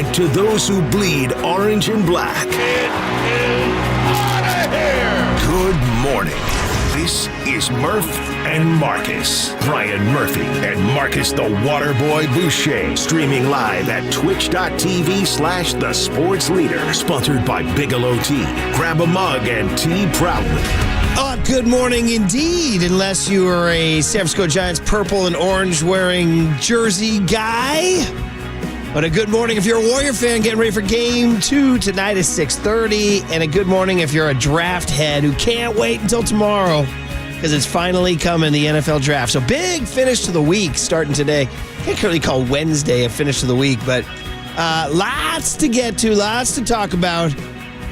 And to those who bleed orange and black, It is out of here! good morning. This is Murph and Marcus. Brian Murphy and Marcus the Waterboy Boucher. Streaming live at twitch.tv/The Sports Leader. Sponsored by Bigelow Tea. Grab a mug and tea proudly. Good morning indeed, unless you are a San Francisco Giants purple and orange wearing jersey guy. But a good morning if you're a Warrior fan getting ready for Game 2 tonight at 6:30. And a good morning if you're a draft head who can't wait until tomorrow because it's finally coming, the NFL draft. So big finish to the week starting today. Can't really call Wednesday a finish to the week, but lots to get to, lots to talk about.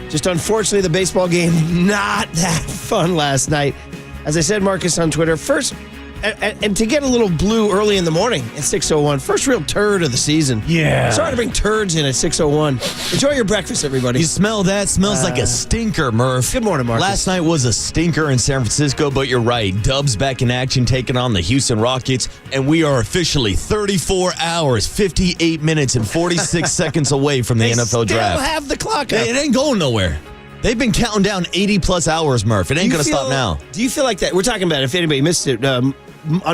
Just unfortunately, the baseball game, not that fun last night. As I said, Marcus, on Twitter, first, and to get a little blue early in the morning at 6:01, first real turd of the season. Yeah. Sorry to bring turds in at 6:01. Enjoy your breakfast, everybody. You smell that? Smells like a stinker, Murph. Good morning, Marcus. Last night was a stinker in San Francisco, but you're right. Dubs back in action, taking on the Houston Rockets, and we are officially 34 hours, 58 minutes, and 46 seconds away from the NFL draft. They still have the clock up. It ain't going nowhere. They've been counting down 80-plus hours, Murph. It ain't going to stop now. Do you feel like that? We're talking about, if anybody missed it, on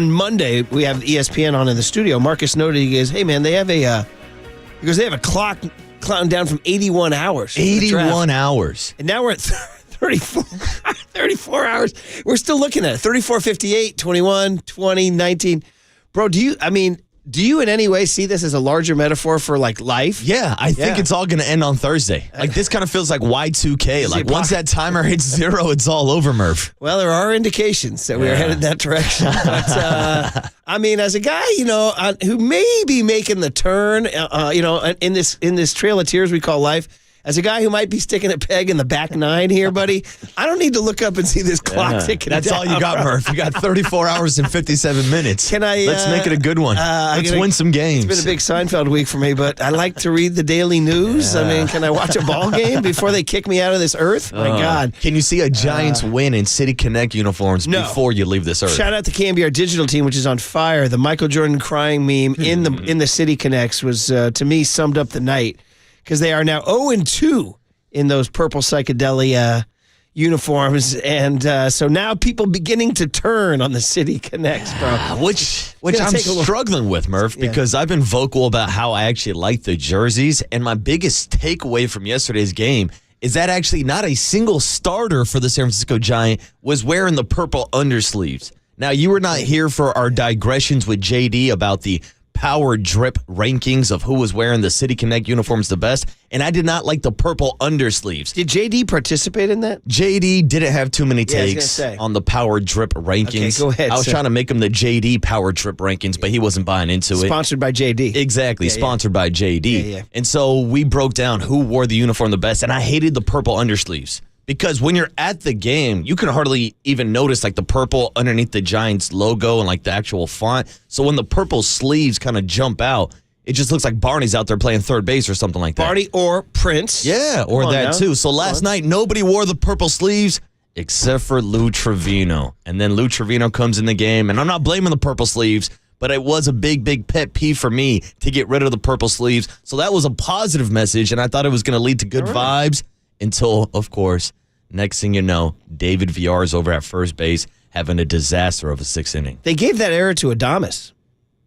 Monday, we have ESPN on in the studio. Marcus noted, he goes, hey, man, they have a clock counting down from 81 hours. 81 hours. And now we're at 34 hours. We're still looking at it. 34, 58, 21, 20, 19. Bro, do you in any way see this as a larger metaphor for like life? Yeah, I think it's all going to end on Thursday. Like this kind of feels like Y2K. Like once that timer hits zero, it's all over, Murph. Well, there are indications that we are headed that direction. But as a guy, who may be making the turn, in this trail of tears we call life. As a guy who might be sticking a peg in the back nine here, buddy, I don't need to look up and see this clock ticking That's down, all you got, bro. Murph. You got 34 hours and 57 minutes. Let's make it a good one. Let's win some games. It's been a big Seinfeld week for me, but I like to read the daily news. Can I watch a ball game before they kick me out of this earth? My God. Can you see a Giants win in City Connect uniforms before you leave this earth? Shout out to KMBR Digital Team, which is on fire. The Michael Jordan crying meme in the City Connects was, to me, summed up the night because they are now 0-2 in those purple psychedelia uniforms. And so now people beginning to turn on the City Connects, bro. Which I'm struggling with, Murph, because I've been vocal about how I actually like the jerseys. And my biggest takeaway from yesterday's game is that actually not a single starter for the San Francisco Giant was wearing the purple undersleeves. Now, you were not here for our digressions with JD about the power drip rankings of who was wearing the City Connect uniforms the best, and I did not like the purple undersleeves. Did JD participate in that? JD didn't have too many takes on the power drip rankings. Okay, go ahead. I was trying to make him the JD power drip rankings, but he wasn't buying into it. Sponsored by JD. Exactly, sponsored by JD. Yeah. And so we broke down who wore the uniform the best, and I hated the purple undersleeves. Because when you're at the game, you can hardly even notice like the purple underneath the Giants logo and like the actual font. So when the purple sleeves kind of jump out, it just looks like Barney's out there playing third base or something like that. Barney or Prince. Yeah, or that too. So last night, nobody wore the purple sleeves except for Lou Trevino. And then Lou Trevino comes in the game, and I'm not blaming the purple sleeves, but it was a big, big pet peeve for me to get rid of the purple sleeves. So that was a positive message, and I thought it was going to lead to good vibes until, of course, next thing you know, David VR is over at first base having a disaster of a sixth inning. They gave that error to Adames,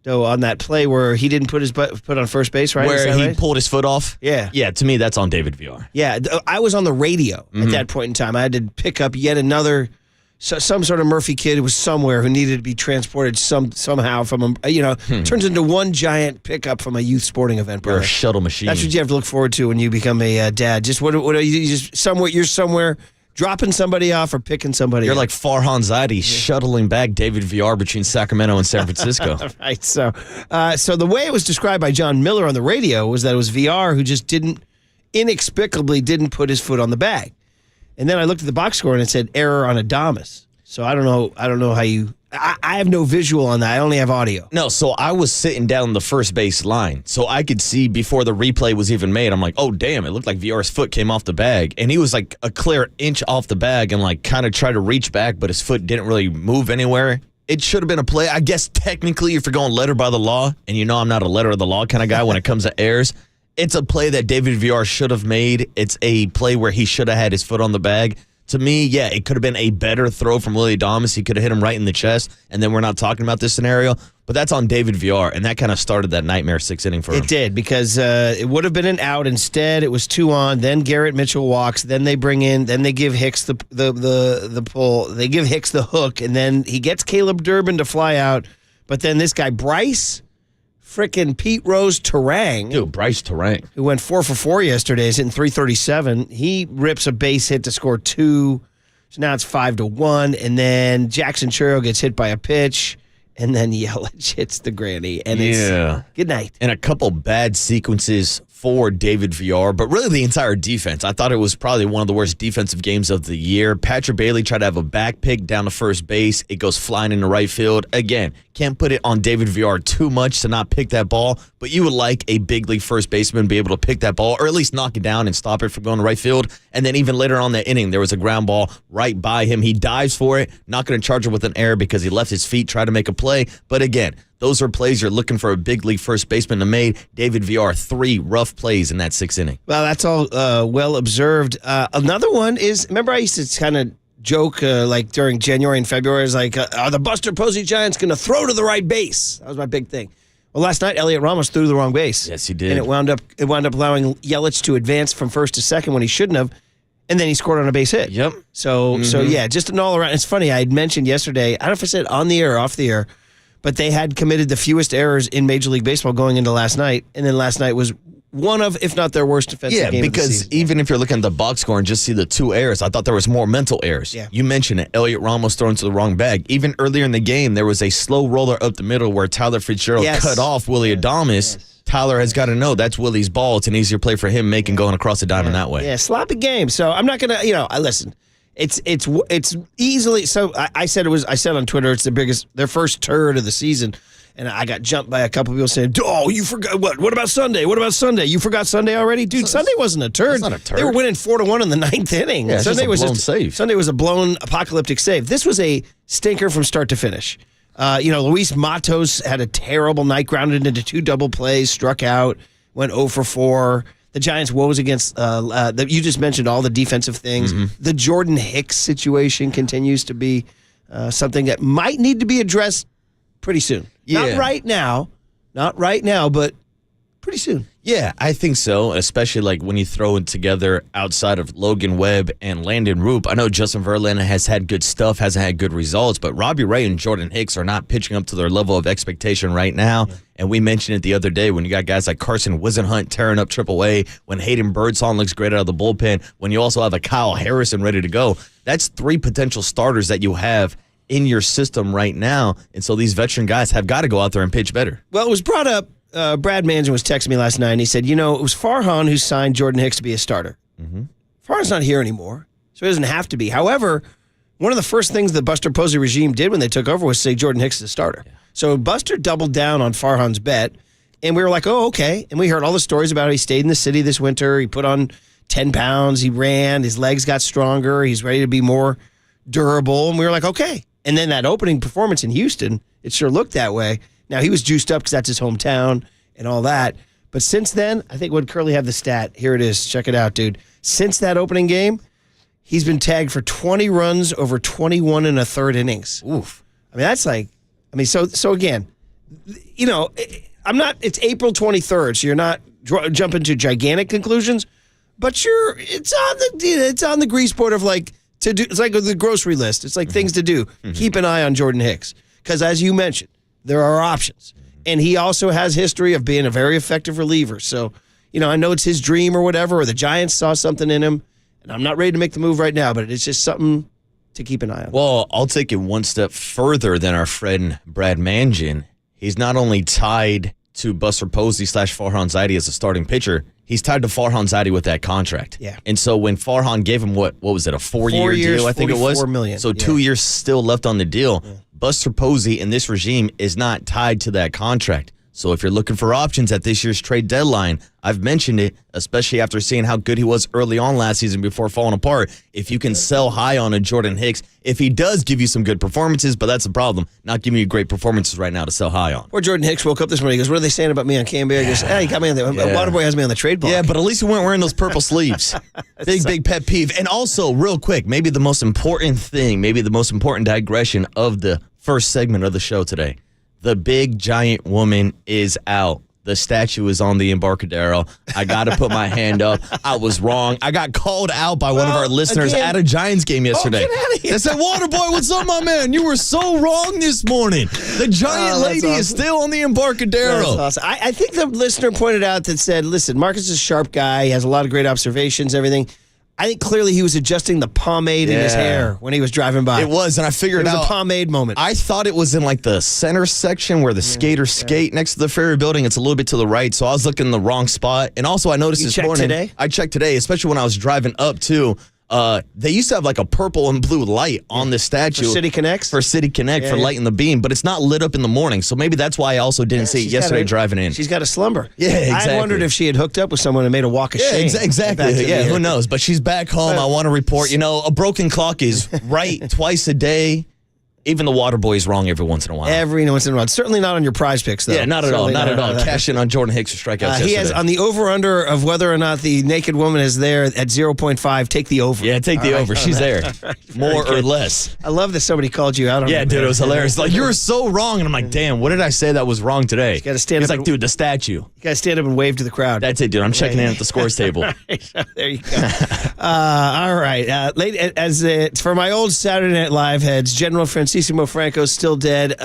though, on that play where he didn't put his foot on first base, right? Where he pulled his foot off? Yeah. Yeah, to me, that's on David VR. Yeah, I was on the radio at that point in time. I had to pick up yet another, some sort of Murphy kid who was somewhere who needed to be transported somehow from turns into one giant pickup from a youth sporting event. You're a shuttle machine. That's what you have to look forward to when you become a dad. Just what are you just somewhere? You're somewhere dropping somebody off or picking somebody You're up. like Farhan Zaidi shuttling back David VR between Sacramento and San Francisco. Right. So the way it was described by John Miller on the radio was that it was VR who just inexplicably didn't put his foot on the bag. And then I looked at the box score and it said error on Adames. So I don't know how you. I have no visual on that. I only have audio. No, so I was sitting down the first base line, so I could see before the replay was even made. I'm like, oh, damn, it looked like VR's foot came off the bag. And he was like a clear inch off the bag and like kind of tried to reach back, but his foot didn't really move anywhere. It should have been a play. I guess technically if you're going letter by the law, and you know I'm not a letter of the law kind of guy when it comes to errors, It's a play that David Villar should have made. It's a play where he should have had his foot on the bag. To me, yeah, it could have been a better throw from Willie Adames. He could have hit him right in the chest, and then we're not talking about this scenario. But that's on David Villar, and that kind of started that nightmare 6th inning for him. It did, because it would have been an out. Instead, it was 2 on. Then Garrett Mitchell walks. Then they give Hicks the pull. They give Hicks the hook, and then he gets Caleb Durbin to fly out. But then this guy, Bryce frickin' Pete Rose Terang. Dude, Bryce Terang. Who went 4 for 4 yesterday, is hitting .337. He rips a base hit to score 2. So now it's 5-1. And then Jackson Churro gets hit by a pitch. And then Yelich hits the granny. And it's good night. And a couple bad sequences for David Villar, but really the entire defense. I thought it was probably one of the worst defensive games of the year. Patrick Bailey tried to have a back pick down to first base. It goes flying into right field. Again, can't put it on David Villar too much to not pick that ball, but you would like a big league first baseman to be able to pick that ball or at least knock it down and stop it from going to right field. And then even later on that inning, there was a ground ball right by him. He dives for it, not going to charge it with an error because he left his feet, tried to make a play. But again, those are plays you're looking for a big league first baseman to make. David Villar, 3 rough plays in that 6th inning. Well, that's all well observed. Another one is, remember I used to kind of joke like during January and February, is like, are the Buster Posey Giants going to throw to the right base? That was my big thing. Well, last night, Elliot Ramos threw to the wrong base. Yes, he did. And it wound up allowing Yelich to advance from first to second when he shouldn't have. And then he scored on a base hit. Yep. So yeah, just an all around. It's funny. I had mentioned yesterday, I don't know if I said on the air or off the air, but they had committed the fewest errors in Major League Baseball going into last night. And then last night was one of, if not their worst defensive game of the season. Yeah, because even if you're looking at the box score and just see the 2 errors, I thought there was more mental errors. Yeah. You mentioned it, Elliot Ramos throwing to the wrong bag. Even earlier in the game, there was a slow roller up the middle where Tyler Fitzgerald cut off Willie Adames. Yes. Tyler has got to know that's Willie's ball. It's an easier play for him making going across the diamond that way. Yeah, sloppy game. So I'm not going to, listen. It's easily, so I said on Twitter, it's their first turd of the season. And I got jumped by a couple people saying, "Oh, you forgot what? What about Sunday? What about Sunday? You forgot Sunday already, dude? Sunday wasn't a turd. It's not a turd. They were winning 4-1 in the 9th inning. Yeah, Sunday was blown save. Sunday was a blown apocalyptic save. This was a stinker from start to finish. Luis Matos had a terrible night, grounded into 2 double plays, struck out, went 0 for 4. The Giants' woes against you just mentioned all the defensive things. Mm-hmm. The Jordan Hicks situation continues to be something that might need to be addressed pretty soon. Yeah. Not right now, but pretty soon. Yeah, I think so, especially like when you throw it together outside of Logan Webb and Landon Roop. I know Justin Verlander has had good stuff, hasn't had good results, but Robbie Ray and Jordan Hicks are not pitching up to their level of expectation right now. Yeah. And we mentioned it the other day when you got guys like Carson Wisenhunt tearing up AAA, when Hayden Birdsong looks great out of the bullpen, when you also have a Kyle Harrison ready to go. That's 3 potential starters that you have in your system right now. And so these veteran guys have got to go out there and pitch better. Well, it was brought up. Brad Mansion was texting me last night, and he said, it was Farhan who signed Jordan Hicks to be a starter. Mm-hmm. Farhan's not here anymore, so he doesn't have to be. However, one of the first things the Buster Posey regime did when they took over was say Jordan Hicks is a starter. Yeah. So Buster doubled down on Farhan's bet, and we were like, oh, okay. And we heard all the stories about how he stayed in the city this winter. He put on 10 pounds. He ran. His legs got stronger. He's ready to be more durable. And we were like, okay. And then that opening performance in Houston, it sure looked that way. Now, he was juiced up because that's his hometown and all that. But since then, I think would Curly have the stat? Here it is. Check it out, dude. Since that opening game, he's been tagged for 20 runs over 21 1/3 innings. Oof. I mean, that's like, so again, it's April 23rd, so you're not jumping to gigantic conclusions, but it's on the grease board of like, to do. It's like the grocery list. It's like things to do. Mm-hmm. Keep an eye on Jordan Hicks because, as you mentioned, there are options. And he also has history of being a very effective reliever. So, I know it's his dream or whatever, or the Giants saw something in him. And I'm not ready to make the move right now, but it's just something to keep an eye on. Well, I'll take it one step further than our friend Brad Mansion. He's not only tied to Buster Posey / Farhan Zaidi as a starting pitcher, he's tied to Farhan Zaidi with that contract. Yeah. And so when Farhan gave him what was it, a 4-year deal, I think it was? $44 million. So 2 years still left on the deal. Yeah. Buster Posey in this regime is not tied to that contract. So if you're looking for options at this year's trade deadline, I've mentioned it, especially after seeing how good he was early on last season before falling apart. If you can sell high on a Jordan Hicks, if he does give you some good performances, but that's the problem, not giving you great performances right now to sell high on. Or Jordan Hicks woke up this morning, he goes, what are they saying about me on KMB? He goes, hey, he got me on the Waterboy has me on the trade block. Yeah, but at least we weren't wearing those purple sleeves. Big pet peeve. And also, real quick, maybe the most important thing, maybe the most important digression of the first segment of the show today. The big giant woman is out. The statue is on the Embarcadero. I got to put my hand up. I was wrong. I got called out by one of our listeners at a Giants game yesterday. Get out of here. They said, Waterboy, what's up, my man? You were so wrong this morning. The giant lady is still on the Embarcadero. That's awesome. I think the listener pointed out that said, listen, Marcus is a sharp guy. He has a lot of great observations, everything. I think clearly he was adjusting the pomade in his hair when he was driving by. It was, and I figured out. It was a pomade moment. I thought it was in like the center section where the skaters skate next to the Ferry Building. It's a little bit to the right, so I was looking in the wrong spot. And also, I noticed this morning. Today? I checked today, especially when I was driving up too. They used to have like a purple and blue light on the statue. For City Connects? For City Connect, for lighting the beam, but it's not lit up in the morning. So maybe that's why I also didn't see it yesterday driving in. She's got a slumber. Yeah, exactly. I wondered if she had hooked up with someone and made a walk of shame. Exactly. Yeah, who knows? But she's back home. I want to report, a broken clock is right twice a day. Even the water boy is wrong every once in a while. Every once in a while. Certainly not on your prize picks, though. Yeah, not at all. Not at all. Cash in on Jordan Hicks' strikeouts yesterday. He has, on the over-under of whether or not the naked woman is there at 0.5, take the over. Yeah, take the over. She's there. More or less. I love that somebody called you out on it. Yeah, dude, it was hilarious. Like, you were so wrong. And I'm like, damn, what did I say that was wrong today? You got to stand up. He's like, dude, the statue. You got to stand up and wave to the crowd. That's it, dude. I'm checking in at the scores table. There you go. All right. For my old Saturday Night Live heads, General Francisimo Franco's still dead.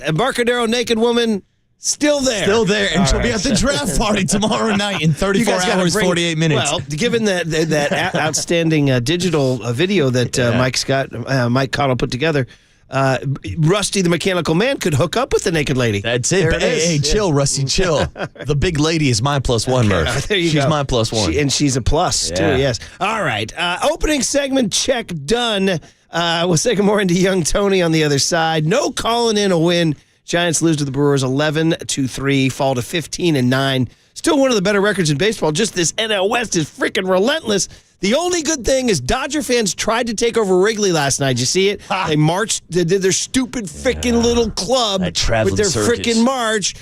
Embarcadero naked woman still there. Still there, and she'll be at the draft party tomorrow night in 34 hours, 48 minutes. Well, given that outstanding digital video that Mike Connell put together, Rusty the Mechanical Man could hook up with the naked lady. That's it. But hey, chill, Rusty, chill. The big lady is my +1, Murph. There you go. She's my +1. And she's a plus, too, yes. All right. Opening segment check done. We'll say good morning to young Tony on the other side. No calling in a win. Giants lose to the Brewers 11-3, fall to 15-9. Still one of the better records in baseball. Just this NL West is freaking relentless. The only good thing is Dodger fans tried to take over Wrigley last night. Did you see it? They marched, they did their stupid freaking little club with their freaking march.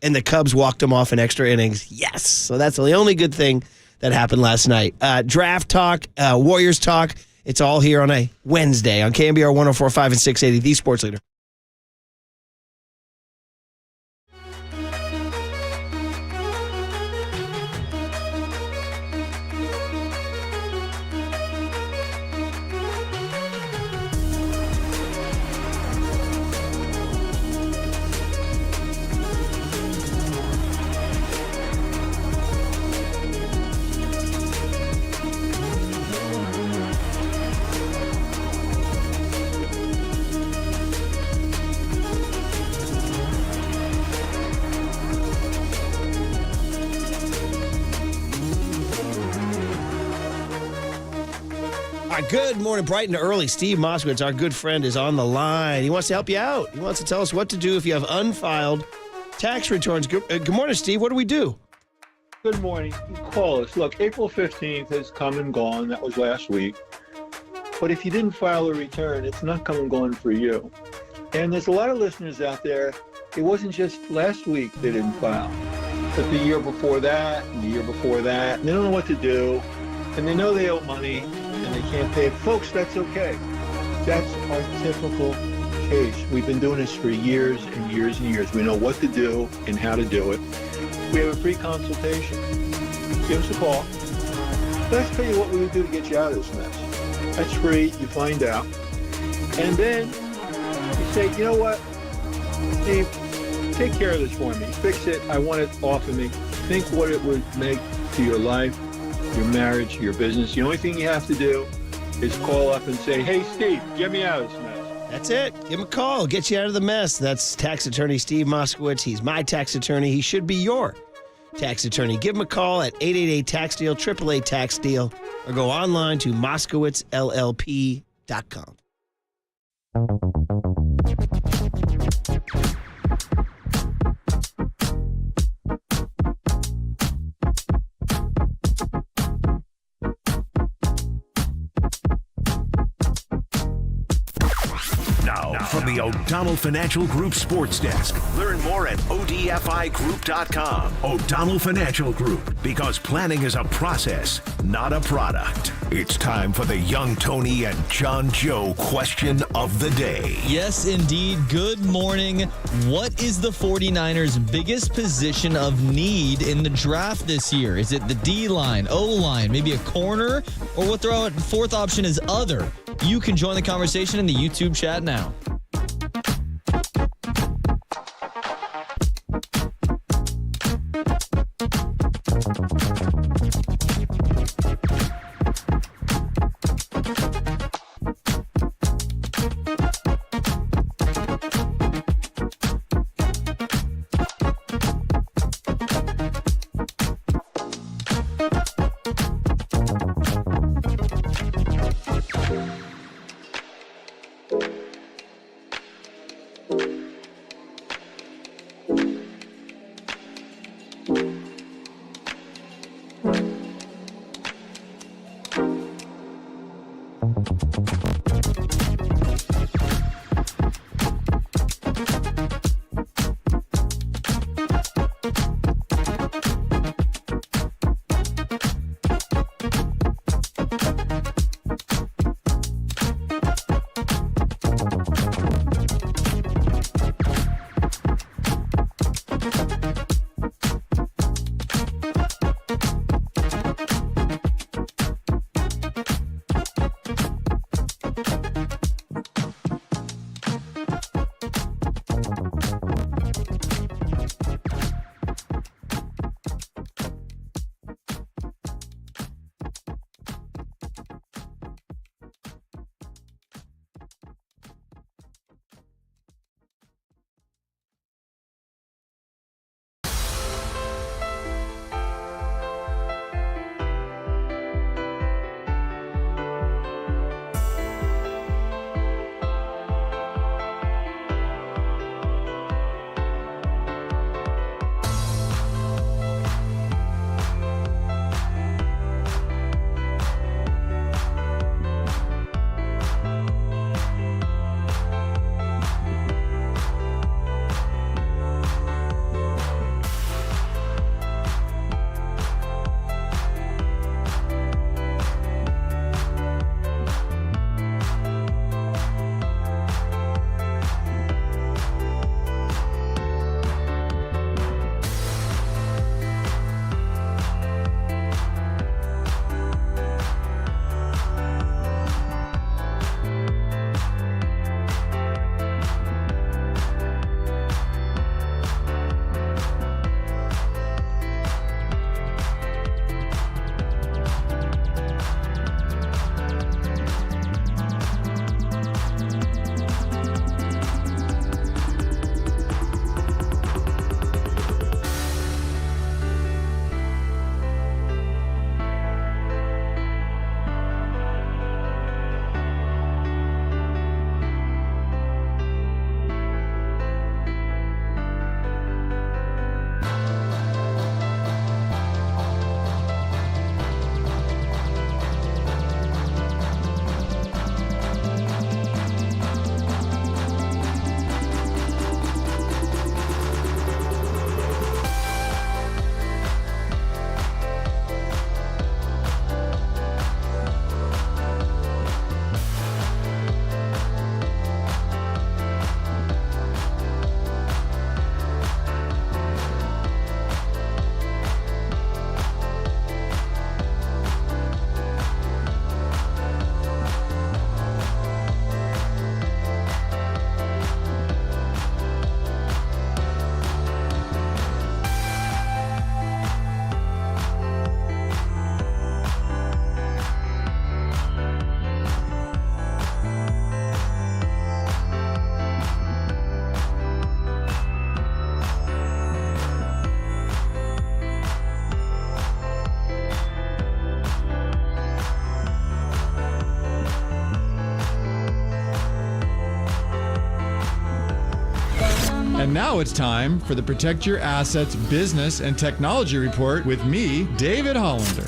And the Cubs walked them off in extra innings. Yes. So that's the only good thing that happened last night. Draft talk, Warriors talk. It's all here on a Wednesday on KMBR 104.5 and 680, the Sports Leader. Good morning, bright and early. Steve Moskowitz, our good friend, is on the line. He wants to help you out. He wants to tell us what to do if you have unfiled tax returns. Good morning, Steve. What do we do? Good morning. Call us. Look, April 15th has come and gone. That was last week. But if you didn't file a return, it's not come and gone for you. And there's a lot of listeners out there. It wasn't just last week they didn't file, but the year before that and the year before that. And they don't know what to do. And they know they owe money and they can't pay it. Folks, that's okay. That's our typical case. We've been doing this for years and years and years. We know what to do and how to do it. We have a free consultation. Give us a call. Let's tell you what we would do to get you out of this mess. That's free. You find out. And then you say, you know what, Steve, take care of this for me. Fix it. I want it off of me. Think what it would make to your life, your marriage, your business. The only thing you have to do is call up and say, hey, Steve, get me out of this mess. That's it. Give him a call. Get you out of the mess. That's tax attorney Steve Moskowitz. He's my tax attorney. He should be your tax attorney. Give him a call at 888-TAX-DEAL, 888-TAX-DEAL, or go online to moskowitzllp.com. from the O'Donnell Financial Group Sports Desk. Learn more at odfigroup.com. O'Donnell Financial Group, because planning is a process, not a product. It's time for the Young Tony and John Joe question of the day. Yes, indeed. Good morning. What is the 49ers' biggest position of need in the draft this year? Is it the D-line, O-line, maybe a corner? Or what their fourth option is other? You can join the conversation in the YouTube chat now. And now it's time for the Protect Your Assets Business and Technology Report with me, David Hollander.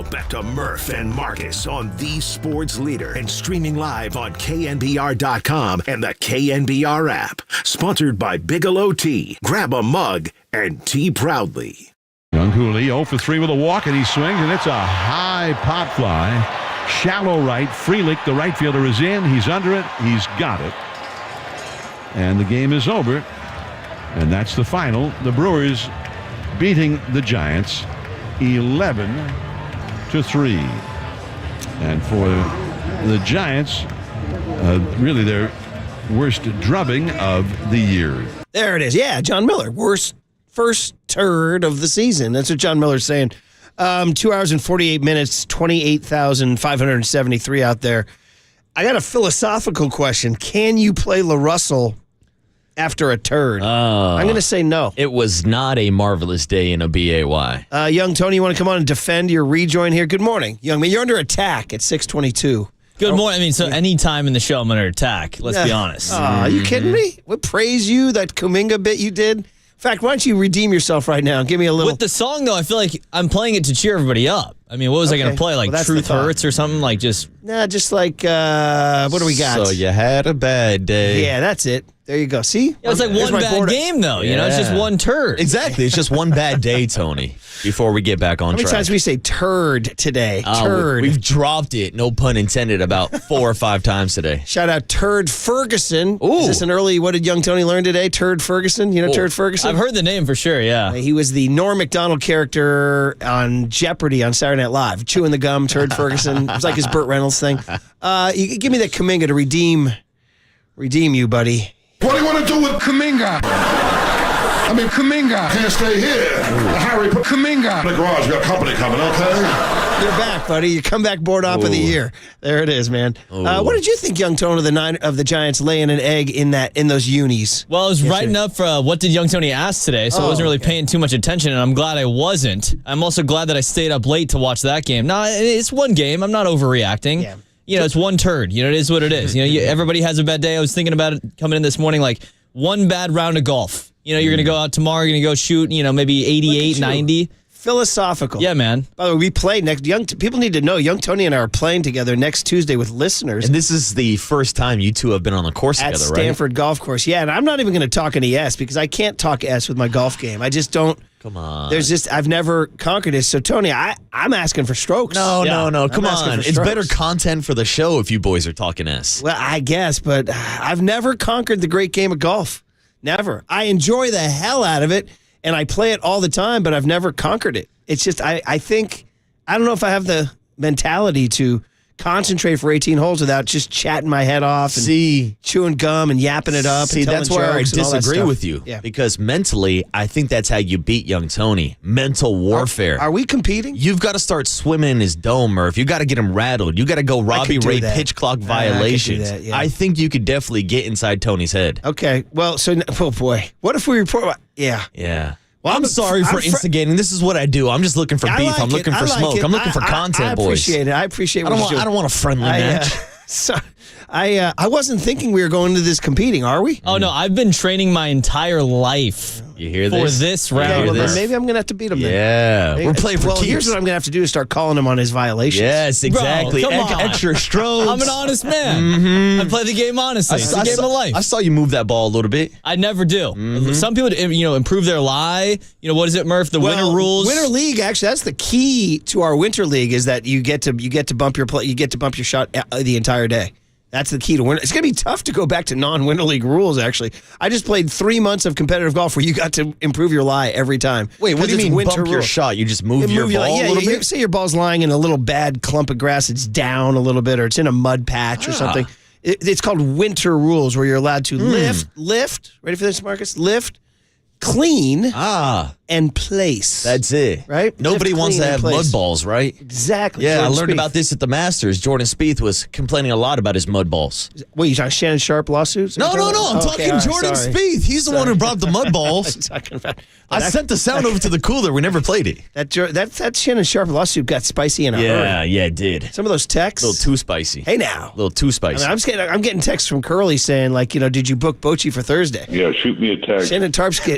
back to Murph and Marcus on the Sports Leader and streaming live on KNBR.com and the KNBR app. Sponsored by Bigelow Tea. Grab a mug and tea proudly. Young Cooley 0 for 3 with a walk, and he swings, and it's a high pop fly. Shallow right. Frelick, the right fielder, is in. He's under it. He's got it. And the game is over. And that's the final. The Brewers beating the Giants 11-3. And for the Giants, really their worst drubbing of the year. There it is. Yeah, John Miller. Worst first turd of the season. That's what John Miller's saying. 2 hours and 48 minutes, 28,573 out there. I got a philosophical question. Can you play LaRussell after a turd? I'm going to say no. It was not a marvelous day in a BAY. Young Tony, you want to come on and defend your rejoin here? Good morning. Young man, you're under attack at 6:22. Good morning. I mean, so any time in the show I'm under attack, let's be honest. Are you kidding me? What praise you, that Kuminga bit you did? In fact, why don't you redeem yourself right now? Give me a little. With the song, though, I feel like I'm playing it to cheer everybody up. I mean, what was I going to play? Like Truth Hurts or something? Like just. Nah, just like, what do we got? So you had a bad day. Yeah, that's it. There you go. See? Yeah, it's like one bad game, though. You know, it's just one turd. Exactly. It's just one bad day, Tony, before we get back on track. How many times we say turd today? Turd. We've dropped it, no pun intended, about 4 or 5 times today. Shout out Turd Ferguson. Ooh. Is this an early, what did young Tony learn today? Turd Ferguson? You know Turd Ferguson? I've heard the name for sure, yeah. He was the Norm Macdonald character on Jeopardy on Saturday Night Live. Chewing the gum, Turd Ferguson. It was like his Burt Reynolds thing. You give me that Kuminga to redeem you, buddy. What do you want to do with Kuminga? I mean, Kuminga can't stay here. Harry, put Kuminga in the garage. We got company coming, okay? You're back, buddy. Your comeback board op of the year. There it is, man. What did you think, young Tony, of the Giants laying an egg in those unis? Well, I was writing up for what did young Tony ask today, so I wasn't really paying too much attention, and I'm glad I wasn't. I'm also glad that I stayed up late to watch that game. Now, it's one game. I'm not overreacting. Yeah. You know, it's one turd. You know, it is what it is. You know, everybody has a bad day. I was thinking about it coming in this morning, like one bad round of golf. You know, you're going to go out tomorrow, you're going to go shoot, you know, maybe 88, 90. Philosophical. Yeah, man. By the way, we play next. People need to know, young Tony and I are playing together next Tuesday with listeners. And this is the first time you two have been on the course together, right? At Stanford Golf Course. Yeah, and I'm not even going to talk any S because I can't talk S with my golf game. I just don't. Come on. I've never conquered it. So, Tony, I'm asking for strokes. No. Come on. It's better content for the show if you boys are talking S. Well, I guess, but I've never conquered the great game of golf. Never. I enjoy the hell out of it, and I play it all the time, but I've never conquered it. It's just, I think, I don't know if I have the mentality to concentrate for 18 holes without just chatting my head off and chewing gum and yapping it up. See, that's where I disagree with you. Yeah. Because mentally, I think that's how you beat young Tony. Mental warfare. Are we competing? You've got to start swimming in his dome, Murph. You got to get him rattled. You got to go Robbie Ray pitch clock violations. I think you could definitely get inside Tony's head. Okay. Well, oh boy. What if we report? Yeah. Well, I'm sorry for instigating. This is what I do. I'm just looking for beef. I'm looking for smoke. I'm looking for content, boys. I appreciate it. I appreciate what you're doing. I don't want a friendly match. I wasn't thinking we were going to this competing, are we? Oh, no. I've been training my entire life. You hear this? For this round. Then maybe I'm going to have to beat him then. Yeah. We're playing for keeps. Here's what I'm going to have to do is start calling him on his violations. Yes, exactly. Bro, come on. Extra strokes. I'm an honest man. I play the game honestly. It's the game of life. I saw you move that ball a little bit. I never do. Some people, improve their lie. You know, what is it, Murph? The winter rules. Winter league, actually, that's the key to our winter league is that you get to bump your shot the entire day. That's the key to winter. It's going to be tough to go back to non-winter league rules, actually. I just played 3 months of competitive golf where you got to improve your lie every time. Wait, what do you mean bump your shot? You just move your ball a little bit? Say your ball's lying in a little bad clump of grass. It's down a little bit or it's in a mud patch or something. It's called winter rules where you're allowed to lift. Ready for this, Marcus? Lift, clean, and place. That's it. Right? Nobody wants to have mud balls, right? Exactly. Yeah, I learned about this at the Masters. Jordan Spieth was complaining a lot about his mud balls. Wait, you talking Shannon Sharp lawsuits? No. I'm talking Jordan Spieth. He's the one who brought the mud balls. I sent the sound over to the cooler. We never played it. That Shannon Sharp lawsuit got spicy in a hurry. Yeah, it did. Some of those texts. A little too spicy. Hey, now. A little too spicy. I mean, I'm getting texts from Curly saying, like, did you book Bochy for Thursday? Yeah, shoot me a text. Shannon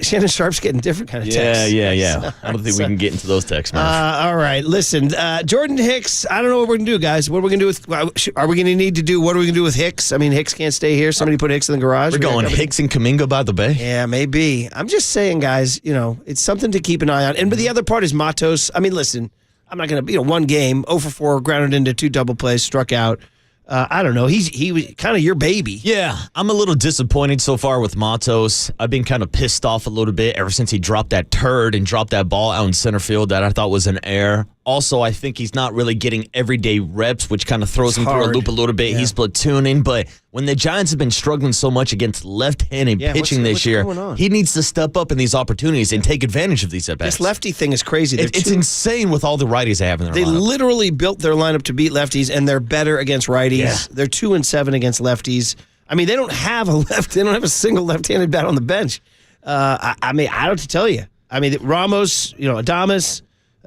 Shannon Sharp's getting different kind of texts. Yeah. I don't think we can get into those texts, man. All right, listen. Jordan Hicks, I don't know what we're going to do, guys. What are we going to do with, are we going to need to do, what are we going to do with Hicks? I mean, Hicks can't stay here. Somebody put Hicks in the garage. We're going Hicks and Kuminga by the bay. Yeah, maybe. I'm just saying, guys, it's something to keep an eye on. And but the other part is Matos. I mean, listen, I'm not going to, one game, 0 for 4, grounded into 2 double plays, struck out. I don't know. He was kind of your baby. Yeah, I'm a little disappointed so far with Matos. I've been kind of pissed off a little bit ever since he dropped that turd and dropped that ball out in center field that I thought was an error. Also, I think he's not really getting everyday reps, which kind of throws him through a loop a little bit. Yeah. He's platooning, but when the Giants have been struggling so much against left-handed pitching this year, he needs to step up in these opportunities and take advantage of these at-bats. This lefty thing is crazy. It's insane with all the righties they have in their lineup. They literally built their lineup to beat lefties, and they're better against righties. Yeah. They're 2-7 against lefties. I mean, they don't have a single left-handed bat on the bench. I mean, I don't know what to tell you. I mean, Ramos, Adames,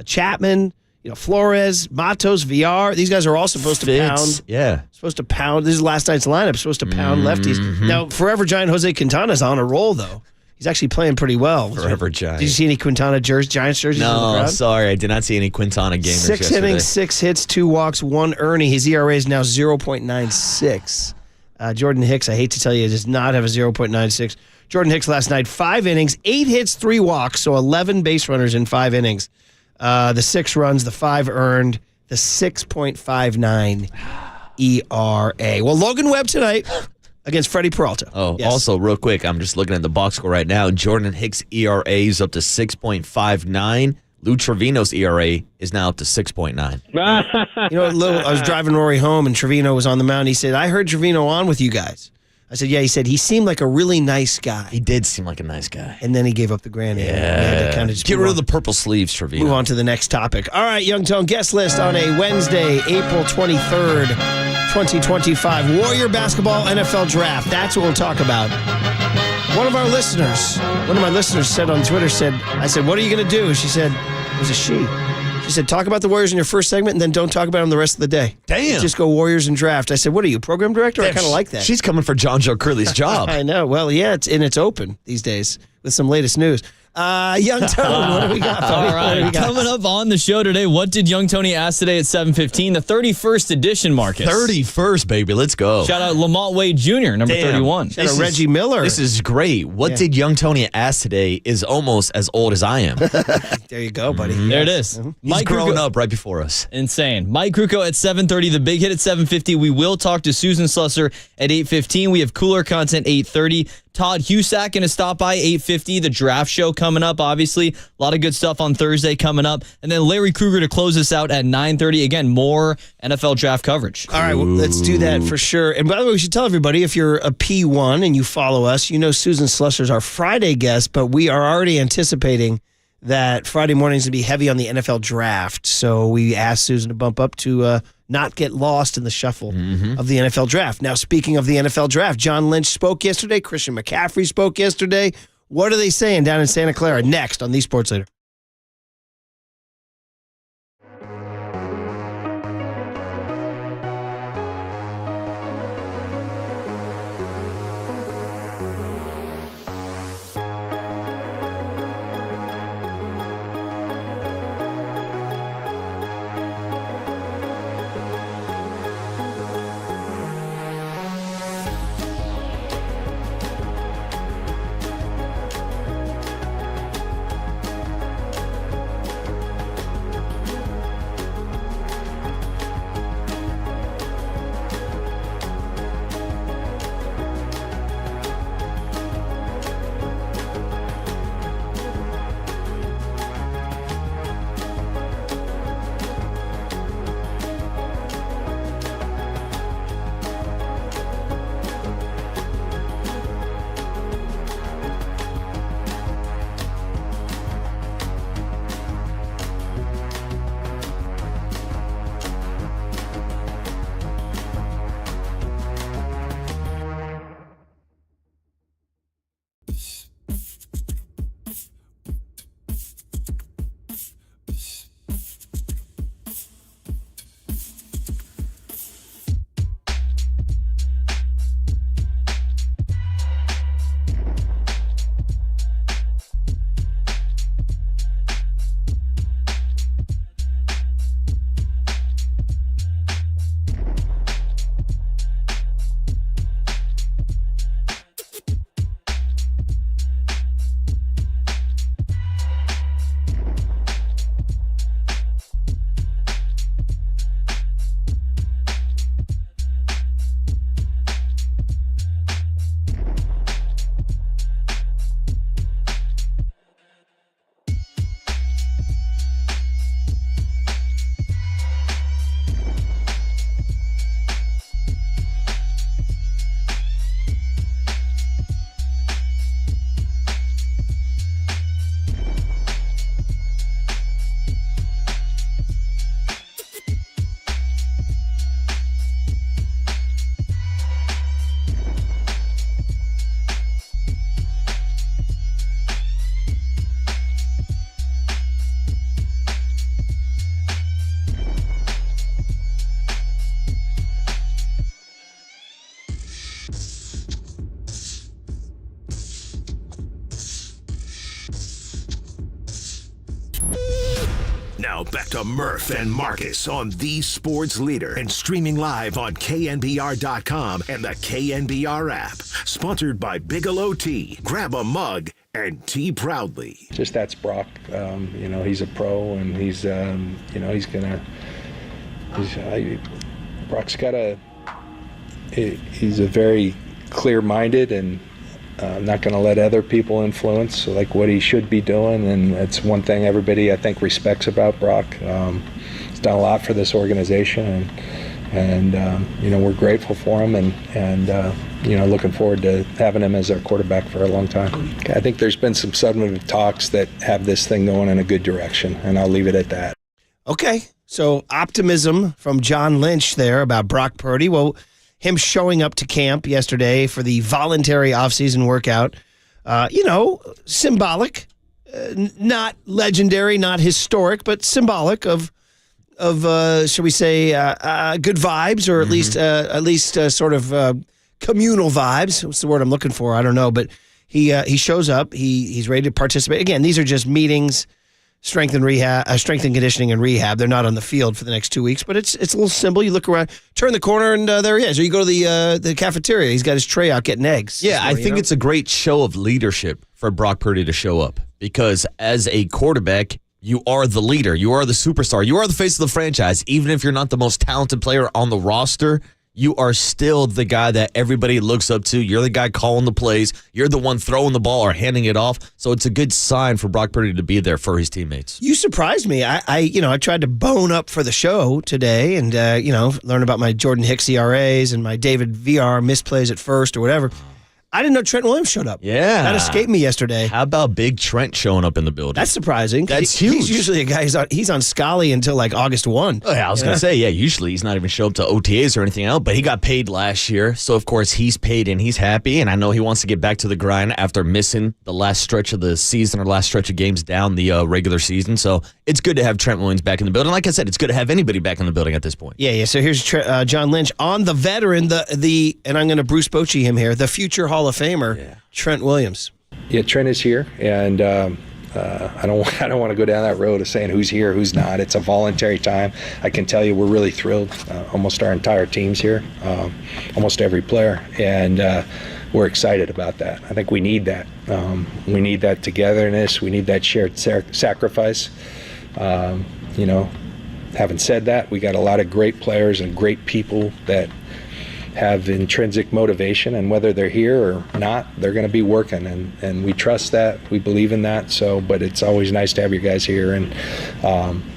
Chapman, Flores, Matos, VR. These guys are all supposed to pound. Yeah. Supposed to pound. This is last night's lineup. Supposed to pound lefties. Now, Forever Giant Jose Quintana's on a roll, though. He's actually playing pretty well. Forever Giant. Did you see any Quintana Giants jerseys in the crowd? No, sorry. I did not see any Quintana gamers 6 yesterday. innings, 6 hits, 2 walks, 1 earning. His ERA is now 0.96. Jordan Hicks, I hate to tell you, does not have a 0.96. Jordan Hicks last night, 5 innings, 8 hits, 3 walks, so 11 base runners in 5 innings. The 6 runs, the 5 earned, the 6.59 ERA. Well, Logan Webb tonight against Freddie Peralta. Oh, yes. Also, real quick, I'm just looking at the box score right now. Jordan Hicks' ERA is up to 6.59. Lou Trevino's ERA is now up to 6.9. I was driving Rory home, and Trevino was on the mound. He said, I heard Trevino on with you guys. I said, yeah. He said, he seemed like a really nice guy. He did seem like a nice guy. And then he gave up the grand. Yeah. Kind of just get rid of the purple sleeves, Trevino. Move on to the next topic. All right, Young Tone, guest list on a Wednesday, April 23rd, 2025. Warrior basketball NFL draft. That's what we'll talk about. One of my listeners said on Twitter, I said, what are you going to do? She said, it was a she. She said, talk about the Warriors in your first segment and then don't talk about them the rest of the day. Damn. Just go Warriors and draft. I said, what are you, program director? I kind of like that. She's coming for John Joe Curley's job. I know. Well, yeah, it's open these days with some latest news. Young Tony, what do we got? All right, coming up on the show today, what did Young Tony ask today at 7:15? The 31st edition, Marcus. 31st, baby. Let's go. Shout out Lamont Wade Jr., number 31. Shout out Reggie Miller. This is great. What did Young Tony ask today is almost as old as I am. There you go, buddy. There it is. Mm-hmm. He's growing up right before us. Insane. Mike Krukow at 7:30. The big hit at 7:50. We will talk to Susan Slusser at 8:15. We have cooler content 8:30. Todd Husak going to stop by 8:50. The draft show coming up, obviously. A lot of good stuff on Thursday coming up. And then Larry Kruger to close us out at 9:30. Again, more NFL draft coverage. All right, well, let's do that for sure. And by the way, we should tell everybody, if you're a P1 and you follow us, Susan Slusser is our Friday guest, but we are already anticipating that Friday morning's going to be heavy on the NFL draft. So we asked Susan to bump up to not get lost in the shuffle of the NFL draft. Now, speaking of the NFL draft, John Lynch spoke yesterday. Christian McCaffrey spoke yesterday. What are they saying down in Santa Clara? Next on the Sports Leader. Now back to Murph and Marcus on the sports leader and streaming live on KNBR.com and the KNBR app. Sponsored by Bigelow Tea. Grab a mug and tea proudly. Just that's Brock. He's a pro, and he's Brock's got he's a very clear-minded and not going to let other people influence like what he should be doing, and that's one thing everybody I think respects about Brock. He's done a lot for this organization, and we're grateful for him, and looking forward to having him as our quarterback for a long time. I think there's been some substantive talks that have this thing going in a good direction, and I'll leave it at that. Okay, so optimism from John Lynch there about Brock Purdy. Well, him showing up to camp yesterday for the voluntary offseason workout, symbolic, not legendary, not historic, but symbolic of shall we say, good vibes, or at least sort of communal vibes. What's the word I'm looking for? I don't know, but he shows up. He's ready to participate. Again, these are just meetings. Strength and conditioning and rehab. They're not on the field for the next 2 weeks, but it's a little symbol. You look around, turn the corner, and there he is. Or you go to the cafeteria. He's got his tray out getting eggs. Yeah, I think it's a great show of leadership for Brock Purdy to show up, because as a quarterback, you are the leader. You are the superstar. You are the face of the franchise. Even if you're not the most talented player on the roster, you are still the guy that everybody looks up to. You're the guy calling the plays. You're the one throwing the ball or handing it off. So it's a good sign for Brock Purdy to be there for his teammates. You surprised me. I tried to bone up for the show today and, learn about my Jordan Hicks ERAs and my David VR misplays at first or whatever. I didn't know Trent Williams showed up. Yeah. That escaped me yesterday. How about Big Trent showing up in the building? That's surprising. That's huge. He's usually a guy, he's on Scully until like August 1. Oh, yeah, I was going to say, usually he's not even show up to OTAs or anything else, but he got paid last year. So, of course, he's paid and he's happy. And I know he wants to get back to the grind after missing the last stretch of the season or last stretch of games down the regular season. So it's good to have Trent Williams back in the building. Like I said, it's good to have anybody back in the building at this point. Yeah. So here's John Lynch on the veteran, and I'm going to Bruce Bochy him here, the future Hall of Famer, Trent Williams. Yeah, Trent is here, and I don't want to go down that road of saying who's here, who's not. It's a voluntary time. I can tell you we're really thrilled. Almost our entire team's here, almost every player, and we're excited about that. I think we need that. We need that togetherness. We need that shared sacrifice. Having said that, we got a lot of great players and great people that have intrinsic motivation, and whether they're here or not, they're going to be working, and we trust that. We believe in that. But it's always nice to have you guys here, and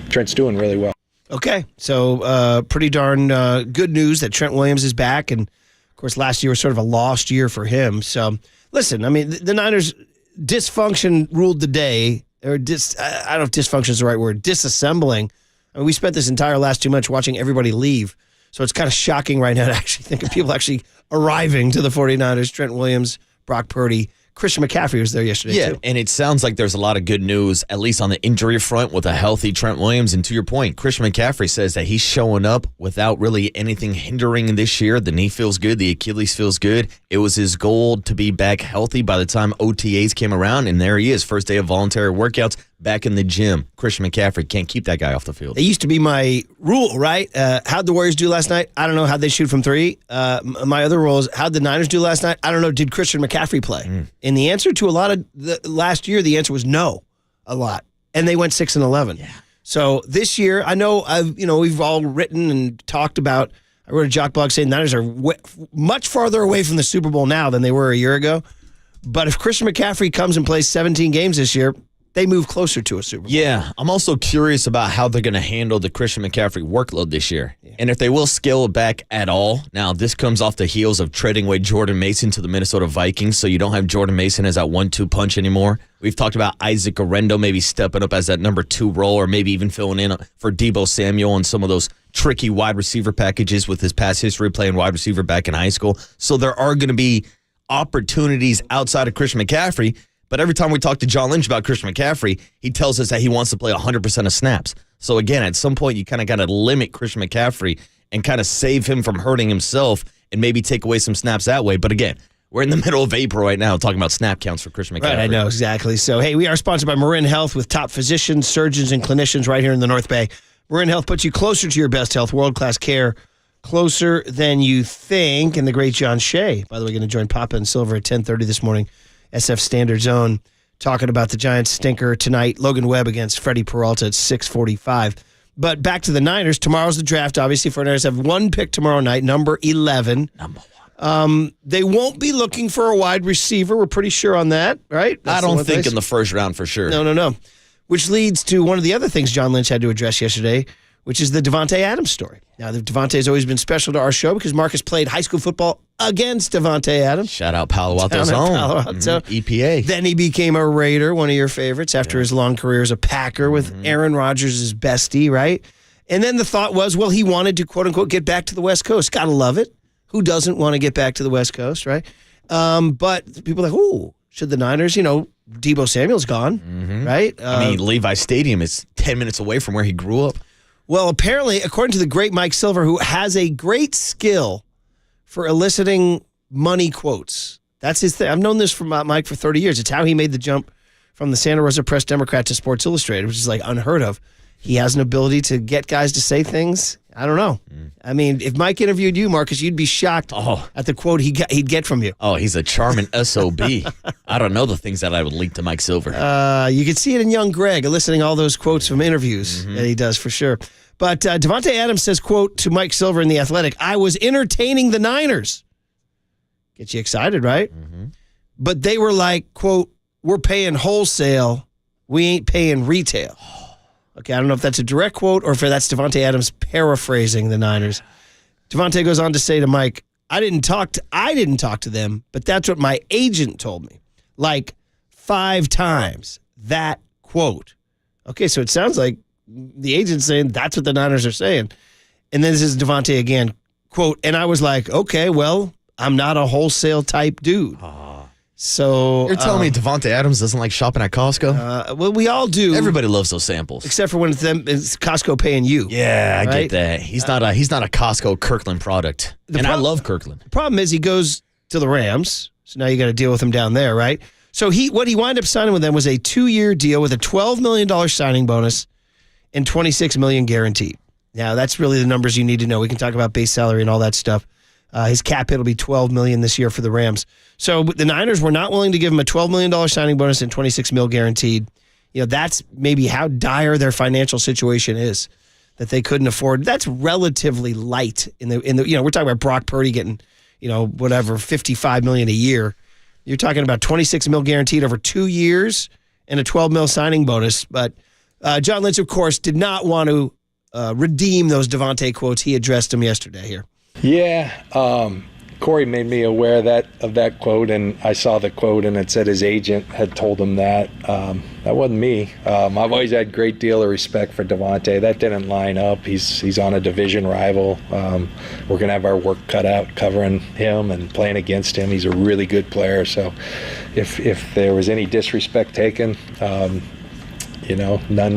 Trent's doing really well. Okay, so pretty darn good news that Trent Williams is back, and of course last year was sort of a lost year for him. So listen, I mean, the Niners dysfunction ruled the day, or I don't know if dysfunction is the right word, disassembling. I mean, we spent this entire last 2 months watching everybody leave. So it's kind of shocking right now to actually think of people actually arriving to the 49ers. Trent Williams, Brock Purdy, Christian McCaffrey was there yesterday, too. And it sounds like there's a lot of good news, at least on the injury front, with a healthy Trent Williams. And to your point, Christian McCaffrey says that he's showing up without really anything hindering this year. The knee feels good. The Achilles feels good. It was his goal to be back healthy by the time OTAs came around. And there he is, first day of voluntary workouts, back in the gym. Christian McCaffrey can't keep that guy off the field. It used to be my rule, right? How'd the Warriors do last night? I don't know. How'd they shoot from three? My other rule is, how'd the Niners do last night? I don't know. Did Christian McCaffrey play? And the answer to a lot of last year, the answer was no, a lot. And they went 6-11. Yeah. So this year, I know we've all written and talked about, I wrote a jock blog saying Niners are much farther away from the Super Bowl now than they were a year ago. But if Christian McCaffrey comes and plays 17 games this year, they move closer to a Super Bowl. Yeah, I'm also curious about how they're going to handle the Christian McCaffrey workload this year. Yeah. And if they will scale it back at all. Now, this comes off the heels of trading away Jordan Mason to the Minnesota Vikings, so you don't have Jordan Mason as that 1-2 punch anymore. We've talked about Isaac Orendo maybe stepping up as that number 2 role, or maybe even filling in for Deebo Samuel and some of those tricky wide receiver packages with his past history playing wide receiver back in high school. So there are going to be opportunities outside of Christian McCaffrey. But every time we talk to John Lynch about Christian McCaffrey, he tells us that he wants to play 100% of snaps. So again, at some point, you kind of got to limit Christian McCaffrey and kind of save him from hurting himself and maybe take away some snaps that way. But again, We're in the middle of April right now talking about snap counts for Christian McCaffrey. Right, I know, exactly. So, hey, we are sponsored by Marin Health with top physicians, surgeons, and clinicians right here in the North Bay. Marin Health puts you closer to your best health, world-class care, closer than you think. And the great John Shea, by the way, going to join Papa and Silver at 10:30 this morning, SF Standard Zone, talking about the Giants stinker tonight. Logan Webb against Freddie Peralta at 6:45. But back to the Niners. Tomorrow's the draft, obviously. 49ers have one pick tomorrow night, number 11. Number 1. They won't be looking for a wide receiver. We're pretty sure on that, right? I don't think in the first round for sure. No. Which leads to one of the other things John Lynch had to address yesterday, which is the Devonte Adams story. Now, Devonte has always been special to our show because Marcus played high school football against Devonte Adams. Shout out Palo Alto's own. EPA. Then he became a Raider, one of your favorites, after his long career as a Packer with Aaron Rodgers as bestie, right? And then the thought was, well, he wanted to, quote-unquote, get back to the West Coast. Gotta love it. Who doesn't want to get back to the West Coast, right? But people are like, oh, should the Niners, Deebo Samuel's gone, right? Levi Stadium is 10 minutes away from where he grew up. Well, apparently, according to the great Mike Silver, who has a great skill for eliciting money quotes. That's his thing. I've known this from Mike for 30 years. It's how he made the jump from the Santa Rosa Press-Democrat to Sports Illustrated, which is like unheard of. He has an ability to get guys to say things. I don't know. I mean, if Mike interviewed you, Marcus, you'd be shocked at the quote he'd get from you. Oh, he's a charming SOB. I don't know the things that I would leak to Mike Silver. You could see it in young Greg, eliciting all those quotes from interviews that he does for sure. But Devonte Adams says, quote, to Mike Silver in The Athletic, I was entertaining the Niners. Gets you excited, right? But they were like, quote, we're paying wholesale. We ain't paying retail. Okay, I don't know if that's a direct quote or if that's Devonte Adams paraphrasing the Niners. Devonte goes on to say to Mike, I didn't talk to them, but that's what my agent told me. Like 5 times that quote. Okay, so it sounds like the agent's saying that's what the Niners are saying. And then this is Devonte again, quote, and I was like, okay, well, I'm not a wholesale type dude. So you're telling me Devonte Adams doesn't like shopping at Costco? Well, we all do. Everybody loves those samples, except for when it's Costco paying you. Yeah, I get that. He's not a Costco Kirkland product, I love Kirkland. The problem is he goes to the Rams, so now you got to deal with him down there, right? So what he wound up signing with them was a 2-year deal with a $12 million signing bonus and $26 million guaranteed. Now that's really the numbers you need to know. We can talk about base salary and all that stuff. His cap hit will be $12 million this year for the Rams. So the Niners were not willing to give him a $12 million signing bonus and $26 million guaranteed. That's maybe how dire their financial situation is, that they couldn't afford. That's relatively light in the we're talking about Brock Purdy getting, $55 million a year. You're talking about $26 million guaranteed over 2 years and a $12 million signing bonus. But John Lynch, of course, did not want to redeem those Devonte quotes. He addressed them yesterday here. Yeah, Corey made me aware of that quote, and I saw the quote, and it said his agent had told him that. That wasn't me. I've always had a great deal of respect for Devonte. That didn't line up. He's on a division rival. We're going to have our work cut out covering him and playing against him. He's a really good player. So if there was any disrespect taken, none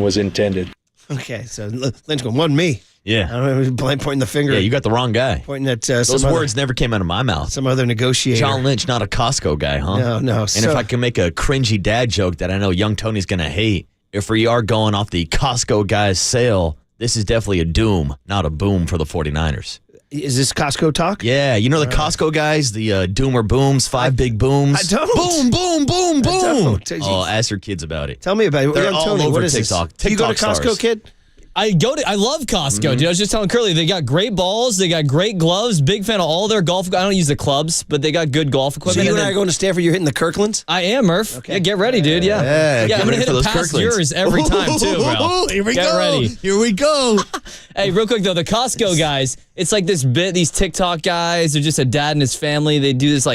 was intended. Okay, so Lynch going, wasn't me. Yeah. I don't know, pointing the finger. Yeah, you got the wrong guy. Pointing at those words never came out of my mouth. Some other negotiator. John Lynch, not a Costco guy, huh? No. And if I can make a cringy dad joke that I know young Tony's going to hate, if we are going off the Costco guy's sale, this is definitely a doom, not a boom for the 49ers. Is this Costco talk? Yeah, the Costco guys, the doomer booms, 5 big booms. I don't. Boom, boom, boom, boom. Oh, ask your kids about it. Tell me about it. They're young all Tony, over what is TikTok. This? You go to Costco, stars. kid? I love Costco, dude. I was just telling Curly, they got great balls, they got great gloves. Big fan of all their golf. I don't use the clubs, but they got good golf equipment. So you and I are going to Stanford. You're hitting the Kirklands? I am, Murph. Okay. Yeah, get ready, dude. Yeah, I'm gonna hit it past yours every time too, bro. Here we get go. Ready. Here we go. Hey, real quick though, the Costco guys. It's like this bit. These TikTok guys. They're just a dad and his family. They do this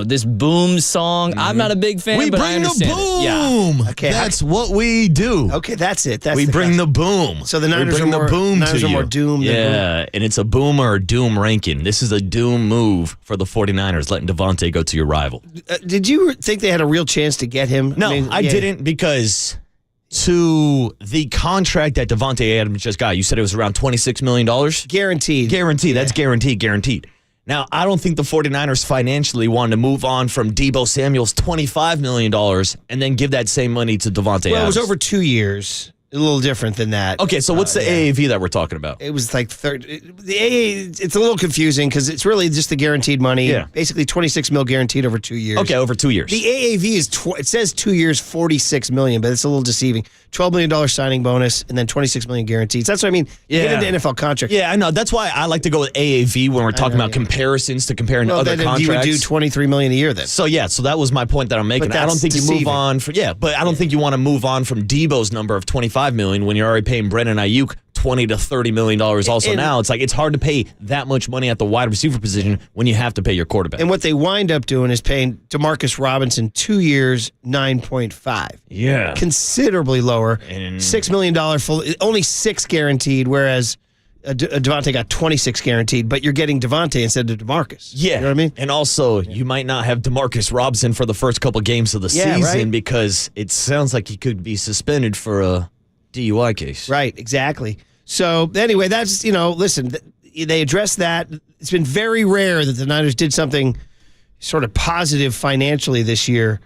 this boom song. I'm not a big fan, but I understand the boom. It. Yeah. Okay, that's what we do. Okay, that's it. We bring the boom. So the Niners we bring are more, the boom Niners to are you. more doom. Yeah, and it's a boom or a doom ranking. This is a doom move for the 49ers, letting Devonte go to your rival. Did you think they had a real chance to get him? No, I didn't, because to the contract that Devonte Adams just got, you said it was around $26 million? Guaranteed. Guaranteed. That's guaranteed. Now, I don't think the 49ers financially wanted to move on from Deebo Samuel's $25 million and then give that same money to Devonte Adams. Well, it was over 2 years. A little different than that. Okay, so what's the AAV that we're talking about? It was like the AA. It's a little confusing because it's really just the guaranteed money. Yeah. Basically, $26 million guaranteed over 2 years. Okay, over 2 years. The AAV is it says 2 years, $46 million, but it's a little deceiving. $12 million signing bonus and then $26 million guaranteed. So that's what I mean. You get into NFL contract. Yeah, I know. That's why I like to go with AAV when we're talking about comparisons to comparing other contracts. You would do $23 million a year then. So that was my point that I'm making. I don't think you move on but I don't think you want to move on from Deebo's number of $25 million when you're already paying Brandon Ayuk $20 to $30 million also now. It's like it's hard to pay that much money at the wide receiver position when you have to pay your quarterback. And what they wind up doing is paying DeMarcus Robinson 2 years, 9.5. Yeah. Considerably lower. And $6 million full, only 6 guaranteed, whereas Devontae got 26 guaranteed, but you're getting Devontae instead of DeMarcus. Yeah. You know what I mean? And also, you might not have DeMarcus Robinson for the first couple games of the season because it sounds like he could be suspended for a DUI case. Right, exactly. So anyway, that's, listen, they addressed that. It's been very rare that the Niners did something sort of positive financially this year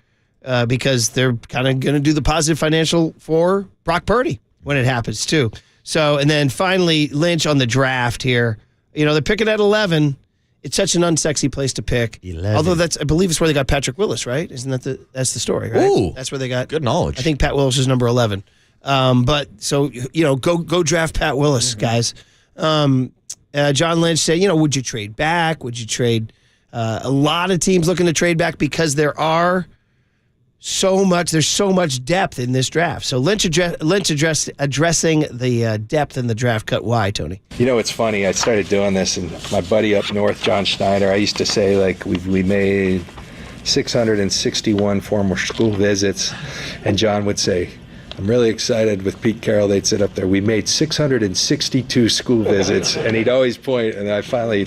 because they're kind of going to do the positive financial for Brock Purdy when it happens too. So, and then finally, Lynch on the draft here. They're picking at 11. It's such an unsexy place to pick. 11. Although I believe it's where they got Patrick Willis, right? Isn't that's the story, right? Ooh, that's where they got. Good knowledge. I think Pat Willis is number 11. But so, go draft Pat Willis, guys. John Lynch said, would you trade back? Would you trade? A lot of teams looking to trade back because there's so much depth in this draft. So Lynch addressing the depth in the draft cut. Why, Tony? It's funny. I started doing this, and my buddy up north, John Schneider, I used to say, like, we made 661 former school visits, and John would say, I'm really excited with Pete Carroll. They'd sit up there. We made 662 school visits, and he'd always point. And I'm a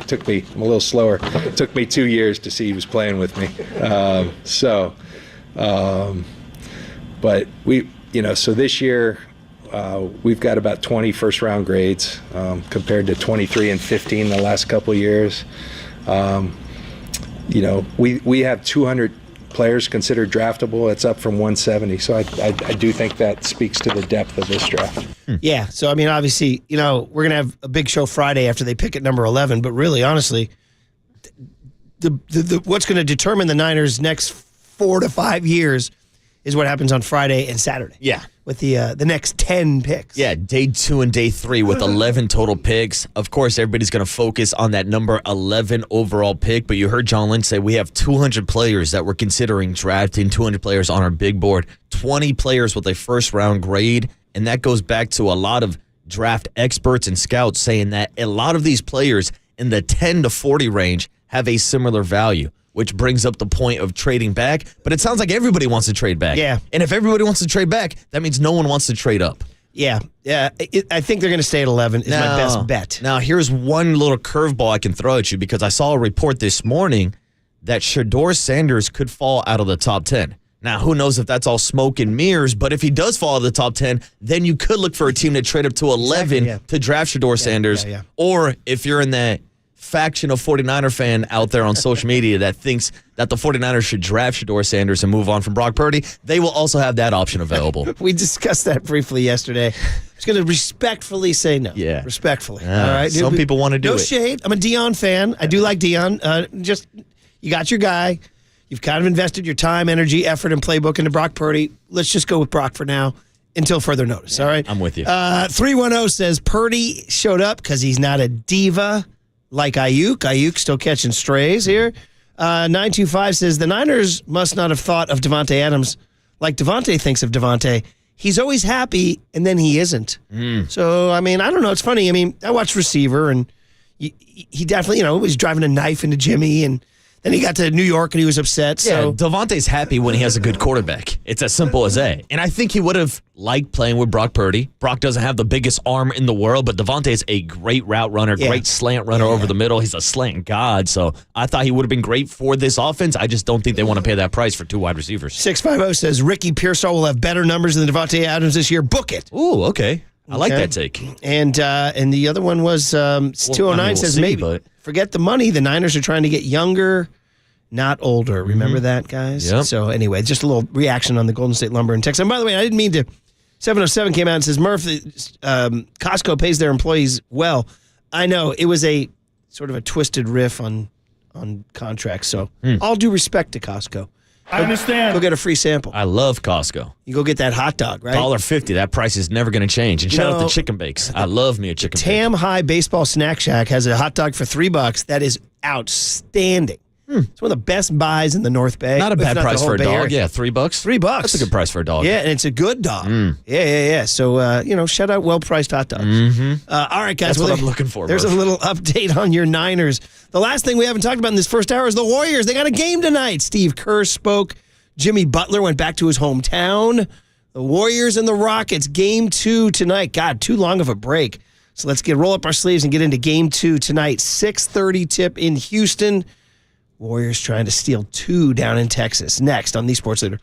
little slower. It took me 2 years to see he was playing with me. But so this year we've got about 20 first-round grades compared to 23 and 15 the last couple of years. We have 200 players considered draftable. It's up from 170. So I do think that speaks to the depth of this draft. Yeah. So, I mean, obviously, we're going to have a big show Friday after they pick at number 11. But really, honestly, what's going to determine the Niners' next 4 to 5 years is what happens on Friday and Saturday. Yeah. With the next 10 picks. Yeah, day 2 and day 3 with 11 total picks. Of course, everybody's going to focus on that number 11 overall pick, but you heard John Lynch say we have 200 players that we're considering drafting, 200 players on our big board, 20 players with a first-round grade, and that goes back to a lot of draft experts and scouts saying that a lot of these players in the 10 to 40 range have a similar value, which brings up the point of trading back. But it sounds like everybody wants to trade back. Yeah. And if everybody wants to trade back, that means no one wants to trade up. Yeah. I think they're going to stay at 11 is my best bet. Now, here's one little curveball I can throw at you because I saw a report this morning that Shedeur Sanders could fall out of the top 10. Now, who knows if that's all smoke and mirrors, but if he does fall out of the top 10, then you could look for a team to trade up to 11 to draft Shedeur Sanders. Yeah. Or if you're in that faction of 49er fan out there on social media that thinks that the 49ers should draft Shedeur Sanders and move on from Brock Purdy, they will also have that option available. We discussed that briefly yesterday. I was going to respectfully say no. Yeah. Respectfully. All right. Some people want to do it. No shade. I'm a Dion fan. I do like Dion. You got your guy. You've kind of invested your time, energy, effort, and playbook into Brock Purdy. Let's just go with Brock for now until further notice. All right? I'm with you. 310 says Purdy showed up because he's not a diva like Ayuk. Ayuk still catching strays here. 925 says the Niners must not have thought of Devonte Adams like Devonte thinks of Devonte. He's always happy, and then he isn't. So, I mean, I don't know. It's funny. I mean, I watched Receiver, and he definitely, was driving a knife into Jimmy, and then he got to New York, and he was upset. Yeah, So Devontae's happy when he has a good quarterback. It's as simple as that. And I think he would have liked playing with Brock Purdy. Brock doesn't have the biggest arm in the world, but Devontae's a great route runner, great slant runner over the middle. He's a slant god. So I thought he would have been great for this offense. I just don't think they want to pay that price for 2 wide receivers. 650 says Ricky Pearsall will have better numbers than Devonte Adams this year. Book it. Ooh, okay. I like that take. And the other one was 209 says we'll see, maybe. but forget the money. The Niners are trying to get younger, not older. Remember that, guys? Yep. So anyway, just a little reaction on the Golden State Lumber and Texas. And by the way, I didn't mean to. 707 came out and says, Murph, Costco pays their employees well. I know it was a sort of a twisted riff on contracts. So all due respect to Costco. I understand. Go get a free sample. I love Costco. You go get that hot dog, right? $1.50. That price is never going to change. And shout out to Chicken Bakes. I love me a chicken bake. Tam High Baseball Snack Shack has a hot dog for $3. That is outstanding. It's one of the best buys in the North Bay. Not a bad price for a dog. Area. Yeah, $3. $3. That's a good price for a dog. Yeah, and it's a good dog. Yeah. So, shout out well-priced hot dogs. All right, guys. That's what I'm looking for. There's a little update on your Niners. The last thing we haven't talked about in this first hour is the Warriors. They got a game tonight. Steve Kerr spoke. Jimmy Butler went back to his hometown. The Warriors and the Rockets, game 2 tonight. God, too long of a break. So let's roll up our sleeves and get into game 2 tonight. 6:30 tip in Houston. Warriors trying to steal 2 down in Texas. Next on the Sports Leader.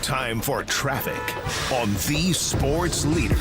Time for traffic on the Sports Leader.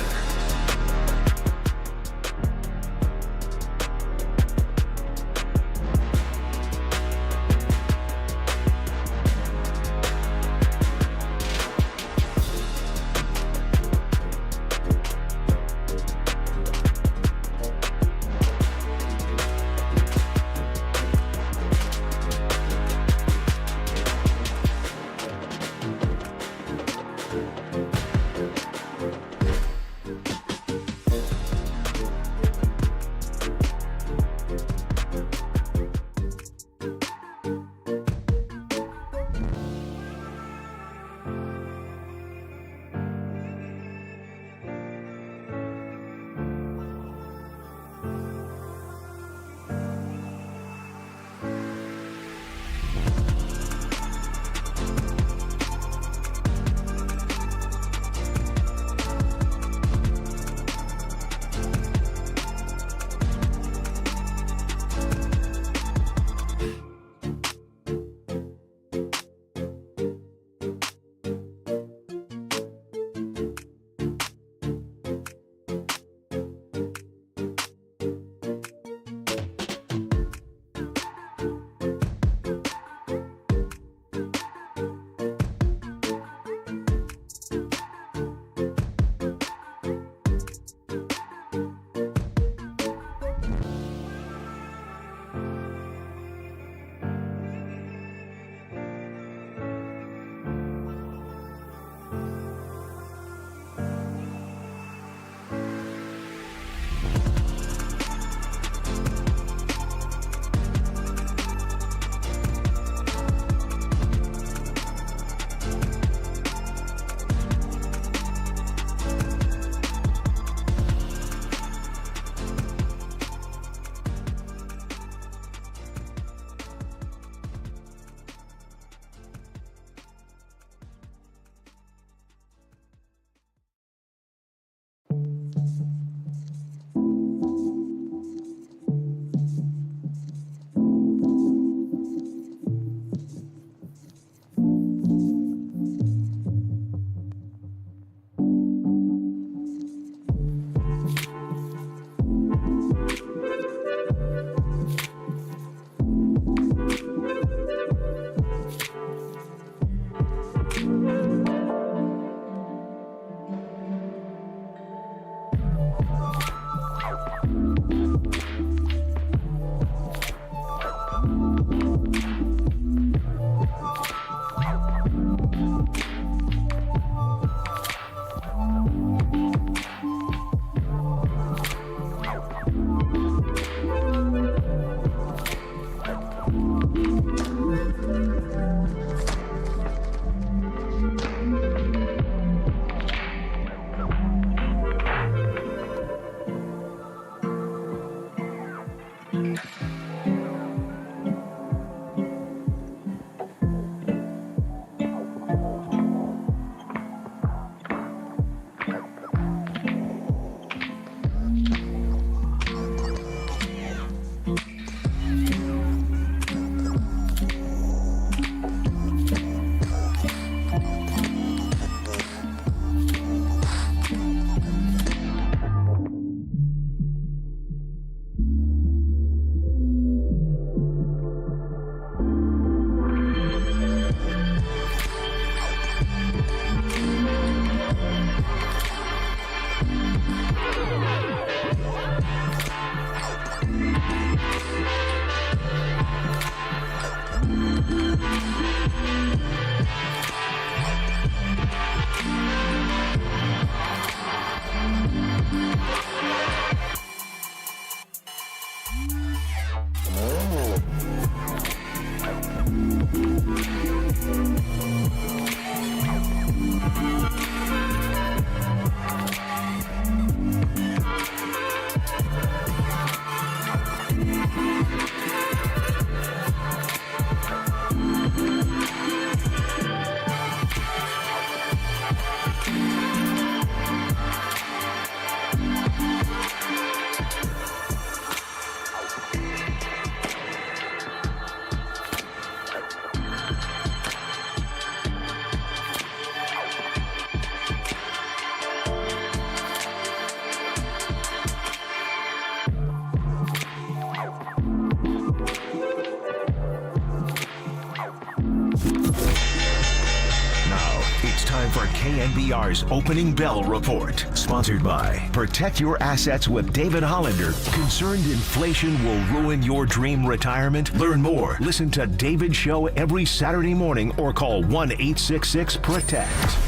time for KNBR's Opening Bell Report. Sponsored by Protect Your Assets with David Hollander. Concerned inflation will ruin your dream retirement? Learn more. Listen to David's show every Saturday morning or call 1-866-PROTECT.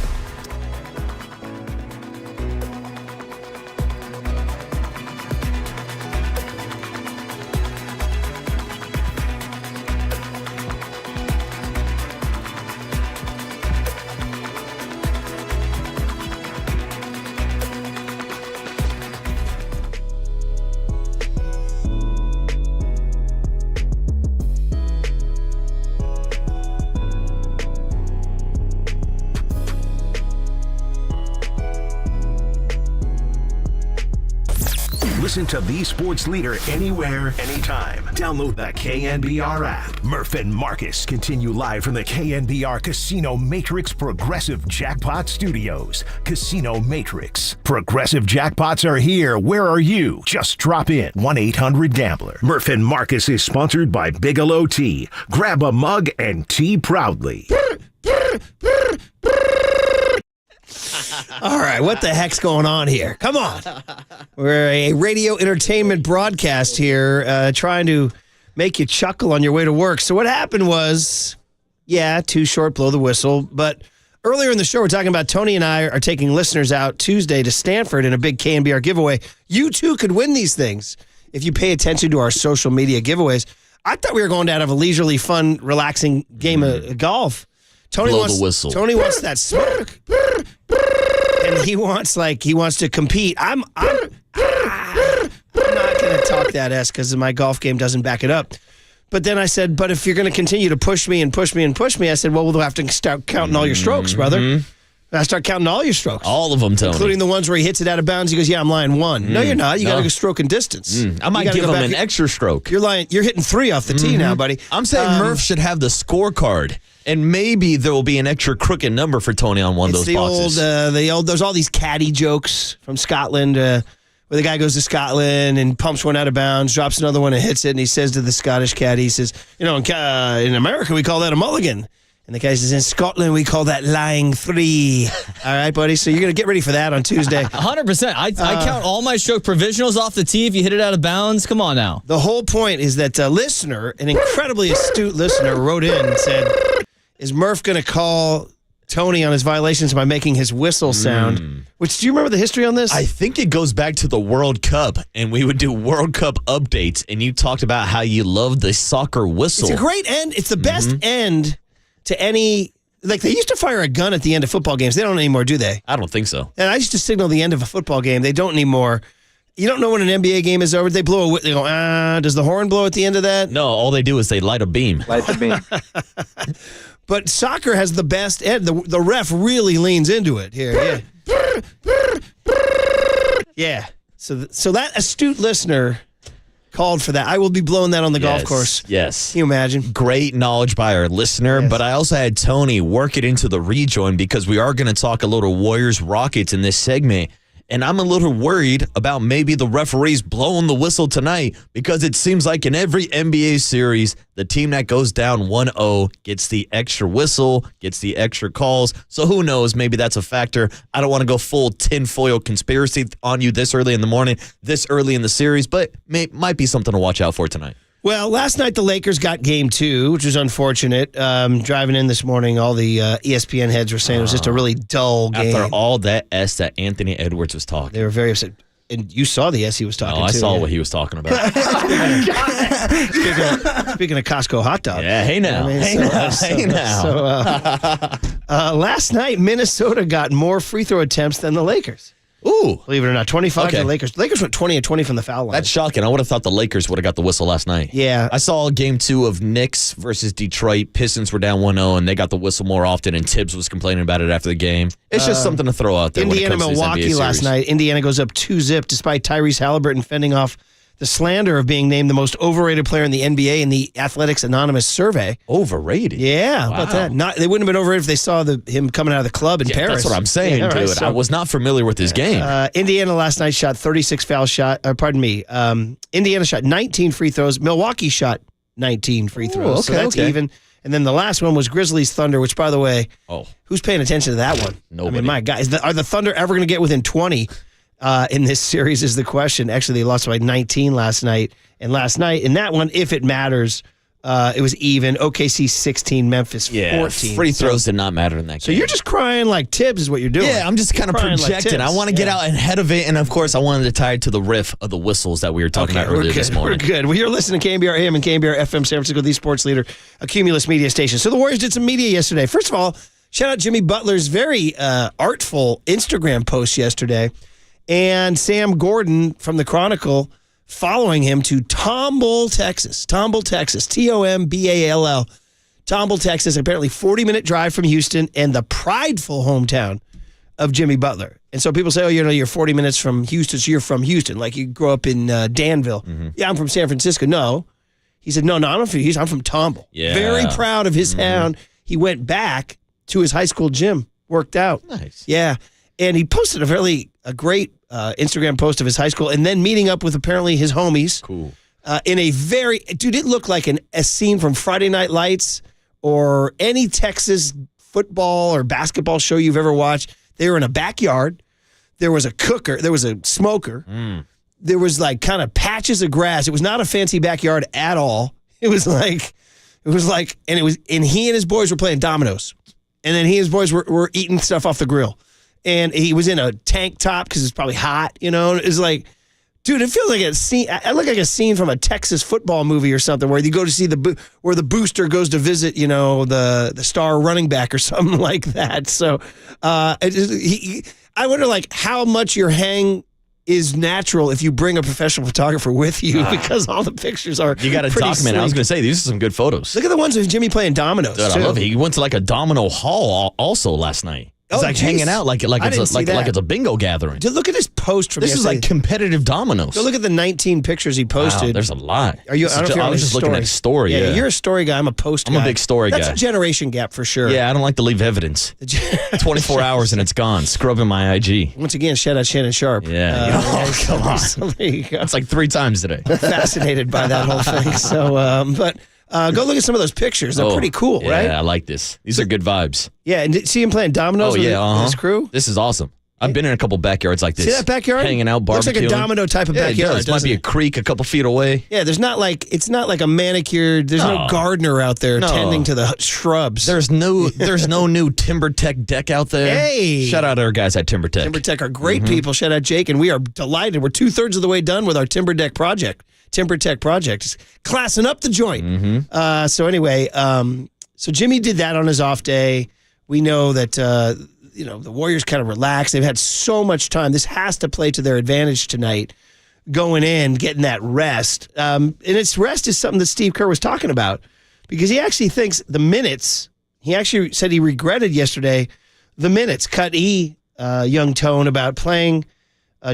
Listen to the sports leader anywhere, anytime. Download the KNBR app. Murph and Marcus continue live from the KNBR Casino Matrix Progressive Jackpot Studios. Casino Matrix. Progressive jackpots are here. Where are you? Just drop in. 1-800-GAMBLER. Murph and Marcus is sponsored by Bigelow Tea. Grab a mug and tea proudly. All right, what the heck's going on here? Come on. We're a radio entertainment broadcast here trying to make you chuckle on your way to work. So what happened was, too short, blow the whistle. But earlier in the show, we're talking about Tony and I are taking listeners out Tuesday to Stanford in a big KNBR giveaway. You too could win these things if you pay attention to our social media giveaways. I thought we were going to have a leisurely, fun, relaxing game of golf. Tony blow wants the whistle. Tony wants that smoke. And he wants to compete. I'm not going to talk that S because my golf game doesn't back it up. But then I said, but if you're going to continue to push me, I said, well, we'll have to start counting all your strokes, brother. I start counting all your strokes. All of them, Tony. Including the ones where he hits it out of bounds. He goes, yeah, I'm lying one. No, you're not. You got to go stroke and distance. I might give him an extra stroke. You're lying. You're hitting 3 off the tee now, buddy. I'm saying Murph should have the scorecard. And maybe there will be an extra crooked number for Tony on one of those boxes. There's all these caddy jokes from Scotland where the guy goes to Scotland and pumps one out of bounds, drops another one and hits it, and he says to the Scottish caddy, he says, in America we call that a mulligan. And the guy says, in Scotland we call that lying 3. All right, buddy, so you're going to get ready for that on Tuesday. 100%. I count all my stroke provisionals off the tee if you hit it out of bounds. Come on now. The whole point is that a listener, an incredibly astute listener, wrote in and said, is Murph going to call Tony on his violations by making his whistle sound? Which, do you remember the history on this? I think it goes back to the World Cup, and we would do World Cup updates, and you talked about how you loved the soccer whistle. It's a great end. It's the best end to any... Like, they used to fire a gun at the end of football games. They don't anymore, do they? I don't think so. And I used to signal the end of a football game. They don't anymore. You don't know when an NBA game is over. They blow a whistle. They go, does the horn blow at the end of that? No, all they do is they light a beam. Light the beam. But soccer has the best end. The ref really leans into it here. Yeah. So that astute listener called for that. I will be blowing that on the golf course. Yes. Can you imagine? Great knowledge by our listener, Yes. but I also had Tony work it into the rejoin because we are going to talk a little Warriors-Rockets in this segment. And I'm a little worried about maybe the referees blowing the whistle tonight because it seems like in every NBA series, the team that goes down 1-0 gets the extra whistle, gets the extra calls. So who knows? Maybe that's a factor. I don't want to go full tinfoil conspiracy on you this early in the morning, this early in the series, but might be something to watch out for tonight. Well, last night the Lakers got game 2, which was unfortunate. Driving in this morning, all the ESPN heads were saying it was just a really dull game. After all that S that Anthony Edwards was talking. They were very upset. And you saw the S he was talking to. I saw what he was talking about. Speaking of Costco hot dog. Yeah, hey now. Hey now. Last night, Minnesota got more free throw attempts than the Lakers. Ooh. Believe it or not, 25 to the Lakers. The Lakers went 20 and 20 from the foul line. That's shocking. I would have thought the Lakers would have got the whistle last night. Yeah. I saw game 2 of Knicks versus Detroit. Pistons were down 1-0, and they got the whistle more often, and Tibbs was complaining about it after the game. It's just something to throw out there. Indiana-Milwaukee last night. Indiana goes up 2-0 despite Tyrese Halliburton fending off the slander of being named the most overrated player in the NBA in the Athletics Anonymous survey. Overrated? Yeah, how about that? They wouldn't have been overrated if they saw him coming out of the club in Paris. That's what I'm saying, dude. So, I was not familiar with his game. Indiana last night shot 36 foul shot. Indiana shot 19 free throws. Milwaukee shot 19 free throws. So that's even. And then the last one was Grizzlies Thunder, which, by the way, who's paying attention to that one? Nobody. I mean, my God, are the Thunder ever going to get within 20 in this series is the question. Actually, they lost by 19 last night. And last night, in that one, if it matters, it was even. OKC 16, Memphis 14. Free throws did not matter in that game. So you're just crying like Tibbs is what you're doing. Yeah, I'm just kind of projecting. Like I want to get out ahead of it. And, of course, I wanted to tie it to the riff of the whistles that we were talking about earlier this morning. We're good. Well, you're listening to KNBR AM and KNBR FM San Francisco, the sports leader, a Cumulus media station. So the Warriors did some media yesterday. First of all, shout out Jimmy Butler's very artful Instagram post yesterday. And Sam Gordon from the Chronicle following him to Tomball, Texas. Tomball, Texas. Tomball. Tomball, Texas. Apparently 40-minute drive from Houston and the prideful hometown of Jimmy Butler. And so people say, you're 40 minutes from Houston, so you're from Houston. Like you grew up in Danville. Mm-hmm. Yeah, I'm from San Francisco. No. He said, no, I'm from Houston. I'm from Tomball. Yeah. Very proud of his town. He went back to his high school gym, worked out. Nice. Yeah. And he posted a great Instagram post of his high school and then meeting up with apparently his homies. Cool. In a it looked like a scene from Friday Night Lights or any Texas football or basketball show you've ever watched. They were in a backyard. There was a cooker. There was a smoker. There was like kind of patches of grass. It was not a fancy backyard at all. And he and his boys were playing dominoes. And then he and his boys were eating stuff off the grill. And he was in a tank top because it's probably hot, It's like, dude, it feels like a scene. I look like a scene from a Texas football movie or something where you go to see where the booster goes to visit, the star running back or something like that. So I wonder, like, how much your hang is natural if you bring a professional photographer with you because all the pictures are. You got to document. I was going to say, these are some good photos. Look at the ones of Jimmy playing dominoes. Dude, I love it. He went to like a domino hall also last night. He's hanging out like it's a bingo gathering. Dude, look at his post from This is like competitive dominoes. Go look at the 19 pictures he posted. Wow, there's a lot. I was just looking at story. Yeah, you're a story guy. I'm a post guy. I'm a big story guy. That's a generation gap for sure. Yeah, I don't like to leave evidence. 24 hours and it's gone. Scrubbing my IG. Once again, shout out Shannon Sharp. Yeah. Come on. So there you go. It's like 3 times today. Fascinated by that whole thing. So, go look at some of those pictures. They're pretty cool, right? Yeah, I like this. These are good vibes. Yeah, and see him playing dominoes with his crew? This is awesome. I've been in a couple backyards like this. See that backyard? Hanging out, barbecuing. Looks like a domino type of backyard. It might be a creek a couple feet away. Yeah, it's not like a manicured. There's no gardener out there tending to the shrubs. There's no new Timber Tech deck out there. Hey, shout out our guys at Timber Tech. Timber Tech are great people. Shout out Jake, and we are delighted. We're 2/3 of the way done with our Timber Tech project. Timber Tech project is classing up the joint. So anyway, so Jimmy did that on his off day. We know that. The Warriors kind of relaxed. They've had so much time. This has to play to their advantage tonight, going in, getting that rest. And its rest is something that Steve Kerr was talking about because he actually thinks the minutes, he actually said he regretted yesterday the minutes. Cut young tone about playing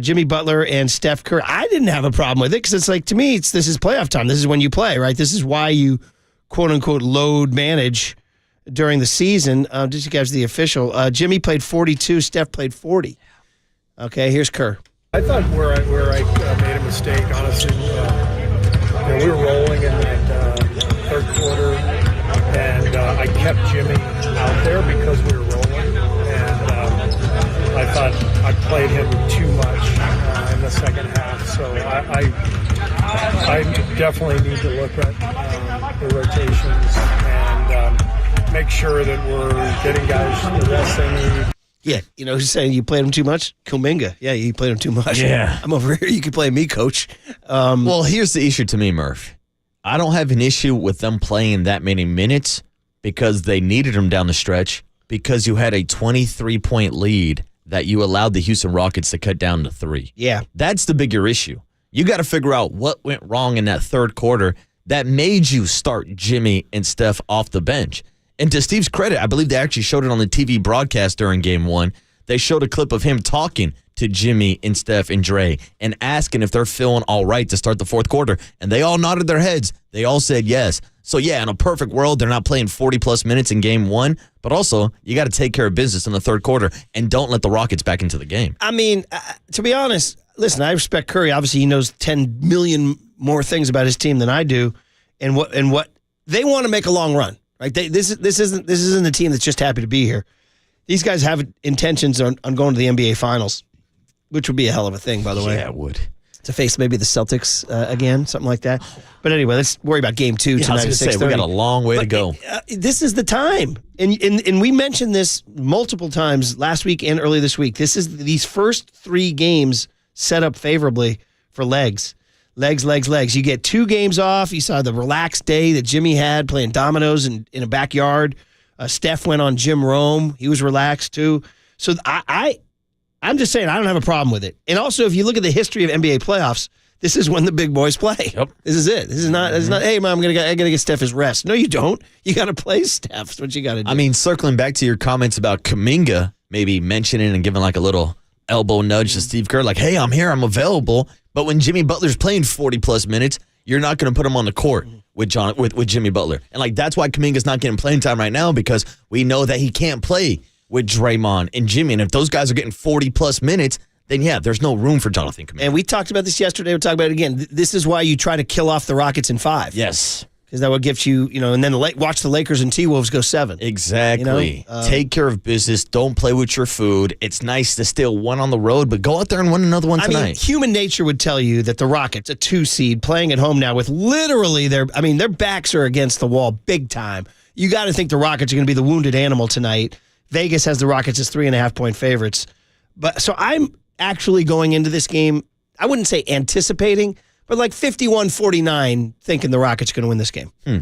Jimmy Butler and Steph Curry. I didn't have a problem with it because it's like, to me, this is playoff time. This is when you play, right? This is why you, quote unquote, load manage during the season. Just to give the official, Jimmy played 42, Steph played 40. Okay, here's Kerr. I thought where I made a mistake, honestly, we were rolling in that third quarter, and I kept Jimmy out there because we were rolling, and I thought I played him too much in the second half. So I definitely need to look at the rotations and make sure that we're getting guys the rest they need. Yeah, who's saying you played him too much? Kuminga. Yeah, you played him too much. Yeah. I'm over here. You can play me, coach. Well, here's the issue to me, Murph. I don't have an issue with them playing that many minutes because they needed them down the stretch because you had a 23-point lead that you allowed the Houston Rockets to cut down to 3. Yeah. That's the bigger issue. You got to figure out what went wrong in that third quarter that made you start Jimmy and Steph off the bench. And to Steve's credit, I believe they actually showed it on the TV broadcast during Game 1. They showed a clip of him talking to Jimmy and Steph and Dre and asking if they're feeling all right to start the fourth quarter. And they all nodded their heads. They all said yes. So, yeah, in a perfect world, they're not playing 40-plus minutes in Game 1. But also, you got to take care of business in the third quarter and don't let the Rockets back into the game. I mean, to be honest, listen, I respect Curry. Obviously, he knows 10 million more things about his team than I do. And what they want to make a long run. Right? This isn't a team that's just happy to be here. These guys have intentions on going to the NBA Finals, which would be a hell of a thing, by the way. Yeah, it would. To face maybe the Celtics again, something like that. But anyway, let's worry about Game 2 tonight at 6:30. We got a long way to go. This is the time, and we mentioned this multiple times last week and early this week. These first 3 games set up favorably for legs. You get 2 games off. You saw the relaxed day that Jimmy had playing dominoes in a backyard. Steph went on Jim Rome. He was relaxed too. So I'm just saying I don't have a problem with it. And also, if you look at the history of NBA playoffs, this is when the big boys play. Yep. This is it. This is not. Hey, Mom, I gotta get Steph his rest. No, you don't. You gotta play Steph. That's what you gotta do. I mean, circling back to your comments about Kuminga, maybe mentioning and giving like a little elbow nudge to Steve Kerr, like, hey, I'm here, I'm available. But when Jimmy Butler's playing 40-plus minutes, you're not going to put him on the court with Jimmy Butler. And, like, that's why Kuminga's not getting playing time right now, because we know that he can't play with Draymond and Jimmy. And if those guys are getting 40-plus minutes, then, yeah, there's no room for Jonathan Kuminga. And we talked about this yesterday. We'll talk about it again. This is why you try to kill off the Rockets in 5. Yes. Because that would get you, and then watch the Lakers and T-Wolves go 7. Exactly. Take care of business. Don't play with your food. It's nice to steal one on the road, but go out there and win another one tonight. I mean, human nature would tell you that the Rockets, a 2 seed, playing at home now with literally their backs are against the wall big time. You got to think the Rockets are going to be the wounded animal tonight. Vegas has the Rockets as 3.5-point favorites. So I'm actually going into this game, I wouldn't say anticipating, but like 51-49, thinking the Rockets are going to win this game. How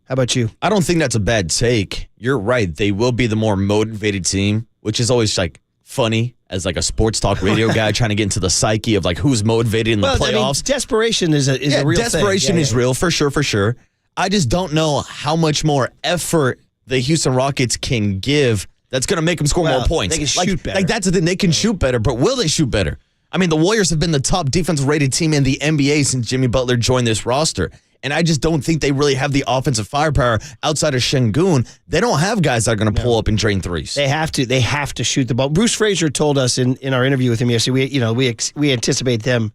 about you? I don't think that's a bad take. You're right. They will be the more motivated team, which is always like funny as like a sports talk radio guy trying to get into the psyche of like who's motivated in the playoffs. I mean, desperation is a real thing. Desperation is real for sure. I just don't know how much more effort the Houston Rockets can give that's going to make them score more points. They can shoot better. Like that's the thing. They can shoot better, but will they shoot better? I mean, the Warriors have been the top defensive-rated team in the NBA since Jimmy Butler joined this roster. And I just don't think they really have the offensive firepower outside of Şengün. They don't have guys that are going to pull up and drain threes. They have to shoot the ball. Bruce Frazier told us in our interview with him yesterday, we anticipate them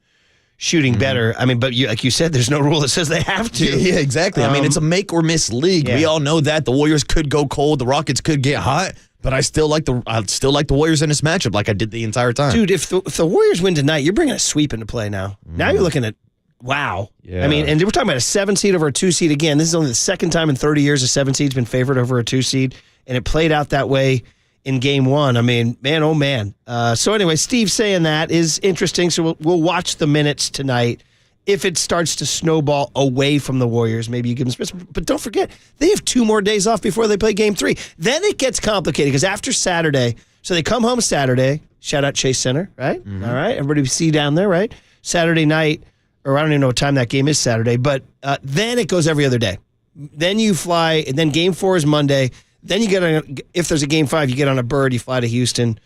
shooting better. I mean, but like you said, there's no rule that says they have to. Yeah, exactly. I mean, it's a make or miss league. Yeah. We all know that. The Warriors could go cold. The Rockets could get hot. But I still like the Warriors in this matchup like I did the entire time. Dude, if the Warriors win tonight, you're bringing a sweep into play now. Now you're looking at, wow. Yeah. I mean, and we're talking about a 7 seed over a 2 seed again. This is only the second time in 30 years a 7 seed's been favored over a 2 seed, and it played out that way in Game 1. I mean, man, oh man. So anyway, Steve saying that is interesting. So we'll watch the minutes tonight. If it starts to snowball away from the Warriors, maybe you give them space. But don't forget, they have 2 more days off before they play Game 3. Then it gets complicated because after Saturday, so they come home Saturday. Shout out Chase Center, right? Mm-hmm. All right. Everybody see down there, right? Saturday night, or I don't even know what time that game is Saturday, but then it goes every other day. Then you fly, and then Game 4 is Monday. Then you if there's a Game 5, you get on a bird, you fly to Houston.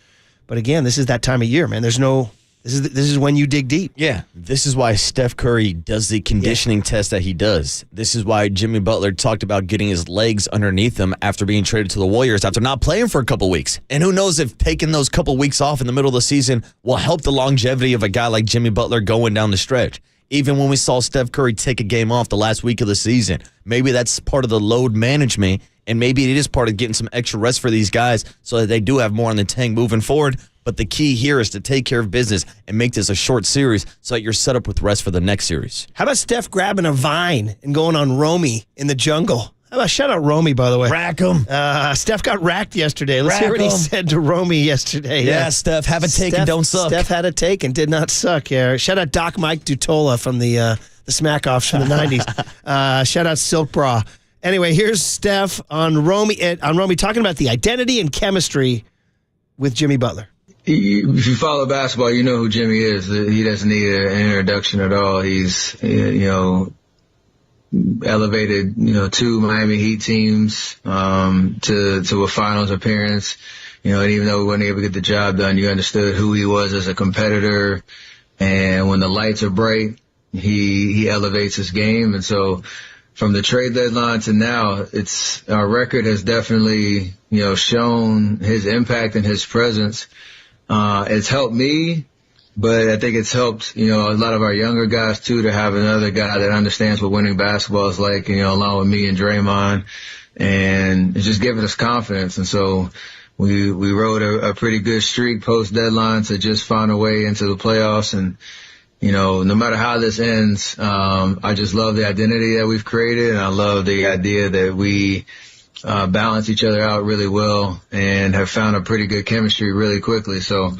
But again, this is that time of year, man. This is when you dig deep. Yeah, this is why Steph Curry does the conditioning test that he does. This is why Jimmy Butler talked about getting his legs underneath him after being traded to the Warriors after not playing for a couple weeks. And who knows if taking those couple weeks off in the middle of the season will help the longevity of a guy like Jimmy Butler going down the stretch. Even when we saw Steph Curry take a game off the last week of the season, maybe that's part of the load management, and maybe it is part of getting some extra rest for these guys so that they do have more on the tank moving forward. But the key here is to take care of business and make this a short series so that you're set up with rest for the next series. How about Steph grabbing a vine and going on Romy in the jungle? How about shout out Romy, by the way? Rack him. Steph got racked yesterday. Let's hear what he said to Romy yesterday. Yeah, Steph, have a take and don't suck. Steph had a take and did not suck. Yeah. Shout out Doc Mike Dutola from the Smack Offs from the 90s. Shout out Silk Bra. Anyway, here's Steph on Romy talking about the identity and chemistry with Jimmy Butler. If you follow basketball, you know who Jimmy is. He doesn't need an introduction at all. He's, elevated, 2 Miami Heat teams, to a finals appearance. And even though we weren't able to get the job done, you understood who he was as a competitor. And when the lights are bright, he elevates his game. And so from the trade deadline to now, our record has definitely, shown his impact and his presence. It's helped me, but I think it's helped, a lot of our younger guys too, to have another guy that understands what winning basketball is like, along with me and Draymond. and it's just giving us confidence. And so we rode a pretty good streak post deadline to just find a way into the playoffs. And, no matter how this ends, I just love the identity that we've created, and I love the idea that we balance each other out really well and have found a pretty good chemistry really quickly. So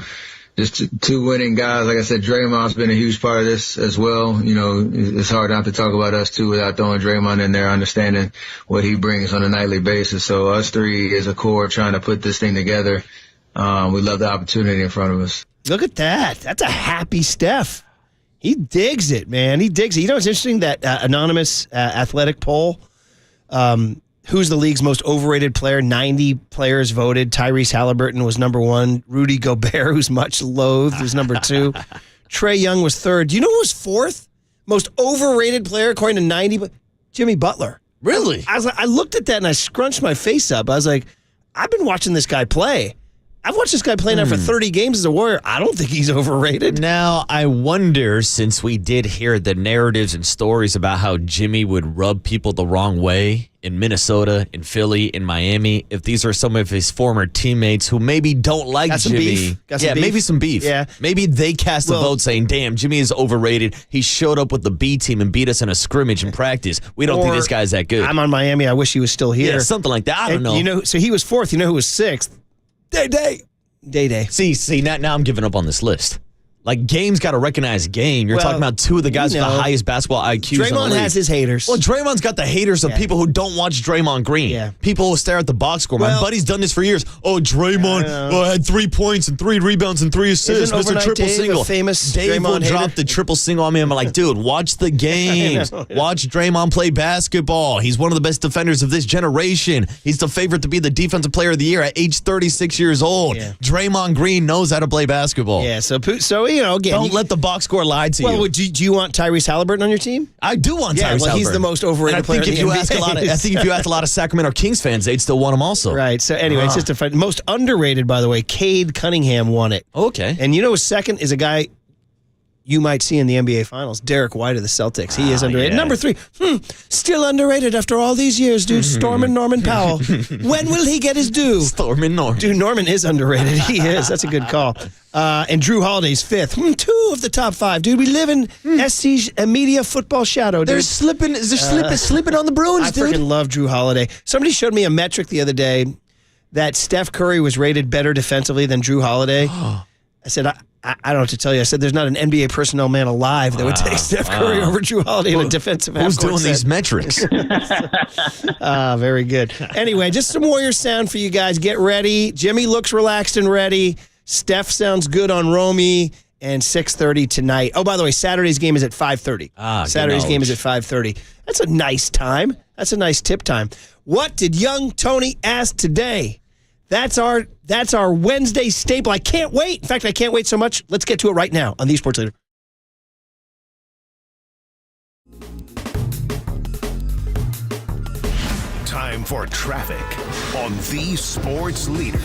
just two winning guys. Like I said, Draymond's been a huge part of this as well. It's hard not to talk about us two without throwing Draymond in there, understanding what he brings on a nightly basis. So us three is a core trying to put this thing together. We love the opportunity in front of us. Look at that. That's a happy Steph. He digs it, man. He digs it. It's interesting that anonymous athletic poll, who's the league's most overrated player? 90 players voted. Tyrese Halliburton was number 1. Rudy Gobert, who's much loathed, is number 2. Trae Young was 3rd. Do you know who was 4th? Most overrated player according to 90? Jimmy Butler. Really? I looked at that and I scrunched my face up. I was like, I've been watching this guy play. I've watched this guy play now for 30 games as a Warrior. I don't think he's overrated. Now, I wonder, since we did hear the narratives and stories about how Jimmy would rub people the wrong way in Minnesota, in Philly, in Miami, if these are some of his former teammates who maybe don't like Jimmy. Maybe some beef. Yeah. Maybe they cast a vote saying, damn, Jimmy is overrated. He showed up with the B team and beat us in a scrimmage in practice. We don't think this guy's that good. I'm on Miami. I wish he was still here. Yeah, something like that. I don't know. So he was 4th. You know who was 6th? Day. See, now I'm giving up on this list. Like, game's got to recognize game. You're talking about two of the guys with the highest basketball IQs in the Draymond league. has his haters. Well, Draymond's got the haters of people who don't watch Draymond Green. Yeah. People who stare at the box score. My buddy's done this for years. Oh, Draymond had 3 points and 3 rebounds and 3 assists. Mr. Triple Single. Famous Dave Draymond will drop the triple single on me. I'm like, dude, watch the games. Watch Draymond play basketball. He's one of the best defenders of this generation. He's the favorite to be the defensive player of the year at age 36 years old. Yeah. Draymond Green knows how to play basketball. Yeah, so again. Don't let the box score lie to you. Well, do you want Tyrese Halliburton on your team? I do want Tyrese Halliburton. He's the most overrated player in the NBA. I think if you ask a lot of Sacramento Kings fans, they'd still want him also. Right. So anyway, it's just a fun. Most underrated, by the way, Cade Cunningham won it. Okay. And his second is a guy you might see in the NBA Finals, Derek White of the Celtics. He is underrated. Yeah. Number 3, still underrated after all these years, dude. Stormin' Norman Powell. When will he get his due? Stormin' Norman. Dude, Norman is underrated. He is. That's a good call. And Drew Holiday's 5th. 2 of the top 5, dude. We live in SC media football shadow, dude. They're slipping on the Bruins, dude. I freaking love Drew Holiday. Somebody showed me a metric the other day that Steph Curry was rated better defensively than Drew Holiday. I said, I don't know what to tell you. I said there's not an NBA personnel man alive that would take Steph Curry over Drew Holiday in a defensive half. Who's doing these metrics? Very good. Anyway, just some Warrior sound for you guys. Get ready. Jimmy looks relaxed and ready. Steph sounds good on Romy. And 6:30 tonight. Oh, by the way, Saturday's game is at 5:30. Saturday's game is at 5:30. That's a nice time. That's a nice tip time. What did young Tony ask today? That's our Wednesday staple. I can't wait. In fact, I can't wait so much. Let's get to it right now on The Sports Leader. Time for traffic on The Sports Leader.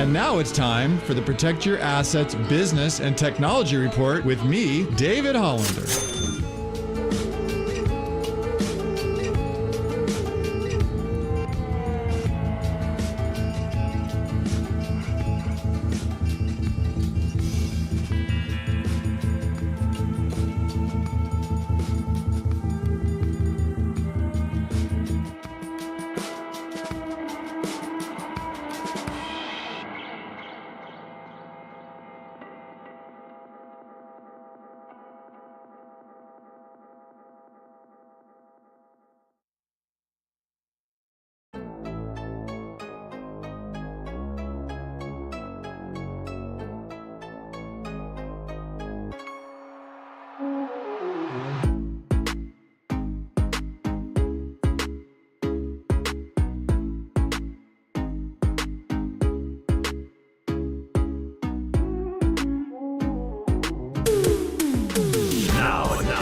And now it's time for the Protect Your Assets Business and Technology Report with me, David Hollander.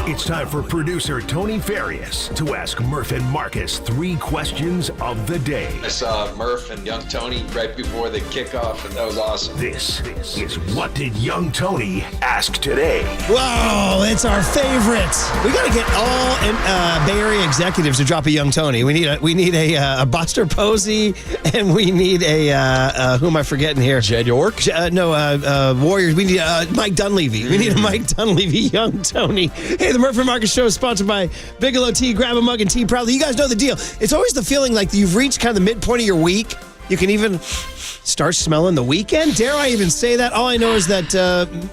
It's time for producer Tony Farias to ask Murph and Marcus 3 questions of the day. I saw Murph and young Tony right before the kickoff, and that was awesome. This is What Did Young Tony Ask Today? Whoa, it's our favorite. We got to get all Bay Area executives to drop a Young Tony. We need a Buster Posey, and we need a who am I forgetting here? Jed York? Warriors. We need Mike Dunleavy. We need a Mike Dunleavy Young Tony. Hey, the Murph and Marcus Show is sponsored by Bigelow Tea. Grab a mug and tea proudly. You guys know the deal. It's always the feeling like you've reached kind of the midpoint of your week. You can even start smelling the weekend. Dare I even say that? All I know is that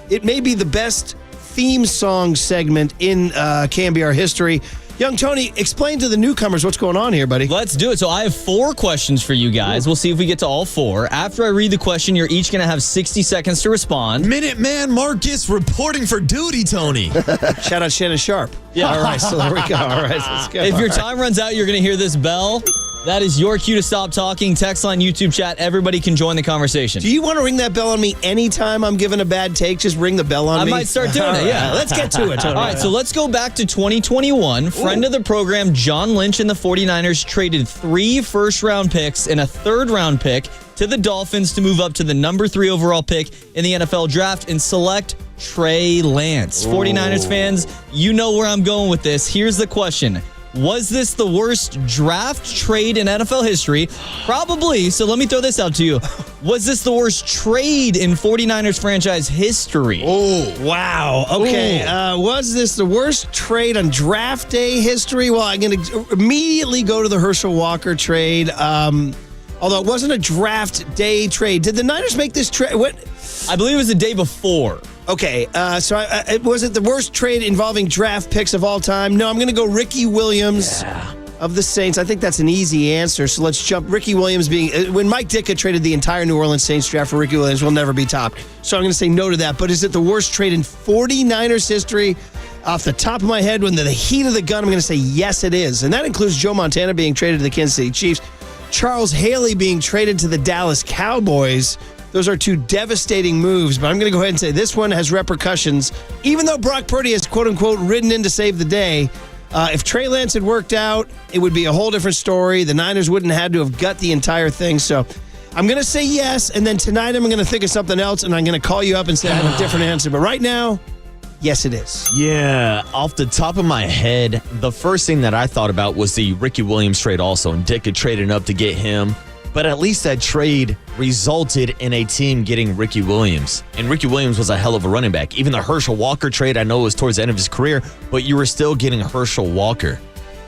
it may be the best theme song segment in KNBR history. Young Tony, explain to the newcomers what's going on here, buddy. Let's do it. So I have 4 questions for you guys. We'll see if we get to all 4. After I read the question, you're each going to have 60 seconds to respond. Minuteman Marcus reporting for duty, Tony. Shout out Shannon Sharp. Yeah. All right, so there we go. All right, let's go. If your time runs out, you're going to hear this bell. That is your cue to stop talking. Text line, YouTube chat. Everybody can join the conversation. Do you want to ring that bell on me anytime I'm giving a bad take? Just ring the bell on me. I might start doing it, yeah. Let's get to it, Tony. All right, so let's go back to 2021. Friend of the program, John Lynch and the 49ers traded 3 first-round picks and a third-round pick to the Dolphins to move up to the number 3 overall pick in the NFL draft and select Trey Lance. 49ers fans, you know where I'm going with this. Here's the question. Was this the worst draft trade in NFL history? Probably. So let me throw this out to you. Was this the worst trade in 49ers franchise history? Oh, wow. Okay. Was this the worst trade on draft day history? Well, I'm going to immediately go to the Herschel Walker trade. Although it wasn't a draft day trade. Did the Niners make this trade? What? I believe it was the day before. Okay, so was it the worst trade involving draft picks of all time? No, I'm going to go Ricky Williams of the Saints. I think that's an easy answer, so let's jump. Ricky Williams being... When Mike Ditka traded the entire New Orleans Saints draft for Ricky Williams, will never be topped. So I'm going to say no to that. But is it the worst trade in 49ers history? Off the top of my head, when the heat of the gun, I'm going to say yes, it is. And that includes Joe Montana being traded to the Kansas City Chiefs, Charles Haley being traded to the Dallas Cowboys. Those are 2 devastating moves, but I'm going to go ahead and say this one has repercussions. Even though Brock Purdy has, quote-unquote, ridden in to save the day, if Trey Lance had worked out, it would be a whole different story. The Niners wouldn't have had to have gut the entire thing. So I'm going to say yes, and then tonight I'm going to think of something else, and I'm going to call you up and say I have a different answer. But right now, yes, it is. Yeah, off the top of my head, the first thing that I thought about was the Ricky Williams trade also, and Dick had traded up to get him. But at least that trade resulted in a team getting Ricky Williams. And Ricky Williams was a hell of a running back. Even the Herschel Walker trade, I know it was towards the end of his career, but you were still getting Herschel Walker.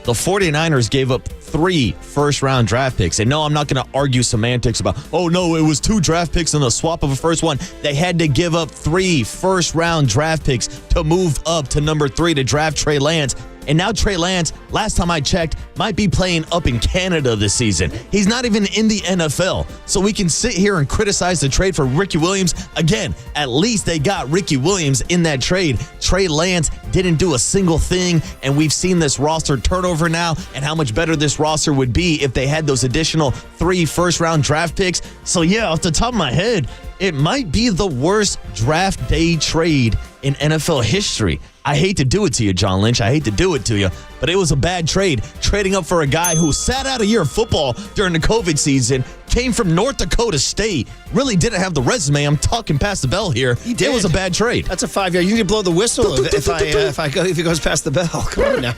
The 49ers gave up 3 first-round draft picks. And no, I'm not going to argue semantics about, oh, no, it was 2 draft picks and a swap of a first one. They had to give up 3 first-round draft picks to move up to number 3 to draft Trey Lance. And now Trey Lance, last time I checked, might be playing up in Canada this season. He's not even in the NFL. So we can sit here and criticize the trade for Ricky Williams. Again, at least they got Ricky Williams in that trade. Trey Lance didn't do a single thing, and we've seen this roster turnover now and how much better this roster would be if they had those additional 3 first-round draft picks. So yeah, off the top of my head, it might be the worst draft day trade in NFL history. I hate to do it to you, John Lynch. I hate to do it to you, but it was a bad trade. Trading up for a guy who sat out a year of football during the COVID season, came from North Dakota State, really didn't have the resume. I'm talking past the bell here. He did. It was a bad trade. That's a 5-yard. You can blow the whistle if he goes past the bell. Come on now.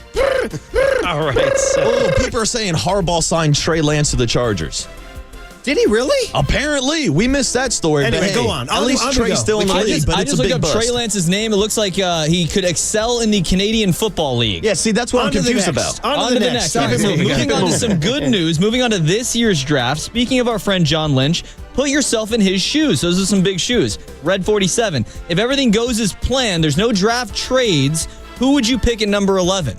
All right. So. People are saying Harbaugh signed Trey Lance to the Chargers. Did he really? Apparently. We missed that story. Anyway, but go on. At least Trey's still in the league, but I it's just a big looked up bust. Trey Lance's name. It looks like he could excel in the Canadian Football League. Yeah, see, that's what I'm confused about. On to the next. All right, so moving on to some good news. Moving on to this year's draft. Speaking of our friend John Lynch, put yourself in his shoes. Those are some big shoes. Red 47. If everything goes as planned, there's no draft trades, who would you pick at number 11?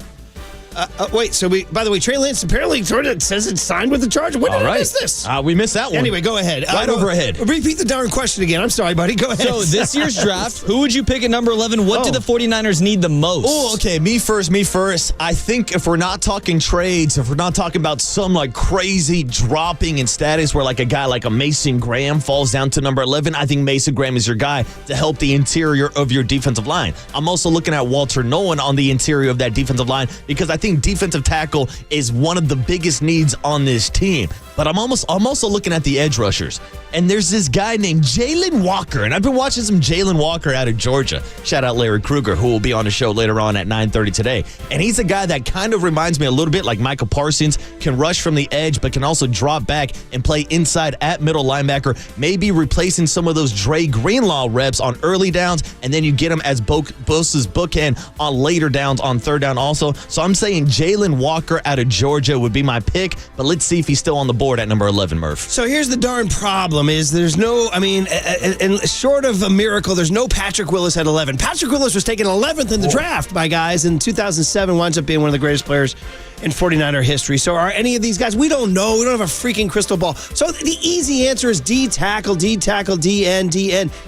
Wait, so by the way, Trey Lance apparently sort of says it's signed with the Chargers. When did I miss this? We missed that one. Anyway, go ahead. Right overhead. Repeat the darn question again. I'm sorry, buddy. Go ahead. So this year's draft, who would you pick at number 11? What do the 49ers need the most? Oh, okay. Me first. I think if we're not talking trades, if we're not talking about some like crazy dropping in status where like a guy like a Mason Graham falls down to number 11, I think Mason Graham is your guy to help the interior of your defensive line. I'm also looking at Walter Nolan on the interior of that defensive line because I think defensive tackle is one of the biggest needs on this team. But I'm also looking at the edge rushers. And there's this guy named Jalen Walker. And I've been watching some Jalen Walker out of Georgia. Shout out Larry Kruger, who will be on the show later on at 9:30 today. And he's a guy that kind of reminds me a little bit like Michael Parsons, can rush from the edge, but can also drop back and play inside at middle linebacker, maybe replacing some of those Dre Greenlaw reps on early downs, and then you get him as Bosa's bookend on later downs on third down also. So I'm saying Jalen Walker out of Georgia would be my pick, but let's see if he's still on the board at number 11, Murph. So here's the darn problem is there's no, and short of a miracle, there's no Patrick Willis at 11. Patrick Willis was taken 11th in the draft by guys in 2007, winds up being one of the greatest players in 49er history. So are any of these guys? We don't know. We don't have a freaking crystal ball. So the easy answer is D tackle, D end.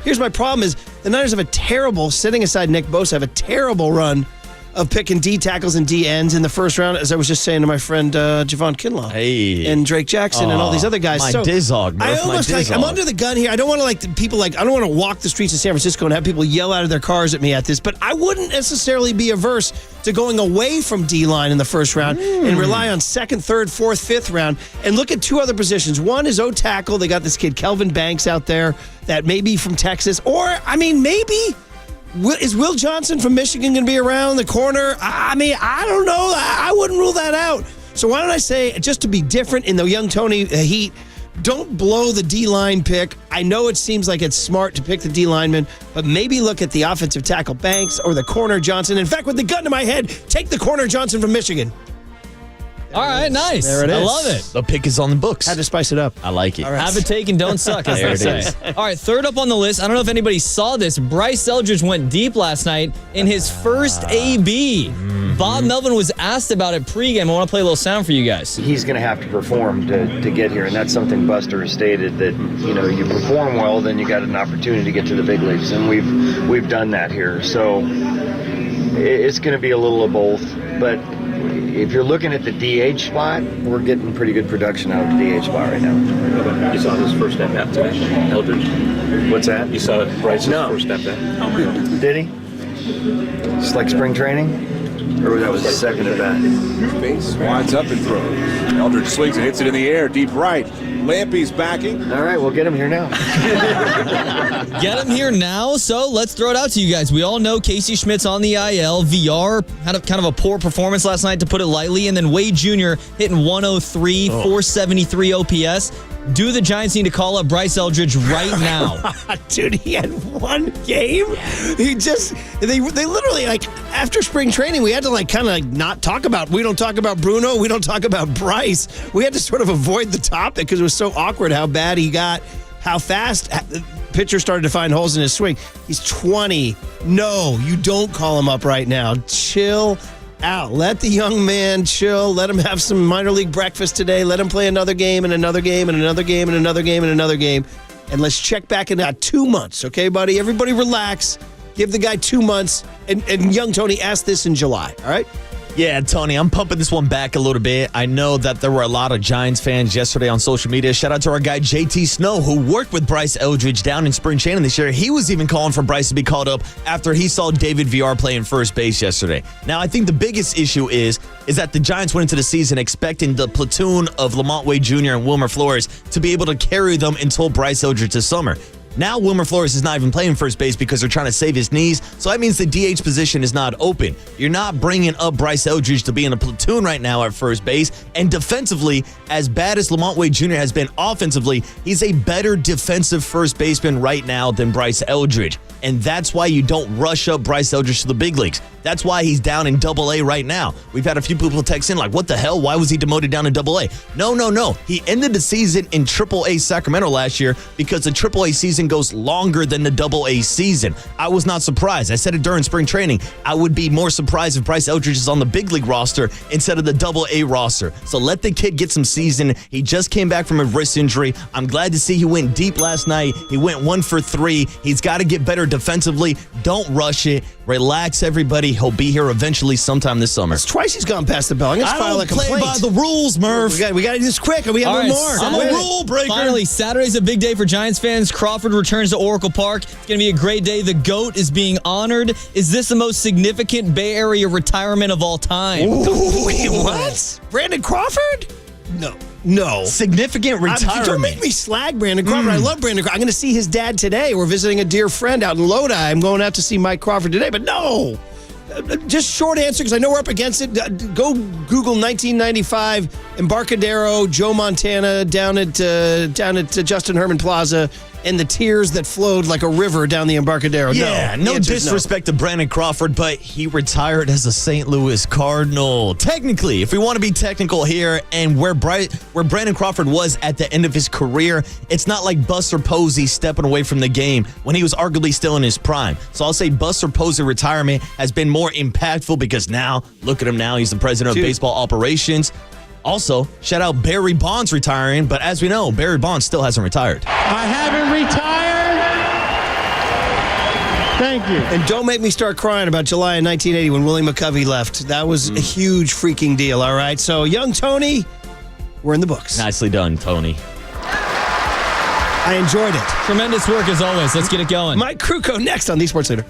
Here's my problem is the Niners have a terrible, setting aside Nick Bosa, have a terrible run of picking D tackles and D ends in the first round, as I was just saying to my friend Javon Kinlaw and Drake Jackson and all these other guys. My Dizog, Murph, I almost I'm under the gun here. I don't want to I don't want to walk the streets of San Francisco and have people yell out of their cars at me at this, but I wouldn't necessarily be averse to going away from D-line in the first round and rely on second, third, fourth, fifth round and look at two other positions. One is O-tackle. They got this kid Kelvin Banks out there that may be from Texas, or maybe. Is Will Johnson from Michigan going to be around the corner? I don't know. I wouldn't rule that out. So why don't I say, just to be different in the young Tony heat, don't blow the D-line pick. I know it seems like it's smart to pick the D-lineman, but maybe look at the offensive tackle Banks or the corner Johnson. In fact, with the gun to my head, take the corner Johnson from Michigan. All right, nice. There it is. I love it. The pick is on the books. Had to spice it up. I like it. Right. Have it taken, don't suck, as there they it say. is. All right, third up on the list. I don't know if anybody saw this. Bryce Eldridge went deep last night in his first AB. Bob Melvin was asked about it pregame. I want to play a little sound for you guys. He's going to have to perform to get here, and that's something Buster has stated, that you perform well, then you got an opportunity to get to the big leagues, and we've done that here. So it's going to be a little of both, but if you're looking at the DH spot, we're getting pretty good production out of the DH spot right now. You saw his first at-bat today, Eldridge? What's that? You saw Bryce's first at-bat? Did he? Just like spring training? Or that was the second at-bat? Base winds up and throws. Eldridge swings and hits it in the air, deep right. Lampy's backing. All right, we'll get him here now. Get him here now. So let's throw it out to you guys. We all know Casey Schmidt's on the IL. VR had kind of a poor performance last night, to put it lightly. And then Wade Jr. hitting 103, 473 OPS. Do the Giants need to call up Bryce Eldridge right now? Dude, he had one game. They literally, after spring training, we had to not talk about, we don't talk about Bruno, we don't talk about Bryce. We had to sort of avoid the topic because it was so awkward how bad he got, how fast the pitcher started to find holes in his swing. He's 20. No, you don't call him up right now. Chill out. Let the young man chill. Let him have some minor league breakfast today. Let him play another game and another game and another game and another game and another game. And let's check back in 2 months. Okay, buddy? Everybody relax. Give the guy 2 months. And young Tony asked this in July. All right? Yeah, Tony, I'm pumping this one back a little bit. I know that there were a lot of Giants fans yesterday on social media. Shout out to our guy, JT Snow, who worked with Bryce Eldridge down in spring training this year. He was even calling for Bryce to be called up after he saw David Villar playing first base yesterday. Now, I think the biggest issue is that the Giants went into the season expecting the platoon of Lamont Wade Jr. and Wilmer Flores to be able to carry them until Bryce Eldridge this summer. Now Wilmer Flores is not even playing first base because they're trying to save his knees. So that means the DH position is not open. You're not bringing up Bryce Eldridge to be in a platoon right now at first base. And defensively, as bad as Lamont Wade Jr. has been offensively, he's a better defensive first baseman right now than Bryce Eldridge. And that's why you don't rush up Bryce Eldridge to the big leagues. That's why he's down in Double-A right now. We've had a few people text in like, what the hell? Why was he demoted down in Double-A? No. He ended the season in Triple-A Sacramento last year because the Triple-A season goes longer than the Double-A season. I was not surprised. I said it during spring training. I would be more surprised if Bryce Eldridge is on the big league roster instead of the Double-A roster. So let the kid get some season. He just came back from a wrist injury. I'm glad to see he went deep last night. He went 1 for 3. He's got to get better defensively. Don't rush it. Relax, everybody. He'll be here eventually sometime this summer. It's twice he's gone past the bell. I'm going to file a complaint. I don't play by the rules, Murph. We got to do this quick, and we have one more. I'm a rule breaker. Finally, Saturday's a big day for Giants fans. Crawford returns to Oracle Park. It's going to be a great day. The GOAT is being honored. Is this the most significant Bay Area retirement of all time? Ooh, wait, what? Brandon Crawford? No. Significant retirement. Don't make me slag Brandon Crawford. I love Brandon Crawford. I'm going to see his dad today. We're visiting a dear friend out in Lodi. I'm going out to see Mike Crawford today, but no. Just short answer, because I know we're up against it. Go Google 1995 Embarcadero, Joe Montana down at Justin Herman Plaza, and the tears that flowed like a river down the Embarcadero. Yeah, no disrespect to Brandon Crawford, but he retired as a St. Louis Cardinal. Technically, if we want to be technical here, and where Brandon Crawford was at the end of his career, it's not like Buster Posey stepping away from the game when he was arguably still in his prime. So I'll say Buster Posey retirement has been more impactful because now, look at him now, he's the president of baseball operations. Also, shout out Barry Bonds retiring, but as we know, Barry Bonds still hasn't retired. I haven't retired. Thank you. And don't make me start crying about July of 1980 when Willie McCovey left. That was a huge freaking deal, all right? So, young Tony, we're in the books. Nicely done, Tony. I enjoyed it. Tremendous work as always. Let's get it going. Mike Krukow next on the Sports Leader.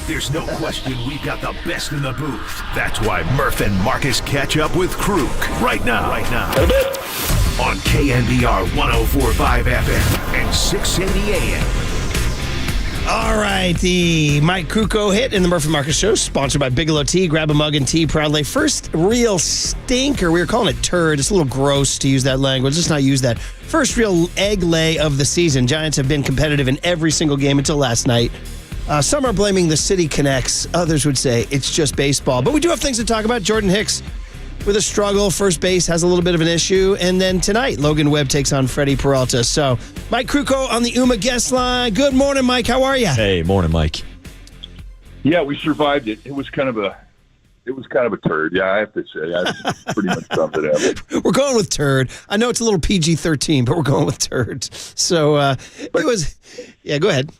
There's no question we've got the best in the booth. That's why Murph and Marcus catch up with Kruk right now. on KNBR 104.5 FM and 680 AM. All right, the Mike Krukow hit in the Murphy Marcus Show, sponsored by Bigelow Tea. Grab a mug and tea proudly. First real stinker. We were calling it turd. It's a little gross to use that language. Let's not use that. First real egg lay of the season. Giants have been competitive in every single game until last night. Some are blaming the City Connects. Others would say it's just baseball. But we do have things to talk about. Jordan Hicks with a struggle. First base has a little bit of an issue. And then tonight, Logan Webb takes on Freddie Peralta. So, Mike Krukow on the UMA guest line. Good morning, Mike. How are you? Hey, morning, Mike. Yeah, we survived it. It was kind of a turd. Yeah, I have to say. I pretty much summed it up. We're going with turd. I know it's a little PG-13, but we're going with turd. So, it was... Yeah, go ahead.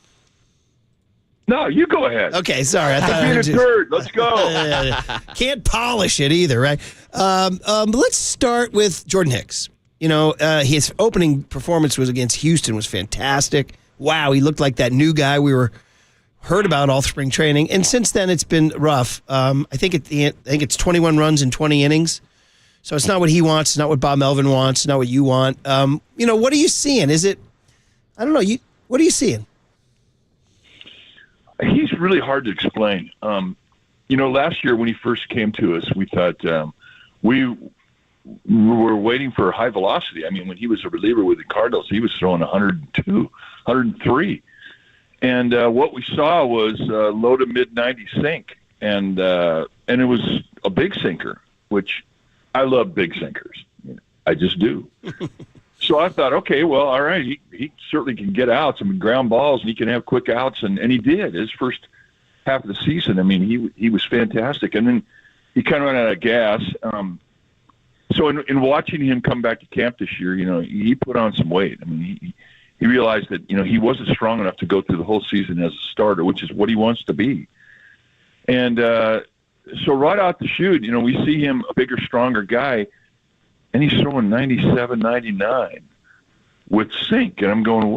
No, you go ahead. Okay, sorry. I thought being a turd. Let's go. Can't polish it either, right? Let's start with Jordan Hicks. You know, his opening performance was against Houston was fantastic. Wow, he looked like that new guy we heard about all spring training, and since then it's been rough. I think it's 21 runs in 20 innings, so it's not what he wants, it's not what Bob Melvin wants, it's not what you want. You know, what are you seeing? Is it? I don't know. What are you seeing? He's really hard to explain. You know, last year when he first came to us, we thought we were waiting for high velocity. I mean, when he was a reliever with the Cardinals, he was throwing 102, 103. And what we saw was low to mid-90 sink. And it was a big sinker, which I love big sinkers. I just do. So I thought, okay, well, all right, he certainly can get outs and ground balls, and he can have quick outs, and he did his first half of the season. I mean, he was fantastic, and then he kind of ran out of gas. So in watching him come back to camp this year, you know, he put on some weight. I mean, he realized that, you know, he wasn't strong enough to go through the whole season as a starter, which is what he wants to be. And so right out the chute, you know, we see him a bigger, stronger guy, and he's throwing 97, 99 with sink. And I'm going,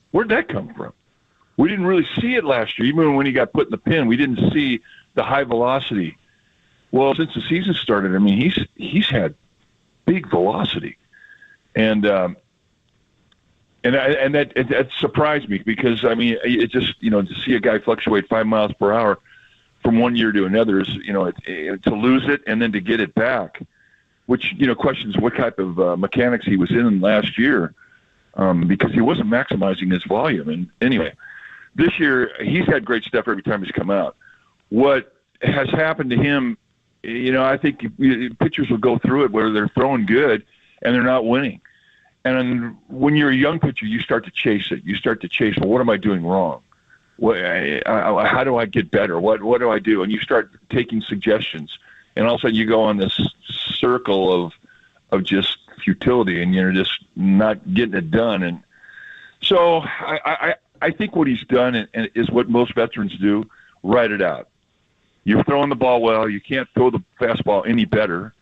where'd that come from? We didn't really see it last year. Even when he got put in the pen, we didn't see the high velocity. Well, since the season started, I mean, he's had big velocity. And that surprised me because, I mean, it just, you know, to see a guy fluctuate 5 miles per hour from one year to another is, you know, to lose it and then to get it back, which, you know, questions what type of mechanics he was in last year because he wasn't maximizing his volume. And anyway, this year he's had great stuff every time he's come out. What has happened to him, you know, I think pitchers will go through it where they're throwing good and they're not winning. And when you're a young pitcher, you start to chase it. You start to chase, well, what am I doing wrong? How do I get better? What do I do? And you start taking suggestions. And all of a sudden you go on this circle of just futility and you're just not getting it done. And so I think what he's done is what most veterans do, write it out. You're throwing the ball well. You can't throw the fastball any better.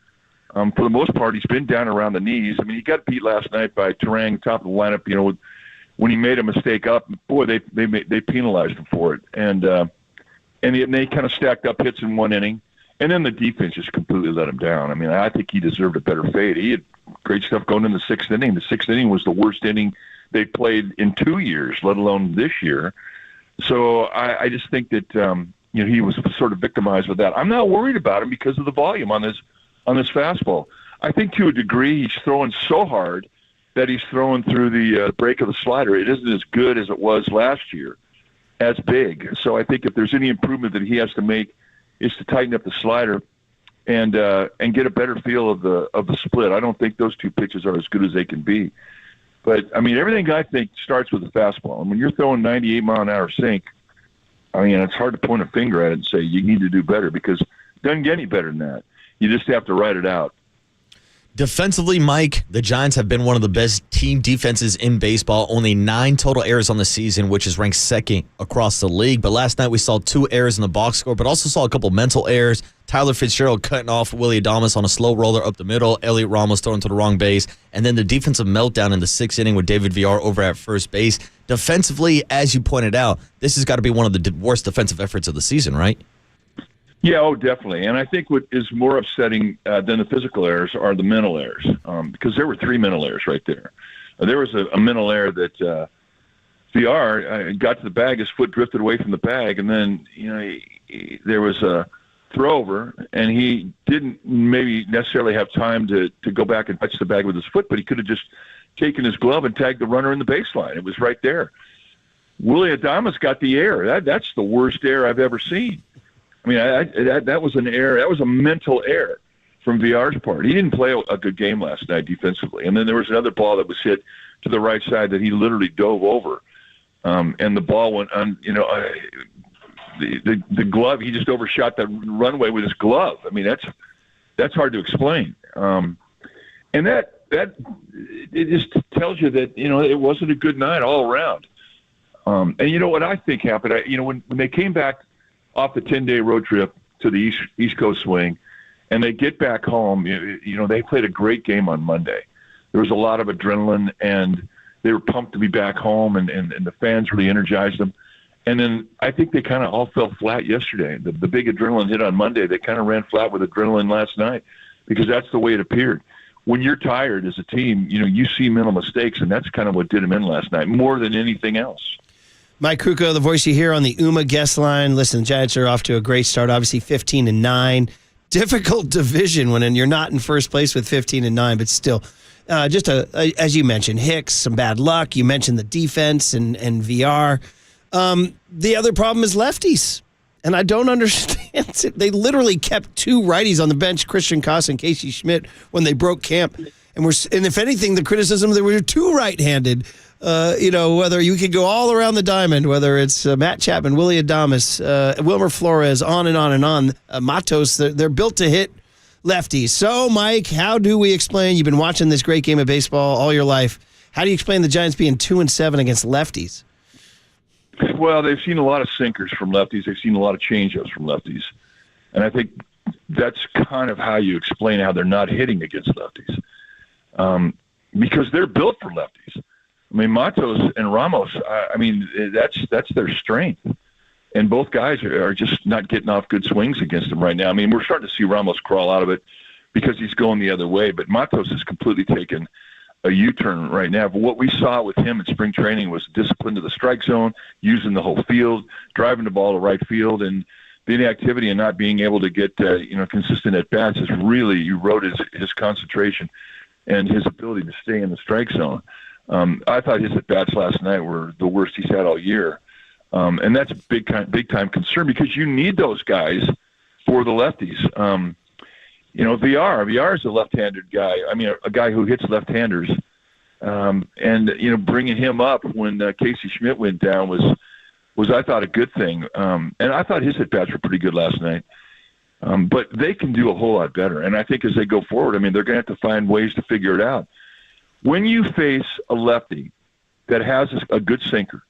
For the most part, he's been down around the knees. I mean, he got beat last night by Terang, top of the lineup, you know, when he made a mistake up. Boy, they penalized him for it. And they kind of stacked up hits in one inning. And then the defense just completely let him down. I mean, I think he deserved a better fate. He had great stuff going in the sixth inning. The sixth inning was the worst inning they played in 2 years, let alone this year. So I just think that, you know, he was sort of victimized with that. I'm not worried about him because of the volume on this fastball. I think to a degree he's throwing so hard that he's throwing through the break of the slider. It isn't as good as it was last year, as big. So I think if there's any improvement that he has to make is to tighten up the slider and get a better feel of the split. I don't think those two pitches are as good as they can be. But, I mean, everything I think starts with the fastball. And when you're throwing 98-mile-an-hour sink, I mean, it's hard to point a finger at it and say you need to do better because it doesn't get any better than that. You just have to write it out. Defensively, Mike, the Giants have been one of the best team defenses in baseball. Only 9 total errors on the season, which is ranked second across the league. But last night we saw 2 errors in the box score, but also saw a couple mental errors. Tyler Fitzgerald cutting off Willie Adames on a slow roller up the middle. Elliot Ramos throwing to the wrong base. And then the defensive meltdown in the 6th inning with David Villar over at first base. Defensively, as you pointed out, this has got to be one of the worst defensive efforts of the season, right? Yeah, definitely. And I think what is more upsetting than the physical errors are the mental errors, because there were 3 mental errors right there. There was a mental error that VR got to the bag, his foot drifted away from the bag, and then there was a throw over, and he didn't maybe necessarily have time to go back and touch the bag with his foot, but he could have just taken his glove and tagged the runner in the baseline. It was right there. Willie Adames got the error. That's the worst error I've ever seen. I mean, that was an error. That was a mental error from VR's part. He didn't play a good game last night defensively. And then there was another ball that was hit to the right side that he literally dove over. And the ball went on, the glove, he just overshot the runway with his glove. I mean, that's hard to explain. And that it just tells you that, it wasn't a good night all around. And what I think happened, when they came back off the 10-day road trip to the East Coast swing, and they get back home, they played a great game on Monday. There was a lot of adrenaline, and they were pumped to be back home, and the fans really energized them. And then I think they kind of all fell flat yesterday. The big adrenaline hit on Monday. They kind of ran flat with adrenaline last night because that's the way it appeared. When you're tired as a team, you see mental mistakes, and that's kind of what did them in last night more than anything else. Mike Krukow, the voice you hear on the UMA guest line. Listen, the Giants are off to a great start, obviously 15-9. Difficult division when you're not in first place with 15-9, but still, as you mentioned, Hicks, some bad luck. You mentioned the defense and VR. The other problem is lefties, and I don't understand it. They literally kept 2 righties on the bench, Christian Koss and Casey Schmidt, when they broke camp. And if anything, the criticism, there were 2 right-handed. Whether you could go all around the diamond, whether it's Matt Chapman, Willie Adames, Wilmer Flores, on and on and on. Matos, they're built to hit lefties. So, Mike, how do we explain? You've been watching this great game of baseball all your life. How do you explain the Giants being 2-7 against lefties? Well, they've seen a lot of sinkers from lefties. They've seen a lot of changeups from lefties. And I think that's kind of how you explain how they're not hitting against lefties. Because they're built for lefties. I mean, Matos and Ramos, that's their strength. And both guys are just not getting off good swings against them right now. I mean, we're starting to see Ramos crawl out of it because he's going the other way. But Matos has completely taken a U-turn right now. But what we saw with him in spring training was discipline to the strike zone, using the whole field, driving the ball to right field, and the inactivity and not being able to get consistent at-bats has really eroded his concentration and his ability to stay in the strike zone. I thought his at-bats last night were the worst he's had all year. And that's a big-time concern because you need those guys for the lefties. VR is a left-handed guy. I mean, a guy who hits left-handers. Bringing him up when Casey Schmidt went down was I thought, a good thing. And I thought his at-bats were pretty good last night. But they can do a whole lot better. And I think as they go forward, they're going to have to find ways to figure it out. When you face a lefty that has a good sinker,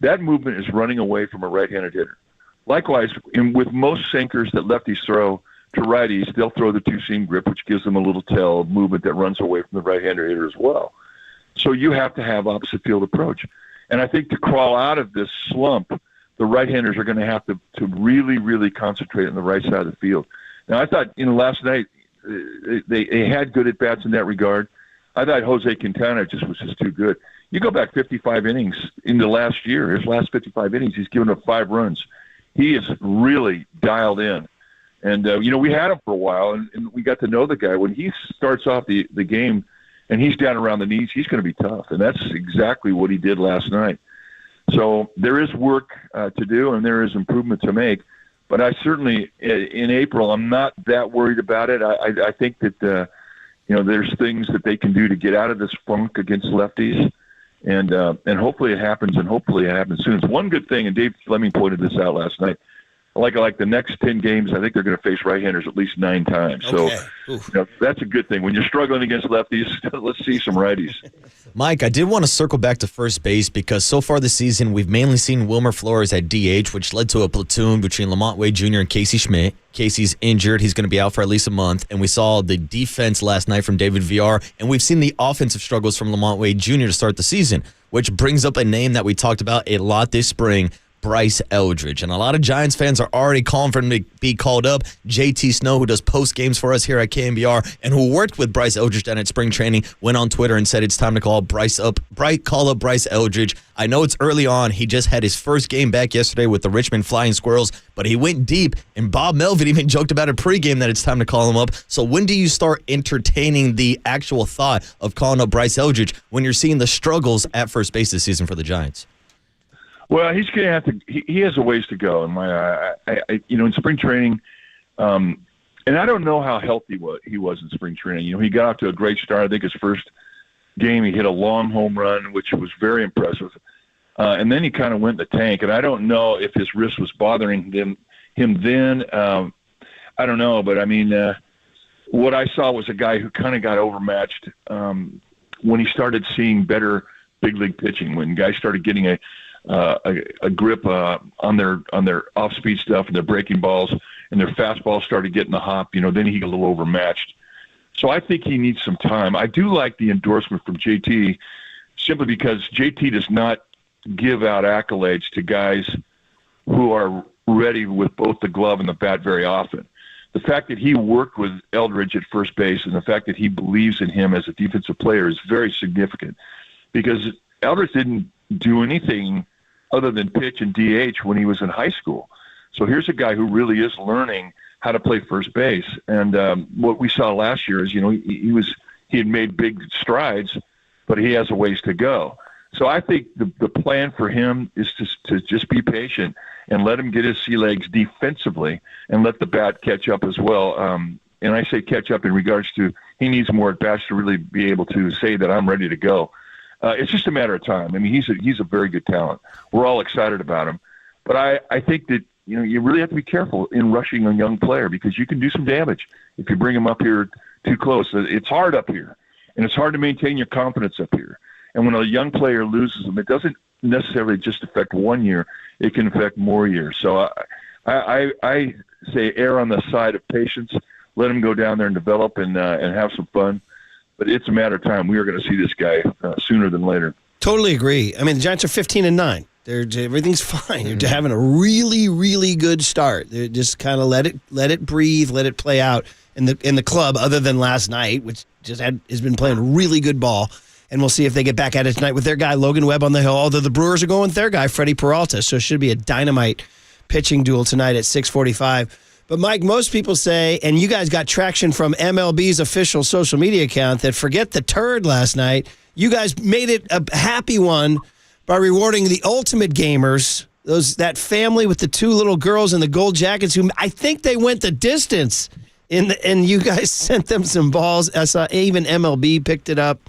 that movement is running away from a right-handed hitter. Likewise, with most sinkers that lefties throw to righties, they'll throw the 2-seam grip, which gives them a little tail movement that runs away from the right-handed hitter as well. So you have to have opposite field approach. And I think to crawl out of this slump, the right-handers are going to have to really, really concentrate on the right side of the field. Now, I thought, last night they had good at-bats in that regard. I thought Jose Quintana was just too good. You go back 55 innings in the last year, his last 55 innings, he's given up 5 runs. He is really dialed in. And, we had him for a while, and we got to know the guy. When he starts off the game and he's down around the knees, he's going to be tough. And that's exactly what he did last night. So there is work to do, and there is improvement to make. But I certainly, in April, I'm not that worried about it. I think that, there's things that they can do to get out of this funk against lefties. And hopefully it happens, and hopefully it happens soon. It's one good thing, and Dave Fleming pointed this out last night. Like the next 10 games, I think they're going to face right-handers at least 9 times. Okay. So that's a good thing. When you're struggling against lefties, let's see some righties. Mike, I did want to circle back to first base because so far this season, we've mainly seen Wilmer Flores at DH, which led to a platoon between Lamont Wade Jr. and Casey Schmidt. Casey's injured. He's going to be out for at least a month. And we saw the defense last night from David VR. And we've seen the offensive struggles from Lamont Wade Jr. to start the season, which brings up a name that we talked about a lot this spring, Bryce Eldridge. And a lot of Giants fans are already calling for him to be called up. JT Snow, who does post games for us here at KNBR and who worked with Bryce Eldridge down at spring training, went on Twitter and said it's time to call up Bryce Eldridge. I know it's early on. He just had his first game back yesterday with the Richmond Flying Squirrels, but he went deep, and Bob Melvin even joked about it pregame that it's time to call him up. So when do you start entertaining the actual thought of calling up Bryce Eldridge when you're seeing the struggles at first base this season for the Giants? Well, he's going to have to. He has a ways to go. In spring training, and I don't know how healthy he was in spring training. He got off to a great start. I think his first game he hit a long home run, which was very impressive. And then he kind of went in the tank. And I don't know if his wrist was bothering him then. I don't know, but what I saw was a guy who kind of got overmatched when he started seeing better big league pitching. When guys started getting a grip on their off-speed stuff and their breaking balls, and their fastball started getting the hop, then he got a little overmatched. So I think he needs some time. I do like the endorsement from JT simply because JT does not give out accolades to guys who are ready with both the glove and the bat very often. The fact that he worked with Eldridge at first base and the fact that he believes in him as a defensive player is very significant because Eldridge didn't do anything other than pitch and DH when he was in high school. So here's a guy who really is learning how to play first base. And what we saw last year is, he had made big strides, but he has a ways to go. So I think the plan for him is to just be patient and let him get his sea legs defensively and let the bat catch up as well. And I say catch up in regards to he needs more at bats to really be able to say that I'm ready to go. It's just a matter of time. He's a very good talent. We're all excited about him. But I think that, you really have to be careful in rushing a young player because you can do some damage if you bring him up here too close. It's hard up here, and it's hard to maintain your confidence up here. And when a young player loses them, it doesn't necessarily just affect 1 year. It can affect more years. So I say err on the side of patience. Let him go down there and develop and have some fun. But it's a matter of time. We are going to see this guy sooner than later. Totally agree. The Giants are 15-9. Everything's fine. They're having a really, really good start. They're just kind of let it breathe, let it play out in the club. Other than last night, which has been playing really good ball, and we'll see if they get back at it tonight with their guy Logan Webb on the hill. Although the Brewers are going with their guy Freddie Peralta, so it should be a dynamite pitching duel tonight at 6:45. But Mike, most people say, and you guys got traction from MLB's official social media account, that forget the turd last night. You guys made it a happy one by rewarding the ultimate gamers, that family with the two little girls in the gold jackets who I think they went the distance, and you guys sent them some balls. I saw even MLB picked it up.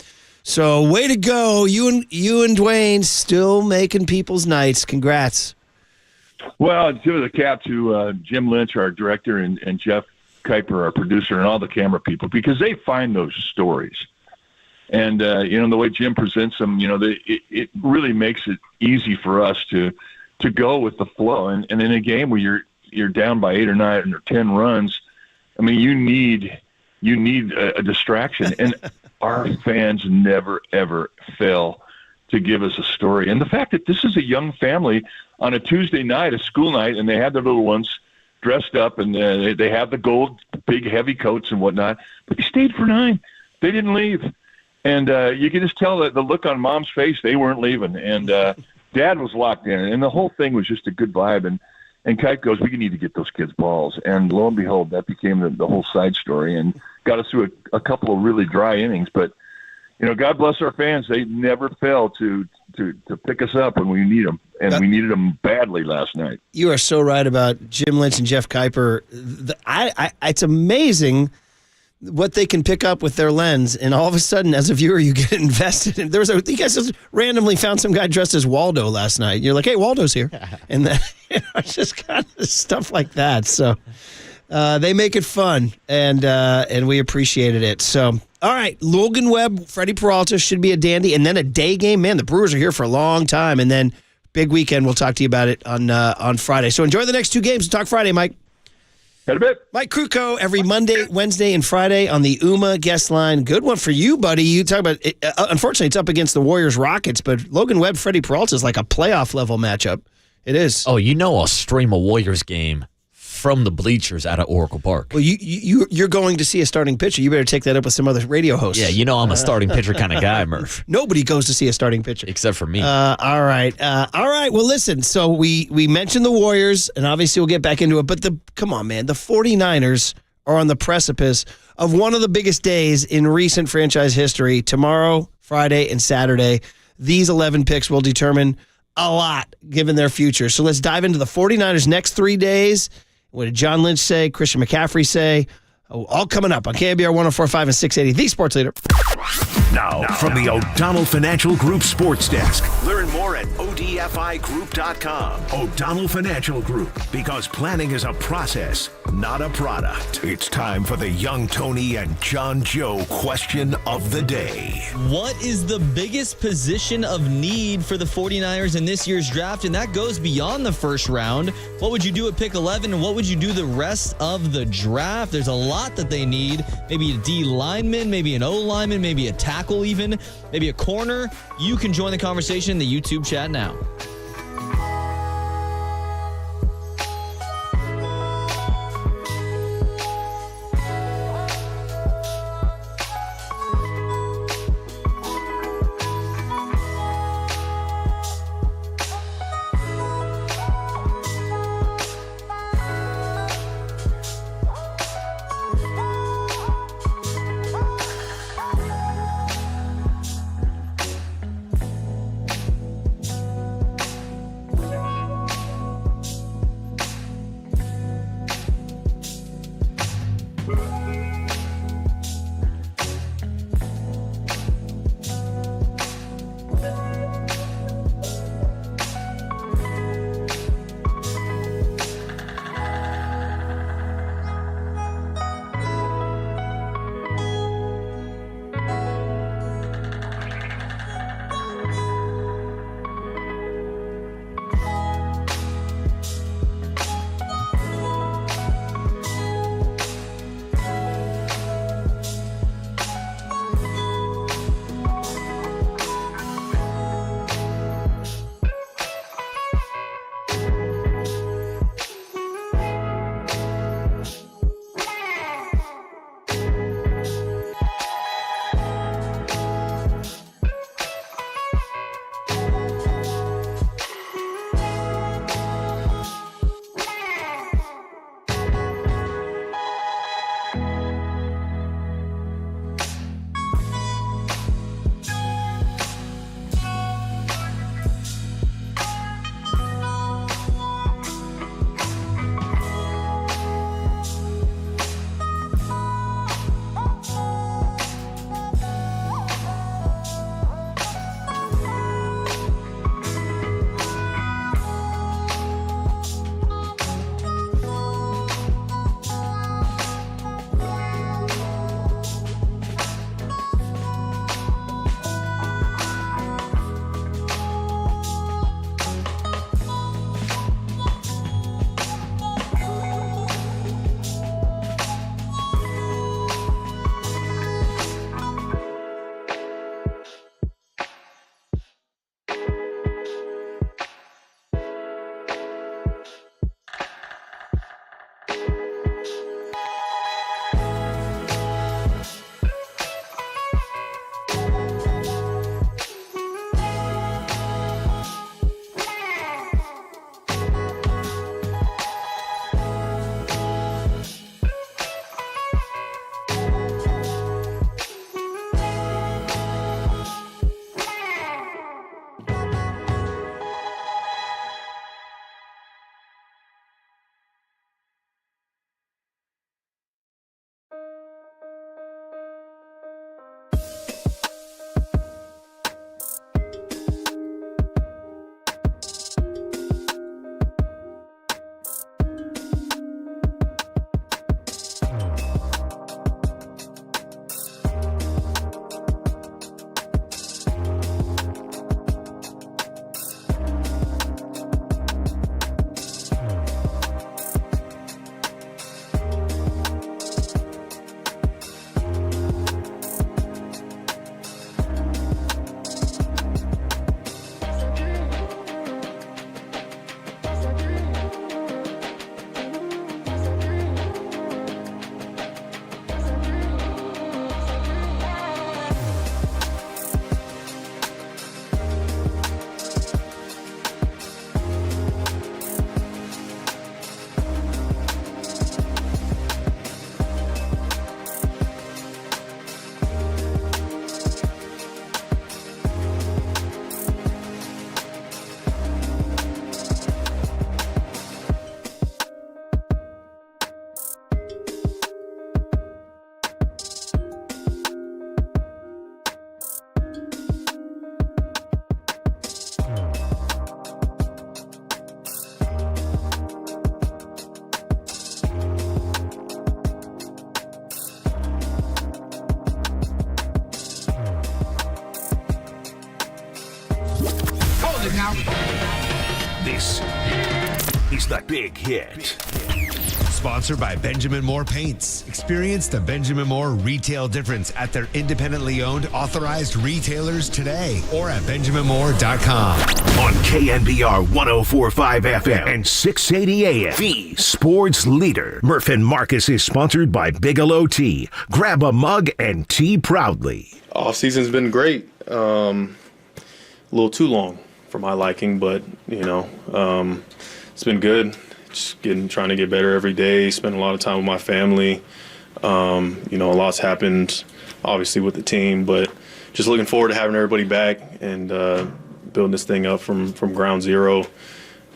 So way to go. You and Dwayne still making people's nights. Congrats. Well, to the cap to Jim Lynch, our director, and Jeff Kuiper, our producer, and all the camera people, because they find those stories. And, the way Jim presents them, it really makes it easy for us to go with the flow. And in a game where you're down by 8 or 9 or 10 runs, you need a distraction. And our fans never, ever fail to give us a story. And the fact that this is a young family on a Tuesday night, a school night, and they had their little ones dressed up, and they have the gold, big, heavy coats and whatnot, but they stayed for 9. They didn't leave. And you can just tell that the look on Mom's face, they weren't leaving. And Dad was locked in. And the whole thing was just a good vibe. And Kite goes, we need to get those kids balls. And lo and behold, that became the whole side story and got us through a couple of really dry innings. But, God bless our fans. They never fail to pick us up when we need them. And we needed them badly last night. You are so right about Jim Lynch and Jeff Kuiper. It's amazing what they can pick up with their lens, and all of a sudden, as a viewer, you get invested. And you guys just randomly found some guy dressed as Waldo last night. You're like, "Hey, Waldo's here," and then it's just kind of stuff like that. So they make it fun, and we appreciated it. So, all right, Logan Webb, Freddie Peralta should be a dandy, and then a day game. Man, the Brewers are here for a long time, and then big weekend. We'll talk to you about it on Friday. So enjoy the next 2 games. We'll talk Friday, Mike. Had a bit. Mike Krukow every Monday, Wednesday, and Friday on the UMA guest line. Good one for you, buddy. You talk about it. Unfortunately, it's up against the Warriors Rockets, but Logan Webb, Freddie Peralta is like a playoff level matchup. It is. Oh, I'll stream a Warriors game from the bleachers out of Oracle Park. Well, you're going to see a starting pitcher. You better take that up with some other radio hosts. Yeah, I'm a starting pitcher kind of guy, Murph. Nobody goes to see a starting pitcher. Except for me. All right. Well, listen, so we mentioned the Warriors, and obviously we'll get back into it, but come on, man. The 49ers are on the precipice of one of the biggest days in recent franchise history. Tomorrow, Friday, and Saturday, these 11 picks will determine a lot given their future. So let's dive into the 49ers' next 3 days. What did John Lynch say? Christian McCaffrey say? All coming up on KNBR 104.5 and 680, the Sports Leader. Now, from the O'Donnell Financial Group Sports Desk. Learn more at odfigroup.com. O'Donnell Financial Group, because planning is a process, not a product. It's time for the Young Tony and John Joe question of the day. What is the biggest position of need for the 49ers in this year's draft? And that goes beyond the first round. What would you do at pick 11, and what would you do the rest of the draft? There's a lot that they need. Maybe a D lineman, maybe an O lineman, maybe a tackle even, maybe a corner. You can join the conversation in the YouTube chat now. always the big hit. Sponsored by Benjamin Moore Paints. Experience the Benjamin Moore retail difference at their independently owned authorized retailers today or at benjaminmoore.com. On KNBR 104.5 FM and 680 AM, the sports leader. Murph and Marcus is sponsored by Bigelow Tea. Grab a mug and tea proudly. Off-season's been great. A little too long for my liking, but, it's been good. Just trying to get better every day, spend a lot of time with my family. A lot's happened, obviously, with the team, but just looking forward to having everybody back and building this thing up from ground zero.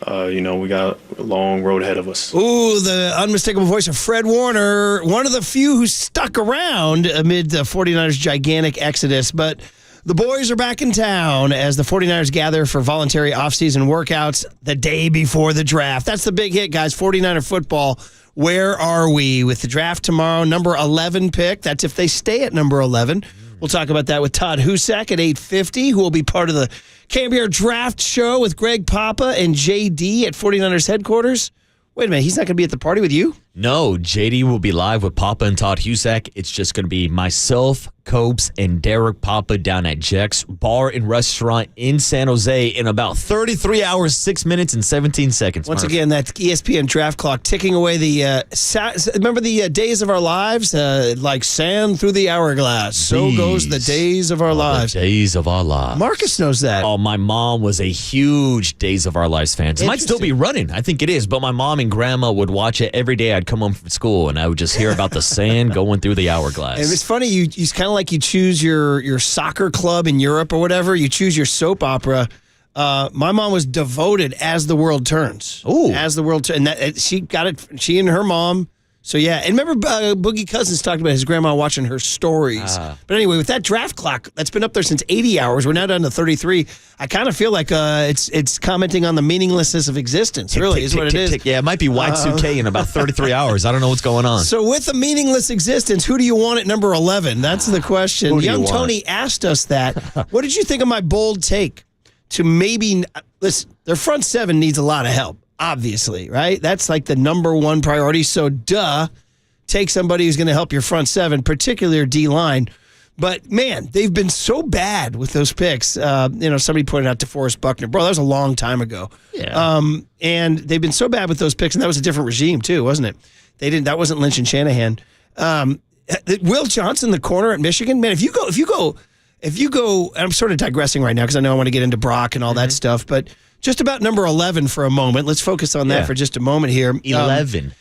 We got a long road ahead of us. Ooh, the unmistakable voice of Fred Warner, one of the few who stuck around amid the 49ers' gigantic exodus, but the boys are back in town as the 49ers gather for voluntary offseason workouts the day before the draft. That's the big hit, guys. 49er football. Where are we with the draft tomorrow? Number 11 pick. That's if they stay at number 11. We'll talk about that with Todd Husak at 8:50, who will be part of the KNBR Draft Show with Greg Papa and JD at 49ers headquarters. Wait a minute, he's not going to be at the party with you? No, JD will be live with Papa and Todd Husak. It's just going to be myself, Copes, and Derek Papa down at Jack's Bar and Restaurant in San Jose in about 33 hours, 6 minutes, and 17 seconds. Once again, that ESPN draft clock ticking away the... remember the days of our lives? Like sand through the hourglass. So goes the days of our lives. The days of our lives. Marcus knows that. Oh, my mom was a huge Days of Our Lives fan. It might still be running. I think it is. But my mom and grandma would watch it every day. I'd come home from school, and I would just hear about the sand going through the hourglass. And it's funny, you kind of like you choose your soccer club in Europe or whatever. You choose your soap opera. My mom was devoted As the World Turns. Ooh. As the World Turns. And she got it, she and her mom. So, yeah. And remember Boogie Cousins talked about his grandma watching her stories. But anyway, with that draft clock, that's been up there since 80 hours. We're now down to 33. I kind of feel like it's commenting on the meaninglessness of existence, really, is what it is. Yeah, it might be Y2K in about 33 hours. I don't know what's going on. So with a meaningless existence, who do you want at number 11? That's the question. Young Tony asked us that. What did you think of my bold take to maybe, listen, their front seven needs a lot of help. Obviously, right? That's like the number one priority. So, take somebody who's going to help your front seven, particularly your D-line. But, man, they've been so bad with those picks. Somebody pointed out DeForest Buckner. Bro, that was a long time ago. Yeah. And they've been so bad with those picks, and that was a different regime, too, wasn't it? That wasn't Lynch and Shanahan. Will Johnson, the corner at Michigan, man, if you go, I'm sort of digressing right now because I know I want to get into Brock and all that stuff, but just about number 11 for a moment. Let's focus on that for just a moment here. 11.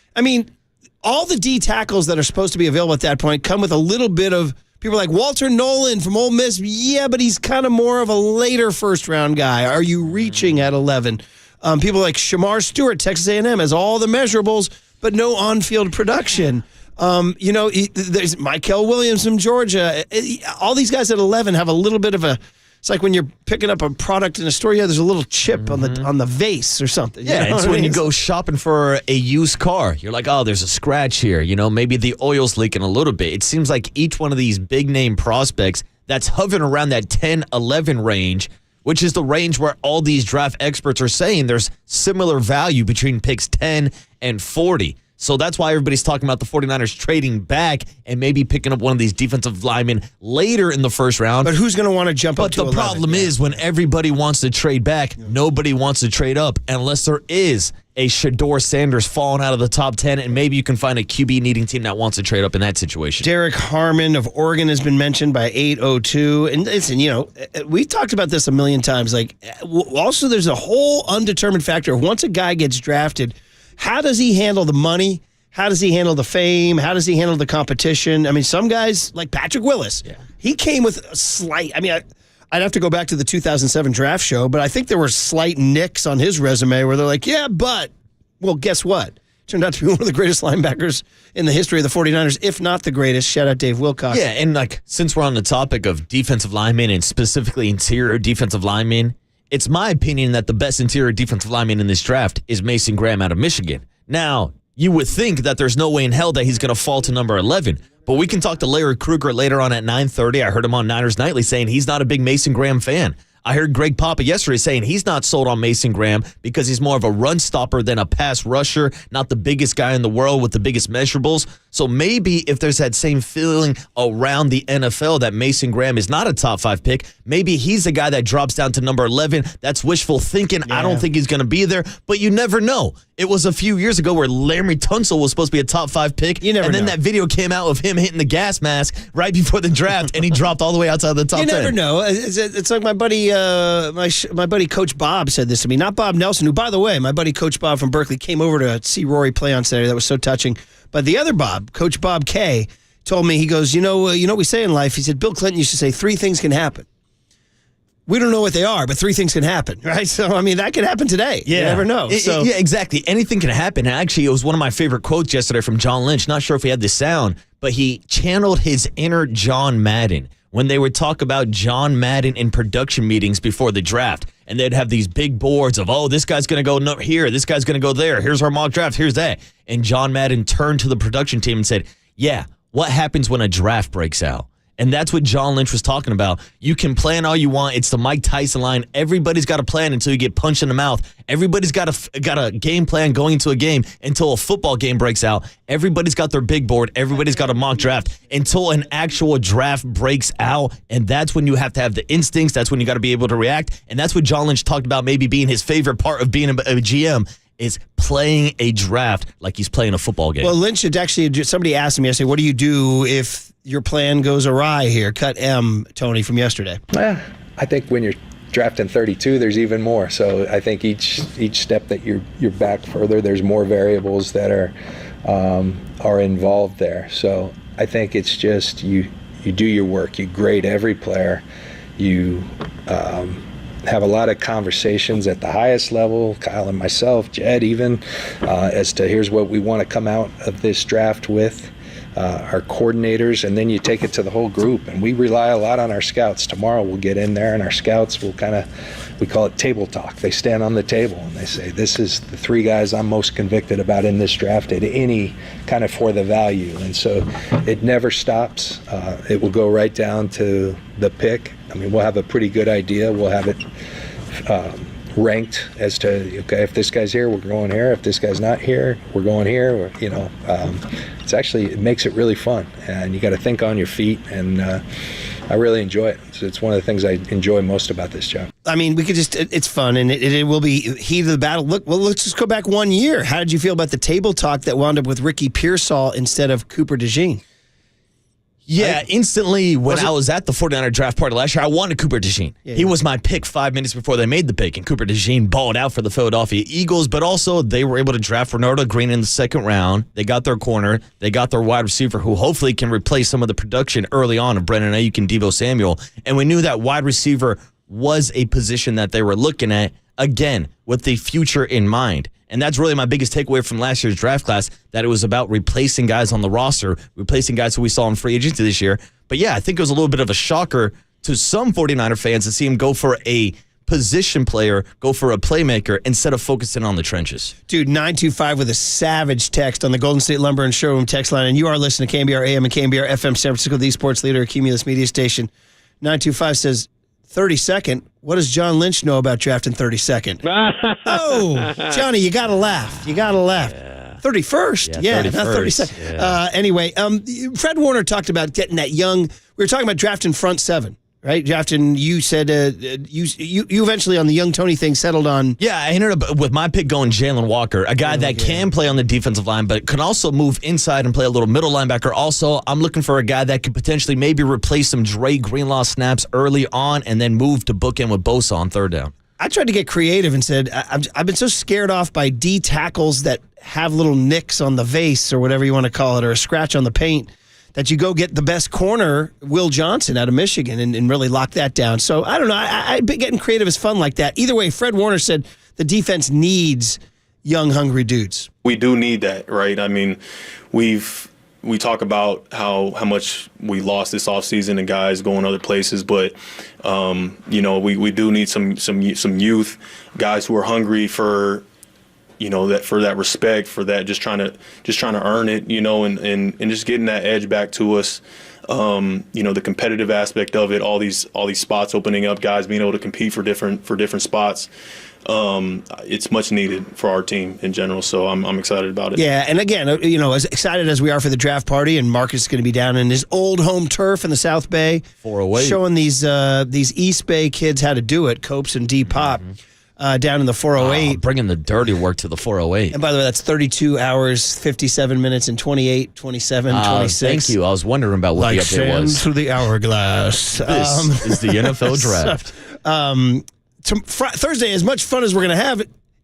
All the D tackles that are supposed to be available at that point come with a little bit of people like Walter Nolan from Ole Miss. Yeah, but he's kind of more of a later first-round guy. Are you reaching at 11? People like Shamar Stewart, Texas A&M, has all the measurables, but no on-field production. There's Michael Williams from Georgia. All these guys at 11 have a little bit of a... It's like when you're picking up a product in a store, there's a little chip on the vase or something. Yeah, it's when you go shopping for a used car. You're like, oh, there's a scratch here. Maybe the oil's leaking a little bit. It seems like each one of these big-name prospects that's hovering around that 10-11 range, which is the range where all these draft experts are saying there's similar value between picks 10 and 40. So that's why everybody's talking about the 49ers trading back and maybe picking up one of these defensive linemen later in the first round. But who's going to want to jump up to 11? But the problem is when everybody wants to trade back, nobody wants to trade up unless there is a Shedeur Sanders falling out of the top 10, and maybe you can find a QB-needing team that wants to trade up in that situation. Derek Harmon of Oregon has been mentioned by 802. And listen, we've talked about this a million times. Like, also, there's a whole undetermined factor. Once a guy gets drafted, how does he handle the money? How does he handle the fame? How does he handle the competition? Some guys like Patrick Willis, he came with a slight, I'd have to go back to the 2007 draft show, but I think there were slight nicks on his resume where they're like, well, guess what? Turned out to be one of the greatest linebackers in the history of the 49ers, if not the greatest. Shout out Dave Wilcox. Yeah, and since we're on the topic of defensive linemen and specifically interior defensive linemen, it's my opinion that the best interior defensive lineman in this draft is Mason Graham out of Michigan. Now, you would think that there's no way in hell that he's going to fall to number 11, but we can talk to Larry Kruger later on at 9:30. I heard him on Niners Nightly saying he's not a big Mason Graham fan. I heard Greg Papa yesterday saying he's not sold on Mason Graham because he's more of a run stopper than a pass rusher, not the biggest guy in the world with the biggest measurables. So maybe if there's that same feeling around the NFL that Mason Graham is not a top 5 pick, maybe he's the guy that drops down to number 11. That's wishful thinking. Yeah. I don't think he's going to be there, but you never know. It was a few years ago where Larry Tunsil was supposed to be a top 5 pick, and then that video came out of him hitting the gas mask right before the draft, and he dropped all the way outside the top 10. You never know. It's like my buddy, my buddy Coach Bob said this to me. Not Bob Nelson, who, by the way, my buddy Coach Bob from Berkeley came over to see Rory play on Saturday. That was so touching. But the other Bob, Coach Bob K, told me, he goes, you know what we say in life? He said, Bill Clinton used to say 3 things can happen. We don't know what they are, but 3 things can happen, right? So, I mean, that could happen today. Yeah. You never know. Yeah, exactly. Anything can happen. And actually, it was one of my favorite quotes yesterday from John Lynch. Not sure if he had the sound, but he channeled his inner John Madden when they would talk about John Madden in production meetings before the draft. And they'd have these big boards of, this guy's going to go here, this guy's going to go there, here's our mock draft, here's that. And John Madden turned to the production team and said, yeah, what happens when a draft breaks out? And that's what John Lynch was talking about. You can plan all you want. It's the Mike Tyson line. Everybody's got a plan until you get punched in the mouth. Everybody's got a game plan going into a game until a football game breaks out. Everybody's got their big board. Everybody's got a mock draft until an actual draft breaks out. And that's when you have to have the instincts. That's when you got to be able to react. And that's what John Lynch talked about maybe being his favorite part of being a GM, is playing a draft like he's playing a football game. Well, Lynch had actually, somebody asked him yesterday, what do you do if your plan goes awry here? Cut M, Tony, from yesterday. I think when you're drafting 32, there's even more. So I think each step that you're back further, there's more variables that are involved there. So I think it's just you do your work. You grade every player. You have a lot of conversations at the highest level, Kyle and myself, Jed even, as to here's what we want to come out of this draft with. Our coordinators, and then you take it to the whole group. And we rely a lot on our scouts. Tomorrow we'll get in there, and our scouts will we call it table talk. They stand on the table and they say, this is the 3 guys I'm most convicted about in this draft at any kind of for the value. And so it never stops. It will go right down to the pick. I mean, we'll have a pretty good idea. We'll have it ranked as to, okay, if this guy's here, we're going here. If this guy's not here, we're going here. It makes it really fun, and you got to think on your feet, and I really enjoy it. So it's one of the things I enjoy most about this job. I mean, it's fun, and it will be heat of the battle. Look, well, let's just go back 1 year. How did you feel about the table talk that wound up with Ricky Pearsall instead of Cooper DeJean? Yeah, instantly when I was at the 49er draft party last year, I wanted Cooper DeJean. Yeah. He was my pick 5 minutes before they made the pick, and Cooper DeJean balled out for the Philadelphia Eagles, but also they were able to draft Renardo Green in the 2nd round. They got their corner. They got their wide receiver who hopefully can replace some of the production early on of Brennan Ayuk and Deebo Samuel. And we knew that wide receiver was a position that they were looking at, again, with the future in mind. And that's really my biggest takeaway from last year's draft class, that it was about replacing guys on the roster, replacing guys who we saw in free agency this year. But yeah, I think it was a little bit of a shocker to some 49er fans to see him go for a position player, go for a playmaker instead of focusing on the trenches. Dude, 925 with a savage text on the Golden State Lumber and Showroom text line. And you are listening to KNBR AM and KNBR FM San Francisco, the sports leader, Cumulus Media Station. 925 says, 32nd. What does John Lynch know about drafting 32nd? Oh, Johnny, you got to laugh. You got to laugh. Yeah. 31st. Yeah, 31st. Not 32nd. Yeah. Anyway, Fred Warner talked about getting that young. We were talking about drafting front 7. Right, Drafton, you said you eventually on the young Tony thing settled on. Yeah, I ended up with my pick going Jalen Walker, a guy that can play on the defensive line, but can also move inside and play a little middle linebacker. Also, I'm looking for a guy that could potentially maybe replace some Dre Greenlaw snaps early on and then move to bookend with Bosa on 3rd down. I tried to get creative and said, I've been so scared off by D tackles that have little nicks on the vase or whatever you want to call it, or a scratch on the paint, that you go get the best corner, Will Johnson, out of Michigan, and really lock that down. So, I don't know. I've been getting creative is fun like that. Either way, Fred Warner said the defense needs young, hungry dudes. We do need that, right? I mean, we talk about how much we lost this offseason and guys going other places, but, we do need some youth, guys who are hungry for that for that respect, for that just trying to earn it, and just getting that edge back to us. The competitive aspect of it, all these spots opening up, guys being able to compete for different spots. It's much needed for our team in general, so I'm excited about it. Yeah, and again, as excited as we are for the draft party, and Marcus is going to be down in his old home turf in the South Bay, 408, showing these East Bay kids how to do it, Copes and D-Pop, down in the 408. Bringing the dirty work to the 408. And by the way, that's 32 hours, 57 minutes, and 28, 27, 26. Thank you. I was wondering about what the update was. Through the hourglass. This is the NFL draft. Thursday, as much fun as we're going to have,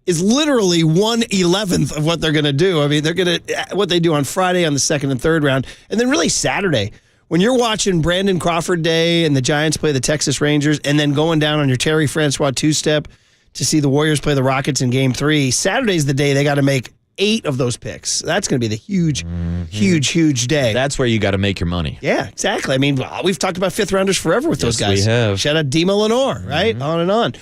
is literally 1/11 of what they're going to do. I mean, they're going to what they do on Friday on the second and third round, and then really Saturday when you're watching Brandon Crawford Day and the Giants play the Texas Rangers, and then going down on your Terry Francois two-step to see the Warriors play the Rockets in Game 3. Saturday's the day they got to make 8 of those picks. That's going to be the huge day. That's where you got to make your money. Yeah, exactly. I mean, we've talked about fifth rounders forever with those guys. We have. Shout out Dima Lenore, right? On and on.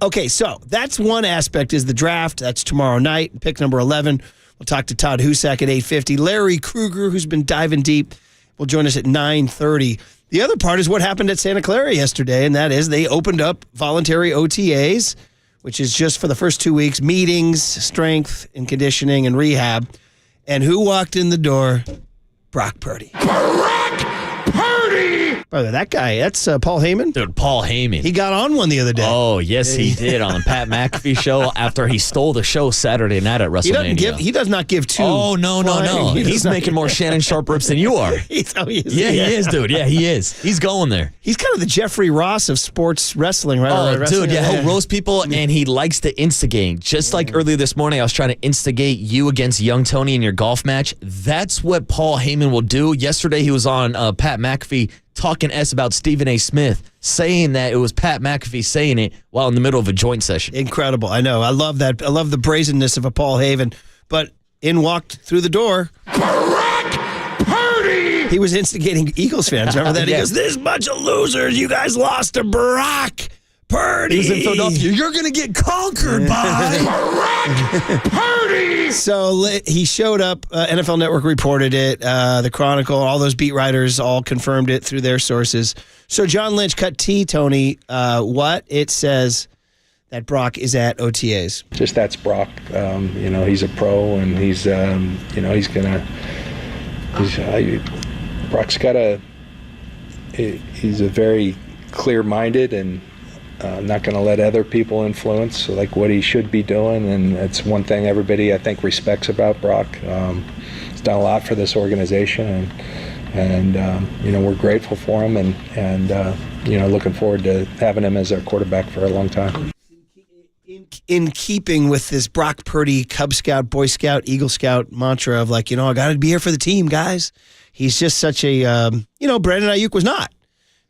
Okay, so that's one aspect is the draft. That's tomorrow night. Pick number 11. We'll talk to Todd Husak at 8:50. Larry Kruger, who's been diving deep, will join us at 9:30. The other part is what happened at Santa Clara yesterday, and that is they opened up voluntary OTAs, which is just for the first 2 weeks, meetings, strength and conditioning and rehab. And who walked in the door? Brock Purdy. Brother, that guy, that's Paul Heyman? Dude, Paul Heyman. He got on one the other day. Oh, yes, he did on the Pat McAfee show after he stole the show Saturday night at WrestleMania. He does not give two. Oh, no. He's making more Shannon Sharp rips than you are. He is. Yeah, he is, dude. Yeah, he is. He's going there. He's kind of the Jeffrey Ross of sports wrestling, right? Oh, dude, he'll roast people, and he likes to instigate. Just like earlier this morning, I was trying to instigate you against Young Tony in your golf match. That's what Paul Heyman will do. Yesterday, he was on Pat McAfee talking about Stephen A. Smith, saying that it was Pat McAfee saying it while in the middle of a joint session. Incredible. I know. I love that. I love the brazenness of a Paul Heyman. But in walked through the door Brock Purdy. He was instigating Eagles fans. Remember that? He goes, "This bunch of losers. You guys lost to Brock Purdy." He was in Philadelphia. You're going to get conquered by Brock Purdy. So he showed up. NFL Network reported it. The Chronicle, all those beat writers all confirmed it through their sources. So John Lynch cut T, Tony, what? It says that Brock is at OTAs. Just that's Brock. He's a pro, and he's Brock's got he's a very clear-minded and not going to let other people influence what he should be doing, and that's one thing everybody I think respects about Brock. He's done a lot for this organization, and we're grateful for him, and looking forward to having him as our quarterback for a long time. In keeping with this Brock Purdy Cub Scout, Boy Scout, Eagle Scout mantra of I got to be here for the team, guys. He's just such a Brandon Ayuk was not.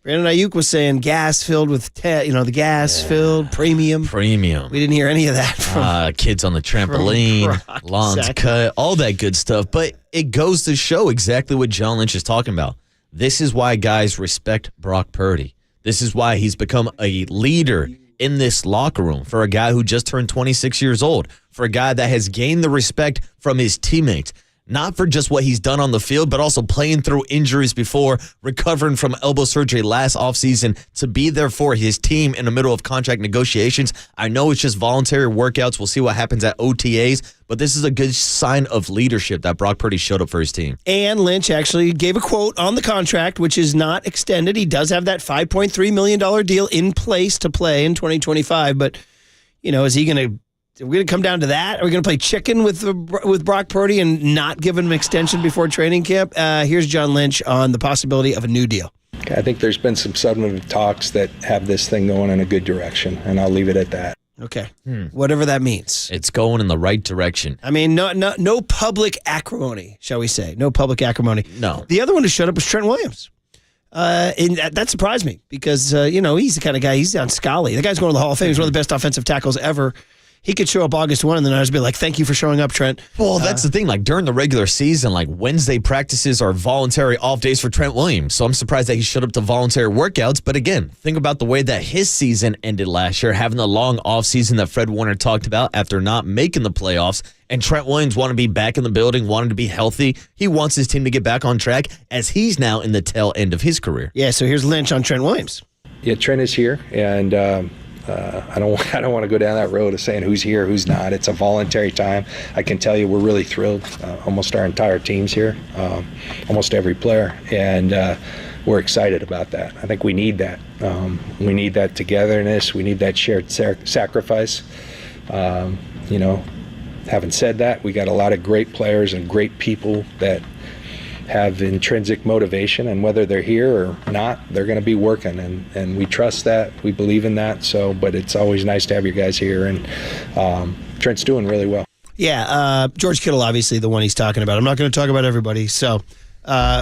Brandon Ayuk was saying gas filled with, the gas filled premium. Premium. We didn't hear any of that from kids on the trampoline, lawns cut, all that good stuff. But it goes to show exactly what John Lynch is talking about. This is why guys respect Brock Purdy. This is why he's become a leader in this locker room for a guy who just turned 26 years old, for a guy that has gained the respect from his teammates. Not for just what he's done on the field, but also playing through injuries before, recovering from elbow surgery last offseason to be there for his team in the middle of contract negotiations. I know it's just voluntary workouts. We'll see what happens at OTAs, but this is a good sign of leadership that Brock Purdy showed up for his team. And Lynch actually gave a quote on the contract, which is not extended. He does have that $5.3 million deal in place to play in 2025, but, is he going to... Are we going to come down to that? Are we going to play chicken with Brock Purdy and not give him an extension before training camp? Here's John Lynch on the possibility of a new deal. I think there's been some substantive talks that have this thing going in a good direction, and I'll leave it at that. Okay. Whatever that means. It's going in the right direction. I mean, no public acrimony, shall we say. No public acrimony. No. The other one who showed up was Trent Williams. And that surprised me because, he's the kind of guy, he's on Scully. The guy's going to the Hall of Fame. He's one of the best offensive tackles ever. he could show up August 1 and then I'd be like, thank you for showing up, Trent. Well, that's the thing. Like during the regular season, like Wednesday practices are voluntary off days for Trent Williams. So I'm surprised that he showed up to voluntary workouts. But again, think about the way that his season ended last year, having the long offseason that Fred Warner talked about after not making the playoffs. And Trent Williams wanted to be back in the building, wanted to be healthy. He wants his team to get back on track as he's now in the tail end of his career. Yeah, so here's Lynch on Trent Williams. Yeah, Trent is here, and I don't want to go down that road of saying who's here, who's not. It's a voluntary time. I can tell you we're really thrilled. Almost our entire team's here, almost every player, and we're excited about that. I think we need that. We need that togetherness. We need that shared sacrifice. Having said that, we got a lot of great players and great people that have intrinsic motivation, and whether they're here or not, they're going to be working, and we trust that. We believe in that. But it's always nice to have you guys here, and Trent's doing really well. Yeah, George Kittle, obviously the one he's talking about. I'm not going to talk about everybody, so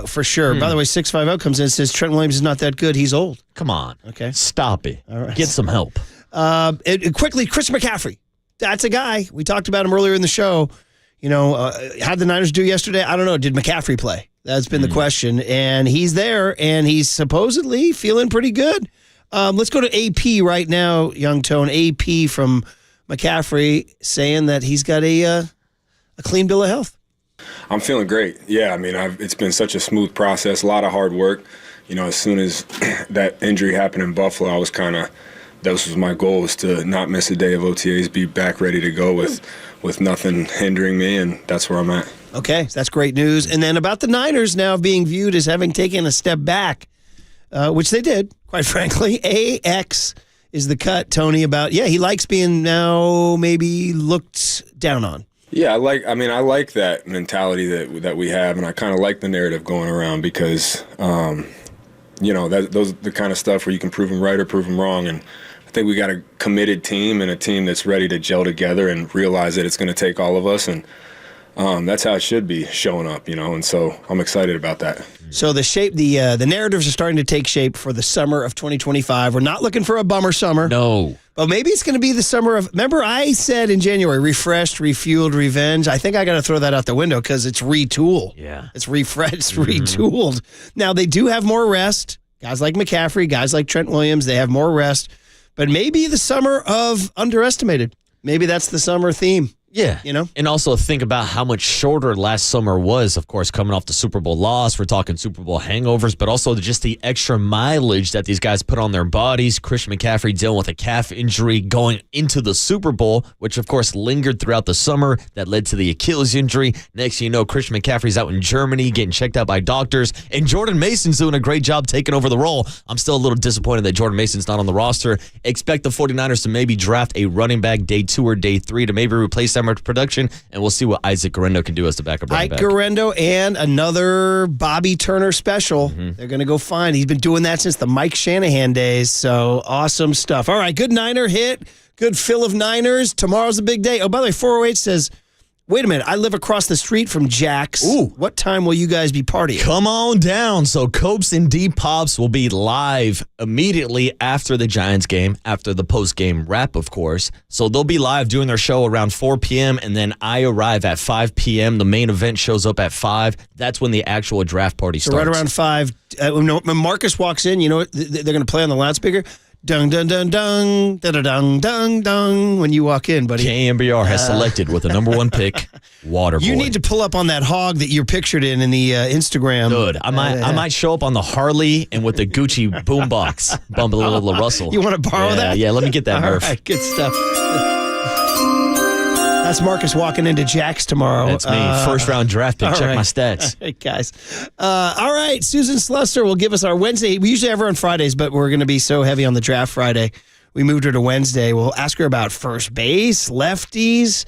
for sure. By the way, 650 comes in and says Trent Williams is not that good. He's old. Come on. Okay. Stop it. All right. Get some help. Quickly, Chris McCaffrey. That's a guy. We talked about him earlier in the show. How'd the Niners do yesterday? I don't know. Did McCaffrey play? That's been the question. And he's there, and he's supposedly feeling pretty good. Let's go to AP right now, Young Tone. AP from McCaffrey saying that he's got a clean bill of health. I'm feeling great. Yeah, I mean, it's been such a smooth process, a lot of hard work. As soon as that injury happened in Buffalo, I was that was my goal, was to not miss a day of OTAs, be back ready to go with nothing hindering me, and that's where I'm at. Okay, that's great news. And then about the Niners now being viewed as having taken a step back, which they did, quite frankly. AX is the cut, Tony, about, he likes being now maybe looked down on. Yeah, I like that mentality that we have, and I kind of like the narrative going around because, those are the kind of stuff where you can prove them right or prove them wrong, and I think we got a committed team and a team that's ready to gel together and realize that it's going to take all of us, and that's how it should be showing up, and so I'm excited about that. So the narratives are starting to take shape for the summer of 2025. We're not looking for a bummer summer. No. But maybe it's going to be the summer of, remember I said in January, refreshed, refueled, revenge. I think I got to throw that out the window because it's retool. Yeah. It's refreshed, it's retooled. Now they do have more rest. Guys like McCaffrey, guys like Trent Williams, they have more rest. But maybe the summer of underestimated. Maybe that's the summer theme. Yeah. And also think about how much shorter last summer was, of course, coming off the Super Bowl loss. We're talking Super Bowl hangovers, but also just the extra mileage that these guys put on their bodies. Christian McCaffrey dealing with a calf injury going into the Super Bowl, which, of course, lingered throughout the summer. That led to the Achilles injury. Next thing you know, Christian McCaffrey's out in Germany getting checked out by doctors, and Jordan Mason's doing a great job taking over the role. I'm still a little disappointed that Jordan Mason's not on the roster. Expect the 49ers to maybe draft a running back day 2 or day 3 to maybe replace them production, and we'll see what Isaac Guerendo can do as the backup running back. Guerendo and another Bobby Turner special. They're going to go find. He's been doing that since the Mike Shanahan days, so awesome stuff. All right, good Niner hit. Good fill of Niners. Tomorrow's a big day. Oh, by the way, 408 says, wait a minute, I live across the street from Jack's. Ooh. What time will you guys be partying? Come on down. So Copes and D-Pops will be live immediately after the Giants game, after the post-game wrap, of course. So they'll be live doing their show around 4 p.m., and then I arrive at 5 p.m. The main event shows up at 5. That's when the actual draft party starts. So right around 5, when Marcus walks in, they're going to play on the loudspeaker. Dung, dung, dung, dung, dung, dung, dung, dung, when you walk in, buddy. KMBR has selected with the number 1 pick, Waterboy. You need to pull up on that hog that you're pictured in the Instagram. Good. I might show up on the Harley and with the Gucci boombox, bumping a little Russell. You want to borrow that? Yeah, let me get that, Murph. All right, good stuff. That's Marcus walking into Jack's tomorrow. That's me. First-round draft pick. Check my stats. All right, guys. All right, Susan Slusser will give us our Wednesday. We usually have her on Fridays, but we're going to be so heavy on the draft Friday. We moved her to Wednesday. We'll ask her about first base, lefties,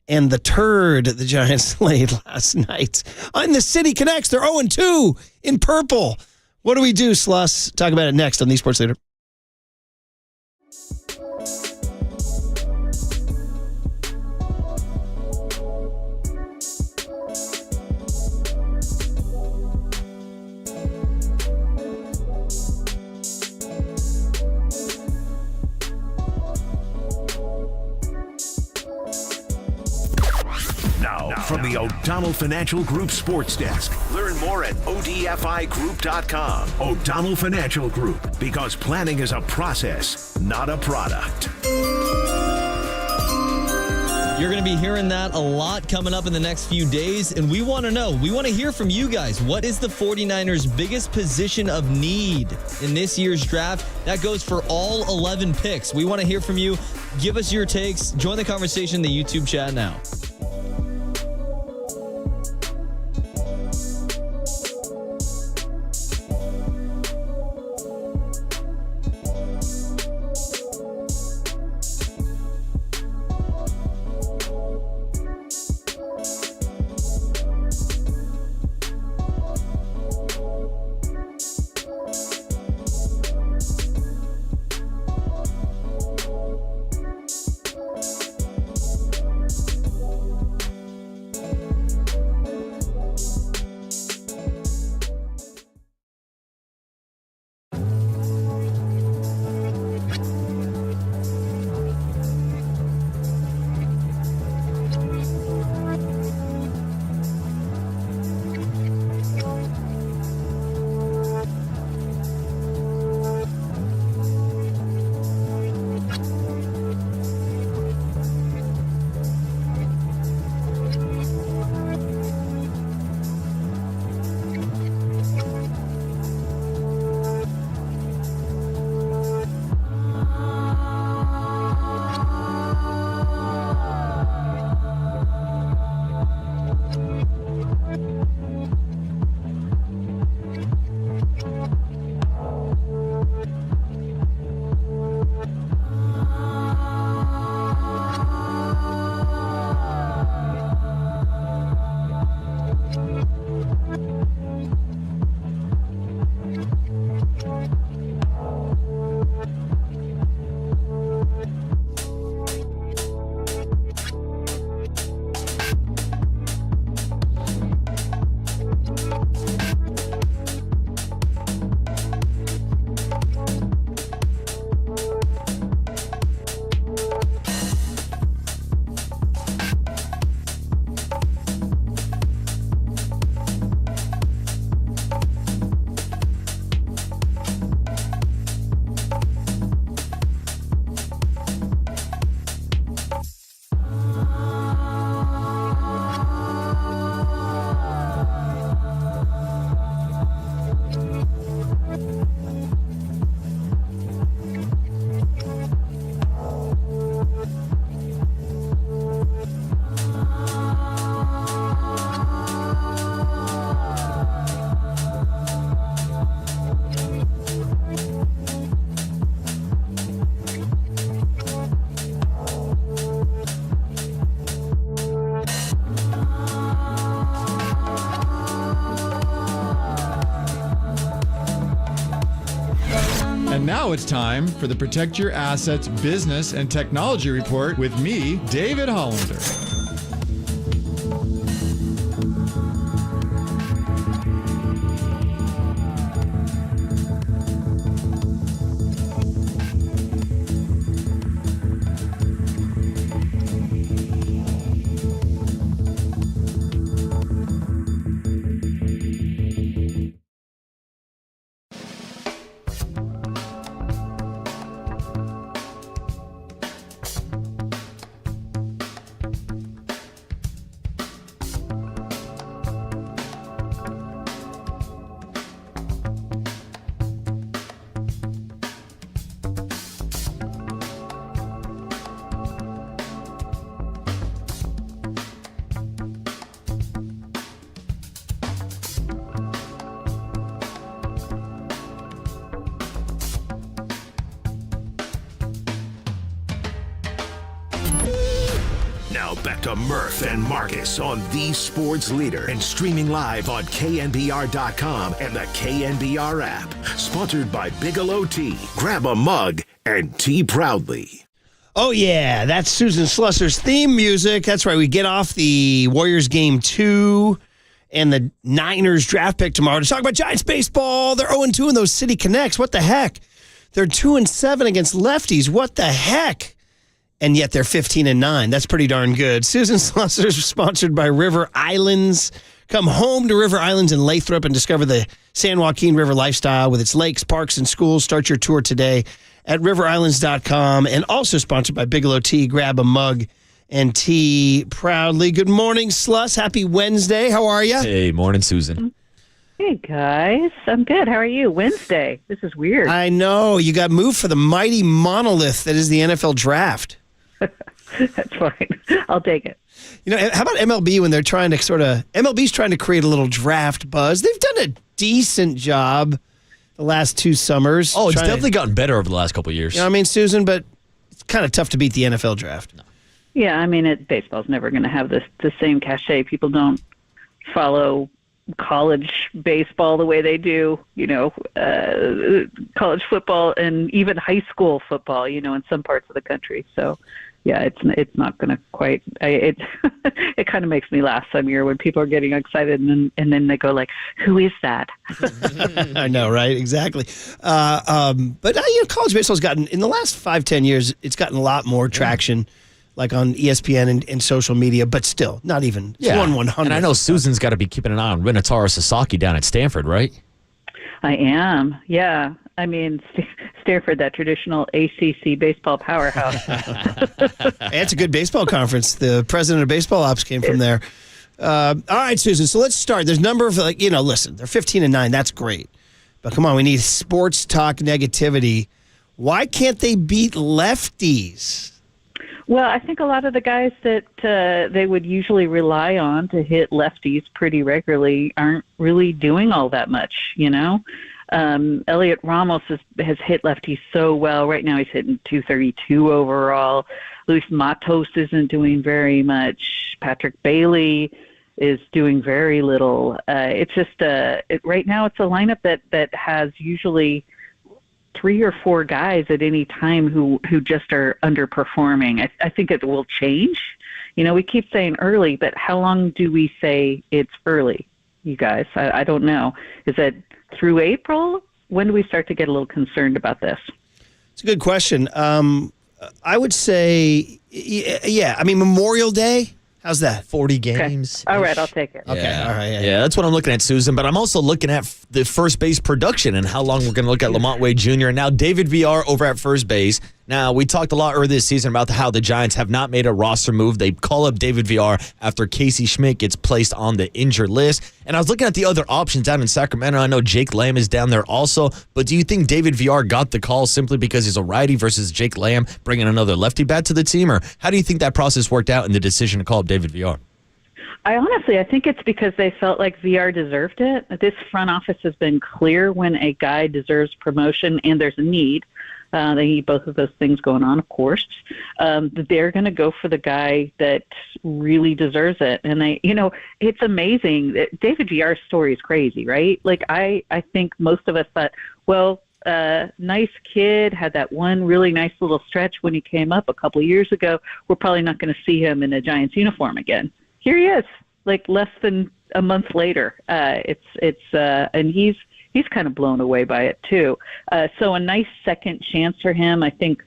and the turd the Giants laid last night. On the City Connects, they're 0-2 in purple. What do we do, Sluss? Talk about it next on the Sports Leader. the O'Donnell Financial Group Sports Desk. Learn more at odfigroup.com. O'Donnell Financial Group, because planning is a process, not a product. You're going to be hearing that a lot coming up in the next few days, and we want to know. We want to hear from you guys. What is the 49ers' biggest position of need in this year's draft? That goes for all 11 picks. We want to hear from you. Give us your takes. Join the conversation in the YouTube chat now. Now it's time for the Protect Your Assets Business and Technology Report with me, David Hollander. Now back to Murph and Marcus on the Sports Leader and streaming live on KNBR.com and the KNBR app. Sponsored by Bigelow Tea. Grab a mug and tea proudly. Oh, yeah, that's Susan Slusser's theme music. That's right. We get off the Warriors game 2 and the Niners draft pick tomorrow to talk about Giants baseball. They're 0-2 in those City Connects. What the heck? They're 2-7 against lefties. What the heck? and yet they're 15-9. That's pretty darn good. Susan Slusser is sponsored by River Islands. Come home to River Islands in Lathrop and discover the San Joaquin River lifestyle with its lakes, parks, and schools. Start your tour today at riverislands.com. And also sponsored by Bigelow Tea. Grab a mug and tea proudly. Good morning, Sluss. Happy Wednesday. How are you? Hey, morning, Susan. Hey, guys. I'm good. How are you? Wednesday. This is weird. I know. You got moved for the mighty monolith that is the NFL draft. That's fine. I'll take it. You know, how about MLB when they're trying to MLB's trying to create a little draft buzz? They've done a decent job the last 2 summers. Oh, it's definitely gotten better over the last couple of years. You know what I mean, Susan? But it's kind of tough to beat the NFL draft. No. Yeah, I mean, baseball's never going to have the same cachet. People don't follow college baseball the way they do, college football and even high school football, in some parts of the country. So, yeah, it's not going to quite. It kind of makes me laugh some year when people are getting excited and then they go like, "Who is that?" I know, right? Exactly. But college baseball's gotten in the last 5-10 years. It's gotten a lot more traction. Like on ESPN and social media, but still, not even 1/100. And I know Susan's got to be keeping an eye on Rinataro Sasaki down at Stanford, right? I am, yeah. I mean, Stanford, that traditional ACC baseball powerhouse. It's a good baseball conference. The president of baseball ops came from there. All right, Susan, so let's start. There's a number of, listen, they're 15-9. That's great. But come on, we need sports talk negativity. Why can't they beat lefties? Well, I think a lot of the guys that they would usually rely on to hit lefties pretty regularly aren't really doing all that much, Elliot Ramos has hit lefties so well. Right now he's hitting 232 overall. Luis Matos isn't doing very much. Patrick Bailey is doing very little. It's just right now it's a lineup that has usually 3 or 4 guys at any time who just are underperforming. I think it will change. We keep saying early, but how long do we say it's early, you guys? I don't know. Is it through April? When do we start to get a little concerned about this? It's a good question. I would say, yeah. I mean, Memorial Day. How's that? 40 games. Okay. All right, I'll take it. Okay, all right. Yeah, that's what I'm looking at, Susan. But I'm also looking at the first base production and how long we're going to look at Lamont Wade Jr. and now David VR over at first base. Now, we talked a lot earlier this season about how the Giants have not made a roster move. They call up David VR after Casey Schmidt gets placed on the injured list. And I was looking at the other options down in Sacramento. I know Jake Lamb is down there also. But do you think David VR got the call simply because he's a righty versus Jake Lamb bringing another lefty bat to the team? Or how do you think that process worked out in the decision to call up David VR? I think it's because they felt like VR deserved it. This front office has been clear when a guy deserves promotion and there's a need. They need both of those things going on, of course. They're going to go for the guy that really deserves it. And it's amazing. David VR's story is crazy, right? Like I think most of us thought, well, nice kid, had that one really nice little stretch when he came up a couple of years ago. We're probably not going to see him in a Giants uniform again. Here he is, like less than a month later. And he's kind of blown away by it too. So a nice second chance for him. I think,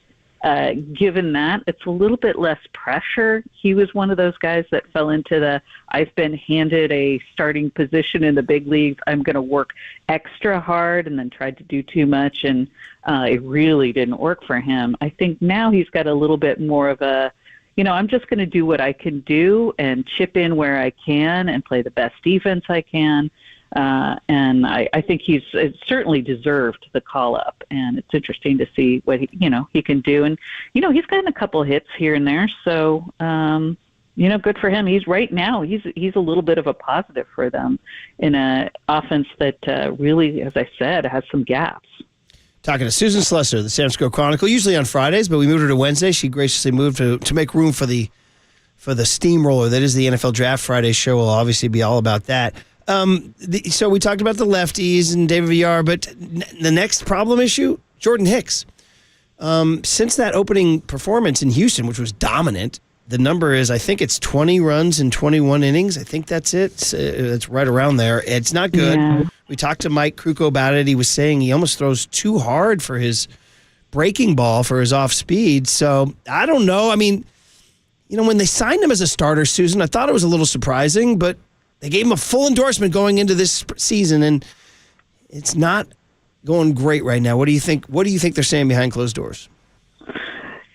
given that, it's a little bit less pressure. He was one of those guys that fell into I've been handed a starting position in the big leagues. I'm going to work extra hard, and then tried to do too much, and it really didn't work for him. I think now he's got a little bit more of a, I'm just going to do what I can do and chip in where I can and play the best defense I can. And I think he's certainly deserved the call up, and it's interesting to see what he can do. And he's gotten a couple hits here and there, so good for him. He's right now he's a little bit of a positive for them in an offense that really, as I said, has some gaps. Talking to Susan Slusser, the San Francisco Chronicle, usually on Fridays, but we moved her to Wednesday. She graciously moved to make room for the steamroller that is the NFL Draft Friday show. Will obviously be all about that. So we talked about the lefties and David VR, but the next problem issue, Jordan Hicks. Since that opening performance in Houston, which was dominant, the number is, I think it's 20 runs in 21 innings. I think that's it. It's right around there. It's not good. Yeah. We talked to Mike Krukow about it. He was saying he almost throws too hard for his breaking ball for his off speed. So I don't know. I mean, when they signed him as a starter, Susan, I thought it was a little surprising, but they gave him a full endorsement going into this season, and it's not going great right now. What do you think? What do you think they're saying behind closed doors?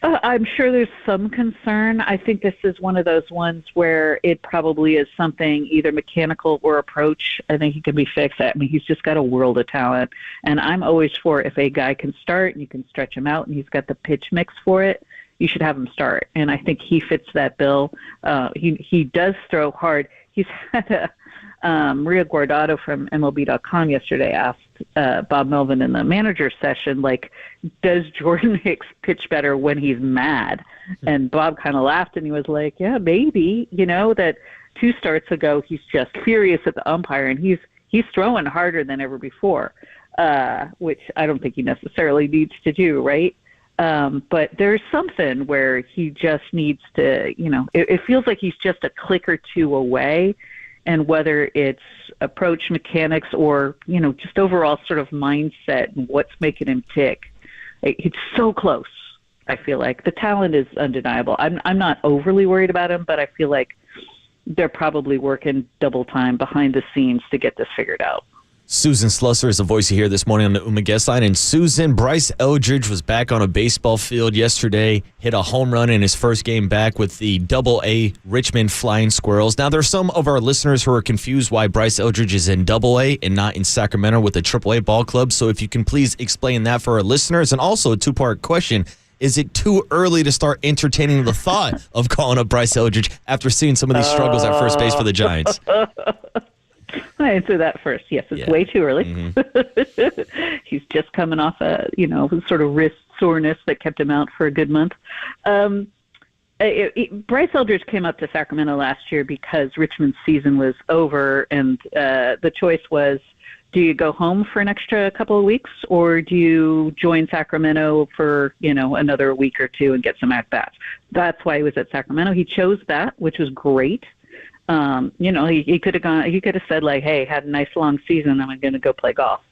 I'm sure there's some concern. I think this is one of those ones where it probably is something either mechanical or approach. I think he can be fixed. I mean, he's just got a world of talent. And I'm always for if a guy can start and you can stretch him out and he's got the pitch mix for it, you should have him start. And I think he fits that bill. He does throw hard. He's had Maria Guardado from MLB.com yesterday asked Bob Melvin in the manager session, like, does Jordan Hicks pitch better when he's mad? And Bob kind of laughed and he was like, yeah, maybe. That 2 starts ago he's just furious at the umpire and he's throwing harder than ever before, which I don't think he necessarily needs to do, right? But there's something where he just needs to, it feels like he's just a click or 2 away. And whether it's approach mechanics or, just overall sort of mindset and what's making him tick, it's so close. I feel like the talent is undeniable. I'm not overly worried about him, but I feel like they're probably working double time behind the scenes to get this figured out. Susan Slusser is the voice you hear this morning on the UMA guest line. And Susan, Bryce Eldridge was back on a baseball field yesterday, hit a home run in his first game back with the Double-A Richmond Flying Squirrels. Now, there's some of our listeners who are confused why Bryce Eldridge is in Double-A and not in Sacramento with the Triple-A ball club. So if you can please explain that for our listeners. And also a 2-part question. Is it too early to start entertaining the thought of calling up Bryce Eldridge after seeing some of these struggles at first base for the Giants? I answer that first. Yes, it's way too early. Mm-hmm. He's just coming off a, sort of wrist soreness that kept him out for a good month. Bryce Eldridge came up to Sacramento last year because Richmond's season was over, and the choice was, do you go home for an extra couple of weeks, or do you join Sacramento for, another week or 2 and get some at-bats? That's why he was at Sacramento. He chose that, which was great. He could have said, like, hey, had a nice long season, I'm going to go play golf.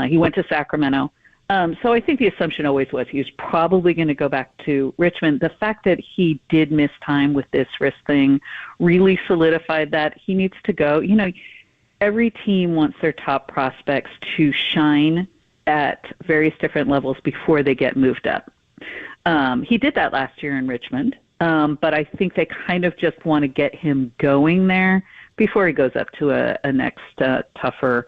He went to Sacramento. So I think the assumption always was he was probably going to go back to Richmond. The fact that he did miss time with this wrist thing really solidified that he needs to go. Every team wants their top prospects to shine at various different levels before they get moved up. He did that last year in Richmond. But I think they kind of just want to get him going there before he goes up to a next tougher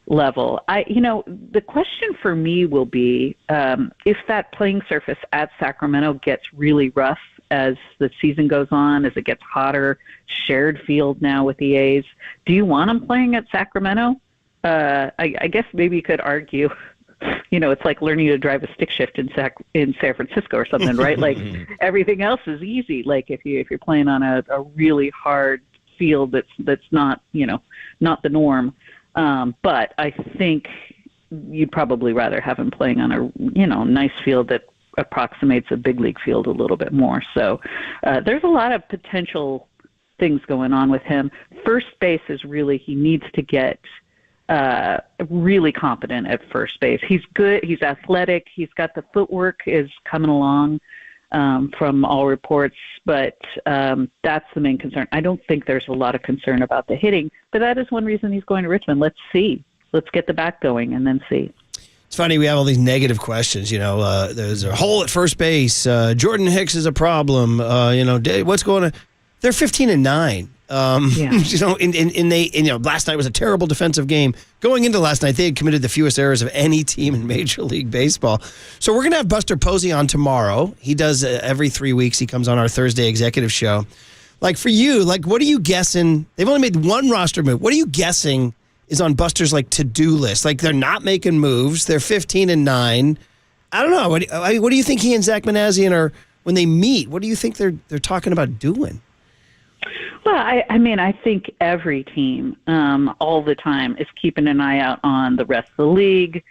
level. The question for me will be if that playing surface at Sacramento gets really rough as the season goes on, as it gets hotter, shared field now with the A's. Do you want him playing at Sacramento? I guess maybe you could argue. It's like learning to drive a stick shift in San Francisco or something, right? Like everything else is easy. Like if you're playing on a really hard field that's not not the norm. But I think you'd probably rather have him playing on a nice field that approximates a big league field a little bit more. So there's a lot of potential things going on with him. First base is really, he needs to get really competent at first base. He's good. He's athletic. He's got the footwork is coming along from all reports, but that's the main concern. I don't think there's a lot of concern about the hitting, but that is one reason he's going to Richmond. Let's see. Let's get the bat going and then see. It's funny, we have all these negative questions. There's a hole at first base. Jordan Hicks is a problem. What's going on? They're 15-9. Last night was a terrible defensive game. Going into last night, they had committed the fewest errors of any team in Major League Baseball. So we're going to have Buster Posey on tomorrow. He does every 3 weeks. He comes on our Thursday executive show. Like for you, what are you guessing? They've only made one roster move. What are you guessing is on Buster's to-do list? Like they're not making moves. They're 15-9. I don't know. What do you think he and Zach Manassian are when they meet? What do you think they're talking about doing? Well, I think every team all the time is keeping an eye out on the rest of the league,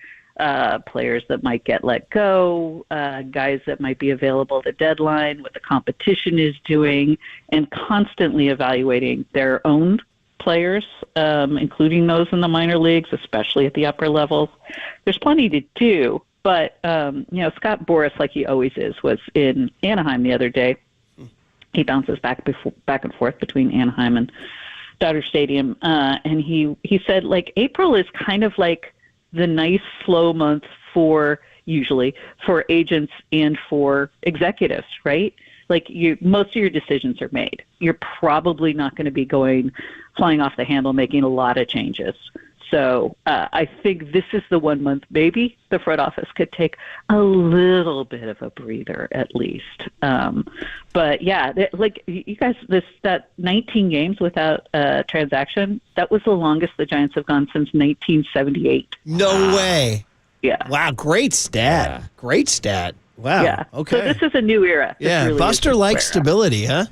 players that might get let go, guys that might be available at the deadline, what the competition is doing, and constantly evaluating their own players, including those in the minor leagues, especially at the upper levels. There's plenty to do, But, Scott Boras, like he always is, was in Anaheim the other day. He bounces back and forth between Anaheim and Dodger Stadium. And he said, like, April is kind of like the nice, slow month usually for agents and for executives, right? Like most of your decisions are made. You're probably not going to be flying off the handle, making a lot of changes. So I think this is the 1 month maybe the front office could take a little bit of a breather at least. But yeah, like you guys, that 19 games without a transaction, that was the longest the Giants have gone since 1978. No way. Yeah. Wow, great stat. Yeah. Great stat. Wow. Yeah. Okay. So this is a new era. Yeah. Really Buster likes stability, huh?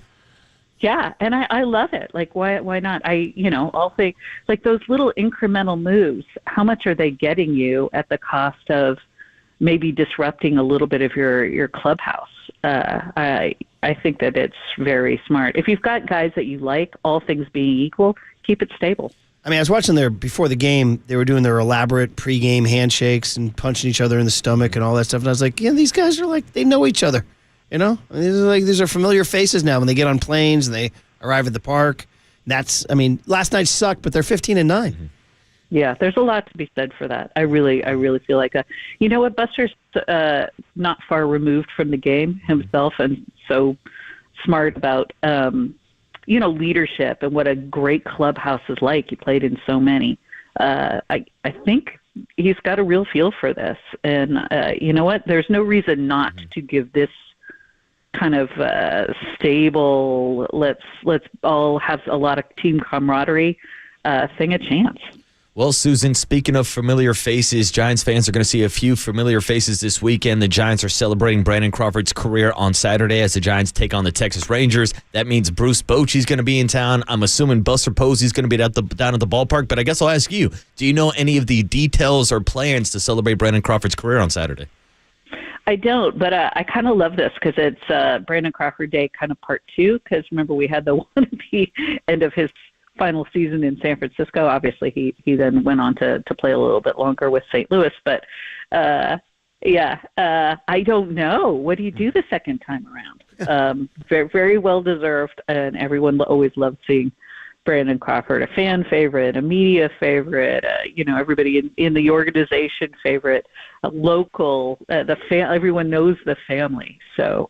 Yeah, and I love it. Like, why not? I'll think, like, those little incremental moves, how much are they getting you at the cost of maybe disrupting a little bit of your clubhouse? I think that it's very smart. If you've got guys that you like, all things being equal, keep it stable. I mean, I was watching before the game, they were doing their elaborate pregame handshakes and punching each other in the stomach and all that stuff. And I was like, yeah, these guys are like, they know each other. You know, I mean, these are familiar faces now when they get on planes and they arrive at the park. Last night sucked, but they're 15-9. Yeah, there's a lot to be said for that. I really feel like you know what, Buster's not far removed from the game himself, and so smart about leadership and what a great clubhouse is like. He played in so many. I think he's got a real feel for this, and you know what? There's no reason not to give this kind of stable, let's all have a lot of team camaraderie thing a chance. Well, Susan, speaking of familiar faces, Giants fans are going to see a few familiar faces this weekend. The Giants are celebrating Brandon Crawford's career on Saturday as the Giants take on the Texas Rangers. That means Bruce Bochy's going to be in town. I'm assuming Buster Posey's going to be down at the ballpark, but I guess I'll ask you, do you know any of the details or plans to celebrate Brandon Crawford's career on Saturday? I don't, but I kind of love this because it's Brandon Crawford Day kind of part 2, because remember we had the one at the end of his final season in San Francisco. Obviously, he then went on to play a little bit longer with St. Louis, but I don't know. What do you do the second time around? Very, very well deserved, and everyone always loved seeing Brandon Crawford, a fan favorite, a media favorite, everybody in the organization favorite, a local, everyone knows the family. So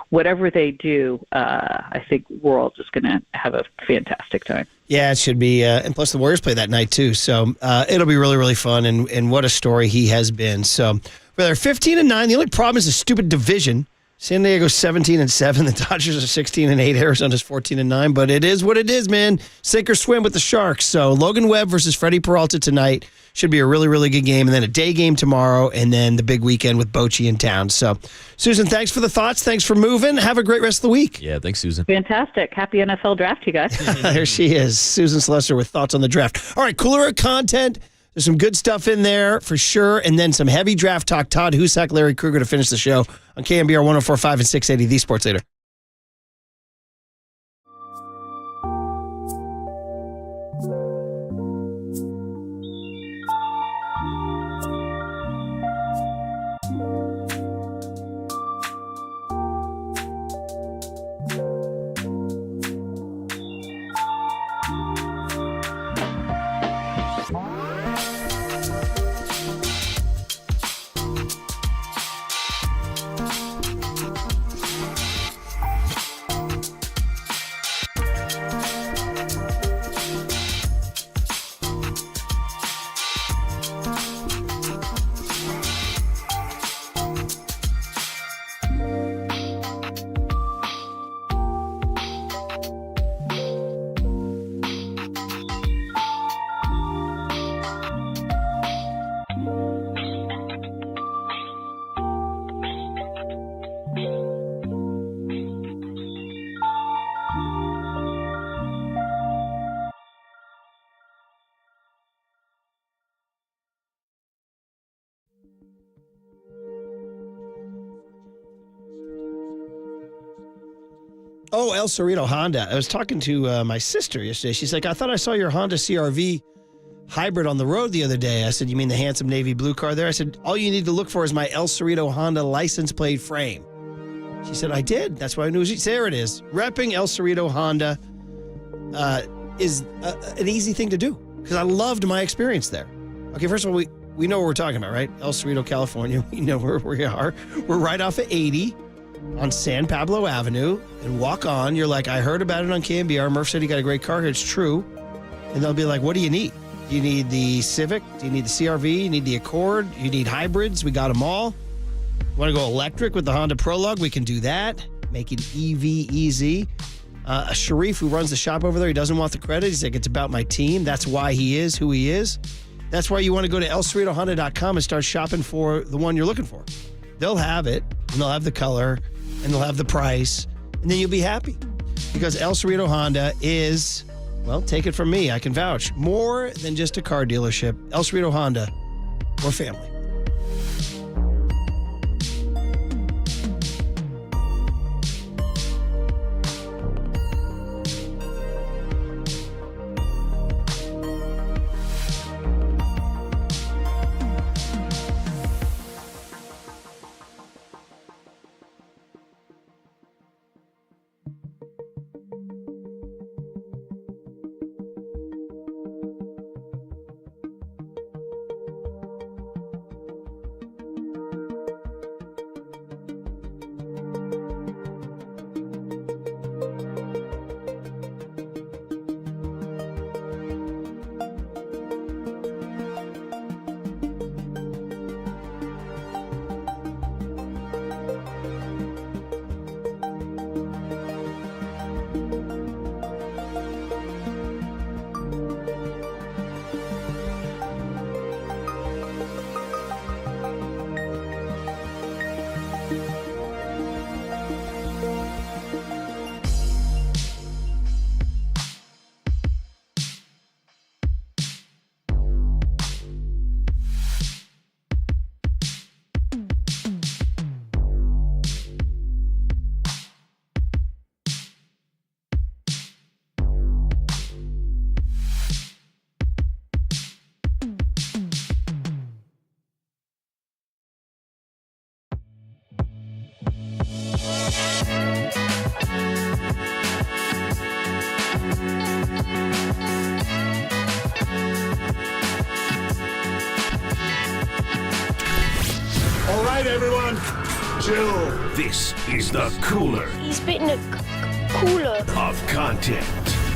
whatever they do, I think we're all just going to have a fantastic time. Yeah, it should be. And plus the Warriors play that night too. So it'll be really, really fun. And what a story he has been. So they're 15-9. The only problem is the stupid division. San Diego's 17-7. The Dodgers are 16-8. Arizona's 14-9. But it is what it is, man. Sink or swim with the Sharks. So Logan Webb versus Freddie Peralta tonight should be a really, really good game. And then a day game tomorrow. And then the big weekend with Bochy in town. So, Susan, thanks for the thoughts. Thanks for moving. Have a great rest of the week. Yeah, thanks, Susan. Fantastic. Happy NFL draft, you guys. There she is, Susan Slusser with thoughts on the draft. All right, cooler content. There's some good stuff in there for sure. And then some heavy draft talk. Todd Husak, Larry Krukow to finish the show on KMBR 104.5 and 680, the Sports Leader. Oh, El Cerrito Honda. I was talking to my sister yesterday. She's like, I thought I saw your Honda CRV hybrid on the road the other day. I said, you mean the handsome navy blue car there? I said, all you need to look for is my El Cerrito Honda license plate frame. She said, I did. That's why I knew. There it is. Repping El Cerrito Honda is an easy thing to do because I loved my experience there. Okay, first of all, we know what we're talking about, right? El Cerrito, California. We know where we are. We're right off of 80 on San Pablo Avenue and walk on. You're like, I heard about it on KMBR. Murph said he got a great car. It's true. And they'll be like, what do you need? Do you need the Civic? Do you need the CRV? You need the Accord? You need hybrids? We got them all. Want to go electric with the Honda Prologue? We can do that. Make it EV easy. Sharif, who runs the shop over there, he doesn't want the credit. He's like, it's about my team. That's why he is who he is. That's why you want to go to elcerritohonda.com and start shopping for the one you're looking for. They'll have it, and they'll have the color, and they'll have the price, and then you'll be happy. Because El Cerrito Honda is, well, take it from me, I can vouch, more than just a car dealership. El Cerrito Honda, we're family. All right, everyone, chill. This is the cooler. He's bitten a cooler of content.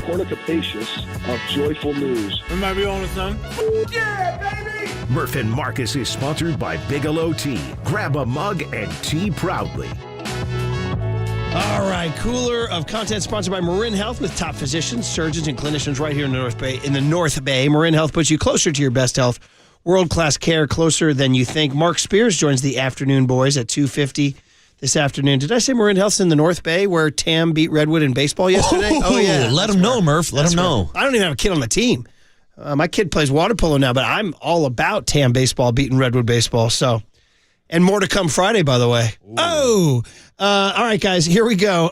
Cornucopacious of joyful news. We might be on to something. Yeah, baby! Murph and Marcus is sponsored by Bigelow Tea. Grab a mug and tea proudly. All right, cooler of content sponsored by Marin Health with top physicians, surgeons, and clinicians right here in the North Bay. Marin Health puts you closer to your best health. World-class care, closer than you think. Mark Spears joins the afternoon boys at 2:50 this afternoon. Did I say Marin Health's in the North Bay where Tam beat Redwood in baseball yesterday? Oh yeah. Let him know, Murph. Let him know. I don't even have a kid on the team. My kid plays water polo now, but I'm all about Tam baseball beating Redwood baseball. So, and more to come Friday, by the way. Ooh. Oh, all right, guys, here we go.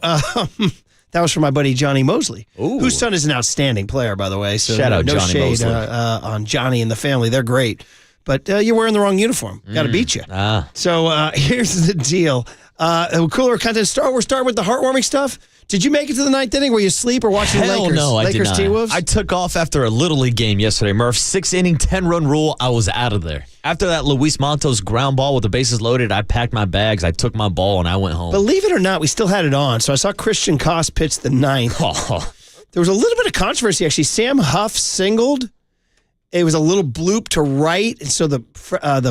That was from my buddy Johnny Mosley, whose son is an outstanding player, by the way. So shout out no Johnny shade Mosley. On Johnny and the family. They're great. But you're wearing the wrong uniform. Got to beat you. So here's the deal. Cooler content. We're starting with the heartwarming stuff. Did you make it to the ninth inning? Were you asleep or watching Hell Lakers? no, I did not. T-Wolves? I took off after a Little League game yesterday, Murph. 6-inning, 10-run rule. I was out of there. After that Luis Montos ground ball with the bases loaded, I packed my bags, I took my ball, and I went home. Believe it or not, we still had it on. So I saw Christian Koss pitch the ninth. Oh. There was a little bit of controversy, actually. Sam Huff singled. It was a little bloop to right, and so the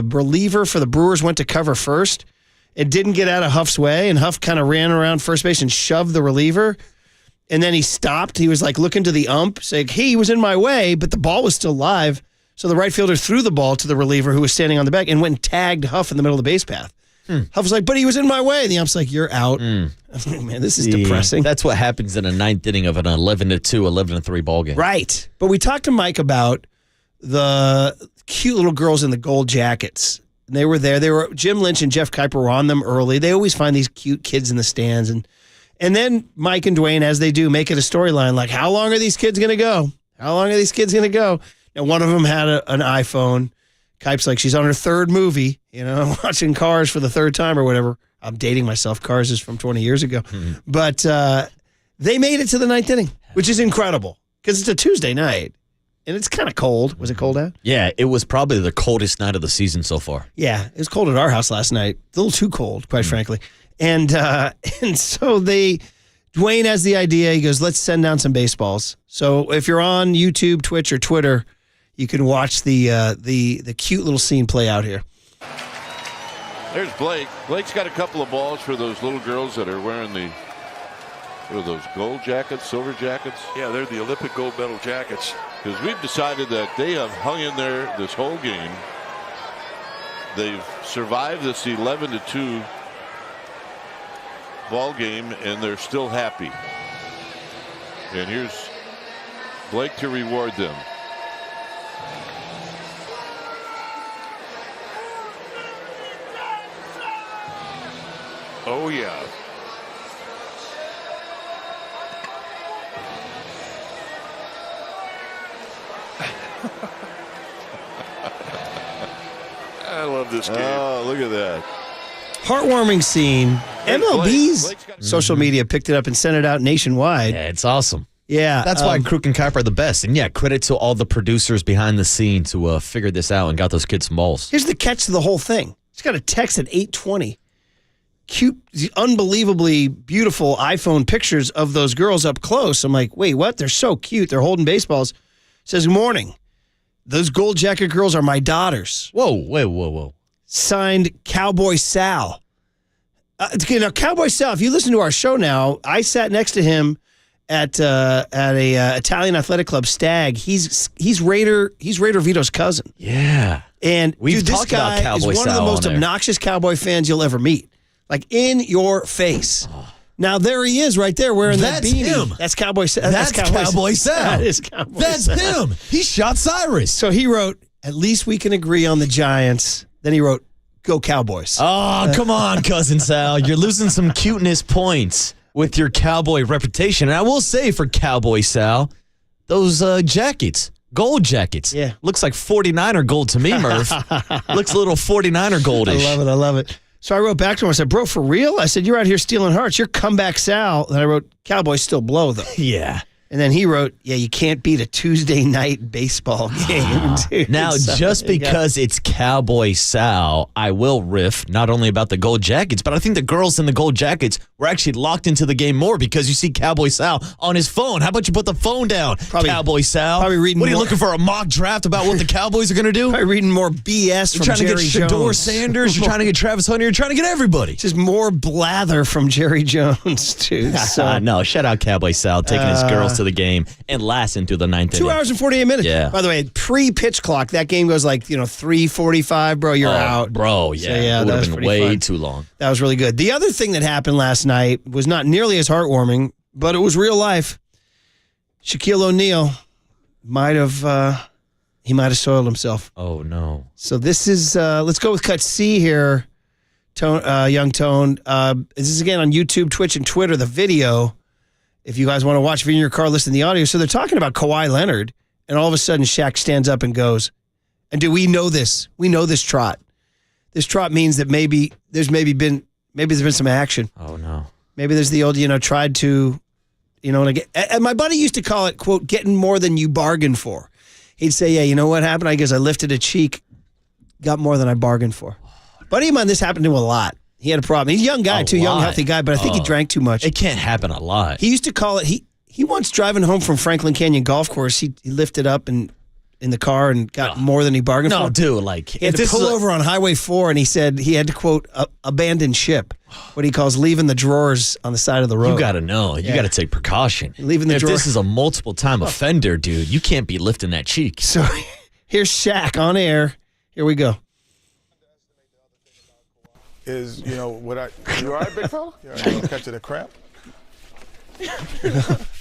reliever for the Brewers went to cover first. It didn't get out of Huff's way, and Huff kind of ran around first base and shoved the reliever. And then he stopped. He was like looking to the ump, saying, hey, he was in my way, but the ball was still live. So the right fielder threw the ball to the reliever who was standing on the back and went and tagged Huff in the middle of the base path. Huff was like, but he was in my way. And the ump's like, you're out. I was like, man, this is depressing. That's what happens in a ninth inning of an 11-2, 11-3 ball game. Right. But we talked to Mike about the cute little girls in the gold jackets. And they were there. Jim Lynch and Jeff Kuiper were on them early. They always find these cute kids in the stands. And then Mike and Dwayne, as they do, make it a storyline like, how long are these kids going to go? How long are these kids going to go? And one of them had an iPhone. Kipe's like, she's on her third movie, watching Cars for the third time or whatever. I'm dating myself. Cars is from 20 years ago. But they made it to the 9th inning, which is incredible because it's a Tuesday night. And it's kind of cold. Was it cold out? Yeah, it was probably the coldest night of the season so far. Yeah, it was cold at our house last night. A little too cold, quite frankly. And so Dwayne has the idea. He goes, let's send down some baseballs. So if you're on YouTube, Twitch, or Twitter, you can watch the cute little scene play out here. There's Blake. Blake's got a couple of balls for those little girls that are wearing what are those, gold jackets, silver jackets? Yeah, they're the Olympic gold medal jackets. Because we've decided that they have hung in there this whole game. They've survived this 11-2 ball game, and they're still happy. And here's Blake to reward them. Oh, yeah. I love this game. Oh, look at that. Heartwarming scene. MLB's social media picked it up and sent it out nationwide. Yeah, it's awesome. Yeah. That's why Kruk and Kipe are the best. And yeah, credit to all the producers behind the scene to figure this out and got those kids some balls. Here's the catch to the whole thing. He's got a text at 8:20. Cute, unbelievably beautiful iPhone pictures of those girls up close. I'm like, wait, what? They're so cute. They're holding baseballs. Says, good morning. Those gold jacket girls are my daughters. Whoa. Signed Cowboy Sal. Now, Cowboy Sal, if you listen to our show now, I sat next to him at a Italian athletic club, Stag. He's Raider Vito's cousin. Yeah. And We've this talked guy about Cowboy is one of the Sal most on there. obnoxious Cowboy fans you'll ever meet. Like, in your face. Now, there he is right there wearing that That's beanie. him. That's Cowboy Sal. That's Cowboy Sal. That is Cowboy That's Sal. him. He shot Cyrus. So he wrote, at least we can agree on the Giants. Then he wrote, go Cowboys. Oh, come on, Cousin Sal. You're losing some cuteness points with your Cowboy reputation. And I will say for Cowboy Sal, those jackets, gold jackets. Yeah. Looks like 49er gold to me, Murph. Looks a little 49er goldish. I love it. So I wrote back to him. I said, bro, for real? I said, you're out here stealing hearts. You're comeback Sal. And I wrote, Cowboys still blow, though. Yeah. And then he wrote, yeah, you can't beat a Tuesday night baseball game, dude. Now, So, just because it's Cowboy Sal, I will riff not only about the gold jackets, but I think the girls in the gold jackets were actually locked into the game more because you see Cowboy Sal on his phone. How about you put the phone down, Cowboy Sal? Probably reading What are you more- looking for, a mock draft about what the Cowboys are going to do? Probably reading more BS You're from trying Jerry to get Shador Jones. Sanders. You're trying to get Travis Hunter. You're trying to get everybody. Just more blather from Jerry Jones, dude. So, No, shout out Cowboy Sal taking his girls to the game and lasting through the 9th 2 inning. hours and 48 minutes. Yeah. By the way, pre-pitch clock, that game goes like, 3:45, bro, you're out. Bro, yeah. So, It that would was have been pretty way fun. too long. That was really good. The other thing that happened last night was not nearly as heartwarming, but it was real life. Shaquille O'Neal might have soiled himself. Oh, no. So this is, let's go with cut C here, Young Tone. This is again on YouTube, Twitch, and Twitter, the video. If you guys want to watch, if you're in your car, listen to the audio. So they're talking about Kawhi Leonard, and all of a sudden Shaq stands up and goes, and do we know this? We know this trot. This trot means that maybe there's been some action. Oh, no. Maybe there's the old, tried to, and my buddy used to call it, quote, getting more than you bargained for. He'd say, yeah, you know what happened? I guess I lifted a cheek, got more than I bargained for. Buddy of mine, this happened to him a lot. He had a problem. He's a young guy, young, healthy guy, but I think he drank too much. It can't happen a lot. He used to call it, he once driving home from Franklin Canyon Golf Course, he lifted up in the car and got more than he bargained for. No, dude, like... He had to pull over on Highway 4, and he said he had to, quote, abandon ship, what he calls leaving the drawers on the side of the road. You got to know. You got to take precaution. Leaving the if drawer. this is a multiple-time offender, dude, you can't be lifting that cheek. So here's Shaq on air. Here we go. Is, you all right, big fella? You all right, catching a crap?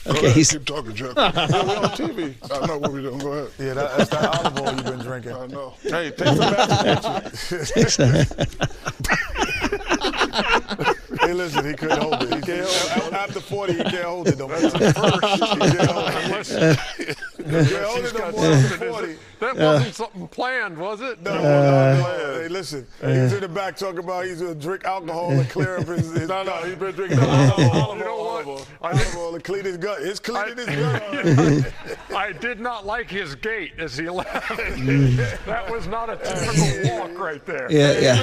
Okay, he's keep talking, Jeff. Yeah, we're on TV. I know what we're doing. Go ahead. Yeah, that's that olive oil you've been drinking. I know. Hey, take some back. Hey, listen, he couldn't hold it. He can't hold it. After 40, he can't hold it no more. That's the first. He can't hold it. He can't hold it no more after 40. That wasn't something planned, was it? No, hey, listen. He's in the back talking about he's going to drink alcohol and clear up his No, he's been drinking alcohol. You know what? Alcohol to clean his gut. It's cleaning his gut. I did not like his gait as he left. That was not a typical walk right there. Yeah.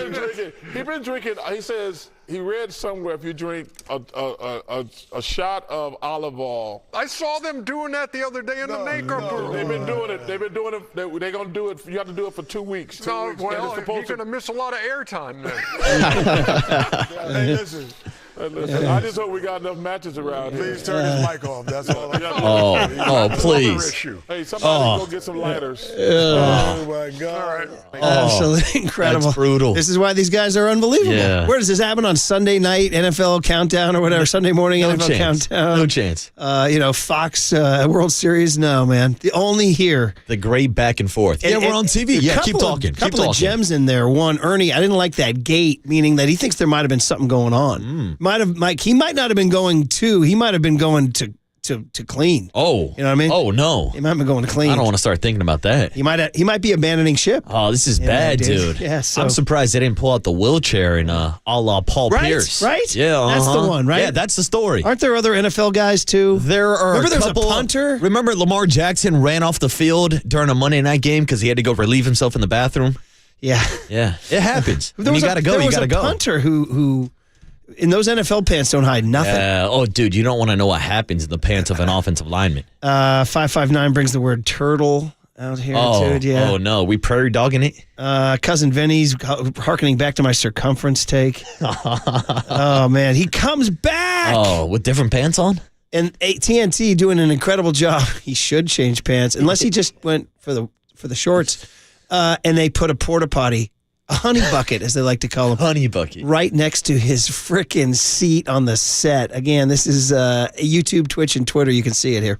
He's been drinking, he says, he read somewhere if you drink a shot of olive oil. I saw them doing that the other day in the makeup room. They've been doing it. They're going to do it. You have to do it for 2 weeks. Well, you're going to miss a lot of airtime then. Hey, listen. I just hope we got enough matches around here. Please turn his mic off. That's all. Please. Hey, somebody go get some lighters. Oh, my God. Absolutely incredible. That's brutal. This is why these guys are unbelievable. Yeah. Where does this happen on Sunday night, NFL Countdown or whatever, Sunday morning NFL Countdown? No chance. Fox World Series? No, man. Only here. The great back and forth. Yeah, we're on TV. Yeah, keep talking. Couple of gems in there. One, Ernie, I didn't like that gate, meaning that he thinks there might have been something going on. He might not have been going to. He might have been going to clean. Oh, you know what I mean? Oh no, he might have been going to clean. I don't want to start thinking about that. He might be abandoning ship. Oh, this is bad, dude. Yeah, I'm surprised they didn't pull out the wheelchair and a la Paul Pierce. Right? Yeah, that's the one, right? Yeah, that's the story. Aren't there other NFL guys too? There are. Remember, there's a punter. Remember, Lamar Jackson ran off the field during a Monday night game because he had to go relieve himself in the bathroom. Yeah, it happens. You got to go. There You was got to a go. punter who. In those NFL pants don't hide nothing. Oh, dude, you don't want to know what happens in the pants of an offensive lineman. 559 brings the word turtle out here, dude. Yeah. Oh, no. We prairie dogging it? Cousin Vinny's hearkening back to my circumference take. Oh, man. He comes back. Oh, with different pants on? And TNT doing an incredible job. He should change pants, unless he just went for the shorts. And they put a porta potty, a honey bucket, as they like to call them. Honey bucket. Right next to his frickin' seat on the set. Again, this is YouTube, Twitch, and Twitter. You can see it here.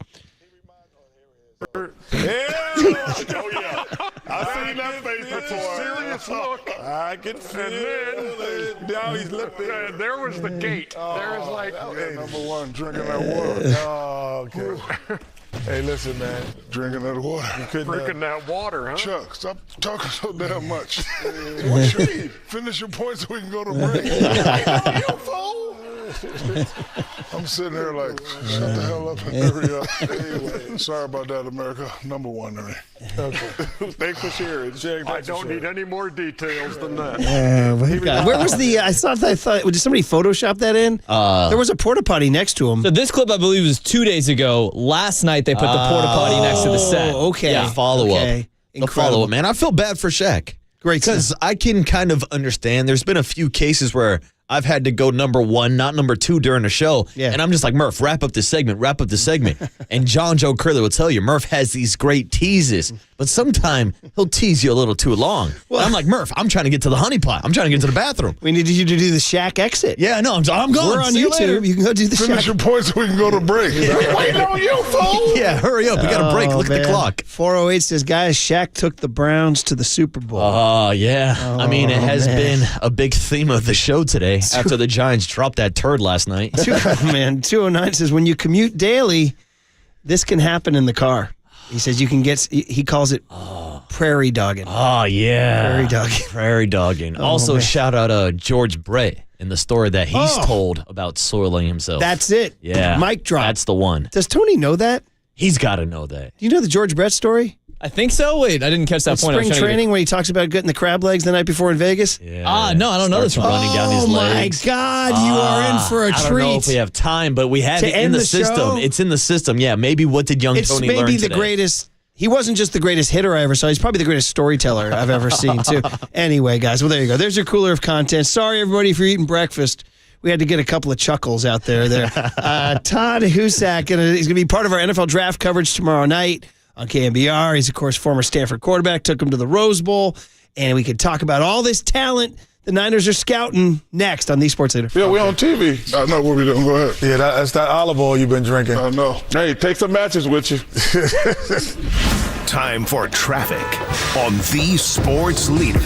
Oh, yeah. I've seen that face before. Serious look. I can feel it. Now he's lipping. There was the gate. There was like, hey, number one, drinking that water. Oh, okay. Hey, listen, man. Drinking that water. You couldn't drinking that water, huh? Chuck, stop talking so damn much. What you need? Finish your point so we can go to break. Your phone. I'm sitting here like, shut the hell up and hurry up. Anyway, sorry about that, America. Number one to me. Okay. Thanks for sharing. I don't need any more details than that. Where was the? I thought. Did somebody Photoshop that in? There was a porta potty next to him. So this clip, I believe, was 2 days ago. Last night they put the porta potty next to the set. Okay. Yeah, follow up. The Incredible. follow up, man. I feel bad for Shaq. Great. Because I can kind of understand. There's been a few cases where I've had to go number one, not number two during the show. Yeah. And I'm just like, Murph, wrap up the segment. And John Joe Curley will tell you, Murph has these great teases, but sometimes he'll tease you a little too long. Well, I'm like, Murph, I'm trying to get to the honey pot. I'm trying to get to the bathroom. We needed you to do the Shaq exit. Yeah, no, I'm going. We're on YouTube. You can go do the Finish Shaq. your point so we can go to break. Waiting on you, fool. Yeah, hurry up. We got a break. Look at the clock. 408 says, guys, Shaq took the Browns to the Super Bowl. Oh, yeah. I mean, it has been a big theme of the show today after the Giants dropped that turd last night. 209 says, when you commute daily, this can happen in the car. He says he calls it prairie dogging. Oh, yeah. Prairie dogging. Prairie dogging. Also, shout out George Brett in the story that he's told about soiling himself. That's it. Yeah. Mic drop. That's the one. Does Tony know that? He's got to know that. Do you know the George Brett story? I think so. Wait, I didn't catch that point. Spring training when he talks about getting the crab legs the night before in Vegas? Yeah. No, I don't know this one. Running down his legs. Oh, my God. You are in for a treat. I don't know if we have time, but we have it in the system. Show? It's in the system. Yeah, maybe what did young Tony learn today? It's maybe the greatest. He wasn't just the greatest hitter I ever saw. He's probably the greatest storyteller I've ever seen, too. Anyway, guys, well, there you go. There's your cooler of content. Sorry, everybody, if you're eating breakfast. We had to get a couple of chuckles out there. Todd Husak, he's going to be part of our NFL draft coverage tomorrow night on KMBR. He's, of course, former Stanford quarterback, took him to the Rose Bowl, and we could talk about all this talent the Niners are scouting next on the Sports Leader. Yeah, we're on TV. I know what we're doing. Go ahead. Yeah, that's that olive oil you've been drinking. I know. Hey, take some matches with you. Time for traffic on the Sports Leader.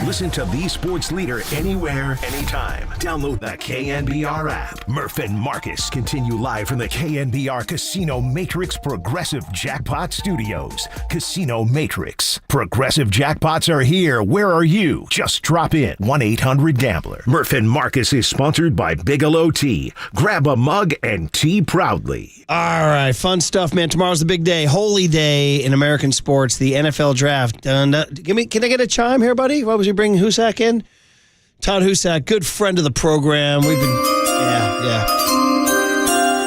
Listen to the sports leader anywhere, anytime. Download the KNBR app. Murph and Marcus continue live from the KNBR Casino Matrix Progressive Jackpot Studios. Casino Matrix. Progressive jackpots are here. Where are you? Just drop in. 1-800-GAMBLER. Murph and Marcus is sponsored by Bigelow Tea. Grab a mug and tea proudly. All right, fun stuff, man. Tomorrow's the big day, holy day in American sports, the NFL draft. Can I get a chime here, buddy? What was you bringing Husak in? Todd Husak, good friend of the program. We've been, yeah.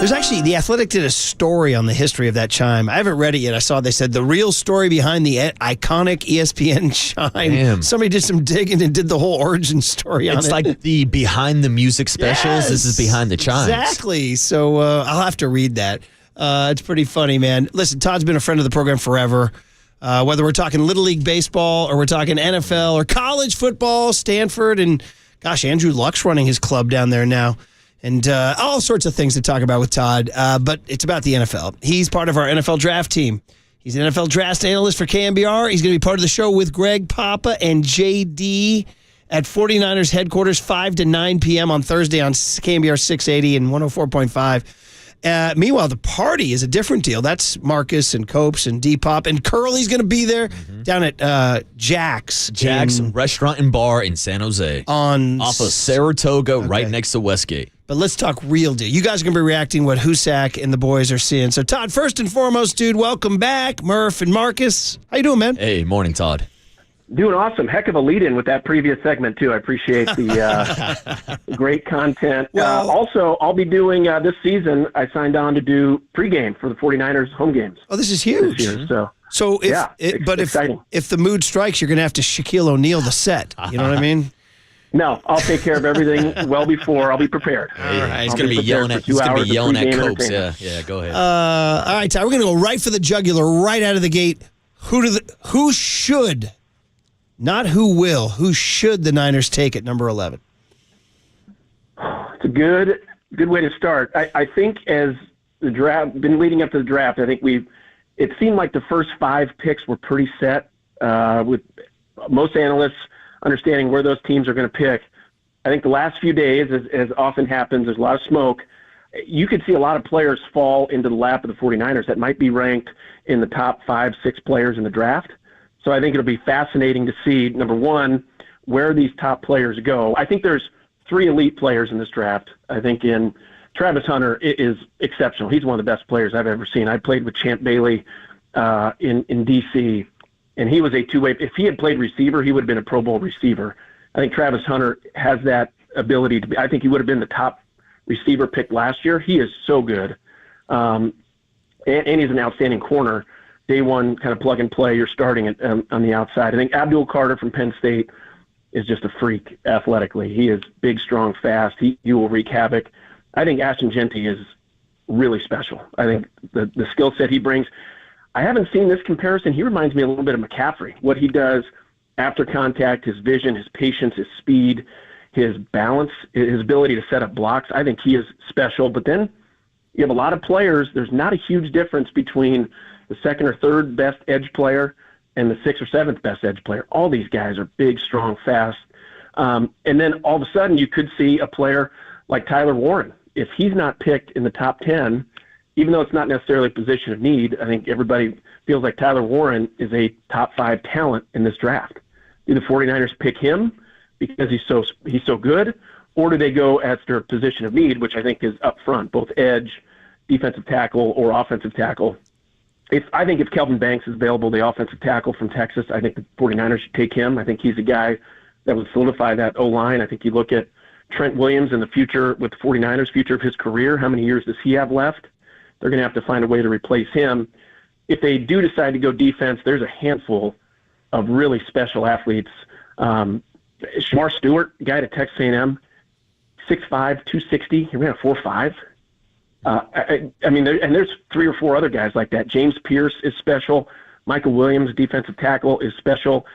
There's actually, The Athletic did a story on the history of that chime. I haven't read it yet. I saw they said the real story behind the iconic ESPN chime. Damn. Somebody did some digging and did the whole origin story on it. It's like the behind the music specials. Yes, this is behind the chimes. Exactly. So I'll have to read that. It's pretty funny, man. Listen, Todd's been a friend of the program forever. Whether we're talking Little League baseball or we're talking NFL or college football, Stanford, and gosh, Andrew Luck's running his club down there now. And all sorts of things to talk about with Todd, but it's about the NFL. He's part of our NFL draft team. He's an NFL draft analyst for KNBR. He's going to be part of the show with Greg Papa and JD at 49ers headquarters, 5 to 9 p.m. on Thursday on KNBR 680 and 104.5. Meanwhile, the party is a different deal. That's Marcus and Copes and Depop, and Curly's going to be there down at Jack's. Jack's Restaurant and Bar in San Jose. Off of Saratoga, right next to Westgate. But let's talk real deal. You guys are going to be reacting what Husak and the boys are seeing. So, Todd, first and foremost, dude, welcome back. Murph and Marcus. How you doing, man? Hey, morning, Todd. Doing awesome. Heck of a lead-in with that previous segment, too. I appreciate the great content. Well, also, I'll be doing this season, I signed on to do pregame for the 49ers home games. Oh, this is huge. This year, So if the mood strikes, you're going to have to Shaquille O'Neal the set. You know what I mean? No, I'll take care of everything well before. I'll be prepared. All right. He's going to be yelling at Copes. Yeah, go ahead. All right, Todd, we're going to go right for the jugular, right out of the gate. Who should, not who will, who should the Niners take at number 11? It's a good way to start. I think as the draft, been leading up to the draft, I think it seemed like the first 5 picks were pretty set with most analysts understanding where those teams are going to pick. I think the last few days, as often happens, there's a lot of smoke. You could see a lot of players fall into the lap of the 49ers that might be ranked in the top 5, 6 players in the draft. So I think it'll be fascinating to see, number one, where these top players go. I think there's 3 elite players in this draft. I think in Travis Hunter is exceptional. He's one of the best players I've ever seen. I played with Champ Bailey in D.C., and he was a two-way. If he had played receiver, he would have been a Pro Bowl receiver. I think Travis Hunter has that ability to be. I think he would have been the top receiver pick last year. He is so good. And he's an outstanding corner. Day one, kind of plug and play. You're starting on the outside. I think Abdul Carter from Penn State is just a freak athletically. He is big, strong, fast. He will wreak havoc. I think Ashton Genty is really special. I think the skill set he brings. I haven't seen this comparison. He reminds me a little bit of McCaffrey. What he does after contact, his vision, his patience, his speed, his balance, his ability to set up blocks. I think he is special. But then you have a lot of players. There's not a huge difference between the 2nd or 3rd best edge player and the 6th or 7th best edge player. All these guys are big, strong, fast. And then all of a sudden you could see a player like Tyler Warren. If he's not picked in the top 10, even though it's not necessarily a position of need, I think everybody feels like Tyler Warren is a top 5 talent in this draft. Do the 49ers pick him because he's so good, or do they go after a position of need, which I think is up front, both edge, defensive tackle, or offensive tackle? I think if Kelvin Banks is available, the offensive tackle from Texas, I think the 49ers should take him. I think he's a guy that would solidify that O-line. I think you look at Trent Williams in the future with the 49ers, future of his career, how many years does he have left? They're going to have to find a way to replace him. If they do decide to go defense, there's a handful of really special athletes. Shamar Stewart, guy at Texas A&M, 6'5", 260. He ran a 4.5. I mean, there's 3 or 4 other guys like that. James Pierce is special. Michael Williams, defensive tackle, is special.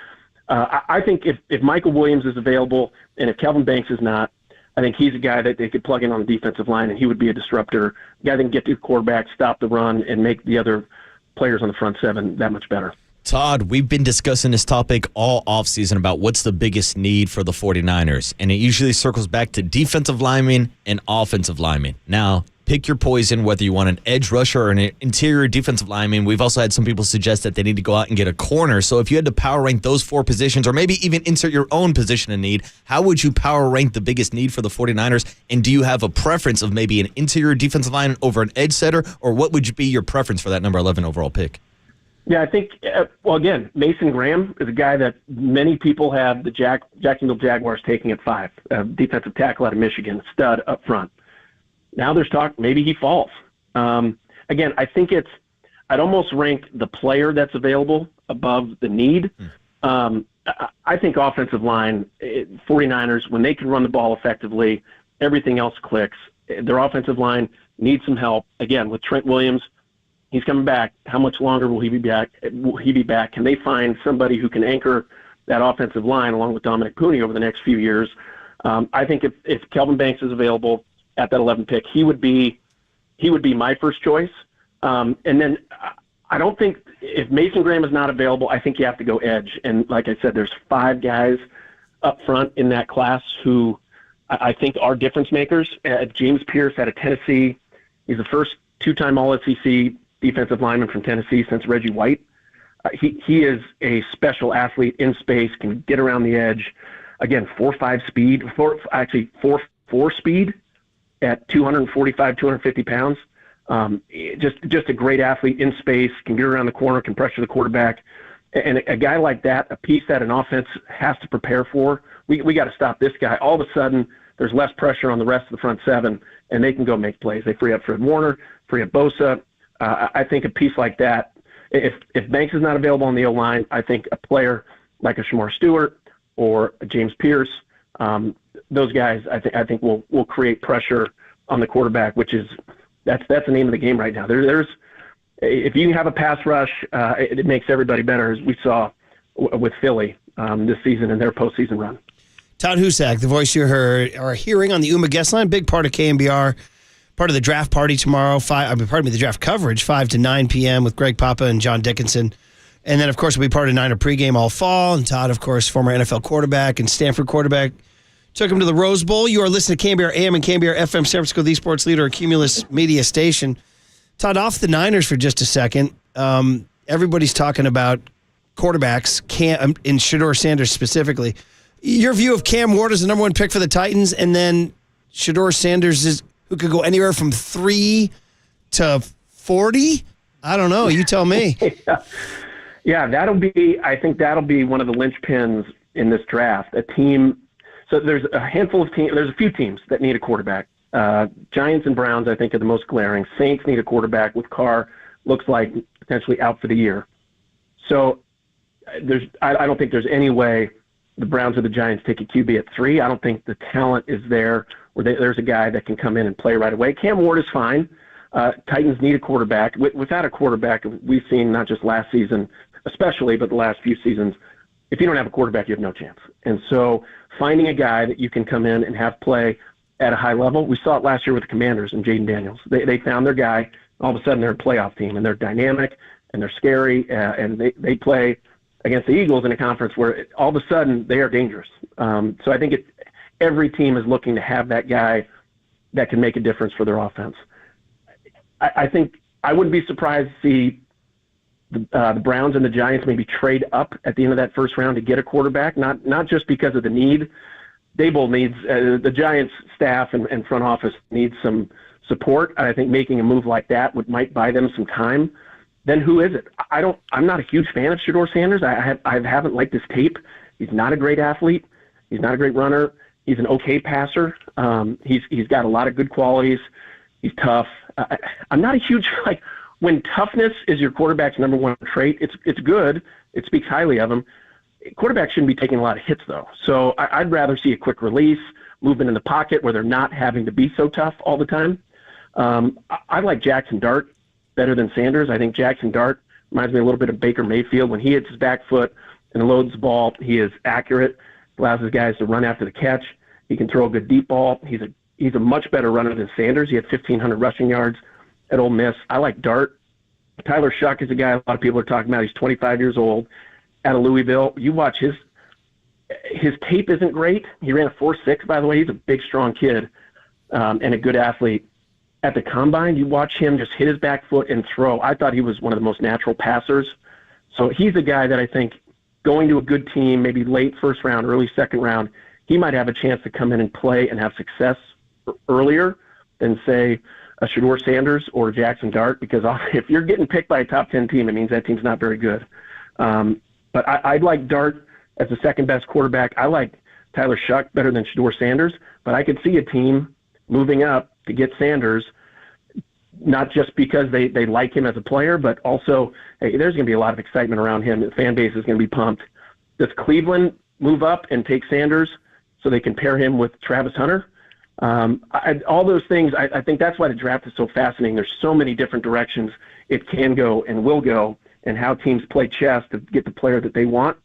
I think if Michael Williams is available and if Kelvin Banks is not, I think he's a guy that they could plug in on the defensive line, and he would be a disruptor, a guy that can get to the quarterback, stop the run, and make the other players on the front 7 that much better. Todd, we've been discussing this topic all offseason about what's the biggest need for the 49ers, and it usually circles back to defensive linemen and offensive linemen. Now, pick your poison, whether you want an edge rusher or an interior defensive lineman. We've also had some people suggest that they need to go out and get a corner. So if you had to power rank those four positions, or maybe even insert your own position of need, how would you power rank the biggest need for the 49ers? And do you have a preference of maybe an interior defensive lineman over an edge setter, or what would be your preference for that number 11 overall pick? Yeah, I think, again, Mason Graham is a guy that many people have the Jacksonville Jaguars taking at 5, defensive tackle out of Michigan, stud up front. Now there's talk maybe he falls. Again, I think I'd almost rank the player that's available above the need. I think offensive line, 49ers, when they can run the ball effectively, everything else clicks. Their offensive line needs some help. Again, with Trent Williams, he's coming back. How much longer will he be back? Can they find somebody who can anchor that offensive line along with Dominic Pooney over the next few years? I think if Kelvin Banks is available at that 11 pick, he would be my first choice. And then I don't think if Mason Graham is not available, I think you have to go edge. And like I said, there's 5 guys up front in that class who I think are difference makers. James Pierce out of Tennessee, he's the first 2-time All-SEC defensive lineman from Tennessee since Reggie White. He is a special athlete in space, can get around the edge. Again, 4.5 speed, 4.4 speed at 245, 250 pounds. Just a great athlete in space, can get around the corner, can pressure the quarterback. And a guy like that, a piece that an offense has to prepare for. We got to stop this guy. All of a sudden, there's less pressure on the rest of the front 7, and they can go make plays. They free up Fred Warner, free up Bosa. I think a piece like that, if Banks is not available on the O-line, I think a player like a Shamar Stewart or a James Pierce, those guys I think will create pressure on the quarterback, which is that's the name of the game right now. There's if you have a pass rush, it makes everybody better, as we saw with Philly this season in their postseason run. Todd Husak, the voice you are hearing on the UMA guest line, big part of KNBR. Part of the draft party tomorrow, the draft coverage, 5 to 9 p.m. with Greg Papa and John Dickinson. And then, of course, we'll be part of Niner pregame all fall. And Todd, of course, former NFL quarterback and Stanford quarterback, took him to the Rose Bowl. You are listening to KNBR AM and KNBR FM, San Francisco, the sports leader, Cumulus Media Station. Todd, off the Niners for just a second. Everybody's talking about quarterbacks, in Shedeur Sanders specifically. Your view of Cam Ward as the number 1 pick for the Titans, and then Shedeur Sanders who could go anywhere from 3 to 40? I don't know. You tell me. Yeah, I think that'll be one of the linchpins in this draft. A team. So there's a handful of teams. There's a few teams that need a quarterback. Giants and Browns, I think, are the most glaring. Saints need a quarterback with Carr. Looks like potentially out for the year. So I don't think there's any way the Browns or the Giants take a QB at 3. I don't think the talent is there where there's a guy that can come in and play right away. Cam Ward is fine. Titans need a quarterback. Without a quarterback, we've seen not just last season especially, but the last few seasons, if you don't have a quarterback, you have no chance. And so finding a guy that you can come in and have play at a high level, we saw it last year with the Commanders and Jaden Daniels. They found their guy. All of a sudden, they're a playoff team, and they're dynamic, and they're scary, and they play against the Eagles in a conference where all of a sudden they are dangerous. So I think every team is looking to have that guy that can make a difference for their offense. I think I wouldn't be surprised to see the Browns and the Giants maybe trade up at the end of that first round to get a quarterback, not just because of the need. Daboll needs the Giants staff and front office needs some support. I think making a move like that might buy them some time. Then who is it? I'm not a huge fan of Shedeur Sanders. I haven't liked his tape. He's not a great athlete. He's not a great runner. He's an okay passer. He's got a lot of good qualities. He's tough. I'm not a huge when toughness is your quarterback's number 1 trait. It's good. It speaks highly of him. Quarterbacks shouldn't be taking a lot of hits though. So I'd rather see a quick release, movement in the pocket where they're not having to be so tough all the time. I like Jackson Dart better than Sanders. I think Jackson Dart reminds me a little bit of Baker Mayfield. When he hits his back foot and loads the ball, he is accurate, allows his guys to run after the catch. He can throw a good deep ball. He's a much better runner than Sanders. He had 1,500 rushing yards at Ole Miss. I like Dart Tyler Shuck is a guy a lot of people are talking about. He's 25 years old out of Louisville. You watch his tape isn't great. He ran a 4.6, by the way. He's a big, strong kid and a good athlete. At the combine, you watch him just hit his back foot and throw. I thought he was one of the most natural passers. So he's a guy that I think going to a good team, maybe late first round, early second round, he might have a chance to come in and play and have success earlier than, say, a Shedeur Sanders or Jackson Dart, because if you're getting picked by a top 10 team, it means that team's not very good. But I'd like Dart as the second-best quarterback. I like Tyler Shuck better than Shedeur Sanders, but I could see a team moving up to get Sanders, not just because they like him as a player, but also, hey, there's going to be a lot of excitement around him. The fan base is going to be pumped. Does Cleveland move up and take Sanders so they can pair him with Travis Hunter? All those things, I think that's why the draft is so fascinating. There's so many different directions it can go and will go, and how teams play chess to get the player that they want.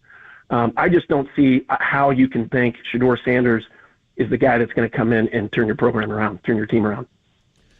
I just don't see how you can think Shedeur Sanders is the guy that's going to come in and turn your program around, turn your team around.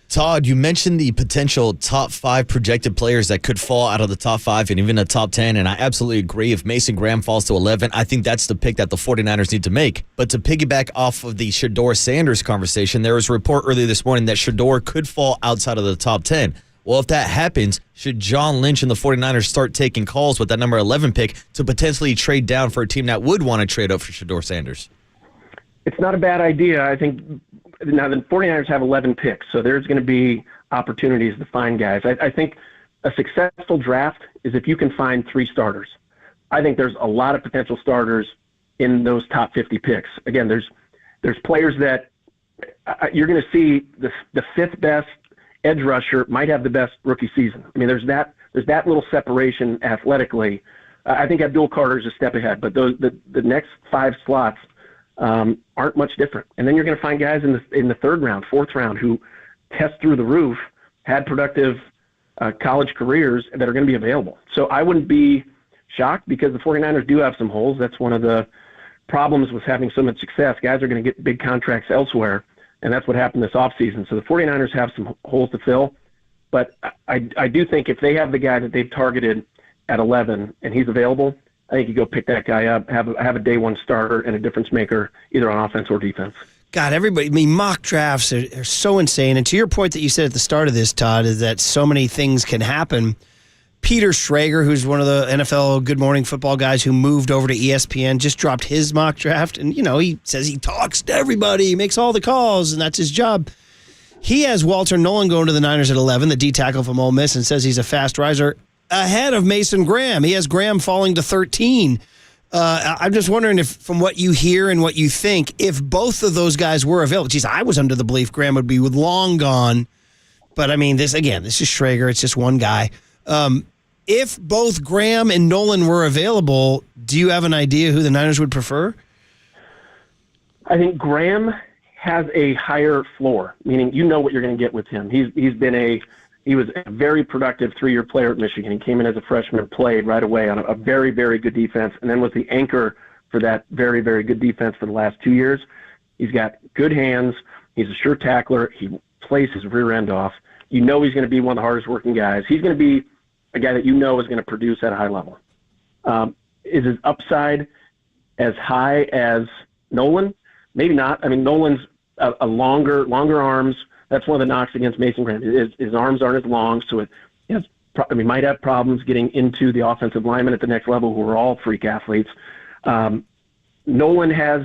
Todd, you mentioned the potential top 5 projected players that could fall out of the top 5 and even the top 10, and I absolutely agree. If Mason Graham falls to 11, I think that's the pick that the 49ers need to make. But to piggyback off of the Shedeur Sanders conversation, there was a report earlier this morning that Shedeur could fall outside of the top 10. Well, if that happens, should John Lynch and the 49ers start taking calls with that number 11 pick to potentially trade down for a team that would want to trade up for Shedeur Sanders? It's not a bad idea. I think now the 49ers have 11 picks, so there's going to be opportunities to find guys. I think a successful draft is if you can find 3 starters. I think there's a lot of potential starters in those top 50 picks. Again, there's players that you're going to see the 5th best edge rusher might have the best rookie season. I mean, there's that little separation athletically. I think Abdul Carter is a step ahead, but the next 5 slots aren't much different. And then you're going to find guys in the 3rd round, 4th round who test through the roof, had productive college careers that are going to be available. So I wouldn't be shocked, because the 49ers do have some holes. That's one of the problems with having so much success. Guys are going to get big contracts elsewhere, and that's what happened this offseason. So the 49ers have some holes to fill. But I do think if they have the guy that they've targeted at 11 and he's available, I think you go pick that guy up, have a day one starter and a difference maker either on offense or defense. God, everybody, I mean, mock drafts are so insane. And to your point that you said at the start of this, Todd, is that so many things can happen. Peter Schrager, who's one of the NFL Good Morning Football guys who moved over to ESPN, just dropped his mock draft. And, he says he talks to everybody, he makes all the calls, and that's his job. He has Walter Nolan going to the Niners at 11, the D tackle from Ole Miss, and says he's a fast riser, ahead of Mason Graham. He has Graham falling to 13. I'm just wondering if, from what you hear and what you think, if both of those guys were available. Geez, I was under the belief Graham would be long gone. But, I mean, this is Schrager. It's just one guy. If both Graham and Nolan were available, do you have an idea who the Niners would prefer? I think Graham has a higher floor, meaning what you're going to get with him. He was a very productive 3-year player at Michigan. He came in as a freshman, played right away on a very, very good defense, and then was the anchor for that very, very good defense for the last 2 years. He's got good hands. He's a sure tackler. He plays his rear end off. He's going to be one of the hardest working guys. He's going to be a guy that is going to produce at a high level. Is his upside as high as Nolan? Maybe not. I mean, Nolan's a longer arms. That's one of the knocks against Mason Graham. His arms aren't as long, so he might have problems getting into the offensive linemen at the next level, who are all freak athletes. Nolan has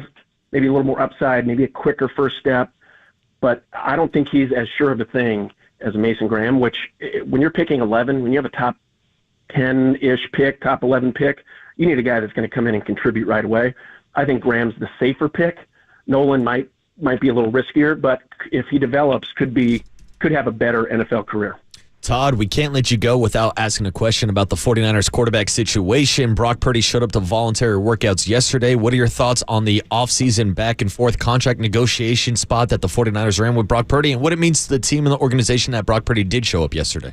maybe a little more upside, maybe a quicker first step, but I don't think he's as sure of a thing as Mason Graham, which when you're picking 11, when you have a top 10-ish pick, top 11 pick, you need a guy that's going to come in and contribute right away. I think Graham's the safer pick. Nolan might be a little riskier, but if he develops, could have a better NFL career. Todd, we can't let you go without asking a question about the 49ers quarterback situation. Brock Purdy showed up to voluntary workouts yesterday. What are your thoughts on the offseason back-and-forth contract negotiation spot that the 49ers are in with Brock Purdy, and what it means to the team and the organization that Brock Purdy did show up yesterday?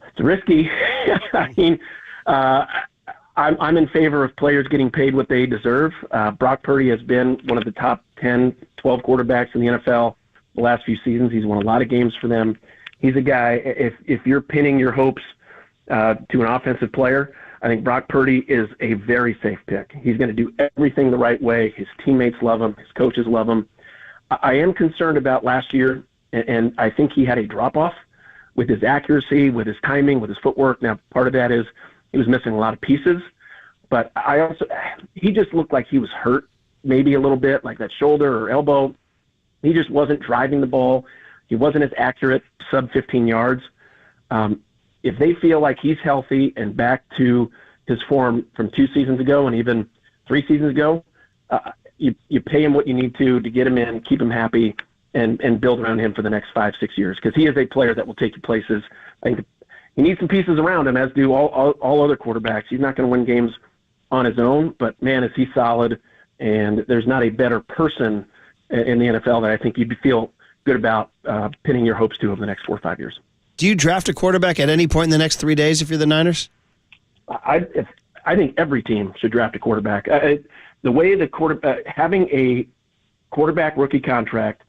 It's risky. I mean, I'm in favor of players getting paid what they deserve. Brock Purdy has been one of the top 10, 12 quarterbacks in the NFL the last few seasons. He's won a lot of games for them. He's a guy, if you're pinning your hopes to an offensive player, I think Brock Purdy is a very safe pick. He's going to do everything the right way. His teammates love him. His coaches love him. I am concerned about last year, and I think he had a drop-off with his accuracy, with his timing, with his footwork. Now, part of that is he was missing a lot of pieces, but he just looked like he was hurt maybe a little bit, like that shoulder or elbow. He just wasn't driving the ball. He wasn't as accurate, sub 15 yards. If they feel like he's healthy and back to his form from 2 seasons ago and even 3 seasons ago, you pay him what you need to get him in, keep him happy, and build around him for the next 5-6 years, because he is a player that will take you places. I think he needs some pieces around him, as do all other quarterbacks. He's not going to win games on his own, but, man, is he solid, and there's not a better person in the NFL that I think you'd feel good about pinning your hopes to over the next 4 or 5 years. Do you draft a quarterback at any point in the next 3 days if you're the Niners? I think every team should draft a quarterback. The way having a quarterback rookie contract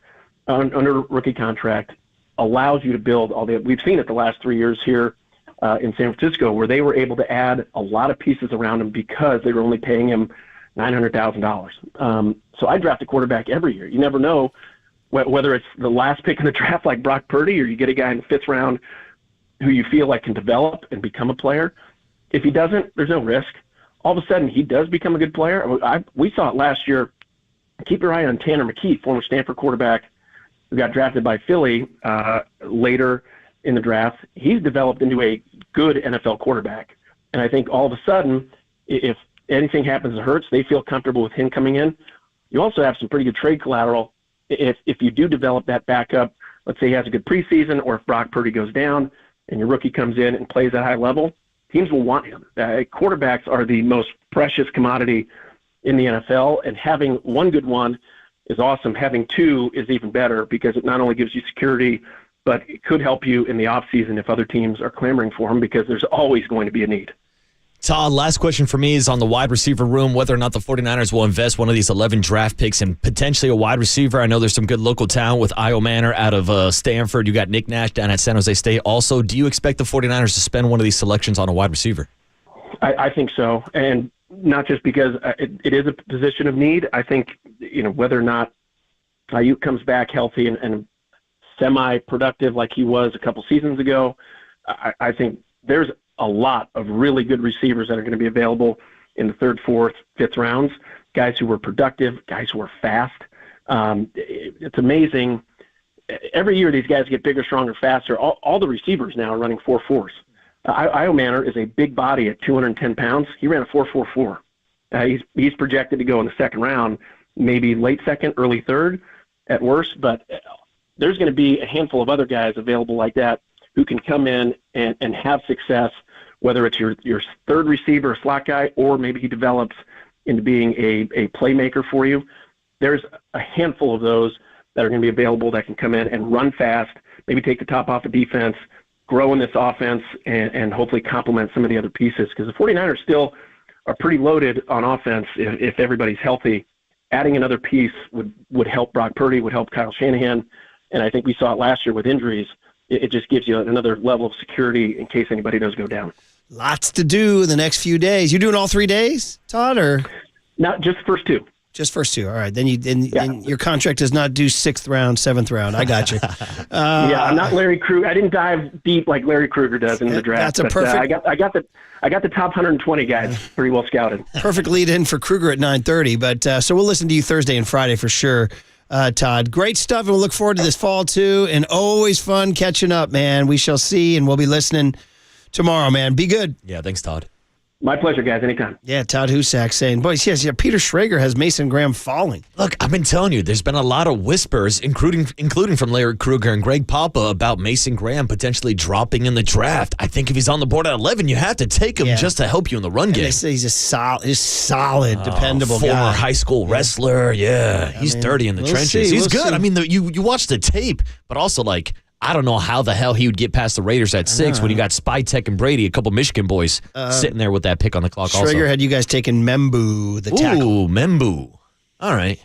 under rookie contract allows you to build all the. We've seen it the last 3 years here in San Francisco, where they were able to add a lot of pieces around him because they were only paying him $900,000. So I draft a quarterback every year. You never know whether it's the last pick in the draft like Brock Purdy, or you get a guy in the 5th round who you feel like can develop and become a player. If he doesn't, there's no risk. All of a sudden, he does become a good player. We saw it last year. Keep your eye on Tanner McKee, former Stanford quarterback who got drafted by Philly later in the draft. He's developed into a good NFL quarterback. And I think all of a sudden, if anything happens to Hurts, they feel comfortable with him coming in. You also have some pretty good trade collateral. If you do develop that backup, let's say he has a good preseason, or if Brock Purdy goes down and your rookie comes in and plays at a high level, teams will want him. Quarterbacks are the most precious commodity in the NFL, and having one good one is awesome. Having 2 is even better, because it not only gives you security, but it could help you in the offseason if other teams are clamoring for him, because there's always going to be a need. Todd, last question for me is on the wide receiver room, whether or not the 49ers will invest one of these 11 draft picks in potentially a wide receiver. I know there's some good local talent with Io Manor out of Stanford. You got Nick Nash down at San Jose State. Also, do you expect the 49ers to spend one of these selections on a wide receiver? I think so, and not just because it is a position of need. I think, whether or not Ayuk comes back healthy and semi-productive like he was a couple seasons ago, I think there's a lot of really good receivers that are going to be available in the 3rd, 4th, 5th rounds, guys who were productive, guys who were fast. It's amazing. Every year these guys get bigger, stronger, faster. All the receivers now are running 4.4s. Io Manor is a big body at 210 pounds. He ran a 4.44. He's projected to go in the 2nd round, maybe late 2nd, early 3rd at worst, but there's going to be a handful of other guys available like that who can come in and have success, whether it's your 3rd receiver, a slot guy, or maybe he develops into being a playmaker for you. There's a handful of those that are going to be available that can come in and run fast, maybe take the top off the defense, grow in this offense, and hopefully complement some of the other pieces, because the 49ers still are pretty loaded on offense if everybody's healthy. Adding another piece would help Brock Purdy, would help Kyle Shanahan, and I think we saw it last year with injuries. It just gives you another level of security in case anybody does go down. Lots to do in the next few days. You doing all 3 days, Todd, or? Not just first 2. Just first 2. All right. Then your contract does not do 6th round, 7th round. I got you. I'm not Larry Kruger. I didn't dive deep like Larry Kruger does into the draft. That's a perfect. I got the top 120 guys pretty well scouted. Perfect lead in for Kruger at 9:30. But so we'll listen to you Thursday and Friday for sure. Todd, great stuff, and we'll look forward to this fall too, and always fun catching up, man. We shall see, and we'll be listening tomorrow, man. Be good. Yeah, thanks, Todd. My pleasure, guys. Anytime. Yeah, Todd Husak saying, boys, yes, Peter Schrager has Mason Graham falling. Look, I've been telling you, there's been a lot of whispers, including from Larry Kruger and Greg Papa, about Mason Graham potentially dropping in the draft. I think if he's on the board at 11, you have to take him just to help you in the run game. They say he's a solid, dependable former guy. high school wrestler. Yeah, he's dirty in the trenches. He's good. I mean, you watch the tape, but also like, I don't know how the hell he would get past the Raiders at 6 when you got Spytek and Brady, a couple Michigan boys, sitting there with that pick on the clock. Schrager also had you guys taking Membu, the tackle. Ooh, Membu. All right.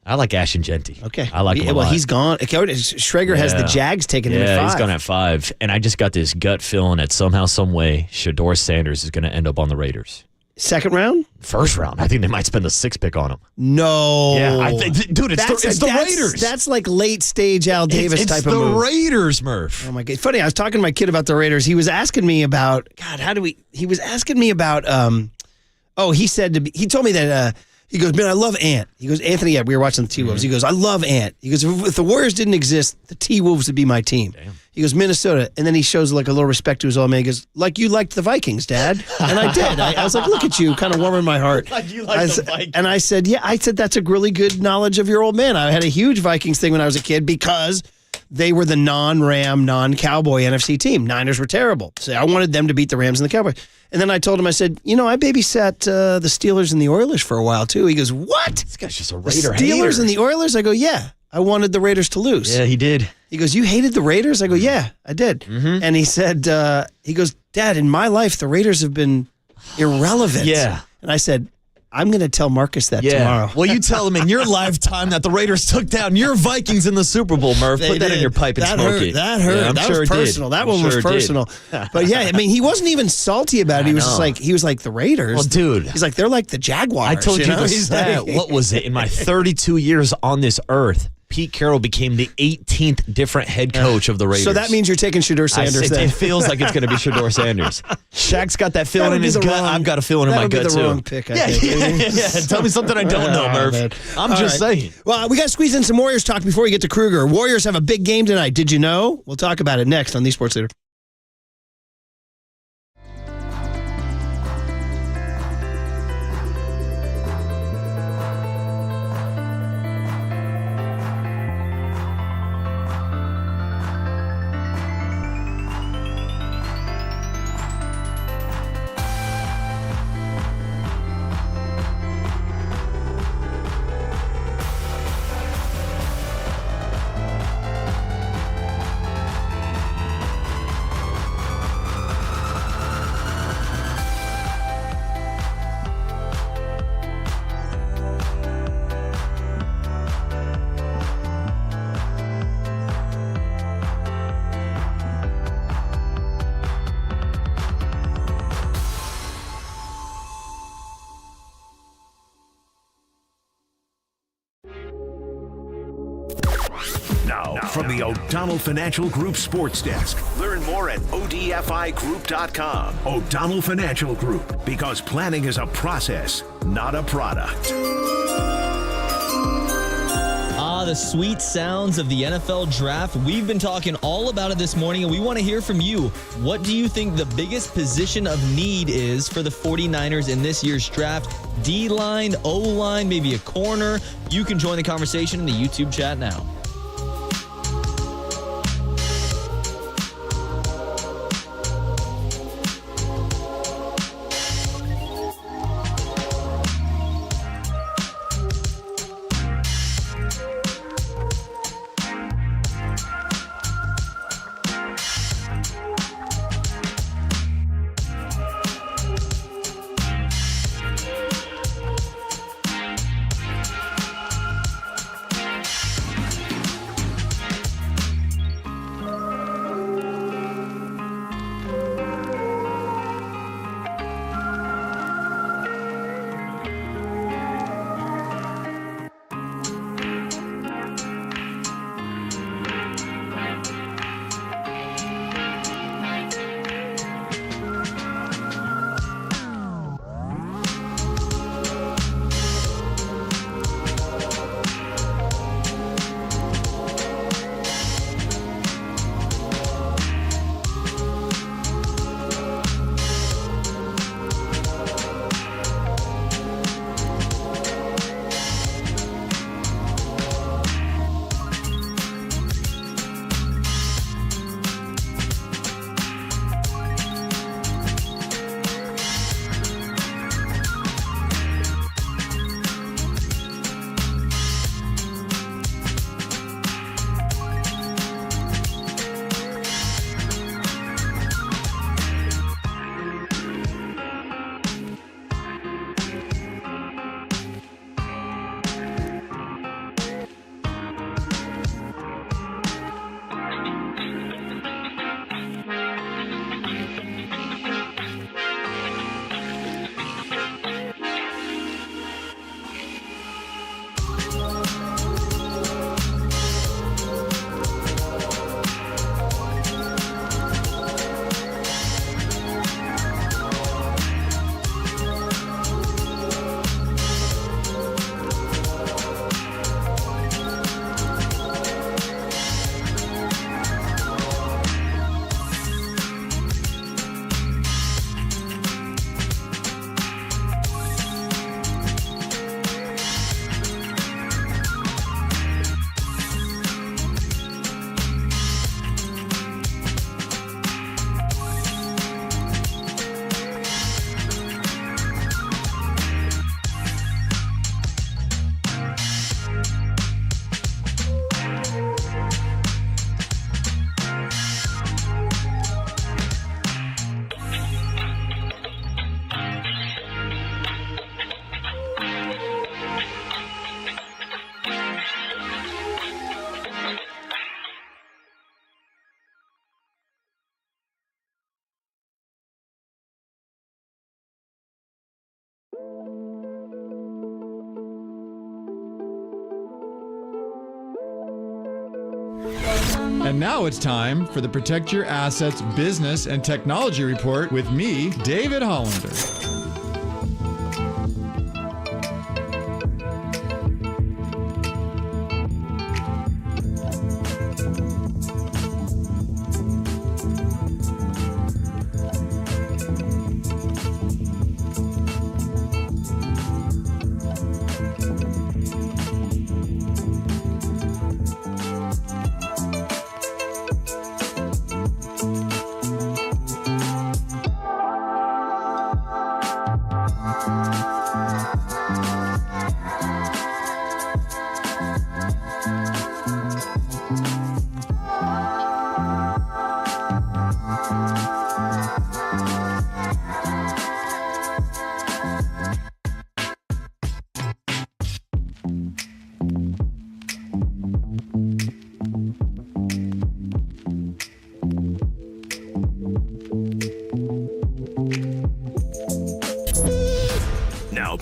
I like Ashton Genty. Okay. I like him a lot. He's gone. Schrager has the Jags taken him at 5. Yeah, he's gone at 5. And I just got this gut feeling that somehow, some way, Shedeur Sanders is going to end up on the Raiders. Second round? First round. I think they might spend the 6th pick on him. No. Yeah, I think, dude, it's the Raiders. That's like late stage Al Davis type of move. It's the Raiders, Murph. Oh my God. Funny, I was talking to my kid about the Raiders. He was asking me about, he was asking me about, he told me that, he goes, man, I love Ant. He goes, Anthony, we were watching the T-Wolves. He goes, I love Ant. He goes, if the Warriors didn't exist, the T-Wolves would be my team. Damn. He goes, Minnesota. And then he shows like a little respect to his old man. He goes, like you liked the Vikings, Dad. And I did. I was like, look at you, kind of warming my heart. Like you liked the Vikings. And I said, that's a really good knowledge of your old man. I had a huge Vikings thing when I was a kid because they were the non-Ram, non-Cowboy NFC team. Niners were terrible. So I wanted them to beat the Rams and the Cowboys. And then I told him, I said, I babysat the Steelers and the Oilers for a while, too. He goes, what? This guy's just a Raider hater. Steelers hater. and the Oilers? I go, yeah. I wanted the Raiders to lose. Yeah, he did. He goes, you hated the Raiders? I go, yeah, I did. Mm-hmm. And he said, he goes, Dad, in my life, the Raiders have been irrelevant. Yeah. And I said, I'm going to tell Marcus that tomorrow. Well, you tell him in your lifetime that the Raiders took down your Vikings in the Super Bowl, Murph. Put that in your pipe and smoke it. That hurt. Yeah, that was personal. That one was personal. But yeah, I mean, he wasn't even salty about it. He was just like, the Raiders. Well, dude. He's like, they're like the Jaguars. I told you this stat. What was it? In my 32 years on this earth, Pete Carroll became the 18th different head coach of the Raiders. So that means you're taking Shedeur Sanders then. It feels like it's going to be Shedeur Sanders. Shaq's got that feeling in his gut. I've got a feeling in my gut, too. That would be the wrong pick, I think. Yeah. Tell me something I don't know, Murph. I'm just saying. Well, we got to squeeze in some Warriors talk before we get to Kruger. Warriors have a big game tonight. Did you know? We'll talk about it next on The Sports Leader. Now, from the O'Donnell Financial Group Sports Desk. Learn more at ODFIGroup.com. O'Donnell Financial Group, because planning is a process, not a product. The sweet sounds of the NFL draft. We've been talking all about it this morning, and we want to hear from you. What do you think the biggest position of need is for the 49ers in this year's draft? D-line, O-line, maybe a corner? You can join the conversation in the YouTube chat now. And now it's time for the Protect Your Assets Business and Technology Report with me, David Hollander.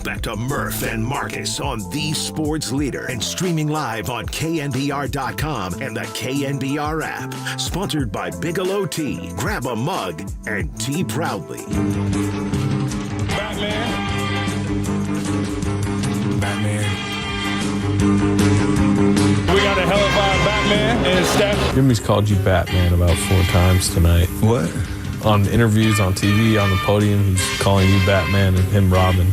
Back to Murph and Marcus on the Sports Leader and streaming live on KNBR.com and the KNBR app. Sponsored by Bigelow Tea. Grab a mug and tea proudly. Batman. We got a hell of a Batman and Steph. Jimmy's called you Batman about 4 times tonight. What? On interviews, on TV, on the podium, he's calling you Batman and him Robin.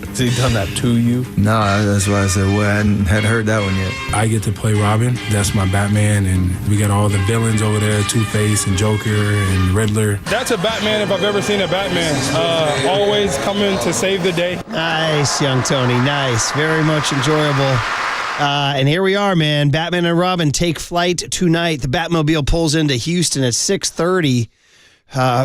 Has he done that to you? No, that's why I said, well, I hadn't heard that one yet. I get to play Robin. That's my Batman, and we got all the villains over there, Two-Face and Joker and Riddler. That's a Batman if I've ever seen a Batman. Always coming to save the day. Nice, young Tony. Nice. Very much enjoyable. And here we are, man. Batman and Robin take flight tonight. The Batmobile pulls into Houston at 6:30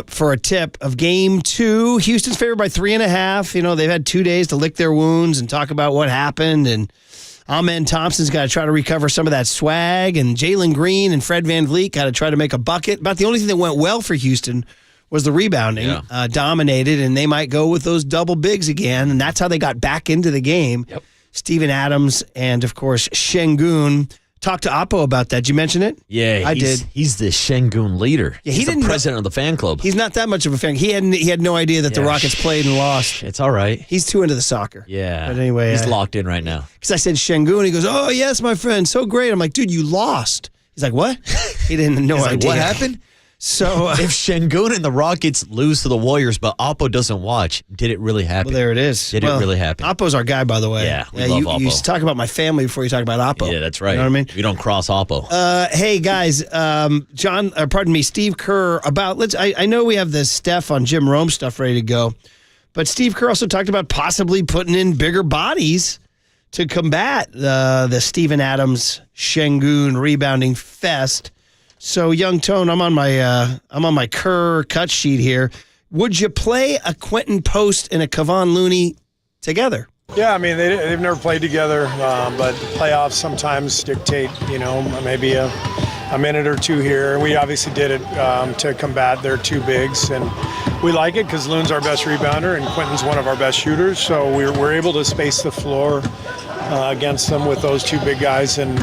for a tip of Game 2. Houston's favored by 3.5. You know, they've had 2 days to lick their wounds and talk about what happened. And Amen Thompson's got to try to recover some of that swag. And Jalen Green and Fred VanVleet got to try to make a bucket. About the only thing that went well for Houston was the rebounding. Yeah. Dominated, and they might go with those double bigs again. And that's how they got back into the game. Yep. Steven Adams and, of course, Şengün. Talked to Oppo about that. Did you mention it? Yeah, I did. He's the Şengün leader. Yeah, he's the president of the fan club. He's not that much of a fan. He had no idea that the Rockets played and lost. It's all right. He's too into the soccer. Yeah. But anyway. He's locked in right now. Because I said Şengün. He goes, oh, yes, my friend. So great. I'm like, dude, you lost. He's like, what? He didn't know idea. What happened? So if Şengün and the Rockets lose to the Warriors, but Oppo doesn't watch, did it really happen? Well, there it is. Did it really happen? Oppo's our guy, by the way. Yeah, we love Oppo. You talk about my family before you talk about Oppo. Yeah, that's right. You know what I mean? We don't cross Oppo. Hey, guys, Steve Kerr, I know we have the Steph on Jim Rome stuff ready to go, but Steve Kerr also talked about possibly putting in bigger bodies to combat the Steven Adams Şengün rebounding fest. So, young Tone, I'm on my Kerr cut sheet here. Would you play a Quentin Post and a Kevon Looney together? Yeah, I mean, they've never played together, but the playoffs sometimes dictate, maybe a minute or two here. We obviously did it to combat their two bigs, and we like it because Loon's our best rebounder and Quentin's one of our best shooters, so we're able to space the floor against them with those two big guys and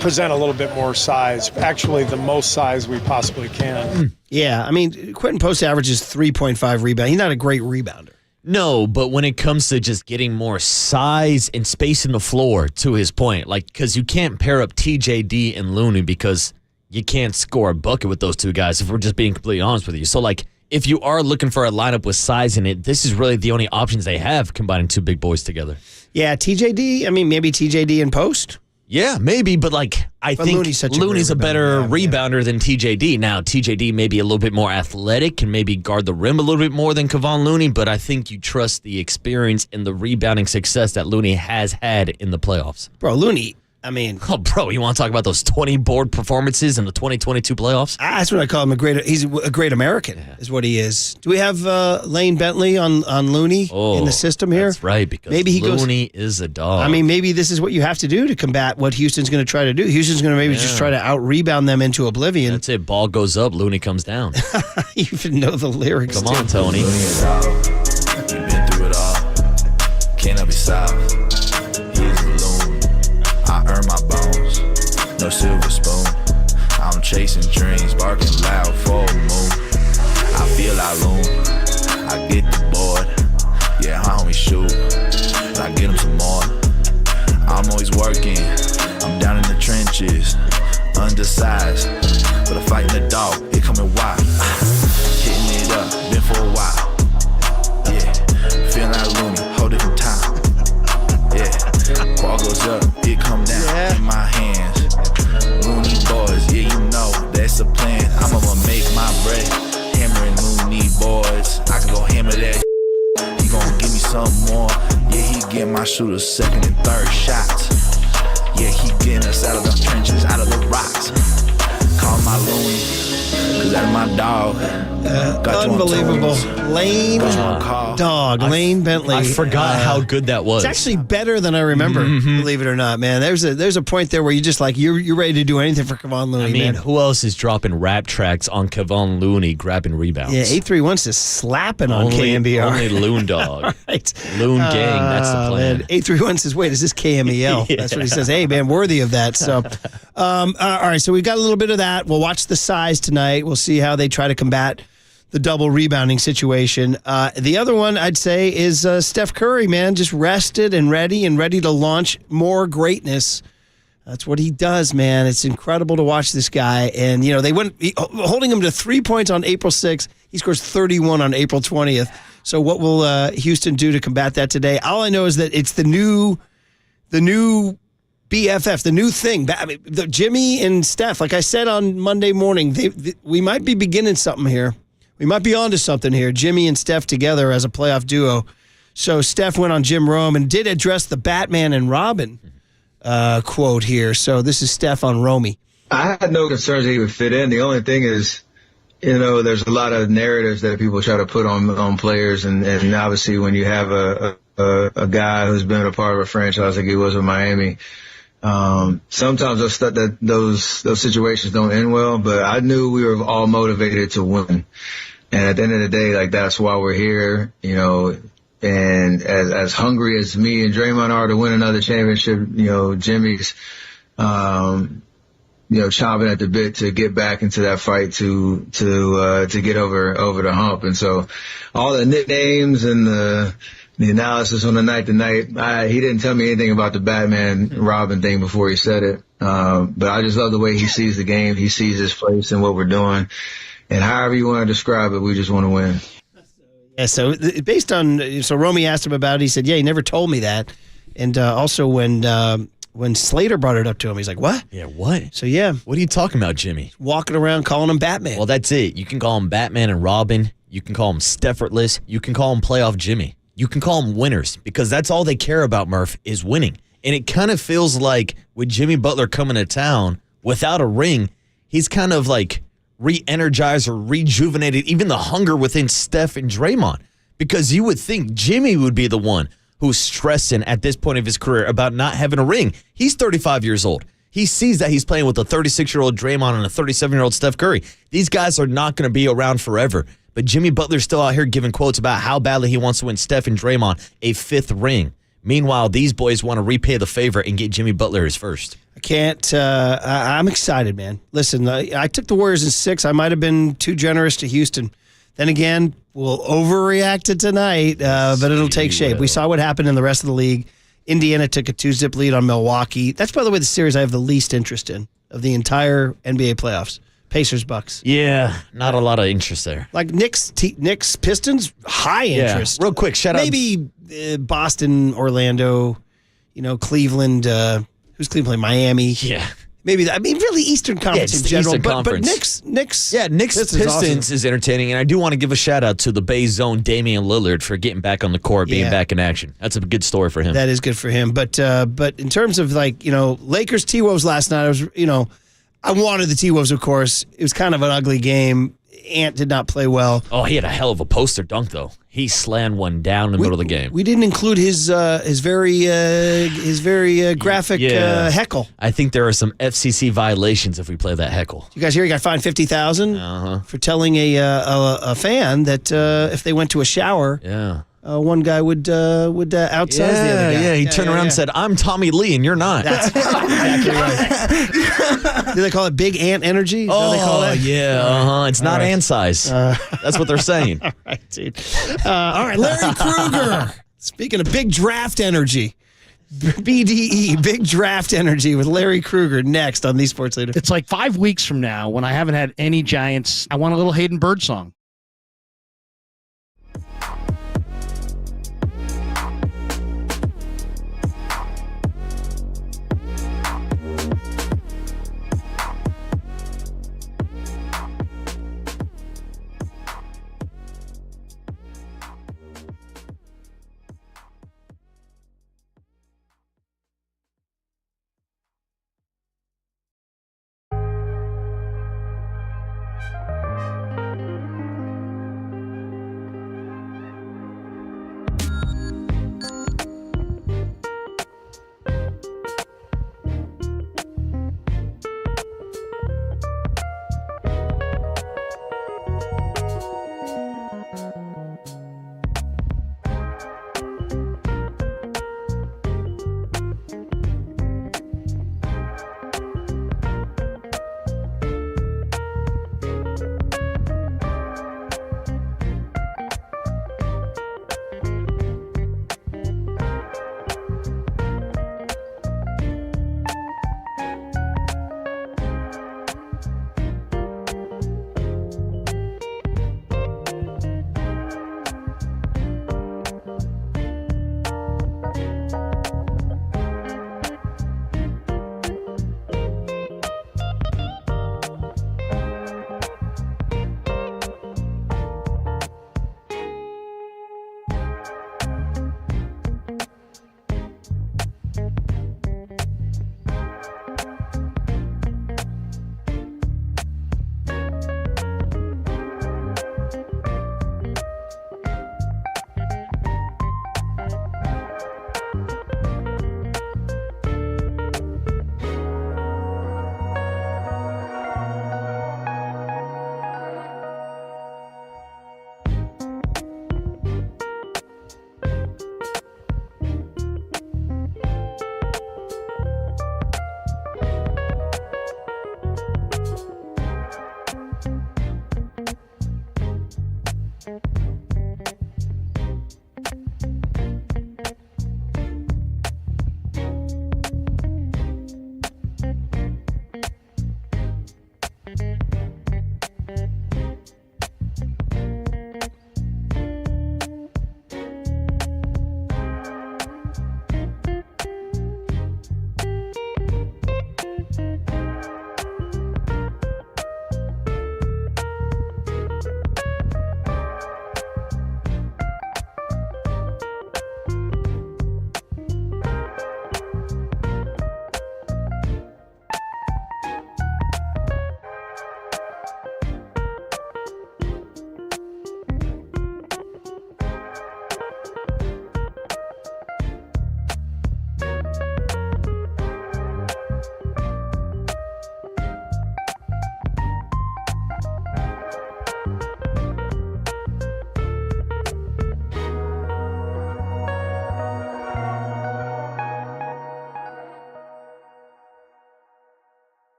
present a little bit more size, actually the most size we possibly can. Yeah, I mean, Quentin Post averages 3.5 rebounds. He's not a great rebounder. No, but when it comes to just getting more size and space in the floor, to his point, because you can't pair up TJD and Looney because you can't score a bucket with those two guys, if we're just being completely honest with you. So, if you are looking for a lineup with size in it, this is really the only options they have combining two big boys together. Yeah, TJD, maybe TJD and Post? Yeah, maybe, but I think Looney's a better rebounder than TJD. Now, TJD may be a little bit more athletic, can maybe guard the rim a little bit more than Kevon Looney, but I think you trust the experience and the rebounding success that Looney has had in the playoffs. Bro, Looney, Oh, bro, you want to talk about those 20 board performances in the 2022 playoffs? That's what I call him. He's a great American, is what he is. Do we have Lane Bentley on Looney in the system here? That's right, because Looney is a dog. Maybe this is what you have to do to combat what Houston's going to try to do. Houston's going to just try to out-rebound them into oblivion. That's it. Ball goes up, Looney comes down. You even know the lyrics. Come on, Tony. You've been through it all. Can I be silent? Here's the balloon. I earn my bones. No silver spoon. chasing dreams, barking loud for a moon. I feel I loom, I get the board. Yeah, homie shoot, and I get him some more. I'm always working, I'm down in the trenches, undersized, but I fight in the dog, it coming wild. Hitting it up, been for a while. Yeah, feeling like Looney, whole different time. Yeah, ball goes up, it come down in my hands. Looney boys, yeah, you know that's the plan. I'ma make my bread, hammering Looney boys. I can go hammer that. He gon' give me some more. Yeah, he get my shooters second and third shots. Yeah, he getting us out of the trenches, out of the rocks. Call my Looney, cause that's my dog. Unbelievable. Lane dog, Lane Bentley. I forgot how good that was. It's actually better than I remember, believe it or not, man. There's a point there where you just like, you're ready to do anything for Kevon Looney, I mean, man. who else is dropping rap tracks on Kevon Looney grabbing rebounds? Yeah, 831's just slapping on KMBR. Only Loon Dog. Right. Loon Gang, that's the plan. 831 says, wait, is this KMEL? Yeah. That's what he says. Hey, man, worthy of that. So, all right, so we've got a little bit of that. We'll watch the size tonight. We'll see how they try to combat the double rebounding situation. The other one I'd say is Steph Curry, man, just rested and ready to launch more greatness. That's what he does, man. It's incredible to watch this guy. And, you know, they went holding him to 3 points on April 6th. He scores 31 on April 20th. So what will Houston do to combat that today? All I know is that it's the new BFF, the new thing. I mean, Jimmy and Steph, like I said on Monday morning, we might be beginning something here. We might be onto something here. Jimmy and Steph together as a playoff duo. So Steph went on Jim Rome and did address the Batman and Robin quote here. So this is Steph on Romy. I had no concerns that he would fit in. The only thing is, you know, there's a lot of narratives that people try to put on players, and obviously when you have a guy who's been a part of a franchise like he was with Miami, sometimes those situations don't end well. But I knew we were all motivated to win, and at the end of the day, like, that's why we're here, you know. And as hungry as me and Draymond are to win another championship, you know, Jimmy's, you know, chomping at the bit to get back into that fight to get over the hump. And so all the nicknames and the analysis on the night to night, he didn't tell me anything about the Batman Robin thing before he said it. But I just love the way he sees the game. He sees his place and what we're doing. And however you want to describe it, we just want to win. Yeah, so based on, so Romy asked him about it. He said, yeah, he never told me that. And also when Slater brought it up to him, he's like, what? Yeah, what? So, yeah. What are you talking about, Jimmy? Walking around calling him Batman. Well, that's it. You can call him Batman and Robin. You can call him Steffortless. You can call him Playoff Jimmy. You can call him winners, because that's all they care about, Murph, is winning. And it kind of feels like with Jimmy Butler coming to town without a ring, he's kind of like re-energized or rejuvenated even the hunger within Steph and Draymond, because you would think Jimmy would be the one who's stressing at this point of his career about not having a ring. He's 35 years old. He sees that he's playing with a 36-year-old Draymond and a 37-year-old Steph Curry. These guys are not going to be around forever. But Jimmy Butler's still out here giving quotes about how badly he wants to win Steph and Draymond a fifth ring. Meanwhile, these boys want to repay the favor and get Jimmy Butler his first. I can't. I'm excited, man. Listen, I took the Warriors in 6. I might have been too generous to Houston. Then again, we'll overreact to tonight, but it'll take shape. We saw what happened in the rest of the league. Indiana took a 2-zip lead on Milwaukee. That's, by the way, the series I have the least interest in of the entire NBA playoffs. Pacers, Bucks. Yeah, not a lot of interest there. Like Knicks, Pistons, high interest. Real quick, shout out. Maybe Boston, Orlando, Cleveland. Who's Cleveland? Miami. Yeah. Maybe that. I mean, really Eastern Conference in general. But Knicks. Yeah, Knicks Pistons awesome. is entertaining, and I do want to give a shout out to the Bay Zone Damian Lillard for getting back on the court, being back in action. That's a good story for him. That is good for him. But in terms of Lakers T-Wolves last night, I wanted the T-Wolves, of course. It was kind of an ugly game. Ant did not play well. Oh, he had a hell of a poster dunk, though. He slammed one down in the middle of the game. We didn't include his very graphic heckle. I think there are some FCC violations if we play that heckle. You guys hear he got fined $50,000 for telling a fan that if they went to a shower, one guy would outsize the other guy. Yeah, he turned around and said, "I'm Tommy Lee, and you're not." That's exactly right. Do they call it big ant energy? Is that what they call it? yeah. It's not ant size. That's what they're saying. All right, dude. All right, Larry Kruger. Speaking of big draft energy, BDE, big draft energy with Larry Kruger next on The Sports Leader. It's like 5 weeks from now when I haven't had any Giants. I want a little Hayden Bird song.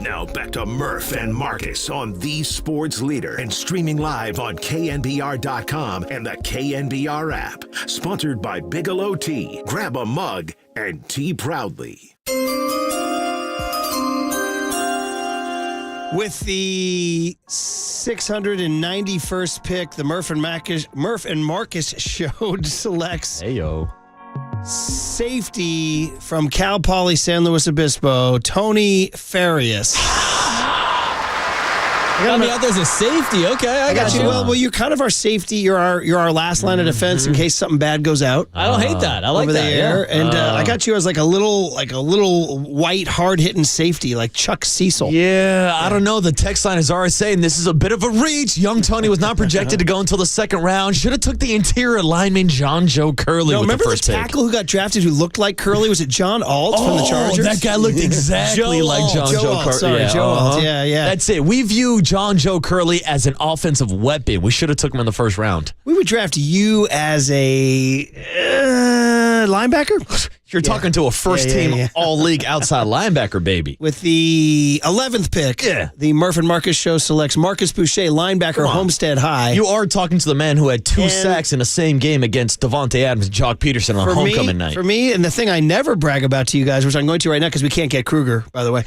Now back to Murph and Marcus on the Sports Leader and streaming live on KNBR.com and the KNBR app. Sponsored by Bigelow Tea. Grab a mug and tea proudly. With the 691st pick, the Murph and Marcus show selects safety from Cal Poly San Luis Obispo, Tony Farias. Got me out there's a safety. Okay, I got you. Well, you're kind of our safety. You're our last line of defense in case something bad goes out. I don't hate that. I like over that. The air. Yeah. And I got you as like a little white, hard hitting safety, like Chuck Cecil. Yeah, I don't know. The text line is already saying this is a bit of a reach. Young Tony was not projected to go until the second round. Should have took the interior lineman John Joe Curley with remember the first the tackle who got drafted who looked like Curley? Was it John Alt from the Chargers? That guy looked exactly like John Joe Curley. Sorry, Joe Alt. Yeah. That's it. We view John Joe Curley as an offensive weapon. We should have took him in the first round. We would draft you as a linebacker? You're talking to a first-team all-league outside linebacker, baby. With the 11th pick, the Murph and Marcus show selects Marcus Boucher, linebacker, Homestead High. You are talking to the man who had 2 sacks in the same game against Devonte Adams and Jock Peterson on homecoming night. For me, and the thing I never brag about to you guys, which I'm going to right now because we can't get Kruger, by the way,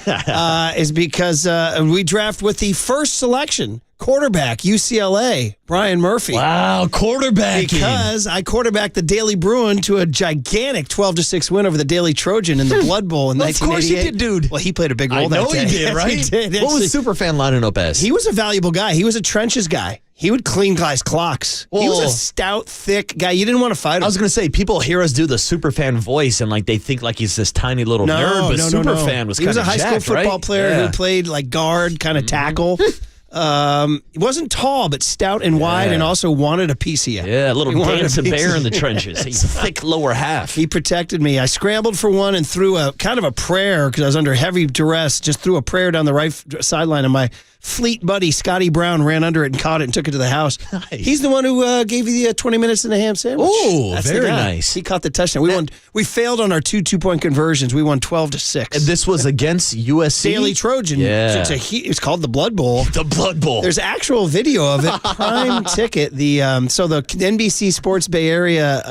is because we draft with the first selection, quarterback, UCLA, Brian Murphy. Wow, quarterback. Because I quarterbacked the Daily Bruin to a gigantic 12-6 win over the Daily Trojan in the Blood Bowl in 1988. Of course you did, dude. Well, he played a big role that day. I know he did, right? He did. What was Superfan lining up as? He was a valuable guy. He was a trenches guy. He would clean guys' clocks. He was a stout, thick guy. You didn't want to fight him. I was going to say, people hear us do the Superfan voice and like they think like he's this tiny little nerd, but Superfan was kind of jacked, right? He was a high school football player who played like guard, kind of tackle. He wasn't tall, but stout and wide, and also wanted a piece of you. Yeah, a little dancing bear in the trenches. He's a thick lower half. He protected me. I scrambled for one and threw a kind of a prayer because I was under heavy duress. Just threw a prayer down the right sideline, and my fleet buddy Scotty Brown ran under it and caught it and took it to the house. Nice. He's the one who gave you the 20 minutes and a ham sandwich. Oh, very nice. He caught the touchdown. We failed on our 2 2-point conversions. We won 12-6. And this was against USC? Daily Trojan. Yeah. It's called the Blood Bowl. The Blood Bowl. There's actual video of it. Prime ticket. The NBC Sports Bay Area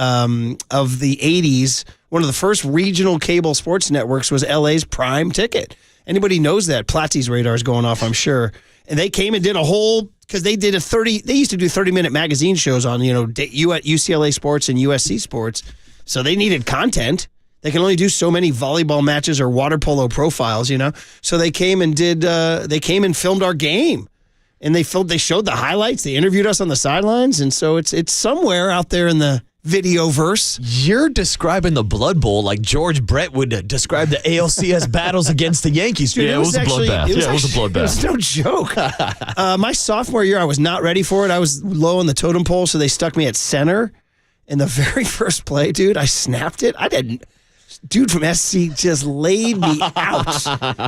of the 80s, one of the first regional cable sports networks was LA's Prime Ticket. Anybody knows that? Platzi's radar is going off, I'm sure. And they came and did a whole, because they used to do 30-minute magazine shows on, UCLA sports and USC sports. So they needed content. They can only do so many volleyball matches or water polo profiles, So they came and filmed our game. And they showed the highlights. They interviewed us on the sidelines. And so it's somewhere out there in the video verse. You're describing the Blood Bowl like George Brett would describe the ALCS battles against the Yankees. Dude, it was a bloodbath. It was a bloodbath. It was no joke. My sophomore year, I was not ready for it. I was low on the totem pole, so they stuck me at center. In the very first play, dude, I snapped it. Dude from SC just laid me out.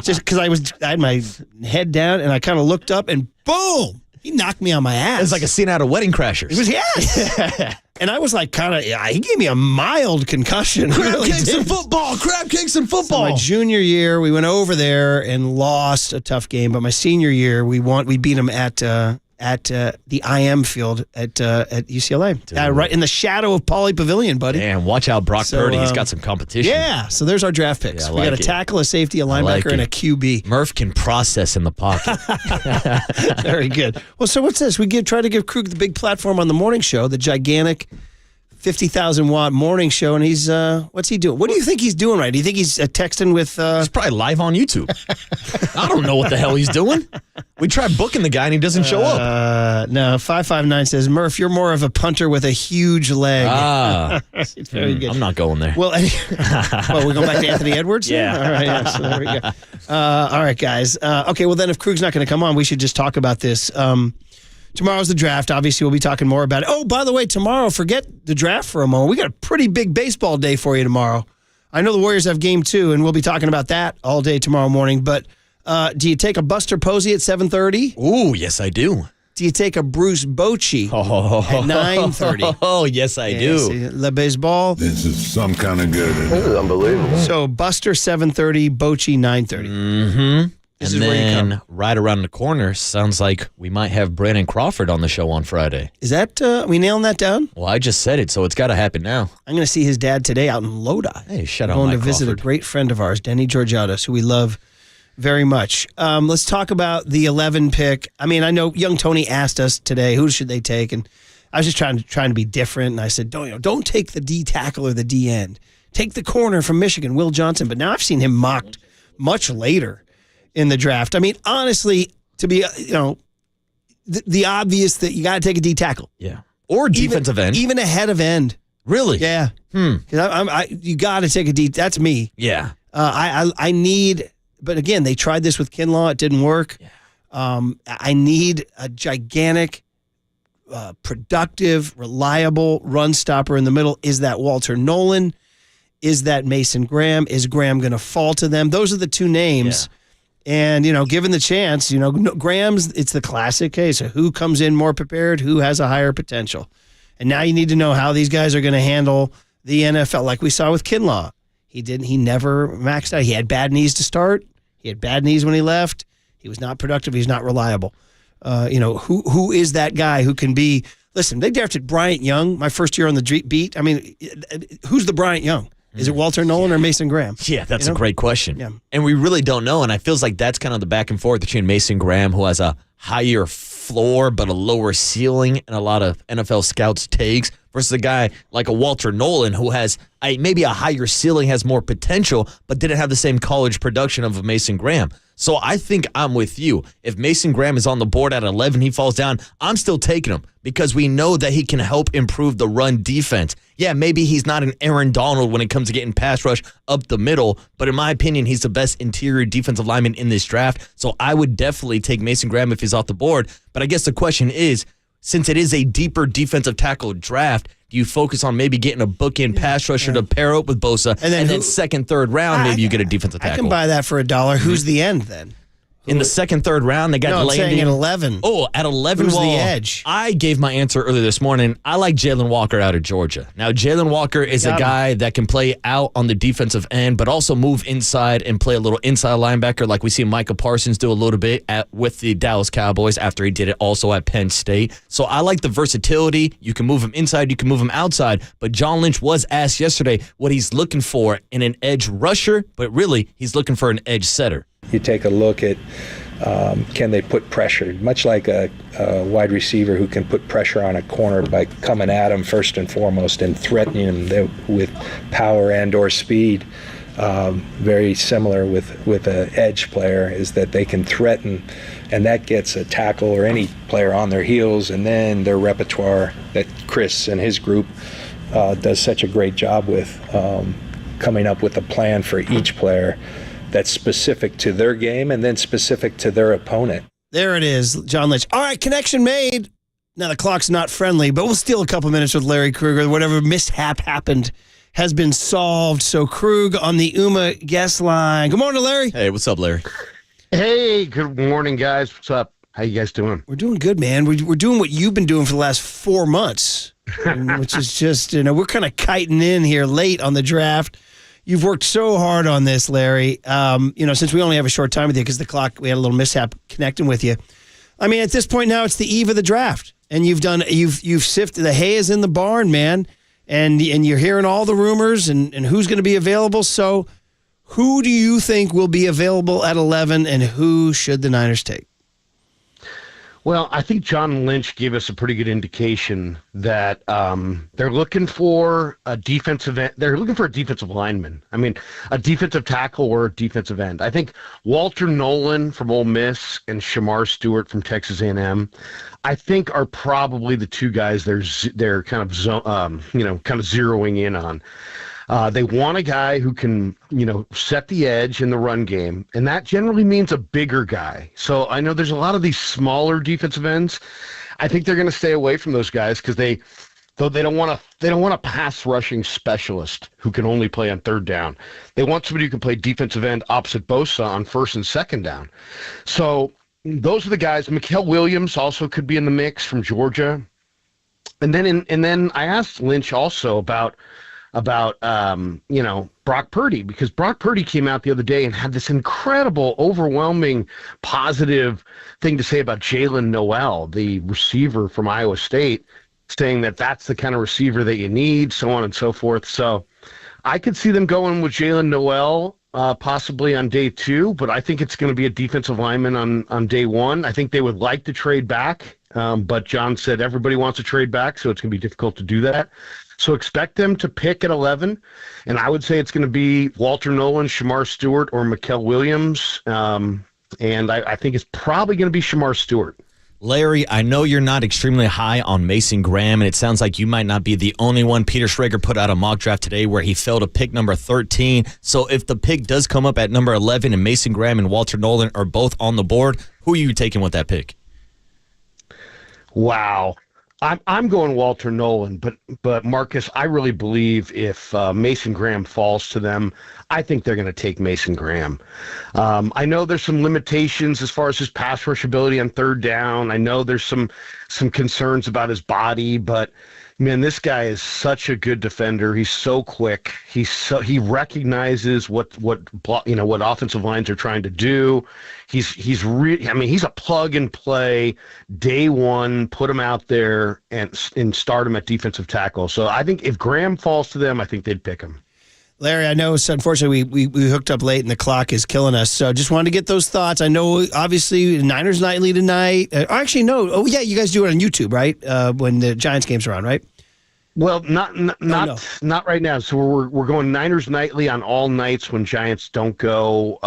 Just because I had my head down and I kind of looked up and boom, he knocked me on my ass. It was like a scene out of Wedding Crashers. It was, yes. And I was like he gave me a mild concussion. Crab kicks and football. So my junior year, we went over there and lost a tough game. But my senior year, we beat them at the IM field at UCLA. Right in the shadow of Pauley Pavilion, buddy. Damn, watch out, Brock Purdy. He's got some competition. Yeah, so there's our draft picks. We got a tackle, a safety, a linebacker, and a QB. Murph can process in the pocket. Very good. Well, so what's this? We try to give Krug the big platform on the morning show, the gigantic 50,000-watt morning show, and he's, what's he doing? What do you think he's doing right? Do you think he's texting with... He's probably live on YouTube. I don't know what the hell he's doing. We tried booking the guy, and he doesn't show up. No, 559 says, Murph, you're more of a punter with a huge leg. It's very good. I'm not going there. Well, we're going back to Anthony Edwards? Yeah. All right, yeah, so there we go. All right, guys. Okay, well, then if Krug's not going to come on, we should just talk about this. Tomorrow's the draft. Obviously, we'll be talking more about it. Oh, by the way, tomorrow, forget the draft for a moment. We got a pretty big baseball day for you tomorrow. I know the Warriors have game 2, and we'll be talking about that all day tomorrow morning. But do you take a Buster Posey at 7:30? Ooh, yes, I do. Do you take a Bruce Bochy at 9:30? Oh, yes, I do. See, Le Baseball. This is some kind of good. This is unbelievable. So Buster 7:30, Bochy 9:30. Mm-hmm. This and is where you then come. right around the corner, sounds like we might have Brandon Crawford on the show on Friday. Is that, are we nailing that down? Well, I just said it, so it's got to happen now. I'm going to see his dad today out in Lodi. Hey, shout out going Mike to visit Crawford. a great friend of ours, Denny Georgiadis, who we love very much. Let's talk about the 11 pick. I mean, I know young Tony asked us today, who should they take? And I was just trying to be different. And I said, don't take the D tackle or the D end. Take the corner from Michigan, Will Johnson. But now I've seen him mocked much later in the draft. I mean, honestly, to be, the obvious that you got to take a D tackle. Yeah. Or defensive end. Even ahead of end. Really? Yeah. You got to take a D. That's me. Yeah. I need, but again, they tried this with Kinlaw. It didn't work. Yeah. I need a gigantic, productive, reliable run stopper in the middle. Is that Walter Nolan? Is that Mason Graham? Is Graham going to fall to them? Those are the two names. Yeah. And, given the chance, Graham's, it's the classic case of who comes in more prepared, who has a higher potential. And now you need to know how these guys are going to handle the NFL, like we saw with Kinlaw. He never maxed out. He had bad knees to start. He had bad knees when he left. He was not productive. He's not reliable. Who is that guy who can be, listen, they drafted Bryant Young my first year on the beat. I mean, who's the Bryant Young? Is it Walter Nolan or Mason Graham? Yeah, that's a great question. Yeah. And we really don't know. And I feels like that's kind of the back and forth between Mason Graham, who has a higher floor but a lower ceiling, and a lot of NFL scouts' takes, versus a guy like a Walter Nolan who has maybe a higher ceiling, has more potential, but didn't have the same college production of a Mason Graham. So I think I'm with you. If Mason Graham is on the board at 11, he falls down, I'm still taking him because we know that he can help improve the run defense. Yeah, maybe he's not an Aaron Donald when it comes to getting pass rush up the middle, but in my opinion, he's the best interior defensive lineman in this draft. So I would definitely take Mason Graham if he's off the board. But I guess the question is, since it is a deeper defensive tackle draft, do you focus on maybe getting a bookend pass rusher to pair up with Bosa, and then second, third round, maybe you get a defensive tackle? I can buy that for $1. Who's the end then? In the second, third round, they got Landing. Landing. At 11. Oh, at 11. Who's the edge? I gave my answer earlier this morning. I like Jalen Walker out of Georgia. Now, Jalen Walker is a guy that can play out on the defensive end, but also move inside and play a little inside linebacker like we see Micah Parsons do a little bit with the Dallas Cowboys after he did it also at Penn State. So I like the versatility. You can move him inside, you can move him outside, but John Lynch was asked yesterday what he's looking for in an edge rusher, but really he's looking for an edge setter. You take a look at can they put pressure, much like a wide receiver who can put pressure on a corner by coming at him first and foremost and threatening him with power and or speed. Very similar with an edge player is that they can threaten, and that gets a tackle or any player on their heels, and then their repertoire that Chris and his group does such a great job with coming up with a plan for each player that's specific to their game and then specific to their opponent. There it is, John Lynch. All right, connection made. Now the clock's not friendly, but we'll steal a couple minutes with Larry Kruger. Whatever mishap happened has been solved. So Krug on the UMA guest line. Good morning, Larry. Hey, what's up, Larry? Hey, good morning, guys. What's up? How you guys doing? We're doing good, man. We're doing what you've been doing for the last 4 months, which is just, we're kind of kiting in here late on the draft. You've worked so hard on this, Larry. Since we only have a short time with you because the clock, we had a little mishap connecting with you. I mean, at this point now, it's the eve of the draft, and you've sifted. The hay is in the barn, man, and you're hearing all the rumors and who's going to be available. So, who do you think will be available at 11, and who should the Niners take? Well, I think John Lynch gave us a pretty good indication that they're looking for a defensive end. They're looking for a defensive lineman. I mean, a defensive tackle or a defensive end. I think Walter Nolan from Ole Miss and Shamar Stewart from Texas A&M, I think are probably the two guys they're kind of zeroing in on. They want a guy who can, set the edge in the run game, and that generally means a bigger guy. So I know there's a lot of these smaller defensive ends. I think they're going to stay away from those guys because they don't want a pass rushing specialist who can only play on third down. They want somebody who can play defensive end opposite Bosa on first and second down. So those are the guys. Mikael Williams also could be in the mix from Georgia. And then I asked Lynch also about about Brock Purdy, because Brock Purdy came out the other day and had this incredible, overwhelming, positive thing to say about Jalen Noel, the receiver from Iowa State, saying that that's the kind of receiver that you need, so on and so forth. So I could see them going with Jalen Noel possibly on day 2, but I think it's going to be a defensive lineman on day 1. I think they would like to trade back, but John said everybody wants to trade back, so it's going to be difficult to do that. So expect them to pick at 11, and I would say it's going to be Walter Nolan, Shamar Stewart, or Mikael Williams, and I think it's probably going to be Shamar Stewart. Larry, I know you're not extremely high on Mason Graham, and it sounds like you might not be the only one. Peter Schrager put out a mock draft today where he failed to pick number 13. So if the pick does come up at number 11 and Mason Graham and Walter Nolan are both on the board, who are you taking with that pick? Wow. I'm going Walter Nolan, but Marcus, I really believe if Mason Graham falls to them, I think they're going to take Mason Graham. I know there's some limitations as far as his pass rush ability on third down. I know there's some concerns about his body, but man, this guy is such a good defender. He's so quick. He recognizes what offensive lines are trying to do. He's a plug and play day 1. Put him out there and start him at defensive tackle. So I think if Graham falls to them, I think they'd pick him. Larry, I know, unfortunately, we hooked up late and the clock is killing us. So just wanted to get those thoughts. I know, obviously, Niners Nightly tonight. Actually, no. Oh, yeah, you guys do it on YouTube, right? When the Giants games are on, right? Well, not right now. So we're going Niners Nightly on all nights when Giants don't go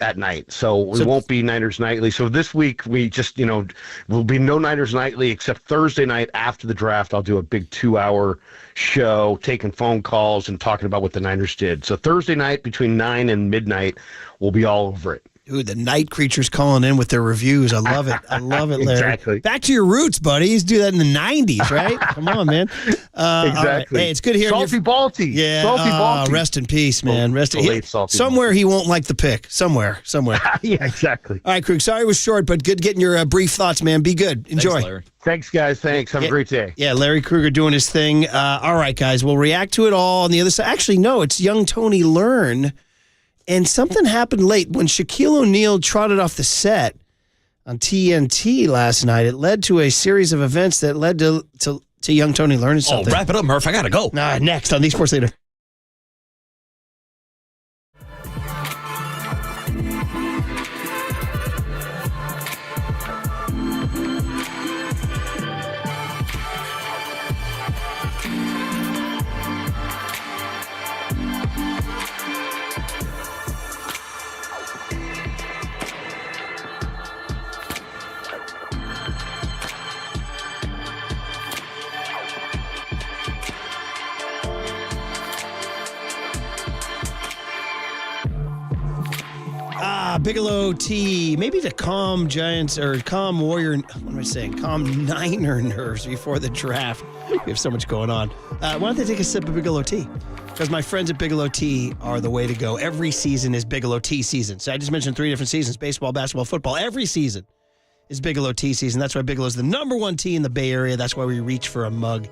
at night. So it won't be Niners Nightly. So this week we just will be no Niners Nightly except Thursday night after the draft. I'll do a big 2-hour show taking phone calls and talking about what the Niners did. So Thursday night between 9 and midnight, we'll be all over it. Ooh, the night creatures calling in with their reviews. I love it. I love it, Larry. Exactly. Back to your roots, buddy. You used to do that in the 90s, right? Come on, man. Exactly. Right. Hey, it's good hearing Salty Balti. Yeah. Salty Balti. Rest in peace, man. Somewhere he won't like the pick. Somewhere. Yeah, exactly. All right, Krug. Sorry it was short, but good getting your brief thoughts, man. Be good. Enjoy. Thanks, Larry. Thanks, guys. Thanks. Have a great day. Yeah, Larry Kruger doing his thing. All right, guys. We'll react to it all on the other side. Actually, no, it's young Tony Learn. And something happened late. When Shaquille O'Neal trotted off the set on TNT last night, it led to a series of events that led to young Tony learning something. Oh, wrap it up, Murph. I got to go. Next on the Sports Leader. Bigelow T, maybe to calm Giants or calm Warrior, what am I saying? Calm Niner nerves before the draft. We have so much going on. Why don't they take a sip of Bigelow Tea? Because my friends at Bigelow Tea are the way to go. Every season is Bigelow Tea season. So I just mentioned 3 different seasons: baseball, basketball, football. Every season is Bigelow Tea season. That's why Bigelow is the #1 tea in the Bay Area. That's why we reach for a mug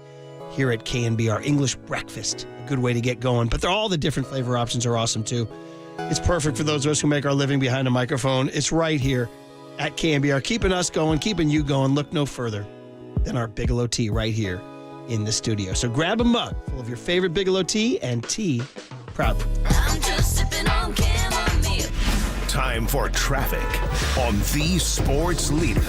here at KNBR. English breakfast, a good way to get going. But all the different flavor options are awesome too. It's perfect for those of us who make our living behind a microphone. It's right here at KNBR, keeping us going, keeping you going. Look no further than our Bigelow Tea right here in the studio. So grab a mug full of your favorite Bigelow tea and tea proudly. I'm just sipping on chamomile. Time for traffic on the Sports Leader.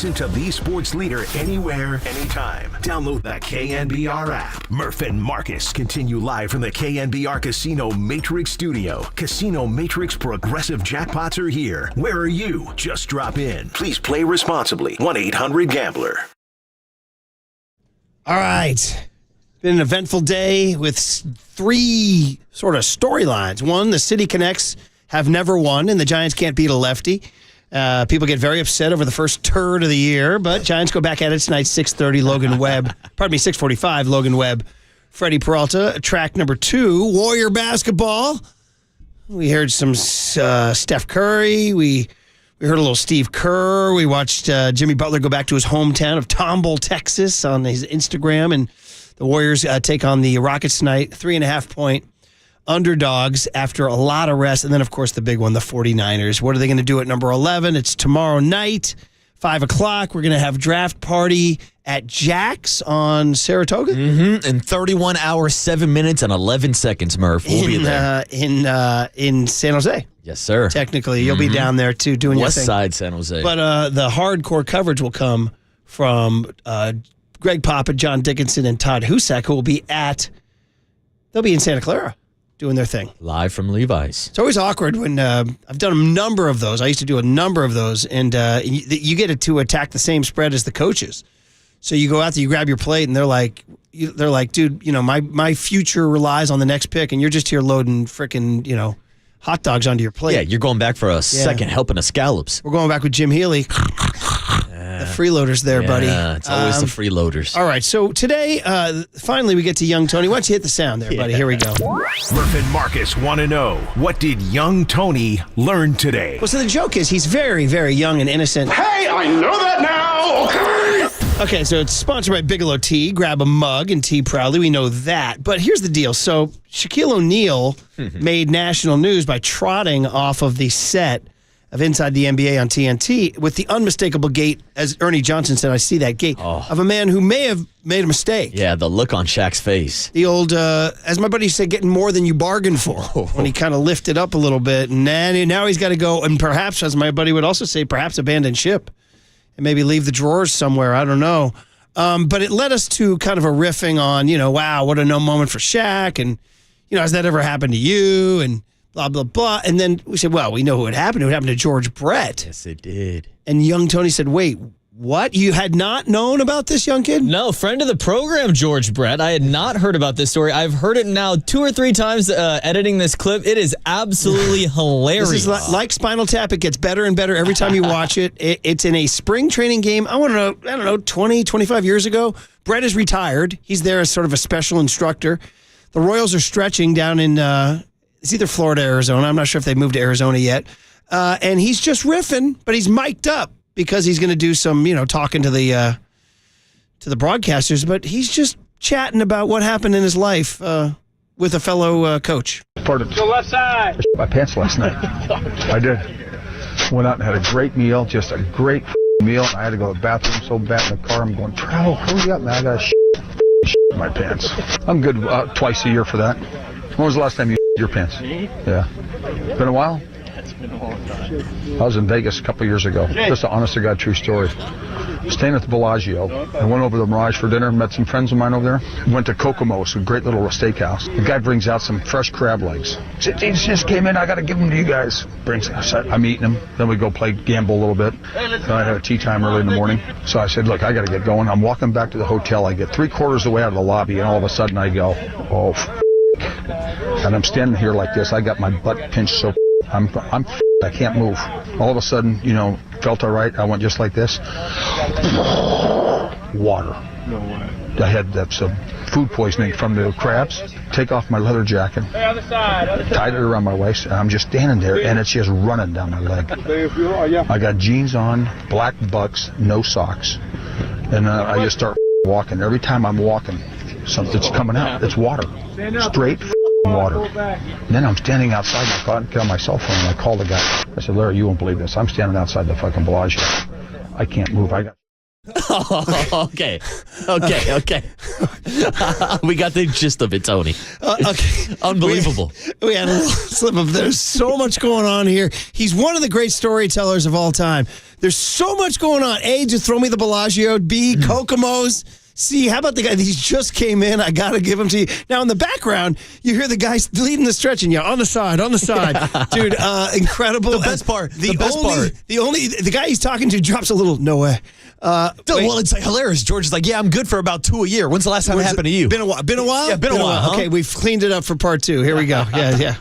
Listen to the sports leader anywhere, anytime. Download the KNBR app. Murph and Marcus continue live from the KNBR Casino Matrix Studio. Casino Matrix Progressive Jackpots are here. Where are you? Just drop in. Please play responsibly. 1-800-GAMBLER. All right. Been an eventful day with 3 sort of storylines. One, the City Connects have never won, and the Giants can't beat a lefty. People get very upset over the first turd of the year, but Giants go back at it tonight, 6:30, Logan Webb. 6:45, Logan Webb, Freddie Peralta. Track number 2, Warrior basketball. We heard some Steph Curry. We heard a little Steve Kerr. We watched Jimmy Butler go back to his hometown of Tomball, Texas on his Instagram, and the Warriors take on the Rockets tonight, 3.5-point underdogs after a lot of rest. And then, of course, the big one, the 49ers. What are they going to do at number 11? It's tomorrow night, 5 o'clock. We're going to have draft party at Jack's on Saratoga. In 31 hours, 7 minutes, and 11 seconds, Murph. We'll be there. In San Jose. Yes, sir. Technically, you'll be down there, too, doing your thing. West Side, San Jose. But the hardcore coverage will come from Greg Papa, John Dickinson, and Todd Husak, who will be they'll be in Santa Clara doing their thing. Live from Levi's. It's always awkward when I've done a number of those. I used to do a number of those, and you get to attack the same spread as the coaches. So you go out there, you grab your plate, and they're like, dude, my future relies on the next pick, and you're just here loading frickin', hot dogs onto your plate. Yeah, you're going back for a second helping of scallops. We're going back with Jim Healy. The freeloaders there, buddy. Yeah, it's always the freeloaders. All right, so today, finally, we get to Young Tony. Why don't you hit the sound there, buddy? Here we go. Murph and Marcus want to know, what did young Tony learn today? Well, so the joke is he's very, very young and innocent. Hey, I know that now, okay? Okay, so it's sponsored by Bigelow Tea. Grab a mug and tea proudly. We know that. But here's the deal. So Shaquille O'Neal made national news by trotting off of the set of Inside the NBA on TNT with the unmistakable gait, as Ernie Johnson said, I see that gait, of a man who may have made a mistake. Yeah, the look on Shaq's face. The old, as my buddy said, getting more than you bargained for when he kind of lifted up a little bit. And now he's got to go, and perhaps, as my buddy would also say, perhaps abandon ship and maybe leave the drawers somewhere. I don't know. But it led us to kind of a riffing on, wow, what a no moment for Shaq. And, has that ever happened to you? And blah, blah, blah. And then we said, well, we know who it happened to. It happened to George Brett. Yes, it did. And young Tony said, wait, what? You had not known about this, young kid? No, friend of the program, George Brett. I had not heard about this story. I've heard it now 2 or 3 times editing this clip. It is absolutely hilarious. This is like Spinal Tap. It gets better and better every time you watch it. It's in a spring training game. I don't know, 20, 25 years ago. Brett is retired. He's there as sort of a special instructor. The Royals are stretching down in... it's either Florida or Arizona. I'm not sure if they've moved to Arizona yet. And he's just riffing, but he's mic'd up because he's going to do some, talking to the broadcasters. But he's just chatting about what happened in his life with a fellow coach. Pardon. To the left side. My pants last night. I did. Went out and had a great meal, just a great meal. I had to go to the bathroom so bad in the car. I'm going, Trow, hurry up, man. I got in my pants. I'm good twice a year for that. When was the last time you your pants? Me? Yeah. Been a while? It's been a long time. I was in Vegas a couple years ago. Just an honest to God true story. Staying at the Bellagio. I went over to the Mirage for dinner, met some friends of mine over there. Went to Kokomo's, a great little steakhouse. The guy brings out some fresh crab legs. These just came in, I got to give them to you guys. I'm eating them. Then we go play gamble a little bit. Then I had a tea time early in the morning. So I said, look, I got to get going. I'm walking back to the hotel. I get 3/4 of the way out of the lobby, and all of a sudden I go, oh, and I'm standing here like this. I got my butt pinched so I can't move. All of a sudden, felt all right. I went just like this. Water. No way. I had some food poisoning from the crabs. Take off my leather jacket. Hey, other side. Tied it around my waist, and I'm just standing there, and it's just running down my leg. I got jeans on, black bucks, no socks, and I just start walking. Every time I'm walking, something's coming out. It's water. Straight water. And then I'm standing outside my car on my cell phone, and I call the guy. I said, Larry, you won't believe this. I'm standing outside the fucking Bellagio. I can't move. I got Okay. We got the gist of it, Tony. Okay. Unbelievable. We had a little slip up. There's so much going on here. He's one of the great storytellers of all time. There's so much going on. A, just throw me the Bellagio. B, Kokomo's. C, how about the guy that just came in? I got to give him to you. Now, in the background, you hear the guy leading the stretch, and on the side. Dude, incredible. The best part. The guy he's talking to drops a little, no way. Well, it's like hilarious. George is like, yeah, I'm good for about 2 a year. When's the last time it happened to you? Been a while? Yeah, been a while. Huh? Okay, we've cleaned it up for part 2. Here we go. Yeah.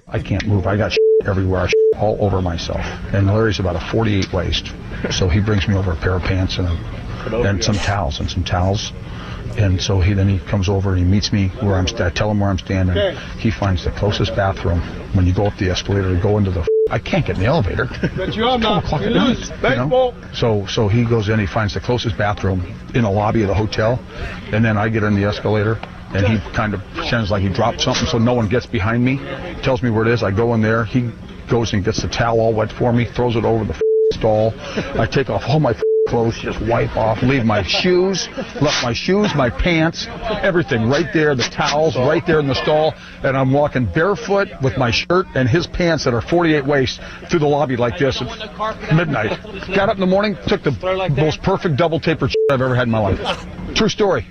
I can't move. I got everywhere. I all over myself. And Larry's about a 48 waist. So he brings me over a pair of pants and some towels. And so he comes over and he meets me where I tell him where I'm standing. Okay. He finds the closest bathroom. When you go up the escalator to go into I can't get in the elevator. But you are not. So he goes in, he finds the closest bathroom in the lobby of the hotel, and then I get in the escalator, and he kind of pretends like he dropped something so no one gets behind me, tells me where it is. I go in there, he goes and gets the towel all wet for me, throws it over the stall. I take off all my clothes, just wipe off, leave my shoes, my pants, everything right there, the towels right there in the stall, and I'm walking barefoot with my shirt and his pants that are 48 waist through the lobby like this at midnight. Got up in the morning, took the most perfect double taper I've ever had in my life. True story.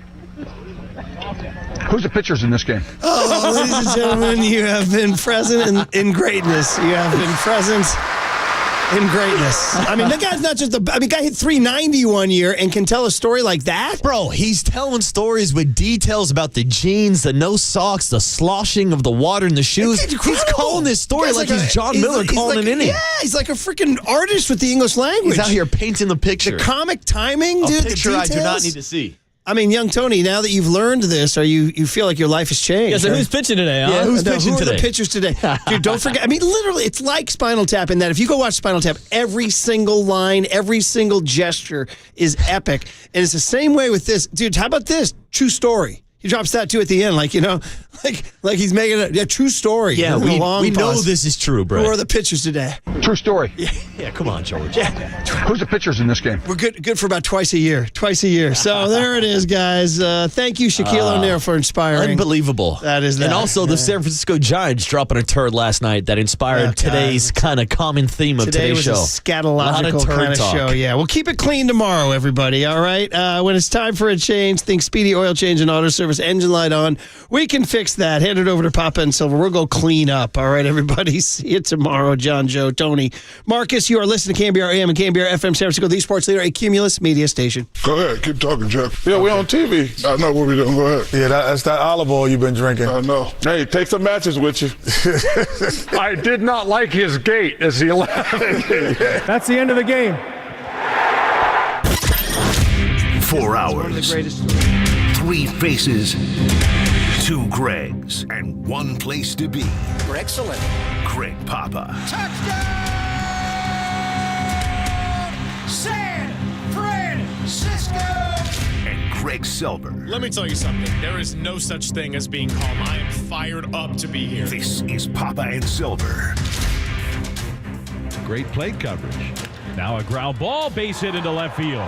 Who's the pitchers in this game? Oh, ladies and gentlemen, you have been present in greatness. You have been present in greatness. I mean, that guy's not just guy hit 390 one year and can tell a story like that? Bro, he's telling stories with details about the jeans, the no socks, the sloshing of the water in the shoes. He's calling this story like he's John Miller calling an inning. Yeah, he's like a freaking artist with the English language. He's out here painting the picture. The comic timing, dude. A picture the I details. do not need to see. I mean, young Tony, now that you've learned this, you feel like your life has changed? Yeah, so who's pitching today, huh? Yeah, who's pitching who today? Are the pitchers today? Dude, don't forget. I mean, literally, it's like Spinal Tap in that if you go watch Spinal Tap, every single line, every single gesture is epic. And it's the same way with this. Dude, how about this? True story. He drops that, too, at the end, like he's making a true story. Yeah, we know this is true, bro. Who are the pitchers today? True story. Yeah, come on, George. Yeah. Who's the pitchers in this game? We're good for about twice a year. So there it is, guys. Thank you, Shaquille O'Neal, for inspiring. Unbelievable. That is that. And also the San Francisco Giants dropping a turd last night that inspired today's kind of common theme of today's show. Today was a scatological kind of show. Yeah, we'll keep it clean tomorrow, everybody. All right? When it's time for a change, think Speedy Oil Change and Auto Service, engine light on. We can fix that. Hand it over to Papa and Silver. We'll go clean up. All right, everybody. See you tomorrow. John, Joe, Tony, Marcus, you are listening to KNBR AM and KNBR FM San Francisco, the sports leader, a Cumulus media station. Go ahead. Keep talking, Jeff. Yeah, we're on TV. I know what we're doing. Go ahead. Yeah, that's that olive oil you've been drinking. I know. Hey, take some matches with you. I did not like his gait as he left. That's the end of the game. 4 hours. 3 faces. 2 Gregs and 1 place to be. Excellent. Greg Papa. Touchdown! San Francisco! And Greg Selber. Let me tell you something. There is no such thing as being calm. I am fired up to be here. This is Papa and Silver. Great plate coverage. Now a ground ball, base hit into left field.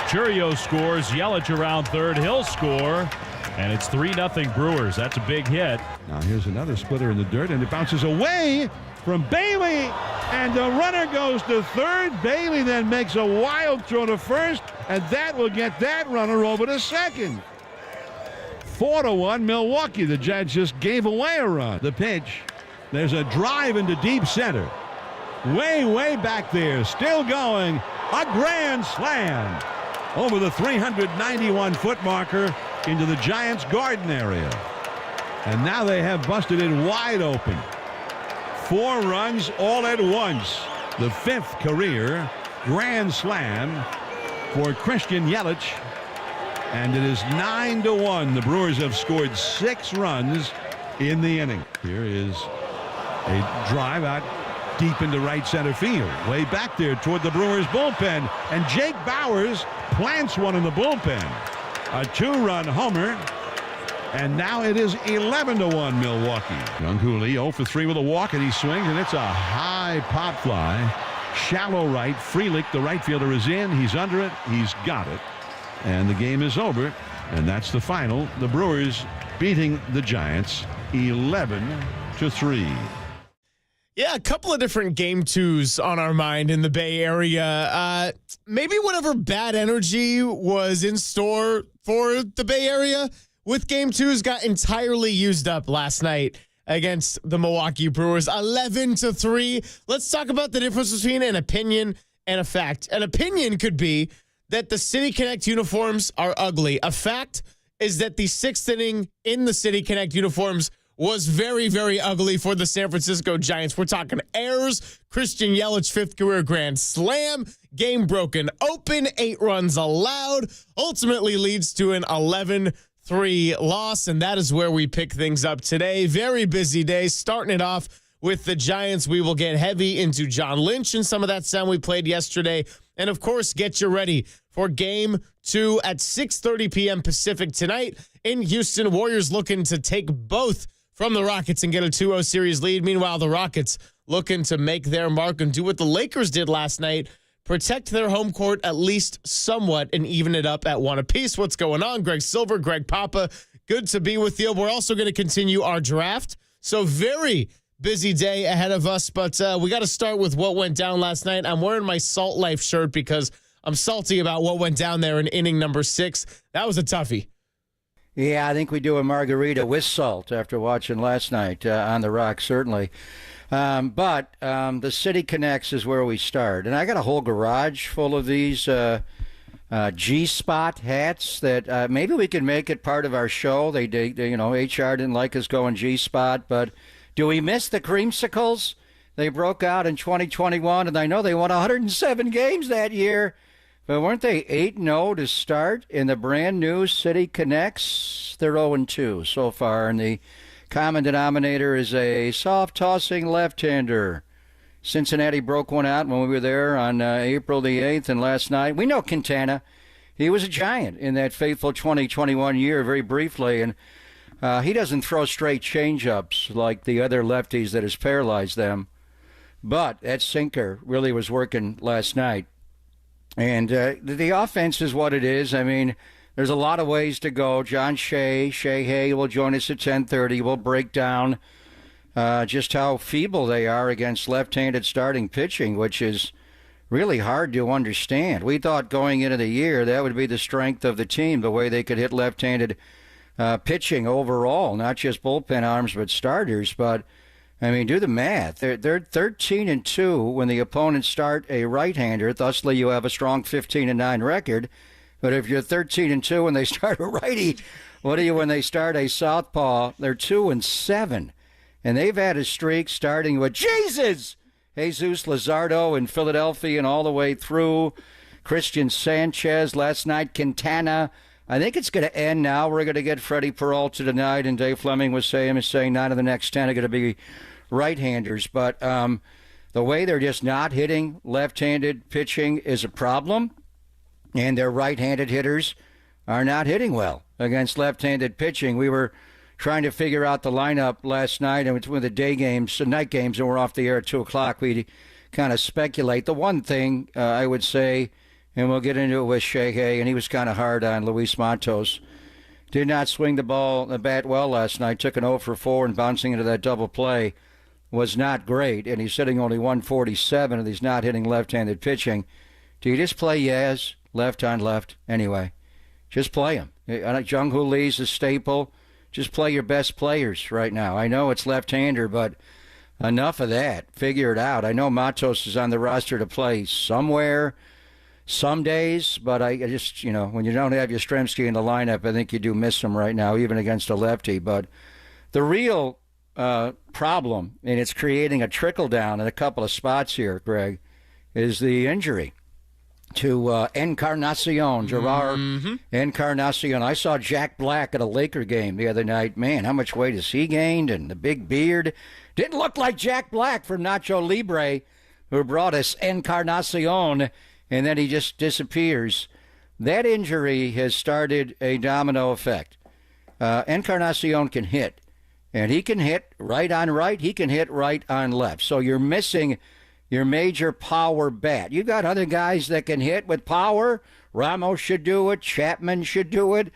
Churio scores. Yelich around third. He'll score. And it's 3-0 Brewers. That's a big hit. Now here's another splitter in the dirt, and it bounces away from Bailey. And the runner goes to third. Bailey then makes a wild throw to first, and that will get that runner over to second. 4-1 Milwaukee. The Giants just gave away a run. The pitch. There's a drive into deep center. Way back there. Still going. A grand slam over the 391-foot marker into the Giants' garden area. And now they have busted it wide open. 4 runs all at once. The 5th career grand slam for Christian Yelich. And it is 9-1. The Brewers have scored 6 runs in the inning. Here is a drive out deep into right center field. Way back there toward the Brewers bullpen. And Jake Bauers plants one in the bullpen. A 2-run homer. And now it is 11-1 Milwaukee. Young Hooley 0 for 3 with a walk, and he swings, and it's a high pop fly Shallow right. Frelick, the right fielder, is in. He's under it. He's got it. And the game is over. And that's the final. The Brewers beating the Giants 11-3. Yeah, a couple of different game twos on our mind in the Bay Area. Maybe whatever bad energy was in store for the Bay Area with game twos got entirely used up last night against the Milwaukee Brewers. 11-3. Let's talk about the difference between an opinion and a fact. An opinion could be that the City Connect uniforms are ugly. A fact is that the sixth inning in the City Connect uniforms was very, very ugly for the San Francisco Giants. We're talking errors, Christian Yelich, fifth career grand slam, game broken open, 8 runs allowed, ultimately leads to an 11-3 loss, and that is where we pick things up today. Very busy day, starting it off with the Giants. We will get heavy into John Lynch and some of that sound we played yesterday, and of course, get you ready for Game 2 at 6:30 p.m. Pacific tonight in Houston. Warriors looking to take both from the Rockets and get a 2-0 series lead. Meanwhile, the Rockets looking to make their mark and do what the Lakers did last night, protect their home court at least somewhat and even it up at 1 apiece. What's going on? Greg Silver, Greg Papa, good to be with you. We're also going to continue our draft. So very busy day ahead of us, but we got to start with what went down last night. I'm wearing my Salt Life shirt because I'm salty about what went down there in inning number 6. That was a toughie. Yeah, I think we do a margarita with salt after watching last night on the Rock, certainly. But the City Connects is where we start. And I got a whole garage full of these G-Spot hats that maybe we can make it part of our show. They HR didn't like us going G-Spot, but do we miss the creamsicles? They broke out in 2021, and I know they won 107 games that year. But weren't they 8-0 to start in the brand-new City Connects? They're 0-2 so far, and the common denominator is a soft-tossing left-hander. Cincinnati broke one out when we were there on April the 8th, and last night, we know Quintana. He was a giant in that fateful 2021 year, very briefly, and he doesn't throw straight change-ups like the other lefties that has paralyzed them. But that sinker really was working last night. And the offense is what it is. I mean, there's a lot of ways to go. John Shea Hay will join us at 10:30. We'll break down just how feeble they are against left-handed starting pitching, which is really hard to understand. We thought going into the year that would be the strength of the team, the way they could hit left-handed pitching overall, not just bullpen arms but starters. But I mean, do the math. They're 13-2 when the opponents start a right-hander. Thusly, you have a strong 15-9 record. But if you're 13-2 when they start a righty, what are you when they start a southpaw? They're 2-7, and they've had a streak starting with Jesus Luzardo in Philadelphia and all the way through. Christian Sanchez last night. Quintana. I think it's going to end now. We're going to get Freddie Peralta tonight, and Dave Fleming was saying 9 of the next 10 are going to be right-handers. But the way they're just not hitting left-handed pitching is a problem, and their right-handed hitters are not hitting well against left-handed pitching. We were trying to figure out the lineup last night, and it's one of the day games, the night games, and we're off the air at 2 o'clock. We kind of speculate. The one thing I would say, and we'll get into it with Shea, and he was kind of hard on Luis Matos. Did not swing the bat well last night. Took an 0 for 4 and bouncing into that double play was not great. And he's sitting only 147 and he's not hitting left-handed pitching. Do you just play Yaz left on left? Anyway, just play him. Jung Hoo Lee's a staple. Just play your best players right now. I know it's left-hander, but enough of that. Figure it out. I know Matos is on the roster to play somewhere, some days, but I just, when you don't have Yastrzemski in the lineup, I think you do miss him right now, even against a lefty. But the real problem, and it's creating a trickle-down in a couple of spots here, Greg, is the injury to Encarnacion, Gerard Encarnacion. I saw Jack Black at a Laker game the other night. Man, how much weight has he gained? And the big beard. Didn't look like Jack Black from Nacho Libre, who brought us Encarnacion, and then he just disappears. That injury has started a domino effect. Encarnacion can hit, and he can hit right on right. He can hit right on left. So you're missing your major power bat. You got other guys that can hit with power. Ramos should do it. Chapman should do it.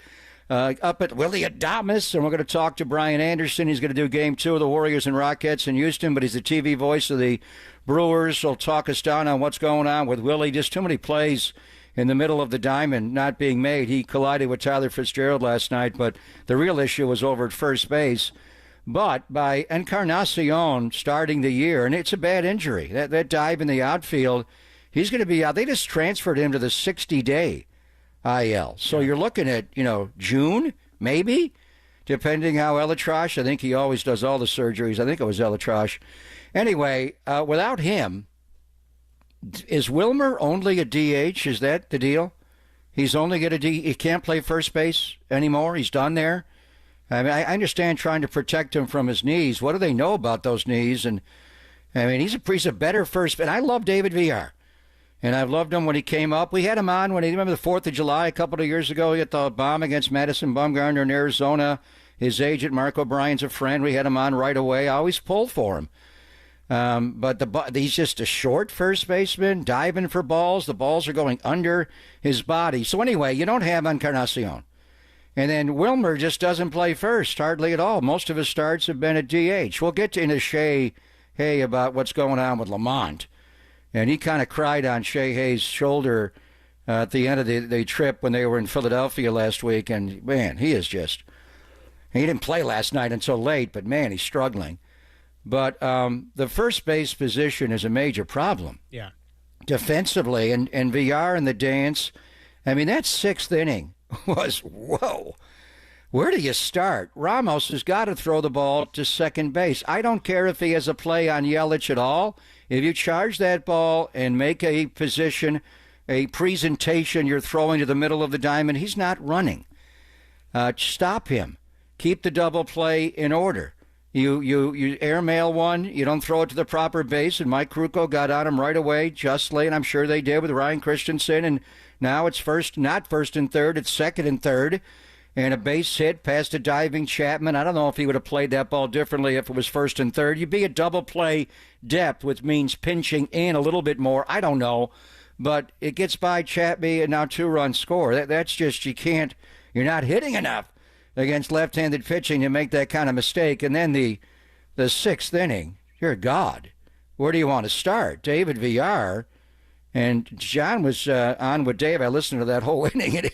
Up at Willie Adames, and we're going to talk to Brian Anderson. He's going to do Game 2 of the Warriors and Rockets in Houston, but he's the TV voice of the Brewers. He'll talk us down on what's going on with Willie. Just too many plays in the middle of the diamond not being made. He collided with Tyler Fitzgerald last night, but the real issue was over at first base. But by Encarnacion starting the year, and it's a bad injury, that dive in the outfield, he's going to be out. They just transferred him to the 60-day IL. So you're looking at, June, maybe, depending how Elitrash. I think he always does all the surgeries. I think it was Elitrash. Anyway, without him, is Wilmer only a DH? Is that the deal? He's only going to he can't play first base anymore? He's done there? I mean, I understand trying to protect him from his knees. What do they know about those knees? And I mean, he's a better first. And I love David Villar. And I've loved him when he came up. We had him on when remember the 4th of July a couple of years ago. He hit the bomb against Madison Bumgarner in Arizona. His agent, Mark O'Brien's a friend. We had him on right away. I always pull for him. But he's just a short first baseman, diving for balls. The balls are going under his body. So anyway, you don't have Encarnacion. And then Wilmer just doesn't play first, hardly at all. Most of his starts have been at DH. We'll get into Shea Hay about what's going on with Lamont. And he kind of cried on Shea Hay's shoulder at the end of the trip when they were in Philadelphia last week. And, man, he didn't play last night until late, but, man, he's struggling. But the first base position is a major problem. Yeah. Defensively, and Villar in the dance, I mean, that 6th inning was, whoa. Where do you start? Ramos has got to throw the ball to second base. I don't care if he has a play on Yelich at all. If you charge that ball and make a position, a presentation you're throwing to the middle of the diamond, he's not running. Stop him. Keep the double play in order. You airmail one, you don't throw it to the proper base, and Mike Krukow got on him right away, justly, and I'm sure they did with Ryan Christensen, and now it's not first and third, it's second and third, and a base hit past a diving Chapman. I don't know if he would have played that ball differently if it was first and third. You'd be a double play depth, which means pinching in a little bit more. I don't know, but it gets by Chapman, and now 2-run score. That's just, you're not hitting enough against left-handed pitching to make that kind of mistake. And then the 6th inning, dear God, where do you want to start? David Villar, and John was on with Dave. I listened to that whole inning.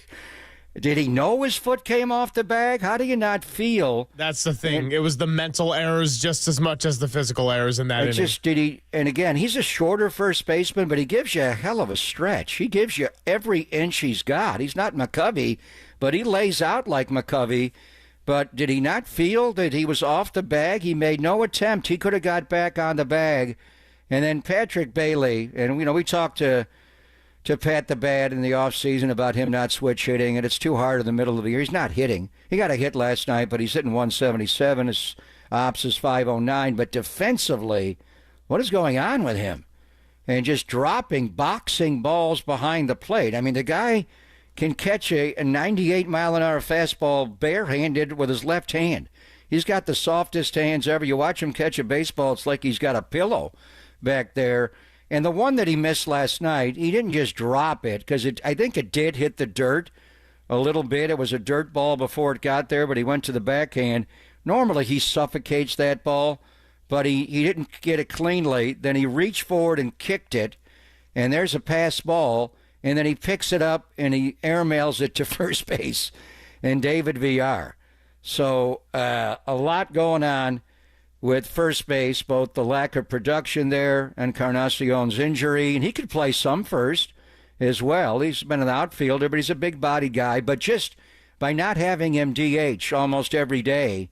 Did he know his foot came off the bag? How do you not feel? That's the thing. It was the mental errors just as much as the physical errors in that inning. And again, he's a shorter first baseman, but he gives you a hell of a stretch. He gives you every inch he's got. He's not McCovey, but he lays out like McCovey. But did he not feel that he was off the bag? He made no attempt. He could have got back on the bag. And then Patrick Bailey, and we talked to Pat the Bad in the offseason about him not switch hitting, and it's too hard in the middle of the year. He's not hitting. He got a hit last night, but he's hitting 177. His ops is 509. But defensively, what is going on with him? And just dropping, boxing balls behind the plate. I mean, the guy can catch a 98-mile-an-hour fastball barehanded with his left hand. He's got the softest hands ever. You watch him catch a baseball, it's like he's got a pillow back there. And the one that he missed last night, he didn't just drop it, because I think it did hit the dirt a little bit. It was a dirt ball before it got there, but he went to the backhand. Normally he suffocates that ball, but he didn't get it cleanly. Then he reached forward and kicked it, and there's a pass ball, and then he picks it up and he airmails it to first base, and David Villar. So a lot going on with first base, both the lack of production there, Encarnacion's injury, and he could play some first as well. He's been an outfielder, but he's a big-bodied guy. But just by not having him DH almost every day,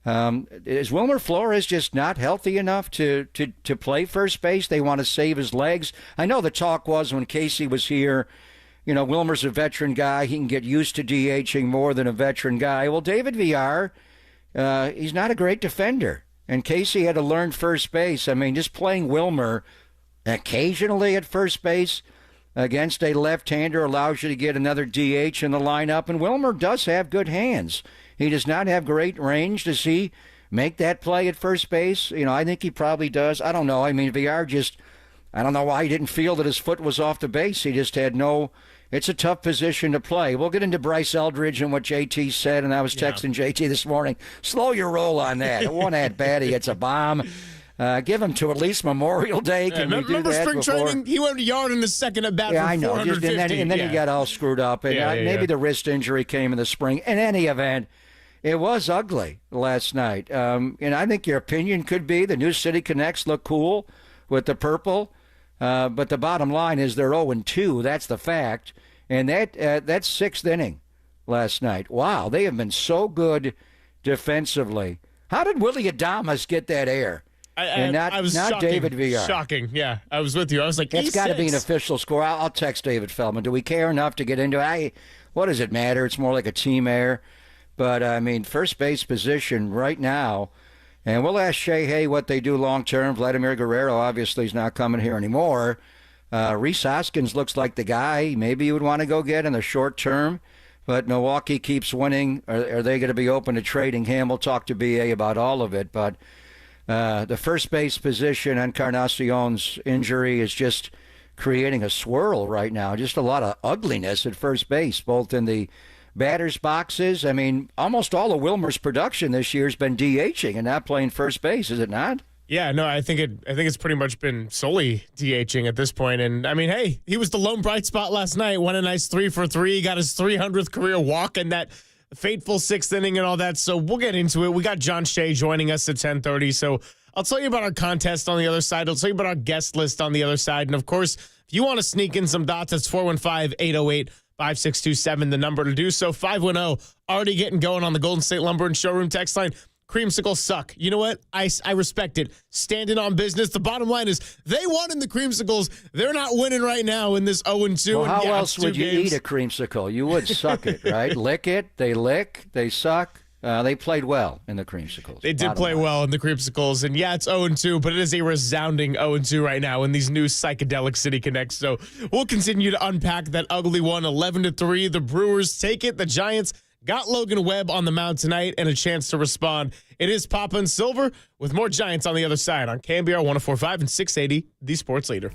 is Wilmer Flores just not healthy enough to play first base? They want to save his legs. I know the talk was when Casey was here, Wilmer's a veteran guy. He can get used to DHing more than a veteran guy. Well, David Villar, he's not a great defender. And Casey had to learn first base. I mean, just playing Wilmer occasionally at first base against a left-hander allows you to get another DH in the lineup. And Wilmer does have good hands. He does not have great range. Does he make that play at first base? I think he probably does. I don't know. I mean, Villar just I don't know why he didn't feel that his foot was off the base. He just had no. It's a tough position to play. We'll get into Bryce Eldridge and what JT said, and I was texting JT this morning. Slow your roll on that. It won't at bat. He hits a bomb. Give him to at least Memorial Day. Can we do remember that spring before? training? He went a yard in the second at bat Yeah, for I know. 450. And then he got all screwed up. And maybe the wrist injury came in the spring. In any event, it was ugly last night. And I think your opinion could be the New City Connects look cool with the purple. But the bottom line is they're 0-2. That's the fact. And that's sixth inning last night. Wow, they have been so good defensively. How did Willie Adames get that air? I was not shocking. David VR. Shocking, yeah. I was with you. I was like, it's got to be an official score. I'll text David Feldman. Do we care enough to get into it? What does it matter? It's more like a team error. But, I mean, first base position right now, and we'll ask Shea Hay what they do long term. Vladimir Guerrero obviously is not coming here anymore. Rhys Hoskins looks like the guy maybe you would want to go get in the short term. But Milwaukee keeps winning. Are they going to be open to trading him? We'll talk to BA about all of it. But the first base position, Encarnacion's injury is just creating a swirl right now. Just a lot of ugliness at first base, both in the batter's boxes. I mean, almost all of Wilmer's production this year has been DHing and not playing first base, is it not? Yeah, no, I think it's pretty much been solely DHing at this point. And I mean, hey, he was the lone bright spot last night. Went a nice 3 for 3, got his 300th career walk in that fateful sixth inning and all that. So we'll get into it. We got John Shea joining us at 10:30. So I'll tell you about our contest on the other side. I'll tell you about our guest list on the other side. And of course, if you want to sneak in some dots, it's 415-808-5627, the number to do so. 510 already getting going on the Golden State Lumber and Showroom text line. Creamsicles suck. You know what? I respect it. Standing on business. The bottom line is they won in the Creamsicles. They're not winning right now in this 0-2. Well, how else would you eat a creamsicle? You would suck it, right? Lick it. They lick. They suck. They played well in the Creamsicles. They did play well in the Creamsicles. And yeah, it's 0-2, but it is a resounding 0-2 right now in these new psychedelic City Connects. So we'll continue to unpack that ugly one. 11-3. The Brewers take it. The Giants got Logan Webb on the mound tonight and a chance to respond. It is Papa and Silver with more Giants on the other side on KMBR 104.5 and 680, the sports leader.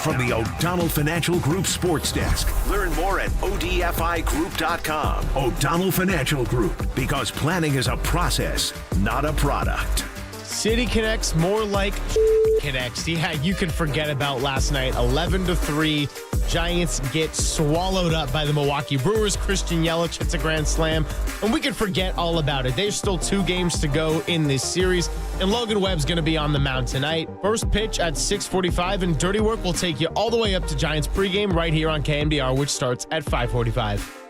From the O'Donnell Financial Group Sports Desk. Learn more at odfigroup.com. O'Donnell Financial Group, because planning is a process, not a product. City Connects, more like Connects. Yeah, you can forget about last night. 11-3. Giants get swallowed up by the Milwaukee Brewers. Christian Yelich hits a grand slam, and we could forget all about it. There's still 2 games to go in this series, and Logan Webb's going to be on the mound tonight. First pitch at 6:45, and Dirty Work will take you all the way up to Giants pregame right here on KMDR, which starts at 5:45.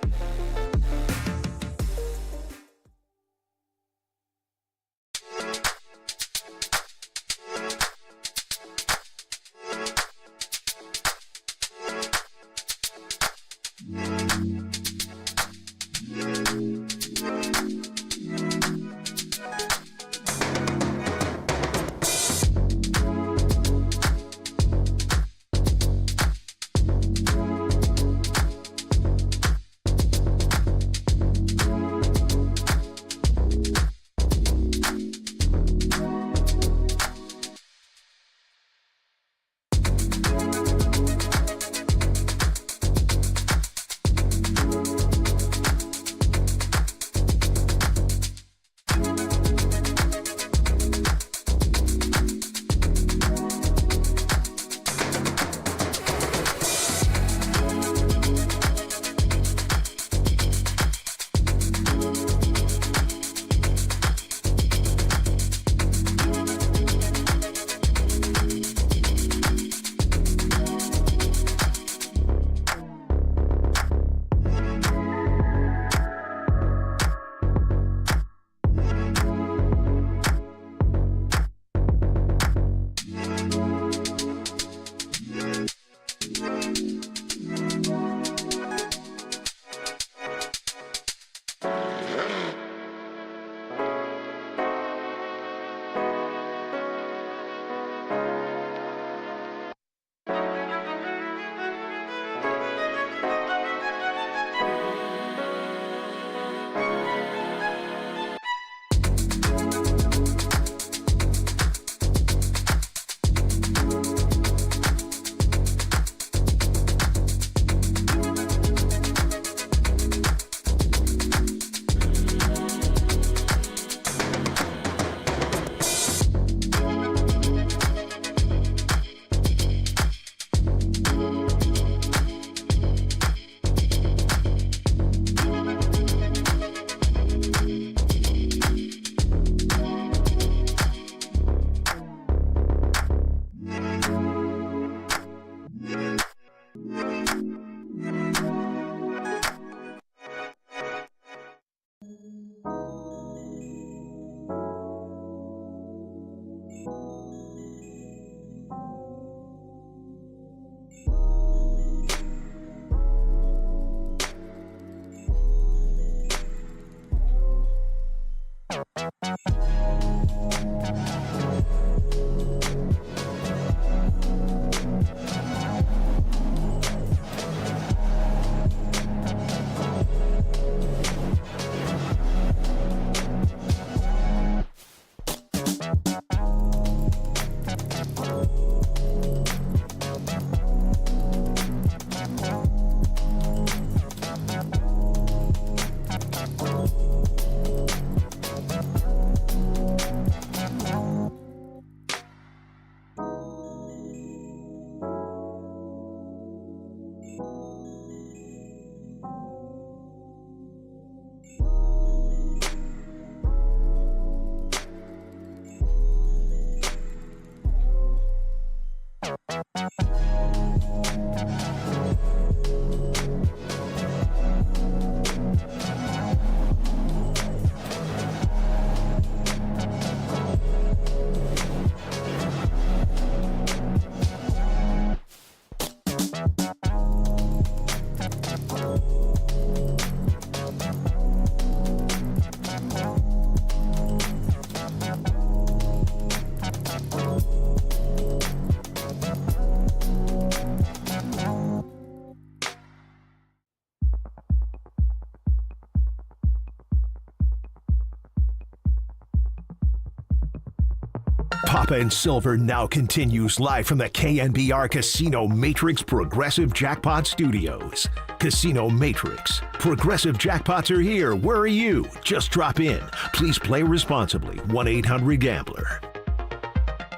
Papa and Silver now continues live from the KNBR Casino Matrix Progressive Jackpot Studios. Casino Matrix. Progressive jackpots are here. Where are you? Just drop in. Please play responsibly. 1-800-GAMBLER.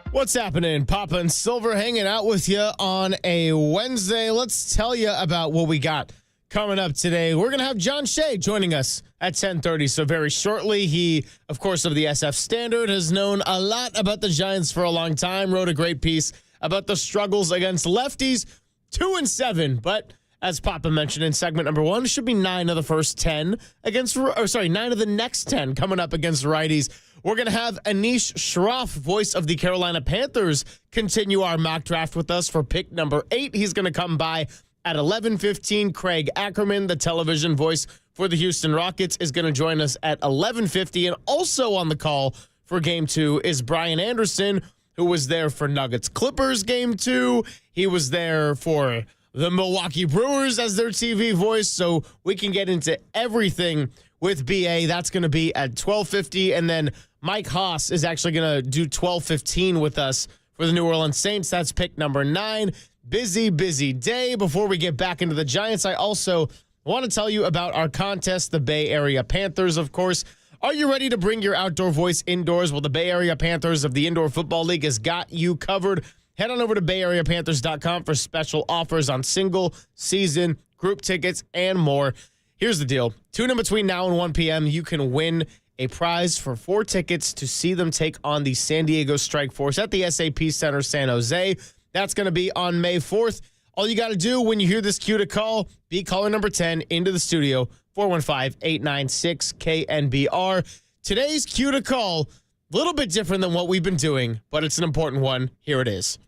What's happening? Papa and Silver hanging out with you on a Wednesday. Let's tell you about what we got coming up today. We're going to have John Shea joining us at 10:30. So very shortly, he, of course, of the SF Standard, has known a lot about the Giants for a long time, wrote a great piece about the struggles against lefties, 2-7. But as Papa mentioned in segment number 1, it should be 9 of the first 10 against, 9 of the next 10 coming up against righties. We're going to have Anish Shroff, voice of the Carolina Panthers, continue our mock draft with us for pick number 8. He's going to come by at 11:15. Craig Ackerman, the television voice for the Houston Rockets, is going to join us at 11:50. And also on the call for Game 2 is Brian Anderson, who was there for Nuggets Clippers Game 2. He was there for the Milwaukee Brewers as their TV voice. So we can get into everything with BA. That's going to be at 12:50. And then Mike Haas is actually going to do 12:15 with us for the New Orleans Saints. That's pick number 9. Busy, busy day. Before we get back into the Giants, I also want to tell you about our contest, the Bay Area Panthers, of course. Are you ready to bring your outdoor voice indoors? Well, the Bay Area Panthers of the Indoor Football League has got you covered. Head on over to BayAreaPanthers.com for special offers on single, season, group tickets, and more. Here's the deal. Tune in between now and 1 p.m. You can win a prize for 4 tickets to see them take on the San Diego Strike Force at the SAP Center San Jose. That's going to be on May 4th. All you got to do when you hear this cue to call, be caller number 10 into the studio, 415-896-KNBR. Today's cue to call, a little bit different than what we've been doing, but it's an important one. Here it is.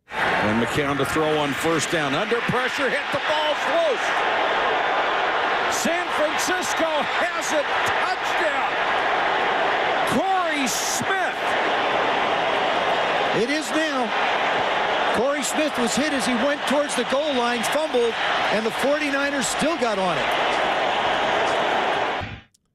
And McCown to throw on first down. Under pressure, hit the ball, swooshed. San Francisco has it. Touchdown. Corey Smith. It is now. Corey Smith was hit as he went towards the goal line, fumbled, and the 49ers still got on it.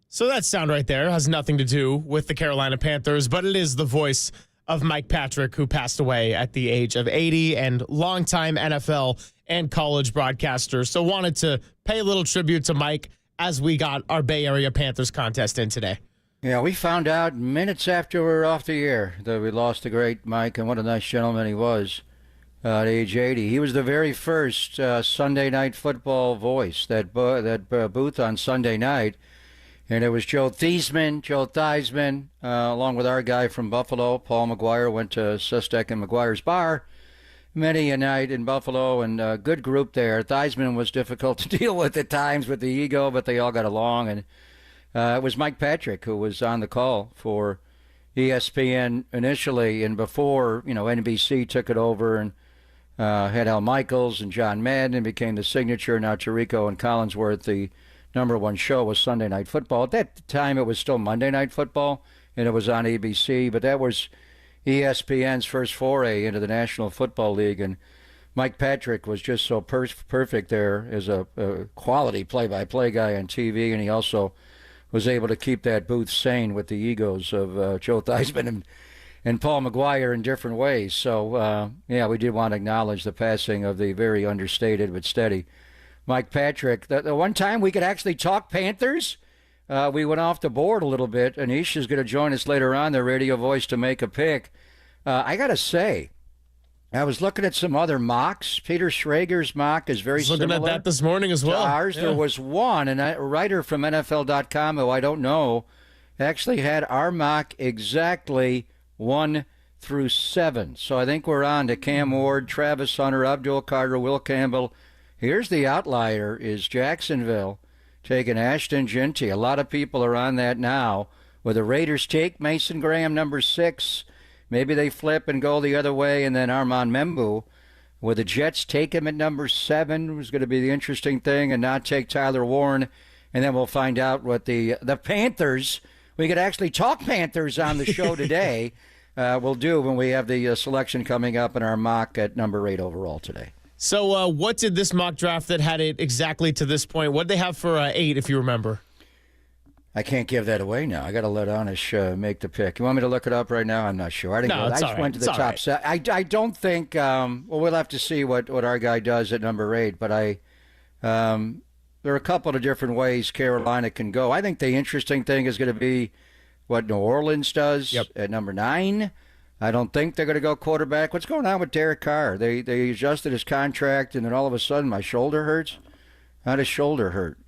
So that sound right there has nothing to do with the Carolina Panthers, but it is the voice of Mike Patrick, who passed away at the age of 80 and longtime NFL and college broadcaster. So wanted to pay a little tribute to Mike as we got our Bay Area Panthers contest in today. Yeah, we found out minutes after we were off the air that we lost the great Mike, and what a nice gentleman he was at age 80. He was the very first Sunday Night Football voice, that booth on Sunday night. And it was Joe Theismann, along with our guy from Buffalo, Paul McGuire, went to Sustek and McGuire's Bar many a night in Buffalo, and a good group there. Theismann was difficult to deal with at times with the ego, but they all got along. And it was Mike Patrick who was on the call for ESPN initially, and before, NBC took it over and had Al Michaels and John Madden and became the signature. Now Tirico and Collinsworth, the number one show was Sunday Night Football. At that time, it was still Monday Night Football, and it was on ABC, but that was ESPN's first foray into the National Football League, and Mike Patrick was just so perfect there as a quality play-by-play guy on TV, and he also was able to keep that booth sane with the egos of Joe Theismann and Paul McGuire in different ways. So, we did want to acknowledge the passing of the very understated but steady Mike Patrick. The one time we could actually talk Panthers, we went off the board a little bit. Anish is going to join us later on, the radio voice, to make a pick. I got to say, I was looking at some other mocks. Peter Schrager's mock is very similar. Looking at that this morning as well. Ours, there was one, and a writer from NFL.com, who I don't know, actually had our mock exactly 1 through 7. So I think we're on to Cam Ward, Travis Hunter, Abdul Carter, Will Campbell. Here's the outlier, is Jacksonville taking Ashton Genty. A lot of people are on that now. With the Raiders take Mason Graham, number 6. Maybe they flip and go the other way, and then Armand Membu. Will the Jets take him at number 7? Was going to be the interesting thing, and not take Tyler Warren. And then we'll find out what the Panthers, we could actually talk Panthers on the show today, will do when we have the selection coming up in our mock at number 8 overall today. So what did this mock draft that had it exactly to this point, what did they have for 8, if you remember? I can't give that away now. I got to let Anish make the pick. You want me to look it up right now? I'm not sure. I didn't go. I just went to the top set. I don't think. Well, we'll have to see what our guy does at number 8. But there are a couple of different ways Carolina can go. I think the interesting thing is going to be what New Orleans does at number 9. I don't think they're going to go quarterback. What's going on with Derek Carr? They adjusted his contract, and then all of a sudden my shoulder hurts. How does shoulder hurt?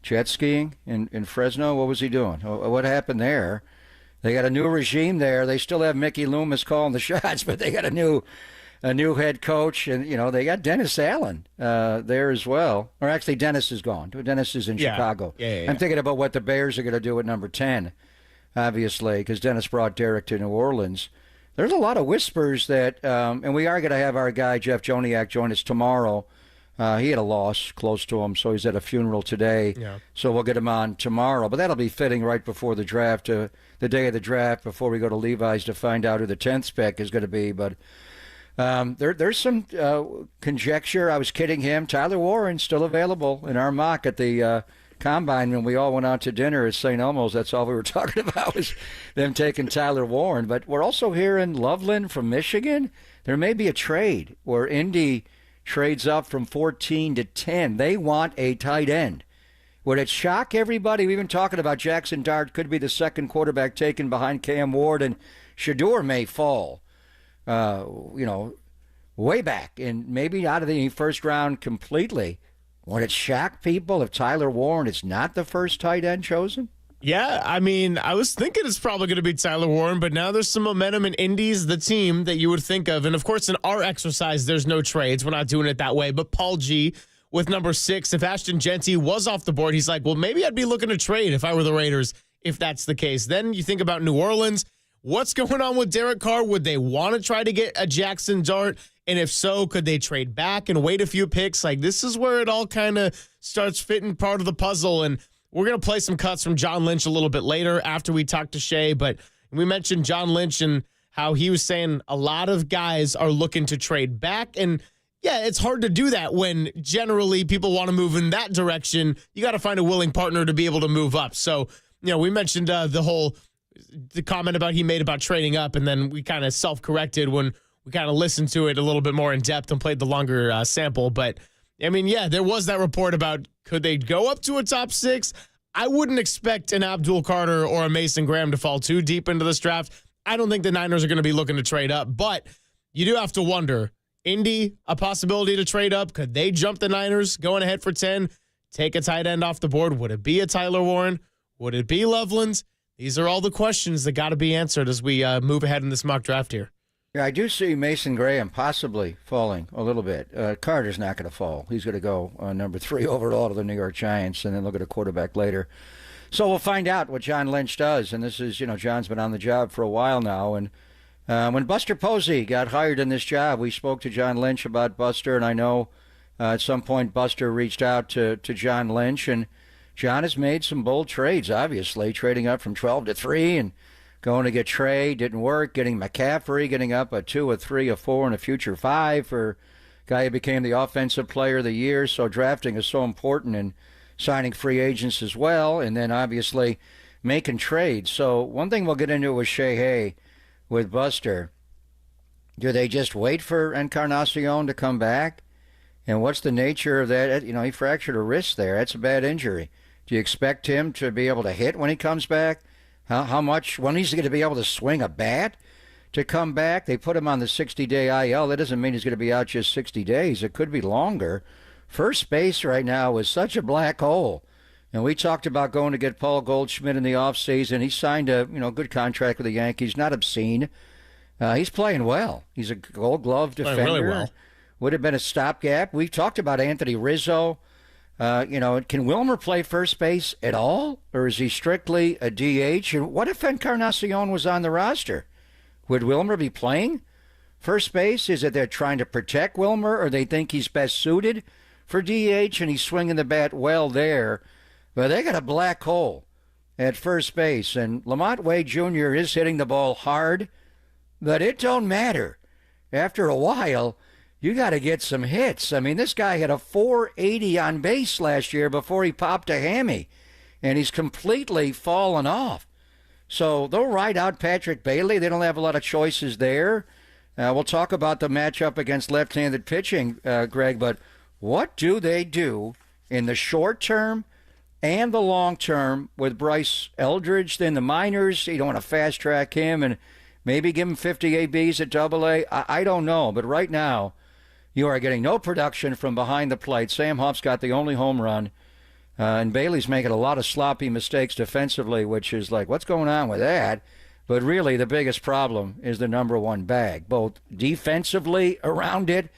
Jet skiing in Fresno? What was he doing? What happened there? They got a new regime there. They still have Mickey Loomis calling the shots, but they got a new head coach, and they got Dennis Allen there as well. Or actually, Dennis is gone. Dennis is in Chicago. Yeah. I'm thinking about what the Bears are going to do at number 10, obviously, because Dennis brought Derek to New Orleans. There's a lot of whispers that, and we are going to have our guy Jeff Joniak join us tomorrow. He had a loss close to him, so he's at a funeral today. Yeah. So we'll get him on tomorrow. But that'll be fitting right before the draft, the day of the draft, before we go to Levi's to find out who the 10th pick is going to be. But there's some conjecture. I was kidding him. Tyler Warren's still available in our mock at the Combine when we all went out to dinner at St. Elmo's. That's all we were talking about was them taking Tyler Warren. But we're also hearing Loveland from Michigan. There may be a trade where Indy trades up from 14 to 10. They want a tight end. Would it shock everybody? We've been talking about Jackson Dart could be the second quarterback taken behind Cam Ward, and Shador may fall, way back and maybe out of the first round completely. Would it shock people if Tyler Warren is not the first tight end chosen? Yeah, I mean, I was thinking it's probably going to be Tyler Warren, but now there's some momentum in Indy's, the team that you would think of. And, of course, in our exercise, there's no trades. We're not doing it that way. But Paul G with number 6, if Ashton Genty was off the board, he's like, well, maybe I'd be looking to trade if I were the Raiders, if that's the case. Then you think about New Orleans. What's going on with Derek Carr? Would they want to try to get a Jackson Dart? And if so, could they trade back and wait a few picks? Like, this is where it all kind of starts fitting part of the puzzle. And we're going to play some cuts from John Lynch a little bit later after we talk to Shea. But we mentioned John Lynch and how he was saying a lot of guys are looking to trade back. And, yeah, it's hard to do that when generally people want to move in that direction. You got to find a willing partner to be able to move up. So, we mentioned the comment about he made about trading up, and then we kind of self-corrected when we kind of listened to it a little bit more in depth and played the longer sample. But, I mean, yeah, there was that report about could they go up to a top 6? I wouldn't expect an Abdul Carter or a Mason Graham to fall too deep into this draft. I don't think the Niners are going to be looking to trade up, but you do have to wonder, Indy, a possibility to trade up. Could they jump the Niners going ahead for 10, take a tight end off the board? Would it be a Tyler Warren? Would it be Loveland? These are all the questions that got to be answered as we move ahead in this mock draft here. Yeah, I do see Mason Graham possibly falling a little bit. Carter's not going to fall. He's going to go number 3 overall to the New York Giants, and then look at a quarterback later. So we'll find out what John Lynch does. And this is, John's been on the job for a while now. And when Buster Posey got hired in this job, we spoke to John Lynch about Buster. And I know at some point Buster reached out to John Lynch. And John has made some bold trades, obviously, trading up from 12 to 3 and going to get Trey, didn't work. Getting McCaffrey, getting up a 2, a 3, a 4, and a future 5 for a guy who became the offensive player of the year. So drafting is so important, and signing free agents as well, and then obviously making trades. So one thing we'll get into with Shea Hay, with Buster, do they just wait for Encarnacion to come back? And what's the nature of that? He fractured a wrist there. That's a bad injury. Do you expect him to be able to hit when he comes back? How much? When he's going to be able to swing a bat to come back? They put him on the 60-day IL. That doesn't mean he's going to be out just 60 days. It could be longer. First base right now is such a black hole. And we talked about going to get Paul Goldschmidt in the offseason. He signed a good contract with the Yankees, not obscene. He's playing well. He's a Gold Glove defender. Playing really well. Would have been a stopgap. We talked about Anthony Rizzo. Can Wilmer play first base at all, or is he strictly a DH? And what if Encarnacion was on the roster? Would Wilmer be playing first base? Is it they're trying to protect Wilmer, or they think he's best suited for DH and he's swinging the bat well there? But they got a black hole at first base, and Lamont Wade Jr. is hitting the ball hard, but it don't matter. After a while, you got to get some hits. I mean, this guy had a 480 on base last year before he popped a hammy. and he's completely fallen off. So they'll ride out Patrick Bailey. They don't have a lot of choices there. We'll talk about the matchup against left-handed pitching, Greg, but what do they do in the short term and the long term with Bryce Eldridge in the minors? You don't want to fast-track him and maybe give him 50 ABs at AA. I don't know, but right now you are getting no production from behind the plate. Sam Huff's got the only home run. And Bailey's making a lot of sloppy mistakes defensively, which is like, what's going on with that? But really, the biggest problem is the number one bag, both defensively around it,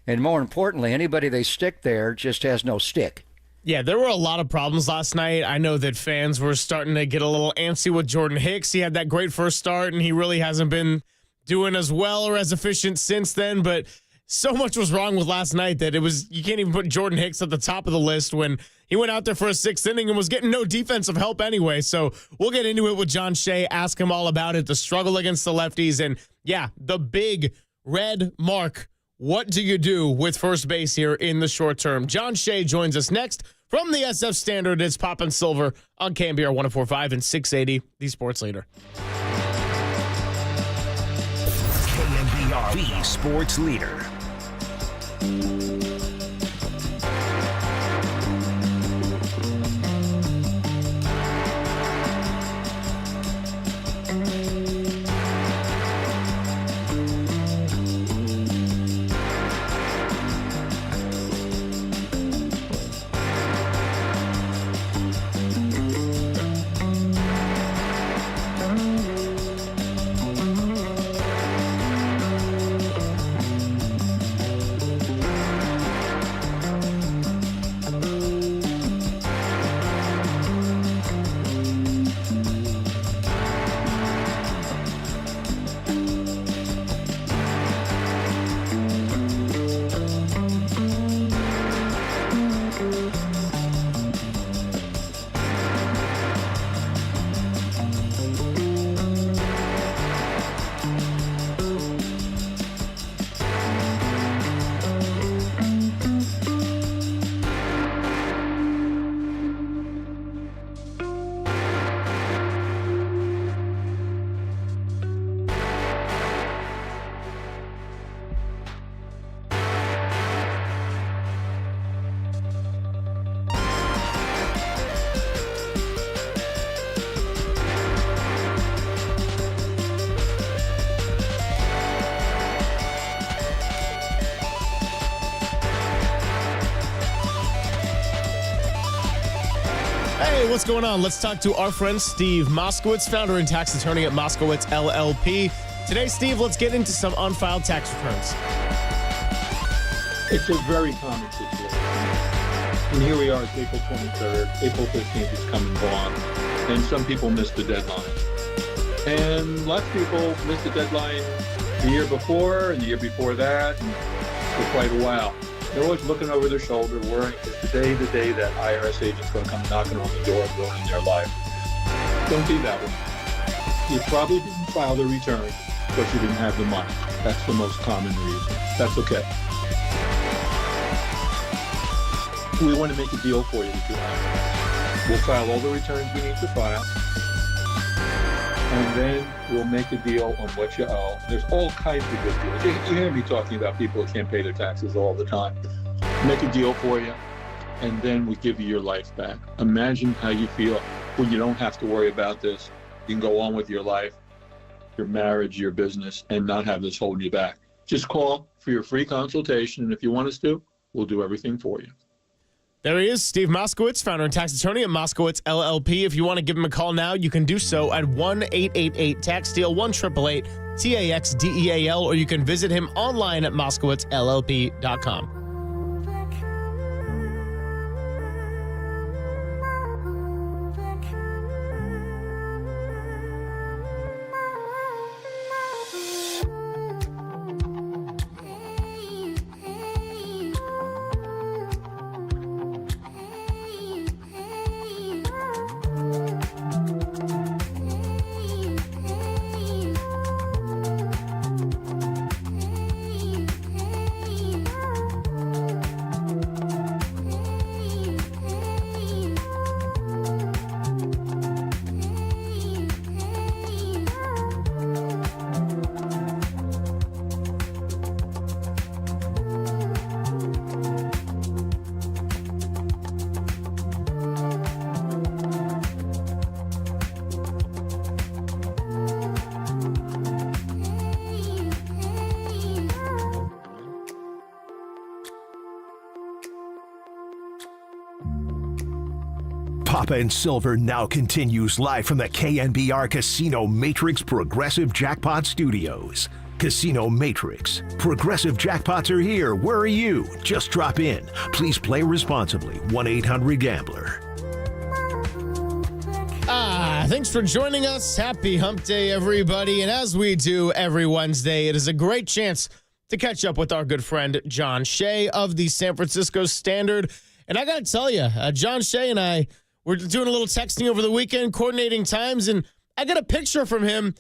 and more importantly, anybody they stick there just has no stick. Yeah, there were a lot of problems last night. I know that fans were starting to get a little antsy with Jordan Hicks. He had that great first start, and he really hasn't been doing as well or as efficient since then, but so much was wrong with last night that you can't even put Jordan Hicks at the top of the list when he went out there for a sixth inning and was getting no defensive help anyway. So we'll get into it with John Shea, ask him all about it, the struggle against the lefties, and yeah, the big red mark. What do you do with first base here in the short term? John Shea joins us next from the SF Standard. It's Pop and Silver on KMBR 104.5 and 680, the sports leader. KMBR, the sports leader. Hey, what's going on? Let's talk to our friend Steve Moskowitz, founder and tax attorney at Moskowitz LLP. Today, Steve, let's get into some unfiled tax returns. It's a very common situation. And here we are, it's April 23rd. April 15th is coming along. And some people missed the deadline. And lots of people missed the deadline the year before and the year before that, and for quite a while. They're always looking over their shoulder, worrying, is today the day that IRS agent's going to come knocking on the door and ruining their life? Don't be that way. You probably didn't file the return, but you didn't have the money. That's the most common reason. That's okay. We want to make a deal for you if you want. We'll file all the returns we need to file, and then we'll make a deal on what you owe. There's all kinds of good deals. You hear me talking about people who can't pay their taxes all the time. Make a deal for you, and then we give you your life back. Imagine how you feel when you don't have to worry about this. You can go on with your life, your marriage, your business, and not have this holding you back. Just call for your free consultation, and if you want us to, we'll do everything for you. There he is, Steve Moskowitz, founder and tax attorney at Moskowitz LLP. If you want to give him a call now, you can do so at 1-888-TAX-DEAL, 1-888-TAX-DEAL, or you can visit him online at MoskowitzLLP.com. Papa and Silver now continues live from the KNBR Casino Matrix Progressive Jackpot Studios. Casino Matrix. Progressive jackpots are here. Where are you? Just drop in. Please play responsibly. 1-800-GAMBLER. Thanks for joining us. Happy Hump Day, everybody. And as we do every Wednesday, it is a great chance to catch up with our good friend John Shea of the San Francisco Standard. And I got to tell you, John Shea and I were doing a little texting over the weekend, coordinating times, and I got a picture from him.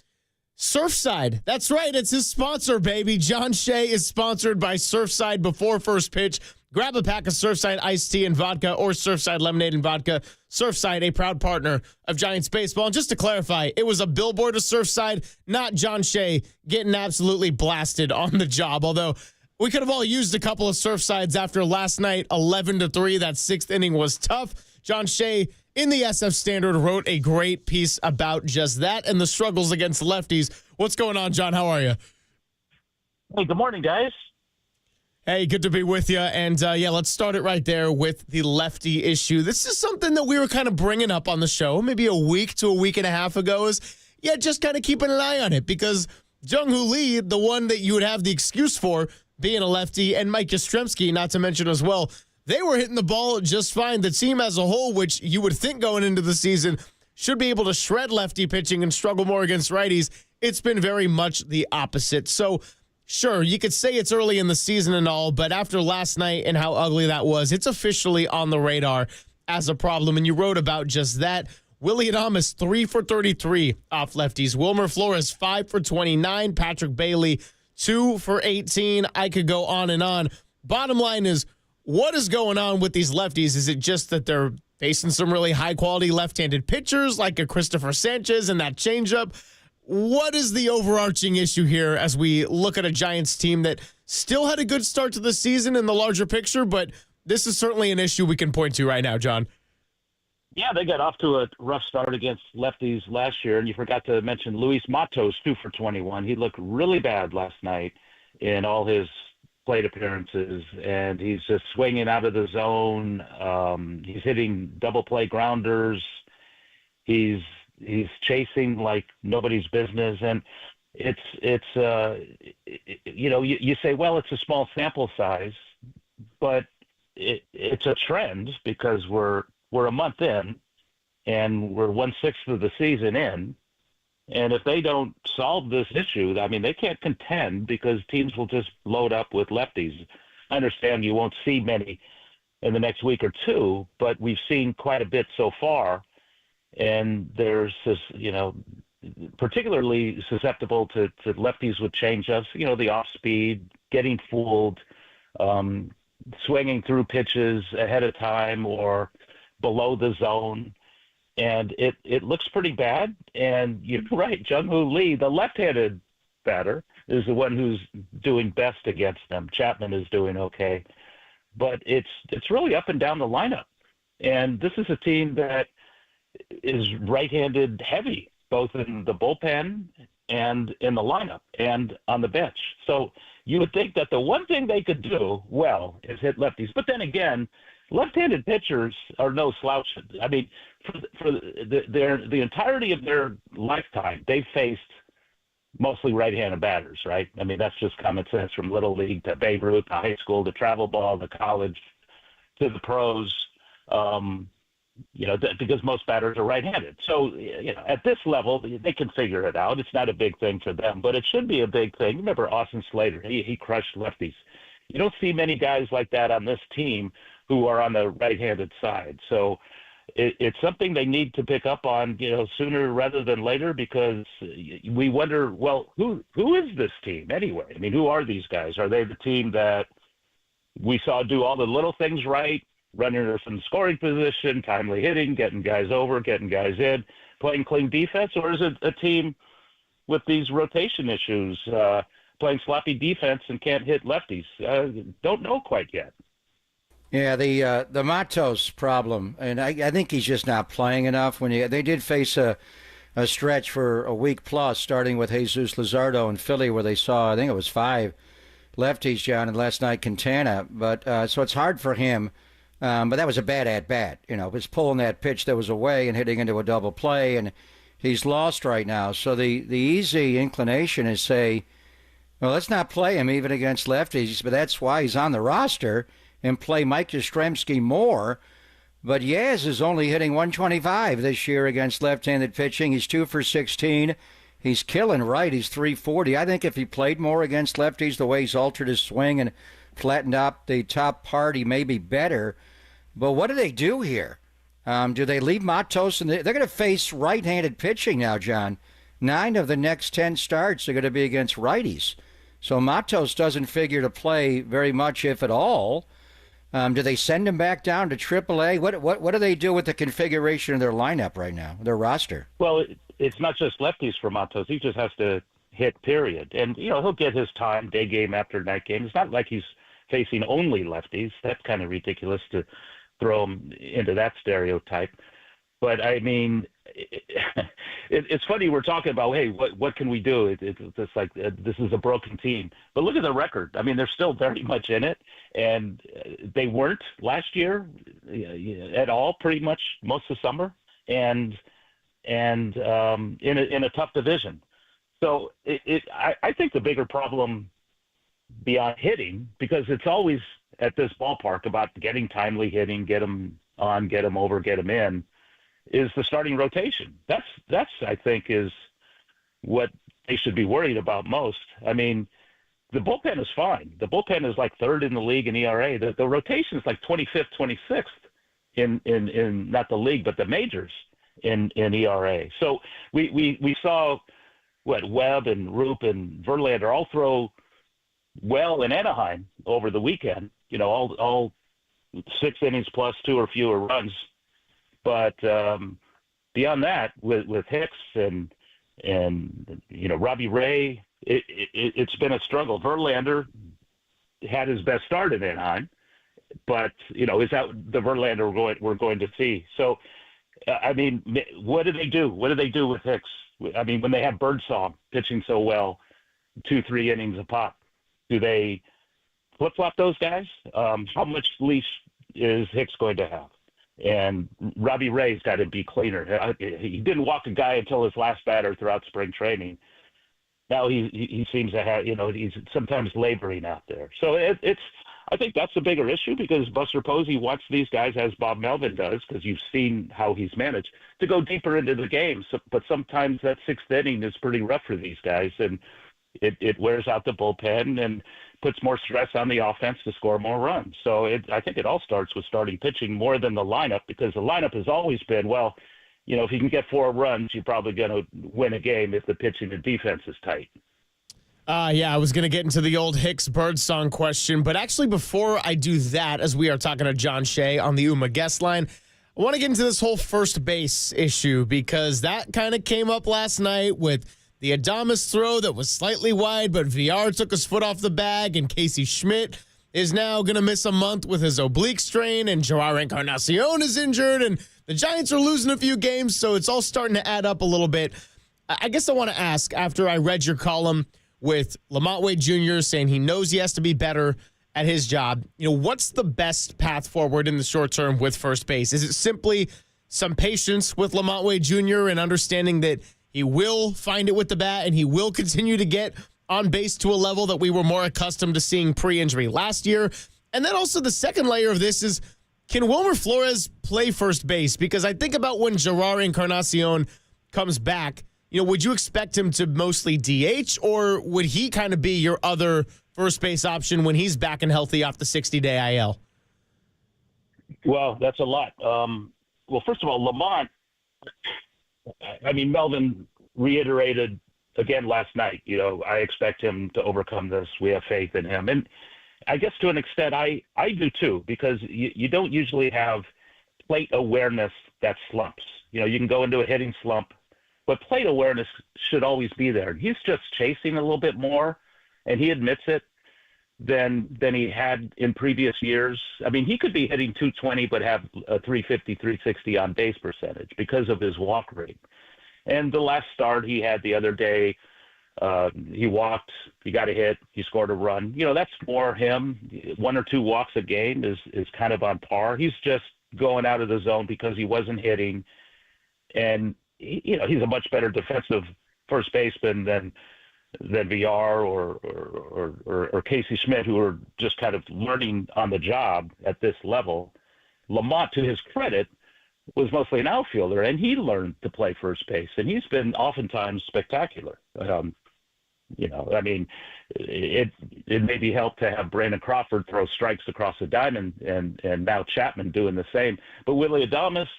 Surfside. That's right. It's his sponsor, baby. John Shea is sponsored by Surfside before first pitch. Grab a pack of Surfside iced tea and vodka or Surfside lemonade and vodka. Surfside, a proud partner of Giants baseball. And just to clarify, it was a billboard of Surfside, not John Shea getting absolutely blasted on the job. Although we could have all used a couple of Surfsides after last night, 11-3. That sixth inning was tough. John Shea in the SF Standard wrote a great piece about just that and the struggles against lefties. What's going on, John? How are you? Hey, good morning, guys. Hey, good to be with you. And, let's start it right there with the lefty issue. This is something that we were kind of bringing up on the show maybe a week to a week and a half ago is, just kind of keeping an eye on it because Jung-Hoo Lee, the one that you would have the excuse for being a lefty, and Mike Yastrzemski, not to mention as well, they were hitting the ball just fine. The team as a whole, which you would think going into the season, should be able to shred lefty pitching and struggle more against righties. It's been very much the opposite. So, sure, you could say it's early in the season and all, but after last night and how ugly that was, it's officially on the radar as a problem. And you wrote about just that. Willie Adames, 3 for 33 off lefties. Wilmer Flores, 5 for 29. Patrick Bailey, 2 for 18. I could go on and on. Bottom line is, what is going on with these lefties? Is it just that they're facing some really high-quality left-handed pitchers like a Christopher Sanchez and that changeup? What is the overarching issue here as we look at a Giants team that still had a good start to the season in the larger picture, but this is certainly an issue we can point to right now, John? Yeah, they got off to a rough start against lefties last year, and you forgot to mention Luis Matos, 2 for 21. He looked really bad last night in all his plate appearances, and he's just swinging out of the zone. He's hitting double play grounders. He's chasing like nobody's business, and you say, well, it's a small sample size, but it's a trend because we're a month in, and we're 1/6 of the season in. And if they don't solve this issue, I mean, they can't contend because teams will just load up with lefties. I understand you won't see many in the next week or two, but we've seen quite a bit so far. And there's this, particularly susceptible to lefties with changeups, the off speed, getting fooled, swinging through pitches ahead of time or below the zone. And it looks pretty bad. And you're right, Jung-Hoo Lee, the left-handed batter, is the one who's doing best against them. Chapman is doing okay. But it's really up and down the lineup. And this is a team that is right-handed heavy, both in the bullpen and in the lineup and on the bench. So you would think that the one thing they could do well is hit lefties. But then again, left-handed pitchers are no slouches. I mean, for the entirety of their lifetime, they've faced mostly right-handed batters, right? I mean, that's just common sense from Little League to Babe Ruth to high school to travel ball to college to the pros, because most batters are right-handed. So, at this level, they can figure it out. It's not a big thing for them, but it should be a big thing. Remember Austin Slater, he crushed lefties. You don't see many guys like that on this team who are on the right-handed side. So it's something they need to pick up on, sooner rather than later, because we wonder, well, who is this team anyway? I mean, who are these guys? Are they the team that we saw do all the little things right, running from the scoring position, timely hitting, getting guys over, getting guys in, playing clean defense? Or is it a team with these rotation issues, playing sloppy defense and can't hit lefties? Don't know quite yet. Yeah, the Matos problem, and I think he's just not playing enough. They did face a stretch for a week plus, starting with Jesus Luzardo in Philly, where they saw, I think it was 5 lefties, John, and last night Quintana. But so it's hard for him But that was a bad at-bat. It was pulling that pitch that was away and hitting into a double play, and he's lost right now. So the easy inclination is say, well, let's not play him even against lefties, but that's why he's on the roster, and play Mike Yastrzemski more. But Yaz is only hitting 125 this year against left-handed pitching. He's 2 for 16. He's killing right. He's 340. I think if he played more against lefties, the way he's altered his swing and flattened out the top part, he may be better. But what do they do here? Do they leave Matos? And they're going to face right-handed pitching now, John. 9 of the next 10 starts are going to be against righties. So Matos doesn't figure to play very much, if at all. Do they send him back down to AAA? What do they do with the configuration of their lineup right now, their roster? Well, it's not just lefties for Matos. He just has to hit, period. And, he'll get his time, day game after night game. It's not like he's facing only lefties. That's kind of ridiculous to throw him into that stereotype. But, I mean, it's funny we're talking about, hey, what can we do? It's just like this is a broken team. But look at the record. I mean, they're still very much in it. And they weren't last year at all, pretty much most of summer. And in a tough division. So I think the bigger problem beyond hitting, because it's always at this ballpark about getting timely hitting, get them on, get them over, get them in, is the starting rotation. That's I think is what they should be worried about most. I mean, the bullpen is fine. The bullpen is like 3rd in the league in ERA. The rotation is like 25th, 26th in not the league, but the majors in ERA. So we saw Webb and Roop and Verlander all throw well in Anaheim over the weekend. All 6 innings plus 2 or fewer runs. But beyond that, with Hicks and Robbie Ray, it's been a struggle. Verlander had his best start in Anaheim, but is that the Verlander we're going to see? So, I mean, what do they do? What do they do with Hicks? I mean, when they have Birdsong pitching so well, 2-3 innings a pop, do they flip-flop those guys? How much leash is Hicks going to have? And Robbie Ray's got to be cleaner. He didn't walk a guy until his last batter throughout spring training. Now he seems to have, he's sometimes laboring out there. So I think that's a bigger issue, because Buster Posey wants these guys, as Bob Melvin does, because you've seen how he's managed, to go deeper into the game. So, but sometimes that 6th inning is pretty rough for these guys, and it wears out the bullpen and puts more stress on the offense to score more runs. So I think it all starts with starting pitching more than the lineup, because the lineup has always been, well, if you can get 4 runs, you're probably going to win a game if the pitching and defense is tight. Yeah, I was going to get into the old Hicks Birdsong question, but actually before I do that, as we are talking to John Shea on the UMA guest line, I want to get into this whole first base issue, because that kind of came up last night with the Adames throw that was slightly wide, but VR took his foot off the bag, and Casey Schmidt is now going to miss a month with his oblique strain, and Joao Encarnacion is injured, and the Giants are losing a few games, so it's all starting to add up a little bit. I guess I want to ask, after I read your column with Lamont Wade Jr. saying he knows he has to be better at his job, what's the best path forward in the short term with first base? Is it simply some patience with Lamont Wade Jr. and understanding that he will find it with the bat and he will continue to get on base to a level that we were more accustomed to seeing pre-injury last year? And then also the second layer of this is, can Wilmer Flores play first base? Because I think about when Joao Encarnacion comes back, would you expect him to mostly DH, or would he kind of be your other first base option when he's back and healthy off the 60-day IL? Well, that's a lot. Well, first of all, Lamont, I mean, Melvin reiterated again last night, I expect him to overcome this. We have faith in him. And I guess to an extent, I do too, because you don't usually have plate awareness that slumps. You can go into a hitting slump, but plate awareness should always be there. He's just chasing a little bit more, and he admits it, than he had in previous years. I mean, he could be hitting 220 but have a 350, 360 on base percentage because of his walk rate. And the last start he had the other day, He walked, he got a hit, he scored a run. That's more him. 1 or 2 walks a game is kind of on par. He's just going out of the zone because he wasn't hitting. And, he's a much better defensive first baseman than VR or Casey Schmidt, who are just kind of learning on the job at this level. Lamont, to his credit, was mostly an outfielder, and he learned to play first base, and he's been oftentimes spectacular. It maybe helped to have Brandon Crawford throw strikes across the diamond, and now Chapman doing the same. But Willie Adames,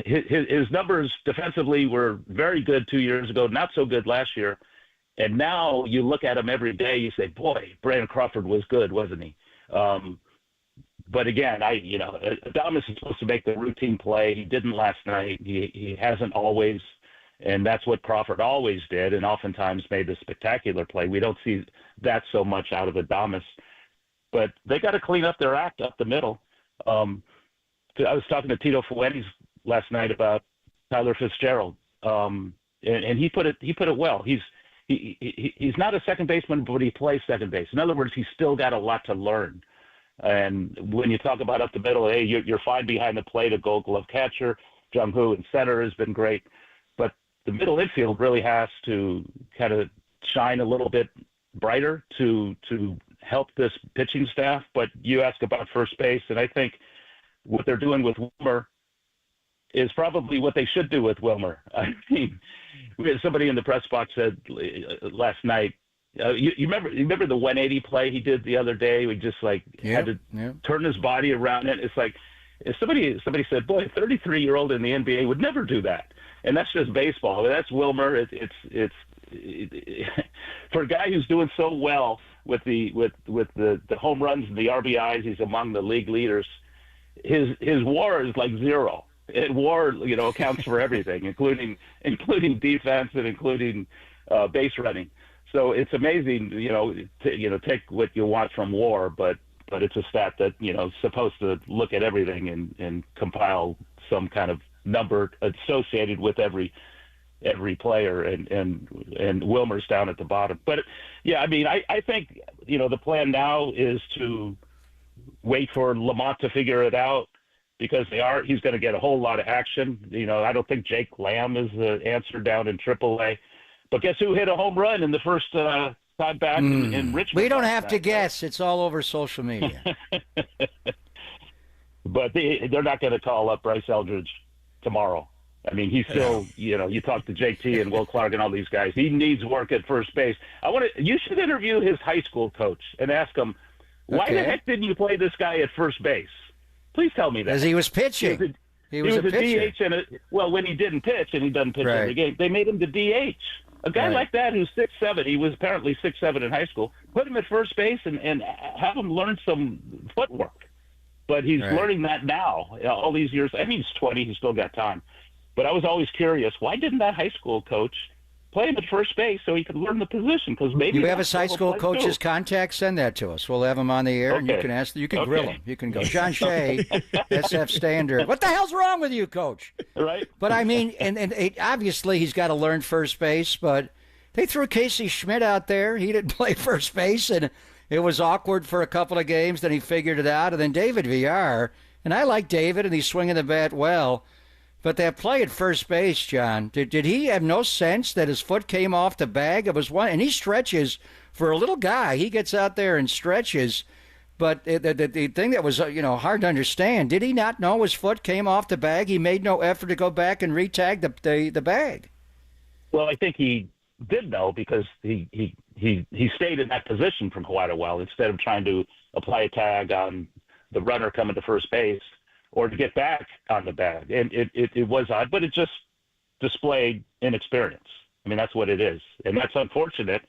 his numbers defensively were very good 2 years ago, not so good last year. And now you look at him every day, you say, boy, Brandon Crawford was good, wasn't he? But again, Adames is supposed to make the routine play. He didn't last night. He hasn't always, and that's what Crawford always did, and oftentimes made the spectacular play. We don't see that so much out of Adames. But they got to clean up their act up the middle. I was talking to Tito Fuentes last night about Tyler Fitzgerald, and he put it well. He's not a second baseman, but he plays second base. In other words, he's still got a lot to learn. And when you talk about up the middle, hey, you're fine behind the plate, a Gold Glove catcher. Jung-Hoo in center has been great, but the middle infield really has to kind of shine a little bit brighter to help this pitching staff. But you ask about first base, and I think what they're doing with Wilmer is probably what they should do with Wilmer. I mean, we had somebody in the press box said last night, you remember the 180 play he did the other day? We just had to turn his body around it. It's like if somebody said, boy, a 33-year-old in the NBA would never do that. And that's just baseball. I mean, that's Wilmer. It's for a guy who's doing so well with the home runs and the RBIs, he's among the league leaders. His WAR is like 0. And WAR, accounts for everything, including defense and including base running. So it's amazing, take what you want from WAR, but it's a stat that, is supposed to look at everything and compile some kind of number associated with every player, and Wilmer's down at the bottom. But yeah, I mean, I think, the plan now is to wait for Lamont to figure it out, because he's going to get a whole lot of action. I don't think Jake Lamb is the answer down in AAA. But guess who hit a home run in the first time back in Richmond? We don't have to guess. It's all over social media. But they're not going to call up Bryce Eldridge tomorrow. I mean, he's still, you talk to JT and Will Clark and all these guys. He needs work at first base. You should interview his high school coach and ask him, why the heck didn't you play this guy at first base? Please tell me that. Because he was pitching. He was a pitcher. DH, when he didn't pitch, and he doesn't pitch every game, they made him the DH. A guy like that who's 6'7", he was apparently 6'7" in high school, put him at first base and have him learn some footwork. But he's learning that now, all these years. I mean, he's 20, he's still got time. But I was always curious, why didn't that high school coach play him at first base so he could learn the position? Because maybe you have his high school coach's contact. Send that to us. We'll have him on the air, and you can ask. You can grill him. You can go, John Shea, SF Standard. What the hell's wrong with you, Coach? Right. But I mean, and obviously he's got to learn first base. But they threw Casey Schmidt out there. He didn't play first base, and it was awkward for a couple of games. Then he figured it out. And then David VR, and I like David, and he's swinging the bat well. But that play at first base, John, did he have no sense that his foot came off the bag? It was one, and he stretches for a little guy. He gets out there and stretches. But the thing that was hard to understand, did he not know his foot came off the bag? He made no effort to go back and retag the bag. Well, I think he did know, because he stayed in that position for quite a while instead of trying to apply a tag on the runner coming to first base, or to get back on the bag. And it was odd, but it just displayed inexperience. I mean, that's what it is. And that's unfortunate,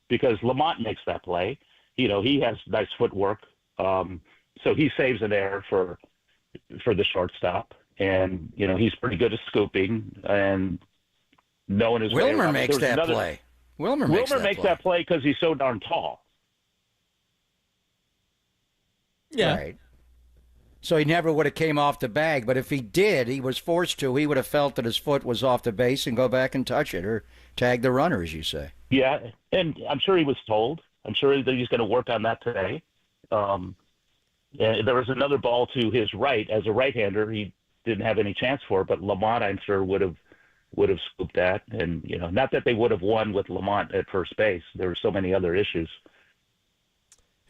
because Lamont makes that play. He has nice footwork. So he saves an error for the shortstop. And, he's pretty good at scooping and knowing his way around. Wilmer makes that play. Wilmer makes that play because he's so darn tall. Yeah. Right. So he never would have came off the bag. But if he did, he was forced to, he would have felt that his foot was off the base and go back and touch it or tag the runner, as you say. Yeah, and I'm sure he was told. I'm sure that he's going to work on that today. And there was another ball to his right. As a right-hander, he didn't have any chance for it, but Lamont, I'm sure, would have scooped that. And, not that they would have won with Lamont at first base. There were so many other issues.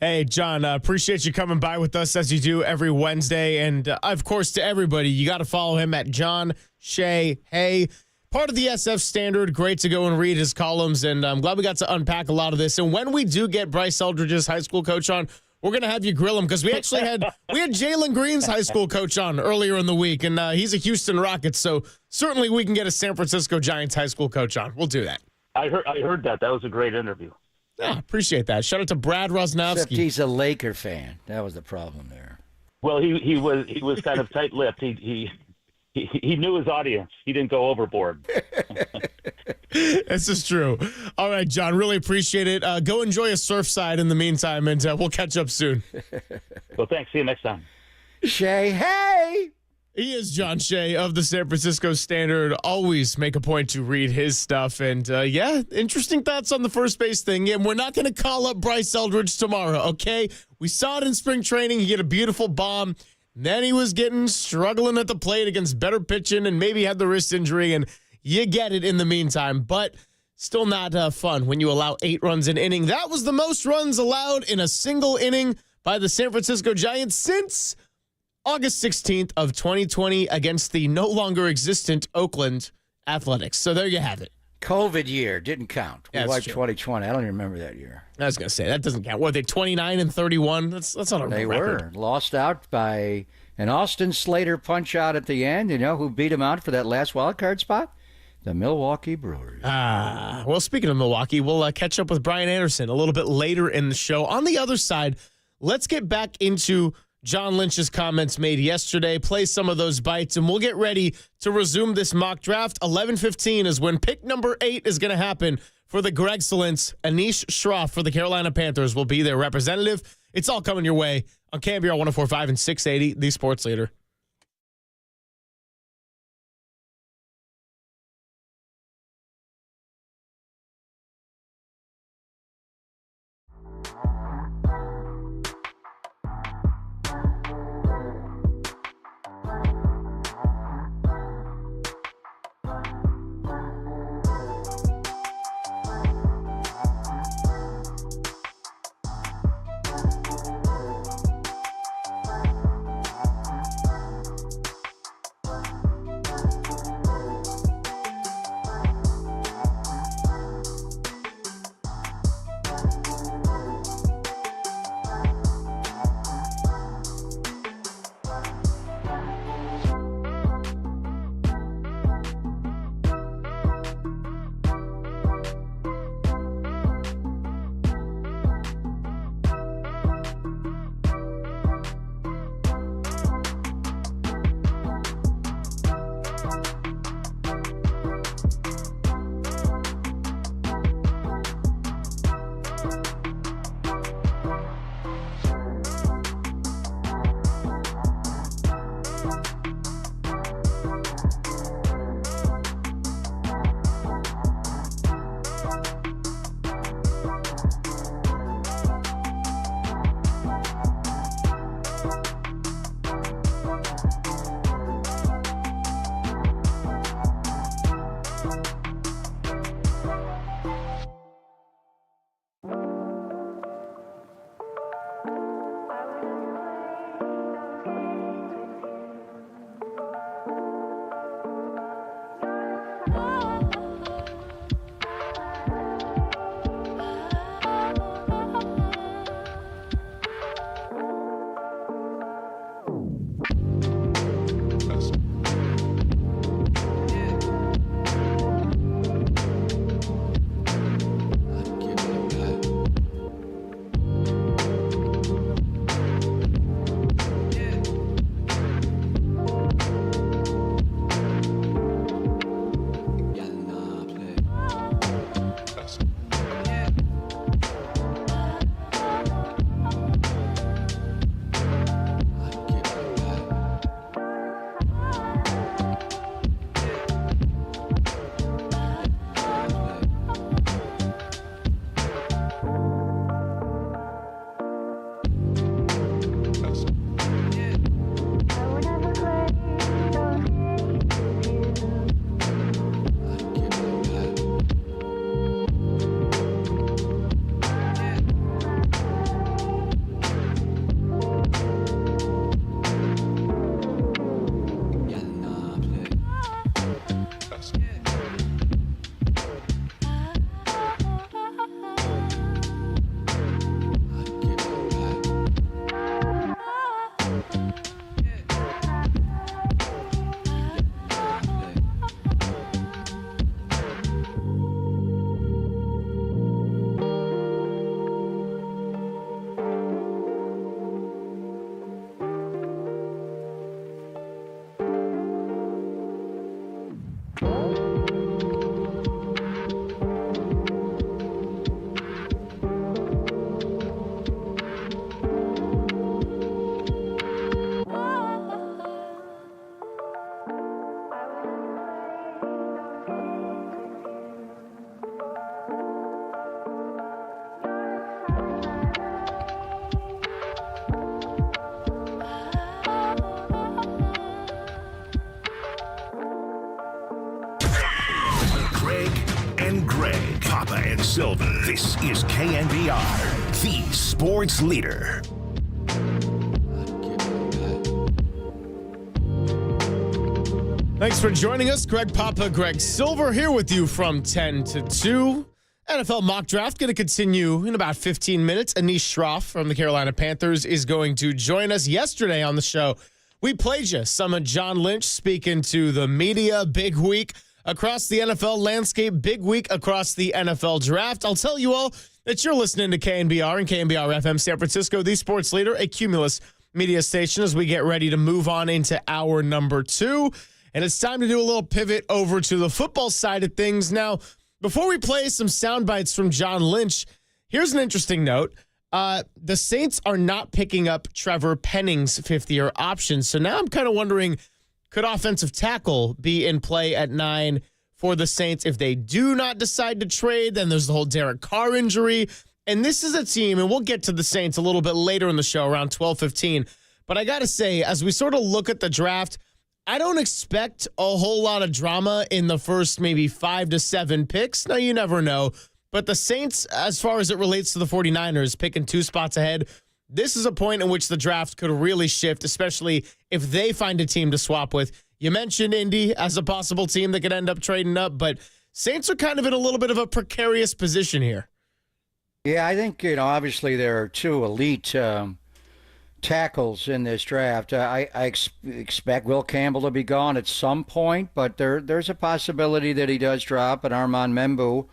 Hey, John, appreciate you coming by with us as you do every Wednesday. And, of course, to everybody, you got to follow him at John Shea Hay. Part of the SF Standard. Great to go and read his columns. And I'm glad we got to unpack a lot of this. And when we do get Bryce Eldridge's high school coach on, we're going to have you grill him because we actually had Jalen Green's high school coach on earlier in the week. And he's a Houston Rockets. So certainly we can get a San Francisco Giants high school coach on. We'll do that. I heard that. That was a great interview. Yeah, appreciate that. Shout out to Brad Rosnowski. Except he's a Laker fan. That was the problem there. Well, he was kind of tight-lipped. He knew his audience. He didn't go overboard. This is true. All right, John, really appreciate it. Go enjoy a Surfside in the meantime, and we'll catch up soon. Well, thanks. See you next time. Shea, hey! He is John Shea of the San Francisco Standard. Always make a point to read his stuff. And, interesting thoughts on the first base thing. And we're not going to call up Bryce Eldridge tomorrow, okay? We saw it in spring training. He hit a beautiful bomb. Then he was struggling at the plate against better pitching and maybe had the wrist injury. And you get it in the meantime. But still not fun when you allow 8 runs an inning. That was the most runs allowed in a single inning by the San Francisco Giants since August 16th of 2020 against the no longer existent Oakland Athletics. So there you have it. COVID year didn't count. We That's wiped true. 2020. I don't even remember that year. I was going to say, that doesn't count. What, they 29 and 31? That's not a They record. were lost out by an Austin Slater punch out at the end. You know who beat him out for that last wild card spot? The Milwaukee Brewers. Well, speaking of Milwaukee, we'll catch up with Brian Anderson a little bit later in the show. On the other side, let's get back into John Lynch's comments made yesterday, play some of those bites, and we'll get ready to resume this mock draft. 11:15 is when pick number 8 is going to happen for the Gregexcellence. Anish Shroff for the Carolina Panthers will be their representative. It's all coming your way on KBR 104.5 and 680, the Sports Leader. Greg and Greg, Papa and Silver. This is KNBR, the sports leader. Thanks for joining us. Greg Papa, Greg Silver here with you from 10 to 2. NFL mock draft going to continue in about 15 minutes. Anish Shroff from the Carolina Panthers is going to join us. Yesterday on the show, we played you some of John Lynch speaking to the media. Big week across the NFL landscape. Big week across the NFL draft. I'll tell you all that you're listening to KNBR and KNBR FM San Francisco, the sports leader, a Cumulus media station, as we get ready to move on into hour number 2. And it's time to do a little pivot over to the football side of things. Now, before we play some sound bites from John Lynch, here's an interesting note. The Saints are not picking up Trevor Penning's fifth-year option. So now I'm kind of wondering, could offensive tackle be in play at 9 for the Saints if they do not decide to trade? Then there's the whole Derek Carr injury. And this is a team, and we'll get to the Saints a little bit later in the show, around 12:15. But I got to say, as we sort of look at the draft, I don't expect a whole lot of drama in the first maybe 5 to 7 picks. Now, you never know. But the Saints, as far as it relates to the 49ers, picking 2 spots ahead, this is a point in which the draft could really shift, especially if they find a team to swap with. You mentioned Indy as a possible team that could end up trading up, but Saints are kind of in a little bit of a precarious position here. Yeah, I think, obviously there are 2 elite tackles in this draft. I expect Will Campbell to be gone at some point, but there's a possibility that he does drop. And Armand Membu,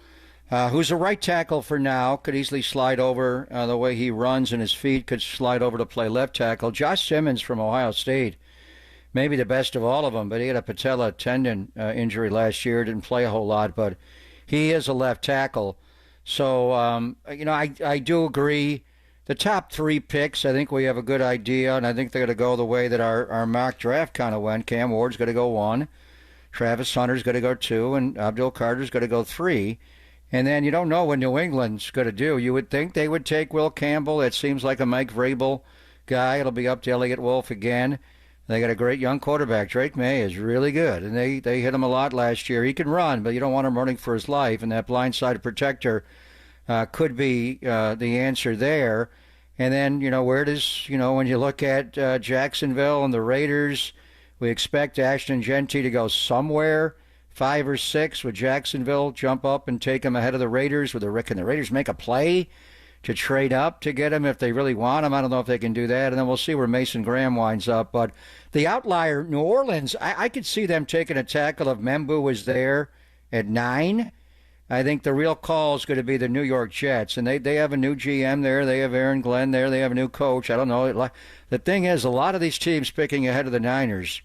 who's a right tackle for now, could easily slide over. The way he runs and his feet could slide over to play left tackle. Josh Simmons from Ohio State, maybe the best of all of them, but he had a patella tendon injury last year, didn't play a whole lot, but he is a left tackle. So, I do agree. The top 3 picks, I think we have a good idea, and I think they're going to go the way that our mock draft kind of went. Cam Ward's going to go 1, Travis Hunter's going to go 2, and Abdul Carter's going to go 3. And then you don't know what New England's going to do. You would think they would take Will Campbell. It seems like a Mike Vrabel guy. It'll be up to Elliott Wolf again. They got a great young quarterback. Drake May is really good, and they hit him a lot last year. He can run, but you don't want him running for his life, and that blindside protector could be the answer there. And then, where does, when you look at Jacksonville and the Raiders, we expect Ashton Genty to go somewhere 5 or 6. Would Jacksonville jump up and take him ahead of the Raiders? Can the Raiders make a play to trade up to get him if they really want him? I don't know if they can do that. And then we'll see where Mason Graham winds up. But the outlier, New Orleans, I could see them taking a tackle if Membu was there at 9. I think the real call is going to be the New York Jets, and they have a new GM there. They have Aaron Glenn there. They have a new coach. I don't know. The thing is, a lot of these teams picking ahead of the Niners,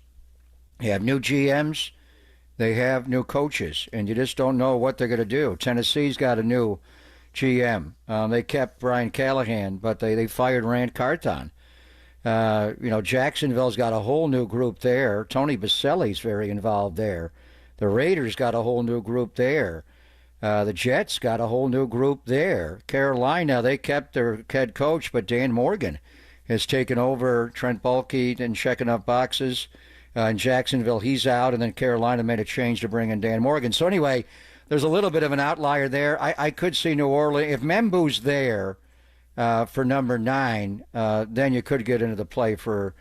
they have new GMs, they have new coaches, and you just don't know what they're going to do. Tennessee's got a new GM. They kept Brian Callahan, but they fired Rand Carthon. Jacksonville's got a whole new group there. Tony Baselli's very involved there. The Raiders got a whole new group there. The Jets got a whole new group there. Carolina, they kept their head coach, but Dan Morgan has taken over. Trent Baalke and checking up boxes. In Jacksonville, he's out, and then Carolina made a change to bring in Dan Morgan. So anyway, there's a little bit of an outlier there. I could see New Orleans. If Membu's there for number 9, then you could get into the play for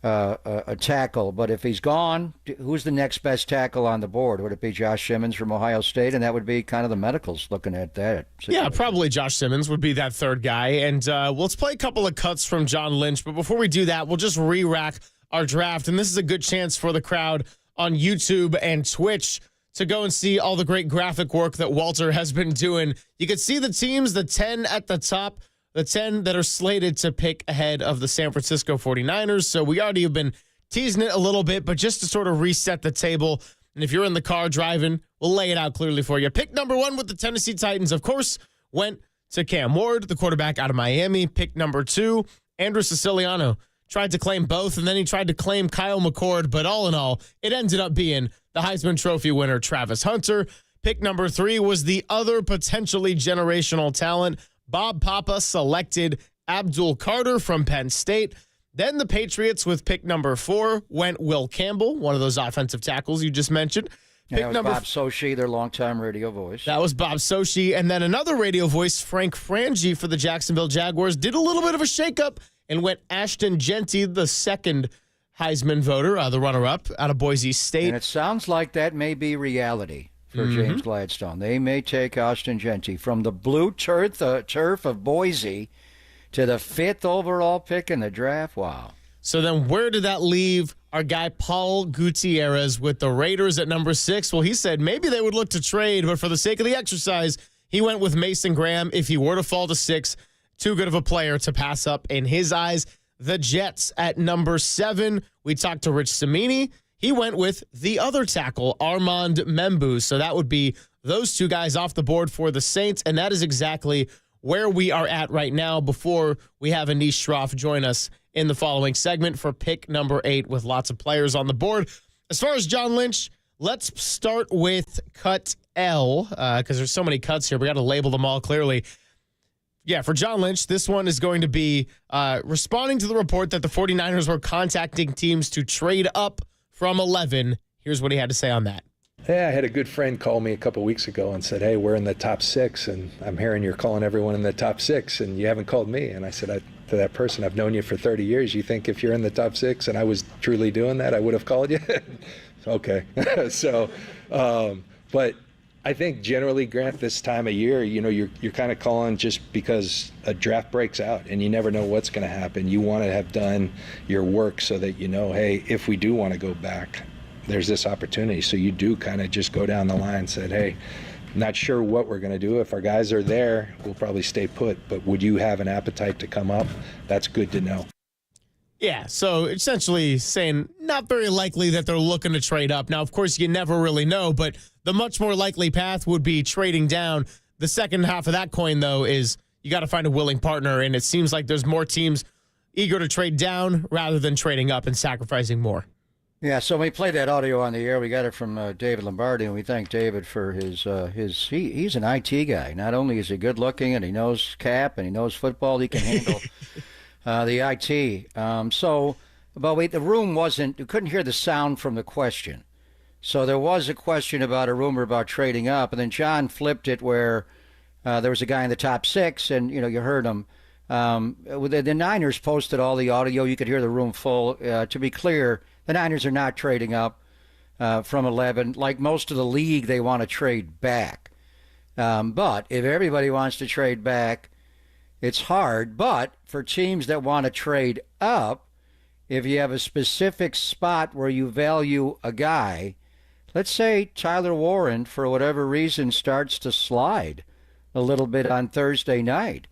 a tackle. But if he's gone, who's the next best tackle on the board? Would it be Josh Simmons from Ohio State? And that would be kind of the medicals looking at that situation. Yeah, probably Josh Simmons would be that third guy. And let's play a couple of cuts from John Lynch. But before we do that, we'll just re-rack our draft. And this is a good chance for the crowd on YouTube and Twitch to go and see all the great graphic work that Walter has been doing. You can see the teams, the 10 at the top, the 10 that are slated to pick ahead of the San Francisco 49ers. So we already have been teasing it a little bit, but just to sort of reset the table, And if you're in the car driving, we'll lay it out clearly for you. Pick number 1 with the Tennessee Titans, of course, went to Cam Ward, the quarterback out of Miami. Pick number 2, Andrew Siciliano. Tried to claim both, and then he tried to claim Kyle McCord. But all in all, it ended up being the Heisman Trophy winner, Travis Hunter. Pick number 3 was the other potentially generational talent. Bob Papa selected Abdul Carter from Penn State. Then the Patriots with pick number 4 went Will Campbell, one of those offensive tackles you just mentioned. That was Bob Sochi, their longtime radio voice. That was Bob Sochi. And then another radio voice, Frank Frangie for the Jacksonville Jaguars, did a little bit of a shakeup and went Ashton Genty, the second Heisman voter, the runner-up out of Boise State. And it sounds like that may be reality for James Gladstone. They may take Ashton Genty from the blue turf of Boise to the 5th overall pick in the draft. Wow. So then where did that leave our guy Paul Gutierrez with the Raiders at number 6? Well, he said maybe they would look to trade, but for the sake of the exercise, he went with Mason Graham. If he were to fall to 6, too good of a player to pass up in his eyes. The Jets at number 7. We talked to Rich Cimini. He went with the other tackle, Armand Membu. So that would be those 2 guys off the board for the Saints, and that is exactly where we are at right now before we have Anish Shroff join us in the following segment for pick number 8 with lots of players on the board. As far as John Lynch, let's start with cut L because there's so many cuts here. We got to label them all clearly. Yeah, for John Lynch, this one is going to be responding to the report that the 49ers were contacting teams to trade up from 11. Here's what he had to say on that. Yeah, I had a good friend call me a couple weeks ago and said, hey, we're in the top 6, and I'm hearing you're calling everyone in the top 6, and you haven't called me. And I said to that person, I've known you for 30 years. You think if you're in the top 6 and I was truly doing that, I would have called you? Okay. So, but I think generally, Grant, this time of year, you're kind of calling just because a draft breaks out and you never know what's going to happen. You want to have done your work so that hey, if we do want to go back, there's this opportunity. So you do kind of just go down the line and said, hey, not sure what we're going to do. If our guys are there, we'll probably stay put. But would you have an appetite to come up? That's good to know. Yeah, so essentially saying not very likely that they're looking to trade up. Now, of course, you never really know, but the much more likely path would be trading down. The second half of that coin, though, is you got to find a willing partner, and it seems like there's more teams eager to trade down rather than trading up and sacrificing more. Yeah, so we played that audio on the air. We got it from David Lombardi, and we thank David for he's an IT guy. Not only is he good looking and he knows cap and he knows football, he can handle the IT. The room wasn't, you couldn't hear the sound from the question. So there was a question about a rumor about trading up, and then John flipped it where there was a guy in the top 6, and you heard him. The Niners posted all the audio. You could hear the room full. To be clear, the Niners are not trading up from 11. Like most of the league, they want to trade back. But if everybody wants to trade back, it's hard. But for teams that want to trade up, if you have a specific spot where you value a guy, let's say Tyler Warren, for whatever reason, starts to slide a little bit on Thursday night.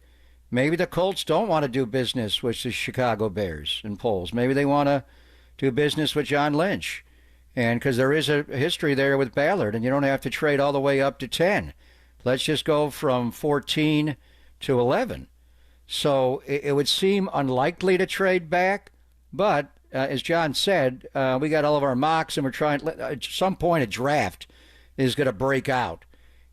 Maybe the Colts don't want to do business with the Chicago Bears in polls. Maybe they want to do business with John Lynch. And because there is a history there with Ballard, and you don't have to trade all the way up to 10. Let's just go from 14 to 11. So it would seem unlikely to trade back. But as John said, we got all of our mocks, and we're trying, at some point, a draft is going to break out.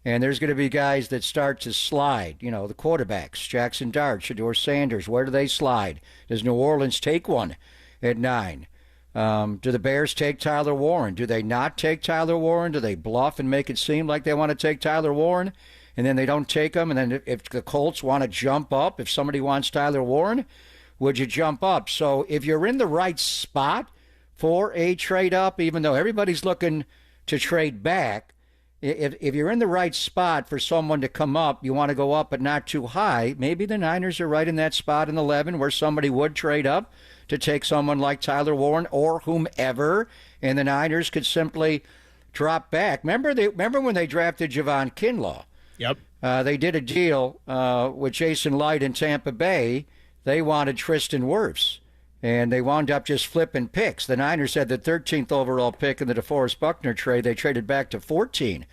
And there's going to be guys that start to slide. The quarterbacks, Jackson Dart, Shedeur Sanders, where do they slide? Does New Orleans take one at 9? Do the Bears take Tyler Warren? Do they not take Tyler Warren? Do they bluff and make it seem like they want to take Tyler Warren, and then they don't take him? And then if the Colts want to jump up, if somebody wants Tyler Warren, would you jump up? So if you're in the right spot for a trade up, even though everybody's looking to trade back, if you're in the right spot for someone to come up, you want to go up but not too high, maybe the Niners are right in that spot in 11 where somebody would trade up to take someone like Tyler Warren or whomever, and the Niners could simply drop back. Remember when they drafted Javon Kinlaw? Yep. They did a deal with Jason Light in Tampa Bay. They wanted Tristan Wirfs. And they wound up just flipping picks. The Niners had the 13th overall pick in the DeForest Buckner trade. They traded back to 14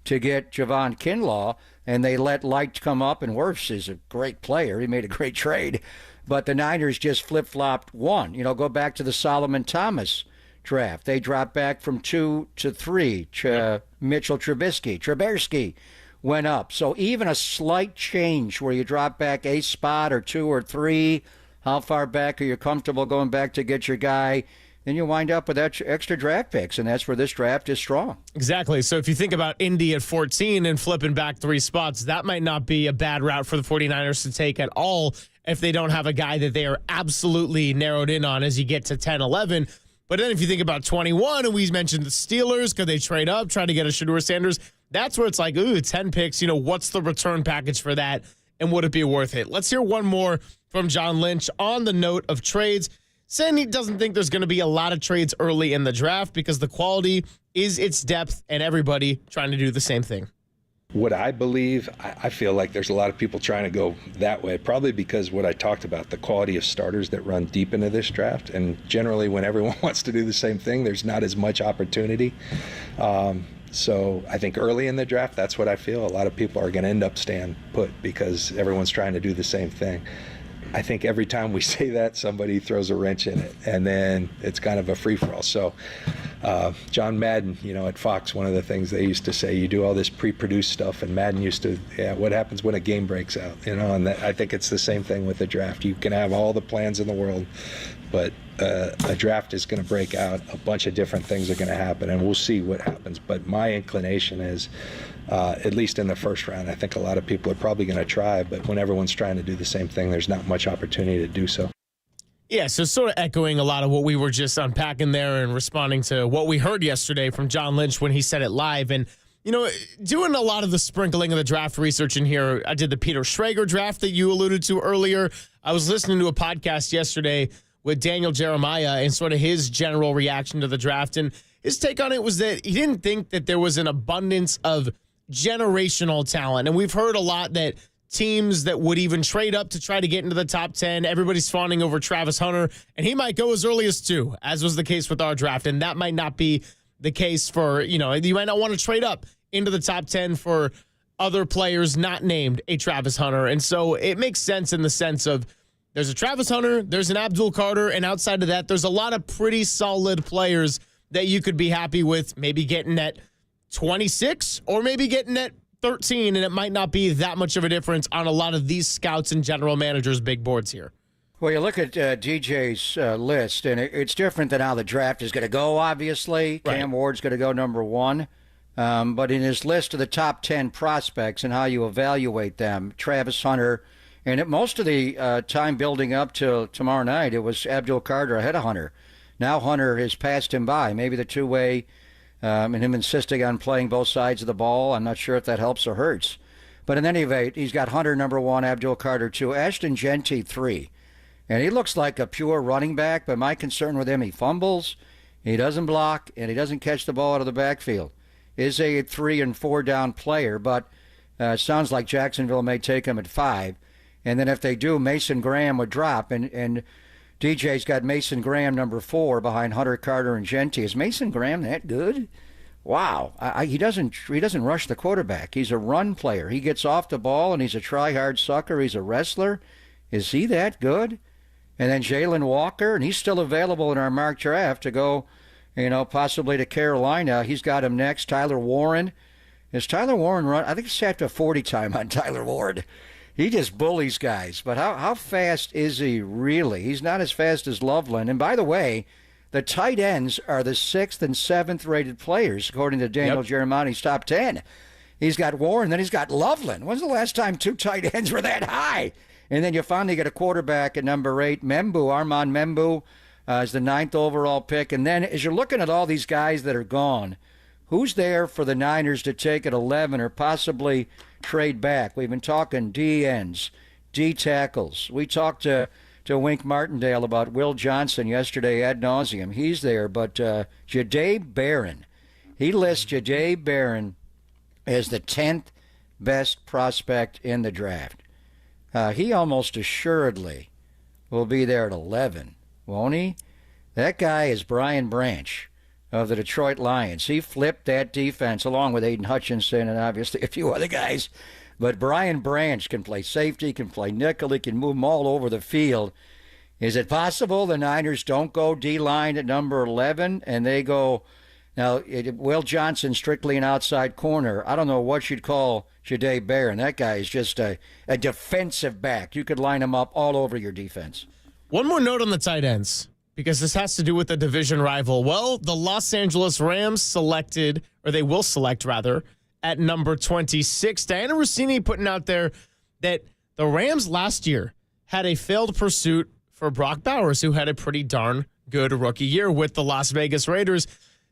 to get Javon Kinlaw, and they let Light come up, and Wirfs is a great player. He made a great trade. But the Niners just flip-flopped one. Go back to the Solomon Thomas draft. They dropped back from 2 to 3. Mitchell Trubisky went up. So even a slight change where you drop back a spot or 2 or 3, how far back are you comfortable going back to get your guy? Then you wind up with extra draft picks, and that's where this draft is strong. Exactly. So if you think about Indy at 14 and flipping back 3 spots, that might not be a bad route for the 49ers to take at all if they don't have a guy that they are absolutely narrowed in on as you get to 10, 11. But then if you think about 21, and we mentioned the Steelers, could they trade up, try to get a Shedeur Sanders? That's where it's like, 10 picks, what's the return package for that, and would it be worth it? Let's hear one more from John Lynch on the note of trades, saying he doesn't think there's going to be a lot of trades early in the draft because the quality is its depth and everybody trying to do the same thing. What I believe, I feel like there's a lot of people trying to go that way, probably because what I talked about, the quality of starters that run deep into this draft. And generally when everyone wants to do the same thing, there's not as much opportunity. So I think early in the draft, that's what I feel. A lot of people are going to end up staying put because everyone's trying to do the same thing. I think every time we say that, somebody throws a wrench in it, and then it's kind of a free-for-all. So John Madden, at Fox, one of the things they used to say, you do all this pre-produced stuff, and Madden used to, what happens when a game breaks out? And I think it's the same thing with the draft. You can have all the plans in the world, but a draft is going to break out. A bunch of different things are going to happen, and we'll see what happens. But my inclination is, at least in the first round, I think a lot of people are probably going to try, but when everyone's trying to do the same thing, there's not much opportunity to do so. Yeah, so sort of echoing a lot of what we were just unpacking there and responding to what we heard yesterday from John Lynch when he said it live. And, doing a lot of the sprinkling of the draft research in here, I did the Peter Schrager draft that you alluded to earlier. I was listening to a podcast yesterday with Daniel Jeremiah and sort of his general reaction to the draft. And his take on it was that he didn't think that there was an abundance of generational talent. And we've heard a lot that teams that would even trade up to try to get into the top 10, everybody's fawning over Travis Hunter, and he might go as early as 2, as was the case with our draft. And that might not be the case for, you might not want to trade up into the top 10 for other players not named a Travis Hunter. And so it makes sense in the sense of there's a Travis Hunter, there's an Abdul Carter, and outside of that, there's a lot of pretty solid players that you could be happy with maybe getting at 26 or maybe getting at 13, and it might not be that much of a difference on a lot of these scouts and general managers' big boards here. Well, you look at DJ's list, and it's different than how the draft is going to go, obviously. Right. Cam Ward's going to go number 1. But in his list of the top 10 prospects and how you evaluate them, Travis Hunter, and most of the time building up to tomorrow night, it was Abdul Carter ahead of Hunter. Now Hunter has passed him by. Maybe the two-way and him insisting on playing both sides of the ball, I'm not sure if that helps or hurts. But in any event, he's got Hunter number 1, Abdul Carter 2, Ashton Genty 3. And he looks like a pure running back, but my concern with him, he fumbles, he doesn't block, and he doesn't catch the ball out of the backfield. Is a 3 and 4 down player, but it sounds like Jacksonville may take him at 5. And then if they do, Mason Graham would drop, and DJ's got Mason Graham number 4 behind Hunter, Carter, and Genty. Is Mason Graham that good? Wow. He doesn't rush the quarterback. He's a run player. He gets off the ball, and he's a try-hard sucker. He's a wrestler. Is he that good? And then Jalen Walker, and he's still available in our mock draft to go, possibly to Carolina. He's got him next. Tyler Warren. Is Tyler Warren run? I think it's after 40 time on Tyler Ward. He just bullies guys. But how fast is he really? He's not as fast as Loveland. And by the way, the tight ends are the 6th and 7th rated players, according to Daniel Jeremiah's top 10. He's got Warren, then he's got Loveland. When's the last time 2 tight ends were that high? And then you finally get a quarterback at number 8, Armand Membu is the 9th overall pick. And then as you're looking at all these guys that are gone, who's there for the Niners to take at 11 or possibly trade back? We've been talking D ends, D tackles. We talked to Wink Martindale about Will Johnson yesterday ad nauseum. He's there, but Jahdae Barron, he lists Jahdae Barron as the 10th best prospect in the draft. He almost assuredly will be there at 11. Won't he? That guy is Brian Branch of the Detroit Lions. He flipped that defense along with Aiden Hutchinson and obviously a few other guys. But Brian Branch can play safety, can play nickel, he can move them all over the field. Is it possible the Niners don't go D-line at number 11 and they go, now, Will Johnson strictly an outside corner. I don't know what you'd call Jahdae Barron. That guy is just a defensive back. You could line him up all over your defense. One more note on the tight ends, because this has to do with the division rival. Well, the Los Angeles Rams selected, or they will select rather, at number 26. Diana Rossini putting out there that the Rams last year had a failed pursuit for Brock Bowers, who had a pretty darn good rookie year with the Las Vegas Raiders,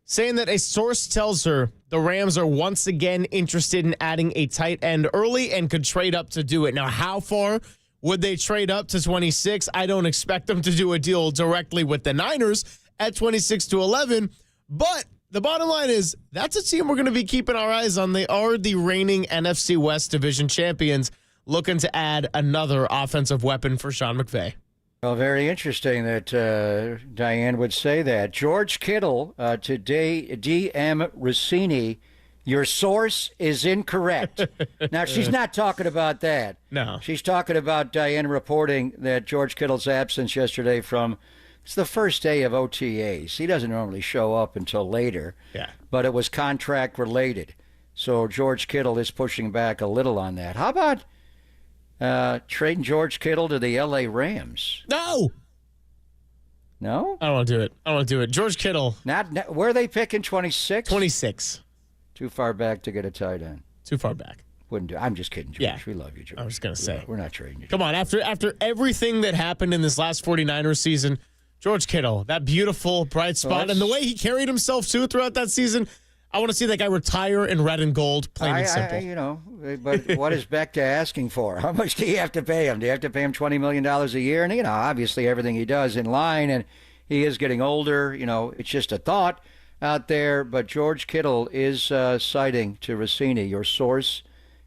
saying that a source tells her the Rams are once again interested in adding a tight end early and could trade up to do it. Now, how far would they trade up to 26? I don't expect them to do a deal directly with the Niners at 26 to 11, but the bottom line is that's a team we're going to be keeping our eyes on. They are the reigning NFC West division champions, looking to add another offensive weapon for Sean McVay. Well, very interesting that Diane would say that. George Kittle today, DM Rossini, your source is incorrect. Now, she's not talking about that. No. She's talking about Diane reporting that George Kittle's absence yesterday from, it's the first day of OTAs. He doesn't normally show up until later. Yeah. But it was contract related. So George Kittle is pushing back a little on that. How about trading George Kittle to the L.A. Rams? No. No? I don't want to do it. I don't want to do it. George Kittle. Not where are they picking, 26? 26. Too far back to get a tight end. Too far back. Wouldn't do. I'm just kidding, George. Yeah. We love you, George. I was going to say. We're not trading you. Come on. After everything that happened in this last 49ers season, George Kittle, that beautiful bright spot, and the way he carried himself, too, throughout that season, I want to see that guy retire in red and gold, plain and simple. But what is Becta asking for? How much do you have to pay him? Do you have to pay him $20 million a year? And, obviously everything he does in line, and he is getting older. It's just a thought out there. But George Kittle is citing to Rossini, your source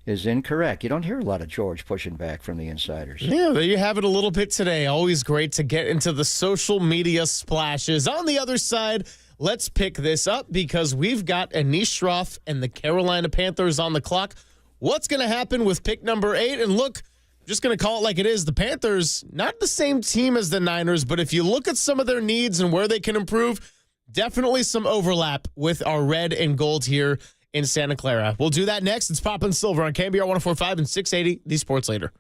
is incorrect. You don't hear a lot of George pushing back from the insiders. Yeah, there you have it a little bit today. Always great to get into the social media splashes. On the other side, let's pick this up because we've got Anish Shroff and the Carolina Panthers on the clock. What's going to happen with pick number 8? And look, I'm just going to call it like it is. The Panthers, not the same team as the Niners, but if you look at some of their needs and where they can improve, definitely some overlap with our red and gold here in Santa Clara. We'll do that next. It's Pop and Silver on KBR 104.5 and 680, the Sports Leader.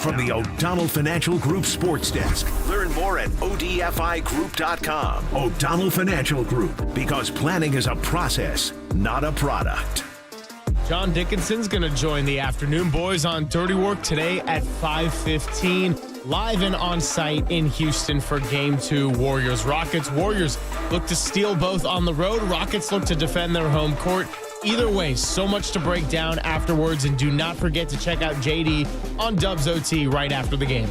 From the O'Donnell Financial Group Sports Desk. Learn more at odfigroup.com. O'Donnell Financial Group, because planning is a process, not a product. John Dickinson's going to join the afternoon boys on Dirty Work today at 5:15, live and on site in Houston for Game 2, Warriors-Rockets. Warriors look to steal both on the road. Rockets look to defend their home court. Either way, so much to break down afterwards, and do not forget to check out JD on Dubs OT right after the game.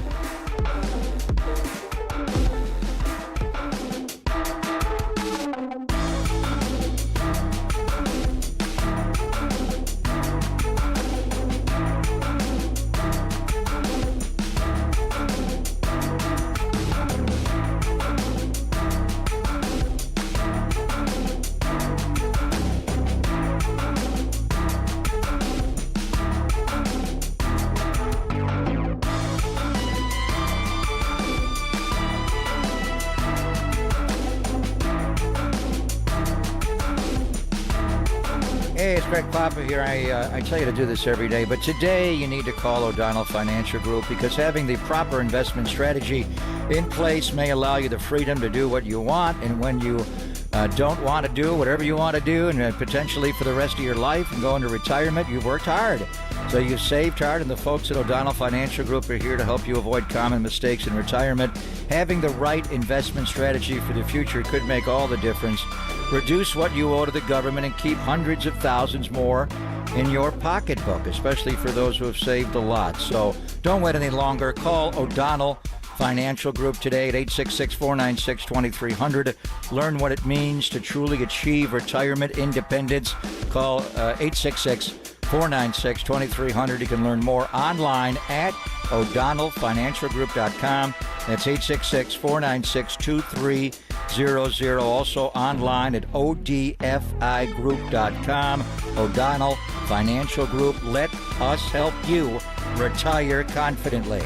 Greg Papa here. I tell you to do this every day, but today you need to call O'Donnell Financial Group because having the proper investment strategy in place may allow you the freedom to do what you want, and when you don't want to do whatever you want to do, and potentially for the rest of your life and go into retirement, you've worked hard. So you've saved hard, and the folks at O'Donnell Financial Group are here to help you avoid common mistakes in retirement. Having the right investment strategy for the future could make all the difference. Reduce what you owe to the government and keep hundreds of thousands more in your pocketbook, especially for those who have saved a lot. So don't wait any longer. Call O'Donnell Financial Group today at 866-496-2300. Learn what it means to truly achieve retirement independence. Call 866-496-2300. You can learn more online at o'donnellfinancialgroup.com. That's 866-496-2300. Also online at odfigroup.com. O'Donnell Financial Group. Let us help you retire confidently.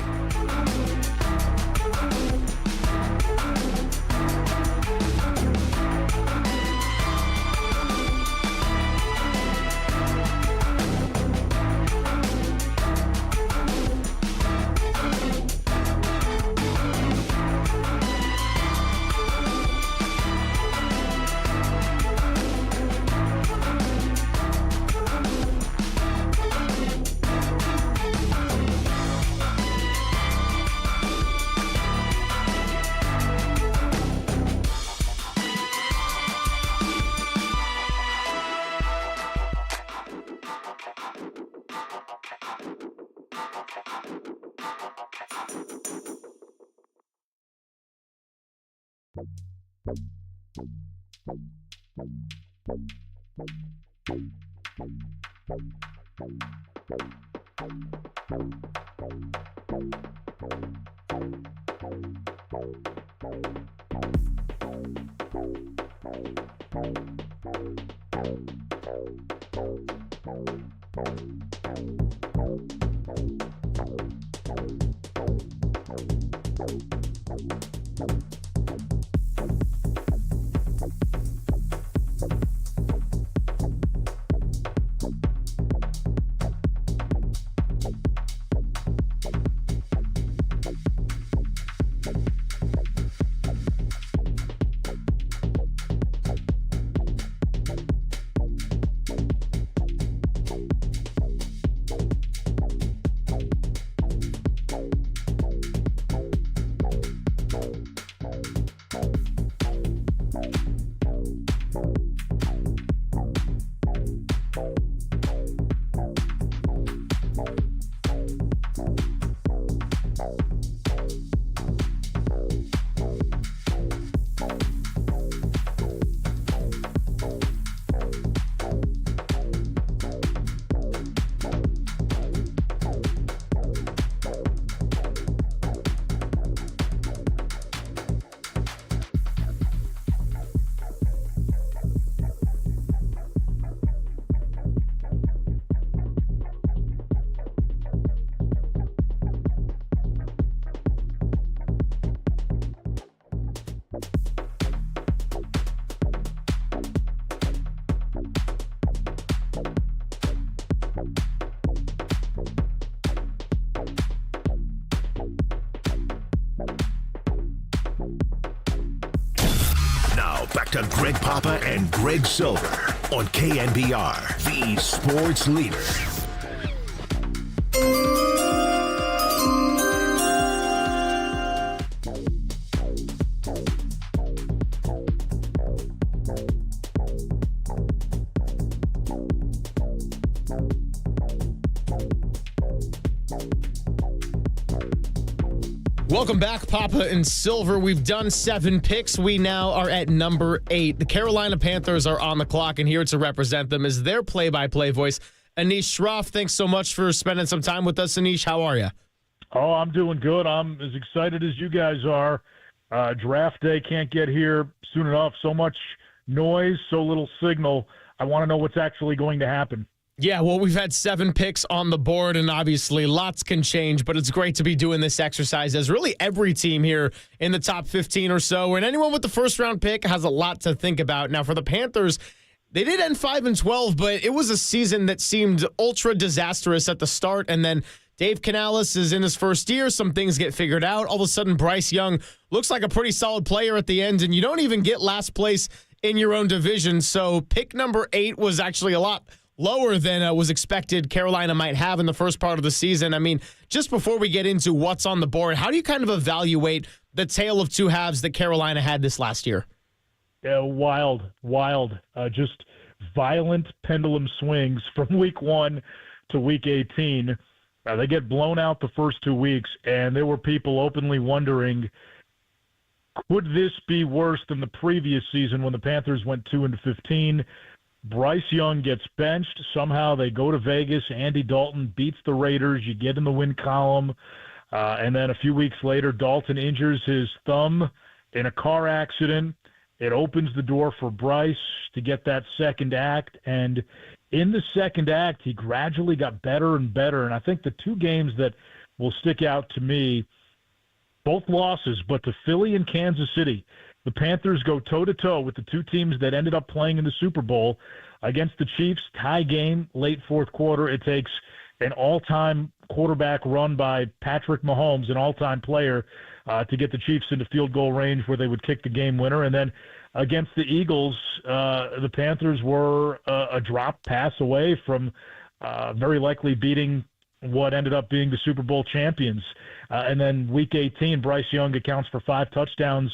Back to Greg Papa and Greg Silver on KNBR, the sports leader. Welcome back, Papa and Silver. We've done 7 picks. We now are at number 8. The Carolina Panthers are on the clock, and here to represent them is their play-by-play voice, Anish Shroff. Thanks so much for spending some time with us, Anish. How are you? Oh, I'm doing good. I'm as excited as you guys are. Draft day can't get here soon enough. So much noise, so little signal. I want to know what's actually going to happen. Yeah, well, we've had 7 picks on the board, and obviously lots can change, but it's great to be doing this exercise as really every team here in the top 15 or so, and anyone with the first-round pick has a lot to think about. Now, for the Panthers, They did end 5-12, but it was a season that seemed ultra disastrous at the start. And then Dave Canales is in his first year. Some things get figured out. All of a sudden, Bryce Young looks like a pretty solid player at the end, and you don't even get last place in your own division. So pick number 8 was actually a lot lower than was expected Carolina might have in the first part of the season. I mean, just before we get into what's on the board, how do you kind of evaluate the tale of two halves that Carolina had this last year? Yeah, wild. Just violent pendulum swings from week 1 to week 18. They get blown out the first 2 weeks, and there were people openly wondering, could this be worse than the previous season when the Panthers went 2-15? Bryce Young gets benched. Somehow they go to Vegas. Andy Dalton beats the Raiders. You get in the win column. And then a few weeks later, Dalton injures his thumb in a car accident. It opens the door for Bryce to get that second act. And in the second act, he gradually got better and better. And I think the 2 games that will stick out to me, both losses, but to Philly and Kansas City, the Panthers go toe-to-toe with the 2 teams that ended up playing in the Super Bowl. Against the Chiefs, tie game, late fourth quarter. It takes an all-time quarterback run by Patrick Mahomes, an all-time player, to get the Chiefs into field goal range where they would kick the game winner. And then against the Eagles, the Panthers were a drop pass away from very likely beating what ended up being the Super Bowl champions. And then week 18, Bryce Young accounts for 5 touchdowns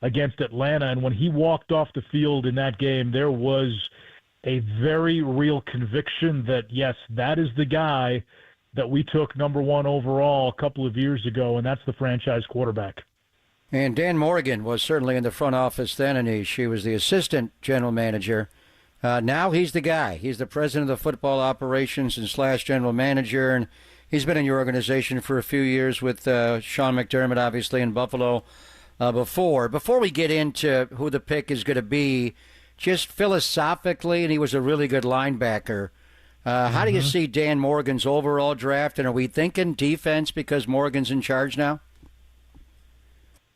against Atlanta. And when he walked off the field in that game, there was a very real conviction that, yes, that is the guy that we took number 1 overall a couple of years ago, and that's the franchise quarterback. And Dan Morgan was certainly in the front office then, and she was the assistant general manager. Now he's the guy. He's the president of the football operations and / general manager, and he's been in your organization for a few years with Sean McDermott, obviously, in Buffalo before. Before we get into who the pick is going to be, just philosophically, and he was a really good linebacker, how do you see Dan Morgan's overall draft, and are we thinking defense because Morgan's in charge now?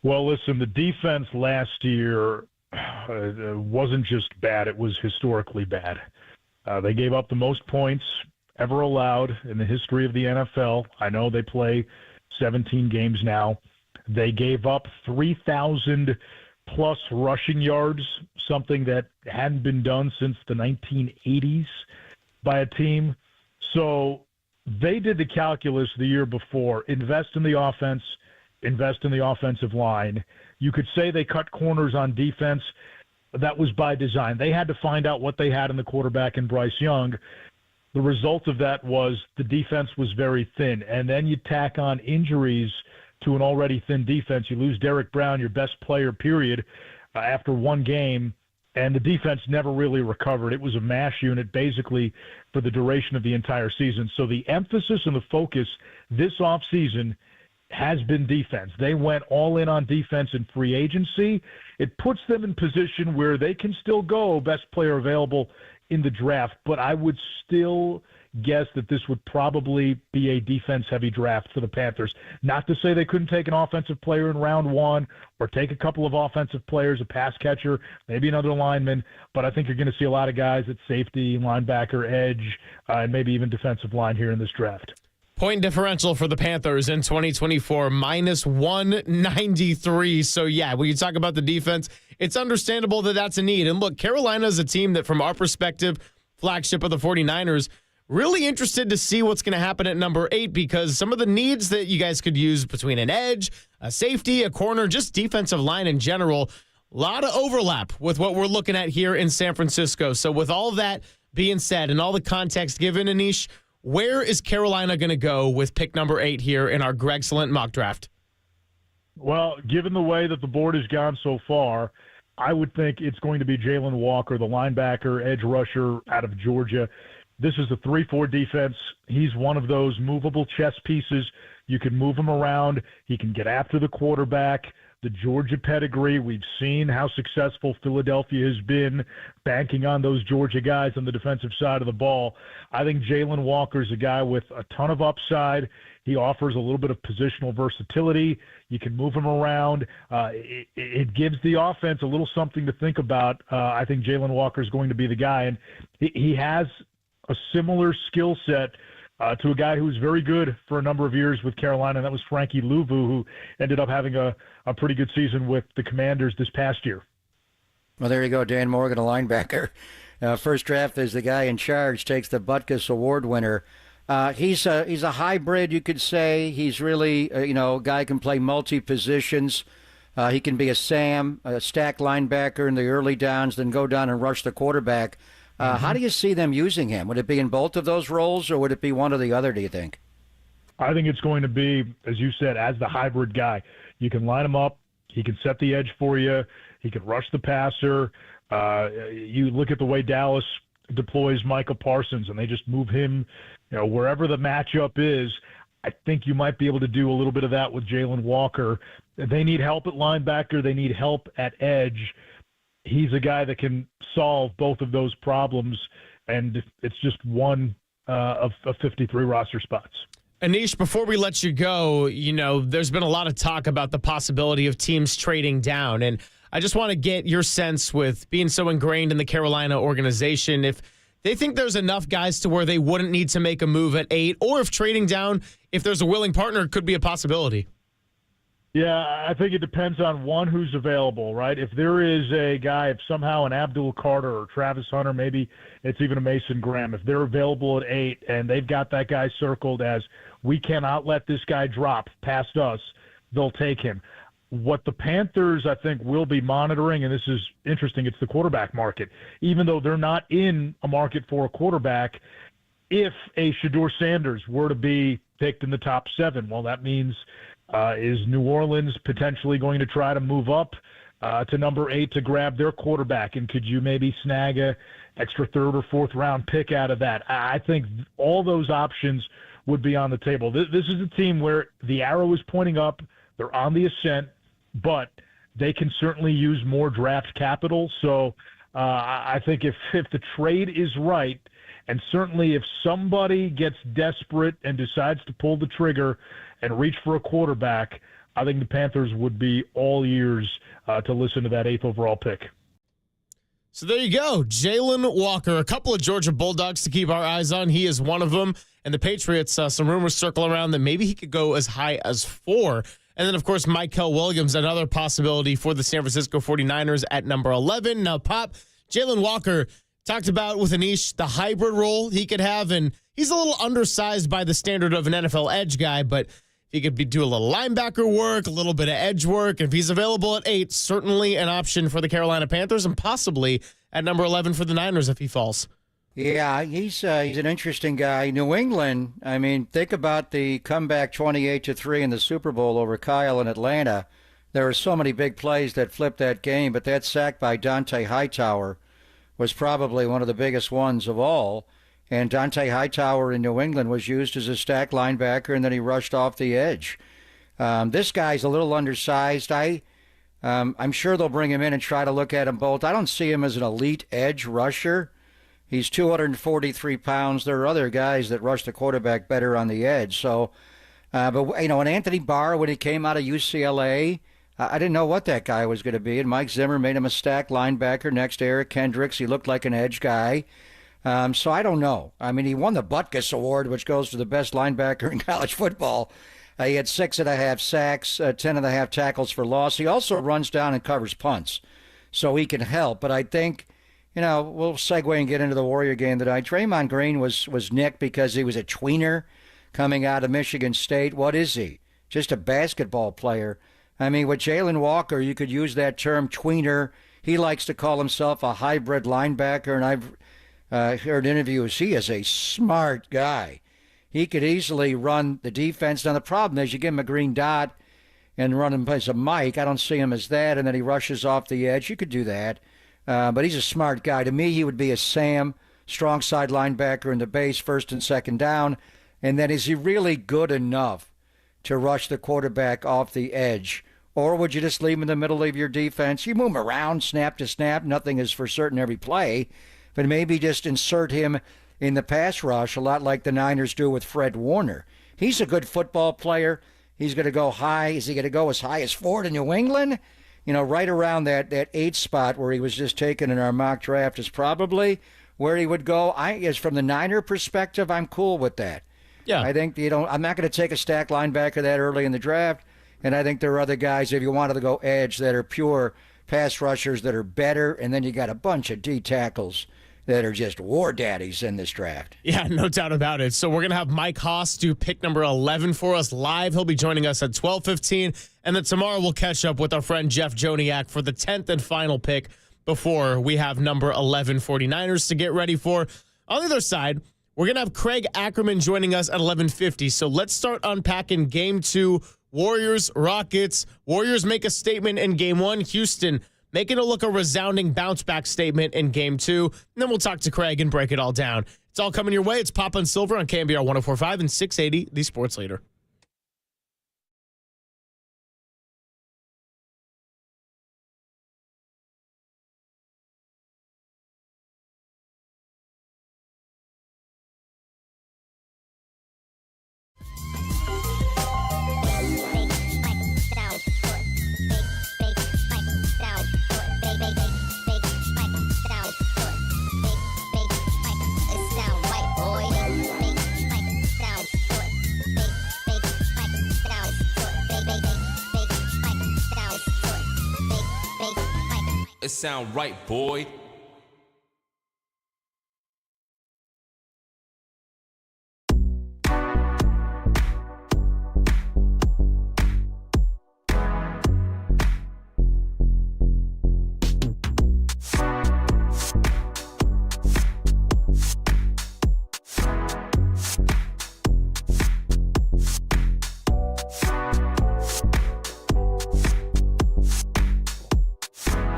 Well, listen, the defense last year wasn't just bad, it was historically bad. They gave up the most points ever allowed in the history of the NFL. I know they play 17 games now. They gave up 3,000-plus rushing yards, something that hadn't been done since the 1980s by a team. So they did the calculus the year before, invest in the offense, invest in the offensive line. You could say they cut corners on defense. That was by design. They had to find out what they had in the quarterback in Bryce Young. The result of that was the defense was very thin. And then you tack on injuries to an already thin defense. You lose Derek Brown, your best player, period, after 1 game, and the defense never really recovered. It was a mash unit basically for the duration of the entire season. So the emphasis and the focus this offseason has been defense. They went all in on defense in free agency. It puts them in position where they can still go best player available in the draft, but I would still guess that this would probably be a defense-heavy draft for the Panthers. Not to say they couldn't take an offensive player in round 1 or take a couple of offensive players, a pass catcher, maybe another lineman, but I think you're going to see a lot of guys at safety, linebacker, edge, and maybe even defensive line here in this draft. Point differential for the Panthers in 2024, minus 193. So, yeah, when you talk about the defense, it's understandable that that's a need. And look, Carolina is a team that, from our perspective, flagship of the 49ers, really interested to see what's going to happen at number 8 because some of the needs that you guys could use between an edge, a safety, a corner, just defensive line in general, a lot of overlap with what we're looking at here in San Francisco. So with all that being said and all the context given, Anish, where is Carolina going to go with pick number 8 here in our Greg's-cellent mock draft? Well, given the way that the board has gone so far, I would think it's going to be Jalen Walker, the linebacker, edge rusher out of Georgia. This is a 3-4 defense. He's one of those movable chess pieces. You can move him around. He can get after the quarterback. the Georgia pedigree. We've seen how successful Philadelphia has been banking on those Georgia guys on the defensive side of the ball. I think Jalen Walker's a guy with a ton of upside. He offers a little bit of positional versatility. You can move him around. It gives the offense a little something to think about. I think Jalen Walker is going to be the guy, and he has a similar skill set to a guy who was very good for a number of years with Carolina, and that was Frankie Louvu, who ended up having a pretty good season with the Commanders this past year. Well, there you go, Dan Morgan, a linebacker. First draft is the guy in charge, takes the Butkus Award winner. He's a hybrid, you could say. He's really, a guy who can play multi-positions. He can be a stack linebacker in the early downs, then go down and rush the quarterback. How do you see them using him? Would it be in both of those roles, or would it be one or the other, do you think? I think it's going to be, as you said, as the hybrid guy. You can line him up. He can set the edge for you. He can rush the passer. You look at the way Dallas deploys Micah Parsons, and they just move him wherever the matchup is. I think you might be able to do a little bit of that with Jalen Walker. They need help at linebacker. They need help at edge. He's a guy that can solve both of those problems, and it's just one of 53 roster spots. Anish, before we let you go, there's been a lot of talk about the possibility of teams trading down, and I just want to get your sense with being so ingrained in the Carolina organization, if they think there's enough guys to where they wouldn't need to make a move at 8, or if trading down, if there's a willing partner, could be a possibility. Yeah, I think it depends on one who's available, right? If there is a guy, if somehow an Abdul Carter or Travis Hunter, maybe it's even a Mason Graham, if they're available at 8 and they've got that guy circled as we cannot let this guy drop past us, they'll take him. What the Panthers, I think, will be monitoring, and this is interesting, it's the quarterback market. Even though they're not in a market for a quarterback, if a Shedeur Sanders were to be picked in the top 7, well, that means is New Orleans potentially going to try to move up to number 8 to grab their quarterback? And could you maybe snag a extra 3rd or 4th round pick out of that? I think all those options would be on the table. This is a team where the arrow is pointing up. They're on the ascent, but they can certainly use more draft capital. So I think if the trade is right, and certainly if somebody gets desperate and decides to pull the trigger and reach for a quarterback, I think the Panthers would be all ears to listen to that 8th overall pick. So there you go. Jalen Walker, a couple of Georgia Bulldogs to keep our eyes on. He is one of them. And the Patriots, some rumors circle around that maybe he could go as high as 4. And then, of course, Michael Williams, another possibility for the San Francisco 49ers at number 11. Now, Pop, Jalen Walker talked about with Anish the hybrid role he could have. And he's a little undersized by the standard of an NFL edge guy, but he could do a little linebacker work, a little bit of edge work. If he's available at 8, certainly an option for the Carolina Panthers, and possibly at number 11 for the Niners if he falls. Yeah, he's an interesting guy. New England, I mean, think about the comeback 28-3 in the Super Bowl over Kyle in Atlanta. There were so many big plays that flipped that game, but that sack by Dante Hightower was probably one of the biggest ones of all. And Dante Hightower in New England was used as a stack linebacker, and then he rushed off the edge. This guy's a little undersized. I'm sure they'll bring him in and try to look at him both. I don't see him as an elite edge rusher. He's 243 pounds. There are other guys that rush the quarterback better on the edge. So, and Anthony Barr, when he came out of UCLA, I didn't know what that guy was going to be. And Mike Zimmer made him a stack linebacker next to Eric Kendricks. He looked like an edge guy. So I don't know. I mean, he won the Butkus Award, which goes to the best linebacker in college football. He had 6.5 sacks, 10.5 tackles for loss. He also runs down and covers punts, so he can help. But I think, we'll segue and get into the Warrior game tonight. Draymond Green was nicked because he was a tweener coming out of Michigan State. What is he? Just a basketball player. I mean, with Jalen Walker, you could use that term tweener. He likes to call himself a hybrid linebacker, and I've heard interviews. He is a smart guy. He could easily run the defense. Now, the problem is you give him a green dot and run him as a Mike. I don't see him as that, and then he rushes off the edge. You could do that. But he's a smart guy. To me, he would be a Sam, strong side linebacker in the base, 1st and 2nd down. And then is he really good enough to rush the quarterback off the edge? Or would you just leave him in the middle of your defense? You move him around, snap to snap. Nothing is for certain every play. But maybe just insert him in the pass rush, a lot like the Niners do with Fred Warner. He's a good football player. He's going to go high. Is he going to go as high as Ford in New England? Right around that 8 spot where he was just taken in our mock draft is probably where he would go. As from the Niner perspective, I'm cool with that. Yeah. I think, I'm not going to take a stack linebacker that early in the draft. And I think there are other guys, if you wanted to go edge, that are pure pass rushers that are better. And then you got a bunch of D tackles that are just war daddies in this draft. Yeah, no doubt about it. So we're going to have Mike Haas do pick number 11 for us live. He'll be joining us at 12:15. And then tomorrow we'll catch up with our friend Jeff Joniak for the 10th and final pick before we have number 11 49ers to get ready for. On the other side, we're going to have Craig Ackerman joining us at 11:50. So let's start unpacking Game 2, Warriors, Rockets. Warriors make a statement in Game 1. Houston making it look a resounding bounce-back statement in Game 2. And then we'll talk to Craig and break it all down. It's all coming your way. It's Papa and Silver on KMBR 104.5 and 680, the Sports Leader. It sound right, boy.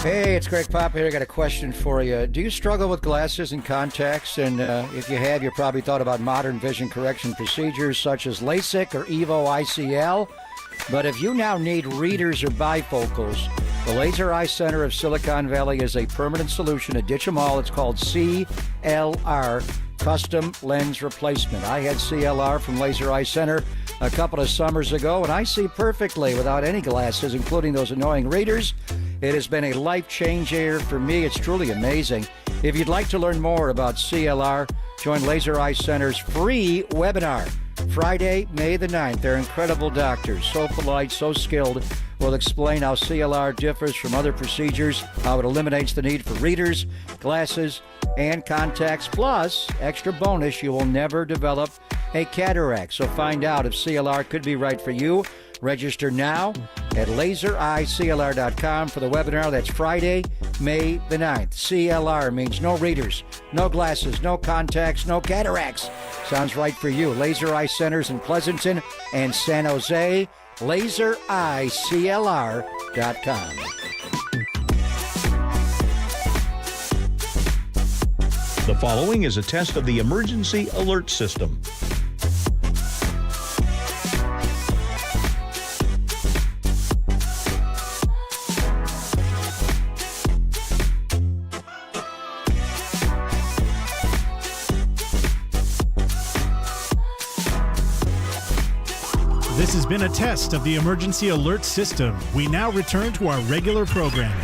Hey, it's Greg Papa here. I got a question for you. Do you struggle with glasses and contacts? And if you have, you probably thought about modern vision correction procedures such as LASIK or EVO ICL. But if you now need readers or bifocals, the Laser Eye Center of Silicon Valley is a permanent solution to ditch them all. It's called CLR, Custom Lens Replacement. I had CLR from Laser Eye Center a couple of summers ago, and I see perfectly without any glasses, including those annoying readers. It has been a life changer for me. It's truly amazing. If you'd like to learn more about CLR, join Laser Eye Center's free webinar Friday, May the 9th. They're incredible doctors, so polite, so skilled. We'll explain how CLR differs from other procedures, how it eliminates the need for readers, glasses, and contacts. Plus, extra bonus, you will never develop a cataract. So find out if CLR could be right for you. Register now at lasereyeclr.com for the webinar. That's Friday, May the 9th. CLR means no readers, no glasses, no contacts, no cataracts. Sounds right for you. Laser Eye Centers in Pleasanton and San Jose. lasereyeclr.com. The following is a test of the emergency alert system. This has been a test of the emergency alert system. We now return to our regular programming.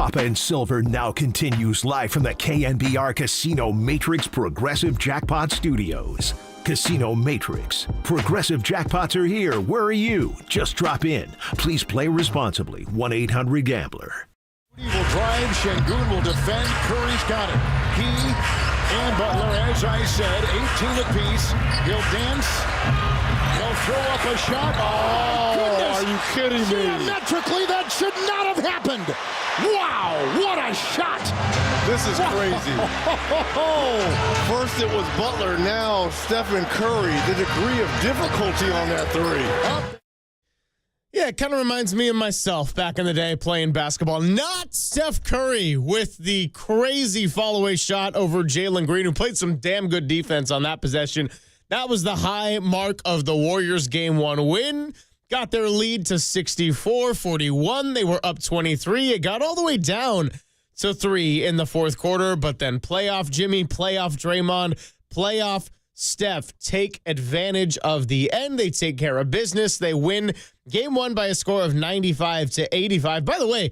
Papa and Silver now continues live from the KNBR Casino Matrix Progressive Jackpot Studios. Casino Matrix. Progressive jackpots are here. Where are you? Just drop in. Please play responsibly. 1-800-GAMBLER. He will drive. Şengün will defend. Curry's got it. He and Butler, as I said, 18 apiece. He'll dance. He'll throw up a shot. Oh, goodness. Are you kidding me? Geometrically, that should not have happened. Wow, what a shot. This is crazy. First it was Butler, now Stephen Curry. The degree of difficulty on that three. Yeah, it kind of reminds me of myself back in the day playing basketball. Not Steph Curry with the crazy fall-away shot over Jalen Green, who played some damn good defense on that possession. That was the high mark of the Warriors' Game 1 win. Got their lead to 64-41. They were up 23. It got all the way down to 3 in the fourth quarter, but then playoff Jimmy, playoff Draymond, playoff Steph take advantage of the end. They take care of business. They win Game 1 by a score of 95-85. By the way,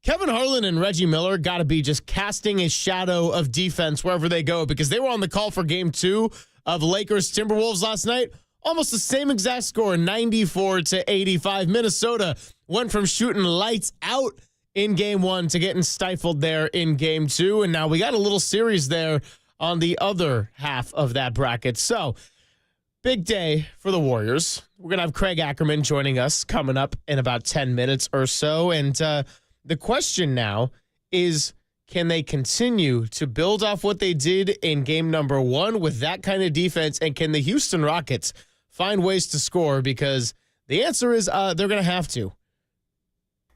Kevin Harlan and Reggie Miller got to be just casting a shadow of defense wherever they go, because they were on the call for Game 2 of Lakers Timberwolves last night. Almost the same exact score, 94-85. Minnesota went from shooting lights out in Game 1 to getting stifled there in Game 2. And now we got a little series there on the other half of that bracket. So, big day for the Warriors. We're going to have Craig Ackerman joining us coming up in about 10 minutes or so. And the question now is, can they continue to build off what they did in game number 1 with that kind of defense? And can the Houston Rockets find ways to score? Because the answer is they're going to have to.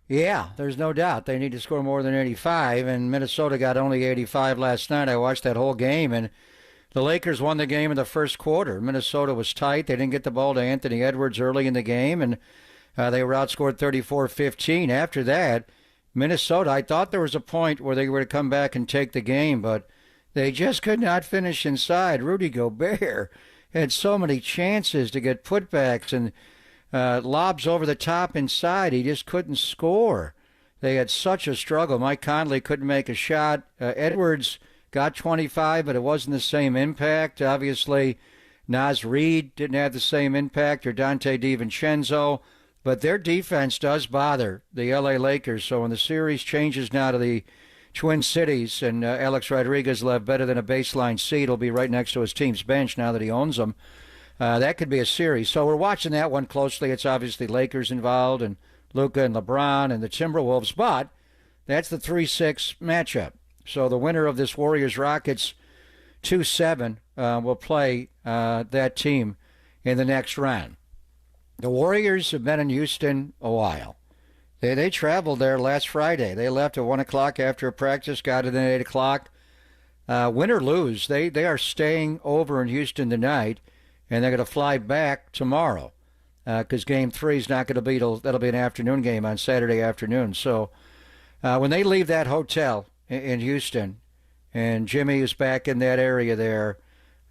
Yeah, there's no doubt. They need to score more than 85, and Minnesota got only 85 last night. I watched that whole game, and the Lakers won the game in the first quarter. Minnesota was tight. They didn't get the ball to Anthony Edwards early in the game, and they were outscored 34-15. After that, Minnesota, I thought there was a point where they were to come back and take the game, but they just could not finish inside. Rudy Gobert had so many chances to get putbacks and lobs over the top inside. He just couldn't score. They had such a struggle. Mike Conley couldn't make a shot. Edwards got 25, but it wasn't the same impact. Obviously, Naz Reid didn't have the same impact, or Dante DiVincenzo. But their defense does bother the L.A. Lakers. So when the series changes now to the Twin Cities and Alex Rodriguez will have better than a baseline seat, he'll be right next to his team's bench now that he owns them. That could be a series. So we're watching that one closely. It's obviously Lakers involved and Luka and LeBron and the Timberwolves. But that's the 3-6 matchup. So the winner of this Warriors-Rockets 2-7 will play that team in the next round. The Warriors have been in Houston a while. They traveled there last Friday. They left at 1 o'clock after a practice, got it at 8 o'clock. Win or lose, they are staying over in Houston tonight, and they're going to fly back tomorrow because Game 3 is not going to be that'll be an afternoon game on Saturday afternoon. So when they leave that hotel in Houston, and Jimmy is back in that area there,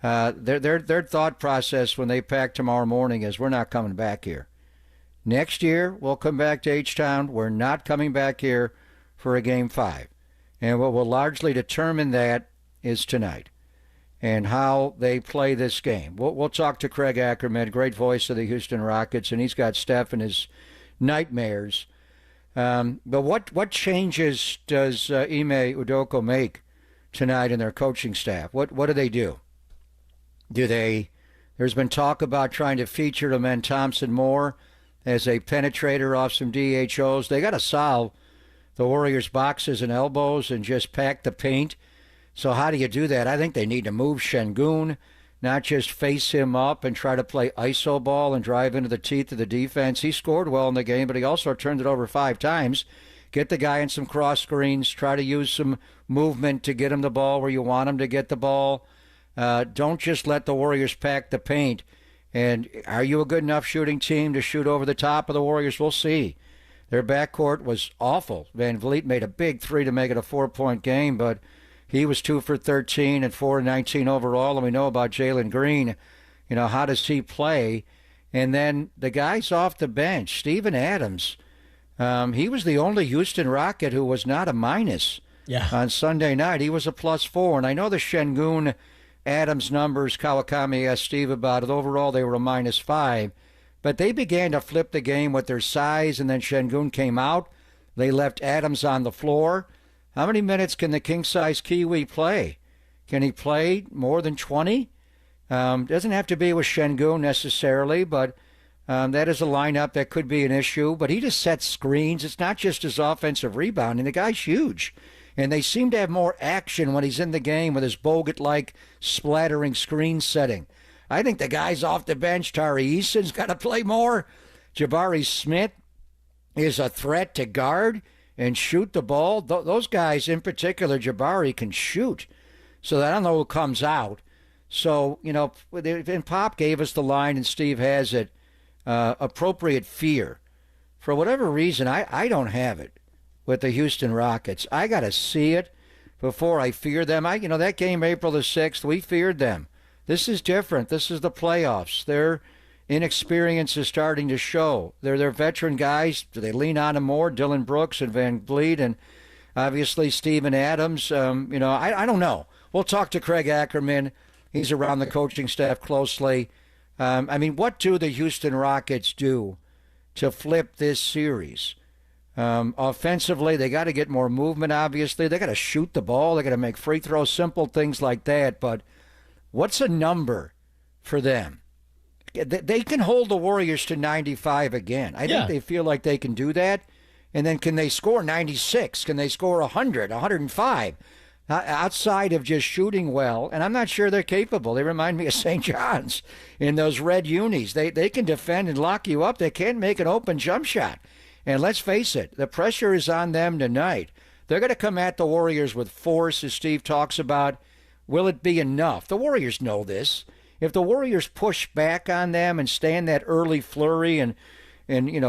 their thought process when they pack tomorrow morning is, we're not coming back here. Next year, we'll come back to H-Town. We're not coming back here for a Game 5. And what will largely determine that is tonight and how they play this game. We'll talk to Craig Ackerman, great voice of the Houston Rockets, and he's got Steph and his nightmares. But what changes does Ime Udoka make tonight in their coaching staff? What do they do? There's been talk about trying to feature Amen Thompson more as a penetrator off some DHOs. They got to solve the Warriors' boxes and elbows and just pack the paint. So how do you do that? I think they need to move Şengün, not just face him up and try to play iso ball and drive into the teeth of the defense. He scored well in the game, but he also turned it over 5 times. Get the guy in some cross screens, try to use some movement to get him the ball where you want him to get the ball. Don't just let the Warriors pack the paint. And are you a good enough shooting team to shoot over the top of the Warriors? We'll see. Their backcourt was awful. Van Vliet made a big 3 to make it a 4-point game, but he was 2 for 13 and 4 and 19 overall. And we know about Jalen Green. You know, how does he play? And then the guys off the bench, Steven Adams, He was the only Houston Rocket who was not a minus on Sunday night. He was a +4. And I know the Şengün Adams numbers, Kawakami asked Steve about it. Overall, they were a -5. But they began to flip the game with their size, and then Şengün came out. They left Adams on the floor. How many minutes can the king-size Kiwi play? Can he play more than 20? Doesn't have to be with Şengün necessarily, but that is a lineup that could be an issue. But he just sets screens. It's not just his offensive rebounding. The guy's huge. And they seem to have more action when he's in the game with his Bogut-like splattering screen setting. I think the guys off the bench, Tari Eason's got to play more. Jabari Smith is a threat to guard and shoot the ball. Those guys, in particular, Jabari, can shoot. So I don't know who comes out. So, and Pop gave us the line, and Steve has it, appropriate fear. For whatever reason, I don't have it with the Houston Rockets. I got to see it before I fear them. That game, April the 6th, we feared them. This is different. This is the playoffs. Their inexperience is starting to show. They're veteran guys. Do they lean on them more? Dylan Brooks and Van Vliet and obviously Steven Adams. I don't know. We'll talk to Craig Ackerman. He's around the coaching staff closely. What do the Houston Rockets do to flip this series? Offensively, they got to get more movement, obviously. They got to shoot the ball. They got to make free throws, simple things like that. But what's a number for them? They can hold the Warriors to 95 again. I think they feel like they can do that. And then can they score 96? Can they score 100, 105? Outside of just shooting well, and I'm not sure they're capable. They remind me of St. John's in those red unis. They can defend and lock you up. They can't make an open jump shot. And let's face it, the pressure is on them tonight. They're going to come at the Warriors with force, as Steve talks about. Will it be enough? The Warriors know this. If the Warriors push back on them and stay in that early flurry and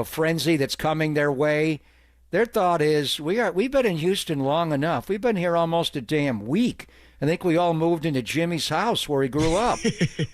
frenzy that's coming their way, their thought is, we've been in Houston long enough. We've been here almost a damn week. I think we all moved into Jimmy's house where he grew up.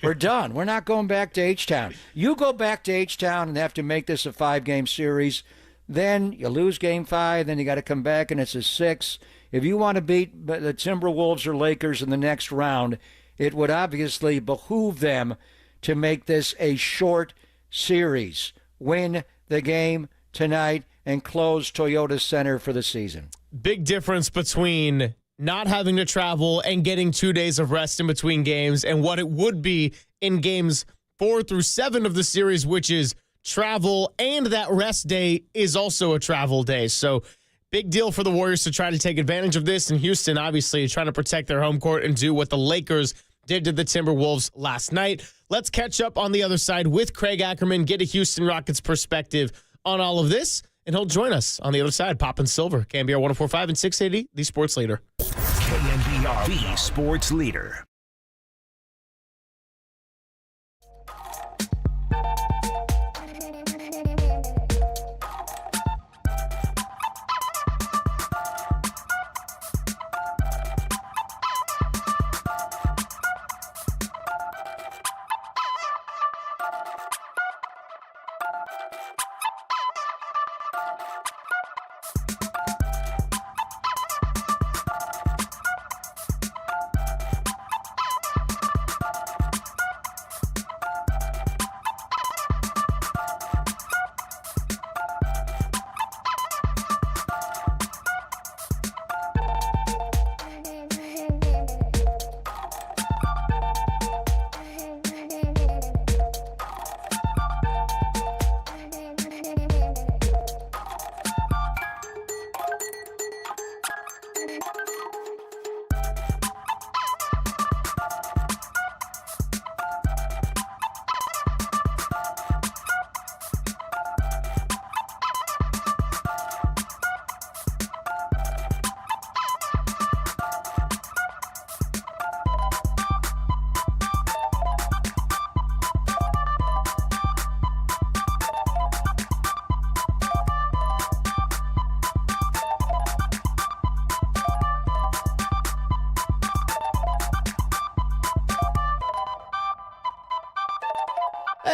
We're done. We're not going back to H-Town. You go back to H-Town and have to make this a 5-game series. Then you lose Game 5. Then you got to come back and it's a 6. If you want to beat the Timberwolves or Lakers in the next round, it would obviously behoove them to make this a short series. Win the game tonight and close Toyota Center for the season. Big difference between not having to travel and getting 2 days of rest in between games and what it would be in games 4 through 7 of the series, which is travel, and that rest day is also a travel day. So big deal for the Warriors to try to take advantage of this. And Houston, obviously, trying to protect their home court and do what the Lakers did to the Timberwolves last night. Let's catch up on the other side with Craig Ackerman, get a Houston Rockets perspective on all of this. And he'll join us on the other side, Poppin' Silver, KNBR 104.5 and 680, the sports leader. KNBR, the sports leader.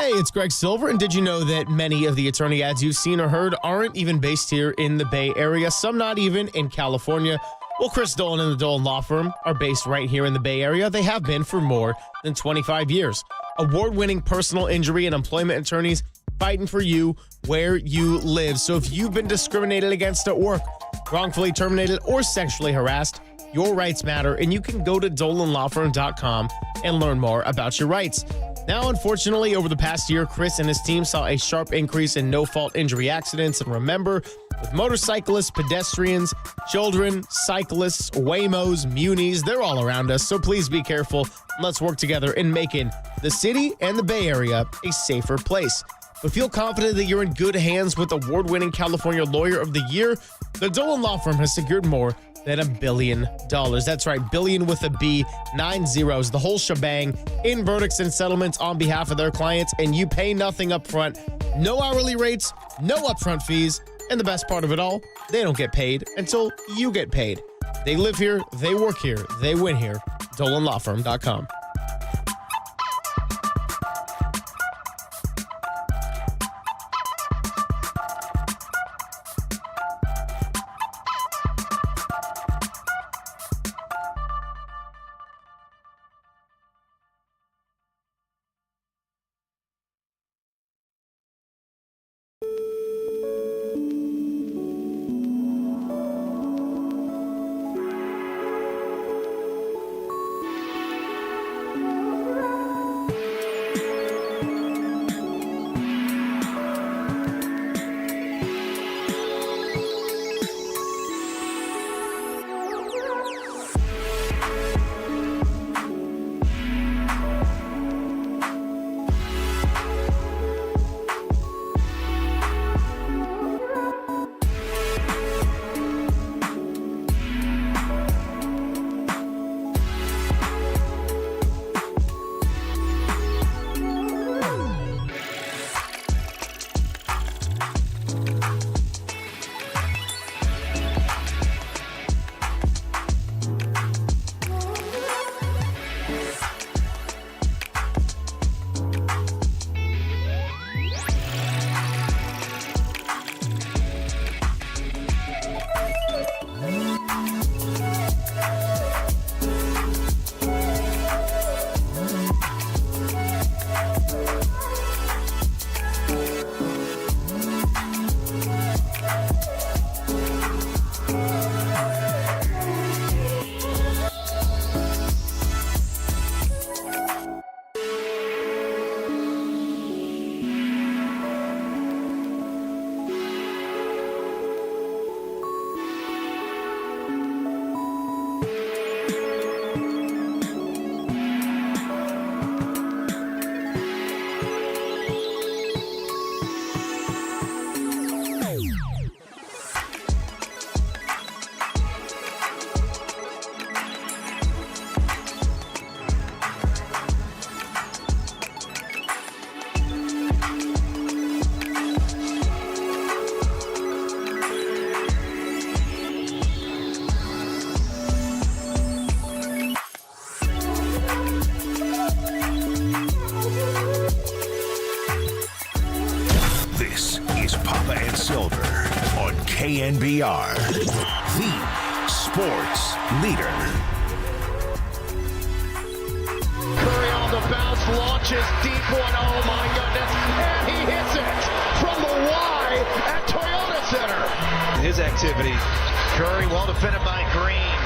Hey, it's Greg Silver, and did you know that many of the attorney ads you've seen or heard aren't even based here in the Bay Area, some not even in California? Well, Chris Dolan and the Dolan Law Firm are based right here in the Bay Area. They have been for more than 25 years. Award-winning personal injury and employment attorneys fighting for you where you live. So if you've been discriminated against at work, wrongfully terminated, or sexually harassed, your rights matter, and you can go to DolanLawFirm.com and learn more about your rights. Now, unfortunately, over the past year, Chris and his team saw a sharp increase in no-fault injury accidents. And remember, with motorcyclists, pedestrians, children, cyclists, Waymos, munis, they're all around us. So please be careful. Let's work together in making the city and the Bay Area a safer place. But feel confident that you're in good hands with award-winning California Lawyer of the Year. The Dolan Law Firm has secured more than $1 billion. That's right, billion with a B, 9 zeros, the whole shebang, in verdicts and settlements on behalf of their clients, and you pay nothing up front. No hourly rates, no upfront fees, and the best part of it all, they don't get paid until you get paid. They live here, they work here, they win here. DolanLawFirm.com. KNBR, the sports leader. Curry on the bounce, launches deep one. Oh my goodness. And he hits it from the Y at Toyota Center. His activity. Curry well defended by Green.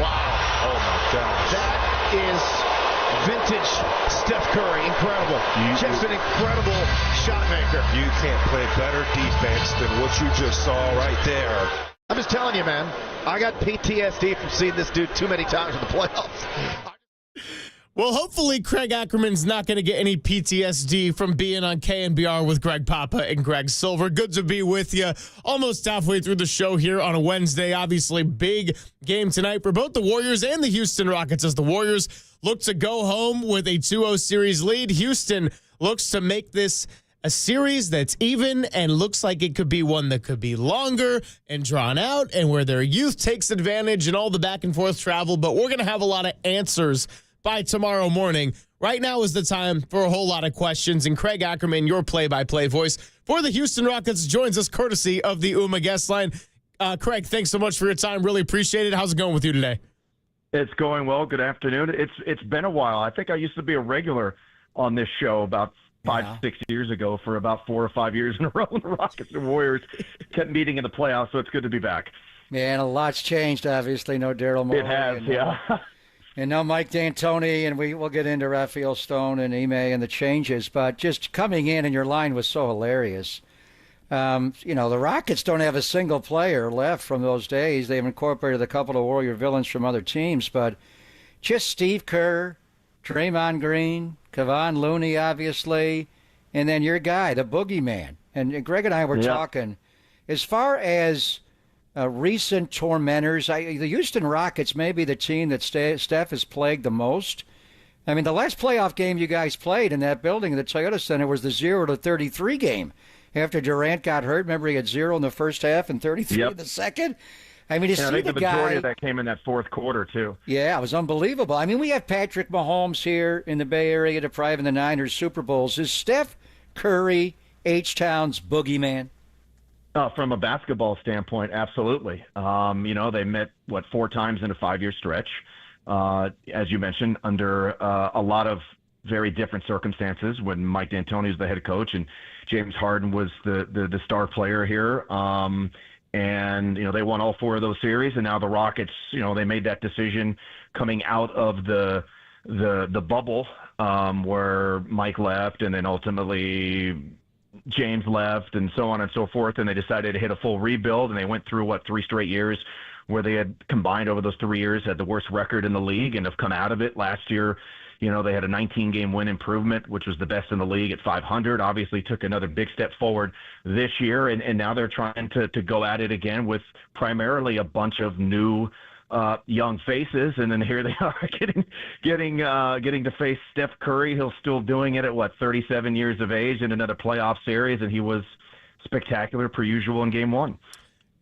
Wow. Oh my gosh. That is vintage Steph Curry. Incredible. Just an incredible shot maker. You can't play better defense than what you just saw right there. I'm just telling you, man. I got PTSD from seeing this dude too many times in the playoffs. Well, hopefully Craig Ackerman's not going to get any PTSD from being on KNBR with Greg Papa and Greg Silver. Good to be with you. Almost halfway through the show here on a Wednesday. Obviously, big game tonight for both the Warriors and the Houston Rockets as the Warriors look to go home with a 2-0 series lead. Houston looks to make this a series that's even and looks like it could be one that could be longer and drawn out and where their youth takes advantage and all the back and forth travel. But we're going to have a lot of answers by tomorrow morning right now is the time for a whole lot of questions. And Craig Ackerman, your play-by-play voice for the Houston Rockets, joins us courtesy of the UMA guest line. Craig, thanks so much for your time. Really appreciate it. How's it going with you today? It's going well. Good afternoon. It's been a while. I think I used to be a regular on this show about 6 years ago for about 4 or 5 years in a row. And the Rockets and Warriors kept meeting in the playoffs, so it's good to be back. Yeah, and a lot's changed, obviously. No Daryl Morey. It has, yeah. And no Mike D'Antoni, and we'll get into Raphael Stone and Ime and the changes. But just coming in, and your line was so hilarious. The Rockets don't have a single player left from those days. They've incorporated a couple of Warrior villains from other teams, but just Steve Kerr, Draymond Green, Kevon Looney, obviously, and then your guy, the boogeyman. And Greg and I were talking, as far as recent tormentors, the Houston Rockets may be the team that Steph has plagued the most. I mean, the last playoff game you guys played in that building, the Toyota Center, was the 0-33 game. After Durant got hurt, remember he had 0 in the first half and 33 in the second? I mean, I think the majority of that came in that fourth quarter, too. Yeah, it was unbelievable. I mean, we have Patrick Mahomes here in the Bay Area depriving the Niners Super Bowls. Is Steph Curry H-Town's boogeyman? From a basketball standpoint, absolutely. They met, 4 times in a 5-year stretch, as you mentioned, under a lot of very different circumstances when Mike D'Antoni was the head coach and James Harden was the star player here. And they won all 4 of those series, and now the Rockets, they made that decision coming out of the bubble where Mike left, and then ultimately James left, and so on and so forth, and they decided to hit a full rebuild, and they went through 3 straight years where they had combined over those 3 years had the worst record in the league and have come out of it. Last year, they had a 19-game win improvement, which was the best in the league at 500. Obviously took another big step forward this year, and now they're trying to go at it again with primarily a bunch of new young faces, and then here they are getting to face Steph Curry. He's still doing it at 37 years of age in another playoff series, and he was spectacular per usual in Game 1.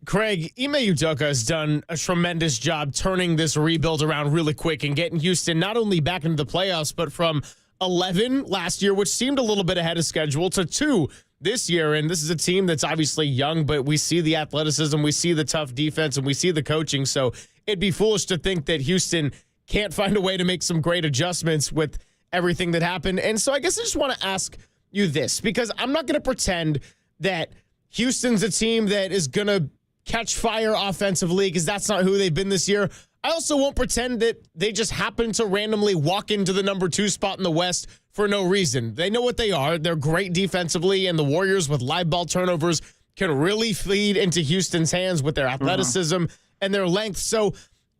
Craig, Ime Udoka has done a tremendous job turning this rebuild around really quick and getting Houston not only back into the playoffs, but from 11 last year, which seemed a little bit ahead of schedule, to 2 this year. And this is a team that's obviously young, but we see the athleticism, we see the tough defense, and we see the coaching. So it'd be foolish to think that Houston can't find a way to make some great adjustments with everything that happened. And so I guess I just want to ask you this, because I'm not going to pretend that Houston's a team that is going to catch fire offensively, because that's not who they've been this year. I also won't pretend that they just happen to randomly walk into the number 2 spot in the West for no reason. They know what they are. They're great defensively, and the Warriors with live ball turnovers can really feed into Houston's hands with their athleticism and their length. So,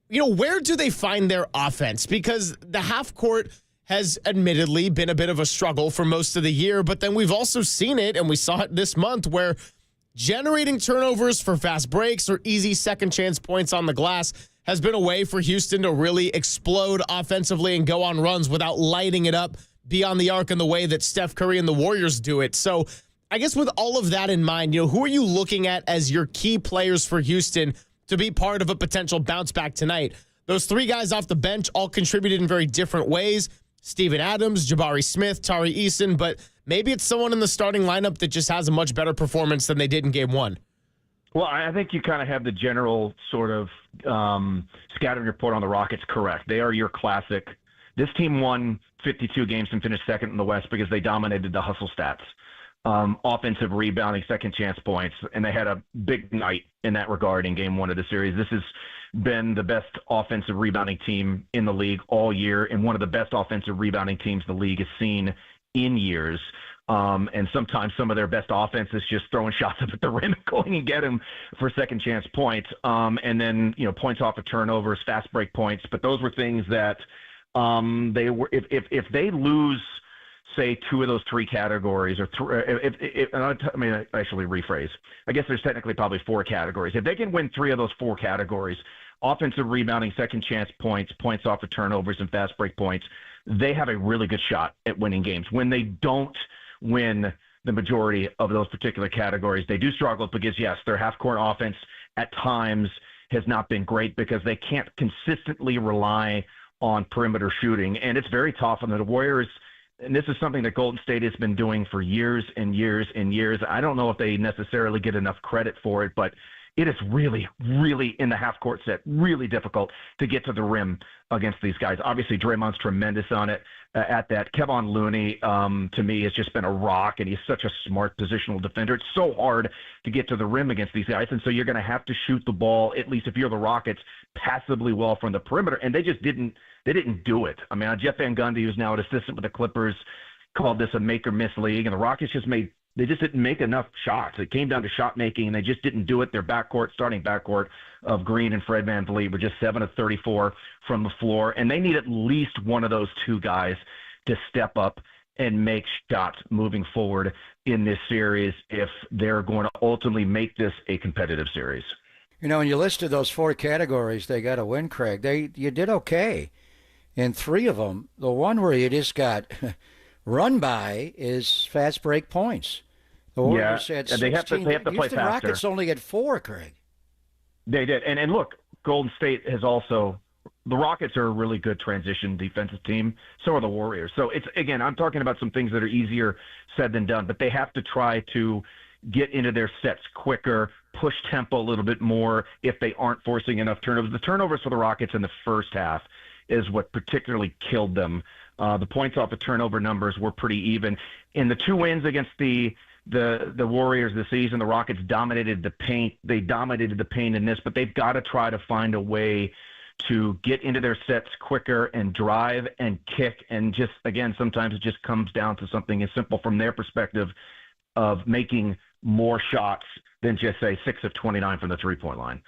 where do they find their offense? Because the half court has admittedly been a bit of a struggle for most of the year, but then we've also seen it, and we saw it this month, where generating turnovers for fast breaks or easy second chance points on the glass has been a way for Houston to really explode offensively and go on runs without lighting it up beyond the arc in the way that Steph Curry and the Warriors do it. So I guess with all of that in mind, who are you looking at as your key players for Houston to be part of a potential bounce back tonight? Those 3 guys off the bench all contributed in very different ways. Steven Adams, Jabari Smith, Tari Eason, but maybe it's someone in the starting lineup that just has a much better performance than they did in Game 1. Well, I think you kind of have the general sort of scouting report on the Rockets correct. They are your classic. This team won 52 games and finished second in the West because they dominated the hustle stats, offensive rebounding, second chance points, and they had a big night in that regard in Game 1 of the series. This has been the best offensive rebounding team in the league all year, and one of the best offensive rebounding teams the league has seen in years. And sometimes some of their best offense is just throwing shots up at the rim and going and get them for second chance points. And then, points off of turnovers, fast break points. But those were things that they were, if they lose, say, 2 of those 3 categories, or I actually rephrase. I guess there's technically probably 4 categories. If they can win 3 of those 4 categories, offensive rebounding, second chance points, points off of turnovers, and fast break points, they have a really good shot at winning games. When they don't win the majority of those particular categories, they do struggle because, yes, their half-court offense at times has not been great because they can't consistently rely on perimeter shooting. And it's very tough on the Warriors. And this is something that Golden State has been doing for years and years and years. I don't know if they necessarily get enough credit for it, but it is really, really in the half-court set, really difficult to get to the rim against these guys. Obviously, Draymond's tremendous on it at that. Kevon Looney, to me, has just been a rock, and he's such a smart positional defender. It's so hard to get to the rim against these guys, and so you're going to have to shoot the ball, at least if you're the Rockets, passably well from the perimeter, and they just didn't do it. I mean, Jeff Van Gundy, who's now an assistant with the Clippers, called this a make-or-miss league, and the Rockets just didn't make enough shots. It came down to shot making, and they just didn't do it. Their starting backcourt of Green and Fred VanVleet were just 7 of 34 from the floor, and they need at least one of those two guys to step up and make shots moving forward in this series if they're going to ultimately make this a competitive series. You know, when you listed those 4 categories they got to win, Craig, you did okay in 3 of them. The one where you just got run by is fast break points. The Warriors had 16. They have to play Houston faster. Rockets only had 4, Craig. They did. And look, Golden State has also – the Rockets are a really good transition defensive team. So are the Warriors. So, it's again, I'm talking about some things that are easier said than done, but they have to try to get into their sets quicker, push tempo a little bit more if they aren't forcing enough turnovers. The turnovers for the Rockets in the first half is what particularly killed them. The points off the turnover numbers were pretty even. In the 2 wins against the Warriors this season, the Rockets dominated the paint. They dominated the paint in this, but they've got to try to find a way to get into their sets quicker and drive and kick. And just, again, sometimes it just comes down to something as simple from their perspective of making more shots than just, say, 6 of 29 from the three-point line.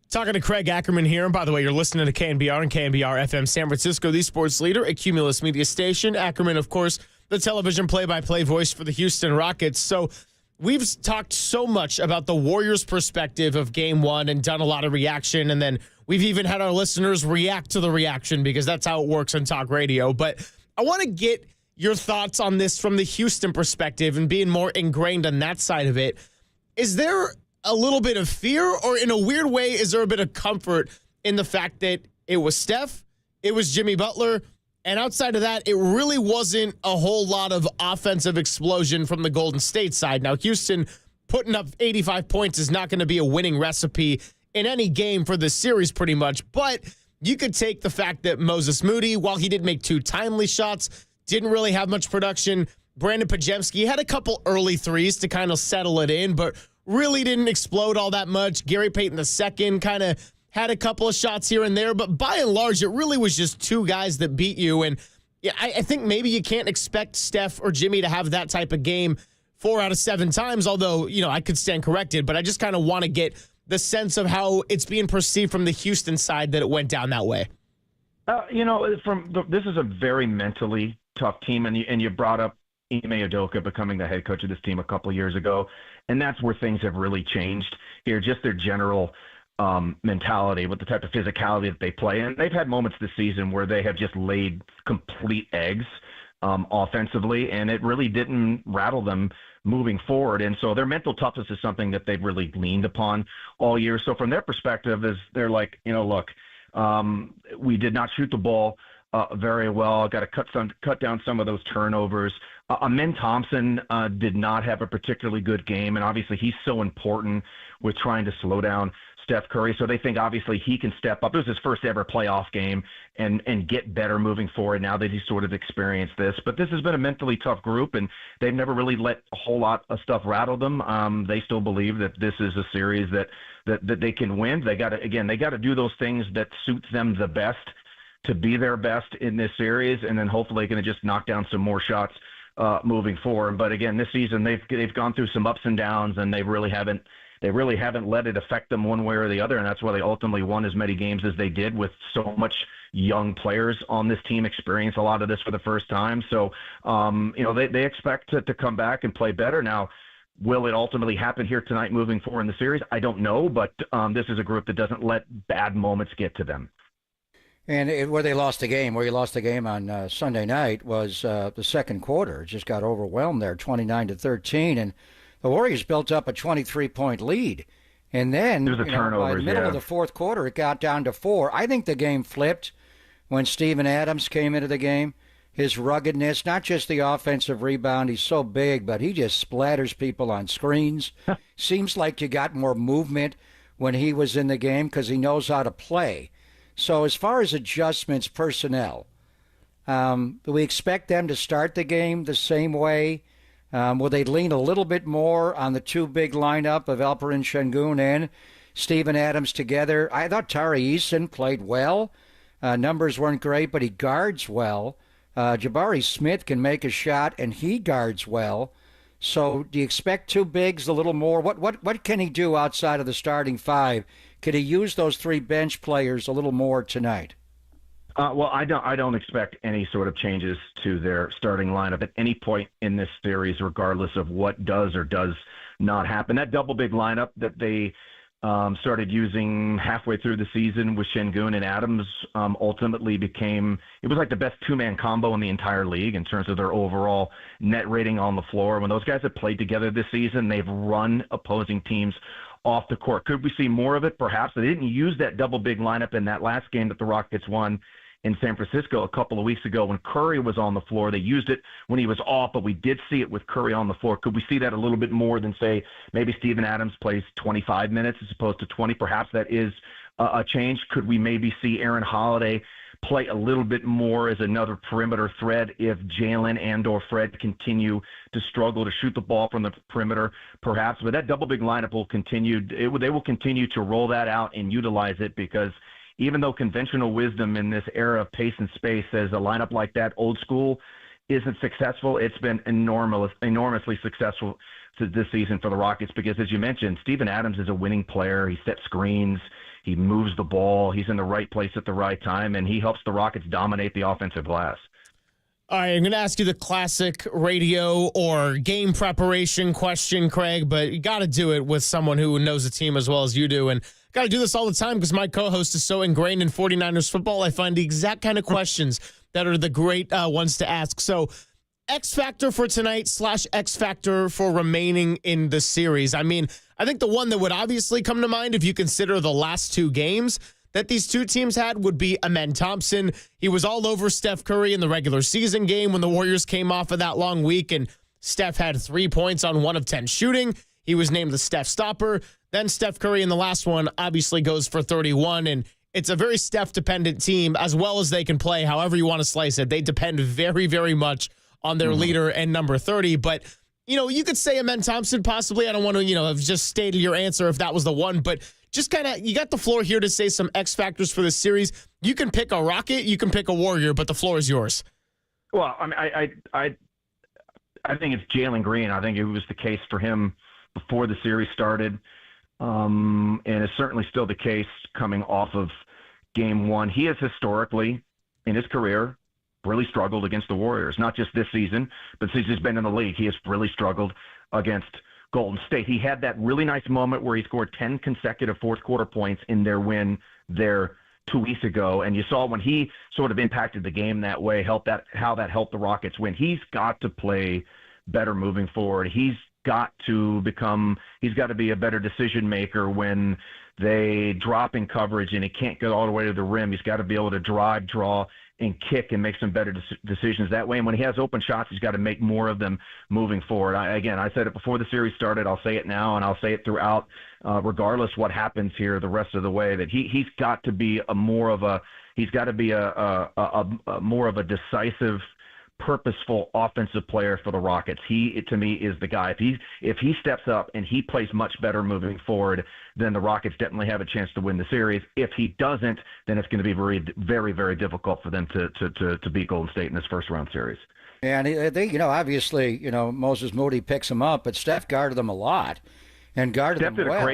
Talking to Craig Ackerman here. And by the way, you're listening to KNBR and KNBR FM San Francisco, the sports leader, a Cumulus media station. Ackerman, of course, the television play-by-play voice for the Houston Rockets. So we've talked so much about the Warriors' perspective of Game 1 and done a lot of reaction. And then we've even had our listeners react to the reaction because that's how it works on talk radio. But I want to get your thoughts on this from the Houston perspective and being more ingrained on that side of it. Is there a little bit of fear, or in a weird way, is there a bit of comfort in the fact that it was Steph, it was Jimmy Butler, and outside of that, it really wasn't a whole lot of offensive explosion from the Golden State side? Now, Houston putting up 85 points is not going to be a winning recipe in any game for this series pretty much, but you could take the fact that Moses Moody, while he did make 2 timely shots, didn't really have much production. Brandon Podziemski had a couple early threes to kind of settle it in, but really didn't explode all that much. Gary Payton II kind of had a couple of shots here and there, but by and large, it really was just 2 guys that beat you. And yeah, I think maybe you can't expect Steph or Jimmy to have that type of game 4 out of 7 times, although, I could stand corrected, but I just kind of want to get the sense of how it's being perceived from the Houston side that it went down that way. This is a very mentally tough team, and you brought up Ime Udoka becoming the head coach of this team a couple of years ago, and that's where things have really changed here, just their general mentality with the type of physicality that they play. And they've had moments this season where they have just laid complete eggs offensively, and it really didn't rattle them moving forward. And so their mental toughness is something that they've really leaned upon all year. So from their perspective, is they're like, look, we did not shoot the ball very well. Got to cut down some of those turnovers. Amen Thompson did not have a particularly good game, and obviously he's so important with trying to slow down Steph Curry. So they think obviously he can step up. It was his first ever playoff game and get better moving forward now that he's sort of experienced this. But this has been a mentally tough group, and they've never really let a whole lot of stuff rattle them. They still believe that this is a series that they can win. They got to do those things that suits them the best to be their best in this series, and then hopefully going to just knock down some more shots moving forward. But again, this season they've gone through some ups and downs, and they really haven't let it affect them one way or the other, and that's why they ultimately won as many games as they did, with so much young players on this team experience a lot of this for the first time. So they expect to come back and play better. Now, will it ultimately happen here tonight moving forward in the series? I don't know, but this is a group that doesn't let bad moments get to them. And where you lost the game on Sunday night was the second quarter. It just got overwhelmed there, 29-13, and the Warriors built up a 23-point lead. And then, by the middle of the fourth quarter, it got down to 4. I think the game flipped when Steven Adams came into the game. His ruggedness, not just the offensive rebound. He's so big, but he just splatters people on screens. Seems like you got more movement when he was in the game because he knows how to play. So as far as adjustments, personnel, do we expect them to start the game the same way? Will they lean a little bit more on the two big lineup of Alperen Şengün and Steven Adams together? I thought Tari Eason played well. Numbers weren't great, but he guards well. Jabari Smith can make a shot, and he guards well. So do you expect two bigs a little more? What can he do outside of the starting five? Could he use those three bench players a little more tonight? Well, I don't expect any sort of changes to their starting lineup at any point in this series, regardless of what does or does not happen. That double big lineup that they started using halfway through the season with Şengün and Adams ultimately it was like the best two-man combo in the entire league in terms of their overall net rating on the floor. When those guys have played together this season, they've run opposing teams off the court. Could we see more of it? Perhaps. They didn't use that double big lineup in that last game that the Rockets won in San Francisco a couple of weeks ago when Curry was on the floor. They used it when he was off, but we did see it with Curry on the floor. Could we see that a little bit more than, say, maybe Steven Adams plays 25 minutes as opposed to 20? Perhaps that is a change. Could we maybe see Aaron Holiday play a little bit more as another perimeter threat if Jalen and or Fred continue to struggle to shoot the ball from the perimeter? Perhaps. But that double big lineup will continue. They will continue to roll that out and utilize it because even though conventional wisdom in this era of pace and space says a lineup like that, old school, isn't successful, it's been enormously successful this season for the Rockets because, as you mentioned, Steven Adams is a winning player. He sets screens. He moves the ball. He's in the right place at the right time, and he helps the Rockets dominate the offensive glass. All right, I'm going to ask you the classic radio or game preparation question, Craig, but you got to do it with someone who knows the team as well as you do. And got to do this all the time because my co-host is so ingrained in 49ers football. I find the exact kind of questions that are the great ones to ask. So X factor for tonight / X factor for remaining in the series. I mean, I think the one that would obviously come to mind if you consider the last two games that these two teams had would be Amen Thompson. He was all over Steph Curry in the regular season game when the Warriors came off of that long week, and Steph had 3 points on 1 of 10 shooting. He was named the Steph stopper. Then Steph Curry in the last one obviously goes for 31, and it's a very Steph-dependent team as well as they can play, however you want to slice it. They depend very, very much on their leader and number 30. But, you could say Amen Thompson possibly. I don't want to, have just stated your answer if that was the one, but just kind of, you got the floor here to say some X factors for this series. You can pick a Rocket, you can pick a Warrior, but the floor is yours. Well, I mean, I think it's Jalen Green. I think it was the case for him before the series started, and it's certainly still the case coming off of Game 1. He has historically, in his career, really struggled against the Warriors. Not just this season, but since he's been in the league, he has really struggled against Golden State. He had that really nice moment where he scored 10 consecutive fourth-quarter points in their win there 2 weeks ago, and you saw when he sort of impacted the game that way, how that helped the Rockets win. He's got to play better moving forward. He's got to be a better decision maker when they drop in coverage and he can't get all the way to the rim. He's got to be able to drive, draw, and kick and make some better decisions that way. And when he has open shots, he's got to make more of them moving forward. I said it before the series started. I'll say it now, and I'll say it throughout, regardless what happens here the rest of the way, that he's got to be a more of a decisive, purposeful offensive player for the Rockets. He, to me, is the guy. If he steps up and he plays much better moving forward, then the Rockets definitely have a chance to win the series. If he doesn't, then it's going to be very, very, very difficult for them to beat Golden State in this first round series. And they, obviously, Moses Moody picks him up, but Steph guarded them a lot and guarded them well. Steph did a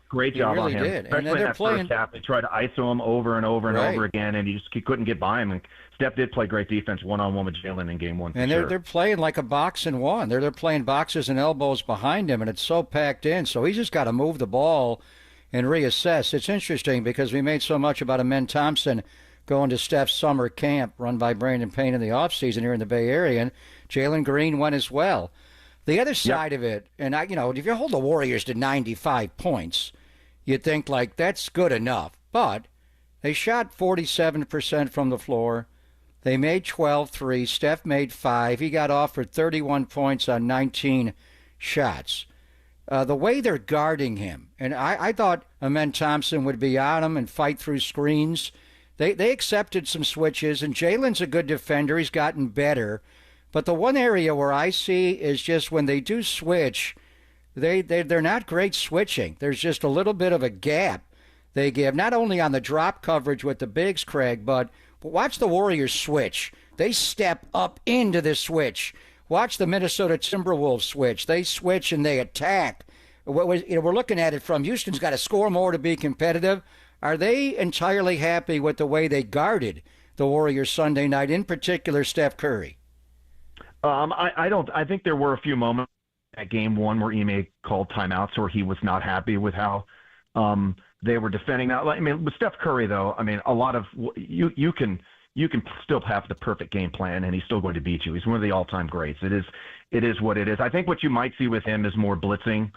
great job really on him. Did. Especially and in that first half. They tried to ISO him over and over and over again, and he couldn't get by him. And Steph did play great defense one-on-one with Jalen in Game 1. And they're playing like a box and one. They're playing boxes and elbows behind him, and it's so packed in. So he's just got to move the ball and reassess. It's interesting because we made so much about Amen Thompson going to Steph's summer camp run by Brandon Payne in the offseason here in the Bay Area, and Jalen Green went as well. The other side of it, and if you hold the Warriors to 95 points, you'd think like that's good enough. But They shot 47% from the floor. They made 12 threes. Steph made 5. He got off for 31 points on 19 shots. The way they're guarding him, and I thought Amen Thompson would be on him and fight through screens. They accepted some switches, and Jalen's a good defender. He's gotten better. But the one area where I see is just when they do switch, they're not great switching. There's just a little bit of a gap they give, not only on the drop coverage with the bigs, Craig, but watch the Warriors switch. They step up into the switch. Watch the Minnesota Timberwolves switch. They switch and they attack. We're looking at it from Houston's got to score more to be competitive. Are they entirely happy with the way they guarded the Warriors Sunday night, in particular Steph Curry? I don't. I think there were a few moments at game one where Ime called timeouts or he was not happy with how they were defending. Now, I mean, with Steph Curry, though, I mean, a lot of you can still have the perfect game plan and he's still going to beat you. He's one of the all-time greats. It is what it is. I think what you might see with him is more blitzing,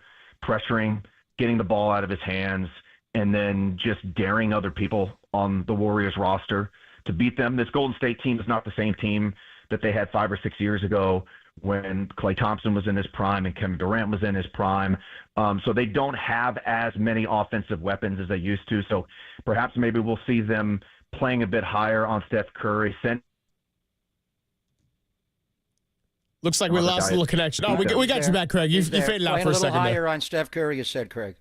pressuring, getting the ball out of his hands, and then just daring other people on the Warriors roster to beat them. This Golden State team is not the same team that they had 5 or 6 years ago when Klay Thompson was in his prime and Kevin Durant was in his prime. So they don't have as many offensive weapons as they used to. So perhaps maybe we'll see them playing a bit higher on Steph Curry. Looks like we lost a little connection. Oh, we got you back, Craig. You faded out for a second. A little higher on Steph Curry, you said, Craig.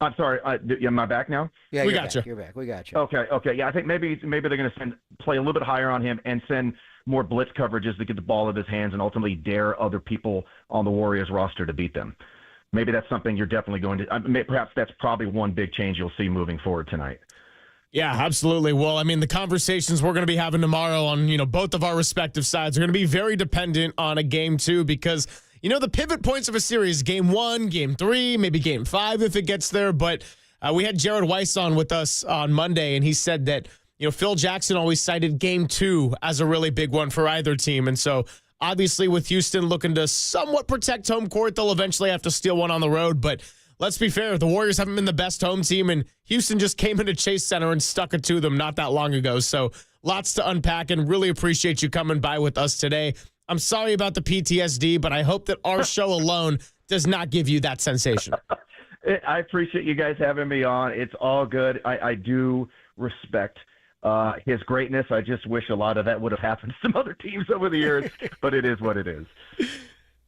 I'm sorry. Am I back now? Yeah, we got you. You're back. We got you. Okay. Yeah, I think maybe they're going to play a little bit higher on him and send more blitz coverages to get the ball out of his hands and ultimately dare other people on the Warriors roster to beat them. Maybe that's something you're definitely going to. Perhaps that's probably one big change you'll see moving forward tonight. Yeah, absolutely. Well, I mean, the conversations we're going to be having tomorrow on, both of our respective sides are going to be very dependent on a game 2 because, the pivot points of a series, game 1, game 3, maybe game 5 if it gets there. But we had Jared Weiss on with us on Monday, and he said that, Phil Jackson always cited game 2 as a really big one for either team. And so obviously with Houston looking to somewhat protect home court, they'll eventually have to steal one on the road. But let's be fair, the Warriors haven't been the best home team, and Houston just came into Chase Center and stuck it to them not that long ago. So lots to unpack, and really appreciate you coming by with us today. I'm sorry about the PTSD, but I hope that our show alone does not give you that sensation. I appreciate you guys having me on. It's all good. I do respect his greatness. I just wish a lot of that would have happened to some other teams over the years, but it is what it is.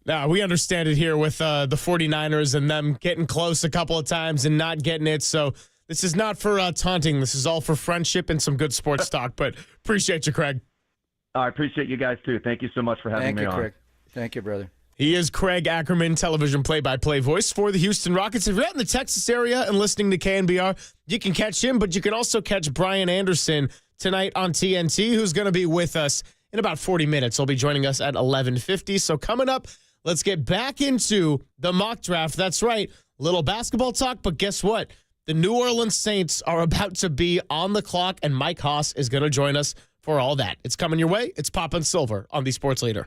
Now, we understand it here with the 49ers and them getting close a couple of times and not getting it. So this is not for taunting. This is all for friendship and some good sports talk. But appreciate you, Craig. I appreciate you guys, too. Thank you so much for having me on. Thank you, Craig. Thank you, brother. He is Craig Ackerman, television play-by-play voice for the Houston Rockets. If you're out in the Texas area and listening to KNBR, you can catch him, but you can also catch Brian Anderson tonight on TNT, who's going to be with us in about 40 minutes. He'll be joining us at 11:50. So coming up, let's get back into the mock draft. That's right, little basketball talk, but guess what? The New Orleans Saints are about to be on the clock, and Mike Haas is going to join us for all that. It's coming your way. It's Pop and Silver on the Sports Leader.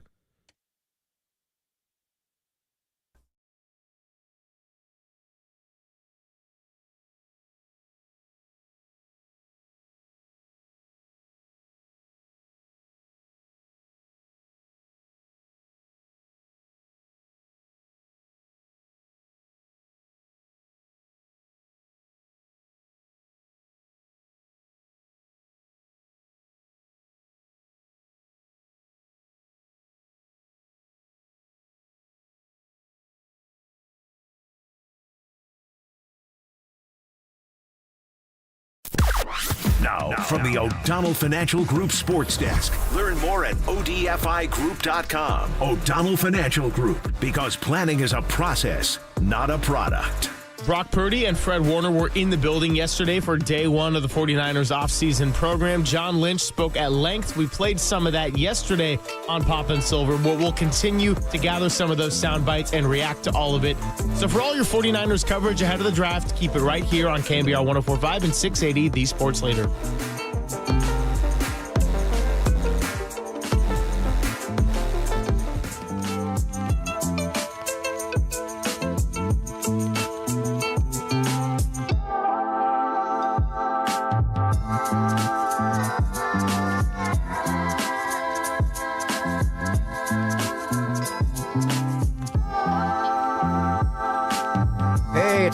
Now, from the O'Donnell Financial Group Sports Desk. Learn more at odfigroup.com. O'Donnell Financial Group, because planning is a process, not a product. Brock Purdy and Fred Warner were in the building yesterday for day 1 of the 49ers offseason program. John Lynch spoke at length. We played some of that yesterday on Pop and Silver, but we'll continue to gather some of those sound bites and react to all of it. So for all your 49ers coverage ahead of the draft, keep it right here on KNBR 104.5 and 680, the Sports Leader.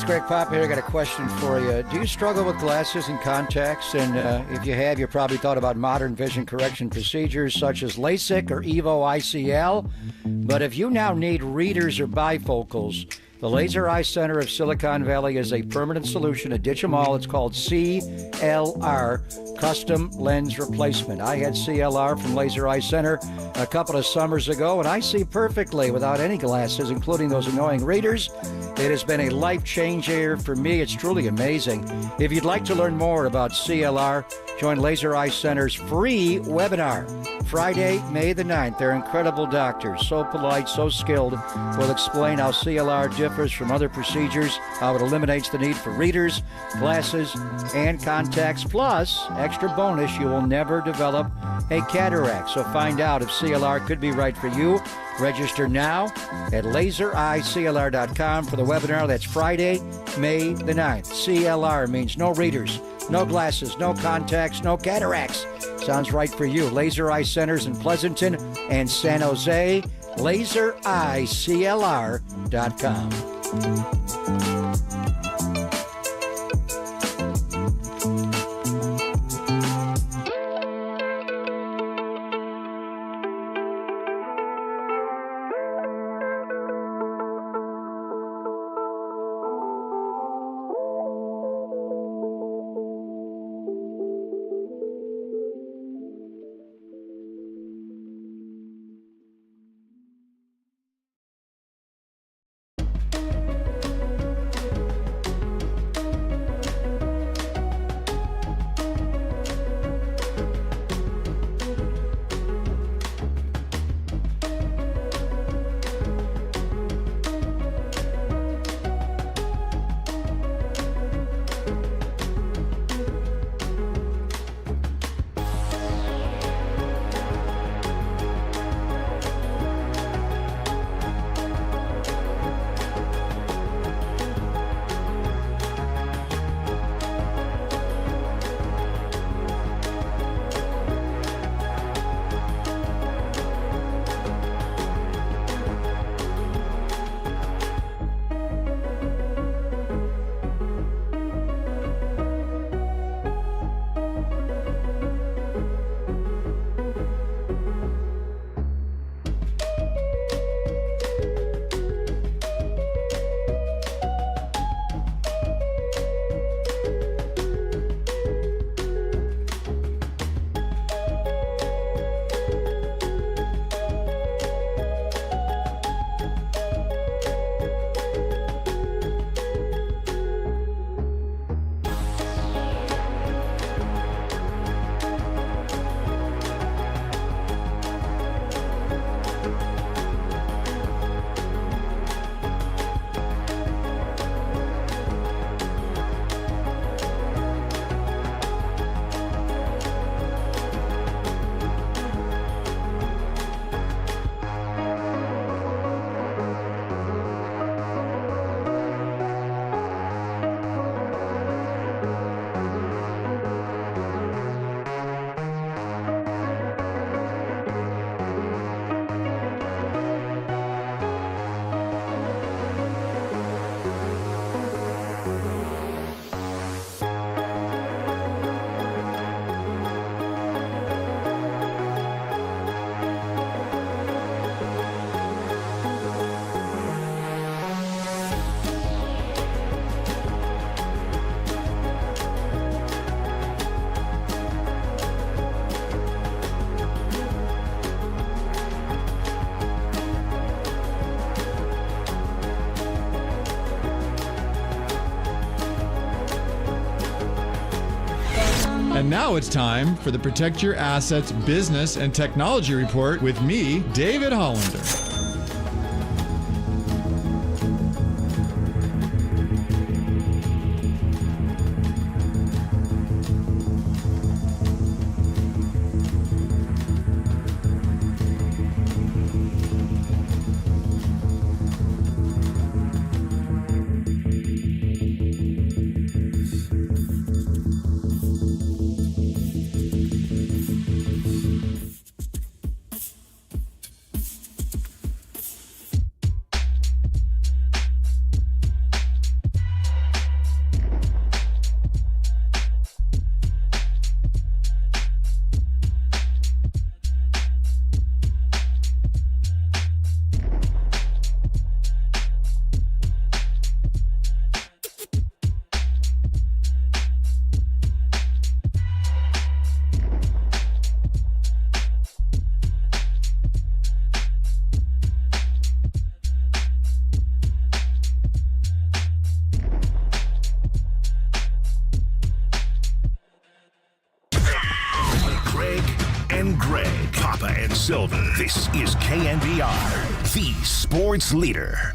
Greg Pop here. I got a question for you. Do you struggle with glasses and contacts? And if you have, you probably thought about modern vision correction procedures such as LASIK or EVO ICL. But if you now need readers or bifocals, the Laser Eye Center of Silicon Valley is a permanent solution to ditch them all. It's called CLR, Custom Lens Replacement. I had CLR from Laser Eye Center a couple of summers ago, and I see perfectly without any glasses, including those annoying readers. It has been a life changer for me. It's truly amazing. If you'd like to learn more about CLR, join Laser Eye Center's free webinar Friday, May the 9th. They're incredible doctors, so polite, so skilled. Will explain how CLR differs from other procedures, how it eliminates the need for readers, glasses, and contacts. Plus, extra bonus, you will never develop a cataract. So find out if CLR could be right for you. Register now at lasereyeclr.com for the webinar. That's Friday, May the 9th. CLR means no readers, no glasses, no contacts, no cataracts. Sounds right for you. Laser Eye Centers in Pleasanton and San Jose. lasereyeclr.com. And now it's time for the Protect Your Assets Business and Technology Report with me, David Hollander. and Greg, Papa and Silver. This is KNBR, the sports leader.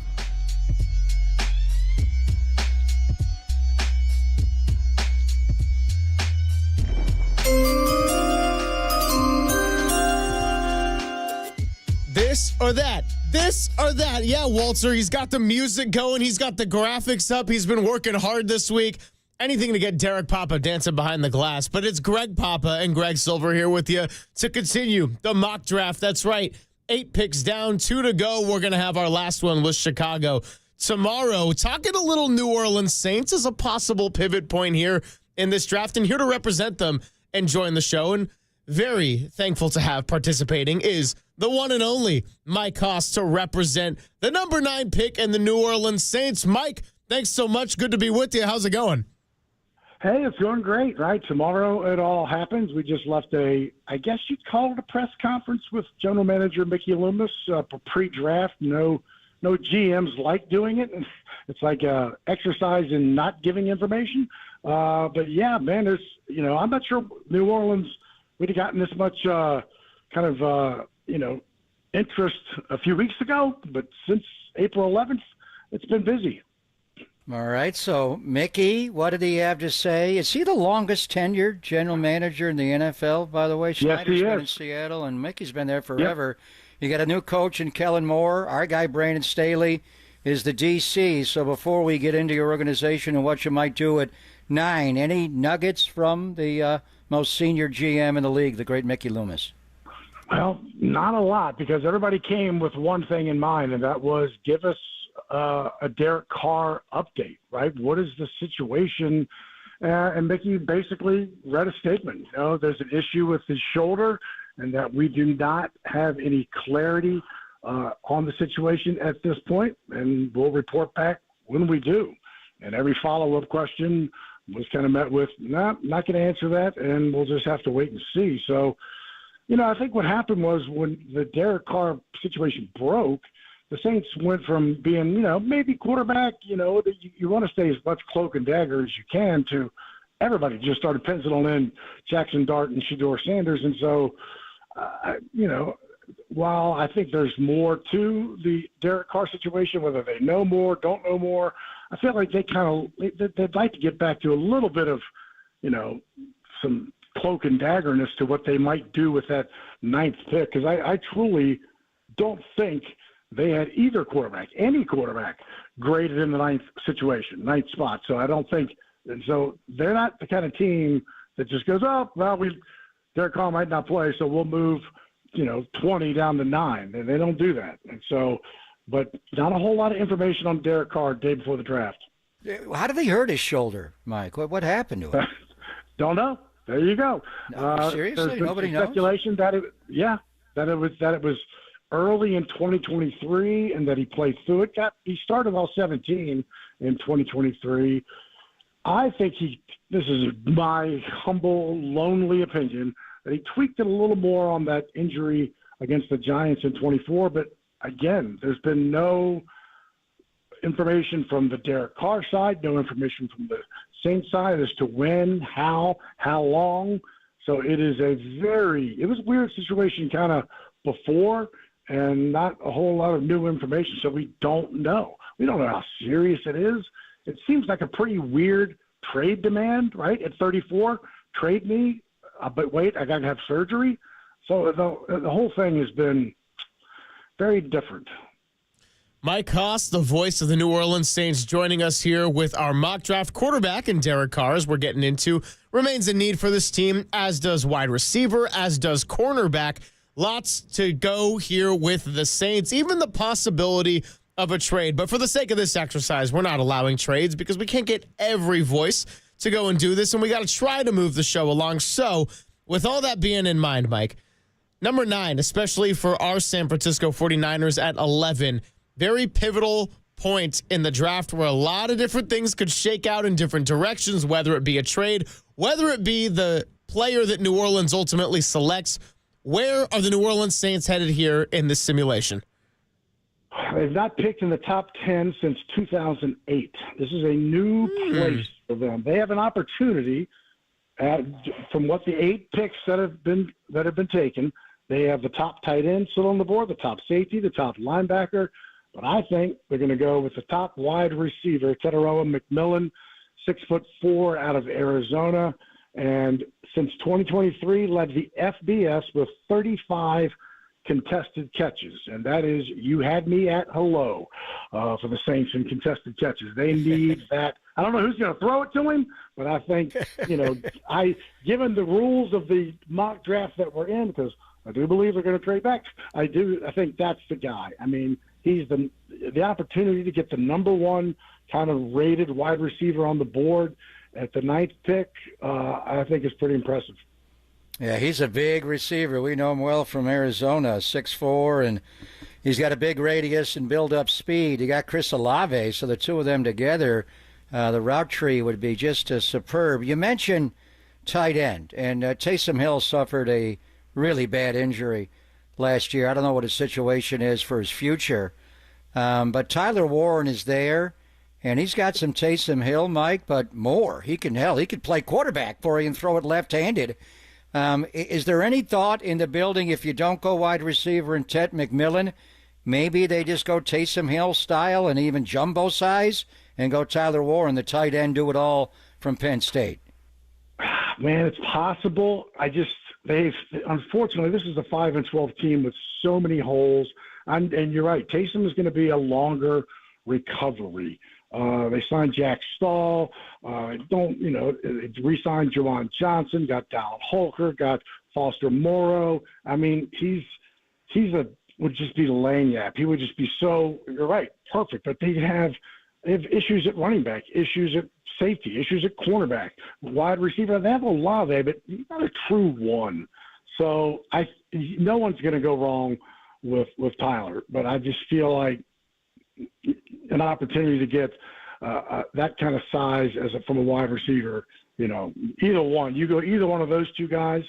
This or that. This or that. Yeah, Walter, he's got the music going. He's got the graphics up. He's been working hard this week. Anything to get Derek Papa dancing behind the glass. But it's Greg Papa and Greg Silver here with you to continue the mock draft. That's right. 8 picks down, 2 to go. We're going to have our last one with Chicago tomorrow. Talking a little New Orleans Saints as a possible pivot point here in this draft. And here to represent them and join the show, and very thankful to have participating, is the one and only Mike Haas to represent the number 9 pick and the New Orleans Saints. Mike, thanks so much. Good to be with you. How's it going? Hey, it's going great, right? Tomorrow it all happens. We just left I guess you'd call it a press conference with General Manager Mickey Loomis, pre-draft. No GMs like doing it. It's like a exercise in not giving information. But yeah, man, I'm not sure New Orleans would have gotten this much interest a few weeks ago, but since April 11th, it's been busy. All right, so Mickey, what did he have to say? Is he the longest tenured general manager in the NFL, by the way? Yes, Schneider's he been is. in Seattle, and Mickey's been there forever. Yep. You got a new coach in Kellen Moore. Our guy, Brandon Staley, is the DC. So before we get into your organization and what you might do at 9, any nuggets from the most senior GM in the league, the great Mickey Loomis? Well, not a lot, because everybody came with one thing in mind, and that was give us a Derek Carr update, right? What is the situation? And Mickey basically read a statement. There's an issue with his shoulder, and that we do not have any clarity on the situation at this point, and we'll report back when we do. And every follow-up question was kind of met with, nah, not going to answer that, and we'll just have to wait and see. So, I think what happened was when the Derek Carr situation broke, the Saints went from being, maybe quarterback, you want to stay as much cloak and dagger as you can, to everybody just started penciling in Jackson Dart and Shedeur Sanders. And so, while I think there's more to the Derek Carr situation, whether they know more, don't know more, I feel like they'd like to get back to a little bit of, some cloak and daggerness to what they might do with that 9th pick. Because I truly don't think they had any quarterback graded in the 9th spot. So I don't think, and so they're not the kind of team that just goes, Derek Carr might not play, so we'll move, 20 down to 9. And they don't do that. And so, but not a whole lot of information on Derek Carr day before the draft. How did he hurt his shoulder, Mike? What happened to him? Don't know. There you go. No, seriously, nobody knows. Speculation that it was early in 2023, and that he played through it. He started all 17 in 2023. I think this is my humble, lonely opinion, that he tweaked it a little more on that injury against the Giants in 24. But again, there's been no information from the Derek Carr side, no information from the Saints side as to when, how long. So it was a weird situation kind of before, and not a whole lot of new information. So we don't know. We don't know how serious it is. It seems like a pretty weird trade demand, right? At 34, trade me, but wait, I got to have surgery. So the whole thing has been very different. Mike Haas, the voice of the New Orleans Saints, joining us here with our mock draft. Quarterback and Derek Carr, as we're getting into, remains a need for this team, as does wide receiver, as does cornerback. Lots to go here with the Saints, even the possibility of a trade. But for the sake of this exercise, we're not allowing trades because we can't get every voice to go and do this, and we got to try to move the show along. So with all that being in mind, Mike, number 9, especially for our San Francisco 49ers at 11, very pivotal point in the draft where a lot of different things could shake out in different directions, whether it be a trade, whether it be the player that New Orleans ultimately selects. Where are the New Orleans Saints headed here in this simulation? They've not picked in the top 10 since 2008. This is a new place for them. They have an opportunity from what the 8 picks that have been taken, they have the top tight end still on the board, the top safety, the top linebacker. But I think they're going to go with the top wide receiver, Tetaroa McMillan, 6'4" out of Arizona, and since 2023 led the FBS with 35 contested catches, and that is, you had me at hello for the Saints in contested catches. They need that. I don't know who's going to throw it to him, but I think, given the rules of the mock draft that we're in, because I do believe they're going to trade back, I think that's the guy. I mean, he's the opportunity to get the number one kind of rated wide receiver on the board at the 9th pick, I think is pretty impressive. Yeah, he's a big receiver. We know him well from Arizona, 6'4", and he's got a big radius and build-up speed. You got Chris Olave, so the two of them together, the route tree would be just superb. You mentioned tight end, and Taysom Hill suffered a really bad injury last year. I don't know what his situation is for his future, but Tyler Warren is there, and he's got some Taysom Hill, Mike, but more. He could play quarterback for you and throw it left-handed. Is there any thought in the building, if you don't go wide receiver and Tet McMillan, maybe they just go Taysom Hill style and even jumbo size and go Tyler Warren, the tight end, do it all from Penn State? Man, it's possible. Unfortunately, this is a 5-12 team with so many holes. And you're right, Taysom is going to be a longer recovery. They signed Jack Stahl. Re-signed Jawan Johnson. Got Dallin Holker. Got Foster Morrow. I mean, would just be the lanyard. He would just be so. You're right, perfect. But they have issues at running back, issues at safety, issues at cornerback, wide receiver. They have Olave, but he's not a true one. So no one's going to go wrong with Tyler. But I just feel like an opportunity to get that kind of size from a wide receiver, either one. You go either one of those two guys,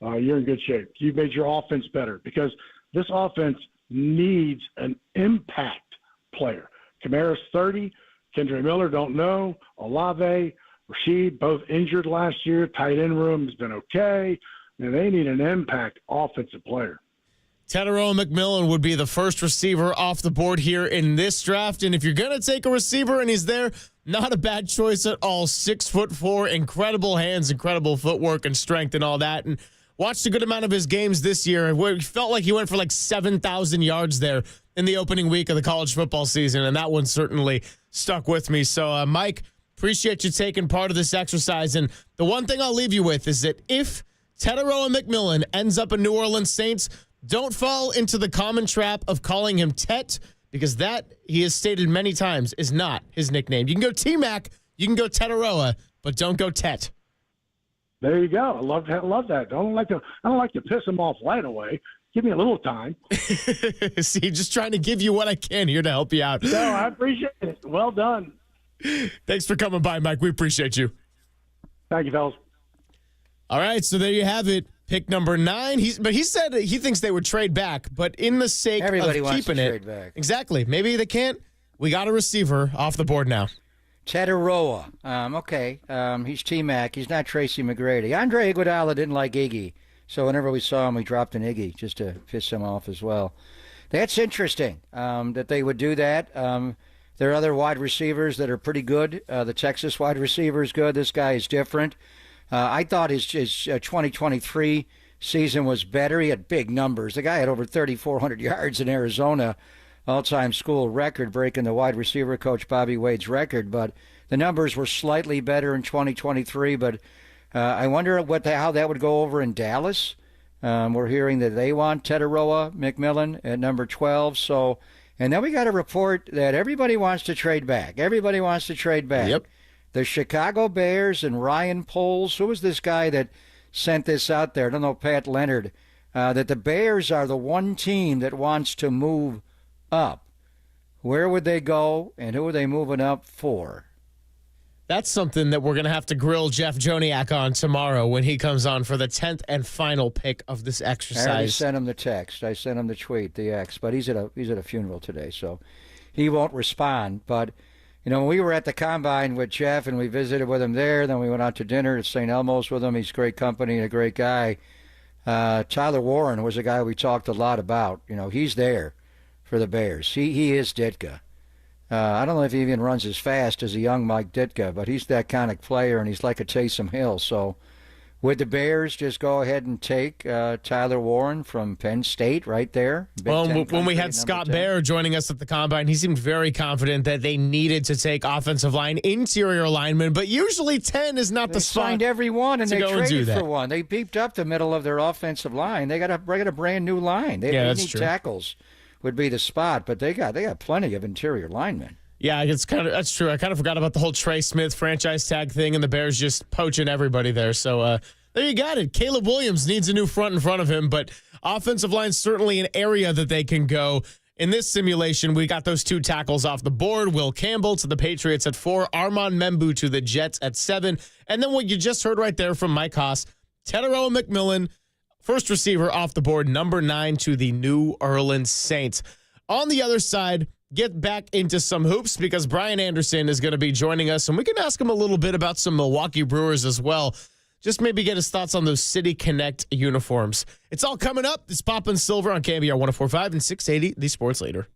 you're in good shape. You've made your offense better because this offense needs an impact player. Kamara's 30. Kendre Miller, don't know. Olave, Rashid, both injured last year. Tight end room has been okay. And they need an impact offensive player. Tetaroa McMillan would be the first receiver off the board here in this draft. And if you're going to take a receiver and he's there, not a bad choice at all. 6'4", incredible hands, incredible footwork and strength and all that. And watched a good amount of his games this year. It felt like he went for like 7,000 yards there in the opening week of the college football season. And that one certainly stuck with me. So, Mike, appreciate you taking part of this exercise. And the one thing I'll leave you with is that if Tetaroa McMillan ends up a New Orleans Saints, don't fall into the common trap of calling him Tet, because that, he has stated many times, is not his nickname. You can go T-Mac, you can go Tetaroa, but don't go Tet. There you go. I love that. I don't like to piss him off right away. Give me a little time. See, just trying to give you what I can here to help you out. No, I appreciate it. Well done. Thanks for coming by, Mike. We appreciate you. Thank you, fellas. All right, so there you have it. Pick number 9. He said he thinks they would trade back, but in the sake of keeping it, trade back. Exactly. Maybe they can't. We got a receiver off the board now. Tetaroa. Okay. He's T-Mac. He's not Tracy McGrady. Andre Iguodala didn't like Iggy, so whenever we saw him, we dropped an Iggy just to piss him off as well. That's interesting that they would do that. There are other wide receivers that are pretty good. The Texas wide receiver is good. This guy is different. I thought his 2023 season was better. He had big numbers. The guy had over 3,400 yards in Arizona, all-time school record, breaking the wide receiver coach Bobby Wade's record. But the numbers were slightly better in 2023. But I wonder how that would go over in Dallas. We're hearing that they want Tetaroa McMillan at number 12. So, and then we got a report that everybody wants to trade back. Everybody wants to trade back. Yep. The Chicago Bears and Ryan Poles. Who was this guy that sent this out there? I don't know, Pat Leonard. That the Bears are the one team that wants to move up. Where would they go, and who are they moving up for? That's something that we're going to have to grill Jeff Joniak on tomorrow when he comes on for the 10th and final pick of this exercise. I already sent him the text. I sent him the tweet, the X, but he's at a funeral today, so he won't respond. But when we were at the Combine with Jeff and we visited with him there, then we went out to dinner at St. Elmo's with him. He's great company and a great guy. Tyler Warren was a guy we talked a lot about. He's there for the Bears. He is Ditka. I don't know if he even runs as fast as a young Mike Ditka, but he's that kind of player, and he's like a Taysom Hill. So would the Bears just go ahead and take Tyler Warren from Penn State right there? When we had Scott Bair joining us at the Combine, he seemed very confident that they needed to take offensive line, interior linemen, but usually 10 is not the spot. They signed every one, and they traded for one. They beefed up the middle of their offensive line. They got a brand new line. They need tackles would be the spot, but they got plenty of interior linemen. Yeah, that's true. I kind of forgot about the whole Trey Smith franchise tag thing, and the Bears just poaching everybody there. So there you got it. Caleb Williams needs a new front in front of him, but offensive line certainly an area that they can go. In this simulation, we got those 2 tackles off the board. Will Campbell to the Patriots at 4, Armand Membu to the Jets at 7, and then what you just heard right there from Mike Haas, Tetairoa McMillan, first receiver off the board, number 9 to the New Orleans Saints. On the other side, get back into some hoops because Brian Anderson is going to be joining us, and we can ask him a little bit about some Milwaukee Brewers as well. Just maybe get his thoughts on those City Connect uniforms. It's all coming up. It's Poppin' Silver on KBR 104.5 and 680, the Sports Leader.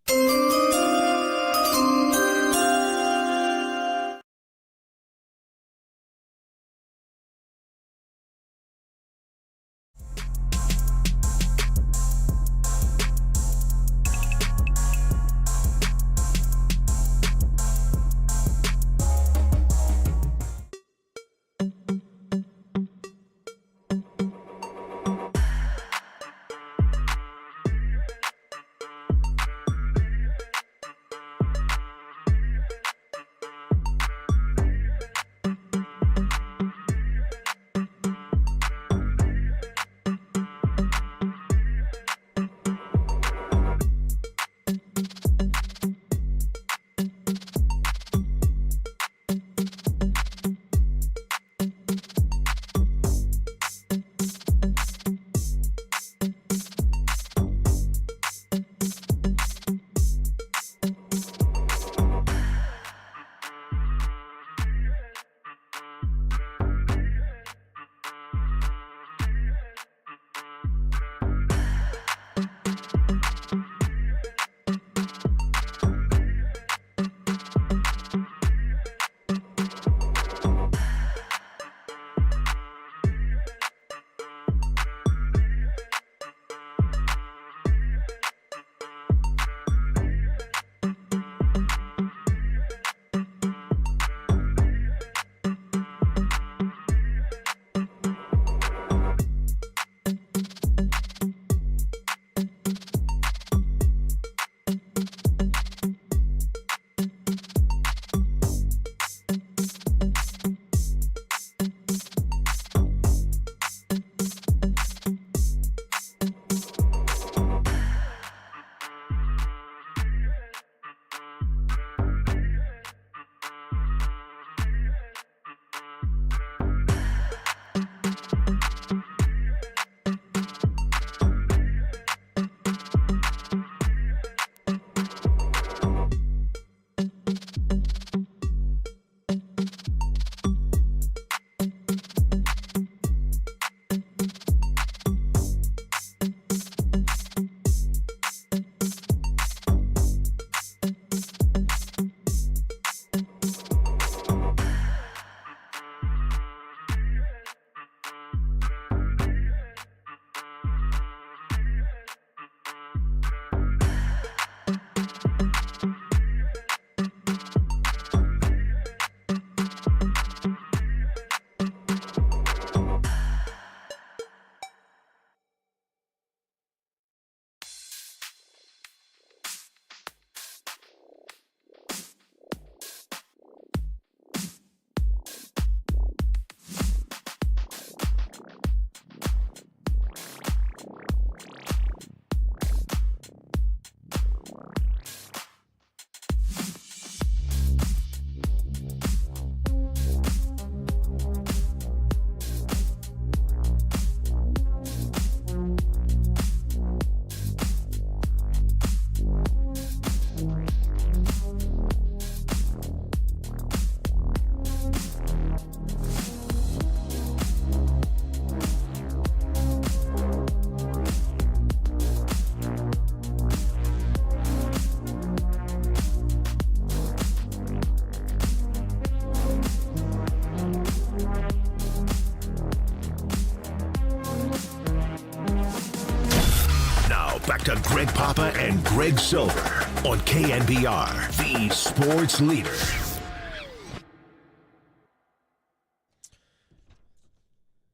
back to Greg Papa and Greg Silver on KNBR, the sports leader.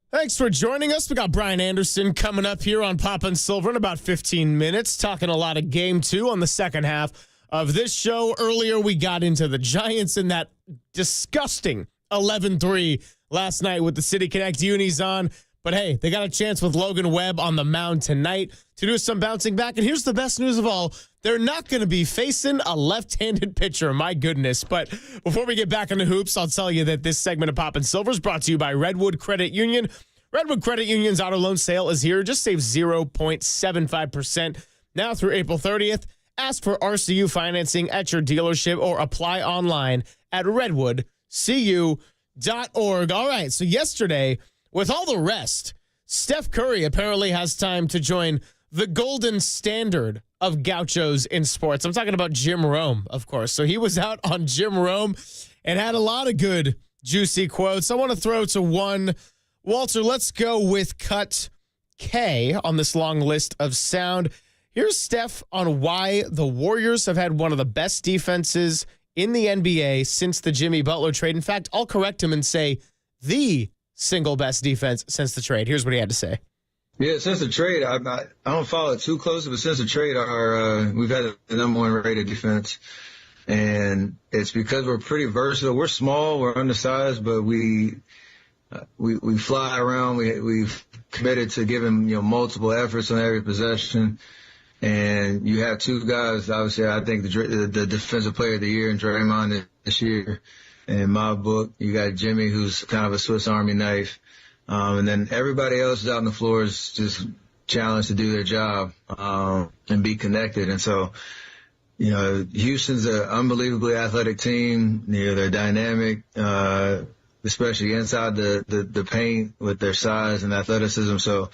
Thanks for joining us. We got Brian Anderson coming up here on Papa and Silver in about 15 minutes, talking a lot of Game 2 on the second half of this show. Earlier, we got into the Giants in that disgusting 11-3 last night with the City Connect unis on. But hey, they got a chance with Logan Webb on the mound tonight to do some bouncing back. And here's the best news of all. They're not going to be facing a left-handed pitcher. My goodness. But before we get back into hoops, I'll tell you that this segment of Pop and Silver is brought to you by Redwood Credit Union. Redwood Credit Union's auto loan sale is here. Just save 0.75% now through April 30th. Ask for RCU financing at your dealership or apply online at redwoodcu.org. All right, so yesterday, with all the rest, Steph Curry apparently has time to join the golden standard of gauchos in sports. I'm talking about Jim Rome, of course. So he was out on Jim Rome and had a lot of good, juicy quotes. I want to throw to one. Walter, let's go with cut K on this long list of sound. Here's Steph on why the Warriors have had one of the best defenses in the NBA since the Jimmy Butler trade. In fact, I'll correct him and say the single best defense since the trade. Here's what he had to say. Yeah, since the trade, I don't follow it too closely, but since the trade, we've had the number one rated defense. And it's because we're pretty versatile. We're small, we're undersized, but we fly around. We've committed to giving multiple efforts on every possession. And you have two guys, obviously, I think the defensive player of the year in Draymond this year. In my book, you got Jimmy, who's kind of a Swiss Army knife. And then everybody else is out on the floor is just challenged to do their job and be connected. And so, Houston's an unbelievably athletic team. They're dynamic, especially inside the paint with their size and athleticism. So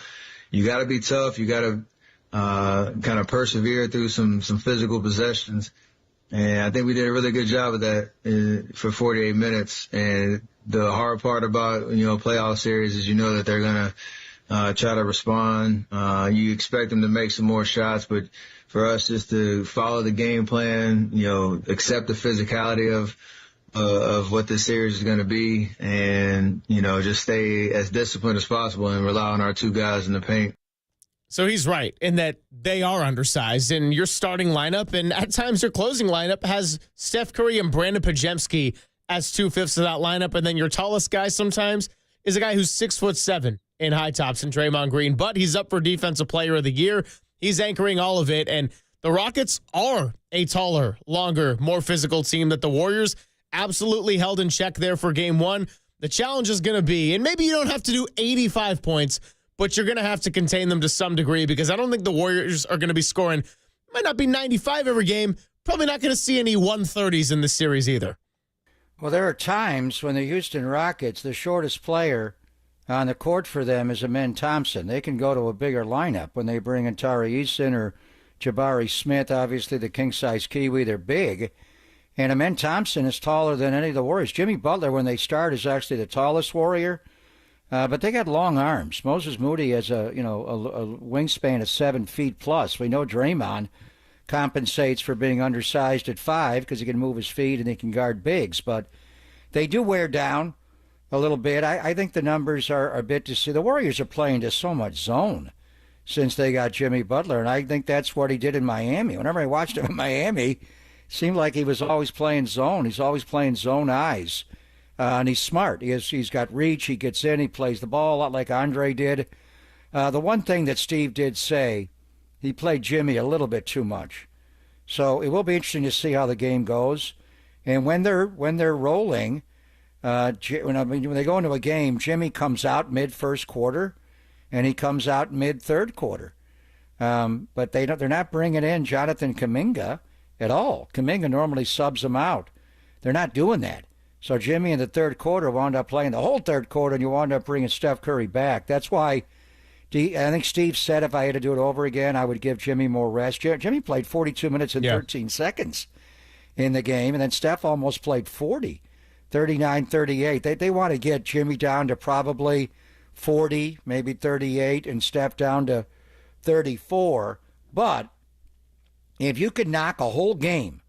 you got to be tough. You got to kind of persevere through some physical possessions. And I think we did a really good job of that for 48 minutes. And the hard part about, playoff series is that they're going to try to respond. You expect them to make some more shots, but for us just to follow the game plan, accept the physicality of what this series is going to be and, just stay as disciplined as possible and rely on our two guys in the paint. So he's right in that they are undersized, and your starting lineup and at times your closing lineup has Steph Curry and Brandon Pajemski as 2/5 of that lineup, and then your tallest guy sometimes is a guy who's 6'7" in high tops and Draymond Green, but he's up for Defensive Player of the Year. He's anchoring all of it, and the Rockets are a taller, longer, more physical team that the Warriors absolutely held in check there for Game 1. The challenge is going to be, and maybe you don't have to do 85 points, but you're going to have to contain them to some degree because I don't think the Warriors are going to be scoring. Might not be 95 every game. Probably not going to see any 130s in this series either. Well, there are times when the Houston Rockets, the shortest player on the court for them is Amen Thompson. They can go to a bigger lineup when they bring in Tari Eason or Jabari Smith, obviously the king-size Kiwi. They're big. And Amen Thompson is taller than any of the Warriors. Jimmy Butler, when they start, is actually the tallest Warrior. But they got long arms. Moses Moody has a wingspan of 7 feet plus. We know Draymond compensates for being undersized at 5 because he can move his feet and he can guard bigs. But they do wear down a little bit. I think the numbers are a bit to see. The Warriors are playing to so much zone since they got Jimmy Butler, and I think that's what he did in Miami. Whenever I watched him in Miami, it seemed like he was always playing zone. He's always playing zone eyes. And he's smart. He's got reach. He gets in. He plays the ball a lot like Andre did. The one thing that Steve did say, he played Jimmy a little bit too much. So it will be interesting to see how the game goes. And when they're rolling, when they go into a game, Jimmy comes out mid-first quarter, and he comes out mid-third quarter. But they're not bringing in Jonathan Kuminga at all. Kuminga normally subs him out. They're not doing that. So Jimmy in the third quarter wound up playing the whole third quarter, and you wound up bringing Steph Curry back. That's why I think Steve said if I had to do it over again, I would give Jimmy more rest. Jimmy played 42 minutes and 13 seconds in the game, and then Steph almost played 40, 39, 38. They want to get Jimmy down to probably 40, maybe 38, and Steph down to 34 But if you could knock a whole game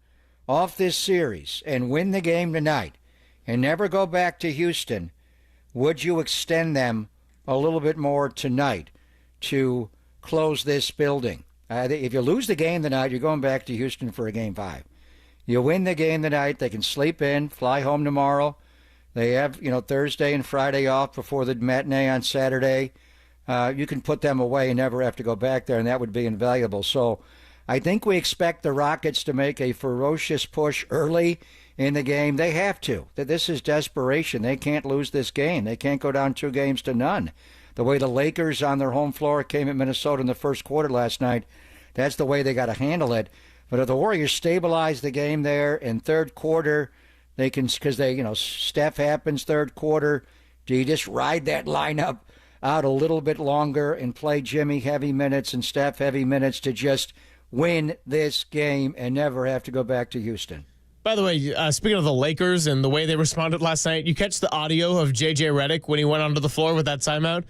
off this series and win the game tonight and never go back to Houston, would you extend them a little bit more tonight to close this building? If you lose the game tonight, you're going back to Houston for a Game 5. You win the game tonight, they can sleep in, fly home tomorrow. They have, Thursday and Friday off before the matinee on Saturday. You can put them away and never have to go back there, and that would be invaluable. So I think we expect the Rockets to make a ferocious push early in the game. They have to. This is desperation. They can't lose this game. They can't go down 2-0. The way the Lakers on their home floor came at Minnesota in the first quarter last night, that's the way they got to handle it. But if the Warriors stabilize the game there in third quarter, they can, because Steph happens third quarter. Do you just ride that lineup out a little bit longer and play Jimmy heavy minutes and Steph heavy minutes to just win this game and never have to go back to Houston? By the way, speaking of the Lakers and the way they responded last night, you catch the audio of J.J. Redick when he went onto the floor with that timeout?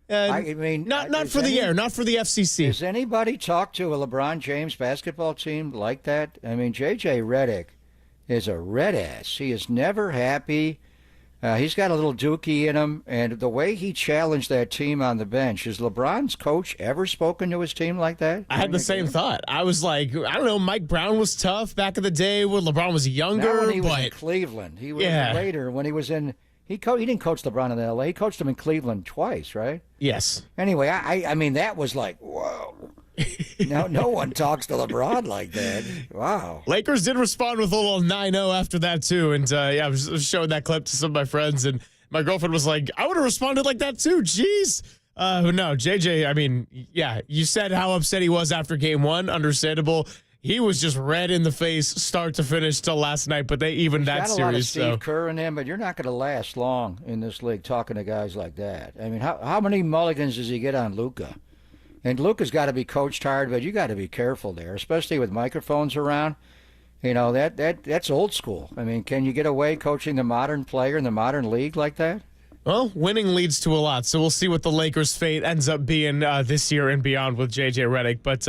Not for the air, not for the FCC. Does anybody talk to a LeBron James basketball team like that? I mean, J.J. Redick is a red ass. He is never happy. He's got a little dookie in him, and the way he challenged that team on the bench, has LeBron's coach ever spoken to his team like that? I had the same thought. I was like, I don't know, Mike Brown was tough back in the day when LeBron was younger. Not when he was in Cleveland. He was later when he was in. He didn't coach LeBron in L.A. He coached him in Cleveland twice, right? Yes. Anyway, I mean, that was like, whoa. No one talks to LeBron like that. Wow. Lakers did respond with a little 9-0 after that, too. And, I was showing that clip to some of my friends, and my girlfriend was like, I would have responded like that, too. Jeez. No, JJ, I mean, yeah, you said how upset he was after game one. Understandable. He was just red in the face, start to finish, till last night, but they evened that series. Got a lot of Steve Kerr in him, but you're not going to last long in this league talking to guys like that. I mean, how many mulligans does he get on Luka? And Luka's got to be coached hard, but you got to be careful there, especially with microphones around. That's old school. I mean, can you get away coaching the modern player in the modern league like that? Well, winning leads to a lot, so we'll see what the Lakers' fate ends up being this year and beyond with J.J. Redick. But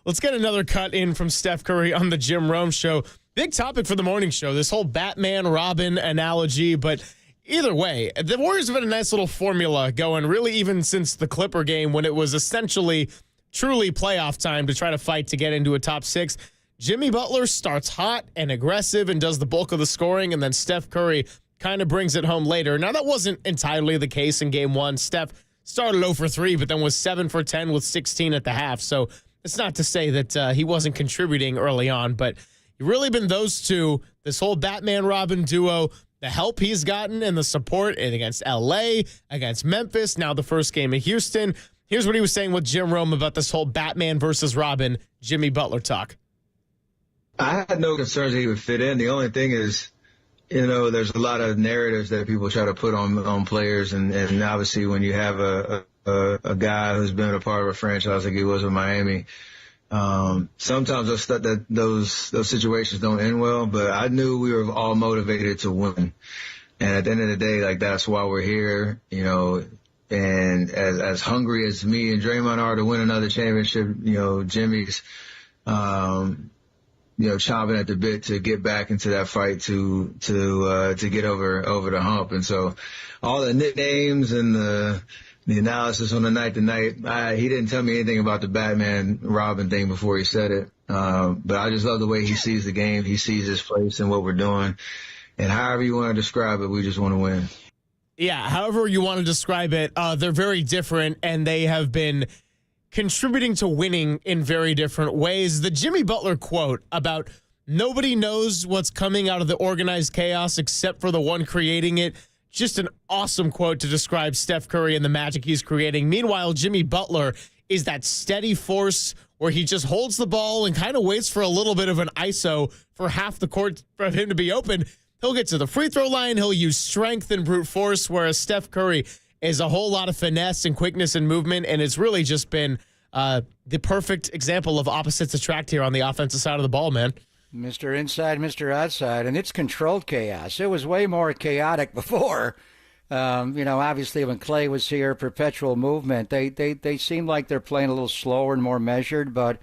let's get another cut in from Steph Curry on the Jim Rome Show. Big topic for the morning show, this whole Batman-Robin analogy, but either way, the Warriors have had a nice little formula going, really even since the Clipper game when it was essentially truly playoff time to try to fight to get into a top six. Jimmy Butler starts hot and aggressive and does the bulk of the scoring, and then Steph Curry kind of brings it home later. Now, that wasn't entirely the case in game one. Steph started 0 for 3, but then was 7 for 10 with 16 at the half. So it's not to say that he wasn't contributing early on, but really been those two, this whole Batman-Robin duo, the help he's gotten and the support against L.A., against Memphis, now the first game in Houston. Here's what he was saying with Jim Rome about this whole Batman versus Robin, Jimmy Butler talk. I had no concerns that he would fit in. The only thing is, there's a lot of narratives that people try to put on players, and obviously when you have a guy who's been a part of a franchise like he was with Miami, sometimes those situations don't end well, but I knew we were all motivated to win. And at the end of the day, that's why we're here, and as hungry as me and Draymond are to win another championship, Jimmy's, chomping at the bit to get back into that fight to get over the hump. And so all the nicknames and the analysis on the night to night, he didn't tell me anything about the Batman Robin thing before he said it. But I just love the way he sees the game. He sees his place and what we're doing. And however you want to describe it, we just want to win. Yeah, however you want to describe it, they're very different, and they have been contributing to winning in very different ways. The Jimmy Butler quote about nobody knows what's coming out of the organized chaos except for the one creating it. Just an awesome quote to describe Steph Curry and the magic he's creating. Meanwhile, Jimmy Butler is that steady force where he just holds the ball and kind of waits for a little bit of an ISO for half the court for him to be open. He'll get to the free throw line. He'll use strength and brute force, whereas Steph Curry is a whole lot of finesse and quickness and movement, and it's really just been the perfect example of opposites attract here on the offensive side of the ball, man. Mr. Inside, Mr. Outside, and it's controlled chaos. It was way more chaotic before. Obviously when Clay was here, perpetual movement. They seem like they're playing a little slower and more measured, but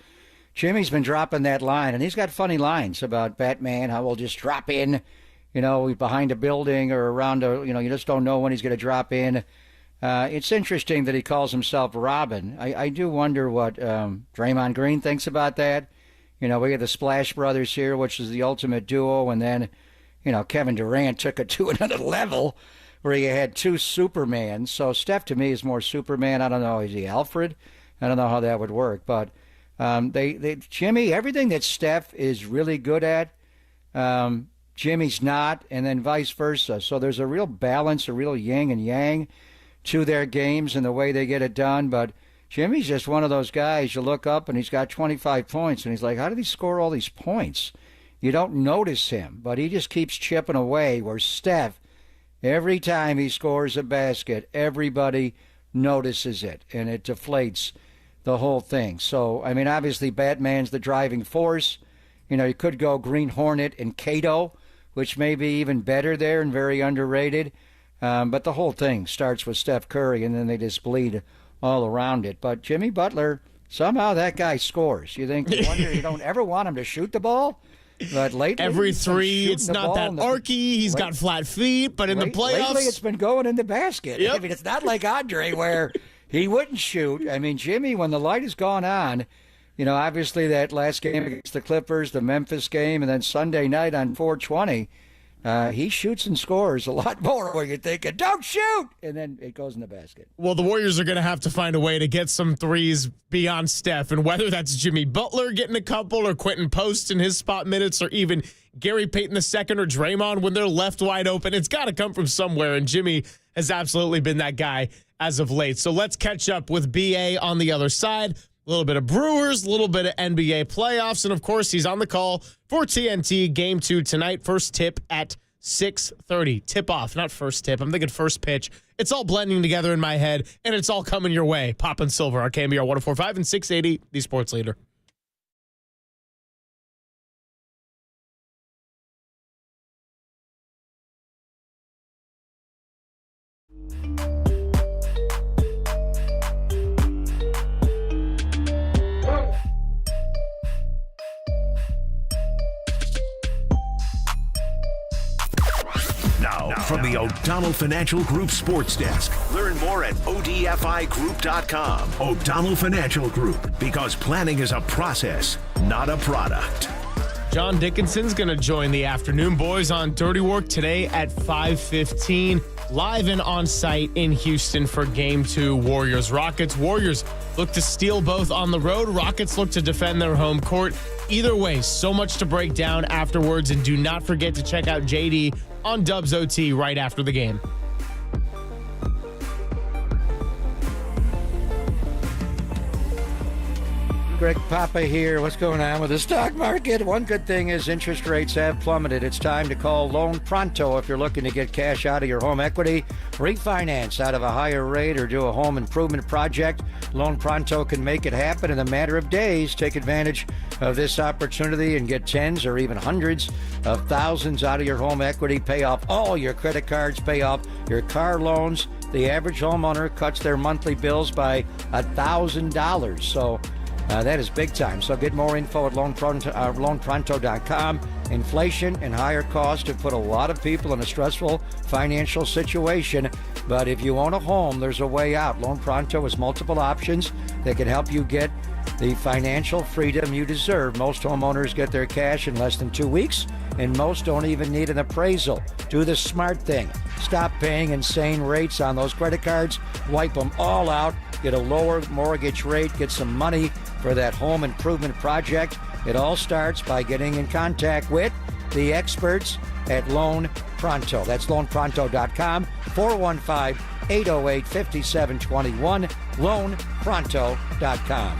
Jimmy's been dropping that line, and he's got funny lines about Batman, how we'll just drop in, behind a building or around you just don't know when he's going to drop in. It's interesting that he calls himself Robin. I do wonder what Draymond Green thinks about that. We have the Splash Brothers here, which is the ultimate duo, and then, Kevin Durant took it to another level where he had two Supermans. So Steph, to me, is more Superman. I don't know. Is he Alfred? I don't know how that would work, but Jimmy, everything that Steph is really good at, Jimmy's not, and then vice versa. So there's a real balance, a real yin and yang to their games and the way they get it done. But Jimmy's just one of those guys, you look up and he's got 25 points, and he's like, how did he score all these points? You don't notice him, but he just keeps chipping away, where Steph, every time he scores a basket, everybody notices it, and it deflates the whole thing. So, obviously Batman's the driving force. You could go Green Hornet and Kato, which may be even better there and very underrated. But the whole thing starts with Steph Curry, and then they just bleed all around it. But Jimmy Butler, somehow that guy scores. You wonder, you don't ever want him to shoot the ball? But lately, every three, it's not that arky. He's got flat feet, but in the playoffs, lately it's been going in the basket. Yep. It's not like Andre where he wouldn't shoot. Jimmy, when the light has gone on, obviously that last game against the Clippers, the Memphis game, and then Sunday night on 420, he shoots and scores a lot more where you're thinking, don't shoot! And then it goes in the basket. Well, the Warriors are going to have to find a way to get some threes beyond Steph, and whether that's Jimmy Butler getting a couple or Quentin Post in his spot minutes or even Gary Payton II or Draymond when they're left wide open, it's got to come from somewhere, and Jimmy has absolutely been that guy as of late. So let's catch up with BA on the other side. A little bit of Brewers, a little bit of NBA playoffs, and of course, he's on the call for TNT Game 2 tonight. First tip at 6:30. Tip off, not first tip. I'm thinking first pitch. It's all blending together in my head, and it's all coming your way. Pop and Silver, our KMBR 104.5 and 680, the sports leader. Now, from the O'Donnell Financial Group Sports Desk. Learn more at odfigroup.com. O'Donnell Financial Group, because planning is a process, not a product. John Dickinson's going to join the afternoon boys on Dirty Work today at 5:15, live and on site in Houston for Game 2, Warriors-Rockets. Warriors look to steal both on the road. Rockets look to defend their home court. Either way, so much to break down afterwards, and do not forget to check out JD on Dubs OT right after the game. Greg Papa here. What's going on with the stock market? One good thing is interest rates have plummeted. It's time to call Loan Pronto if you're looking to get cash out of your home equity, refinance out of a higher rate, or do a home improvement project. Loan Pronto can make it happen in a matter of days. Take advantage of this opportunity and get tens or even hundreds of thousands out of your home equity. Pay off all your credit cards, pay off your car loans. The average homeowner cuts their monthly bills by $1,000. So that is big time. So get more info at loanpronto.com. Inflation and higher costs have put a lot of people in a stressful financial situation. But if you own a home, there's a way out. Loan Pronto has multiple options that can help you get the financial freedom you deserve. Most homeowners get their cash in less than 2 weeks, and most don't even need an appraisal. Do the smart thing. Stop paying insane rates on those credit cards. Wipe them all out. Get a lower mortgage rate. Get some money for that home improvement project. It all starts by getting in contact with the experts at Loan Pronto. That's loanpronto.com, 415-808-5721, loanpronto.com.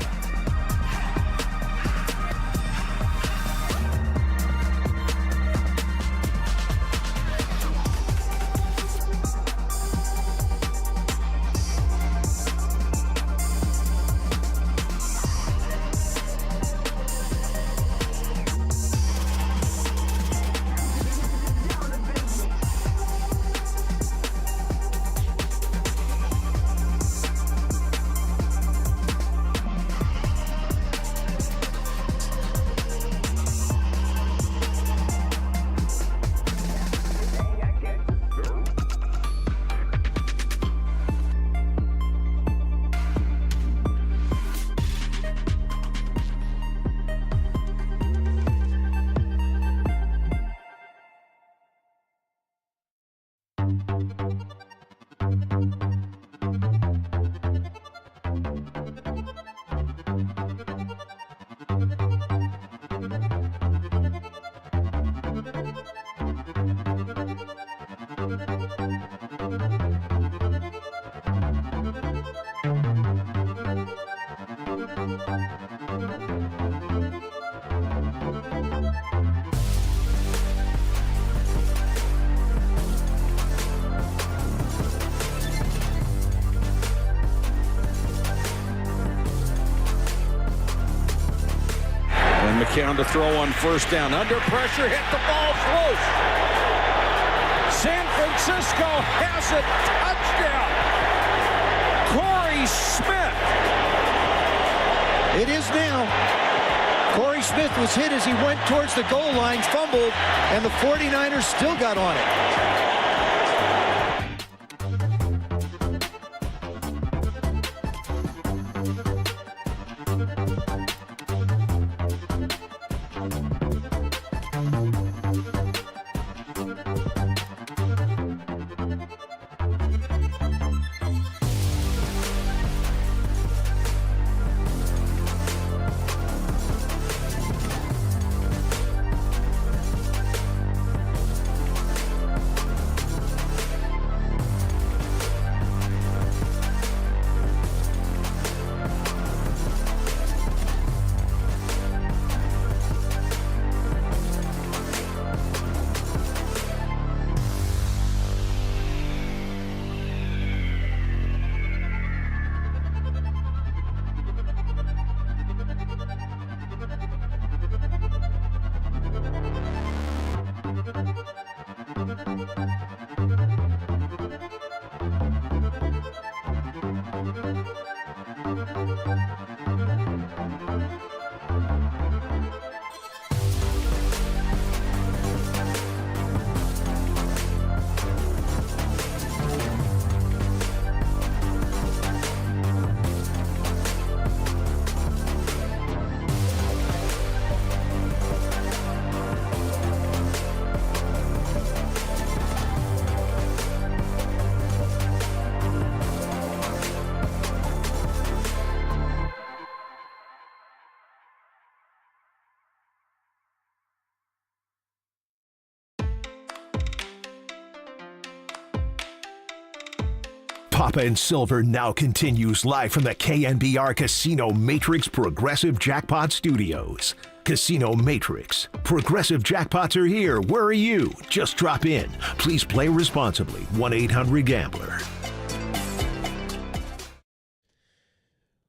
McCown to throw on first down. Under pressure, hit the ball close. San Francisco has it. Touchdown. Corey Smith. It is now. Corey Smith was hit as he went towards the goal line, fumbled, and the 49ers still got on it. Papa and Silver now continues live from the KNBR Casino Matrix Progressive Jackpot Studios. Casino Matrix. Progressive jackpots are here. Where are you? Just drop in. Please play responsibly. 1-800-GAMBLER.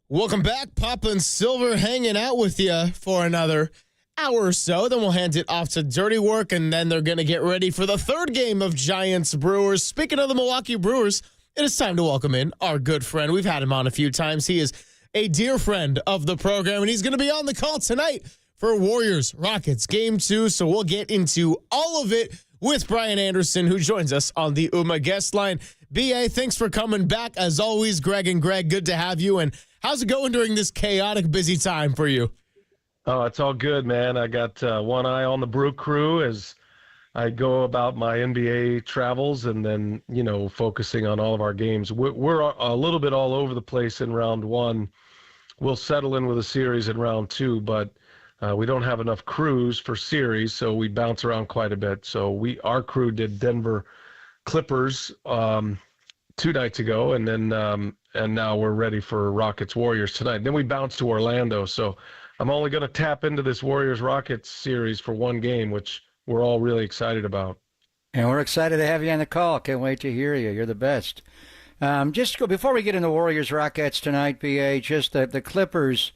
Welcome back. Papa and Silver hanging out with you for another hour or so. Then we'll hand it off to Dirty Work, and then they're going to get ready for the third game of Giants-Brewers. Speaking of the Milwaukee Brewers, it is time to welcome in our good friend. We've had him on a few times. He is a dear friend of the program, and he's going to be on the call tonight for Warriors-Rockets Game 2. So we'll get into all of it with Brian Anderson, who joins us on the UMA guest line. B.A., thanks for coming back. As always, Greg and Greg, good to have you. And how's it going during this chaotic, busy time for you? Oh, it's all good, man. I got one eye on the Brew Crew as I go about my NBA travels, and then, focusing on all of our games. We're a little bit all over the place in round one. We'll settle in with a series in round two, but we don't have enough crews for series, so we bounce around quite a bit. So our crew did Denver Clippers 2 nights ago, and then and now we're ready for Rockets Warriors tonight. Then we bounce to Orlando. So I'm only going to tap into this Warriors Rockets series for one game, which we're all really excited about. And we're excited to have you on the call. Can't wait to hear you. You're the best. Before we get into Warriors Rockets tonight, BA, just the Clippers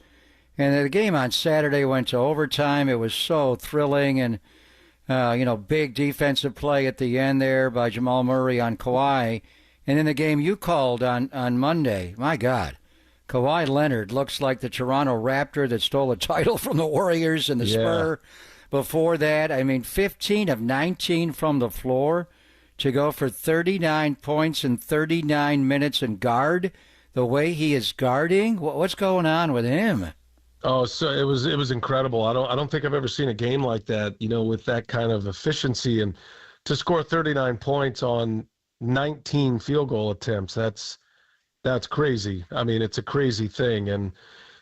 and the game on Saturday went to overtime. It was so thrilling, and big defensive play at the end there by Jamal Murray on Kawhi. And then the game you called on Monday, my God, Kawhi Leonard looks like the Toronto Raptor that stole a title from the Warriors and the Spur. Before that, 15 of 19 from the floor to go for 39 points in 39 minutes and guard the way he is guarding. What's going on with him? Oh, so it was incredible. I don't think I've ever seen a game like that, with that kind of efficiency, and to score 39 points on 19 field goal attempts. That's crazy. It's a crazy thing, and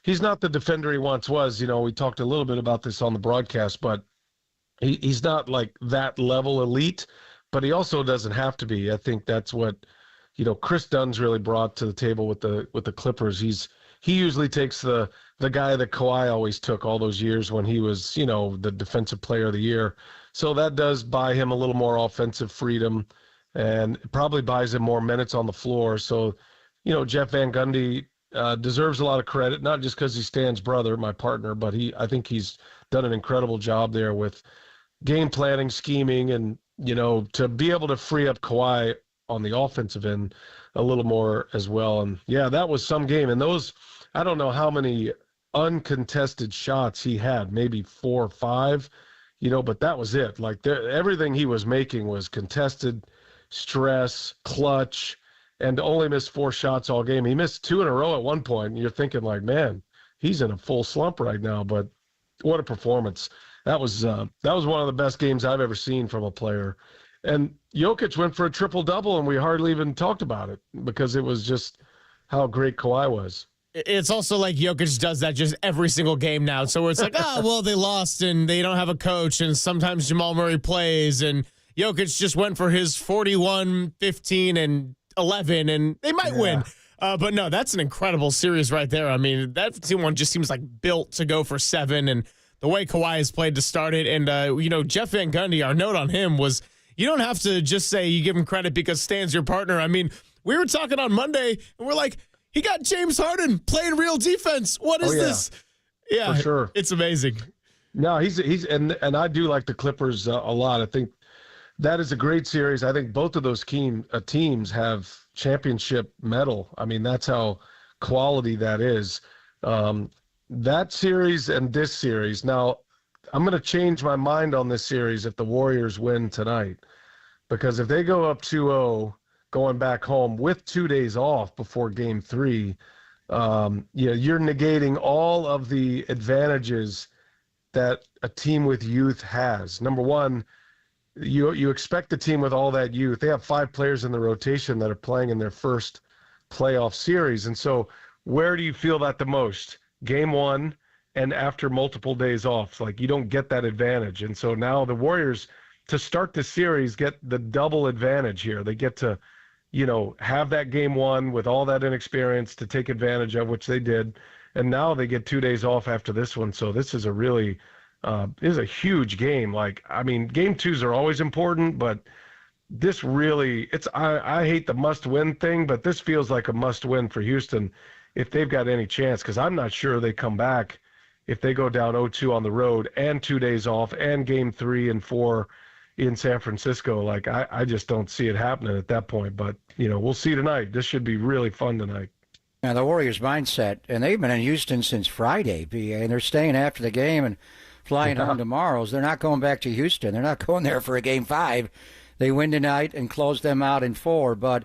he's not the defender he once was. We talked a little bit about this on the broadcast, but he's not like that level elite, but he also doesn't have to be. I think that's what, Chris Dunn's really brought to the table with the Clippers. He's he usually takes the guy that Kawhi always took all those years when he was, the defensive player of the year. So that does buy him a little more offensive freedom, and it probably buys him more minutes on the floor. So, Jeff Van Gundy deserves a lot of credit, not just because he's Stan's brother, my partner, but I think he's done an incredible job there with game planning, scheming, and, to be able to free up Kawhi on the offensive end a little more as well. And yeah, that was some game. And those, I don't know how many uncontested shots he had, maybe 4 or 5, but that was it. Like everything he was making was contested, stress, clutch, and only missed 4 shots all game. He missed 2 in a row at one point, and you're thinking like, man, he's in a full slump right now. But what a performance! That was one of the best games I've ever seen from a player. And Jokic went for a triple-double, and we hardly even talked about it because it was just how great Kawhi was. It's also like Jokic does that just every single game now. So it's like, well, they lost and they don't have a coach, and sometimes Jamal Murray plays, and Jokic just went for his 41, 15, and 11, and they might win. But no, that's an incredible series right there. I mean, that team one just seems like built to go for 7, and the way Kawhi has played to start it. And, Jeff Van Gundy, our note on him was, you don't have to just say you give him credit because Stan's your partner. I mean, we were talking on Monday, and we're like, he got James Harden playing real defense. What is this? Yeah, for sure. It's amazing. No, he's and I do like the Clippers a lot. I think that is a great series. I think both of those teams have championship medal. I mean, that's how quality that is. That series and this series. Now, I'm going to change my mind on this series if the Warriors win tonight, because if they go up 2-0 going back home with 2 days off before Game 3, you're negating all of the advantages that a team with youth has. Number one, you expect the team with all that youth. They have 5 players in the rotation that are playing in their first playoff series. And so where do you feel that the most? Game 1 and after multiple days off. Like, you don't get that advantage. And so now the Warriors, to start the series, get the double advantage here. They get to, have that Game 1 with all that inexperience to take advantage of, which they did. And now they get 2 days off after this one. So this is a really is a huge game. Like, I mean, Game 2s are always important, but this really, I hate the must-win thing, but this feels like a must-win for Houston if they've got any chance, because I'm not sure they come back if they go down 0-2 on the road and 2 days off and Game 3 and 4 in San Francisco. Like, I just don't see it happening at that point. But, we'll see tonight. This should be really fun tonight. Now, the Warriors' mindset, and they've been in Houston since Friday, and they're staying after the game and flying home tomorrow. So they're not going back to Houston. They're not going there for a Game 5. They win tonight and close them out in 4, but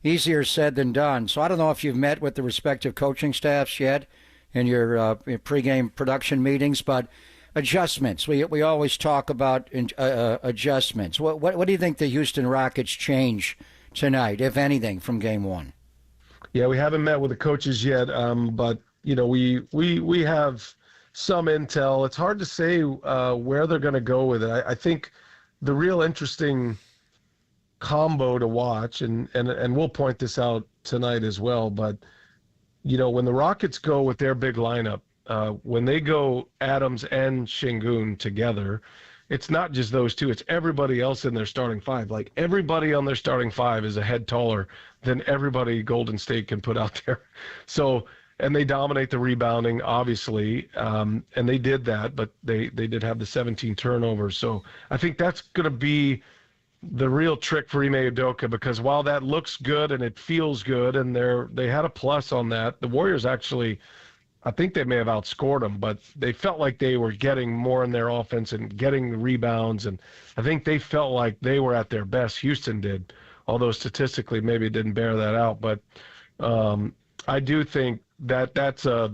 easier said than done. So I don't know if you've met with the respective coaching staffs yet in your pregame production meetings, but adjustments. We always talk about adjustments. What do you think the Houston Rockets change tonight, if anything, from Game 1? Yeah, we haven't met with the coaches yet, but we have some intel. It's hard to say where they're going to go with it. I think the real interesting combo to watch, and we'll point this out tonight as well, but when the Rockets go with their big lineup, when they go Adams and Şengün together, it's not just those two, it's everybody else in their starting 5. Like, everybody on their starting 5 is a head taller than everybody Golden State can put out there. So, and they dominate the rebounding, obviously, and they did that, but they did have the 17 turnovers. So I think that's going to be the real trick for Ime Udoka, because while that looks good and it feels good, and they had a plus on that, the Warriors actually, I think they may have outscored them, but they felt like they were getting more in their offense and getting the rebounds, and I think they felt like they were at their best. Houston did, although statistically maybe it didn't bear that out. But I do think that's a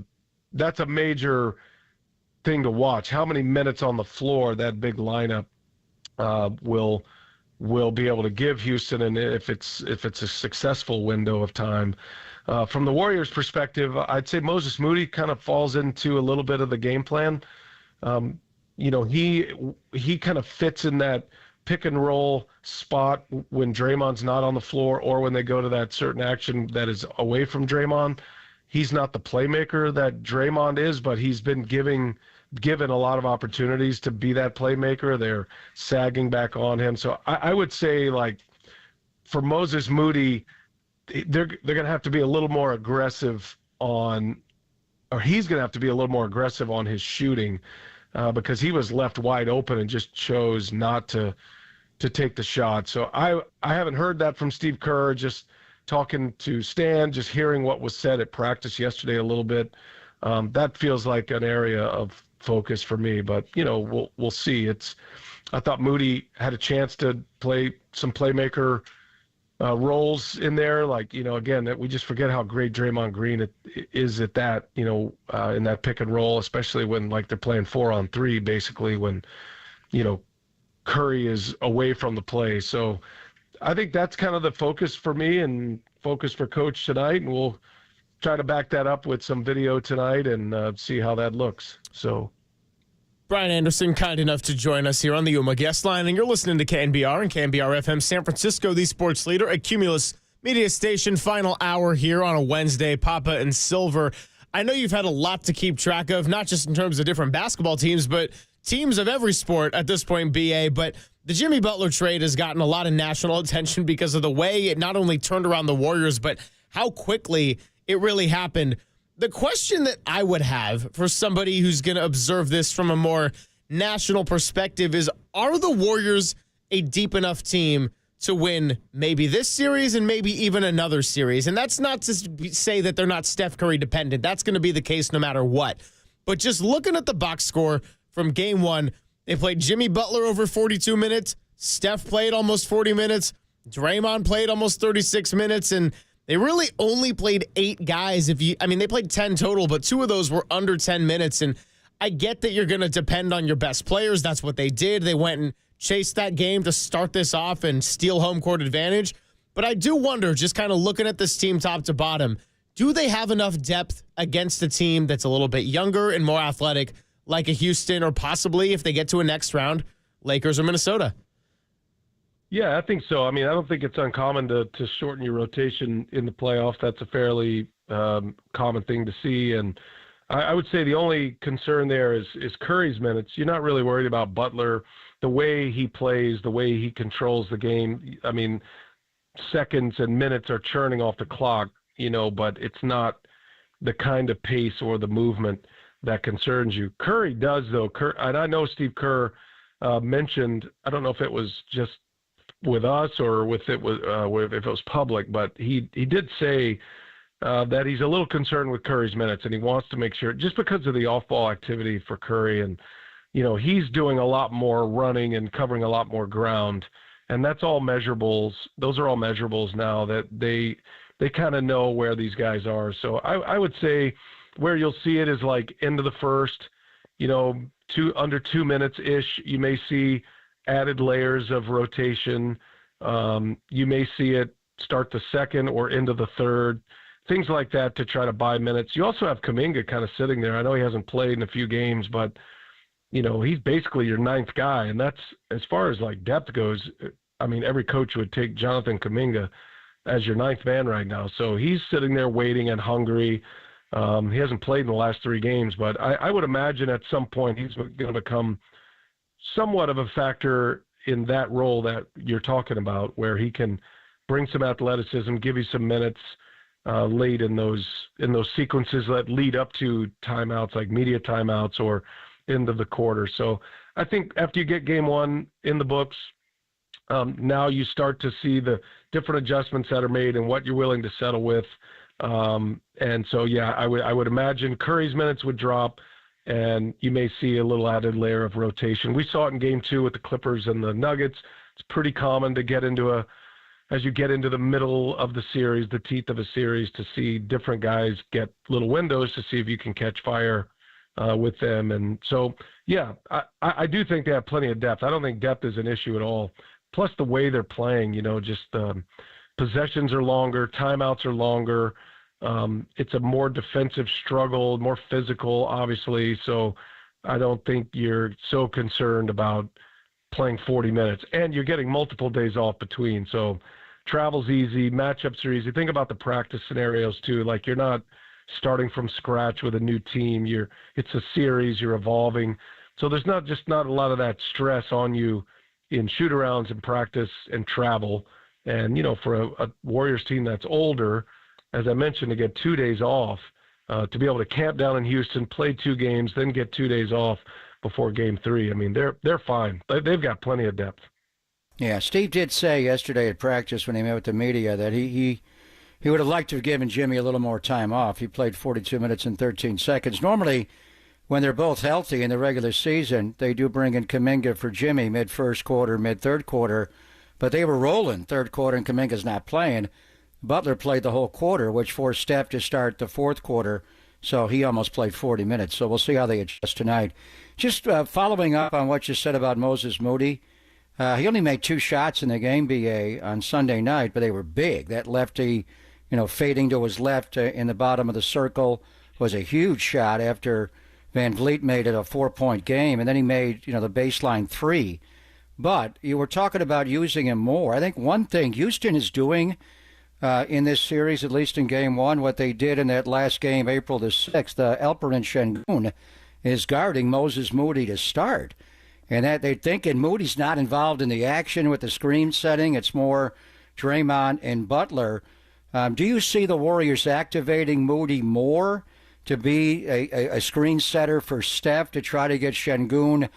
major thing to watch. How many minutes on the floor that big lineup will be able to give Houston, and if it's a successful window of time. From the Warriors' perspective, I'd say Moses Moody kind of falls into a little bit of the game plan. He kind of fits in that pick and roll spot when Draymond's not on the floor, or when they go to that certain action that is away from Draymond. he's not the playmaker that Draymond is, but he's been given a lot of opportunities to be that playmaker. They're sagging back on him. So I would say, like, for Moses Moody, they're going to have to be a little more aggressive he's going to have to be a little more aggressive on his shooting because he was left wide open and just chose not to take the shot. So I haven't heard that from Steve Kerr, just talking to Stan, just hearing what was said at practice yesterday a little bit. That feels like an area of focus for me, but we'll see. I thought Moody had a chance to play some playmaker roles in there, like, again, that we just forget how great Draymond Green is at that, in that pick and roll, especially when, like, they're playing 4-on-3, basically, when, Curry is away from the play. So I think that's kind of the focus for me and focus for Coach tonight, and we'll try to back that up with some video tonight and see how that looks. So Brian Anderson, kind enough to join us here on the UMA guest line, and you're listening to KNBR and KNBR FM San Francisco, the sports leader, a Cumulus Media Station. Final hour here on a Wednesday, Papa and Silver. I know you've had a lot to keep track of, not just in terms of different basketball teams, but teams of every sport at this point, BA. But the Jimmy Butler trade has gotten a lot of national attention because of the way it not only turned around the Warriors, but how quickly it really happened. The question that I would have for somebody who's going to observe this from a more national perspective is, are the Warriors a deep enough team to win maybe this series and maybe even another series? And that's not to say that they're not Steph Curry dependent. That's going to be the case no matter what. But just looking at the box score from game one, they played Jimmy Butler over 42 minutes. Steph played almost 40 minutes. Draymond played almost 36 minutes. And they really only played 8 guys. They played 10 total, but 2 of those were under 10 minutes. And I get that you're going to depend on your best players. That's what they did. They went and chased that game to start this off and steal home court advantage. But I do wonder, just kind of looking at this team top to bottom, do they have enough depth against a team that's a little bit younger and more athletic, like a Houston, or possibly, if they get to a next round, Lakers or Minnesota? Yeah, I think so. I don't think it's uncommon to shorten your rotation in the playoffs. That's a fairly common thing to see. And I would say the only concern there is Curry's minutes. You're not really worried about Butler, the way he plays, the way he controls the game. Seconds and minutes are churning off the clock, but it's not the kind of pace or the movement that concerns you. Curry does, though. And I know Steve Kerr mentioned, I don't know if it was just with us or if it was public, but he did say that he's a little concerned with Curry's minutes, and he wants to make sure, just because of the off-ball activity for Curry, and he's doing a lot more running and covering a lot more ground, and that's all measurables. Those are all measurables now that they kind of know where these guys are. So I would say where you'll see it is like end of the first, under 2 minutes ish. You may see added layers of rotation. You may see it start the second or into the third, things like that, to try to buy minutes. You also have Kuminga kind of sitting there. I know he hasn't played in a few games, but he's basically your 9th guy. And that's, as far as like depth goes, every coach would take Jonathan Kuminga as your 9th man right now. So he's sitting there waiting and hungry. He hasn't played in the last 3 games, but I would imagine at some point he's going to become somewhat of a factor in that role that you're talking about, where he can bring some athleticism, give you some minutes late in those sequences that lead up to timeouts, like media timeouts or end of the quarter. So I think after you get game one in the books, now you start to see the different adjustments that are made and what you're willing to settle with. And so, yeah, I would imagine Curry's minutes would drop, and you may see a little added layer of rotation. We saw it in game 2 with the Clippers and the Nuggets. It's pretty common to get into as you get into the middle of the series, the teeth of a series, to see different guys get little windows to see if you can catch fire with them. And so, yeah, I do think they have plenty of depth. I don't think depth is an issue at all. Plus the way they're playing, just possessions are longer, timeouts are longer. It's a more defensive struggle, more physical, obviously. So I don't think you're so concerned about playing 40 minutes. And you're getting multiple days off between. So travel's easy, matchups are easy. Think about the practice scenarios too. Like, you're not starting from scratch with a new team. It's a series, you're evolving. So there's not a lot of that stress on you in shoot-arounds and practice and travel. And, for a Warriors team that's older, as I mentioned, to get 2 days off, to be able to camp down in Houston, play 2 games, then get 2 days off before Game 3. I mean, they're fine. They've got plenty of depth. Yeah, Steve did say yesterday at practice when he met with the media that he would have liked to have given Jimmy a little more time off. He played 42 minutes and 13 seconds. Normally, when they're both healthy in the regular season, they do bring in Kuminga for Jimmy mid-first quarter, mid-third quarter, but they were rolling third quarter and Kuminga's not playing. Butler played the whole quarter, which forced Steph to start the fourth quarter, so he almost played 40 minutes. So we'll see how they adjust tonight. Just following up on what you said about Moses Moody, he only made 2 shots in the game, B.A., on Sunday night, but they were big. That lefty, fading to his left in the bottom of the circle was a huge shot after Van Vliet made it a 4-point game, and then he made, the baseline 3. But you were talking about using him more. I think one thing Houston is doing in this series, at least in Game 1, what they did in that last game, April the 6th, Alperen Şengün is guarding Moses Moody to start. And that they're thinking Moody's not involved in the action with the screen setting. It's more Draymond and Butler. Do you see the Warriors activating Moody more to be a screen setter for Steph to try to get Şengün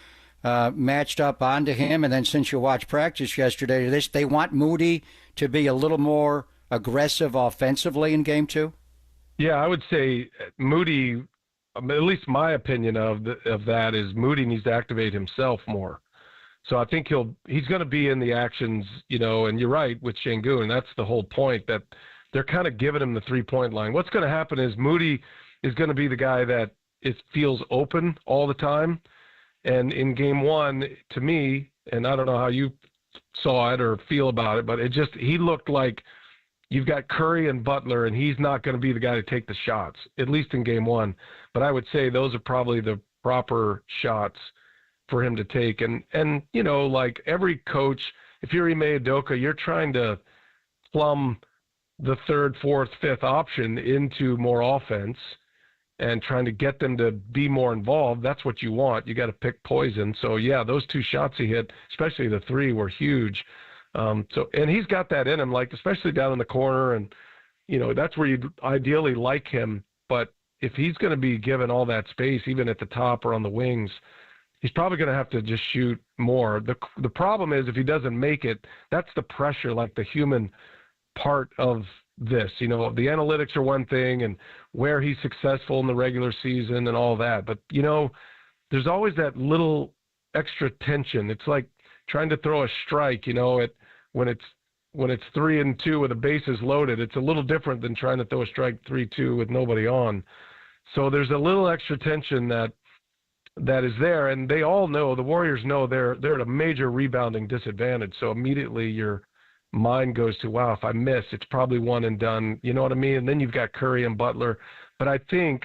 matched up onto him? And then since you watched practice yesterday, they want Moody to be a little more aggressive offensively in Game 2? Yeah, I would say Moody, at least my opinion of that is Moody needs to activate himself more. So I think he's going to be in the actions, and you're right with Şengün. That's the whole point, that they're kind of giving him the 3-point line. What's going to happen is Moody is going to be the guy that feels open all the time. And in Game 1, to me, and I don't know how you saw it or feel about it, but he looked like you've got Curry and Butler, and he's not going to be the guy to take the shots, at least in Game 1. But I would say those are probably the proper shots for him to take. And like every coach, if you're Ime Udoka, you're trying to plumb the 3rd, 4th, 5th option into more offense and trying to get them to be more involved. That's what you want. You got to pick poison. So, yeah, those 2 shots he hit, especially the 3, were huge. And he's got that in him, like especially down in the corner, and that's where you'd ideally like him. But if he's going to be given all that space, even at the top or on the wings, he's probably going to have to just shoot more. The problem is if he doesn't make it, that's the pressure, like the human part of this. The analytics are one thing, and where he's successful in the regular season and all that. But there's always that little extra tension. It's like trying to throw a strike, when it's 3-2 with the bases loaded. It's a little different than trying to throw a strike 3-2 with nobody on. So there's a little extra tension that is there, and they all know, the Warriors know they're at a major rebounding disadvantage. So immediately your mind goes to, wow, if I miss, it's probably one and done. You know what I mean? And then you've got Curry and Butler. But I think,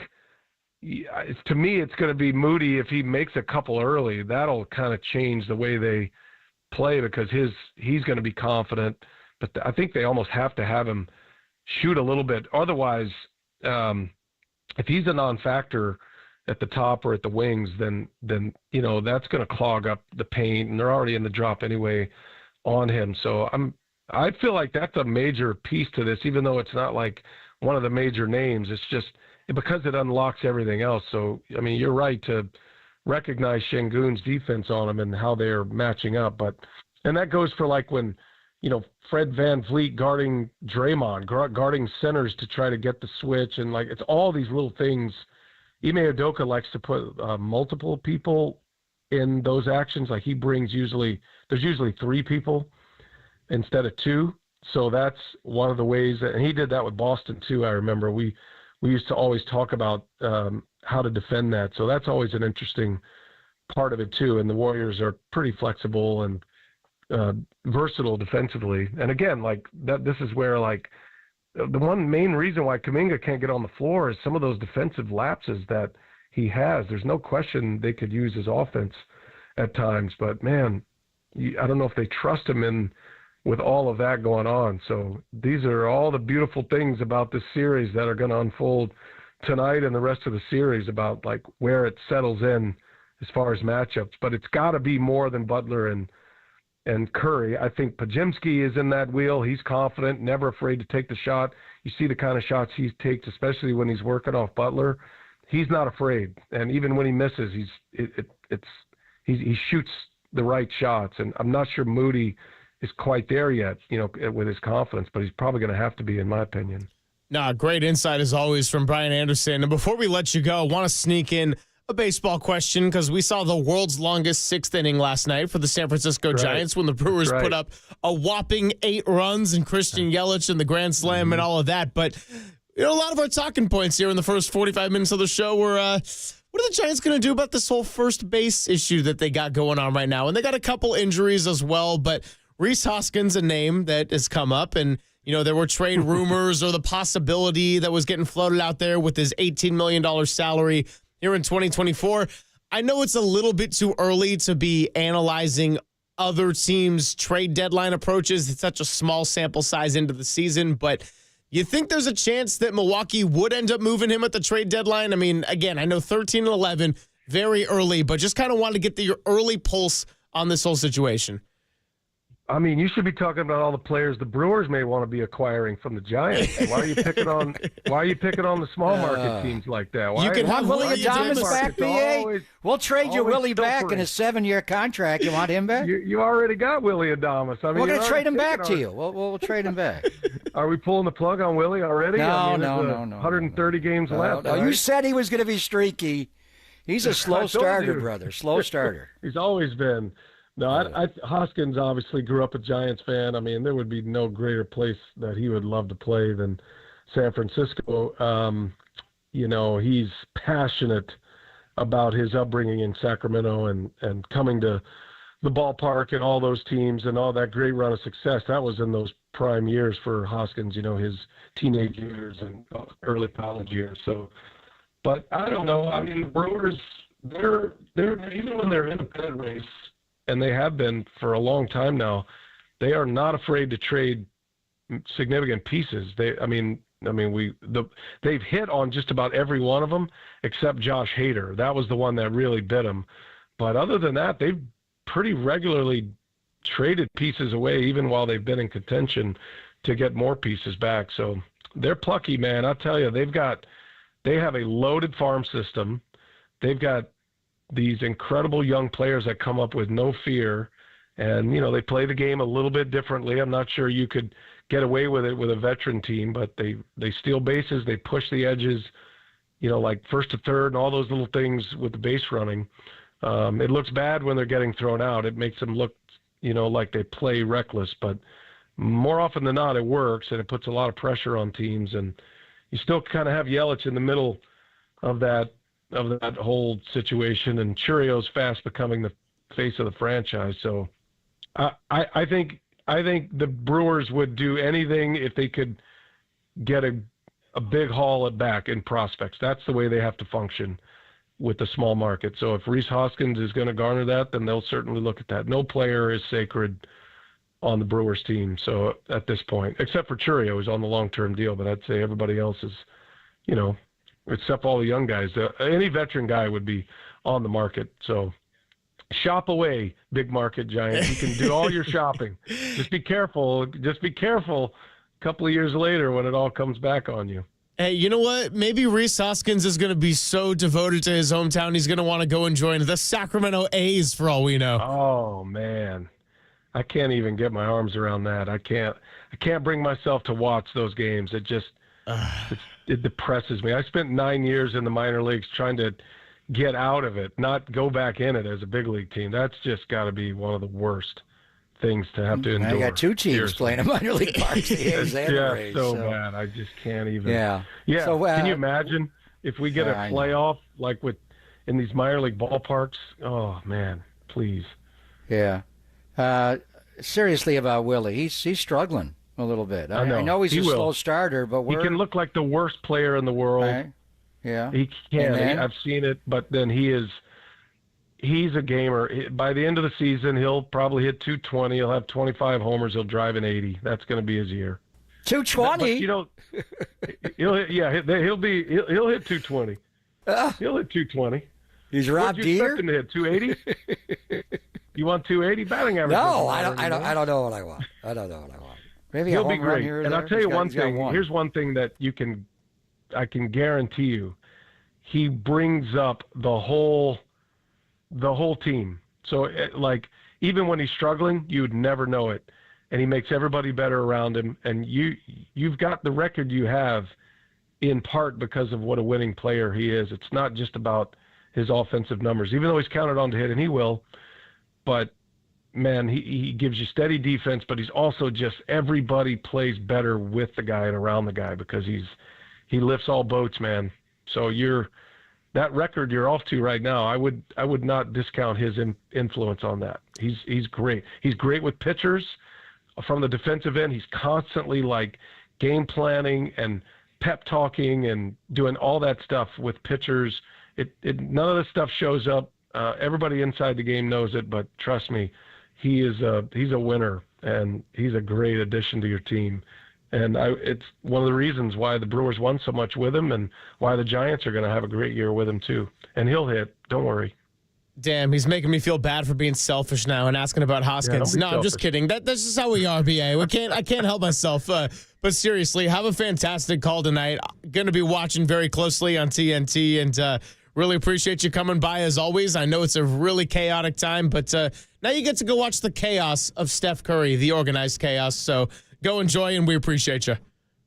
to me, it's going to be Moody. If he makes a couple early, that'll kind of change the way they play, because he's going to be confident. But I think they almost have to have him shoot a little bit. Otherwise, if he's a non-factor at the top or at the wings, then that's going to clog up the paint, and they're already in the drop anyway on him. So I feel like that's a major piece to this, even though it's not like one of the major names. It's just because it unlocks everything else. So, I mean, you're right to recognize Şengün's defense on him and how they're matching up. And that goes for like when, Fred VanVleet guarding Draymond, guarding centers to try to get the switch. And like, it's all these little things. Ime Udoka likes to put multiple people in those actions. Like there's usually 3 people instead of 2. So that's one of the ways and he did that with Boston too. I remember we used to always talk about how to defend that. So that's always an interesting part of it too. And the Warriors are pretty flexible and versatile defensively. And again, like that, this is where like the one main reason why Kuminga can't get on the floor is some of those defensive lapses that he has. There's no question they could use his offense at times, but man, I don't know if they trust him in with all of that going on. So these are all the beautiful things about this series that are going to unfold tonight and the rest of the series about like where it settles in as far as matchups. But it's got to be more than Butler and Curry. I think Podziemski is in that wheel. He's confident, never afraid to take the shot. You see the kind of shots he takes, especially when he's working off Butler. He's not afraid, and even when he misses, he shoots the right shots. And I'm not sure Moody is quite there yet, with his confidence, but he's probably going to have to be, in my opinion. Nah, great insight as always from Brian Anderson. And before we let you go, I want to sneak in a baseball question because we saw the world's longest sixth inning last night for the San Francisco Giants when the Brewers put up a whopping 8 runs and Christian Yelich and the Grand Slam and all of that. But a lot of our talking points here in the first 45 minutes of the show were, what are the Giants going to do about this whole first base issue that they got going on right now? And they got a couple injuries as well, but Rhys Hoskins, a name that has come up, and there were trade rumors or the possibility that was getting floated out there with his $18 million salary here in 2024. I know it's a little bit too early to be analyzing other teams' trade deadline approaches. It's such a small sample size into the season, but you think there's a chance that Milwaukee would end up moving him at the trade deadline? I mean, again, I know 13-11, very early, but just kind of wanted to get your early pulse on this whole situation. I mean, you should be talking about all the players the Brewers may want to be acquiring from the Giants. Why are you picking on the small market teams like that? You can have Willie Adames back, BA. We'll trade you Willie back in a 7-year contract. You want him back? You already got Willie Adames. I mean, we're going to trade him back to you. We'll trade him back. Are we pulling the plug on Willie already? No. 130 games left. No, you said he was going to be streaky. He's a slow starter, brother. Slow starter. He's always been. No, Hoskins obviously grew up a Giants fan. I mean, there would be no greater place that he would love to play than San Francisco. He's passionate about his upbringing in Sacramento and coming to the ballpark and all those teams and all that great run of success. That was in those prime years for Hoskins, his teenage years and early college years. So, but I don't know. I mean, the Brewers, they're even when they're in a pennant race, and they have been for a long time now, they are not afraid to trade significant pieces. They've hit on just about every one of them except Josh Hader. That was the one that really bit them. But other than that, they've pretty regularly traded pieces away, even while they've been in contention, to get more pieces back. So they're plucky, man. I'll tell you, they have a loaded farm system. They've got these incredible young players that come up with no fear, and they play the game a little bit differently. I'm not sure you could get away with it with a veteran team, but they steal bases, they push the edges, like first to third and all those little things with the base running. It looks bad when they're getting thrown out. It makes them look, like they play reckless, but more often than not, it works, and it puts a lot of pressure on teams, and you still kind of have Yelich in the middle of that whole situation, and Churio's fast becoming the face of the franchise. So I think the Brewers would do anything if they could get a big haul back in prospects. That's the way they have to function with the small market. So if Rhys Hoskins is going to garner that, then they'll certainly look at that. No player is sacred on the Brewers team. So at this point, except for Churio, who's on the long-term deal, but I'd say everybody else is, except all the young guys. Any veteran guy would be on the market. So shop away, big market Giants. You can do all your shopping. Just be careful. A couple of years later when it all comes back on you. Hey, you know what? Maybe Rhys Hoskins is going to be so devoted to his hometown, he's going to want to go and join the Sacramento A's for all we know. Oh, man. I can't even get my arms around that. I can't bring myself to watch those games. It just it depresses me. I spent 9 years in the minor leagues trying to get out of it, not go back in it as a big league team. That's just got to be one of the worst things to have to endure. I got 2 teams playing in minor league parks. It's so bad. I just can't even. Yeah. So, can you imagine if we get a playoff like in these minor league ballparks? Oh man, please. Yeah. Seriously about Willie, he's struggling a little bit. I know he's a slow starter, but he can look like the worst player in the world. Right. Yeah, he can. I've seen it, but then he's a gamer. By the end of the season, he'll probably hit 220. He'll have 25 homers. He'll drive an 80. That's going to be his year. 220. He'll hit 220. He'll hit 220. He's Rob What you Deere. expecting to hit 280? You want 280 batting average? No, I don't know what I want. I don't know what I want. Maybe he'll a be home run great. here or And there. I'll tell you one He's got thing. Here's one thing that I can guarantee you. He brings up the whole team. So like even when he's struggling, you'd never know it, and he makes everybody better around him. And you've got the record you have in part because of what a winning player he is. It's not just about his offensive numbers, even though he's counted on to hit, and he will. But man, he gives you steady defense, but he's also just everybody plays better with the guy and around the guy because he lifts all boats, man. So that record you're off to right now, I would not discount his influence on that. He's great. He's great with pitchers from the defensive end. He's constantly like game planning and pep talking and doing all that stuff with pitchers. None of this stuff shows up. Everybody inside the game knows it, but trust me, he's a winner, and he's a great addition to your team. And it's one of the reasons why the Brewers won so much with him and why the Giants are going to have a great year with him too. And he'll hit. Don't worry. Damn, he's making me feel bad for being selfish now and asking about Hoskins. No, I'm just kidding. That's just how we are, BA. I can't help myself. But seriously, have a fantastic call tonight. Going to be watching very closely on TNT, and really appreciate you coming by as always. I know it's a really chaotic time, but now you get to go watch the chaos of Steph Curry, the organized chaos. So go enjoy, and we appreciate you.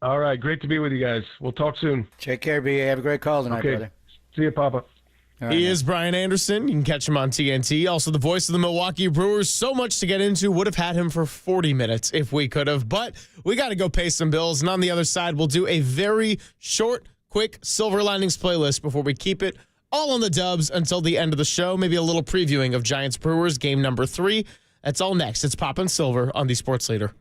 All right. Great to be with you guys. We'll talk soon. Take care, BA. Have a great call tonight, brother. See you, Papa. He is Brian Anderson. You can catch him on TNT. Also the voice of the Milwaukee Brewers. So much to get into. Would have had him for 40 minutes if we could have. But we got to go pay some bills. And on the other side, we'll do a very short, quick Silver Linings playlist before we keep it all on the Dubs until the end of the show. Maybe a little previewing of Giants Brewers game number 3. That's all next. It's Pop and Silver on the Sports Leader.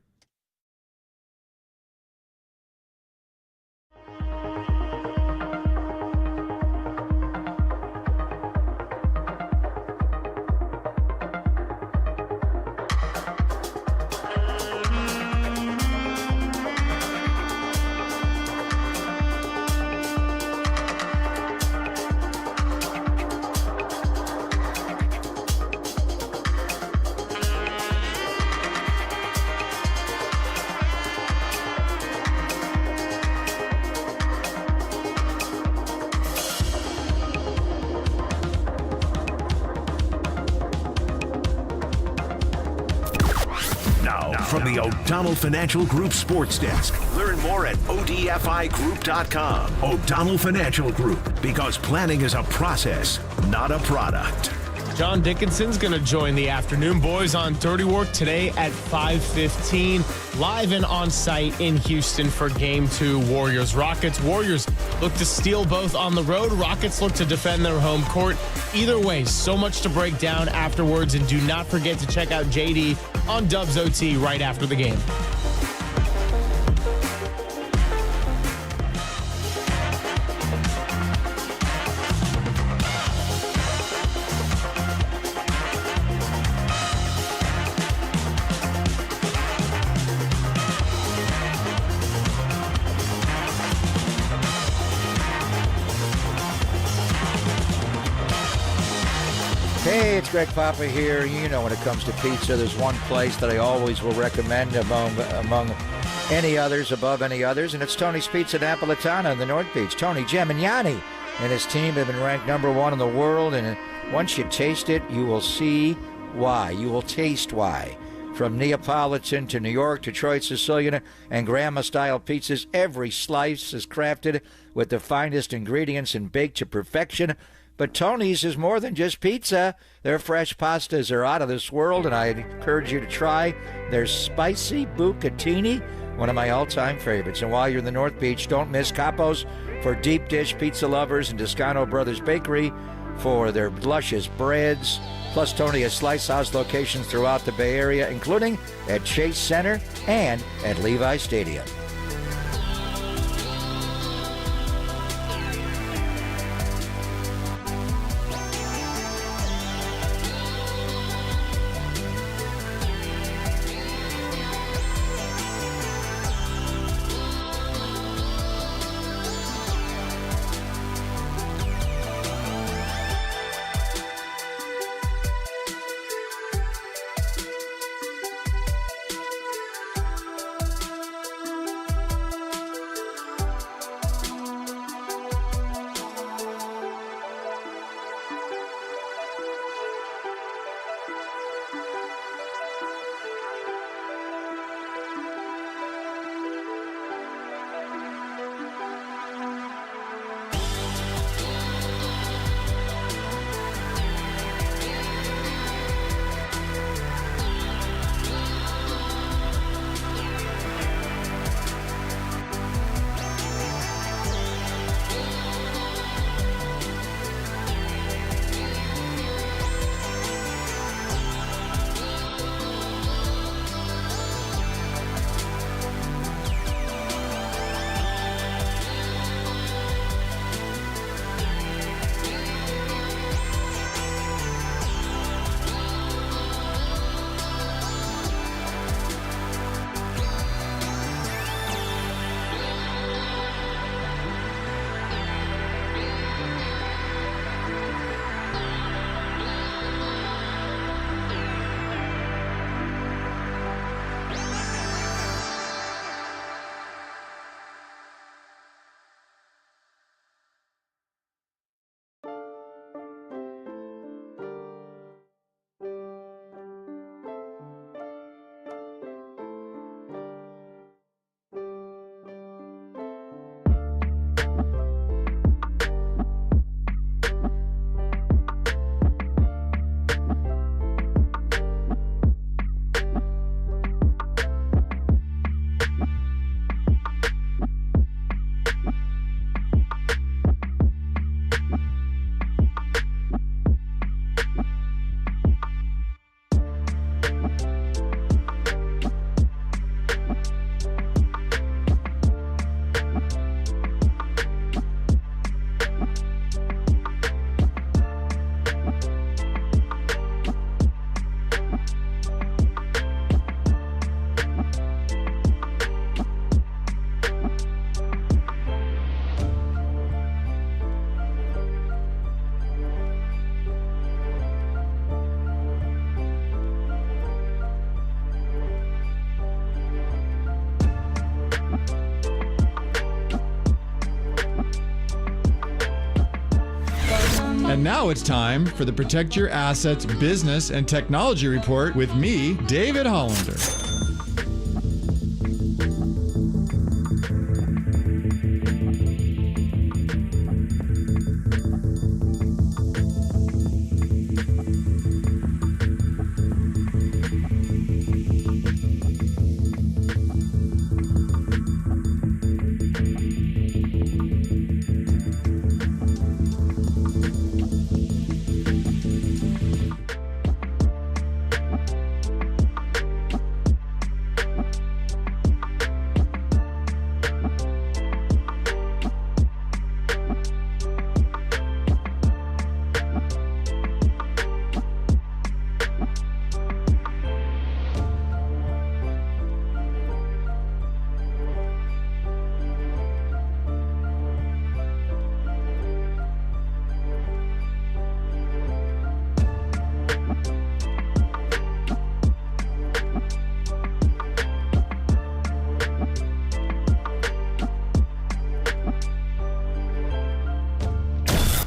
From the O'Donnell Financial Group Sports Desk. Learn more at ODFIGroup.com. O'Donnell Financial Group, because planning is a process, not a product. John Dickinson's going to join the afternoon boys on Dirty Work today at 5:15, live and on site in Houston for Game 2, Warriors-Rockets. Warriors look to steal both on the road. Rockets look to defend their home court. Either way, so much to break down afterwards, and do not forget to check out JD on Dubs OT right after the game. Hey, it's Greg Papa here. You know, when it comes to pizza, there's one place that I always will recommend among any others, above any others, and it's Tony's Pizza Napolitana in the North Beach. Tony Gemignani and his team have been ranked #1 in the world, and once you taste it, you will see why. You will taste why. From Neapolitan to New York, Detroit, Sicilian, and Grandma-style pizzas, every slice is crafted with the finest ingredients and baked to perfection. But Tony's is more than just pizza. Their fresh pastas are out of this world, and I encourage you to try their spicy bucatini, one of my all-time favorites. And while you're in the North Beach, don't miss Capo's for deep dish pizza lovers and Toscano Brothers Bakery for their luscious breads. Plus, Tony has Slice House locations throughout the Bay Area, including at Chase Center and at Levi Stadium. And now it's time for the Protect Your Assets Business and Technology Report with me, David Hollander.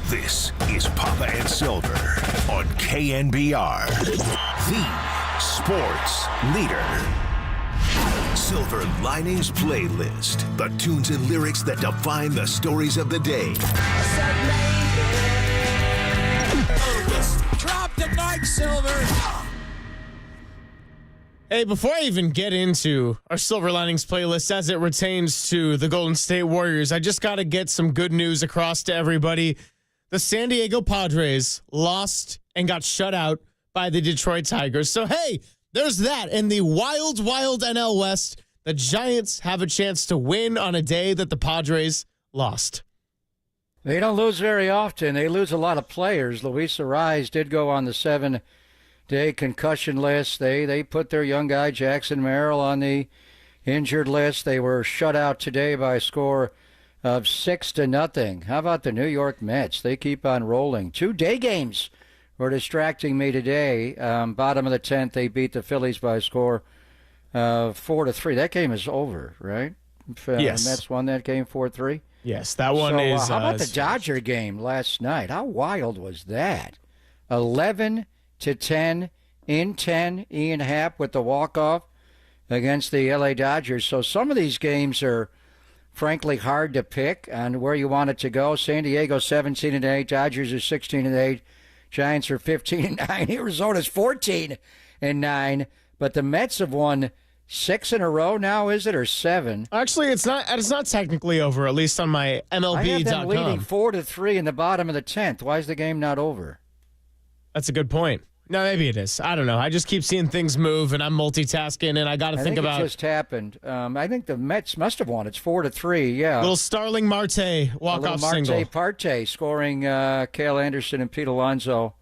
This is Papa and Silver on KNBR, the sports leader. Silver Linings Playlist, the tunes and lyrics that define the stories of the day. Drop the mic, Silver. Hey, before I even get into our Silver Linings playlist as it pertains to the Golden State Warriors, I just got to get some good news across to everybody. The San Diego Padres lost and got shut out by the Detroit Tigers. So, hey, there's that. In the wild NL West, the Giants have a chance to win on a day that the Padres lost. They don't lose very often. They lose a lot of players. Luis Arraez did go on the 7-day concussion list. They put their young guy, Jackson Merrill, on the injured list. They were shut out today by a score of 6-0. How about the New York Mets? They keep on rolling. 2 day games were distracting me today. Bottom of the 10th, they beat the Phillies by a score of 4-3. That game is over, right? Yes. Mets won that game 4-3. Yes, that one is. How about the Dodger game last night? How wild was that? 11-10 in 10. Ian Happ with the walk-off against the LA Dodgers. So some of these games are frankly hard to pick on where you want it to go. San Diego 17-8, Dodgers are 16-8, Giants are 15-9, Arizona's 14-9, but the Mets have won 6 in a row now, is it, or 7? Actually, it's not technically over, at least on my MLB.com. I have them leading 4-3 in the bottom of the 10th. Why is the game not over? That's a good point. No, maybe it is. I don't know. I just keep seeing things move, and I'm multitasking, and I got to think about it. Just happened. I think the Mets must have won. It's 4-3. Yeah. Little Starling Marte walk-off single. Marte Parte scoring Cale Anderson and Pete Alonso.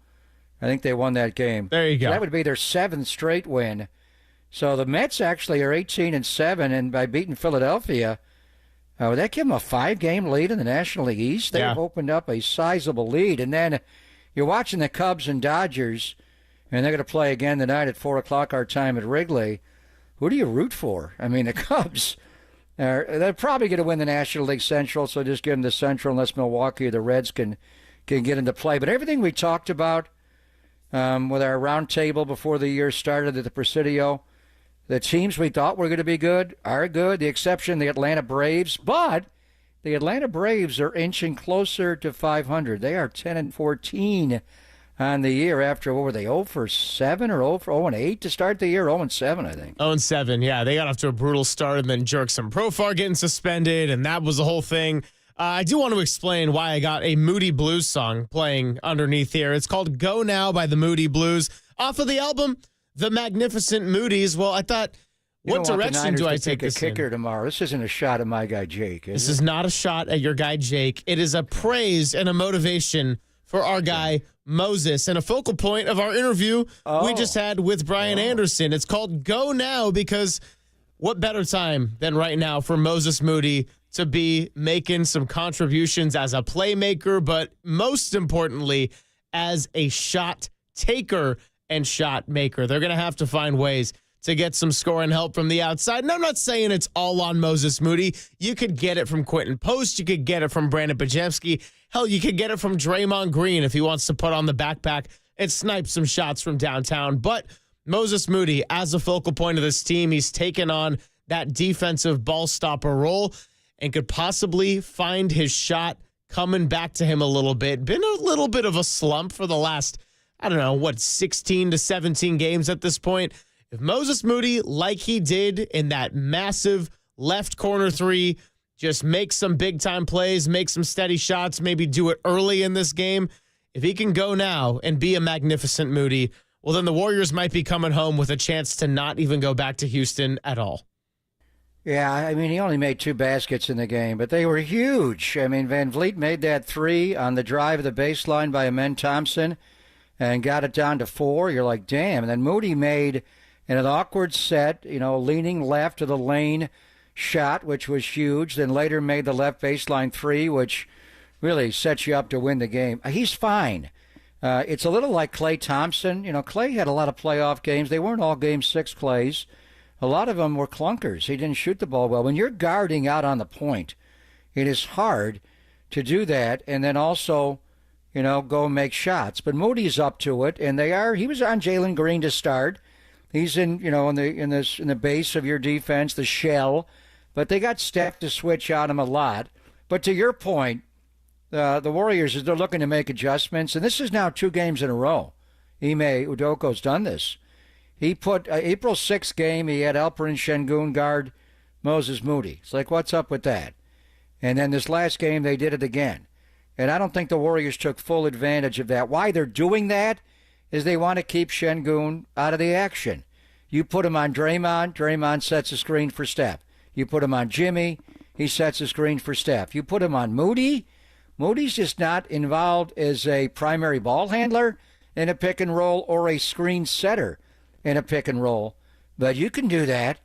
I think they won that game. There you go. So that would be their 7th straight win. So the Mets actually are 18-7, and by beating Philadelphia, would that give them a 5-game lead in the National League East? They have opened up a sizable lead, and then you're watching the Cubs and Dodgers. And they're going to play again tonight at 4 o'clock our time at Wrigley. Who do you root for? I mean, the Cubs, they're probably going to win the National League Central, so just give them the Central unless Milwaukee or the Reds can get into play. But everything we talked about with our round table before the year started at the Presidio, the teams we thought were going to be good are good, the exception the Atlanta Braves. But the Atlanta Braves are inching closer to 500. They are 10-14. On the year after, what were they, 0-7 or 0-8 to start the year? 0-7, I think. 0-7, yeah. They got off to a brutal start and then Jerkson Profar getting suspended, and that was the whole thing. I do want to explain why I got a Moody Blues song playing underneath here. It's called Go Now by the Moody Blues. Off of the album, The Magnificent Moodies. Well, I thought, what direction do I take this in? Kicker tomorrow. This isn't a shot at my guy Jake, is it? This is not a shot at your guy Jake. It is a praise and a motivation for our guy Moses, and a focal point of our interview we just had with Brian Anderson. It's called Go Now because what better time than right now for Moses Moody to be making some contributions as a playmaker, but most importantly, as a shot taker and shot maker. They're going to have to find ways to get some scoring help from the outside. And I'm not saying it's all on Moses Moody. You could get it from Quentin Post. You could get it from Brandon Pajemski. Hell, you could get it from Draymond Green if he wants to put on the backpack and snipe some shots from downtown. But Moses Moody, as a focal point of this team, he's taken on that defensive ball stopper role and could possibly find his shot coming back to him a little bit. Been a little bit of a slump for the last, 16 to 17 games at this point. If Moses Moody, like he did in that massive left corner three, just make some big-time plays, make some steady shots, maybe do it early in this game, if he can go now and be a magnificent Moody, well, then the Warriors might be coming home with a chance to not even go back to Houston at all. Yeah, I mean, he only made 2 baskets in the game, but they were huge. I mean, Van Vliet made that 3 on the drive of the baseline by Amen Thompson and got it down to 4. You're like, damn. And then Moody made in an awkward set, leaning left to the lane shot, which was huge. Then later made the left baseline 3, which really sets you up to win the game. He's fine. It's a little like Klay Thompson. Klay had a lot of playoff games. They weren't all Game 6 Klays. A lot of them were clunkers. He didn't shoot the ball well. When you're guarding out on the point, it is hard to do that and then also, go and make shots. But Moody's up to it, and he was on Jalen Green to start. He's in the base of your defense, the shell. But they got Steph to switch on him a lot. But to your point, the Warriors, they're looking to make adjustments, and this is now 2 games in a row. Ime Udoka's done this. He put April 6th game, he had Alperen Şengün guard Moses Moody. It's like, what's up with that? And then this last game, they did it again. And I don't think the Warriors took full advantage of that. Why they're doing that is they want to keep Şengün out of the action. You put him on Draymond, Draymond sets a screen for Steph. You put him on Jimmy, he sets a screen for Steph. You put him on Moody, Moody's just not involved as a primary ball handler in a pick and roll or a screen setter in a pick and roll. But you can do that.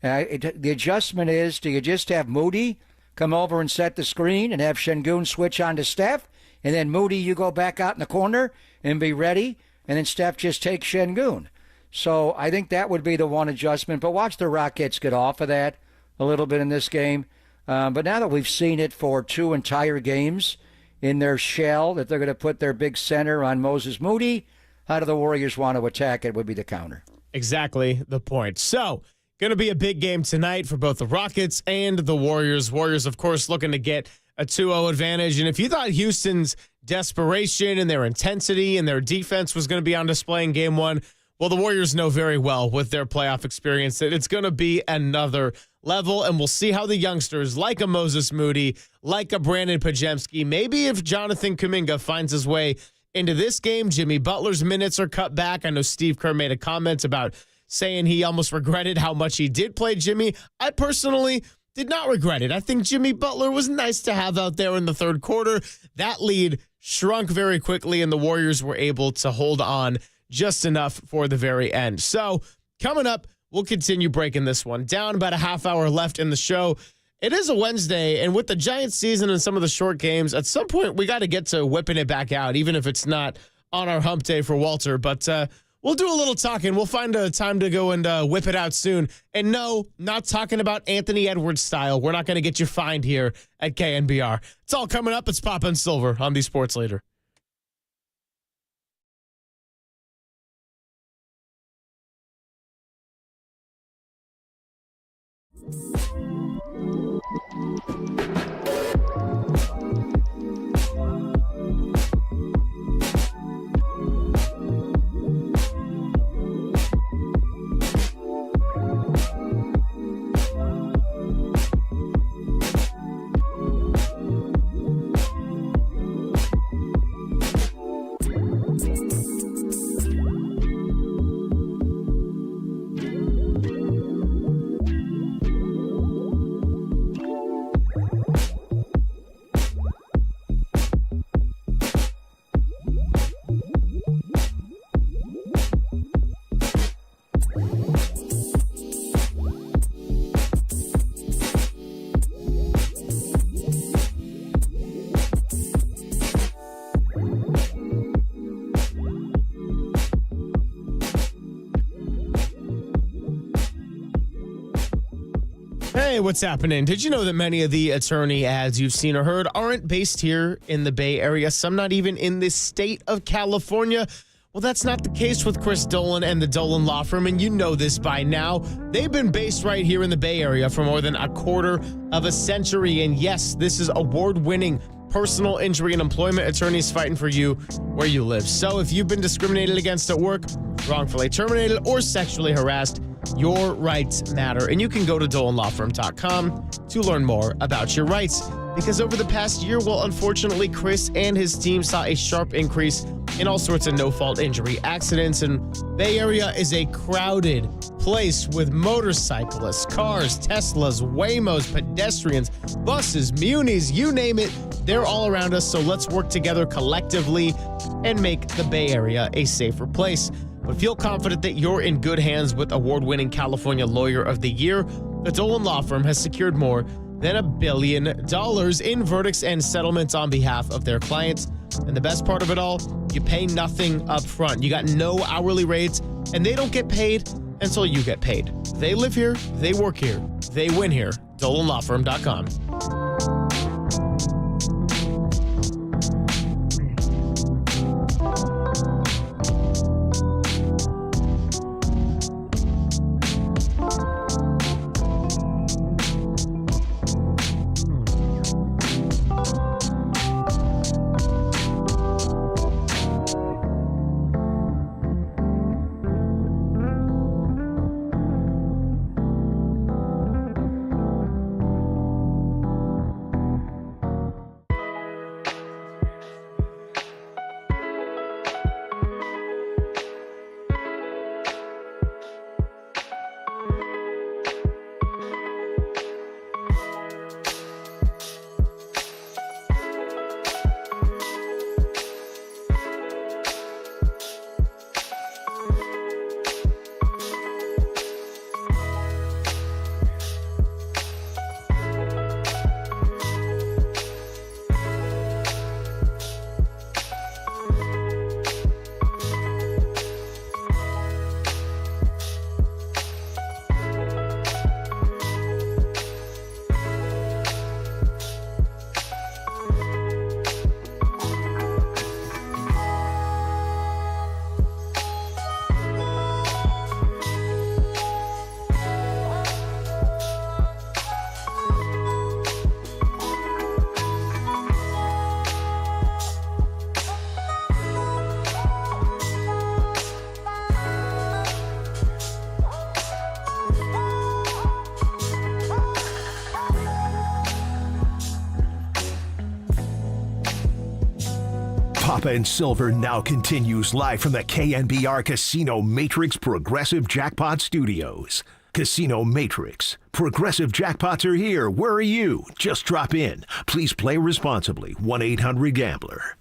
The adjustment is, do you just have Moody come over and set the screen and have Şengün switch on to Steph, and then Moody, you go back out in the corner and be ready, and then Steph just takes Şengün? So I think that would be the one adjustment. But watch the Rockets get off of that a little bit in this game. But now that we've seen it for 2 entire games in their shell, that they're going to put their big center on Moses Moody, how do the Warriors want to attack it would be the counter. Exactly the point. So, going to be a big game tonight for both the Rockets and the Warriors. Warriors, of course, looking to get a 2-0 advantage. And if you thought Houston's desperation and their intensity and their defense was going to be on display in Game 1, well, the Warriors know very well with their playoff experience that it's going to be another level, and we'll see how the youngsters like a Moses Moody, like a Brandon Pajemski, maybe if Jonathan Kuminga finds his way into this game, Jimmy Butler's minutes are cut back. I know Steve Kerr made a comment about saying he almost regretted how much he did play Jimmy. I personally did not regret it. I think Jimmy Butler was nice to have out there in the third quarter. That lead shrunk very quickly, and the Warriors were able to hold on just enough for the very end. So coming up, we'll continue breaking this one down. About a half hour left in the show. It is a Wednesday, and with the Giants season and some of the short games, at some point we got to get to whipping it back out, even if it's not on our hump day for Walter. But we'll do a little talking. We'll find a time to go and whip it out soon. And no, not talking about Anthony Edwards style. We're not going to get you fined here at KNBR. It's all coming up. It's Papa and Silver on the Sports Leader. Hey, what's happening? Did you know that many of the attorney ads you've seen or heard aren't based here in the Bay Area, some not even in the state of California? Well, that's not the case with Chris Dolan and the Dolan Law Firm, and you know this by now. They've been based right here in the Bay Area for more than a quarter of a century, and yes, this is award-winning personal injury and employment attorneys fighting for you where you live. So if you've been discriminated against at work, wrongfully terminated, or sexually harassed, your rights matter. And you can go to DolanLawFirm.com to learn more about your rights. Because over the past year, well, unfortunately, Chris and his team saw a sharp increase in all sorts of no-fault injury accidents. And Bay Area is a crowded place with motorcyclists, cars, Teslas, Waymos, pedestrians, buses, munis, you name it. They're all around us. So let's work together collectively and make the Bay Area a safer place. But feel confident that you're in good hands with award-winning California Lawyer of the Year. The Dolan Law Firm has secured more than $1 billion in verdicts and settlements on behalf of their clients. And the best part of it all, you pay nothing up front. You got no hourly rates, and they don't get paid until you get paid. They live here, they work here, they win here. DolanLawFirm.com. Papa and Silver now continues live from the KNBR Casino Matrix Progressive Jackpot Studios. Casino Matrix. Progressive jackpots are here. Where are you? Just drop in. Please play responsibly. 1-800-GAMBLER.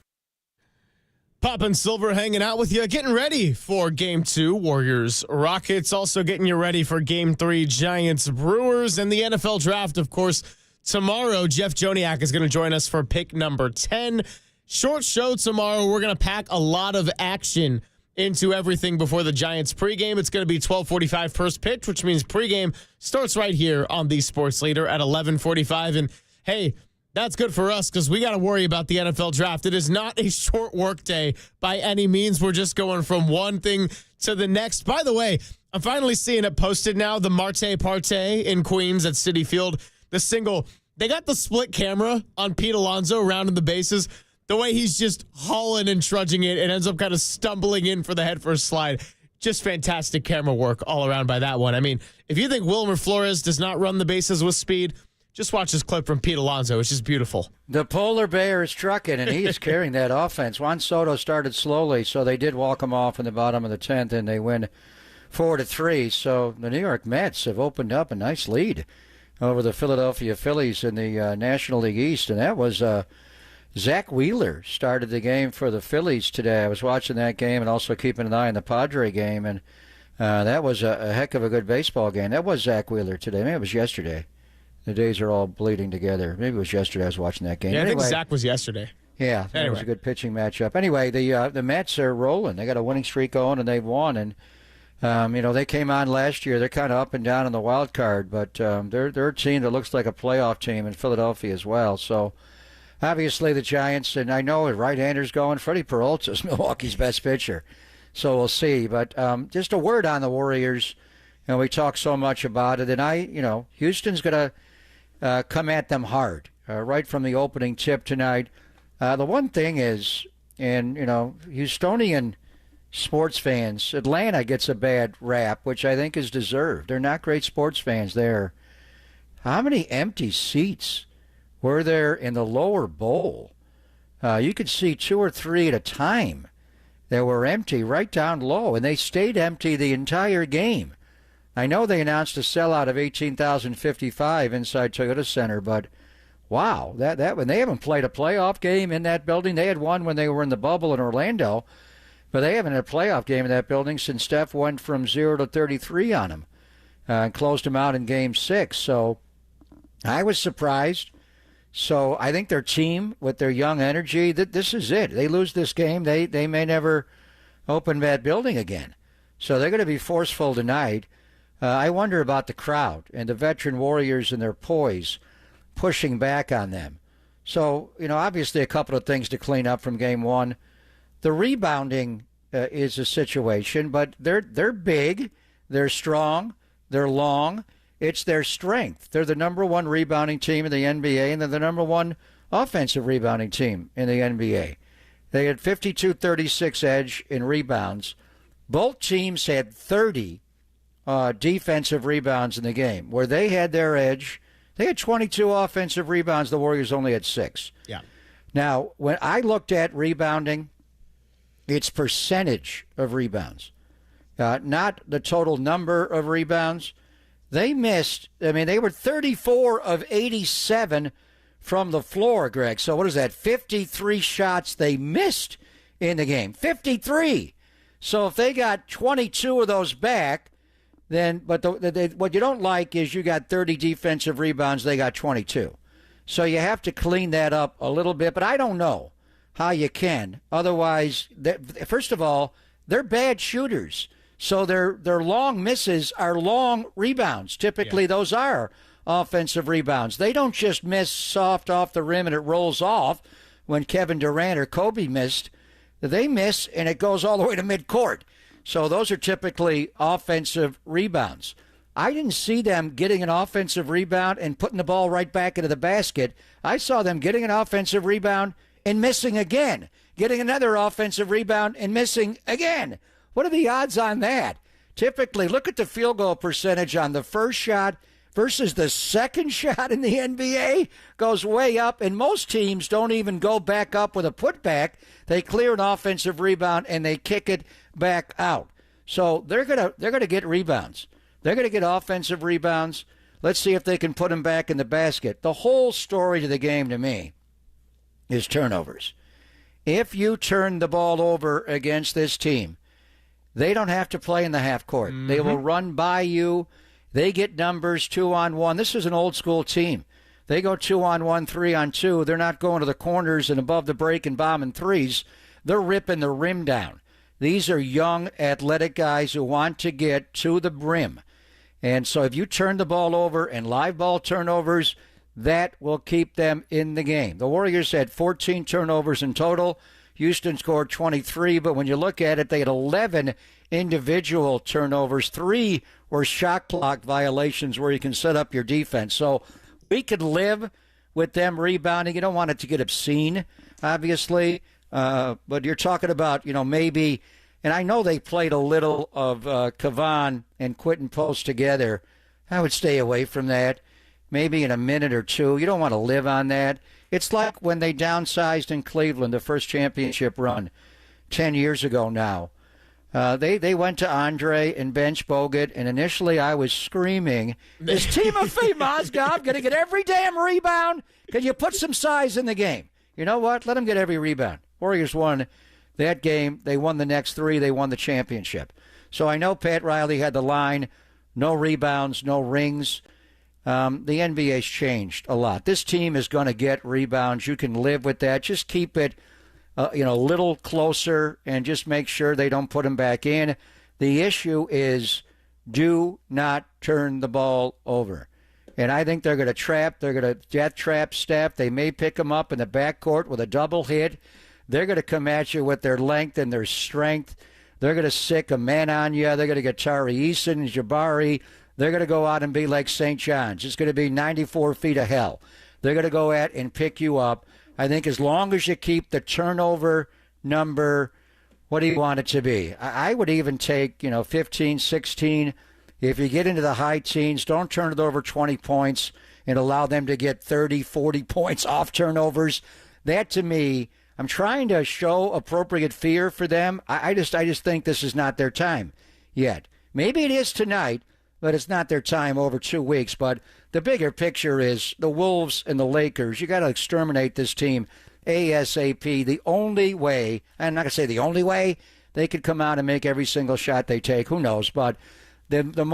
Pop and Silver hanging out with you, getting ready for Game 2, Warriors Rockets. Also getting you ready for Game 3, Giants Brewers, and the NFL Draft, of course. Tomorrow, Jeff Joniak is going to join us for pick number 10. Short show tomorrow. We're going to pack a lot of action into everything before the Giants pregame. It's going to be 12:45 first pitch, which means pregame starts right here on the Sports Leader at 11:45. And hey, that's good for us because we got to worry about the NFL Draft. It is not a short work day by any means. We're just going from one thing to the next. By the way, I'm finally seeing it posted now. The Marte Parte in Queens at Citi Field. The single. They got the split camera on Pete Alonso rounding the bases. The way he's just hauling and trudging it and ends up kind of stumbling in for the head first slide. Just fantastic camera work all around by that one. I mean, if you think Wilmer Flores does not run the bases with speed, just watch this clip from Pete Alonso. It's just beautiful. The polar bear is trucking, and he is carrying that offense. Juan Soto started slowly, so they did walk him off in the bottom of the 10th, and they win 4-3. So the New York Mets have opened up a nice lead over the Philadelphia Phillies in the National League East, and that was Zach Wheeler started the game for the Phillies today. I was watching that game and also keeping an eye on the Padre game, and that was a heck of a good baseball game. That was Zach Wheeler today. Maybe it was yesterday. The days are all bleeding together. Maybe it was yesterday I was watching that game. Yeah, anyway, I think Zach was yesterday. Yeah, that was a good pitching matchup. Anyway, the Mets are rolling. They got a winning streak going, and they've won. And They came on last year. They're kind of up and down in the wild card, but they're a team that looks like a playoff team in Philadelphia as well. So obviously the Giants, and I know right-handers going. Freddie Peralta's Milwaukee's best pitcher. So we'll see. But just a word on the Warriors. We talk so much about it, and Houston's going to come at them hard right from the opening tip tonight. The one thing is, Houstonian sports fans, Atlanta gets a bad rap, which I think is deserved. They're not great sports fans there. How many empty seats were there in the lower bowl? You could see 2 or 3 at a time that were empty right down low, and they stayed empty the entire game. I know they announced a sellout of 18,055 inside Toyota Center, but wow, that when they haven't played a playoff game in that building. They had one when they were in the bubble in Orlando, but they haven't had a playoff game in that building since Steph went from 0 to 33 on them and closed them out in Game 6. So I was surprised. So I think their team, with their young energy, this is it. They lose this game, they may never open that building again. So they're going to be forceful tonight. I wonder about the crowd and the veteran Warriors and their poise pushing back on them. So, obviously a couple of things to clean up from Game 1. The rebounding is a situation, but they're big, they're strong, they're long. It's their strength. They're the number 1 rebounding team in the NBA, and they're the number 1 offensive rebounding team in the NBA. They had 52-36 edge in rebounds. Both teams had 30 defensive rebounds in the game. Where they had their edge, they had 22 offensive rebounds. The Warriors only had 6. Yeah. Now, when I looked at rebounding, it's percentage of rebounds, not the total number of rebounds. They missed, they were 34 of 87 from the floor, Greg. So what is that? 53 shots they missed in the game. 53. So if they got 22 of those back, then, but what you don't like is you got 30 defensive rebounds, they got 22. So you have to clean that up a little bit, but I don't know how you can. Otherwise, first of all, they're bad shooters. So their long misses are long rebounds. Typically, those are offensive rebounds. They don't just miss soft off the rim and it rolls off when Kevin Durant or Kobe missed. They miss and it goes all the way to midcourt. So those are typically offensive rebounds. I didn't see them getting an offensive rebound and putting the ball right back into the basket. I saw them getting an offensive rebound and missing again, getting another offensive rebound and missing again. What are the odds on that? Typically, look at the field goal percentage on the first shot versus the second shot in the NBA. Goes way up, and most teams don't even go back up with a putback. They clear an offensive rebound, and they kick it back out. So they're gonna get rebounds. They're going to get offensive rebounds. Let's see if they can put them back in the basket. The whole story to the game to me is turnovers. If you turn the ball over against this team, they don't have to play in the half court. Mm-hmm. They will run by you. They get numbers 2-on-1. This is an old school team. They go 2-on-1, 3-on-2. They're not going to the corners and above the break and bombing threes. They're ripping the rim down. These are young, athletic guys who want to get to the rim. And so if you turn the ball over and live ball turnovers, that will keep them in the game. The Warriors had 14 turnovers in total. Houston scored 23, but when you look at it, they had 11 individual turnovers. 3 were shot clock violations where you can set up your defense. So we could live with them rebounding. You don't want it to get obscene, obviously, but you're talking about, maybe, and I know they played a little of Kavan and Quentin Post together. I would stay away from that. Maybe in a minute or two. You don't want to live on that. It's like when they downsized in Cleveland, the first championship run 10 years ago now. They went to Andre and bench Bogut, and initially I was screaming, is Timofey Mozgov going to get every damn rebound? Can you put some size in the game? You know what? Let him get every rebound. Warriors won that game. They won the next 3. They won the championship. So I know Pat Riley had the line, no rebounds, no rings. The NBA's changed a lot. This team is going to get rebounds. You can live with that. Just keep it, a little closer and just make sure they don't put them back in. The issue is do not turn the ball over. And I think they're going to death trap Steph. They may pick him up in the backcourt with a double hit. They're going to come at you with their length and their strength. They're going to sick a man on you. They're going to get Tari Eason, Jabari. They're going to go out and be like St. John's. It's going to be 94 feet of hell. They're going to go at and pick you up. I think as long as you keep the turnover number, what do you want it to be? I would even take, 15, 16. If you get into the high teens, don't turn it over 20 points and allow them to get 30, 40 points off turnovers. That, to me, I'm trying to show appropriate fear for them. I just think this is not their time yet. Maybe it is tonight, but it's not their time over 2 weeks. But the bigger picture is the Wolves and the Lakers. You got to exterminate this team ASAP. The only way, I'm not going to say the only way, they could come out and make every single shot they take. Who knows? But the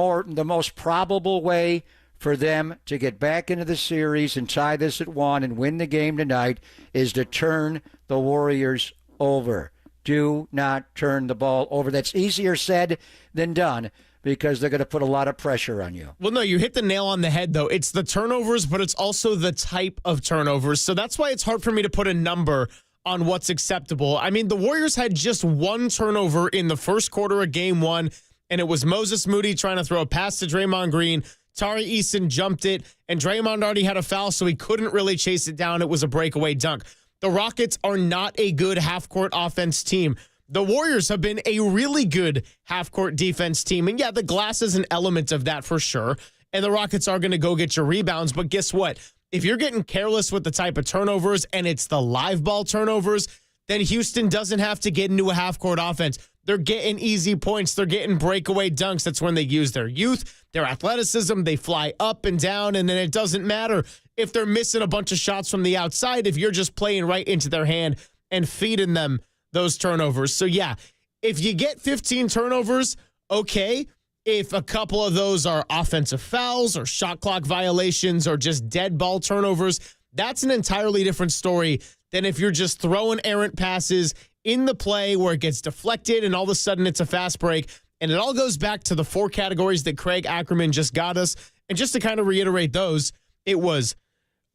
most probable way for them to get back into the series and tie this at 1 and win the game tonight is to turn the Warriors over. Do not turn the ball over. That's easier said than done because they're going to put a lot of pressure on you. Well, no, you hit the nail on the head, though. It's the turnovers, but it's also the type of turnovers. So that's why it's hard for me to put a number on what's acceptable. I mean, the Warriors had just one turnover in the first quarter of game 1, and it was Moses Moody trying to throw a pass to Draymond Green. Tari Eason jumped it, and Draymond already had a foul, so he couldn't really chase it down. It was a breakaway dunk. The Rockets are not a good half-court offense team. The Warriors have been a really good half-court defense team, and yeah, the glass is an element of that for sure, and the Rockets are going to go get your rebounds, but guess what? If you're getting careless with the type of turnovers, and it's the live ball turnovers, then Houston doesn't have to get into a half-court offense. They're getting easy points. They're getting breakaway dunks. That's when they use their youth, their athleticism. They fly up and down, and then it doesn't matter if they're missing a bunch of shots from the outside if you're just playing right into their hand and feeding them those turnovers. So, yeah, if you get 15 turnovers, okay. If a couple of those are offensive fouls or shot clock violations or just dead ball turnovers, that's an entirely different story than if you're just throwing errant passes in the play where it gets deflected and all of a sudden it's a fast break. And it all goes back to the 4 categories that Craig Ackerman just got us. And just to kind of reiterate those, it was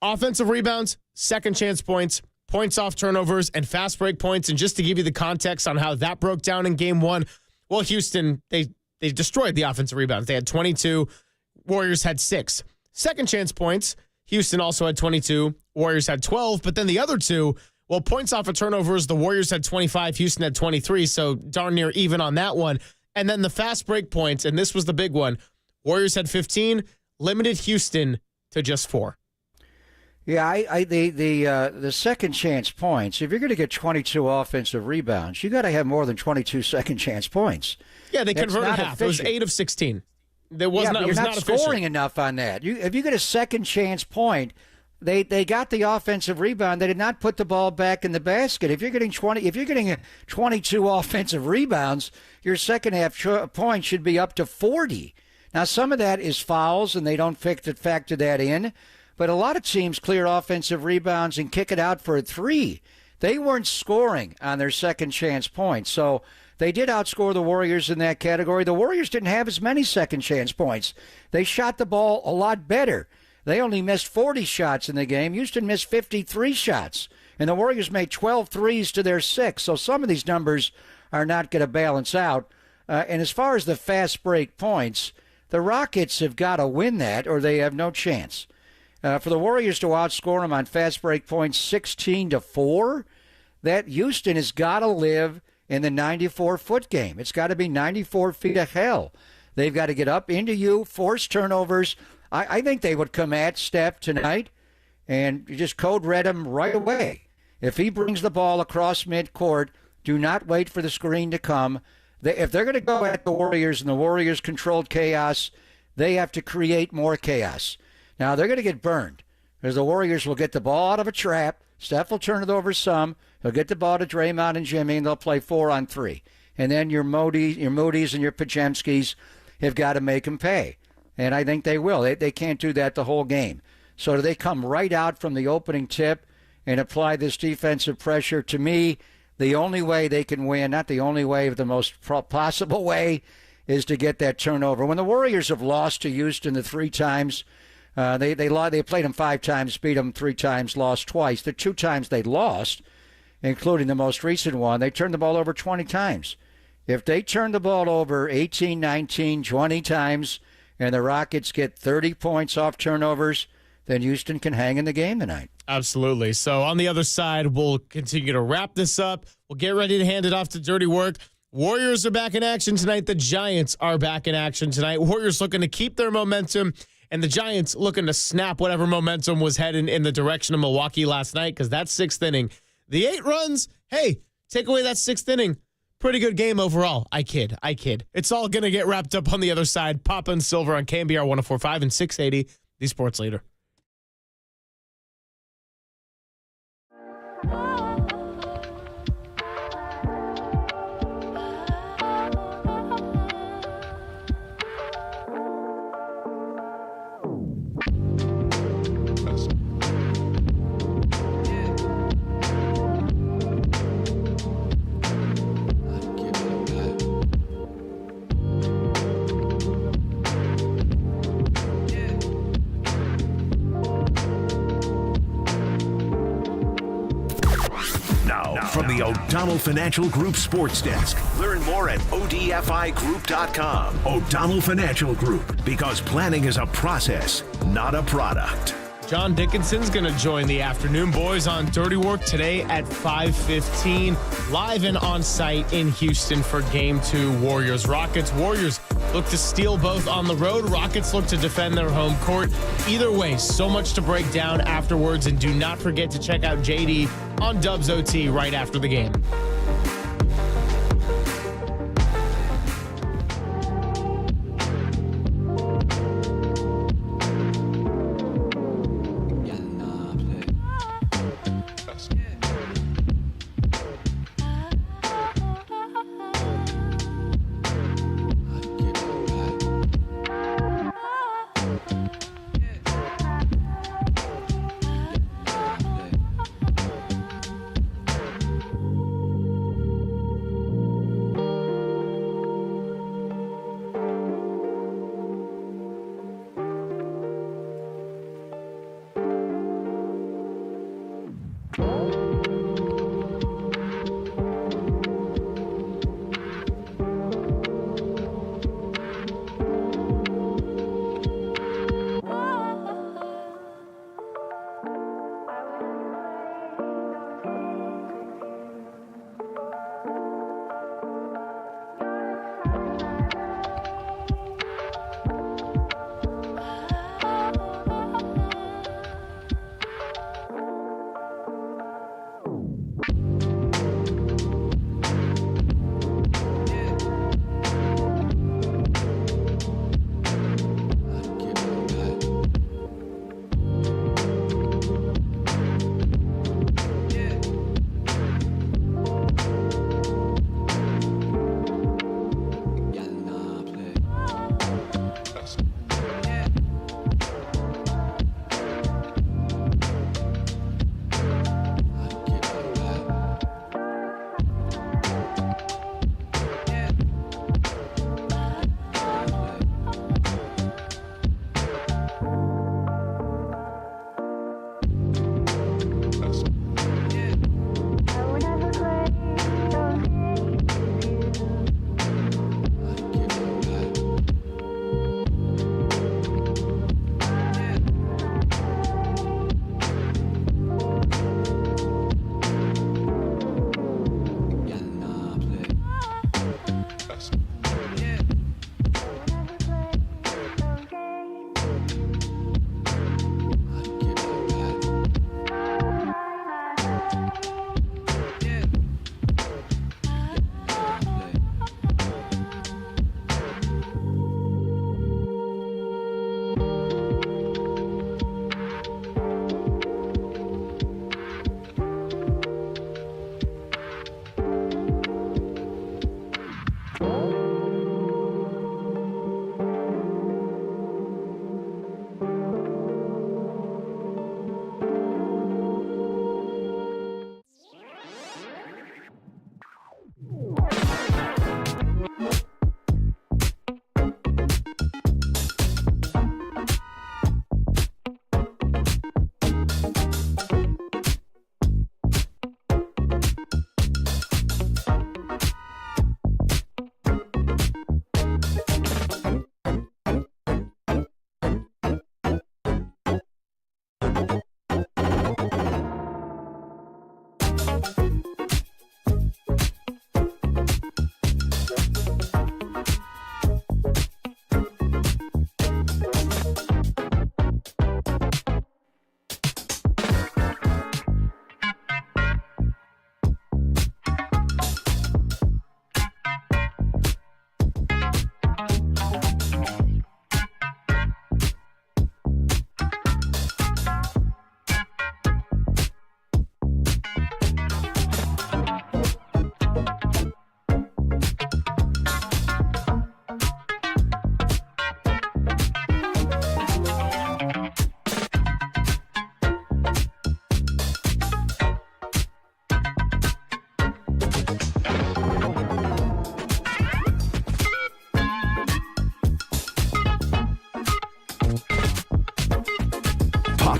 offensive rebounds, second chance points, points off turnovers, and fast break points. And just to give you the context on how that broke down in game 1, well, Houston, they destroyed the offensive rebounds. They had 22. Warriors had 6. Second chance points, Houston also had 22. Warriors had 12. But then the other 2, well, points off of turnovers, the Warriors had 25, Houston had 23, so darn near even on that one. And then the fast break points, and this was the big one, Warriors had 15, limited Houston to just 4. Yeah, the second chance points, if you're going to get 22 offensive rebounds, you got to have more than 22 second chance points. Yeah, they converted half. Efficient. It was 8 of 16. There was not, you're not scoring efficient. enough on that. If you get a second chance point, they got the offensive rebound. They did not put the ball back in the basket. If you're getting 22 offensive rebounds, your second half point should be up to 40. Now, some of that is fouls, and they don't factor that in. But a lot of teams clear offensive rebounds and kick it out for a 3. They weren't scoring on their second chance points. So they did outscore the Warriors in that category. The Warriors didn't have as many second chance points. They shot the ball a lot better. They only missed 40 shots in the game. Houston missed 53 shots. And the Warriors made 12 threes to their 6. So some of these numbers are not going to balance out. And as far as the fast break points, the Rockets have got to win that or they have no chance. For the Warriors to outscore them on fast break points 16-4, that Houston has got to live in the 94-foot game. It's got to be 94 feet of hell. They've got to get up into you, force turnovers. I think they would come at Steph tonight and just code red him right away. If he brings the ball across midcourt, do not wait for the screen to come. If they're going to go at the Warriors and the Warriors controlled chaos, they have to create more chaos. Now, they're going to get burned because the Warriors will get the ball out of a trap. Steph will turn it over some. He'll get the ball to Draymond and Jimmy, and they'll play 4-on-3. And then your Moody's and your Pajemskis have got to make them pay. And I think they will. They can't do that the whole game. So do they come right out from the opening tip and apply this defensive pressure? To me, the only way they can win, not the only way, the most possible way, is to get that turnover. When the Warriors have lost to Houston the 3 times, they played them 5 times, beat them 3 times, lost twice. The 2 times they lost, including the most recent one, they turned the ball over 20 times. If they turn the ball over 18, 19, 20 times, and the Rockets get 30 points off turnovers, then Houston can hang in the game tonight. Absolutely. So on the other side, we'll continue to wrap this up. We'll get ready to hand it off to Dirty Work. Warriors are back in action tonight. The Giants are back in action tonight. Warriors looking to keep their momentum, and the Giants looking to snap whatever momentum was heading in the direction of Milwaukee last night, because that 6th inning, the 8 runs, hey, take away that 6th inning. Pretty good game overall. I kid. It's all going to get wrapped up on the other side. Papa and Silver on KMBR 104.5 and 680, the Sports Leader. From the O'Donnell Financial Group Sports Desk. Learn more at odfigroup.com. O'Donnell Financial Group, because planning is a process, not a product. John Dickinson's going to join the afternoon boys on Dirty Work today at 5:15, live and on site in Houston for Game 2, Warriors-Rockets. Warriors look to steal both on the road. Rockets look to defend their home court. Either way, so much to break down afterwards, and do not forget to check out JD on Dubs OT right after the game.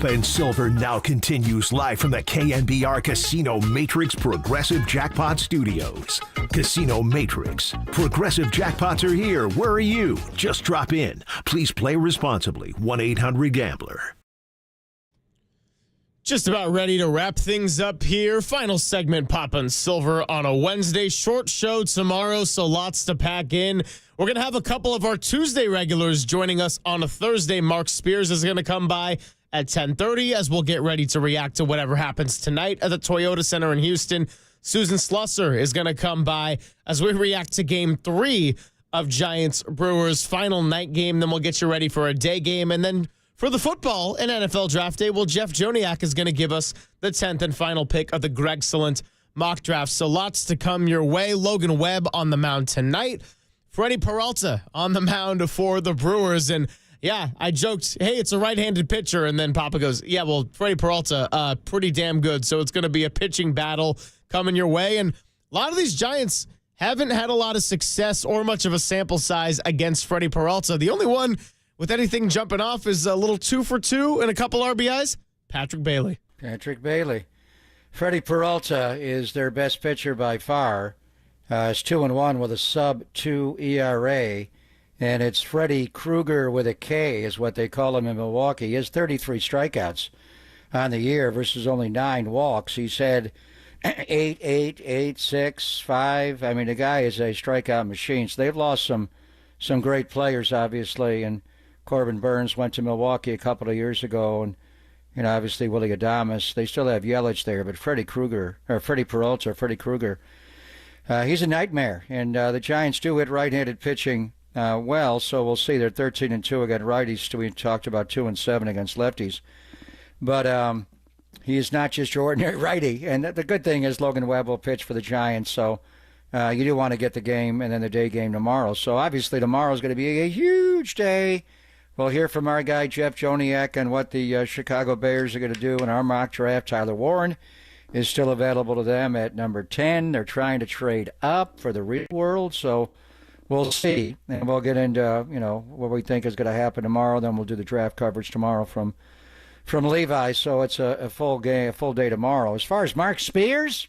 Papa and Silver now continues live from the KNBR Casino Matrix Progressive Jackpot Studios. Casino Matrix. Progressive Jackpots are here. Where are you? Just drop in. Please play responsibly. 1-800-GAMBLER. Just about ready to wrap things up here. Final segment, Papa and Silver on a Wednesday. Short show tomorrow, so lots to pack in. We're going to have a couple of our Tuesday regulars joining us on a Thursday. Mark Spears is going to come by at 10:30 as we'll get ready to react to whatever happens tonight at the Toyota Center in Houston. Susan Slusser is going to come by as we react to Game 3 of Giants-Brewers final night game. Then we'll get you ready for a day game. And then for the football and NFL Draft Day, well, Jeff Joniak is going to give us the 10th and final pick of the Greg-cellent mock draft. So lots to come your way. Logan Webb on the mound tonight. Freddie Peralta on the mound for the Brewers. And, yeah, I joked, hey, it's a right-handed pitcher. And then Papa goes, yeah, well, Freddie Peralta, pretty damn good. So it's going to be a pitching battle coming your way. And a lot of these Giants haven't had a lot of success or much of a sample size against Freddie Peralta. The only one with anything jumping off is a little 2 for 2 and a couple RBIs, Patrick Bailey. Patrick Bailey. Freddie Peralta is their best pitcher by far. It's 2-1 with a sub-2 ERA. And it's Freddie Krueger with a K is what they call him in Milwaukee. He has 33 strikeouts on the year versus only 9 walks. He's had 8, 6, 5. I mean, the guy is a strikeout machine. So they've lost some great players, obviously. And Corbin Burns went to Milwaukee a couple of years ago. And, you know, obviously Willie Adames. They still have Yelich there. But Freddie Krueger, he's a nightmare. And the Giants do hit right-handed pitching well, so we'll see. They're 13-2 against righties. We talked about 2-7 against lefties. But he is not just your ordinary righty. And the good thing is Logan Webb will pitch for the Giants, so you do want to get the game and then the day game tomorrow. So obviously tomorrow is going to be a huge day. We'll hear from our guy Jeff Joniak on what the Chicago Bears are going to do in our mock draft. Tyler Warren is still available to them at number 10. They're trying to trade up for the real world, so we'll see. And we'll get into, what we think is going to happen tomorrow. Then we'll do the draft coverage tomorrow from Levi. So it's a full day tomorrow. As far as Mark Spears,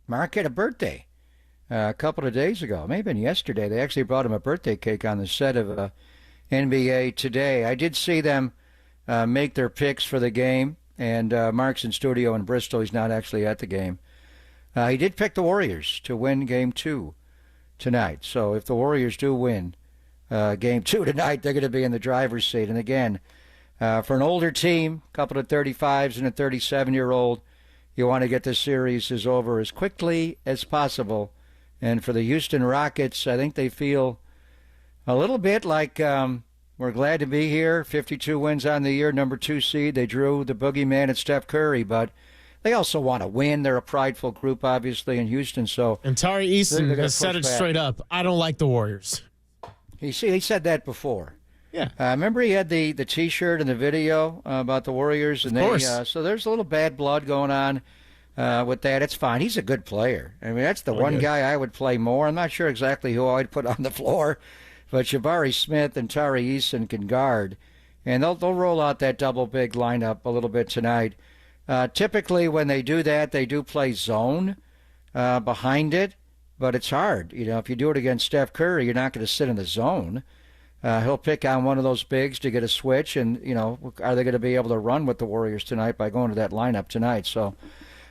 Mark had a birthday a couple of days ago. Maybe yesterday. They actually brought him a birthday cake on the set of NBA Today. I did see them make their picks for the game. And Mark's in studio in Bristol. He's not actually at the game. He did pick the Warriors to win Game 2 tonight. So if the Warriors do win Game 2 tonight, they're going to be in the driver's seat. And again, for an older team, a couple of 35s and a 37-year-old, you want to get this series over as quickly as possible. And for the Houston Rockets, I think they feel a little bit like we're glad to be here. 52 wins on the year, number 2 seed. They drew the boogeyman at Steph Curry, but they also want to win. They're a prideful group, obviously, in Houston. And Tari Eason has said it straight up. I don't like the Warriors. He said that before. Yeah. Remember he had the T-shirt and the video about the Warriors? And of course. So there's a little bad blood going on with that. It's fine. He's a good player. I mean, that's the one guy I would play more. I'm not sure exactly who I'd put on the floor. But Jabari Smith and Tari Eason can guard. And they'll roll out that double big lineup a little bit tonight. Typically, when they do that, they do play zone behind it. But it's hard. If you do it against Steph Curry, you're not going to sit in the zone. He'll pick on one of those bigs to get a switch. And, are they going to be able to run with the Warriors tonight by going to that lineup tonight? So,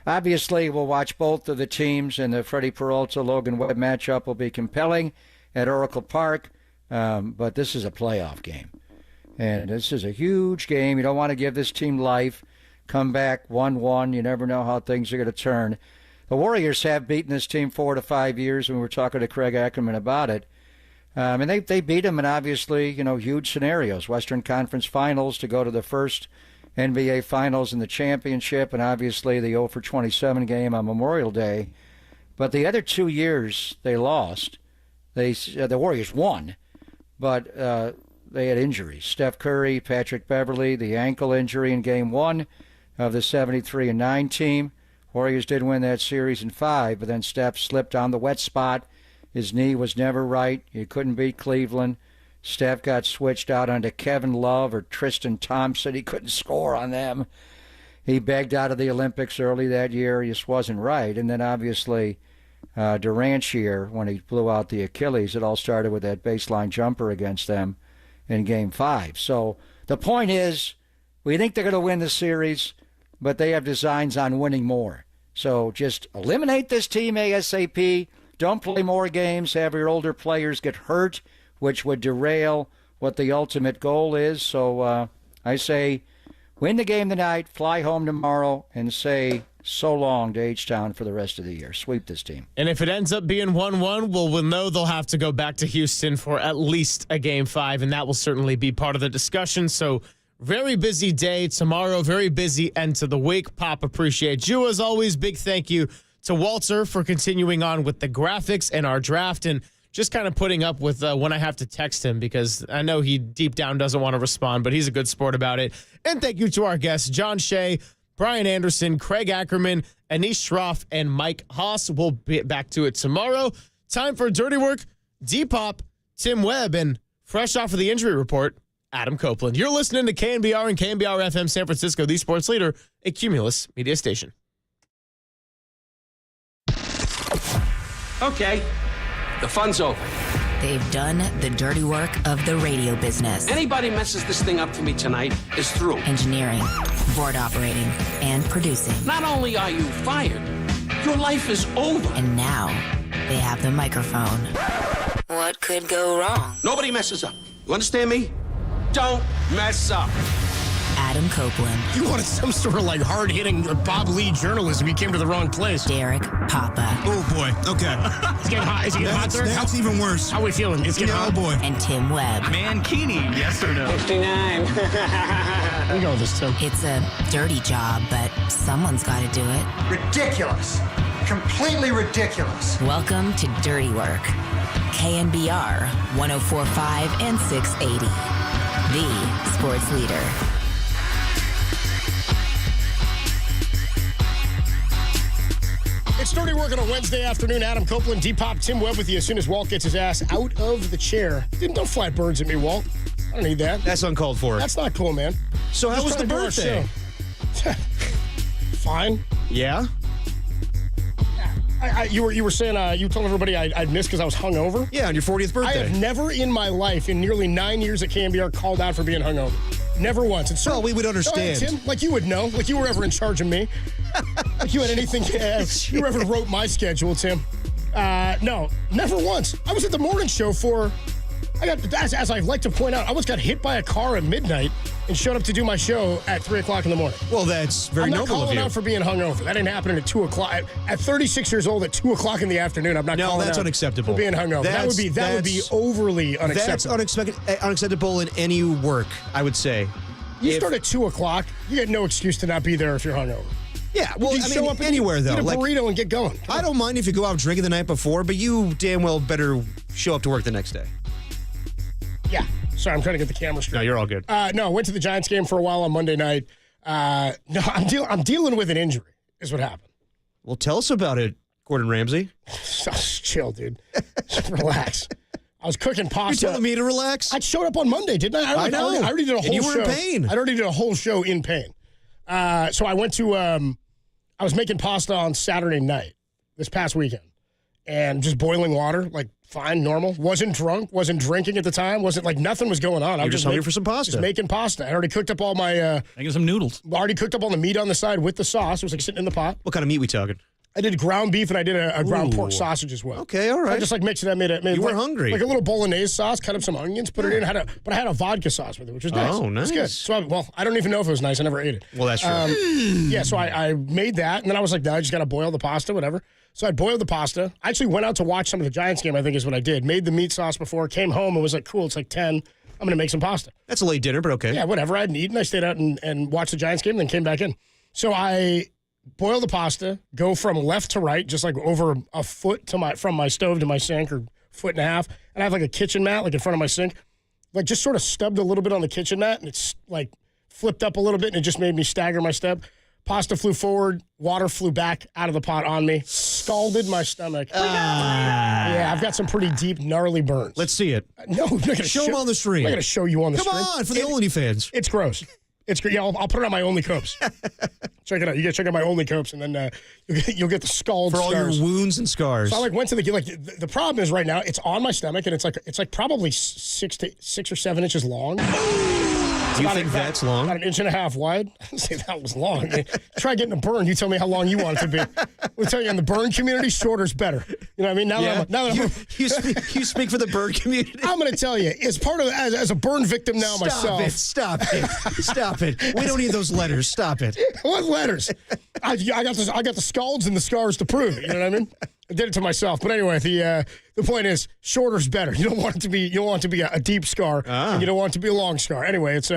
obviously, we'll watch both of the teams. And the Freddie Peralta-Logan Webb matchup will be compelling at Oracle Park. But this is a playoff game. And this is a huge game. You don't want to give this team life. Come back 1-1. You never know how things are going to turn. The Warriors have beaten this team 4 to 5 years, and we were talking to Craig Ackerman about it. And they beat them in, obviously, huge scenarios. Western Conference Finals to go to the first NBA Finals in the championship, and obviously the 0 for 27 game on Memorial Day. But the other 2 years they lost. The Warriors won. But they had injuries. Steph Curry, Patrick Beverley, the ankle injury in Game 1 of the 73-9 team. Warriors did win that series in 5, but then Steph slipped on the wet spot. His knee was never right. He couldn't beat Cleveland. Steph got switched out onto Kevin Love or Tristan Thompson. He couldn't score on them. He begged out of the Olympics early that year. He just wasn't right. And then obviously Durant's year, when he blew out the Achilles, it all started with that baseline jumper against them in Game 5. So the point is, we think they're going to win the series, but they have designs on winning more. So just eliminate this team ASAP. Don't play more games. Have your older players get hurt, which would derail what the ultimate goal is. So I say win the game tonight, fly home tomorrow, and say so long to H-Town for the rest of the year. Sweep this team. And if it ends up being 1-1, well, we'll know they'll have to go back to Houston for at least a Game 5, and that will certainly be part of the discussion. So very busy day tomorrow, very busy end to the week. Pop, appreciate you as always. Big thank you to Walter for continuing on with the graphics and our draft and just kind of putting up with when I have to text him because I know he deep down doesn't want to respond, but he's a good sport about it. And thank you to our guests, John Shea, Brian Anderson, Craig Ackerman, Anish Shroff, and Mike Haas. We'll be back to it tomorrow. Time for Dirty Work, Depop, Tim Webb, and fresh off of the injury report, Adam Copeland. You're listening to KNBR and KNBR FM San Francisco, the sports leader, a Cumulus media station. Okay, the fun's over. They've done the dirty work of the radio business. Anybody messes this thing up for me tonight is through. Engineering, board operating, and producing. Not only are you fired, your life is over. And now they have the microphone. What could go wrong? Nobody messes up. You understand me? Don't mess up. Adam Copeland. You wanted some sort of like hard-hitting Bob Lee journalism. You came to the wrong place. Derek Papa. Oh, boy. Okay. It's getting hot. Is it getting hot there? That's even worse. How are we feeling? It's getting hot. Oh, boy. And Tim Webb. Mankini, yes or no? 59. We go with this, Tim. It's a dirty job, but someone's got to do it. Ridiculous. Completely ridiculous. Welcome to Dirty Work. KNBR 104.5 and 680. The sports leader. It's Dirty Work on a Wednesday afternoon. Adam Copeland, Depop, Tim Webb with you as soon as Walt gets his ass out of the chair. Don't fly birds at me, Walt. I don't need that. That's uncalled for. That's not cool, man. So how was the birthday? Fine. Yeah? You were saying you told everybody I'd missed because I was hungover? Yeah, on your 40th birthday. I have never in my life, in nearly 9 years at KNBR, called out for being hungover. Never once. And well, we would understand. Tim, like you would know. Like you were ever in charge of me. Like you had anything. You ever wrote my schedule, Tim. No, never once. I was at the morning show for... as I like to point out, I almost got hit by a car at midnight and showed up to do my show at 3 o'clock in the morning. Well, that's very noble of you. I'm not calling out for being hungover. That ain't happening at 2 o'clock. At 36 years old, at 2 o'clock in the afternoon, I'm not calling out. No, that's unacceptable. For being hungover. That would be overly unacceptable. That's unacceptable in any work, I would say. You start at 2 o'clock, you get no excuse to not be there if you're hungover. Yeah, well, you show up anywhere, though. Eat a burrito and get going. I don't mind if you go out drinking the night before, but you damn well better show up to work the next day. Yeah. Sorry, I'm trying to get the camera straight. No, you're all good. No, went to the Giants game for a while on Monday night. No, I'm dealing with an injury, is what happened. Well, tell us about it, Gordon Ramsay. Chill, dude. Relax. I was cooking pasta. You're telling me to relax? I showed up on Monday, didn't I? I know. I already did a whole show. And you were in pain. I already did a whole show in pain. So I went to, I was making pasta on Saturday night this past weekend and just boiling water, like fine, normal. Wasn't drunk, wasn't drinking at the time, wasn't like nothing was going on. I was just hungry for some pasta. Just making pasta. I already cooked up all my... Making some noodles. Already cooked up all the meat on the side with the sauce. It was like sitting in the pot. What kind of meat we talking? I did ground beef and I did a ground pork sausage as well. Okay, all right. I just like mixed it. I made you were hungry. Like a little bolognese sauce, cut up some onions, put it in. But I had a vodka sauce with it, which was nice. Oh, nice. It's good. So, I don't even know if it was nice. I never ate it. Well, that's true. Yeah, so I made that, and then I was like, no, I just got to boil the pasta, whatever. So I boiled the pasta. I actually went out to watch some of the Giants game, I think is what I did. Made the meat sauce before, came home and was like, cool, it's like 10. I'm going to make some pasta. That's a late dinner, but okay. Yeah, whatever. I hadn't eaten. I stayed out and watched the Giants game, then came back in. So I boil the pasta, go from left to right, just like over a foot from my stove to my sink, or foot and a half. And I have like a kitchen mat like in front of my sink. Like just sort of stubbed a little bit on the kitchen mat, and it's like flipped up a little bit, and it just made me stagger my step. Pasta flew forward, water flew back out of the pot on me. scalded my stomach. Yeah, I've got some pretty deep, gnarly burns. Let's see it. No, I'm not going to show them on the stream. I'm not going to show you on the stream. Come on, for the OnlyFans. It's gross. It's great. Yeah, I'll put it on my OnlyCopes. Check it out. You got to check out my OnlyCopes, and then you'll get the scald for all scars. your wounds and scars. So I went to the problem is right now it's on my stomach, and it's like probably 6 or 7 inches long. Do you think that's long? About 1.5 inches wide. I didn't say that was long. I mean, try getting a burn. You tell me how long you want it to be. We'll tell you in the burn community, shorter's better. You know what I mean? You speak for the burn community. I'm going to tell you, as a burn victim now myself. Stop it. We don't need those letters. Stop it. What letters? I got the scalds and the scars to prove it. You know what I mean? I did it to myself. But anyway, the point is, shorter's better. You don't want it to be a deep scar, and you don't want it to be a long scar. Anyway, it's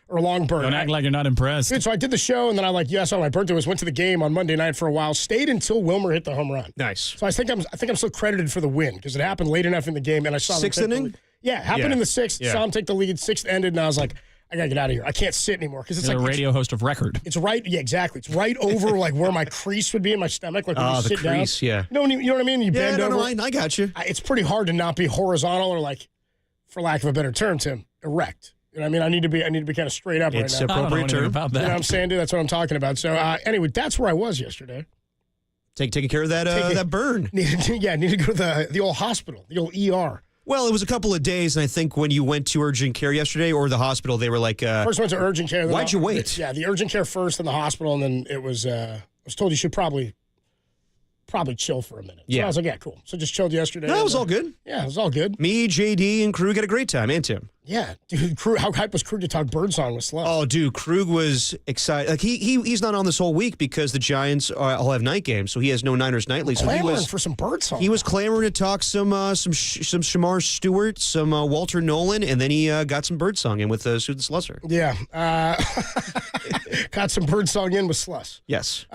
or a long burn. Don't act like you're not impressed. Dude, so I did the show, and then I saw my birthday went to the game on Monday night for a while, stayed until Wilmer hit the home run. Nice. So I think I'm still credited for the win because it happened late enough in the game, and I saw sixth inning. Yeah, happened in the 6th. Yeah. Saw him take the lead. 6th ended, and I was like, I gotta get out of here. I can't sit anymore because it's You're like a radio host of record. It's right. Yeah, exactly. It's right over like where my crease would be in my stomach. Like when you sit crease, down. Yeah. You know what I mean? You bend over. I got you. It's pretty hard to not be horizontal or like, for lack of a better term, Tim, erect. You know what I mean? I need to be kind of straight up right now. It's appropriate term about that. You know what I'm saying, dude? That's what I'm talking about. So anyway, that's where I was yesterday. Taking care of that burn. Need to go to the old hospital, the old ER. Well, it was a couple of days, and I think when you went to urgent care yesterday or the hospital, they were like... First went to urgent care. Why'd you wait? Yeah, the urgent care first, then the hospital, and then it was... I was told you should probably chill for a minute. So I was like, yeah, cool. So just chilled yesterday. No, it was all good. Yeah, it was all good. Me, JD, and Krug had a great time, and Tim. Yeah, dude, Krug, how hype was Krug to talk birdsong with Sluss? Oh, dude, Krug was excited. Like he's not on this whole week because the Giants all have night games, so he has no Niners nightly. So he was for some birdsong. He was clamoring to talk some Shamar Stewart, some Walter Nolan, and then he got some birdsong in with Susan Slusser. Yeah, got some birdsong in with Sluss. Yes.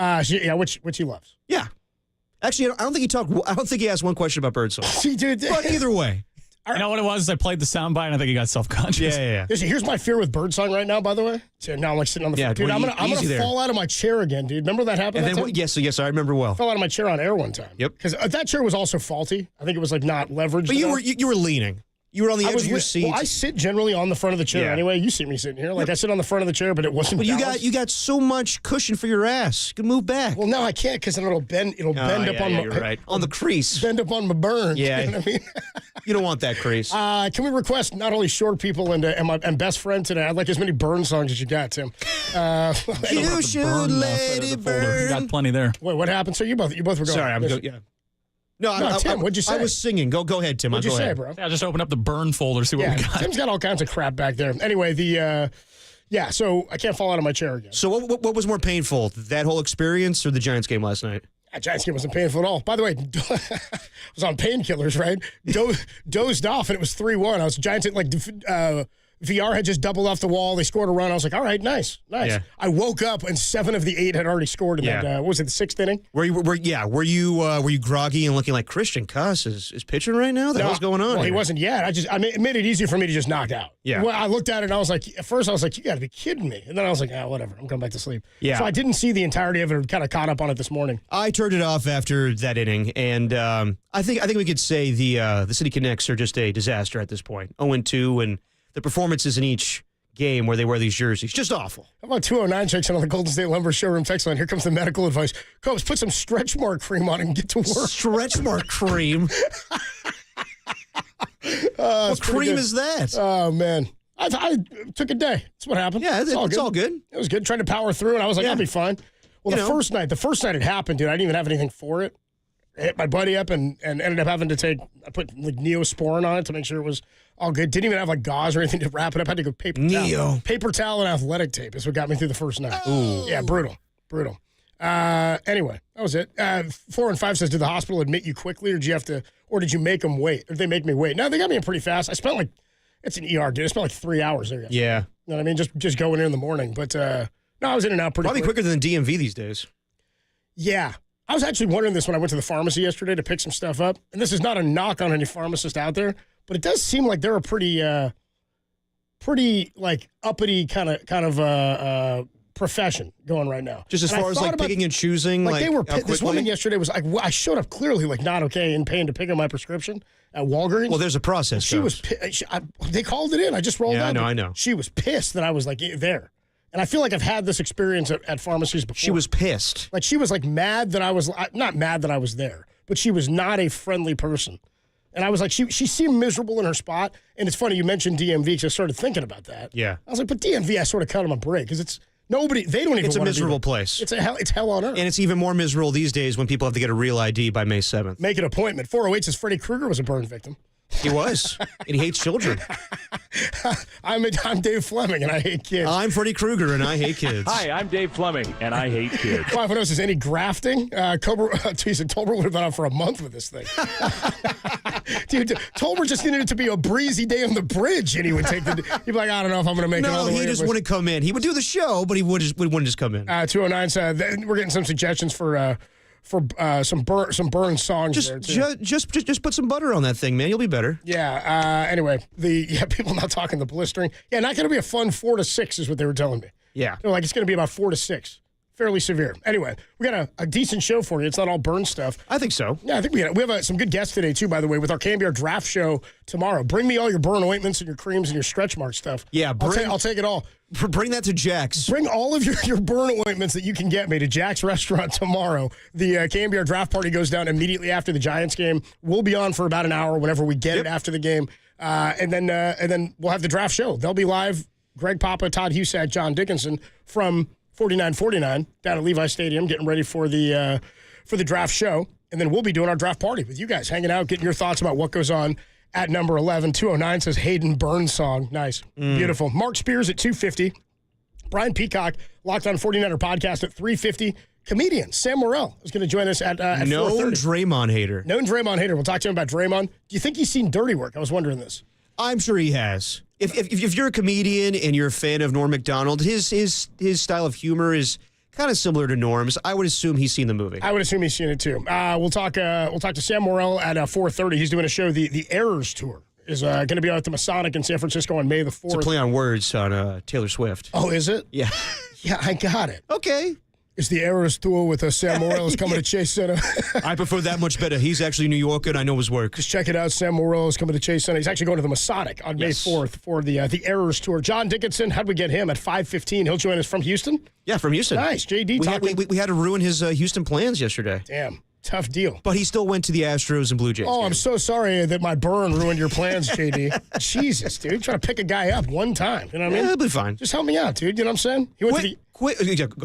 Which he loves. Yeah. Actually, I don't think he asked one question about birdsong. See, dude. But either way. You know what it was? I played the soundbite, and I think he got self-conscious. Yeah. Here's my fear with birdsong right now, by the way. So now I'm like sitting on the floor. Dude, I'm gonna fall out of my chair again, dude. Remember that happened? And then, yes, I remember well. I fell out of my chair on air one time. Yep. Because that chair was also faulty. I think it was like not leveraged. But you were leaning. You were on the edge of your seat. Well, I sit generally on the front of the chair anyway. You see me sitting here. Like I sit on the front of the chair, but it wasn't. But you got so much cushion for your ass. You can move back. Well, no, I can't because then it'll bend. It'll bend up on my. You're right. On the crease. Bend up on my burn. Yeah. You know what I mean? You don't want that crease. Can we request not only short people and best friend today? I'd like as many burn songs as you got, Tim. You should let it burn. Got plenty there. Wait, what happened? So you both were going. Sorry, yeah. No, Tim, what'd you say? I was singing. Go ahead, Tim. What'd you say, bro? Yeah, just open up the burn folder, see what we got. Tim's got all kinds of crap back there. Anyway, so I can't fall out of my chair again. So what was more painful, that whole experience or the Giants game last night? That Giants game wasn't painful at all. By the way, I was on painkillers, right? Dozed off, and it was 3-1. I was Giants at VR had just doubled off the wall. They scored a run. I was like, all right, nice. Yeah. I woke up and 7 of the 8 had already scored in that. What was it, the 6th inning? Were you groggy and looking like Christian Cuss is pitching right now? The hell's going on? Well, he wasn't yet. It made it easier for me to just knock out. Yeah. Well, I looked at it and I was like, at first I was like, you got to be kidding me. And then I was like, whatever. I'm going back to sleep. Yeah. So I didn't see the entirety of it. Kind of caught up on it this morning. I turned it off after that inning, and I think we could say the City Connects are just a disaster at this point. 0-2, and the performances in each game where they wear these jerseys. Just awful. How about 209 checks in on the Golden State Lumber showroom text line? Here comes the medical advice. Cobes, put some stretch mark cream on and get to work. Stretch mark cream? What cream is that? Oh, man. I took a day. That's what happened. Yeah, it's all good. It was good. Trying to power through, and I was like, I'll be fine. Well, the first night it happened, dude, I didn't even have anything for it. I hit my buddy up and ended up having to put like Neosporin on it to make sure it was all good. Didn't even have like gauze or anything to wrap it up. I had to go paper towel and athletic tape is what got me through the first night. Ooh. Yeah, brutal. Anyway, that was it. 4 and 5 says, did the hospital admit you quickly, or did you make them wait? Or did they make me wait? No, they got me in pretty fast. I spent it's an ER, dude. I spent 3 hours there yesterday. Yeah. You know what I mean? Just going in the morning. But no, I was in and out pretty Probably quicker than DMV these days. Yeah. I was actually wondering this when I went to the pharmacy yesterday to pick some stuff up. And this is not a knock on any pharmacist out there, but it does seem like they're a pretty like uppity kind of profession going right now. Just as And I far as thought about- picking and choosing, they were. how This woman quickly? yesterday was like, I showed up clearly like not okay in pain to pick up my prescription at Walgreens. Well, there's a process. She was. They called it in. I just rolled Yeah, out. I know. She was pissed that I was like there, and I feel like I've had this experience at pharmacies before. She was pissed. Like she was like mad that I was not mad that I was there, but she was not a friendly person. And I was like, she seemed miserable in her spot. And it's funny you mentioned DMV because I started thinking about that. Yeah. I was like, but DMV, I sort of cut them a break because it's nobody. They don't even. It's a wanna miserable do that. place. It's hell on earth. And it's even more miserable these days when people have to get a real ID by May 7th. Make an appointment. 408 says Freddy Krueger was a burn victim. He was. And he hates children. I'm Dave Fleming, and I hate kids. I'm Freddy Krueger, and I hate kids. Hi, I'm Dave Fleming, and I hate kids. 510 says any grafting? Tolbert would have been on for a month with this thing. Dude, Tolbert just needed it to be a breezy day on the bridge, and he would take he'd be like, I don't know if I'm going to make it all the way. No, he just wouldn't come in. He would do the show, but he wouldn't just come in. 209 said we're getting some suggestions for some burn songs there too. Just put some butter on that thing, man. You'll be better. Yeah. Anyway, people not talking the blistering. Yeah, not going to be a fun 4 to 6 is what they were telling me. Yeah. They're like it's going to be about 4 to 6. Fairly severe. Anyway, we got a decent show for you. It's not all burn stuff. I think so. Yeah, I think we have some good guests today, too, by the way, with our Cambiar draft show tomorrow. Bring me all your burn ointments and your creams and your stretch mark stuff. Yeah, I'll take it all. Bring that to Jack's. Bring all of your burn ointments that you can get me to Jack's restaurant tomorrow. The Cambiar draft party goes down immediately after the Giants game. We'll be on for about an hour whenever we get it after the game. And then we'll have the draft show. They'll be live. Greg Papa, Todd Husak, John Dickinson from 4949 down at Levi Stadium, getting ready for the draft show. And then we'll be doing our draft party with you guys, hanging out, getting your thoughts about what goes on at number 11. 209 says Hayden Burns song. Nice. Beautiful. Mark Spears at 250. Brian Peacock, Locked On 49er podcast at 350. Comedian Sam Morril is going to join us at 4:30. Known Draymond hater. Known Draymond hater. We'll talk to him about Draymond. Do you think he's seen Dirty Work? I was wondering this. I'm sure he has. If you're a comedian and you're a fan of Norm Macdonald, his style of humor is kind of similar to Norm's. I would assume he's seen the movie. I would assume he's seen it too. We'll talk to Sam Morril at 4:30. He's doing a show. The Errors Tour is going to be out at the Masonic in San Francisco on May the 4th. It's a play on words on Taylor Swift. Oh, is it? Yeah. Yeah, I got it. Okay. It's the Errors Tour with Sam Morril is coming to Chase Center. I prefer that much better. He's actually New Yorker, and I know his work. Just check it out. Sam Morril is coming to Chase Center. He's actually going to the Masonic on May 4th for the Errors Tour. John Dickinson, how'd we get him at 5:15? He'll join us from Houston? Yeah, from Houston. Nice. JD we had to ruin his Houston plans yesterday. Damn. Tough deal. But he still went to the Astros and Blue Jays. Oh, game. I'm so sorry that my burn ruined your plans, JD. Jesus, dude. Trying to pick a guy up one time. You know what I mean? He'll be fine. Just help me out, dude. You know what I'm saying? He went to the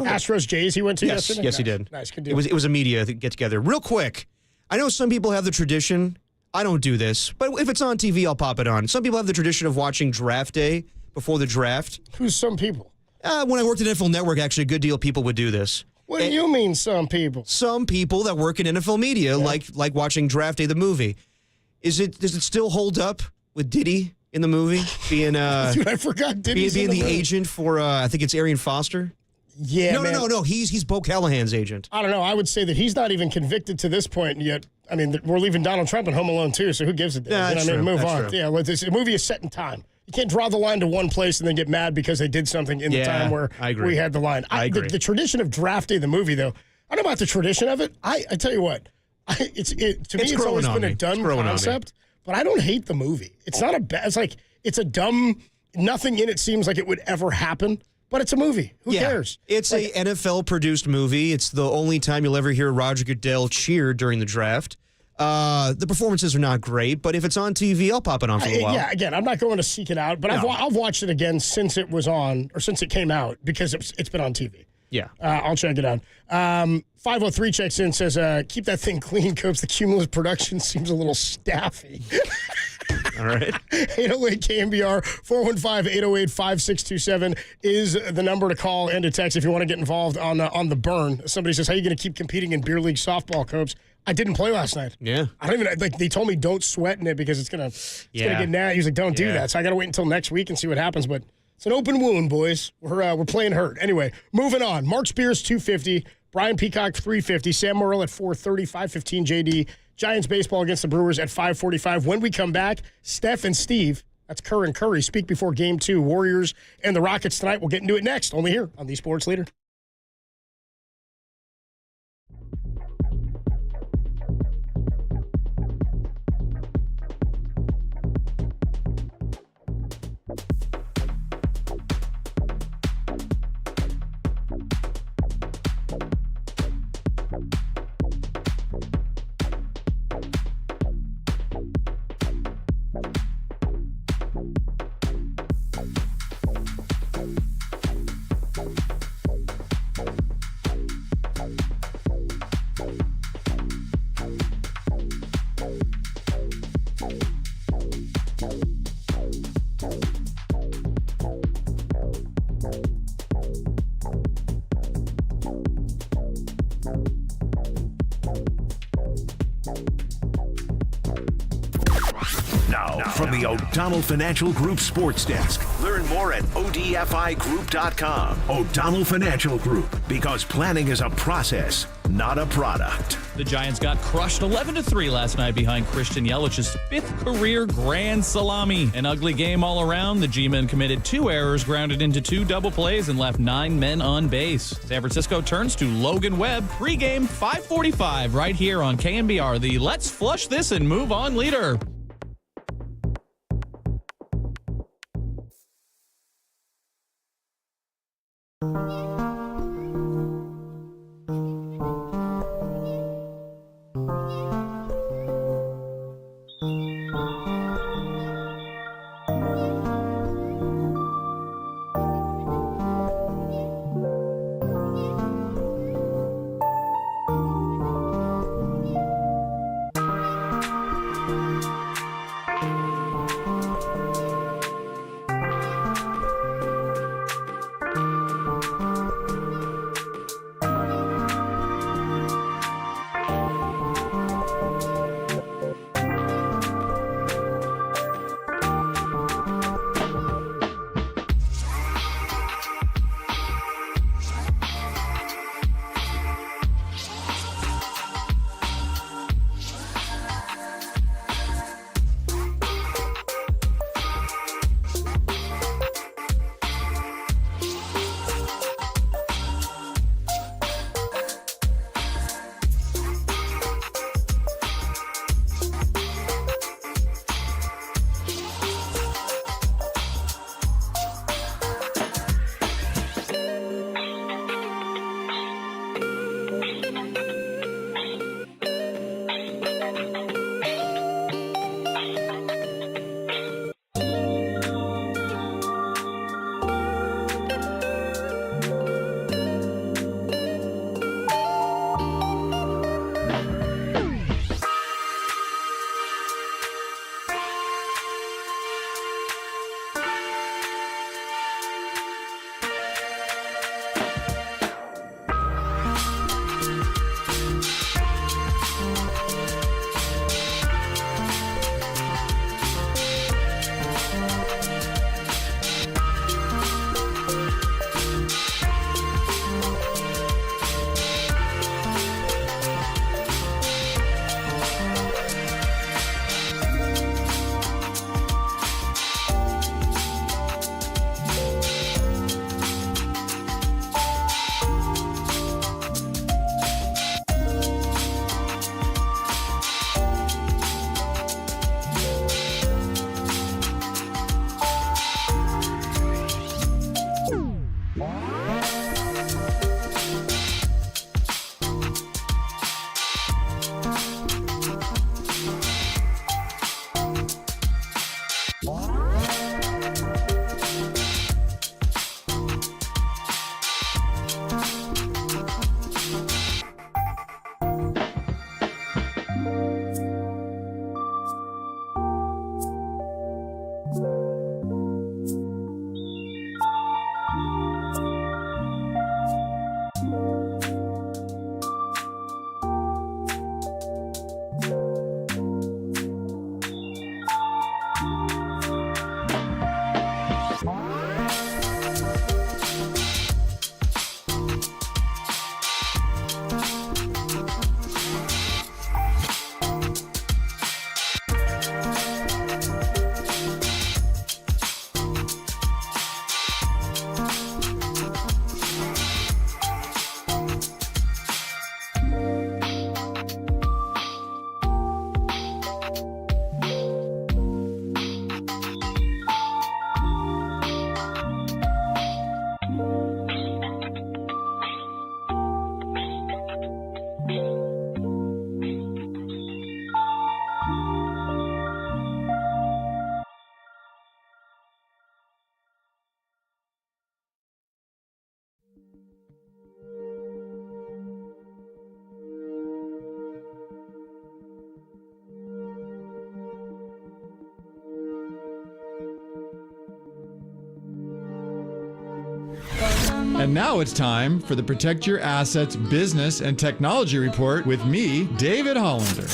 Astros Jays he went to yesterday? Yes, nice. he did. Nice, good deal. It was a media get-together. Real quick, I know some people have the tradition. I don't do this. But if it's on TV, I'll pop it on. Some people have the tradition of watching draft day before the draft. Who's some people? When I worked at NFL Network, actually, a good deal of people would do this. What do you mean, some people? Some people that work in NFL media like watching Draft Day, the movie. Does it still hold up with Diddy in the movie being Dude, I forgot Diddy's being in the movie. agent for I think it's Arian Foster? Yeah, No. He's Bo Callahan's agent. I don't know. I would say that he's not even convicted to this point yet. I mean, we're leaving Donald Trump at Home Alone too, so who gives a damn? Yeah, You know that's what I mean? true. Move That's on. true. Yeah, the movie is set in time. You can't draw the line to one place and then get mad because they did something in the time where I agree. we had the line. I agree. The tradition of Draft Day, the movie, though, I don't know about the tradition of it. I tell you what, to me, it's always been a dumb concept, but I don't hate the movie. It's not a bad, it's like, it's a dumb, nothing in it seems like it would ever happen, but it's a movie. Who cares? It's a NFL-produced movie. It's the only time you'll ever hear Roger Goodell cheer during the draft. The performances are not great, but if it's on TV, I'll pop it on for a while. Yeah, again, I'm not going to seek it out, but I've watched it again since it was on, or since it came out, because it's been on TV. Yeah. I'll check it out. 503 checks in, says, keep that thing clean, Copes. The cumulative production seems a little staffy. All right. 808 KMBR, 415-808-5627 is the number to call and to text if you want to get involved on the burn. Somebody says, how are you going to keep competing in beer league softball, Copes? I didn't play last night. Yeah. I don't even, they told me don't sweat in it because it's going to get nasty. He's like, don't do that. So I got to wait until next week and see what happens, but it's an open wound, boys. We're playing hurt. Anyway, moving on. Mark Spears, 250. Brian Peacock, 350. Sam Morril at 430, 515 JD. Giants baseball against the Brewers at 545. When we come back, Steph and Steve That's Kerr and Curry speak before Game 2. Warriors and the Rockets tonight. We'll get into it next, only here on the Sports Leader. Now, from the O'Donnell Financial Group Sports Desk. Learn more at odfigroup.com. O'Donnell Financial Group, because planning is a process, not a product. The Giants got crushed 11-3 last night behind Christian Yelich's 5th career grand salami. An ugly game all around. The G-men committed 2 errors, grounded into 2 double plays, and left 9 men on base. San Francisco turns to Logan Webb. Pre-game 5:45 right here on KNBR, the Let's Flush This and Move On leader. And now it's time for the Protect Your Assets Business and Technology Report with me, David Hollander.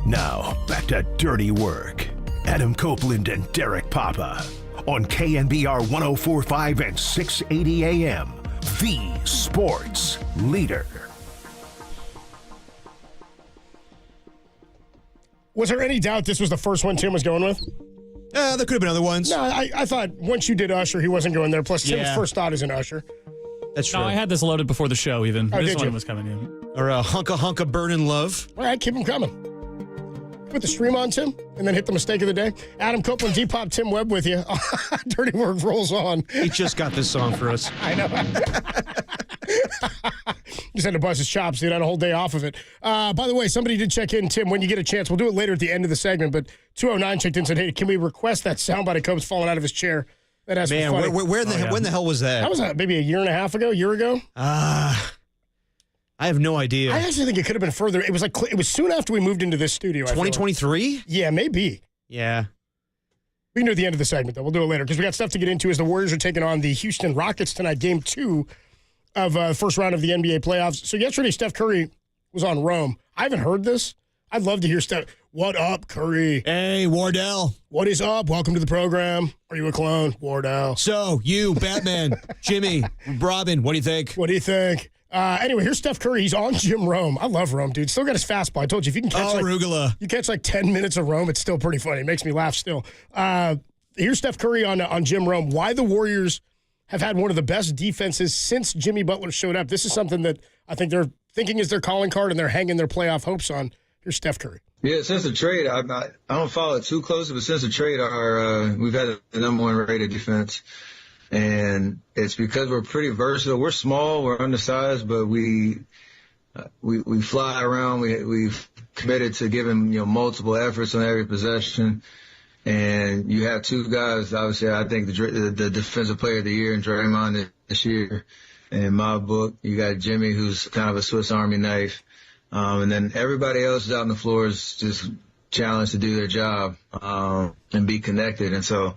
Now, back to Dirty Work. Adam Copeland and Derek Papa on KNBR 104.5 and 680 AM. The Sports Leader. Was there any doubt this was the first one Tim was going with? There could have been other ones. No, I thought once you did Usher, he wasn't going there. Plus, Tim's first thought is an Usher. That's true. No, I had this loaded before the show even. Oh, this did one you? was coming in. Or a hunka burnin' love. All right, keep them coming. Put the stream on, Tim, and then hit the mistake of the day. Adam Copeland, Depop, Tim Webb with you. Dirty Work rolls on. He just got this song for us. I know. Just had to bust his chops. He had a whole day off of it. By the way, somebody did check in, Tim, when you get a chance. We'll do it later at the end of the segment, but 209 checked in and said, hey, can we request that soundbite of Cope's falling out of his chair? That has Man, when the hell was that? That was maybe a year and a half ago, year ago? I have no idea. I actually think it could have been further. It was soon after we moved into this studio. 2023? Yeah, maybe. Yeah. We can do it at the end of the segment, though. We'll do it later because we got stuff to get into as the Warriors are taking on the Houston Rockets tonight, game 2 of first round of the NBA playoffs. So yesterday, Steph Curry was on Rome. I haven't heard this. I'd love to hear Steph. What up, Curry? Hey, Wardell. What is up? Welcome to the program. Are you a clone? Wardell. So, you, Batman, Jimmy, Robin, what do you think? What do you think? Anyway, here's Steph Curry. He's on Jim Rome. I love Rome, dude. Still got his fastball. I told you, if you can catch arugula. You catch like 10 minutes of Rome, it's still pretty funny. It makes me laugh still. Here's Steph Curry on Jim Rome. Why the Warriors have had one of the best defenses since Jimmy Butler showed up. This is something that I think they're thinking is their calling card, and they're hanging their playoff hopes on. Here's Steph Curry. Yeah, since the trade, I don't follow it too closely, but since the trade, we've had the number 1 rated defense. And it's because we're pretty versatile. We're small, we're undersized, but we fly around. We've committed to giving multiple efforts on every possession. And you have 2 guys. Obviously, I think the defensive player of the year in Draymond this year. In my book, you got Jimmy, who's kind of a Swiss Army knife, and then everybody else is out on the floor is just challenged to do their job and be connected. And so.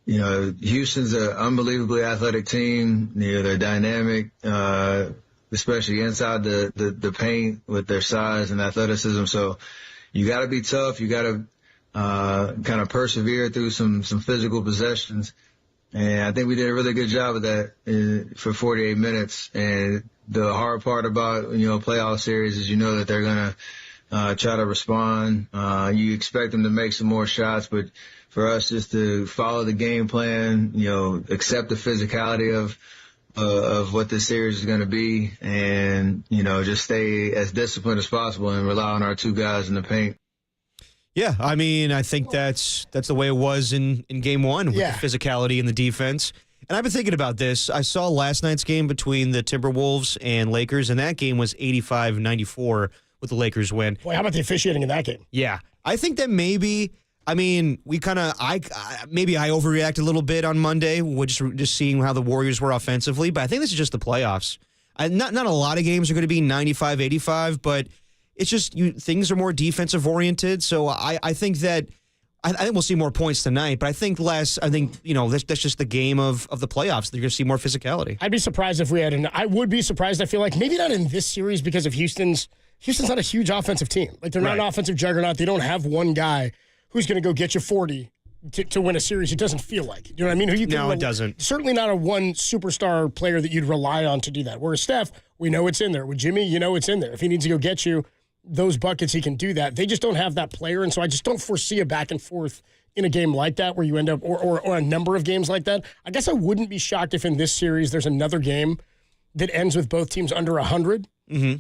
Houston's an unbelievably athletic team. They're dynamic, especially inside the paint with their size and athleticism. So you got to be tough. You got to kind of persevere through some physical possessions. And I think we did a really good job of that for 48 minutes. And the hard part about, playoff series is that they're going to try to respond. You expect them to make some more shots, but for us just to follow the game plan, accept the physicality of what this series is going to be, and just stay as disciplined as possible and rely on our 2 guys in the paint. Yeah, I mean, I think that's the way it was in game 1 with the physicality and the defense. And I've been thinking about this. I saw last night's game between the Timberwolves and Lakers, and that game was 85-94 with the Lakers win. Boy, how about the officiating in that game? Yeah, I think that maybe. I mean, I overreacted a little bit on Monday, just seeing how the Warriors were offensively. But I think this is just the playoffs. Not a lot of games are going to be 95-85, but it's just things are more defensive oriented. So I think that I think we'll see more points tonight. But I think that's just the game of the playoffs. They're going to see more physicality. I'd be surprised if we had I would be surprised. I feel like maybe not in this series because of Houston's not a huge offensive team. Like they're not an offensive juggernaut. They don't have one guy who's going to go get you 40 to win a series. It doesn't feel like. You know what I mean? No, it doesn't. Certainly not a one superstar player that you'd rely on to do that. Whereas Steph, we know it's in there. With Jimmy, you know it's in there. If he needs to go get you those buckets, he can do that. They just don't have that player, and so I just don't foresee a back and forth in a game like that where you end up, or a number of games like that. I guess I wouldn't be shocked if in this series there's another game that ends with both teams under 100. Mm-hmm.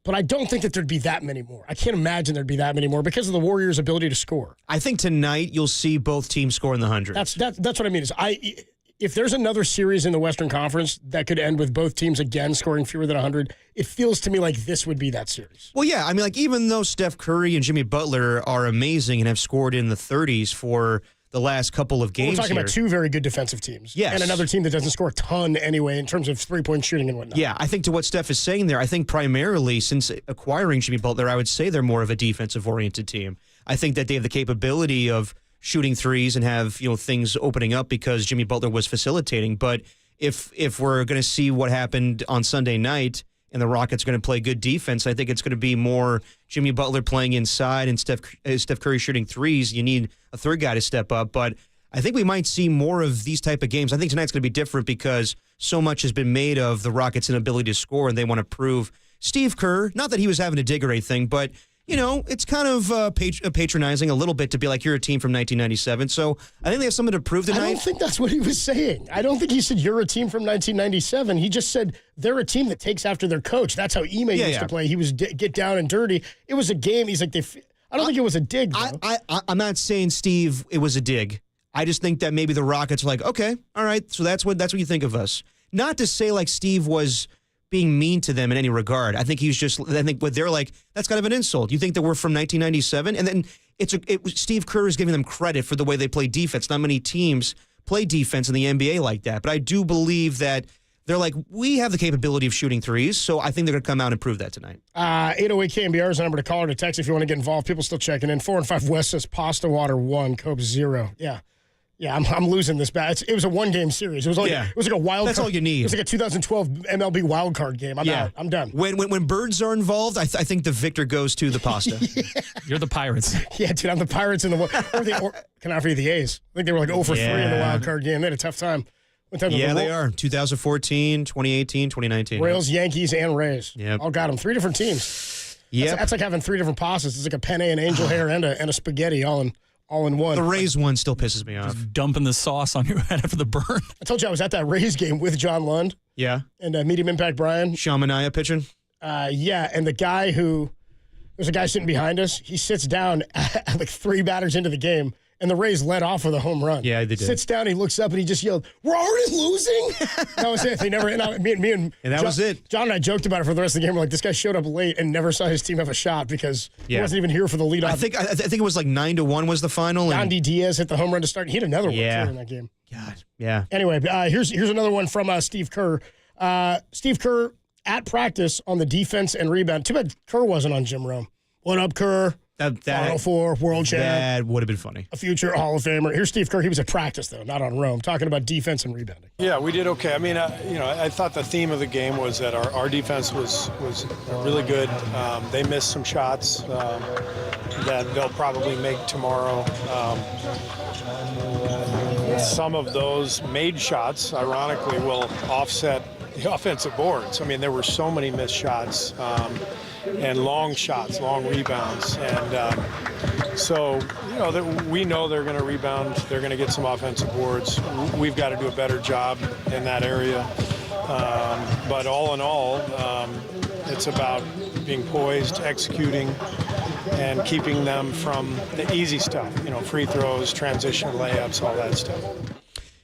But I don't think that there'd be that many more. I can't imagine there'd be that many more because of the Warriors' ability to score. I think tonight you'll see both teams score in the hundreds. That's what I mean. If there's another series in the Western Conference that could end with both teams again scoring fewer than 100, it feels to me like this would be that series. Well, yeah. I mean, like, even though Steph Curry and Jimmy Butler are amazing and have scored in the 30s for the last couple of games, we're talking about two very good defensive teams. Yes. And another team that doesn't score a ton anyway in terms of three-point shooting and whatnot. Yeah, I think to what Steph is saying there, I think primarily since acquiring Jimmy Butler, I would say they're more of a defensive-oriented team. I think that they have the capability of shooting threes and have, things opening up because Jimmy Butler was facilitating. But if we're going to see what happened on Sunday night and the Rockets are going to play good defense, I think it's going to be more Jimmy Butler playing inside and Steph Curry shooting threes. You need a third guy to step up. But I think we might see more of these type of games. I think tonight's going to be different because so much has been made of the Rockets' inability to score, and they want to prove Steve Kerr, not that he was having a dig or anything, but it's kind of patronizing a little bit to be like, you're a team from 1997. So I think they have something to prove tonight. I don't think that's what he was saying. I don't think he said you're a team from 1997. He just said they're a team that takes after their coach. That's how Ime used to play. He was get down and dirty. It was a game. He's like, I don't think it was a dig, though. I'm not saying, Steve, it was a dig. I just think that maybe the Rockets are like, okay, all right, so that's what you think of us. Not to say like Steve was being mean to them in any regard. I think what they're like, that's kind of an insult. You think that we're from 1997? And then Steve Kerr is giving them credit for the way they play defense. Not many teams play defense in the NBA like that. But I do believe that they're like, we have the capability of shooting threes, so I think they're going to come out and prove that tonight. 808 KMBR is the number to call or to text if you want to get involved. People still checking in. 4 and 5 West says Pasta Water 1, Cope 0. Yeah. Yeah, I'm losing this bad. It was a one-game series. It was like a wild. That's all you need. It was like a 2012 MLB wild card game. I'm out. I'm done. When birds are involved, I think the victor goes to the Pasta. You're the Pirates. Yeah, dude, I'm the Pirates in the can I offer you the A's? I think they were like 0 for 3 in the wild card game. They had a tough time. Yeah, they are. 2014, 2018, 2019. Royals, Yankees, and Rays. Yep. All got them. 3 different teams. Yeah, that's like having 3 different pastas. It's like a penne, an angel hair, and a spaghetti all in one. The Rays one still pisses me off. Just dumping the sauce on your head after the burn. I told you I was at that Rays game with John Lund. Yeah. And Medium Impact Brian. Shamanaya pitching. Yeah, and there's a guy sitting behind us. He sits down like 3 batters into the game, and the Rays led off with a home run. Yeah, they did. Sits down, he looks up, and he just yelled, "We're already losing!" That was it. They never. Me and that was it. John and I joked about it for the rest of the game. We're like, this guy showed up late and never saw his team have a shot because he wasn't even here for the leadoff. I think it was like 9-1 was the final. Yandy Diaz hit the home run to start. He hit another one too in that game. God, yeah. Anyway, here's another one from Steve Kerr. Steve Kerr at practice on the defense and rebound. Too bad Kerr wasn't on Jim Rome. What up, Kerr? Final Four, world champ. That would have been funny. A future Hall of Famer. Here's Steve Kerr. He was at practice, though, not on Rome, talking about defense and rebounding. Yeah, we did okay. I mean, I thought the theme of the game was that our defense was really good. They missed some shots that they'll probably make tomorrow. Some of those made shots, ironically, will offset the offensive boards. I mean, there were so many missed shots. And long shots, long rebounds. And so, we know they're going to rebound. They're going to get some offensive boards. We've got to do a better job in that area. But all in all, it's about being poised, executing, and keeping them from the easy stuff, free throws, transition layups, all that stuff.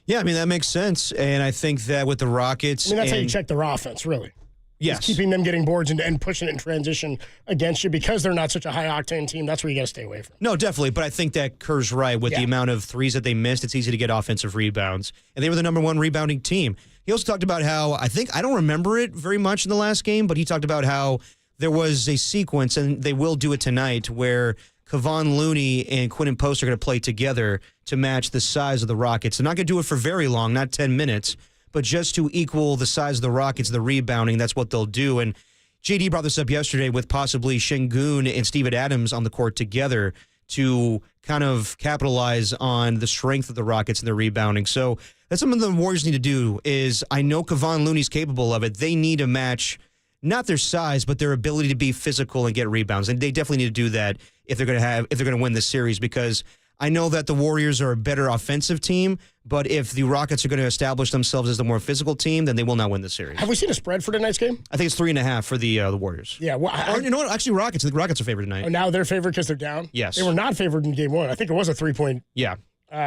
Yeah, I mean, that makes sense. And I think that with the Rockets... that's how you check their offense, really. Yes. It's keeping them getting boards and pushing it in transition against you because they're not such a high-octane team. That's where you got to stay away from. No, definitely. But I think that Kerr's right. With the amount of threes that they missed, it's easy to get offensive rebounds. And they were the number 1 rebounding team. He also talked about how, I don't remember it very much in the last game, but he talked about how there was a sequence, and they will do it tonight, where Kevon Looney and Quinton Post are going to play together to match the size of the Rockets. They're not going to do it for very long, not 10 minutes. But just to equal the size of the Rockets, the rebounding, that's what they'll do. And JD brought this up yesterday with possibly Şengün and Steven Adams on the court together to kind of capitalize on the strength of the Rockets and their rebounding. So that's something the Warriors need to do. Is I know Kevon Looney's capable of it. They need to match not their size, but their ability to be physical and get rebounds, and they definitely need to do that if they're going to win this series. Because I know that the Warriors are a better offensive team, but if the Rockets are going to establish themselves as the more physical team, then they will not win the series. Have we seen a spread for tonight's game? I think it's 3.5 for the Warriors. Yeah. Well, you know what? Actually, Rockets. I think Rockets are favored tonight. Oh, now they're favored because they're down? Yes. They were not favored in game one. I think it was a 3-point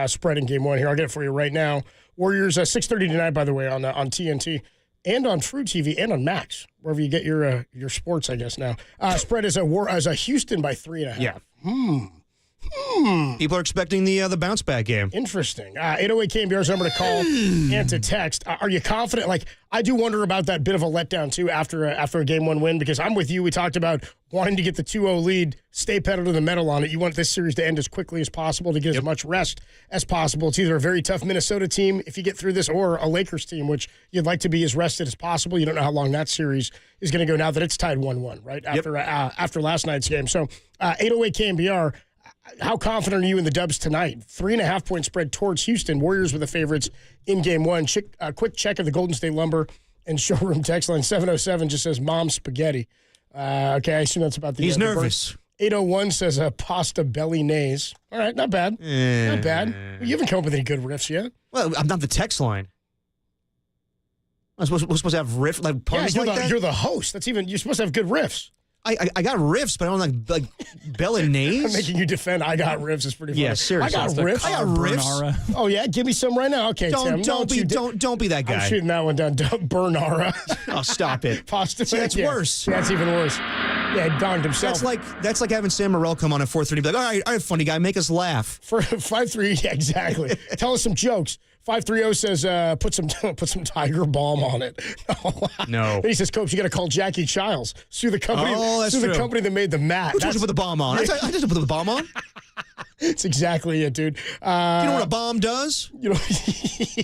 spread in game one. Here, I'll get it for you right now. Warriors 6:30 tonight, by the way, on TNT. And on True TV and on Max, wherever you get your sports, I guess now. Spread is a Houston by 3.5. Yeah. People are expecting the bounce back game. Interesting. 808 KMBR's number to call and to text. Are you confident? Like, I do wonder about that bit of a letdown too after a game one win, because I'm with you. We talked about wanting to get the 2-0 lead, stay pedal to the metal on it. You want this series to end as quickly as possible to get as much rest as possible. It's either a very tough Minnesota team if you get through this, or a Lakers team, which you'd like to be as rested as possible. You don't know how long that series is going to go now that it's tied 1-1, right? After last night's game. So 808 KMBR, how confident are you in the Dubs tonight? 3.5-point spread towards Houston. Warriors were the favorites in game one. Quick check of the Golden State Lumber and Showroom text line. 707 just says, Mom spaghetti. Okay, I assume that's about the... He's nervous. 801 says, pasta belly nays. All right, not bad. Not bad. You haven't come up with any good riffs yet. Well, I'm not the text line. We're supposed to have riff like puns like that? You're the host. You're supposed to have good riffs. I got riffs, but I don't like bolognese. I'm making you defend. I got riffs. It's pretty funny. Yeah, seriously. I got riffs. Oh yeah, give me some right now. Okay, Tim. Don't be that guy. I'm shooting that one down. Bernara. Oh, stop it. Pasta. See, that's worse. Yeah, that's even worse. Yeah, he donned himself. That's like having Sam Morril come on at 4:30 and be like, all right, funny guy, make us laugh. For 5-3, yeah, exactly. Tell us some jokes. 530 says, put some Tiger Balm on it. No. He says, Copes, you got to call Jackie Childs. Sue the company. The company that made the mat. Who told you to put the bomb on? I just put the bomb on. That's exactly it, dude. Do you know what a bomb does?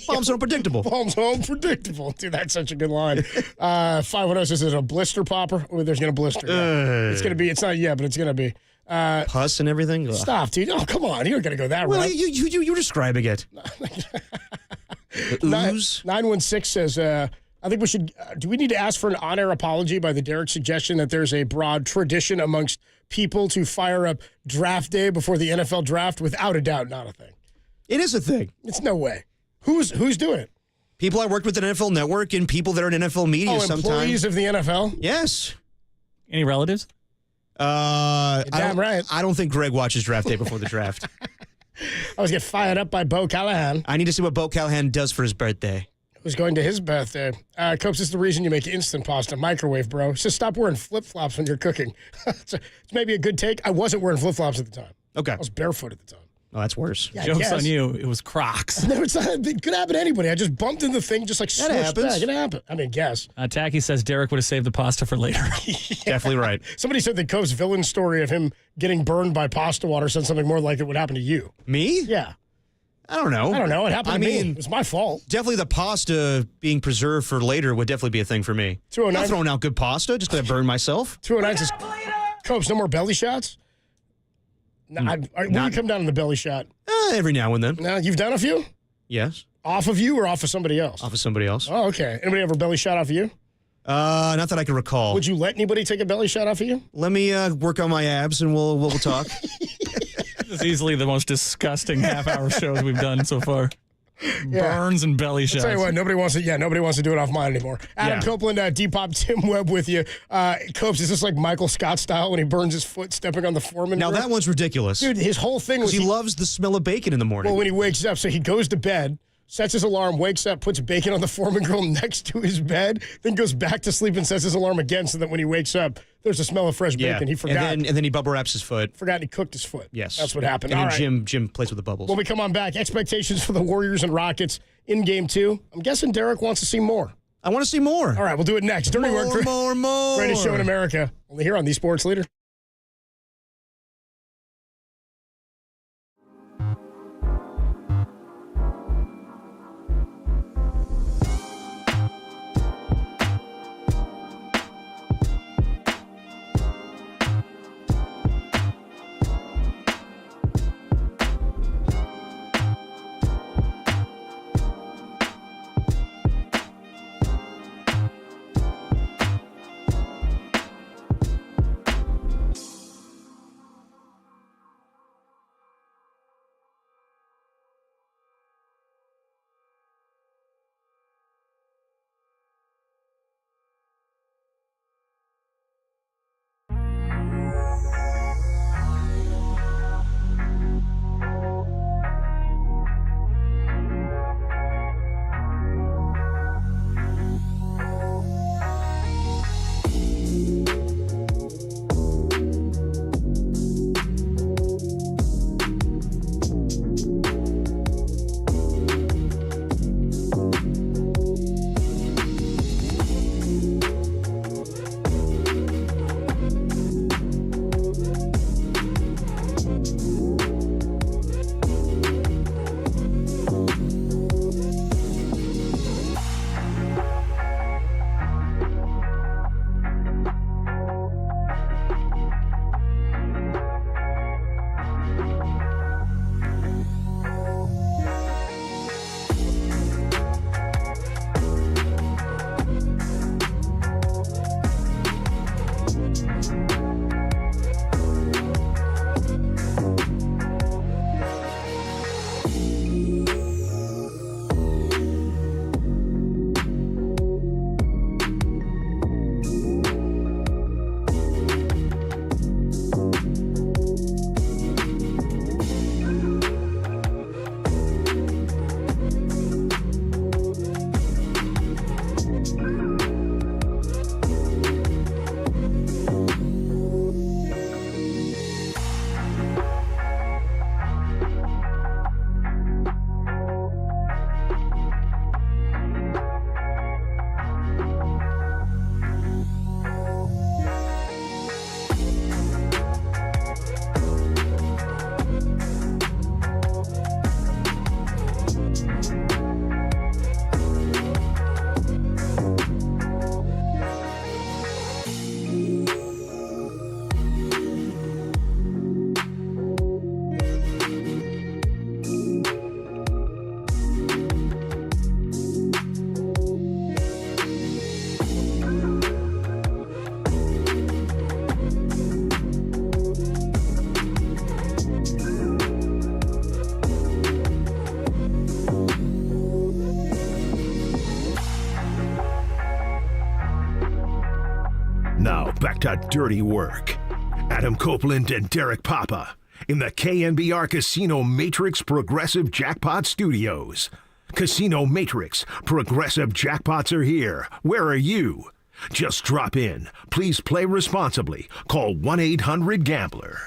Bombs are unpredictable. Bombs are unpredictable. Dude, that's such a good line. 510 says, is it a blister popper? Oh, there's going to blister. Yeah. It's going to be. It's not yet, but it's going to be. Pus and everything? Ugh. Stop, dude. Oh, come on. You're going to go that route. Well, you're describing it. Ooze? 916 says, I think we should, do we need to ask for an on-air apology by the Derek suggestion that there's a broad tradition amongst people to fire up draft day before the NFL draft? Without a doubt, not a thing. It is a thing. It's no way. Who's doing it? People I worked with at NFL Network and people that are in NFL media sometimes. Employees of the NFL? Yes. Any relatives? Damn right. I don't think Greg watches draft day before the draft. I was getting fired up by Bo Callahan. I need to see what Bo Callahan does for his birthday. Who's going to his birthday? Copes, this is the reason you make instant pasta. Microwave, bro. Just stop wearing flip-flops when you're cooking. It's maybe a good take. I wasn't wearing flip-flops at the time. Okay. I was barefoot at the time. Oh, that's worse. Yeah, Joke's on you. It was Crocs. No, it's not. It could happen to anybody. I just bumped into the thing, just like that happens. Back. It happened. I mean, guess. Tacky says Derek would have saved the pasta for later. Definitely right. Somebody said that Cope's villain story of him getting burned by pasta water said something more like it would happen to you. Me? Yeah. I don't know. It happened to me. It was my fault. Definitely the pasta being preserved for later would definitely be a thing for me. 209. I'm not throwing out good pasta just because I burned myself. 209 says, Copes, no more belly shots? When you come down on the belly shot? Every now and then. Now, you've done a few? Yes. Off of you or off of somebody else? Off of somebody else. Oh, okay. Anybody ever belly shot off of you? Not that I can recall. Would you let anybody take a belly shot off of you? Let me work on my abs and we'll talk. This is easily the most disgusting half-hour shows we've done so far. Yeah. Burns and belly shots. I'll tell you what, nobody wants to do it off mine anymore. Adam Copeland, Depop, Tim Webb with you. Copes, is this like Michael Scott style when he burns his foot stepping on the foreman? Now that one's ridiculous. Dude, his whole thing was he loves the smell of bacon in the morning. Well, when he wakes up, so he goes to bed, sets his alarm, wakes up, puts bacon on the foreman grill next to his bed, then goes back to sleep and sets his alarm again so that when he wakes up, there's a smell of fresh bacon. He forgot. And then he bubble wraps his foot. Forgot he cooked his foot. Yes. That's what happened. And All then right. Jim plays with the bubbles. When we come on back, expectations for the Warriors and Rockets in Game 2. I'm guessing Derek wants to see more. I want to see more. All right, we'll do it next. Dirty Work. More. Greatest show in America. Only here on The Sports Leader. to dirty work. Adam Copeland and Derek Papa in the KNBR Casino Matrix Progressive Jackpot Studios. Casino Matrix Progressive Jackpots are here. Where are you? Just drop in. Please play responsibly. Call 1-800-GAMBLER.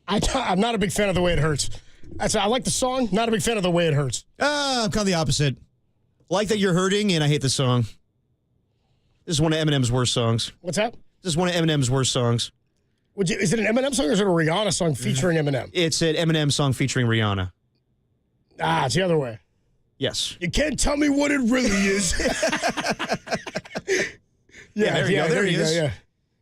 I'm not a big fan of the way it hurts. I like the song, not a big fan of the way it hurts. I'm kind of the opposite. Like that you're hurting, and I hate the song. This is one of Eminem's worst songs. What's that? This is one of Eminem's worst songs. Is it an Eminem song or is it a Rihanna song featuring Eminem? It's an Eminem song featuring Rihanna. It's the other way. Yes. You can't tell me what it really is. There you go. There he is.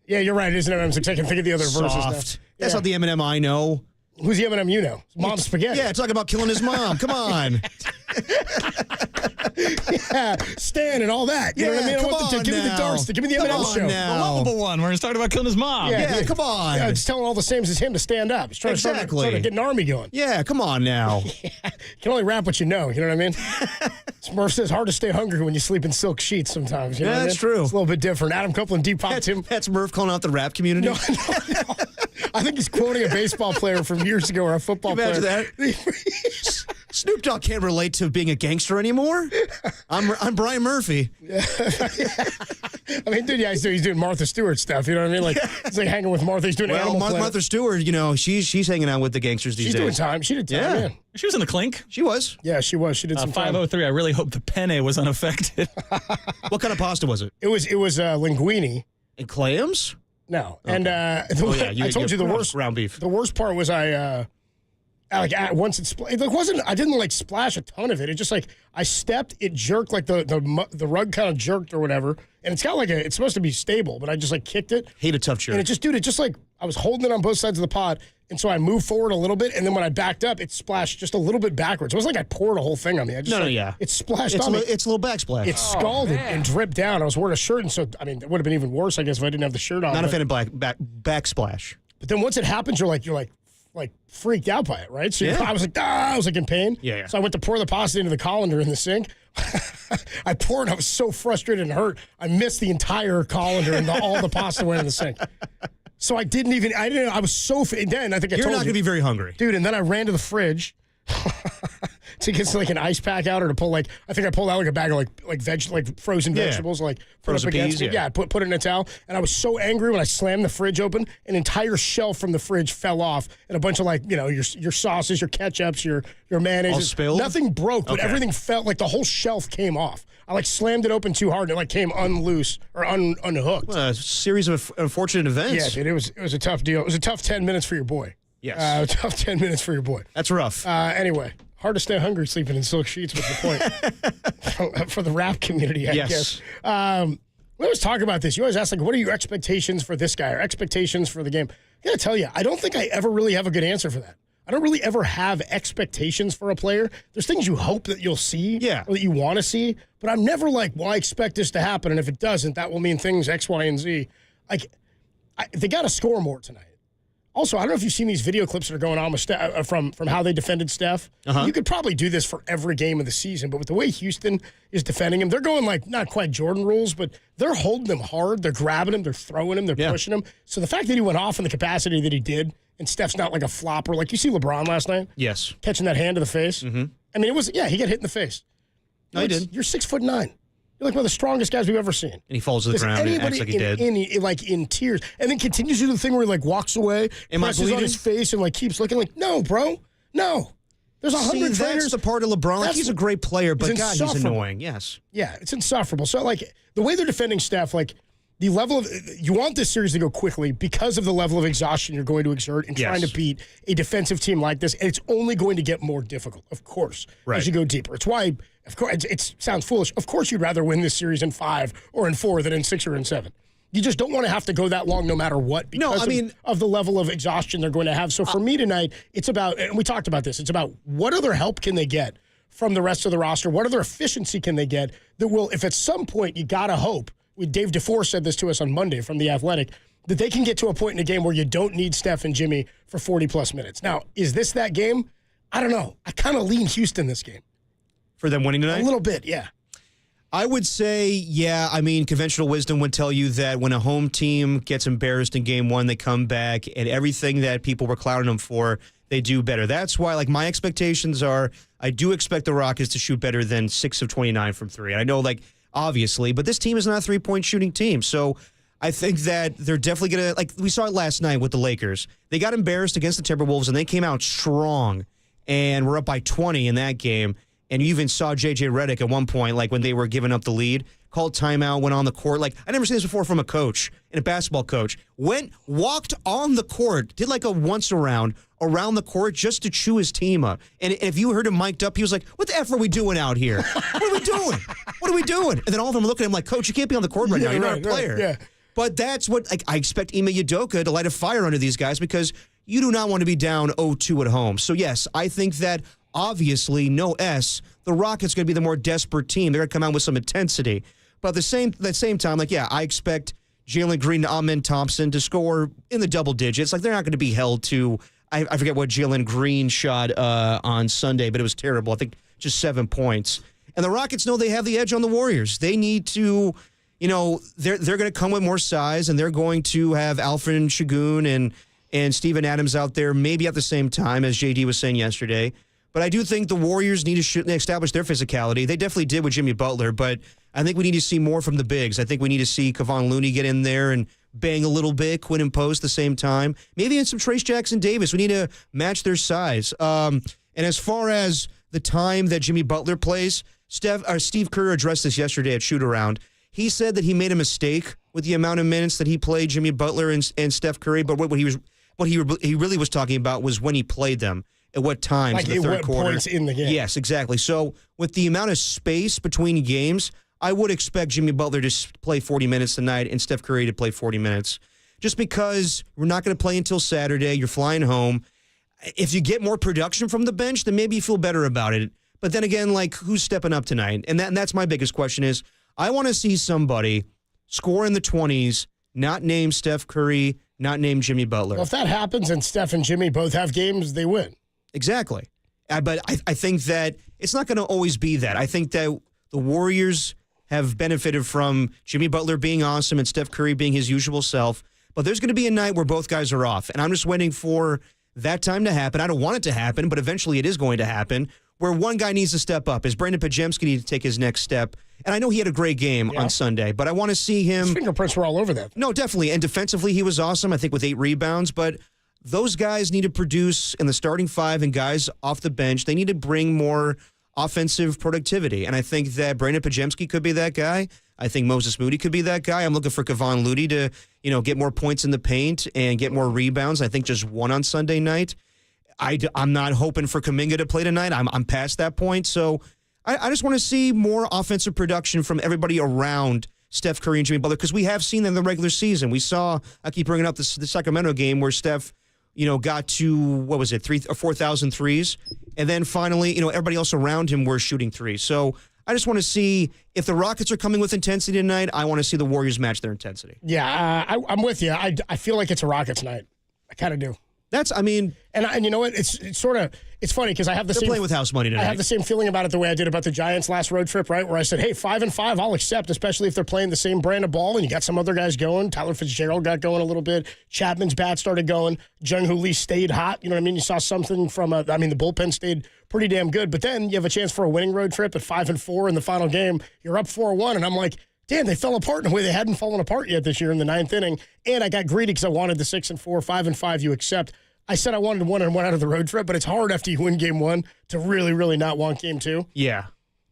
Yeah, you're right. It is an Eminem song. I can think of the other verses now. That's not the Eminem I know. Who's the Eminem you know? Mom's spaghetti. Yeah, talking about killing his mom. Come on. Stan and all that. You know what I mean? Give me the dark stuff. Give me the Eminem show. The lovable one where he's talking about killing his mom. Yeah, come on. Yeah, it's telling all the same as him to stand up. He's trying to get an army going. Yeah, come on now. You can only rap what you know. You know what I mean? Smurf says hard to stay hungry when you sleep in silk sheets sometimes. You know that's true. It's a little bit different. Adam Copeland, Deep Pop Tim. That's Murph calling out the rap community. No. I think he's quoting a baseball player from years ago or a football player. Imagine that. Snoop Dogg can't relate to being a gangster anymore. I'm Brian Murphy. I mean, dude, he's doing Martha Stewart stuff. You know what I mean? Like he's like hanging with Martha. He's doing Animal Planet. Martha Stewart. You know, she's hanging out with the gangsters these days. She's doing time. She did time. Yeah. She was in the clink. She was. Yeah, she was. She did some 503. I really hope the penne was unaffected. What kind of pasta was it? It was linguine. And clams? No. Okay. And I told you the worst ground beef. The worst part was once it wasn't. I didn't like splash a ton of it. It just like I stepped, it jerked, like the rug kind of jerked or whatever. And it's got like it's supposed to be stable, but I just like kicked it. Hate a tough jerk. And it just like I was holding it on both sides of the pot, and so I moved forward a little bit, and then when I backed up, it splashed just a little bit backwards. It wasn't like I poured a whole thing on me. It splashed on me. It's a little backsplash. It scalded and dripped down. I was wearing a shirt, and so I mean it would have been even worse, I guess, if I didn't have the shirt on. Not a fan of backsplash. But then once it happens, you're like freaked out by it, right? So I was like in pain. Yeah. So I went to pour the pasta into the colander in the sink. I poured. I was so frustrated and hurt. I missed the entire colander and all the pasta went in the sink. So I didn't. I was so. Then I think I told you. You're not going to be very hungry, dude. And then I ran to the fridge to get like an ice pack out, or to pull I think I pulled out like a bag of like frozen vegetables, like frozen peas. Put it in a towel. And I was so angry when I slammed the fridge open, an entire shelf from the fridge fell off, and a bunch of your sauces, your ketchups, your mayonnaise, all spilled. Nothing broke, but everything felt like the whole shelf came off. I slammed it open too hard, and it came unloose or unhooked. Well, a series of unfortunate events. Yeah, dude, it was a tough deal. It was a tough 10 minutes for your boy. Yes. A tough 10 minutes for your boy. That's rough. Anyway, hard to stay hungry sleeping in silk sheets was the point for the rap community, I guess. We always talk about this. You always ask, what are your expectations for this guy or expectations for the game? I got to tell you, I don't think I ever really have a good answer for that. I don't really ever have expectations for a player. There's things you hope that you'll see or that you want to see, but I'm never like, well, I expect this to happen, and if it doesn't, that will mean things X, Y, and Z. They got to score more tonight. Also, I don't know if you've seen these video clips that are going on with from how they defended Steph. You could probably do this for every game of the season, but with the way Houston is defending him, they're going not quite Jordan rules, but they're holding him hard. They're grabbing him. They're throwing him. They're pushing him. So the fact that he went off in the capacity that he did, and Steph's not like a flopper. Like you see LeBron last night? Yes. Catching that hand to the face. Mm-hmm. I mean, he got hit in the face. No, he did. You're 6'9". You're like one of the strongest guys we've ever seen. And he falls to the ground and acts like he did. In tears. And then continues to do the thing where he walks away, presses on his face, and keeps looking no, bro. No. There's 100 trainers. That's the part of LeBron. He's a great player, but God, he's annoying. Yes. Yeah, it's insufferable. So, the way they're defending Steph, the level of you want this series to go quickly because of the level of exhaustion you're going to exert in trying to beat a defensive team like this, and it's only going to get more difficult, of course, as you go deeper. It's why, of course, it sounds foolish. Of course, you'd rather win this series in 5 or in 4 than in 6 or in 7. You just don't want to have to go that long no matter what because of the level of exhaustion they're going to have. So for me tonight, it's about, and we talked about this, it's about what other help can they get from the rest of the roster? What other efficiency can they get that will, if at some point you got to hope, Dave DeFore said this to us on Monday from The Athletic, that they can get to a point in a game where you don't need Steph and Jimmy for 40-plus minutes. Now, is this that game? I don't know. I kind of lean Houston this game. For them winning tonight? A little bit, yeah. I would say, yeah, I mean, conventional wisdom would tell you that when a home team gets embarrassed in game one, they come back and everything that people were clowning them for, they do better. That's why, like, my expectations are, I do expect the Rockets to shoot better than 6 of 29 from three. And I know, like, obviously, but this team is not a three-point shooting team. So I think that they're definitely going to, like, we saw it last night with the Lakers. They got embarrassed against the Timberwolves, and they came out strong and were up by 20 in that game. And you even saw J.J. Redick at one point, like when they were giving up the lead, called timeout, went on the court. Like, I never seen this before from a coach, and a basketball coach. Walked on the court, did like a once around the court just to chew his team up. And if you heard him mic'd up, he was like, what the F are we doing out here? What are we doing? What are we doing? And then all of them looking at him like, Coach, you can't be on the court right now. You're not a player. Right, yeah. But that's what, like, I expect Ime Udoka to light a fire under these guys because you do not want to be down 0-2 at home. So, yes, I think that obviously, no S, the Rockets are going to be the more desperate team. They're going to come out with some intensity. But at the same time, like, yeah, I expect Jalen Green and Amen Thompson to score in the double digits. Like, they're not going to be held to, I forget what Jalen Green shot on Sunday, but it was terrible. I think just 7 points. And the Rockets know they have the edge on the Warriors. They need to, you know, they're going to come with more size, and they're going to have Alfred Şengün and Steven Adams out there maybe at the same time, as JD was saying yesterday. But I do think the Warriors need to establish their physicality. They definitely did with Jimmy Butler, but I think we need to see more from the bigs. I think we need to see Kevon Looney get in there and bang a little bit, Quinn and Post at the same time. Maybe in some Trace Jackson Davis. We need to match their size. And as far as the time that Jimmy Butler plays, Steve Kerr addressed this yesterday at shoot-around. He said that he made a mistake with the amount of minutes that he played Jimmy Butler and Steph Curry, but what he really was talking about was when he played them. At what times like in the third quarter. Points in the game. Yes, exactly. So with the amount of space between games, I would expect Jimmy Butler to play 40 minutes tonight and Steph Curry to play 40 minutes. Just because we're not going to play until Saturday, you're flying home. If you get more production from the bench, then maybe you feel better about it. But then again, like, who's stepping up tonight? And that's my biggest question is, I want to see somebody score in the 20s, not named Steph Curry, not named Jimmy Butler. Well, if that happens and Steph and Jimmy both have games, they win. Exactly. But I think that it's not going to always be that. I think that the Warriors have benefited from Jimmy Butler being awesome and Steph Curry being his usual self. But there's going to be a night where both guys are off. And I'm just waiting for that time to happen. I don't want it to happen, but eventually it is going to happen, where one guy needs to step up. Is Brandon Pajemski need to take his next step? And I know he had a great game on Sunday, but I want to see him. His fingerprints were all over that. No, definitely. And defensively, he was awesome, I think, with 8 rebounds. But those guys need to produce in the starting five, and guys off the bench, they need to bring more offensive productivity. And I think that Brandon Pajemski could be that guy. I think Moses Moody could be that guy. I'm looking for Kevon Looney to, get more points in the paint and get more rebounds. I think just one on Sunday night. I'm not hoping for Kuminga to play tonight. I'm past that point. So I just want to see more offensive production from everybody around Steph Curry and Jimmy Butler, because we have seen them in the regular season. We saw, I keep bringing up the Sacramento game where Steph, got to, 3,000 or 4,000 threes. And then finally, everybody else around him were shooting threes. So I just want to see if the Rockets are coming with intensity tonight. I want to see the Warriors match their intensity. Yeah, I'm with you. I feel like it's a Rockets night. I kind of do. And you know what? It's funny because I have the they're same playing with house money tonight. I have the same feeling about it the way I did about the Giants last road trip, right? Where I said, hey, 5-5, I'll accept, especially if they're playing the same brand of ball and you got some other guys going. Tyler Fitzgerald got going a little bit. Chapman's bat started going. Jung-Hoo Lee stayed hot. You know what I mean? You saw something from the bullpen stayed pretty damn good. But then you have a chance for a winning road trip at 5-4 in the final game. You're up 4-1, and I'm like, damn, they fell apart in a way they hadn't fallen apart yet this year in the ninth inning. And I got greedy because I wanted the 6-4, 5-5 you accept. I said I wanted 1-1 out of the road trip, but it's hard after you win game one to really, really not want game two. Yeah.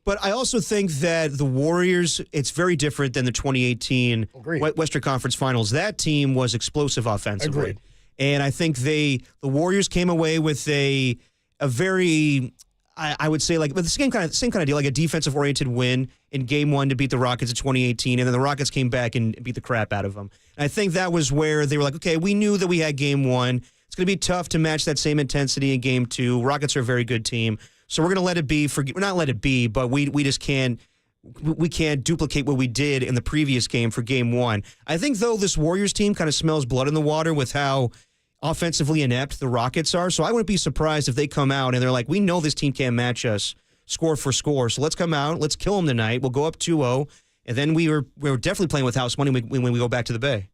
But I also think that the Warriors, it's very different than the 2018 Western Conference Finals. That team was explosive offensively. Agreed. And I think the Warriors came away with a very, I would say, with the same kind of deal, like a defensive-oriented win in game one to beat the Rockets in 2018, and then the Rockets came back and beat the crap out of them. And I think that was where they were like, okay, we knew that we had game one. It's going to be tough to match that same intensity in game two. Rockets are a very good team. So we're going to let it be. Not let it be, but we just can't duplicate what we did in the previous game for game one. I think, though, this Warriors team kind of smells blood in the water with how, offensively inept the Rockets are. So I wouldn't be surprised if they come out and they're like, we know this team can't match us score for score. So let's come out, let's kill them tonight. We'll go up 2-0. And then we were definitely playing with house money when we go back to the Bay.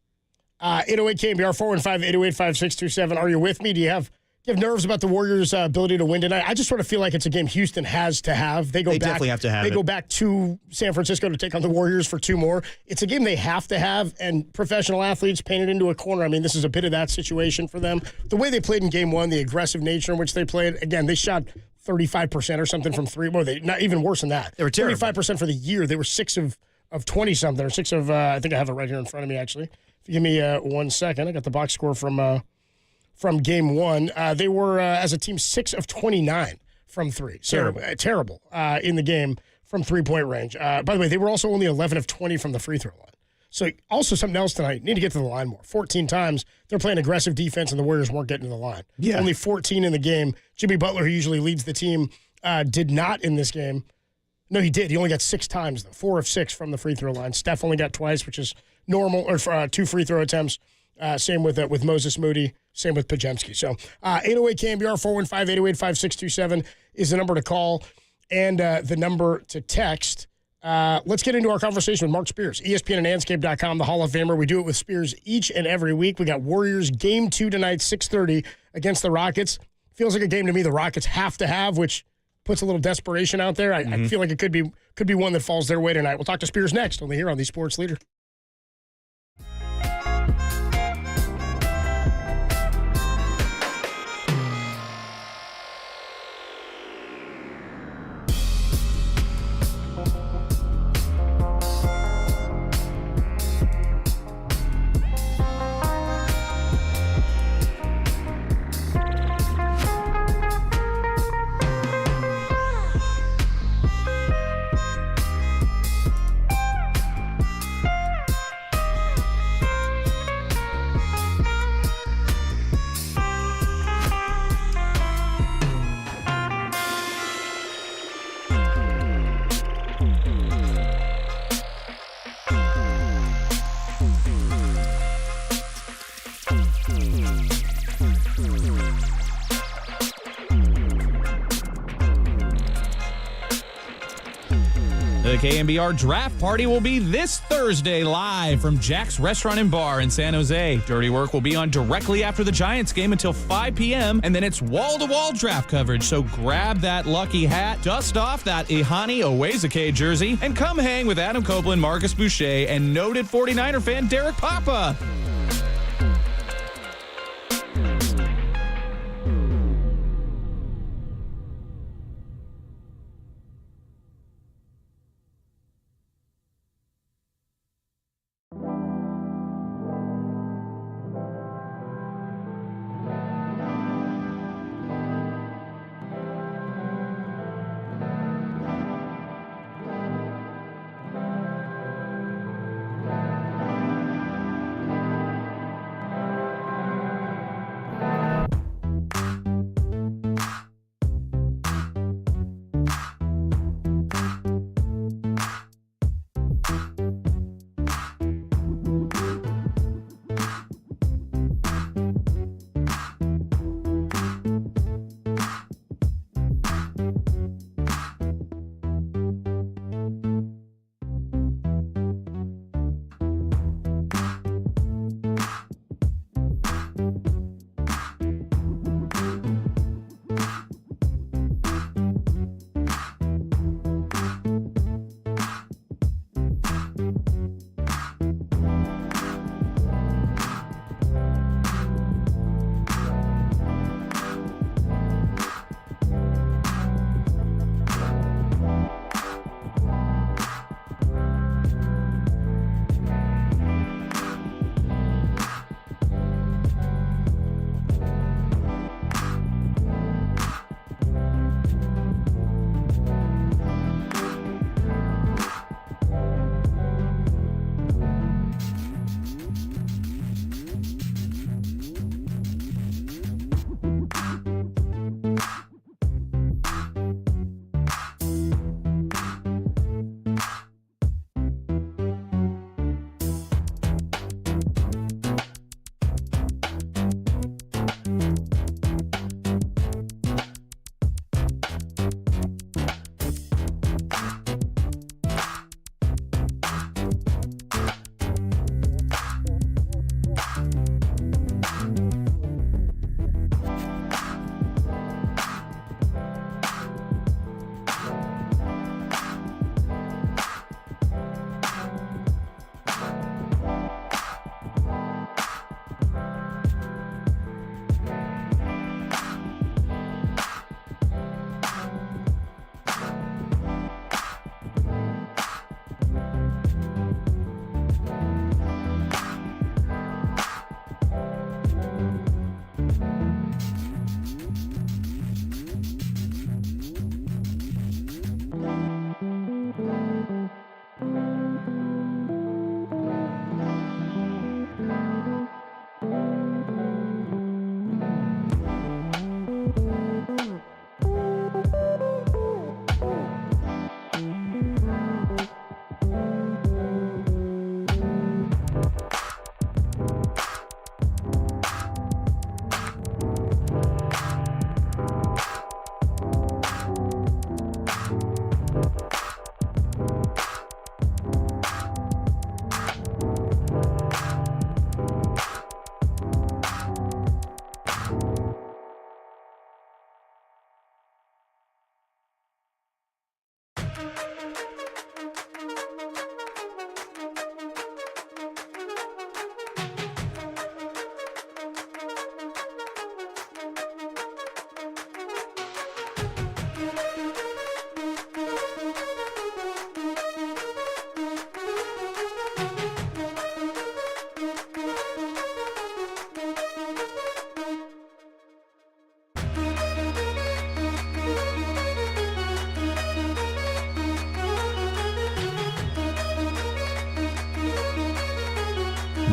808 KMBR 415-808-5627. Are you with me? Do you have nerves about the Warriors' ability to win tonight? I just sort of feel like it's a game Houston has to have. They definitely have to have it. Go back to San Francisco to take on the Warriors for 2 more. It's a game they have to have, and professional athletes painted into a corner. I mean, this is a bit of that situation for them. The way they played in game 1, the aggressive nature in which they played, again, they shot 35% or something from 3. Well, not even worse than that. They were terrible. 35% for the year. They were 6 of 20-something, or 6 of, I think I have it right here in front of me, actually. If you give me 1 second, I got the box score from game 1. They were, as a team, 6 of 29 from 3. So terrible in the game from three-point range. By the way, they were also only 11 of 20 from the free throw line. So also something else tonight, need to get to the line more. 14 times they're playing aggressive defense and the Warriors weren't getting to the line. Yeah. Only 14 in the game. Jimmy Butler, who usually leads the team, did not in this game. No, he did. He only got 6 times, though. 4 of 6 from the free throw line. Steph only got twice, which is normal, or 2 free throw attempts. Same with Moses Moody. Same with Pajemski. So 808 KMBR 415-808-5627 is the number to call and the number to text. Let's get into our conversation with Mark Spears, ESPN and Anscape.com, the Hall of Famer. We do it with Spears each and every week. We got Warriors game 2 tonight, 6:30 against the Rockets. Feels like a game to me the Rockets have to have, which puts a little desperation out there. I feel like it could be one that falls their way tonight. We'll talk to Spears next, only here on the Sports Leader. The KMBR Draft Party will be this Thursday live from Jack's Restaurant and Bar in San Jose. Dirty Work will be on directly after the Giants game until 5 p.m., and then it's wall-to-wall draft coverage, so grab that lucky hat, dust off that Ihani Uwezike jersey, and come hang with Adam Copeland, Marcus Boucher, and noted 49er fan Derek Papa.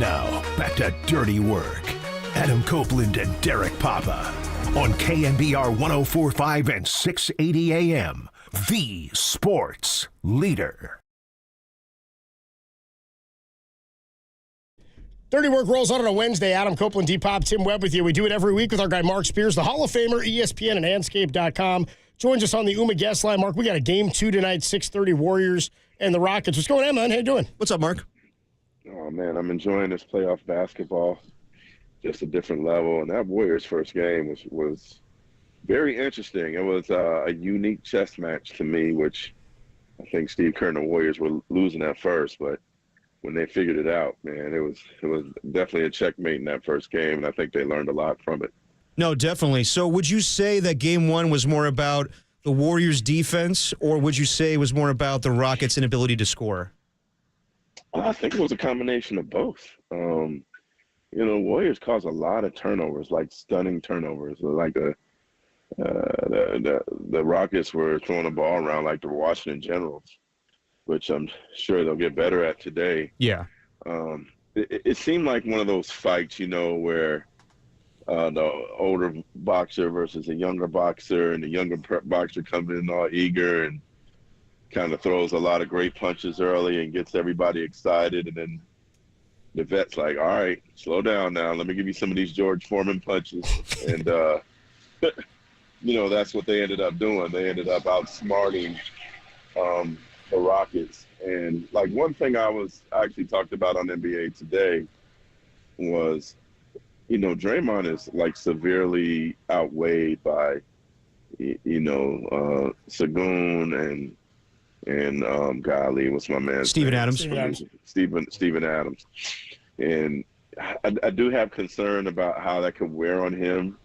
Now, back to Dirty Work. Adam Copeland and Derek Papa on KNBR 104.5 and 680 AM, the sports leader. Dirty Work rolls on a Wednesday. Adam Copeland, D-Pop, Tim Webb with you. We do it every week with our guy Mark Spears, the Hall of Famer, ESPN and Anscape.com. Joins us on the UMA guest line. Mark, we got a game 2 tonight, 6:30 Warriors and the Rockets. What's going on, man? How you doing? What's up, Mark? Oh, man, I'm enjoying this playoff basketball. Just a different level. And that Warriors first game was very interesting. It was a unique chess match to me, which I think Steve Kerr and the Warriors were losing at first, but when they figured it out, man, it was definitely a checkmate in that first game, and I think they learned a lot from it. No, definitely. So would you say that game 1 was more about the Warriors' defense, or would you say it was more about the Rockets' inability to score? I think it was a combination of both. Warriors caused a lot of turnovers, like stunning turnovers. Like the Rockets were throwing the ball around like the Washington Generals, which I'm sure they'll get better at today. Yeah. It seemed like one of those fights, where the older boxer versus a younger boxer, and the younger boxer comes in all eager and kind of throws a lot of great punches early and gets everybody excited, and then the vet's like, all right, slow down now. Let me give you some of these George Foreman punches. And, that's what they ended up doing. They ended up outsmarting the Rockets. And, one thing I actually talked about on NBA Today was, Draymond is, severely outweighed by, Sagoon and golly, what's my man? Steven Adams. Steven Adams. And I do have concern about how that could wear on him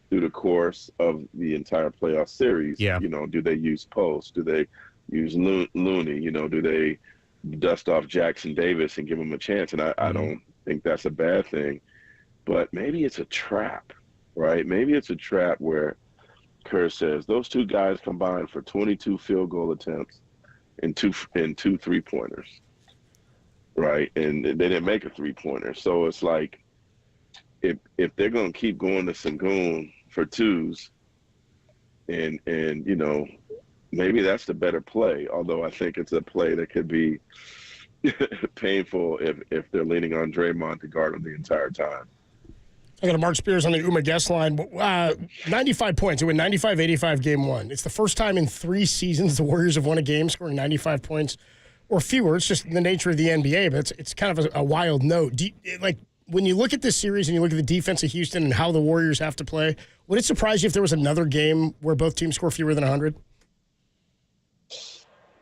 through the course of the entire playoff series. Yeah. Do they use post? Do they use Looney? Do they dust off Jackson Davis and give him a chance? And I don't think that's a bad thing. But maybe it's a trap, right? Maybe it's a trap where Kerr says those two guys combined for 22 field goal attempts and two 3-pointers, right? And they didn't make a 3-pointer. So it's like if they're going to keep going to Sengun for twos and maybe that's the better play, although I think it's a play that could be painful if they're leaning on Draymond to guard him the entire time. I got a Mark Spears on the UMA guest line. 95 points. It went 95-85 game 1. It's the first time in 3 seasons the Warriors have won a game scoring 95 points or fewer. It's just the nature of the NBA, but it's kind of a wild note. When you look at this series and you look at the defense of Houston and how the Warriors have to play, would it surprise you if there was another game where both teams score fewer than 100?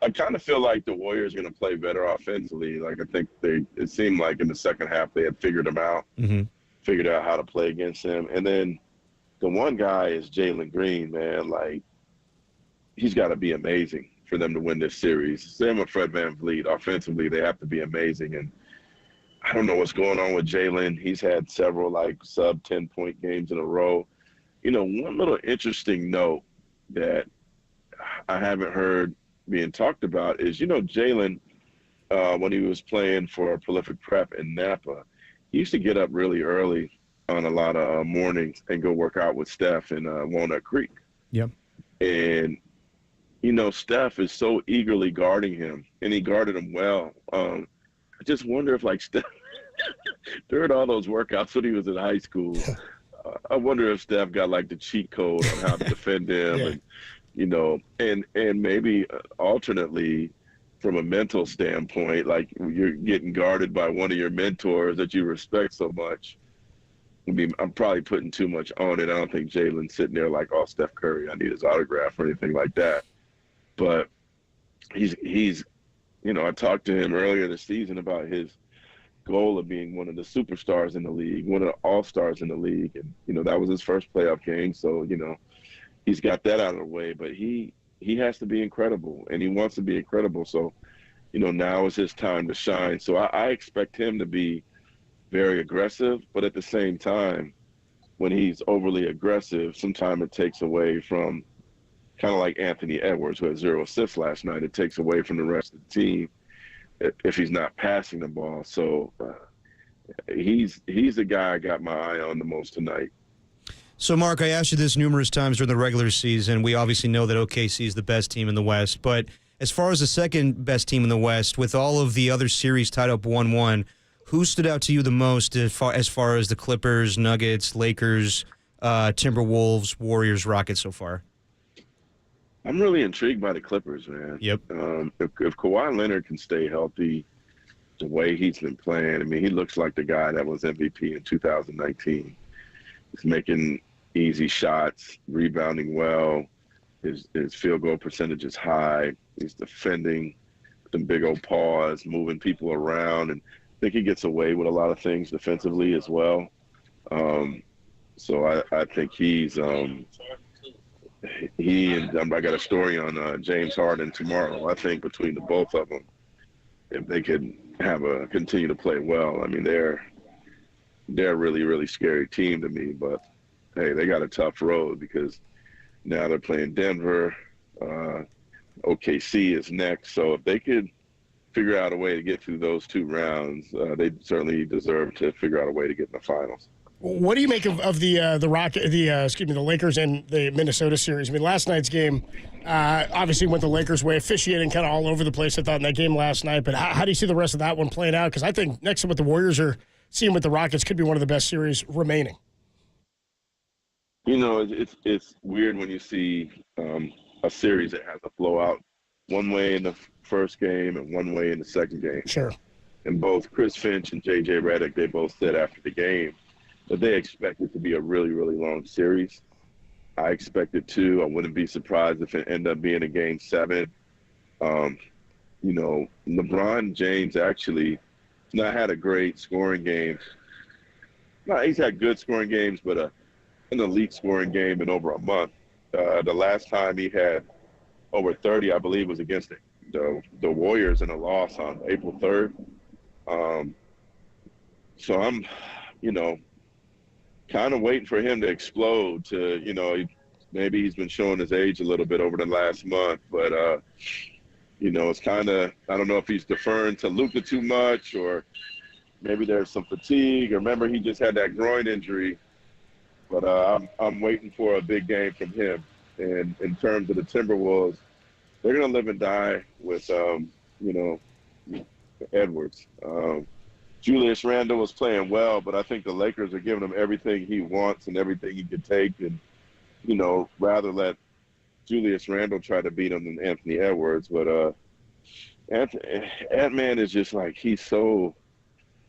I kind of feel like the Warriors are going to play better offensively. I think it seemed like in the second half they had figured them out. Mm-hmm. Figured out how to play against him. And then the one guy is Jalen Green, man. He's got to be amazing for them to win this series. Same with Fred VanVleet. Offensively, they have to be amazing. And I don't know what's going on with Jalen. He's had several, sub-10-point games in a row. One little interesting note that I haven't heard being talked about is, Jalen, when he was playing for Prolific Prep in Napa, he used to get up really early on a lot of mornings and go work out with Steph in Walnut Creek. Yep. And, Steph is so eagerly guarding him, and he guarded him well. I just wonder if, Steph, during all those workouts when he was in high school, I wonder if Steph got, the cheat code on how to defend him. Yeah. And, and maybe alternately, from a mental standpoint, you're getting guarded by one of your mentors that you respect so much. I mean, I'm probably putting too much on it. I don't think Jalen's sitting there like, oh, Steph Curry, I need his autograph or anything like that. But he's I talked to him earlier this season about his goal of being one of the superstars in the league, one of the all-stars in the league. And, that was his first playoff game. So, he's got that out of the way, but he has to be incredible, and he wants to be incredible. So, now is his time to shine. So I expect him to be very aggressive, but at the same time, when he's overly aggressive, sometimes it takes away from, kind of like Anthony Edwards, who had 0 assists last night. It takes away from the rest of the team if he's not passing the ball. So he's the guy I got my eye on the most tonight. So, Mark, I asked you this numerous times during the regular season. We obviously know that OKC is the best team in the West, but as far as the second best team in the West, with all of the other series tied up 1-1, who stood out to you the most as far as the Clippers, Nuggets, Lakers, Timberwolves, Warriors, Rockets so far? I'm really intrigued by the Clippers, man. Yep. If Kawhi Leonard can stay healthy the way he's been playing, I mean, he looks like the guy that was MVP in 2019. He's making easy shots, rebounding well. His field goal percentage is high. He's defending with them big old paws, moving people around, and I think he gets away with a lot of things defensively as well. So I think he's he and I got a story on James Harden tomorrow. I think between the both of them, if they could continue to play well, I mean they're a really, really scary team to me. But hey, they got a tough road because now they're playing Denver. OKC is next. So if they could figure out a way to get through those two rounds, they certainly deserve to figure out a way to get in the finals. What do you make of the Lakers and the Minnesota series? I mean, last night's game obviously went the Lakers' way, officiating kind of all over the place, I thought, in that game last night. But how do you see the rest of that one playing out? Because I think next to what the Warriors are seeing with the Rockets could be one of the best series remaining. You know, it's weird when you see a series that has a blowout one way in the first game and one way in the second game. Sure. And both Chris Finch and J.J. Redick, they both said after the game that they expect it to be a really, really long series. I expect it too. I wouldn't be surprised if it ended up being a Game 7. You know, LeBron James actually not had a great scoring game. No, he's had good scoring games, but an elite scoring game in over a month. The last time he had over 30, I believe, was against the Warriors in a loss on April 3rd. So I'm, you know, kind of waiting for him to explode to, you know, maybe he's been showing his age a little bit over the last month, but, you know, it's kind of, I don't know if he's deferring to Luka too much or maybe there's some fatigue or remember he just had that groin injury, but I'm waiting for a big game from him. And in terms of the Timberwolves, they're going to live and die with, you know, Edwards. Julius Randle was playing well, but I think the Lakers are giving him everything he wants and everything he could take. And, you know, rather let Julius Randle try to beat him than Anthony Edwards. But Ant-Man is just like, he's so –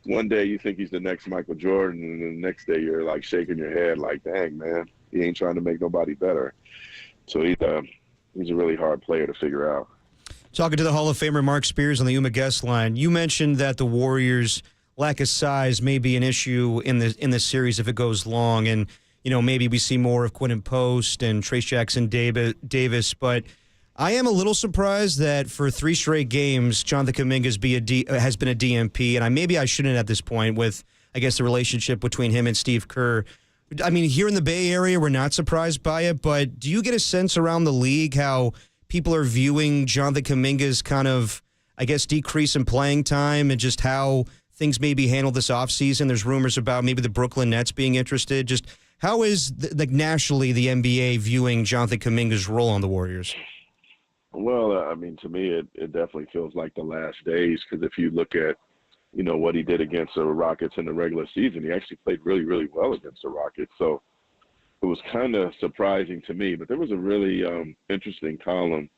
one day you think he's the next Michael Jordan, and the next day you're, like, shaking your head like, dang, man, he ain't trying to make nobody better. So he's a really hard player to figure out. Talking to the Hall of Famer Mark Spears on the Yuma guest line, you mentioned that the Warriors' lack of size may be an issue in this series if it goes long, and you know maybe we see more of Quinton Post and Trace Jackson Davis. But I am a little surprised that for 3 straight games, Jonathan Kuminga has been a DMP, and maybe I shouldn't at this point with I guess the relationship between him and Steve Kerr. I mean, here in the Bay Area, we're not surprised by it, but do you get a sense around the league how people are viewing Jonathan Kuminga's kind of, I guess, decrease in playing time and just how things may be handled this offseason? There's rumors about maybe the Brooklyn Nets being interested. Just how is, nationally, the NBA viewing Jonathan Kuminga's role on the Warriors? Well, I mean, to me, it definitely feels like the last days because if you look at, you know, what he did against the Rockets in the regular season, he actually played really, really well against the Rockets. So it was kind of surprising to me. But there was a really interesting column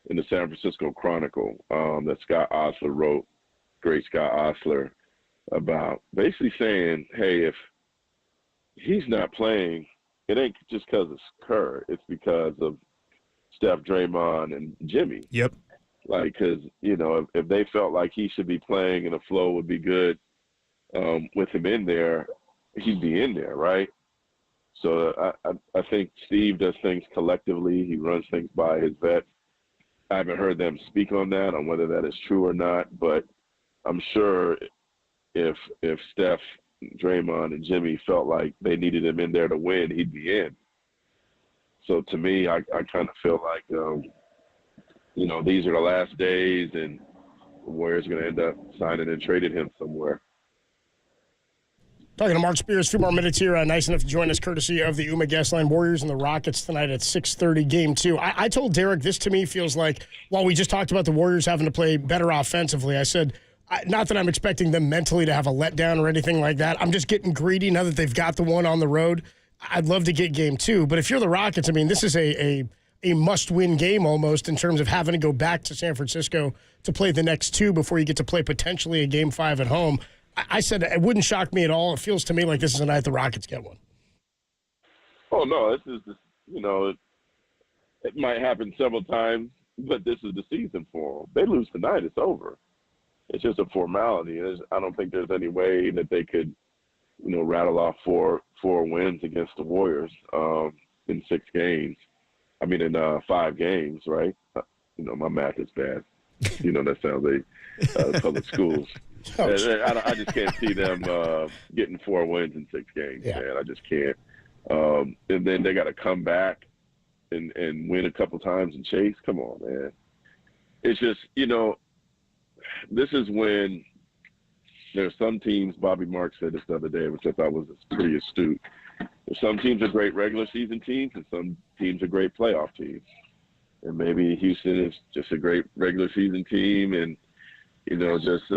in the San Francisco Chronicle that Scott Osler wrote, great Scott Osler, about basically saying, hey, if he's not playing, it ain't just because of Kerr. It's because of Steph, Draymond, and Jimmy. Yep. Like, because, you know, if they felt like he should be playing and the flow would be good with him in there, he'd be in there, right? So I think Steve does things collectively. He runs things by his vets. I haven't heard them speak on that, on whether that is true or not, but I'm sure if Steph, Draymond, and Jimmy felt like they needed him in there to win, he'd be in. So to me, I kind of feel like, you know, these are the last days and the Warriors are going to end up signing and trading him somewhere. Talking to Mark Spears, a few more minutes here. Nice enough to join us courtesy of the Uma Guest Line. Warriors and the Rockets tonight at 6:30, Game 2. I told Derek this to me feels like, while we just talked about the Warriors having to play better offensively, I said, not that I'm expecting them mentally to have a letdown or anything like that. I'm just getting greedy now that they've got the one on the road. I'd love to get Game 2. But if you're the Rockets, I mean, this is a must-win game almost in terms of having to go back to San Francisco to play the next 2 before you get to play potentially a Game 5 at home. I said it wouldn't shock me at all. It feels to me like this is a night the Rockets get one. Oh, no, this is, it might happen several times, but this is the season for them. They lose tonight, it's over. It's just a formality. I don't think there's any way that they could, rattle off four wins against the Warriors in 6 games. I mean, in 5 games, right? My math is bad. That sounds like public schools. I just can't see them getting 4 wins in 6 games, man. I just can't. And then they got to come back and win a couple times and chase. Come on, man. It's just, this is when there's some teams, Bobby Marks said this the other day, which I thought was pretty astute. Some teams are great regular season teams and some teams are great playoff teams. And maybe Houston is just a great regular season team and, just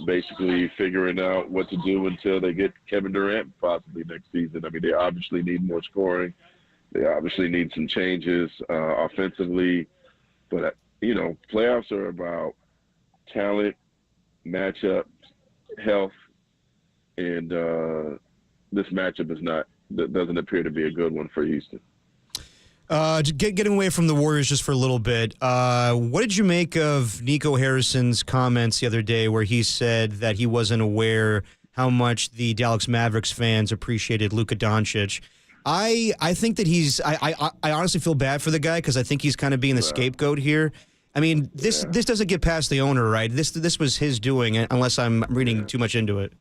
basically figuring out what to do until they get Kevin Durant possibly next season. I mean, they obviously need more scoring. They obviously need some changes offensively. But, playoffs are about talent, matchup, health, and this matchup doesn't appear to be a good one for Houston. Getting away from the Warriors just for a little bit, what did you make of Nico Harrison's comments the other day where he said that he wasn't aware how much the Dallas Mavericks fans appreciated Luka Doncic? I think that I honestly feel bad for the guy because I think he's kind of being the scapegoat here. I mean, this doesn't get past the owner, right? This was his doing, unless I'm reading too much into it.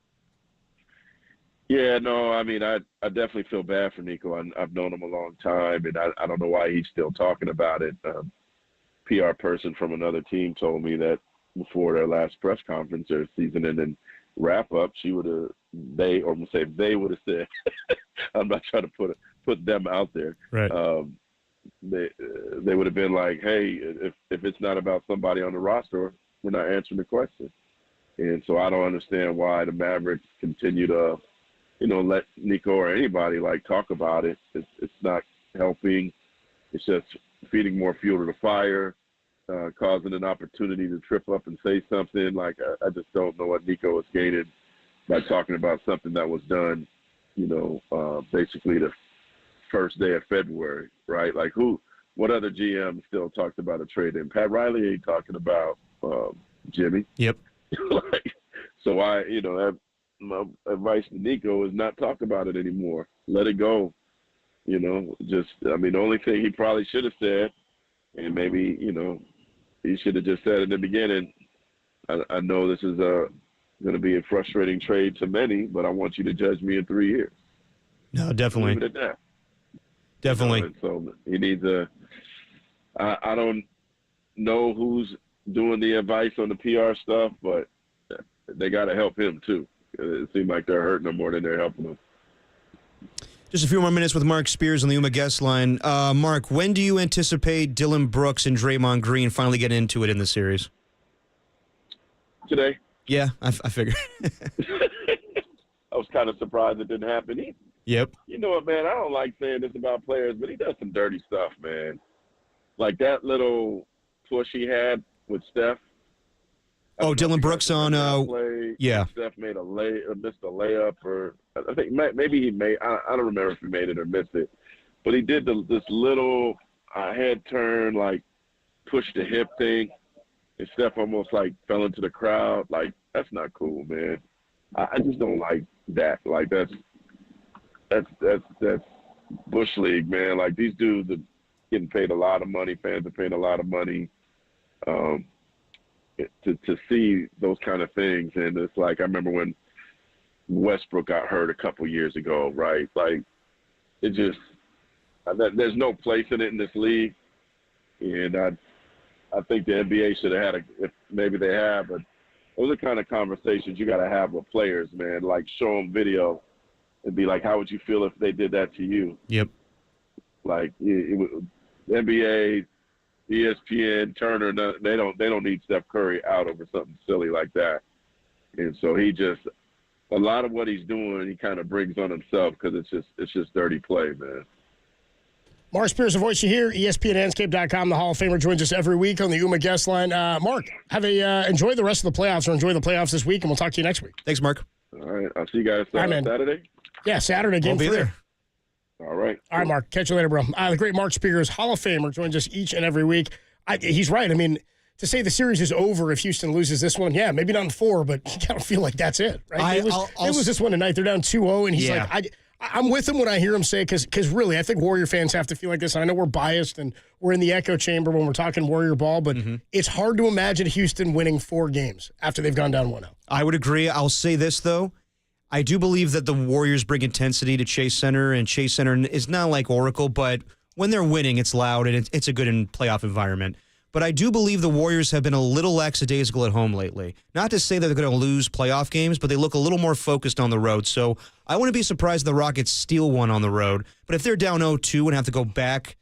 Yeah, no, I mean, I definitely feel bad for Nico. I've known him a long time, and I don't know why he's still talking about it. PR person from another team told me that before their last press conference, their season-ending wrap-up, they would have said, I'm not trying to put them out there. Right. They would have been like, hey, if it's not about somebody on the roster, we're not answering the question. And so I don't understand why the Mavericks continue to let Nico or anybody talk about it. It's not helping. It's just feeding more fuel to the fire, causing an opportunity to trip up and say something. I just don't know what Nico is gaining by talking about something that was done, basically the first day of February, right? What other GM still talked about a trade in? Pat Riley ain't talking about Jimmy. Yep. So my advice to Nico is not talk about it anymore. Let it go. The only thing he probably should have said, and maybe, he should have just said in the beginning, I know this is going to be a frustrating trade to many, but I want you to judge me in 3 years. No, definitely. Leave it at that. Definitely. So he needs I don't know who's doing the advice on the PR stuff, but they got to help him too. It seems like they're hurting him more than they're helping him. Just a few more minutes with Mark Spears on the Uma Guest Line. Mark, when do you anticipate Dylan Brooks and Draymond Green finally getting into it in the series? Today. Yeah, I figured. I was kind of surprised it didn't happen either. Yep. You know what, man? I don't like saying this about players, but he does some dirty stuff, man. Like that little push he had with Steph. Oh, Dylan Brooks on yeah. Steph missed a layup, or I think maybe he made. I don't remember if he made it or missed it, but he did this little head turn, push the hip thing, and Steph almost fell into the crowd. That's not cool, man. I just don't like that. That's Bush League, man. These dudes are getting paid a lot of money. Fans are paying a lot of money. To see those kind of things. And it's I remember when Westbrook got hurt a couple years ago, right? It just, there's no place in it in this league. And I think the NBA should have maybe they have, but Those are the kind of conversations you got to have with players, man. Like, show them video and be like, how would you feel if they did that to you? Yep. Like, NBA, ESPN, Turner, they don't need Steph Curry out over something silly like that. And so a lot of what he's doing, he kind of brings on himself because it's just dirty play, man. Mark Spears, the voice you hear, ESPNAnscape.com. The Hall of Famer joins us every week on the UMA guest line. Mark, enjoy the rest of the playoffs, or enjoy the playoffs this week, and we'll talk to you next week. Thanks, Mark. All right. I'll see you guys Saturday. Yeah, Saturday, game 3. There. All right. All right, Mark. Catch you later, bro. The great Mark Spears, Hall of Famer, joins us each and every week. He's right. I mean, to say the series is over if Houston loses this one, yeah, maybe not in 4, but you kind of feel like that's it, right? It was this one tonight. They're down 2-0, and he's like, I'm with him when I hear him say, because really, I think Warrior fans have to feel like this. And I know we're biased and we're in the echo chamber when we're talking Warrior ball, but it's hard to imagine Houston winning 4 games after they've gone down 1-0. I would agree. I'll say this, though. I do believe that the Warriors bring intensity to Chase Center, and Chase Center is not like Oracle, but when they're winning, it's loud, and it's a good playoff environment. But I do believe the Warriors have been a little lackadaisical at home lately. Not to say that they're going to lose playoff games, but they look a little more focused on the road. So I wouldn't be surprised if the Rockets steal one on the road. But if they're down 0-2 and have to go back,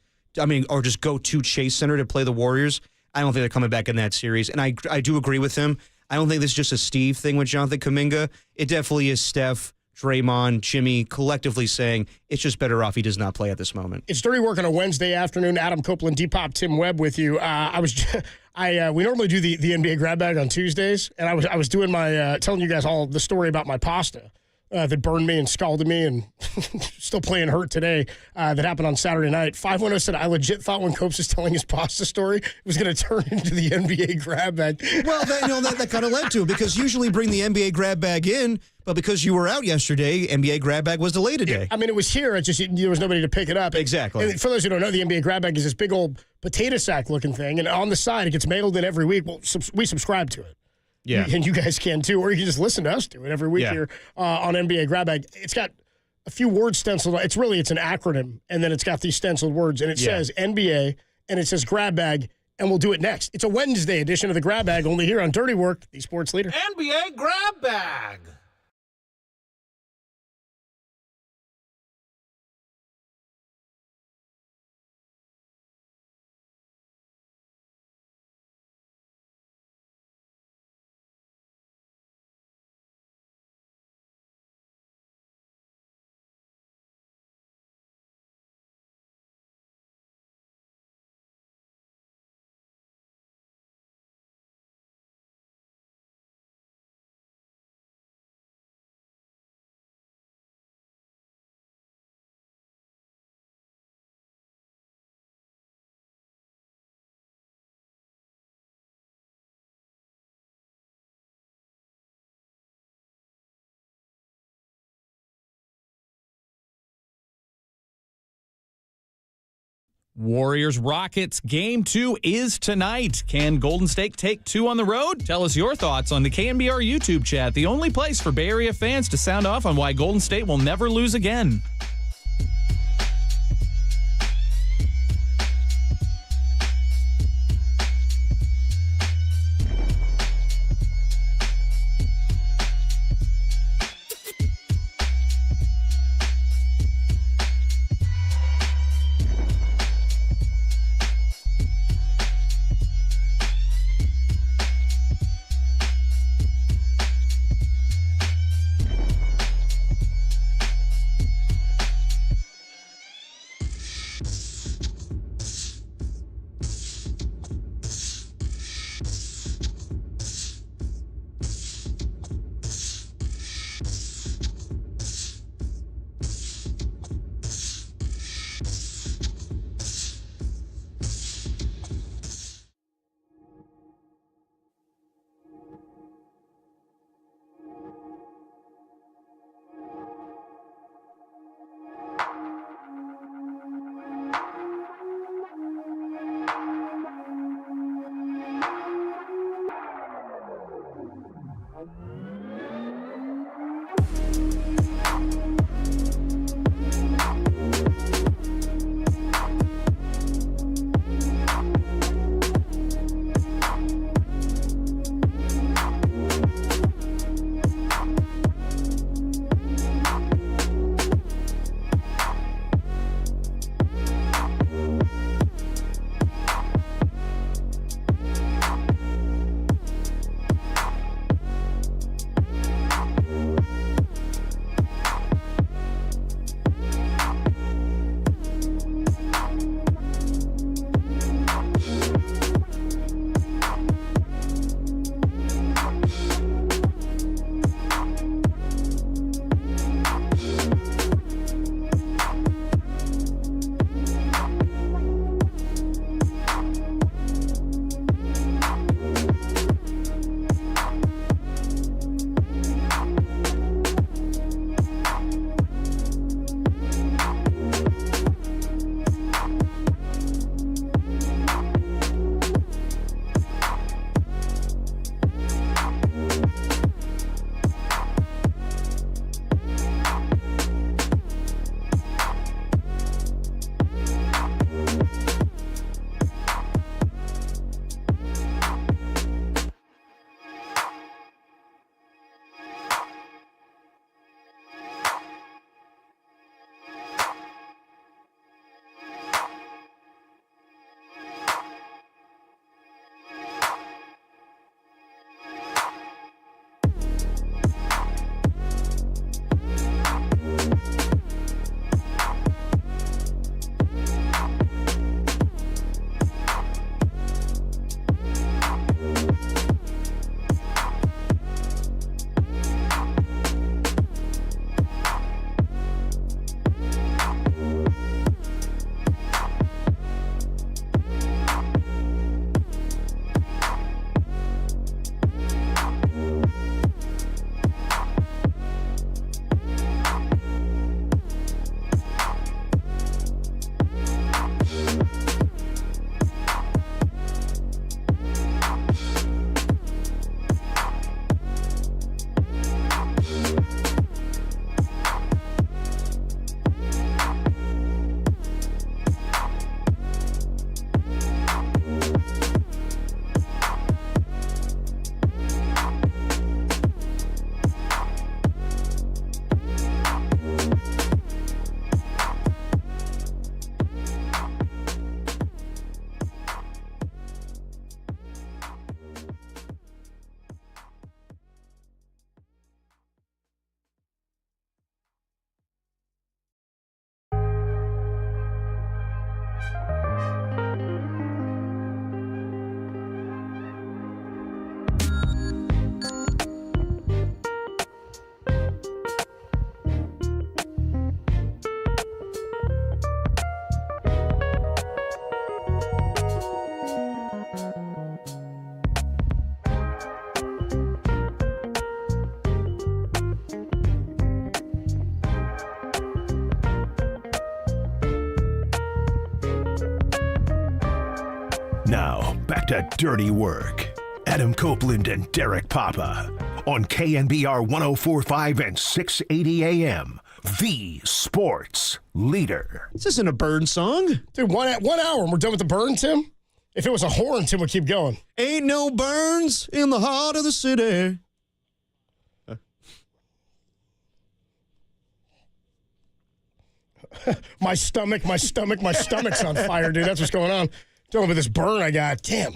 or just go to Chase Center to play the Warriors, I don't think they're coming back in that series. And I do agree with him. I don't think this is just a Steve thing with Jonathan Kuminga. It definitely is Steph, Draymond, Jimmy collectively saying it's just better off he does not play at this moment. It's Dirty Work on a Wednesday afternoon. Adam Copeland, Depop, Tim Webb with you. We normally do the NBA grab bag on Tuesdays, and I was doing my telling you guys all the story about my pasta that burned me and scalded me and still playing hurt today. That happened on Saturday night. 510 said I legit thought when Copes was telling his pasta story, it was going to turn into the NBA grab bag. Well, that kind of led to it, because usually bring the NBA grab bag in, but because you were out yesterday, NBA grab bag was delayed today. Yeah, I mean, it was here. It's just there was nobody to pick it up. Exactly. And for those who don't know, the NBA grab bag is this big old potato sack looking thing, and on the side it gets mailed in every week. Well, we subscribe to it. Yeah. And you guys can too, or you can just listen to us do it every week here on NBA Grab Bag. It's got a few words stenciled. It's an acronym, and then it's got these stenciled words, and it says NBA, and it says Grab Bag, and we'll do it next. It's a Wednesday edition of the Grab Bag, only here on Dirty Work, the sports leader. NBA Grab Bag. Warriors-Rockets Game 2 is tonight. Can Golden State take 2 on the road? Tell us your thoughts on the KNBR YouTube chat, the only place for Bay Area fans to sound off on why Golden State will never lose again. Now, back to Dirty Work. Adam Copeland and Derek Papa on KNBR 104.5 and 680 AM. The sports leader. This isn't a Burn song. Dude, 1 hour and we're done with the Burn, Tim? If it was a horn, Tim would keep going. Ain't no Burns in the heart of the city. My stomach's on fire, dude. That's what's going on. Dealing with this burn I got. Damn.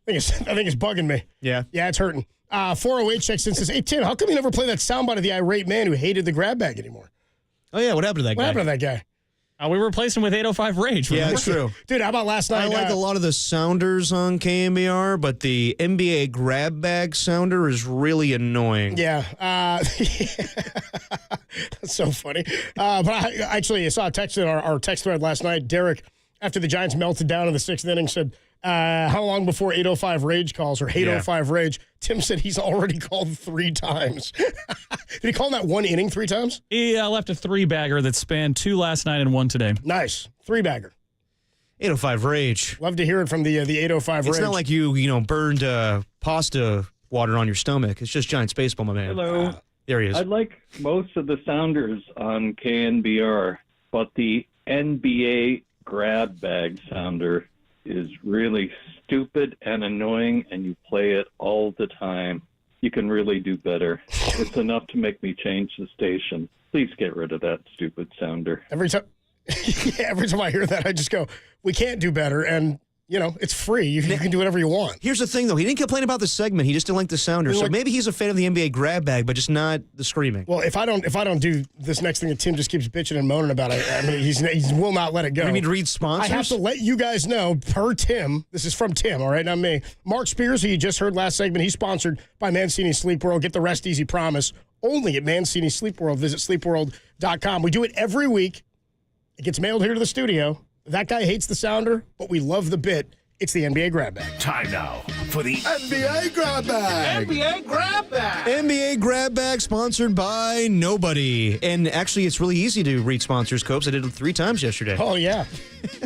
I think it's bugging me. Yeah. Yeah, it's hurting. 408 checks in, says, hey, Tim, how come you never play that soundbite of the irate man who hated the grab bag anymore? Oh, yeah. What happened to that guy? What happened to that guy? We replaced him with 805 Rage. Yeah, it's true. Dude, how about last night? I like a lot of the sounders on KNBR, but the NBA grab bag sounder is really annoying. Yeah. That's so funny. But I saw a text in our text thread last night. Derek, after the Giants melted down in the 6th inning, said, how long before 805 Rage calls or 805 Rage? Tim said he's already called 3 times. Did he call in that 1 inning 3 times? He left a 3-bagger that spanned 2 last night and 1 today. Nice. 3-bagger. 805 Rage. Love to hear it from the 805 Rage. It's not like you burned pasta water on your stomach. It's just giant baseball, my man. Hello. There he is. I like most of the sounders on KNBR, but the NBA grab bag sounder is really stupid and annoying, and you play it all the time. You can really do better. It's enough to make me change the station. Please get rid of that stupid sounder. Every time I hear that, I just go, we can't do better, and it's free. You can do whatever you want. Here's the thing, though. He didn't complain about the segment. He just didn't like the sounder. So maybe he's a fan of the NBA grab bag, but just not the screaming. Well, if I don't do this next thing that Tim just keeps bitching and moaning about, I mean, he will not let it go. You mean to read sponsors? I have to let you guys know, per Tim, this is from Tim, all right, not me. Mark Spears, who you just heard last segment, he's sponsored by Mancini Sleep World. Get the rest easy promise only at Mancini Sleep World. Visit sleepworld.com. We do it every week. It gets mailed here to the studio. That guy hates the sounder, but we love the bit. It's the NBA grab bag. Time now for the NBA grab bag. NBA grab bag. NBA grab bag sponsored by nobody. And actually, it's really easy to read sponsors, Copes. I did it 3 times yesterday. Oh, yeah.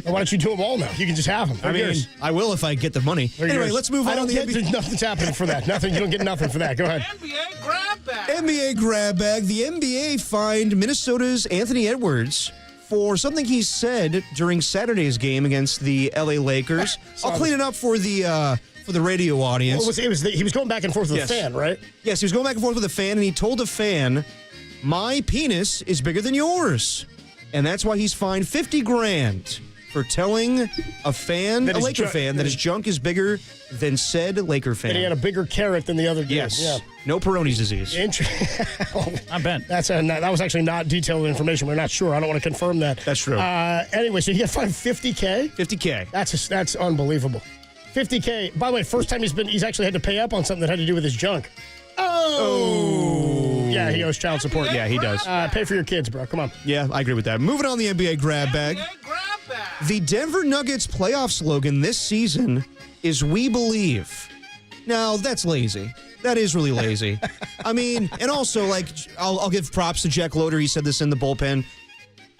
Why don't you do them all now? You can just have them. I will if I get the money. Anyway, let's move on. Nothing's happening for that. Nothing. You don't get nothing for that. Go ahead. NBA grab bag. NBA grab bag. The NBA fined Minnesota's Anthony Edwards for something he said during Saturday's game against the LA Lakers. I'll clean it up for the radio audience. Well, he was going back and forth with a fan, right? Yes, he was going back and forth with a fan, and he told a fan, "My penis is bigger than yours," and that's why he's fined $50,000 for telling a Laker fan, that his junk is bigger than said Laker fan. And he had a bigger carrot than the other dude. Yes. Yeah. No Peyronie's disease. I bet. That was actually not detailed information. We're not sure. I don't want to confirm that. That's true. Anyway, so he got fined $50K? $50K. That's unbelievable. $50K. By the way, first time he's actually had to pay up on something that had to do with his junk. Oh. Yeah, he owes child support. Yeah, he does. Pay for your kids, bro. Come on. Yeah, I agree with that. Moving on the NBA grab bag. The Denver Nuggets playoff slogan this season is "We Believe." Now, that's lazy. That is really lazy. I mean, and also, I'll give props to Jack Loader. He said this in the bullpen.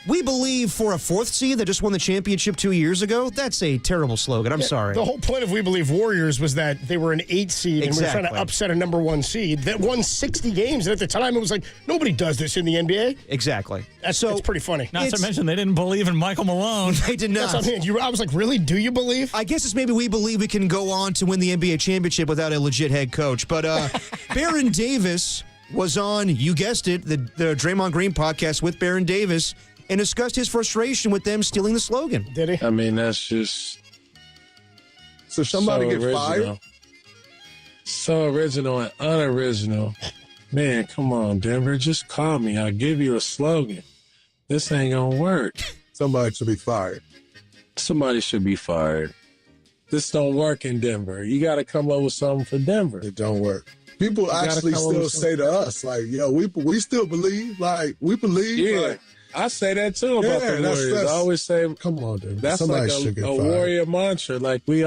We believe for a 4th seed that just won the championship 2 years ago. That's a terrible slogan. I'm sorry. The whole point of We Believe Warriors was that they were an 8 seed and we were trying to upset a number 1 seed that won 60 games. And at the time, it was like, nobody does this in the NBA. Exactly. That's pretty funny. Not to mention, they didn't believe in Michael Malone. They did not. That's what I mean. I was like, really? Do you believe? I guess it's maybe we believe we can go on to win the NBA championship without a legit head coach. But Baron Davis was on, you guessed it, the Draymond Green podcast with Baron Davis, and discussed his frustration with them stealing the slogan. Did he? I mean, that's just... So somebody get fired? So original and unoriginal. Man, come on, Denver. Just call me. I'll give you a slogan. This ain't gonna work. Somebody should be fired. Somebody should be fired. This don't work in Denver. You got to come up with something for Denver. It don't work. People actually still say to us, like, yo, we still believe. Like, we believe. Yeah. Like, I say that too about the Warriors. I always say, come on, dude. That's Somebody like a Warrior mantra. Like we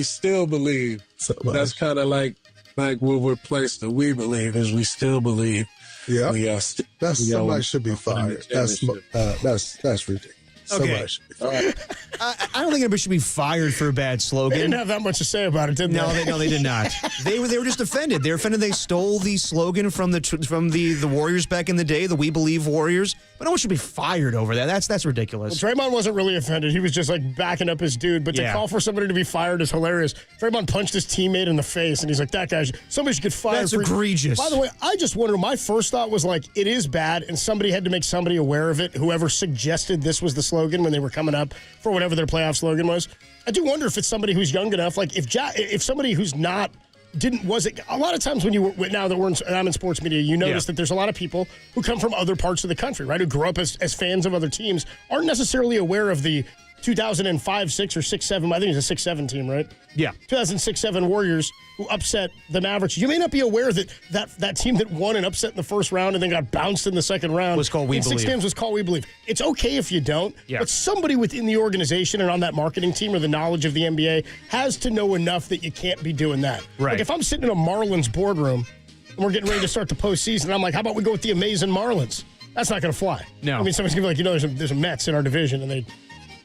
still believe. That's kind of like where we're placed. The we believe is we still believe. Yeah. Somebody should be fired. That's ridiculous. much. I don't think anybody should be fired for a bad slogan. They didn't have that much to say about it, did they? No, they did not. They were just offended. They were offended. They stole the slogan from the Warriors back in the day, the We Believe Warriors. But no one should be fired over that. That's ridiculous. Well, Draymond wasn't really offended. He was just like backing up his dude. But to call for somebody to be fired is hilarious. Draymond punched his teammate in the face, and he's like, "That guy, somebody should get fired." That's egregious. By the way, I just wonder. My first thought was like, it is bad, and somebody had to make somebody aware of it. Whoever suggested this was the slogan when they were coming up for whatever their playoff slogan was. I do wonder if it's somebody who's young enough, like if somebody who's not. A lot of times when now that I'm in sports media, you notice that there's a lot of people who come from other parts of the country, right? Who grew up as fans of other teams, aren't necessarily aware of the 2005, 6, or 6, 7. I think it's a 6-7 team, right? Yeah. 2006-7 Warriors who upset the Mavericks. You may not be aware that team that won and upset in the first round and then got bounced in the second round was called We Believe. 6 games was called We Believe. It's okay if you don't, yeah. But somebody within the organization and on that marketing team or the knowledge of the NBA has to know enough that you can't be doing that. Right. Like if I'm sitting in a Marlins boardroom and we're getting ready to start the postseason, I'm like, how about we go with the Amazing Marlins? That's not going to fly. No. I mean, somebody's going to be like, there's a Mets in our division, and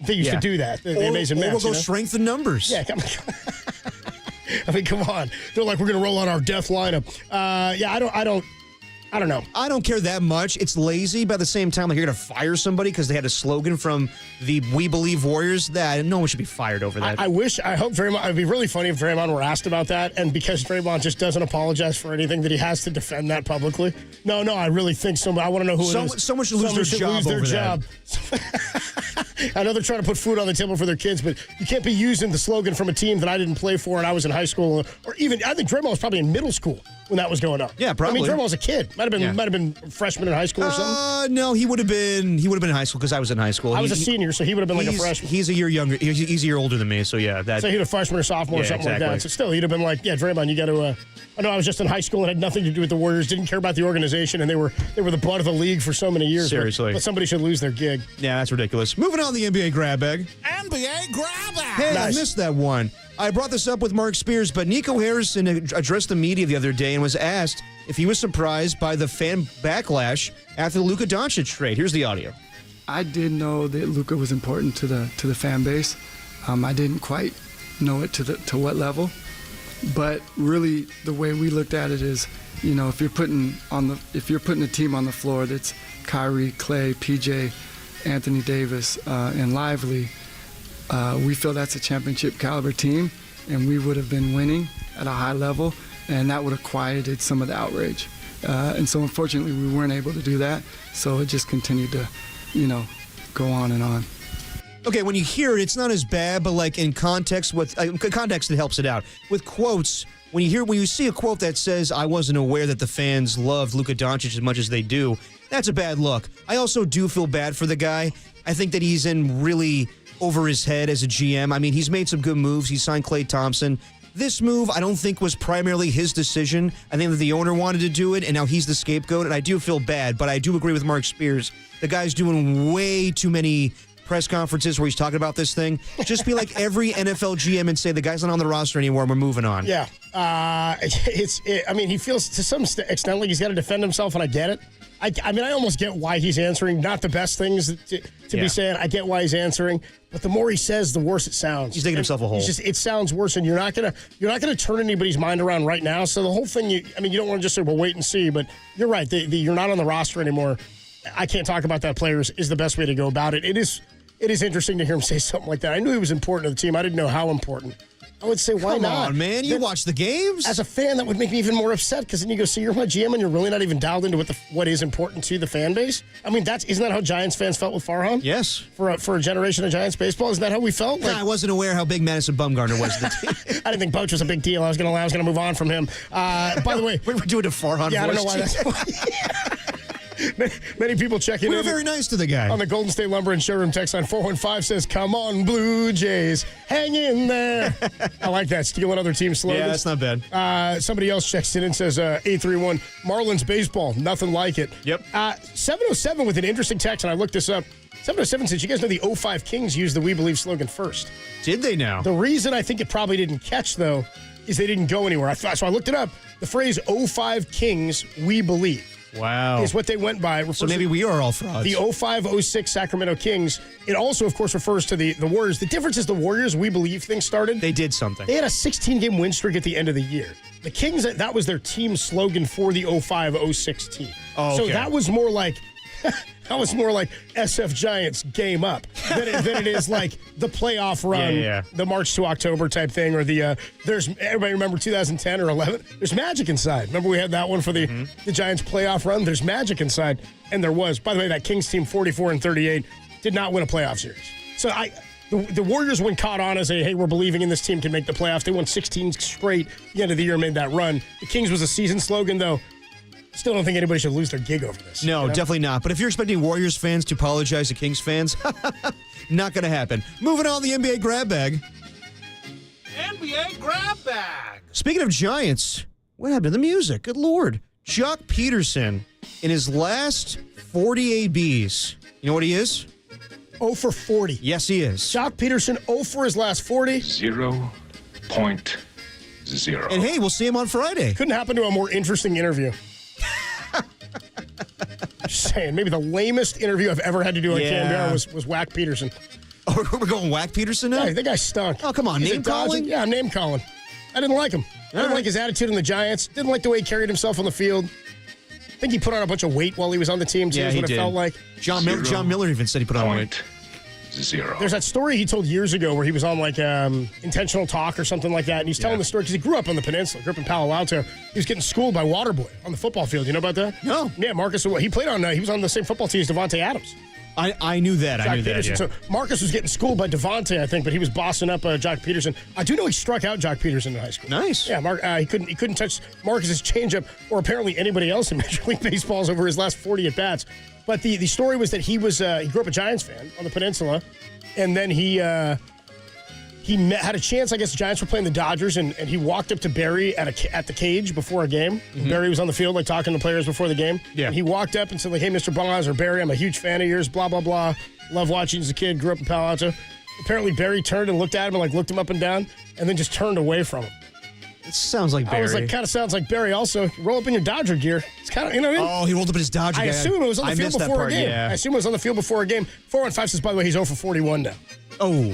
they used to do that. The Amazing Mets. We'll go strengthen numbers. Yeah, I mean, come on. They're like, we're going to roll out our death lineup. I don't know. I don't care that much. It's lazy, but at the same time, like you're going to fire somebody because they had a slogan from the We Believe Warriors. That no one should be fired over that. I hope Draymond. It'd be really funny if Draymond were asked about that, and because Draymond just doesn't apologize for anything, that he has to defend that publicly. No, I really think somebody. I want to know who it is. Someone should lose their job. I know they're trying to put food on the table for their kids, but you can't be using the slogan from a team that I didn't play for and I was in high school, or even I think Draymond was probably in middle school when that was going on. Yeah, probably. I mean, Draymond was a kid. Might have been a freshman in high school or something. No, he would have been in high school because I was in high school. I was a senior, so he would have been like a freshman. He's a year younger. He's a year older than me, so yeah. So he'd a freshman or sophomore or something like that. So still, he'd have been like, yeah, Draymond, you got to. I know I was just in high school and had nothing to do with the Warriors. Didn't care about the organization, and they were the butt of the league for so many years. Seriously, but somebody should lose their gig. Yeah, that's ridiculous. Moving on, the NBA grab bag. NBA grab bag. Hey, nice. I missed that one. I brought this up with Mark Spears, but Nico Harrison addressed the media the other day and was asked if he was surprised by the fan backlash after the Luka Doncic trade. Here's the audio. I did know that Luka was important to the fan base. I didn't quite know it to what level, but really the way we looked at it is, if you're putting a team on the floor that's Kyrie, Clay, PJ, Anthony Davis, and Lively, we feel that's a championship caliber team, and we would have been winning at a high level, and that would have quieted some of the outrage. And so unfortunately we weren't able to do that, so it just continued to, go on and on. Okay, when you hear it, it's not as bad, but like in context, context it helps it out. With quotes, when you see a quote that says, "I wasn't aware that the fans loved Luka Doncic as much as they do," that's a bad look. I also do feel bad for the guy. I think that he's in really over his head as a GM. I mean, he's made some good moves. He signed Klay Thompson. This move, I don't think was primarily his decision. I think that the owner wanted to do it, and now he's the scapegoat, and I do feel bad, but I do agree with Mark Spears. The guy's doing way too many press conferences where he's talking about this thing. Just be like every NFL GM and say, the guy's not on the roster anymore, we're moving on. Yeah. I mean, he feels to some extent like he's got to defend himself, and I get it. I mean, I almost get why he's answering. Not the best things to be saying. I get why he's answering, but the more he says, the worse it sounds. He's digging himself a hole. It sounds worse, and you're not gonna turn anybody's mind around right now. So the whole thing, you don't want to just say, well, wait and see. But you're right. You're not on the roster anymore. I can't talk about that. Players is the best way to go about it. It is interesting to hear him say something like that. I knew he was important to the team. I didn't know how important. I would say, why not? Come on, man. You watch the games. As a fan, that would make me even more upset because then you go, so you're my GM and you're really not even dialed into what is important to the fan base? I mean, isn't that how Giants fans felt with Farhan? Yes. For a generation of Giants baseball? Isn't that how we felt? I wasn't aware how big Madison Bumgarner was to the team. I didn't think Boach was a big deal. I was going to move on from him. By the way. We were doing a Farhan voice. I don't know why that's... Many people checking in. We were very nice to the guy. On the Golden State Lumber and Showroom text line 415 says, "Come on, Blue Jays, hang in there." I like that. Stealing other team slogans. Yeah, that's not bad. Somebody else checks in and says, 831, Marlins baseball, nothing like it. Yep. 707 with an interesting text, and I looked this up. 707 says, you guys know the 05 Kings used the We Believe slogan first. Did they now? The reason I think it probably didn't catch, though, is they didn't go anywhere. So I looked it up. The phrase 05 Kings, We Believe. Wow. Is what they went by. So maybe we are all frauds. The 05-06 Sacramento Kings. It also, of course, refers to the Warriors. The difference is the Warriors, we believe things started. They did something. They had a 16-game win streak at the end of the year. The Kings, that was their team slogan for the 05-06 team. Oh, okay. So that was more like SF Giants game up than it is like the playoff run, the March to October type thing, or the there's everybody remember 2010 or 11. There's magic inside. Remember we had that one for the Giants playoff run. There's magic inside, and there was. By the way, that Kings team 44-38 did not win a playoff series. So the Warriors, when caught on as hey, we're believing in this team can make the playoffs. They won 16 straight at the end of the year, made that run. The Kings was a season slogan though. Still don't think anybody should lose their gig over this. No, definitely not. But if you're expecting Warriors fans to apologize to Kings fans, not going to happen. Moving on, the NBA grab bag. NBA grab bag. Speaking of Giants, what happened to the music? Good Lord. Jock Peterson, in his last 40 ABs, you know what he is? 0 for 40. Yes, he is. Jock Peterson, 0 for his last 40. 0.0. And hey, we'll see him on Friday. Couldn't happen to a more interesting interview. Just saying, maybe the lamest interview I've ever had to do on KNBR was Whack Peterson. Oh, we're going Whack Peterson now? Yeah, the guy stunk. Oh, come on, name calling? Yeah, name calling. I didn't like him. I didn't like his attitude on the Giants. Didn't like the way he carried himself on the field. I think he put on a bunch of weight while he was on the team, too, is what it felt like. John Miller even said he put on weight. 0. There's that story he told years ago where he was on like intentional talk or something like that, and he's telling the story because he grew up on the peninsula, grew up in Palo Alto. He was getting schooled by Waterboy on the football field. You know about that? No. Yeah, Marcus. He played on. He was on the same football team as Devonte Adams. I knew that. Jock Peterson. Yeah. So Marcus was getting schooled by Devonte, I think, but he was bossing up Jock Peterson. I do know he struck out Jock Peterson in high school. Nice. Yeah, he couldn't touch Marcus's changeup or apparently anybody else in Major League Baseball's over his last 40 at bats. But the story was that he grew up a Giants fan on the peninsula. And then he had a chance. I guess the Giants were playing the Dodgers, and he walked up to Barry at the cage before a game. Mm-hmm. Barry was on the field, like talking to players before the game. Yeah. And he walked up and said, like, "Hey, Mr. Bonds or Barry, I'm a huge fan of yours. Blah blah blah. Love watching as a kid. Grew up in Palo Alto." Apparently, Barry turned and looked at him and looked him up and down, and then just turned away from him. It sounds like Barry. I was like, kind of sounds like Barry. Also, roll up in your Dodger gear. It's kind of, you know what I mean? Oh, he rolled up in his Dodger gear. I assume it was on the field before a game. Yeah. I assume it was on the field before a game. 415 says, by the way, he's 0 for 41 now. Oh.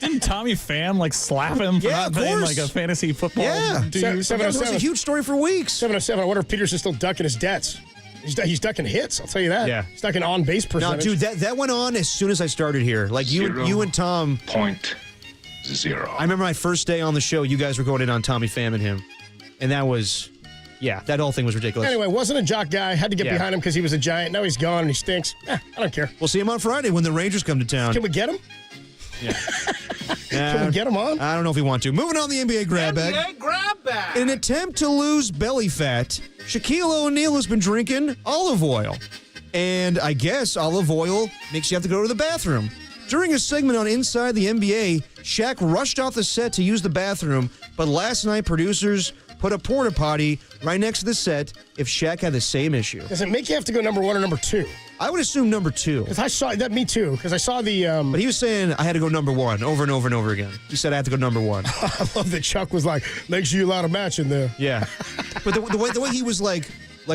Didn't Tommy Pham slap him for not playing like a fantasy football? Yeah. That was a huge story for weeks. 707. I wonder if Peterson's still ducking his debts. He's ducking hits, I'll tell you that. Yeah. He's ducking on-base percentage. No, dude, that went on as soon as I started here. Like, you and Tom. 0.0. I remember my first day on the show, you guys were going in on Tommy Pham and him. And that was, that whole thing was ridiculous. Anyway, wasn't a Jock guy. Had to get behind him because he was a Giant. Now he's gone and he stinks. I don't care. We'll see him on Friday when the Rangers come to town. Can we get him? Yeah. Can we get him on? I don't know if we want to. Moving on the NBA grab bag. NBA grab bag. In an attempt to lose belly fat, Shaquille O'Neal has been drinking olive oil. And I guess olive oil makes you have to go to the bathroom. During a segment on Inside the NBA, Shaq rushed off the set to use the bathroom, but last night producers put a porta potty right next to the set if Shaq had the same issue. Does it make you have to go number 1 or number 2? I would assume number 2. Because I saw that, me too, because I saw the... But he was saying I had to go number 1 over and over and over again. He said I had to go number 1. I love that Chuck was like, make sure you allow a match in there. Yeah. But the way he was like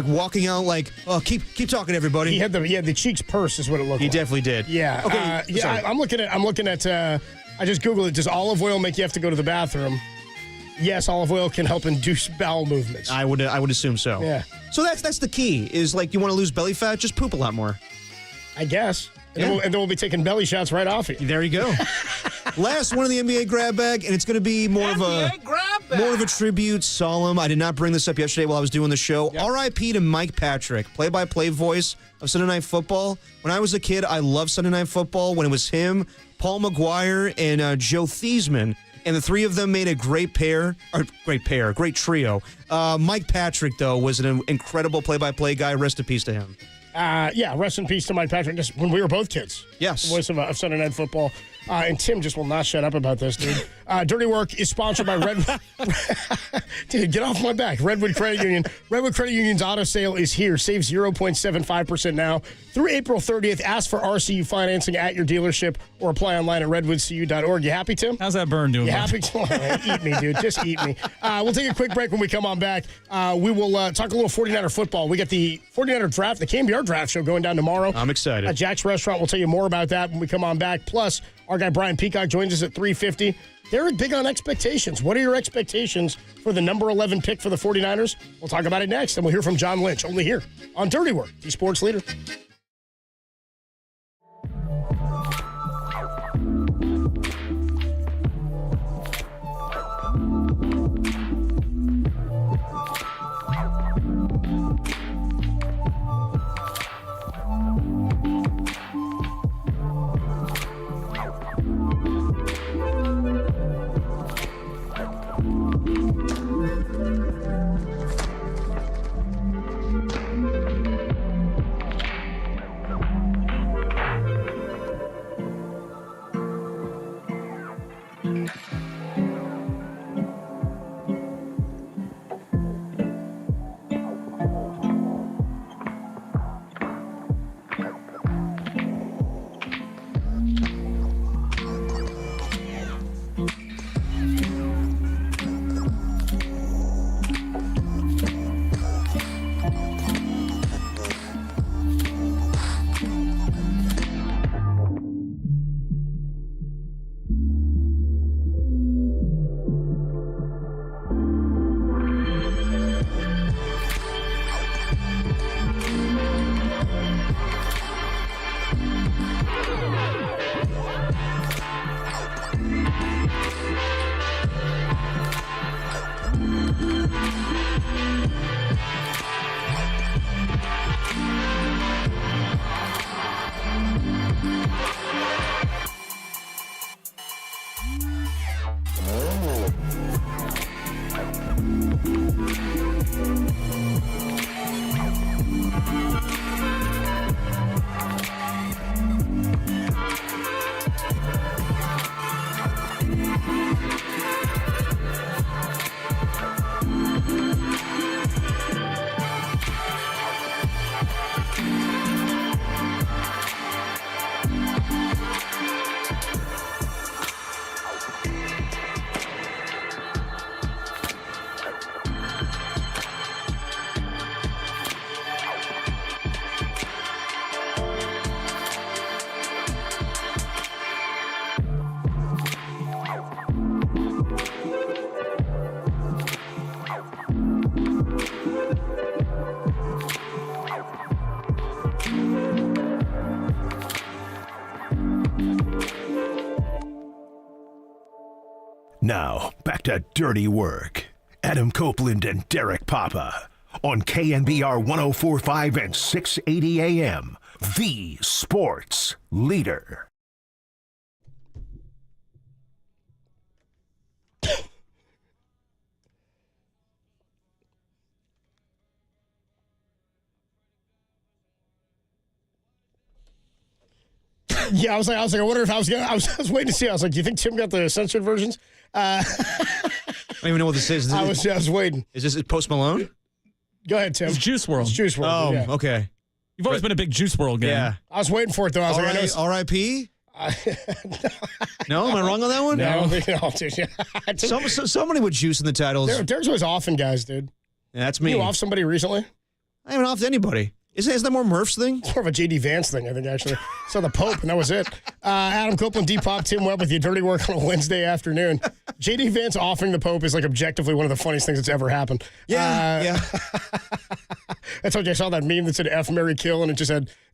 walking out oh, keep talking, everybody. He had the cheeks pursed is what it looked like. He definitely did. Yeah. Okay. I'm looking at I just Googled it. Does olive oil make you have to go to the bathroom? Yes, olive oil can help induce bowel movements. I would assume so. Yeah. So that's the key, is you want to lose belly fat, just poop a lot more. I guess. And then we'll be taking belly shots right off you. There you go. Last one of the NBA grab bag, and it's going to be more of a tribute, solemn. I did not bring this up yesterday while I was doing the show. Yep. R.I.P. to Mike Patrick, play-by-play voice of Sunday Night Football. When I was a kid, I loved Sunday Night Football when it was him, Paul McGuire, and Joe Theismann. And the three of them made a great trio. Mike Patrick, though, was an incredible play-by-play guy. Rest in peace to him. Rest in peace to Mike Patrick. Just when we were both kids. Yes. The voice of Sunday Night Football. And Tim just will not shut up about this, dude. Dirty Work is sponsored by Redwood. Dude, get off my back. Redwood Credit Union. Redwood Credit Union's auto sale is here. Save 0.75% now through April 30th. Ask for RCU financing at your dealership or apply online at redwoodcu.org. You happy, Tim? How's that burn doing? You happy? Eat me, dude. Just eat me. We'll take a quick break. When we come on back, we will talk a little 49er football. We got the 49er draft, the KNBR draft show going down tomorrow. I'm excited. At Jack's Restaurant. We'll tell you more about that when we come on back. Plus, our guy Brian Peacock joins us at 3:50. Derek, big on expectations. What are your expectations for the number 11 pick for the 49ers? We'll talk about it next, and we'll hear from John Lynch, only here on Dirty Work, the sports leader. Now, back to Dirty Work. Adam Copeland and Derek Papa on KNBR 104.5 and 680 AM, the sports leader. Yeah, I was like, I wonder if I was waiting to see. I was like, do you think Tim got the censored versions? I don't even know what this is. I was waiting. Is this Post Malone? Go ahead, Tim. It's Juice WRLD. It's Juice WRLD. Oh, yeah. okay. You've always been a big Juice WRLD guy. Yeah. I was waiting for it, though. I was like, I know R.I.P.? No, am I wrong on that one? No, I don't think dude. Somebody with juice in the titles. There's always offing guys, dude. Yeah, that's me. You off somebody recently? I haven't offed anybody. Isn't that more Murph's thing? It's more of a J.D. Vance thing, I think, actually. Saw the Pope, and that was it. Adam Copeland, D-Pop, Tim Webb with you. Dirty Work on a Wednesday afternoon. J.D. Vance offing the Pope is like objectively one of the funniest things that's ever happened. Yeah. I told you I saw that meme that said F, Marry, Kill, and it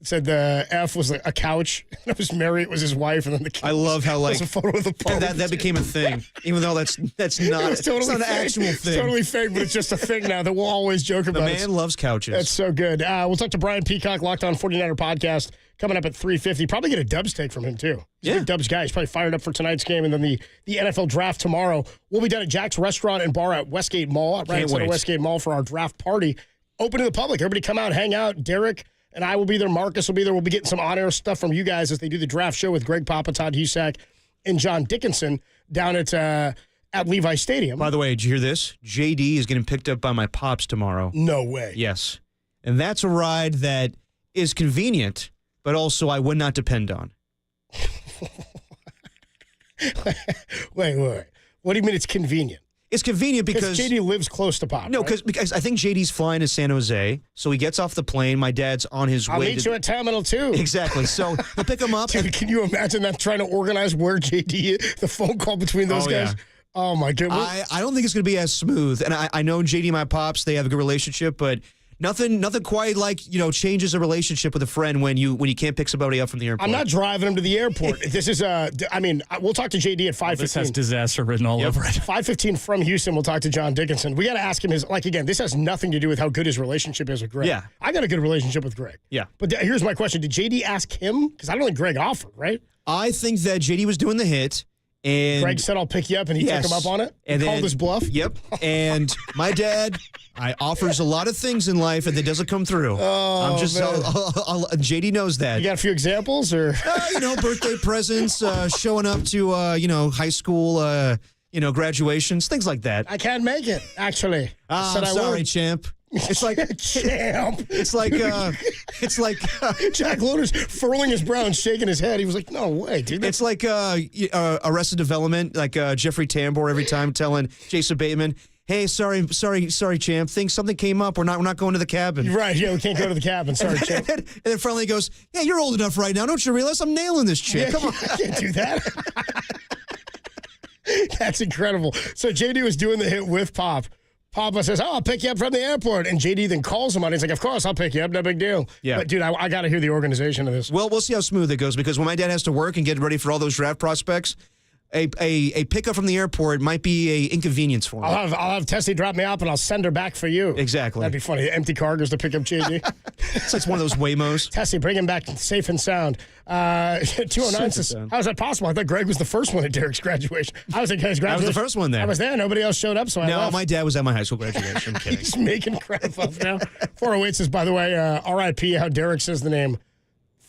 said the F was like a couch, and it was Mary, it was his wife, and then the kill. I love how was a photo of the Pope. that became a thing, even though that's not, it's not an actual thing. It's totally fake, but it's just a thing now that we'll always joke about. The man loves couches. That's so good. We'll talk to Brian Peacock, Locked On 49er podcast, coming up at 3:50. Probably get a Dubs take from him, too. He's a big Dubs guy. He's probably fired up for tonight's game, and then the NFL draft tomorrow. We'll be down at Jack's Restaurant and Bar at Westgate Mall, right outside of Westgate Mall for our draft party. Open to the public. Everybody come out, hang out. Derek and I will be there. Marcus will be there. We'll be getting some on-air stuff from you guys as they do the draft show with Greg Papa, Todd Husak, and John Dickinson. down at Levi Stadium. By the way, did you hear this? JD is getting picked up by my pops tomorrow. No way. Yes. And that's a ride that is convenient, but also I would not depend on. Wait. What do you mean it's convenient? It's convenient because JD lives close to Pop. No, right? because I think JD's flying to San Jose, so he gets off the plane. My dad's on his I'll way. meet you at Terminal 2. Exactly. So he'll pick him up. Dude, can you imagine that trying to organize where JD is? The phone call between those guys? Yeah. Oh, my goodness. I don't think it's going to be as smooth. And I know JD and my pops, they have a good relationship, but nothing quite like, changes a relationship with a friend when you can't pick somebody up from the airport. I'm not driving him to the airport. This is, we'll talk to JD at 5:15. This has disaster written all over it. 5:15 from Houston, we'll talk to John Dickinson. We got to ask him again, this has nothing to do with how good his relationship is with Greg. Yeah. I got a good relationship with Greg. Yeah. But here's my question. Did JD ask him? Because I don't think Greg offered, right? I think that JD was doing the hit. And Greg said, I'll pick you up, and he took him up on it? And called his bluff? Yep. And my dad, offers a lot of things in life, and it doesn't come through. Oh, JD knows that. You got a few examples? Or birthday presents, showing up to, high school, graduations, things like that. I can't make it, actually. I'm sorry, champ. It's like champ. It's like Jack Loder's furling his brow and shaking his head. He was like, "No way, dude." It's like Arrested Development, like Jeffrey Tambor every time telling Jason Bateman, "Hey, sorry, champ. Think something came up. We're not going to the cabin." Right? Yeah, we can't go to the cabin. Sorry, champ. And then finally he goes, "Yeah, you're old enough right now. Don't you realize I'm nailing this chick? Yeah, Come on, I can't do that." That's incredible. So JD was doing the hit with Pop. Papa says, I'll pick you up from the airport. And JD then calls him on it. He's like, of course, I'll pick you up. No big deal. Yeah. But, dude, I got to hear the organization of this. Well, we'll see how smooth it goes because when my dad has to work and get ready for all those draft prospects, a pickup from the airport might be an inconvenience for him. I'll have Tessie drop me off and I'll send her back for you. Exactly. That'd be funny. Empty car goes to pick up JD. It's like one of those Waymos. Tessie, bring him back safe and sound. 209 says, how is that possible? I thought Greg was the first one at Derek's graduation. I was at his graduation. I was the first one there. I was there. Nobody else showed up, so I left. No, my dad was at my high school graduation. I'm kidding. He's making crap up now. 408 says, by the way, R.I.P. how Derek says the name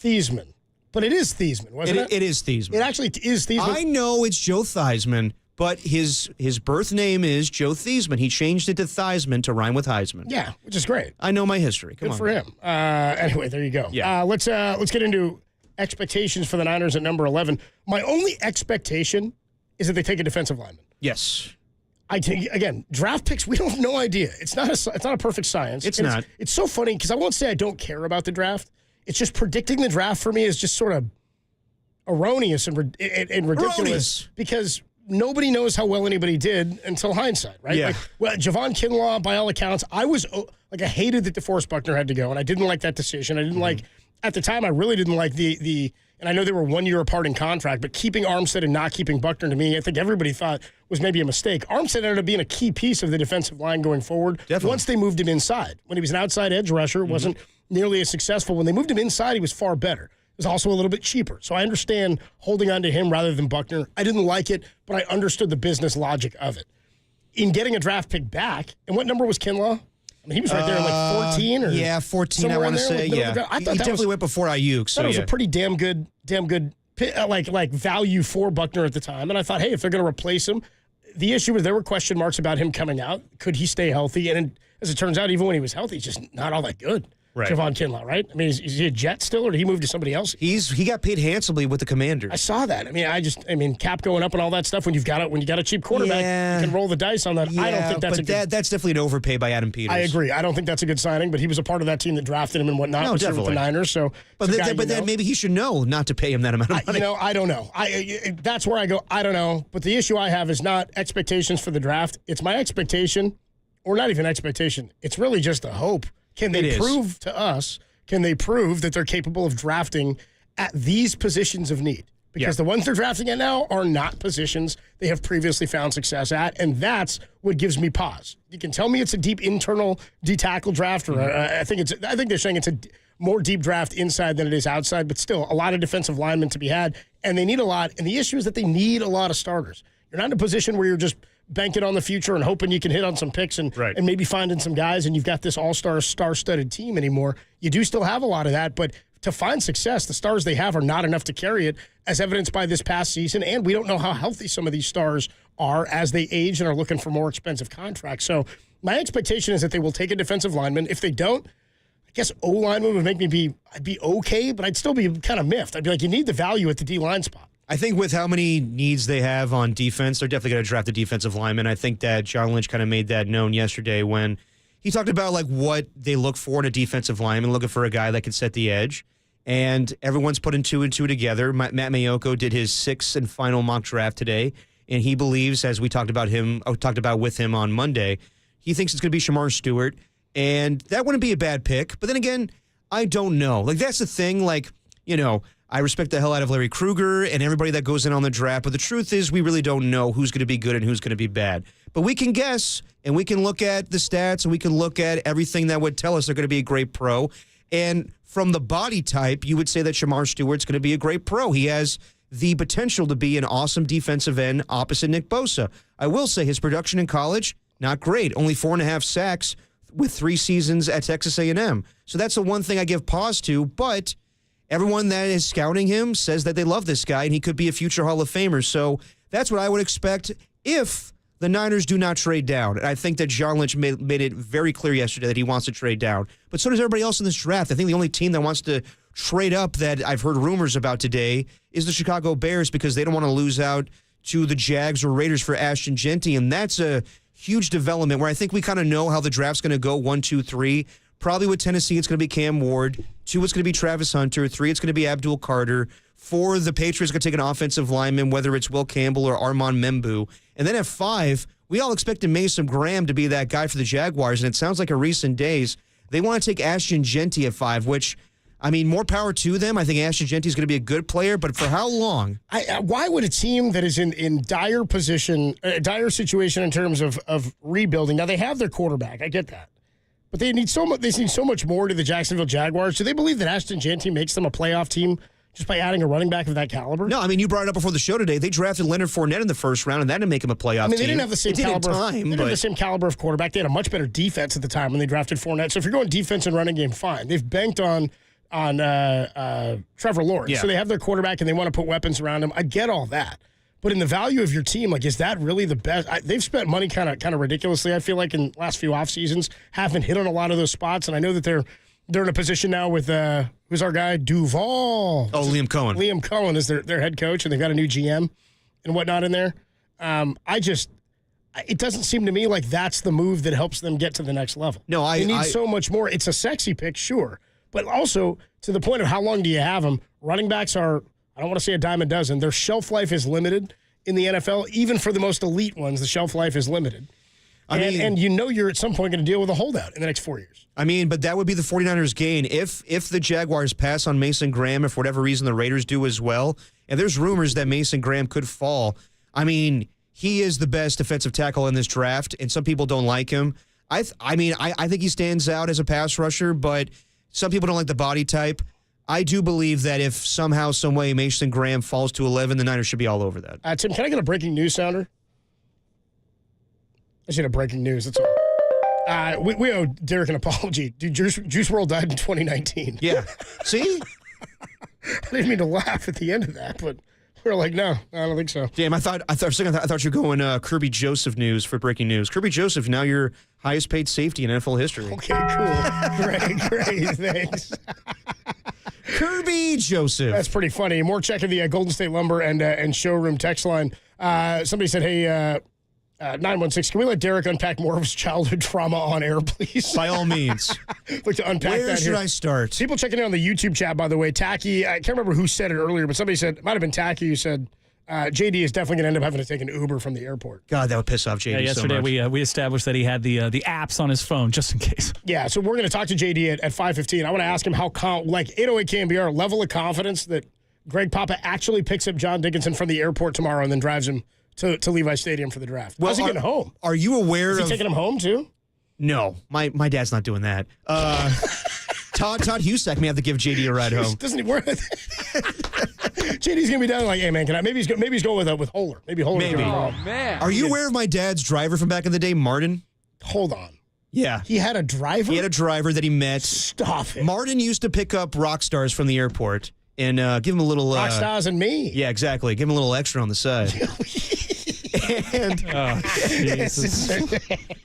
Thiesman. But it is Thiesman, wasn't it? It is Thiesman. It actually is Thiesman. I know it's Joe Theismann, but his birth name is Joe Thiesman. He changed it to Theismann to rhyme with Heisman. Yeah, which is great. I know my history. Come Good on. for him. Anyway, there you go. Yeah. Let's get into expectations for the Niners at number 11. My only expectation is that they take a defensive lineman. Yes. I think, again, draft picks, we don't have no idea. It's not a perfect science. It's not. It's so funny because I won't say I don't care about the draft. It's just predicting the draft for me is just sort of erroneous and ridiculous because nobody knows how well anybody did until hindsight, right? Yeah. Javon Kinlaw, by all accounts, I hated that DeForest Buckner had to go, and I didn't like that decision. I didn't like, at the time, I really didn't like the and I know they were 1 year apart in contract, but keeping Armstead and not keeping Buckner to me, I think everybody thought was maybe a mistake. Armstead ended up being a key piece of the defensive line going forward. Definitely. Once they moved him inside. When he was an outside edge rusher, it wasn't nearly as successful. When they moved him inside, he was far better. It was also a little bit cheaper. So I understand holding on to him rather than Buckner. I didn't like it, but I understood the business logic of it. In getting a draft pick back, and what number was Kinlaw? I mean, he was right there in like 14 or 14, I want to say. Yeah, I thought he definitely went before Ayuk. So that was a pretty damn good like value for Buckner at the time. And I thought, hey, if they're going to replace him, the issue was there were question marks about him coming out. Could he stay healthy? And as it turns out, even when he was healthy, he's just not all that good. Right. Javon Kinlaw, right? I mean, is he a Jet still, or did he move to somebody else? He got paid handsomely with the Commanders. I saw that. I mean, cap going up and all that stuff. When you got a cheap quarterback, you can roll the dice on that. Yeah, I don't think that's that's definitely an overpay by Adam Peters. I agree. I don't think that's a good signing, but he was a part of that team that drafted him and whatnot. No, definitely. With the Niners. So, but then maybe he should know not to pay him that amount of money. I don't know. That's where I go. I don't know. But the issue I have is not expectations for the draft. It's my expectation, or not even expectation. It's really just a hope. Can they prove to us? Can they prove that they're capable of drafting at these positions of need? Because the ones they're drafting at now are not positions they have previously found success at, and that's what gives me pause. You can tell me it's a deep internal D-tackle draft, or I think they're saying it's a more deep draft inside than it is outside, but still a lot of defensive linemen to be had, and they need a lot. And the issue is that they need a lot of starters. You're not in a position where you're just banking on the future and hoping you can hit on some picks and maybe finding some guys and you've got this all-star, star-studded team anymore. You do still have a lot of that, but to find success, the stars they have are not enough to carry it, as evidenced by this past season. And we don't know how healthy some of these stars are as they age and are looking for more expensive contracts. So my expectation is that they will take a defensive lineman. If they don't, I guess O-lineman would make me I'd be okay, but I'd still be kind of miffed. I'd be like, you need the value at the D-line spot. I think with how many needs they have on defense, they're definitely going to draft a defensive lineman. I think that John Lynch kind of made that known yesterday when he talked about like what they look for in a defensive lineman, looking for a guy that can set the edge. And everyone's putting 2 and 2 together. Matt Mayoko did his 6th and final mock draft today, and he believes, as we talked about with him on Monday, he thinks it's going to be Shamar Stewart, and that wouldn't be a bad pick. But then again, I don't know. Like, that's the thing. Like, you know, I respect the hell out of Larry Kruger and everybody that goes in on the draft, but the truth is we really don't know who's going to be good and who's going to be bad. But we can guess, and we can look at the stats, and we can look at everything that would tell us they're going to be a great pro. And from the body type, you would say that Shamar Stewart's going to be a great pro. He has the potential to be an awesome defensive end opposite Nick Bosa. I will say his production in college, not great. Only 4.5 sacks with 3 seasons at Texas A&M. So that's the one thing I give pause to, but everyone that is scouting him says that they love this guy, and he could be a future Hall of Famer. So that's what I would expect if the Niners do not trade down. And I think that John Lynch made it very clear yesterday that he wants to trade down. But so does everybody else in this draft. I think the only team that wants to trade up that I've heard rumors about today is the Chicago Bears, because they don't want to lose out to the Jags or Raiders for Ashton Genty. And that's a huge development where I think we kind of know how the draft's going to go 1, 2, 3. Probably with Tennessee, it's going to be Cam Ward. 2, it's going to be Travis Hunter. 3, it's going to be Abdul Carter. 4, the Patriots are going to take an offensive lineman, whether it's Will Campbell or Armand Membu. And then at 5, we all expected Mason Graham to be that guy for the Jaguars, and it sounds like in recent days they want to take Ashton Genty at 5, which, I mean, more power to them. I think Ashton Genty is going to be a good player, but for how long? Why would a team that is in dire situation in terms of rebuilding, now they have their quarterback, I get that, but they need so much more to the Jacksonville Jaguars. Do they believe that Ashton Genty makes them a playoff team just by adding a running back of that caliber? No, I mean, you brought it up before the show today. They drafted Leonard Fournette in the first round, and that didn't make him a playoff team. I mean, they didn't have the same caliber. They didn't have the same caliber of quarterback. They had a much better defense at the time when they drafted Fournette. So if you're going defense and running game, fine. They've banked on Trevor Lawrence. Yeah. So they have their quarterback, and they want to put weapons around him. I get all that. But in the value of your team, like, is that really the best? They've spent money kind of ridiculously, I feel like, in the last few off seasons, haven't hit on a lot of those spots. And I know that they're in a position now with, who's our guy? Duval. Oh, Liam Cohen. Liam Cohen is their head coach, and they've got a new GM and whatnot in there. It doesn't seem to me like that's the move that helps them get to the next level. No, they need so much more. It's a sexy pick, sure. But also, to the point of how long do you have them, running backs are, I don't want to say a dime a dozen. Their shelf life is limited in the NFL. Even for the most elite ones, the shelf life is limited. And you know you're at some point going to deal with a holdout in the next 4 years. I mean, but that would be the 49ers' gain. If the Jaguars pass on Mason Graham, if for whatever reason the Raiders do as well, and there's rumors that Mason Graham could fall, I mean, he is the best defensive tackle in this draft, and some people don't like him. I think he stands out as a pass rusher, but some people don't like the body type. I do believe that if somehow, some way, Mason Graham falls to 11, the Niners should be all over that. Tim, can I get a breaking news sounder? I just need a breaking news. That's all. We owe Derek an apology. Dude, Juice WRLD died in 2019. Yeah. See? I didn't mean to laugh at the end of that, but we were like, no, I don't think so. Damn, I thought you were going Kirby Joseph news for breaking news. Kirby Joseph, now your highest paid safety in NFL history. Okay, cool. Great, thanks. Kirby Joseph. That's pretty funny. More checking the Golden State Lumber and Showroom text line. Somebody said, hey, 916, can we let Derek unpack more of his childhood trauma on air, please? By all means. Like to unpack Where that should I start? People checking in on the YouTube chat, by the way. Tacky, I can't remember who said it earlier, but somebody said, it might have been Tacky who said, JD is definitely going to end up having to take an Uber from the airport. God, that would piss off JD yesterday so much. we established that he had the apps on his phone just in case. Yeah, so we're going to talk to JD at 5:15. I want to ask him how, 808 KNBR, level of confidence that Greg Papa actually picks up John Dickinson from the airport tomorrow and then drives him to Levi Stadium for the draft. How's he getting home? Are you aware of... Is he taking him home, too? No. My dad's not doing that. Todd Husak may have to give JD a ride home. Doesn't he work? JD's going to be down like, hey, man, can I... Maybe he's going with Holler. Maybe Holler. Maybe. Oh, man. Are you aware of my dad's driver from back in the day, Martin? Hold on. Yeah. He had a driver? He had a driver that he met. Stop it. Martin used to pick up rock stars from the airport and give him a little... rock stars and me. Yeah, exactly. Give him a little extra on the side.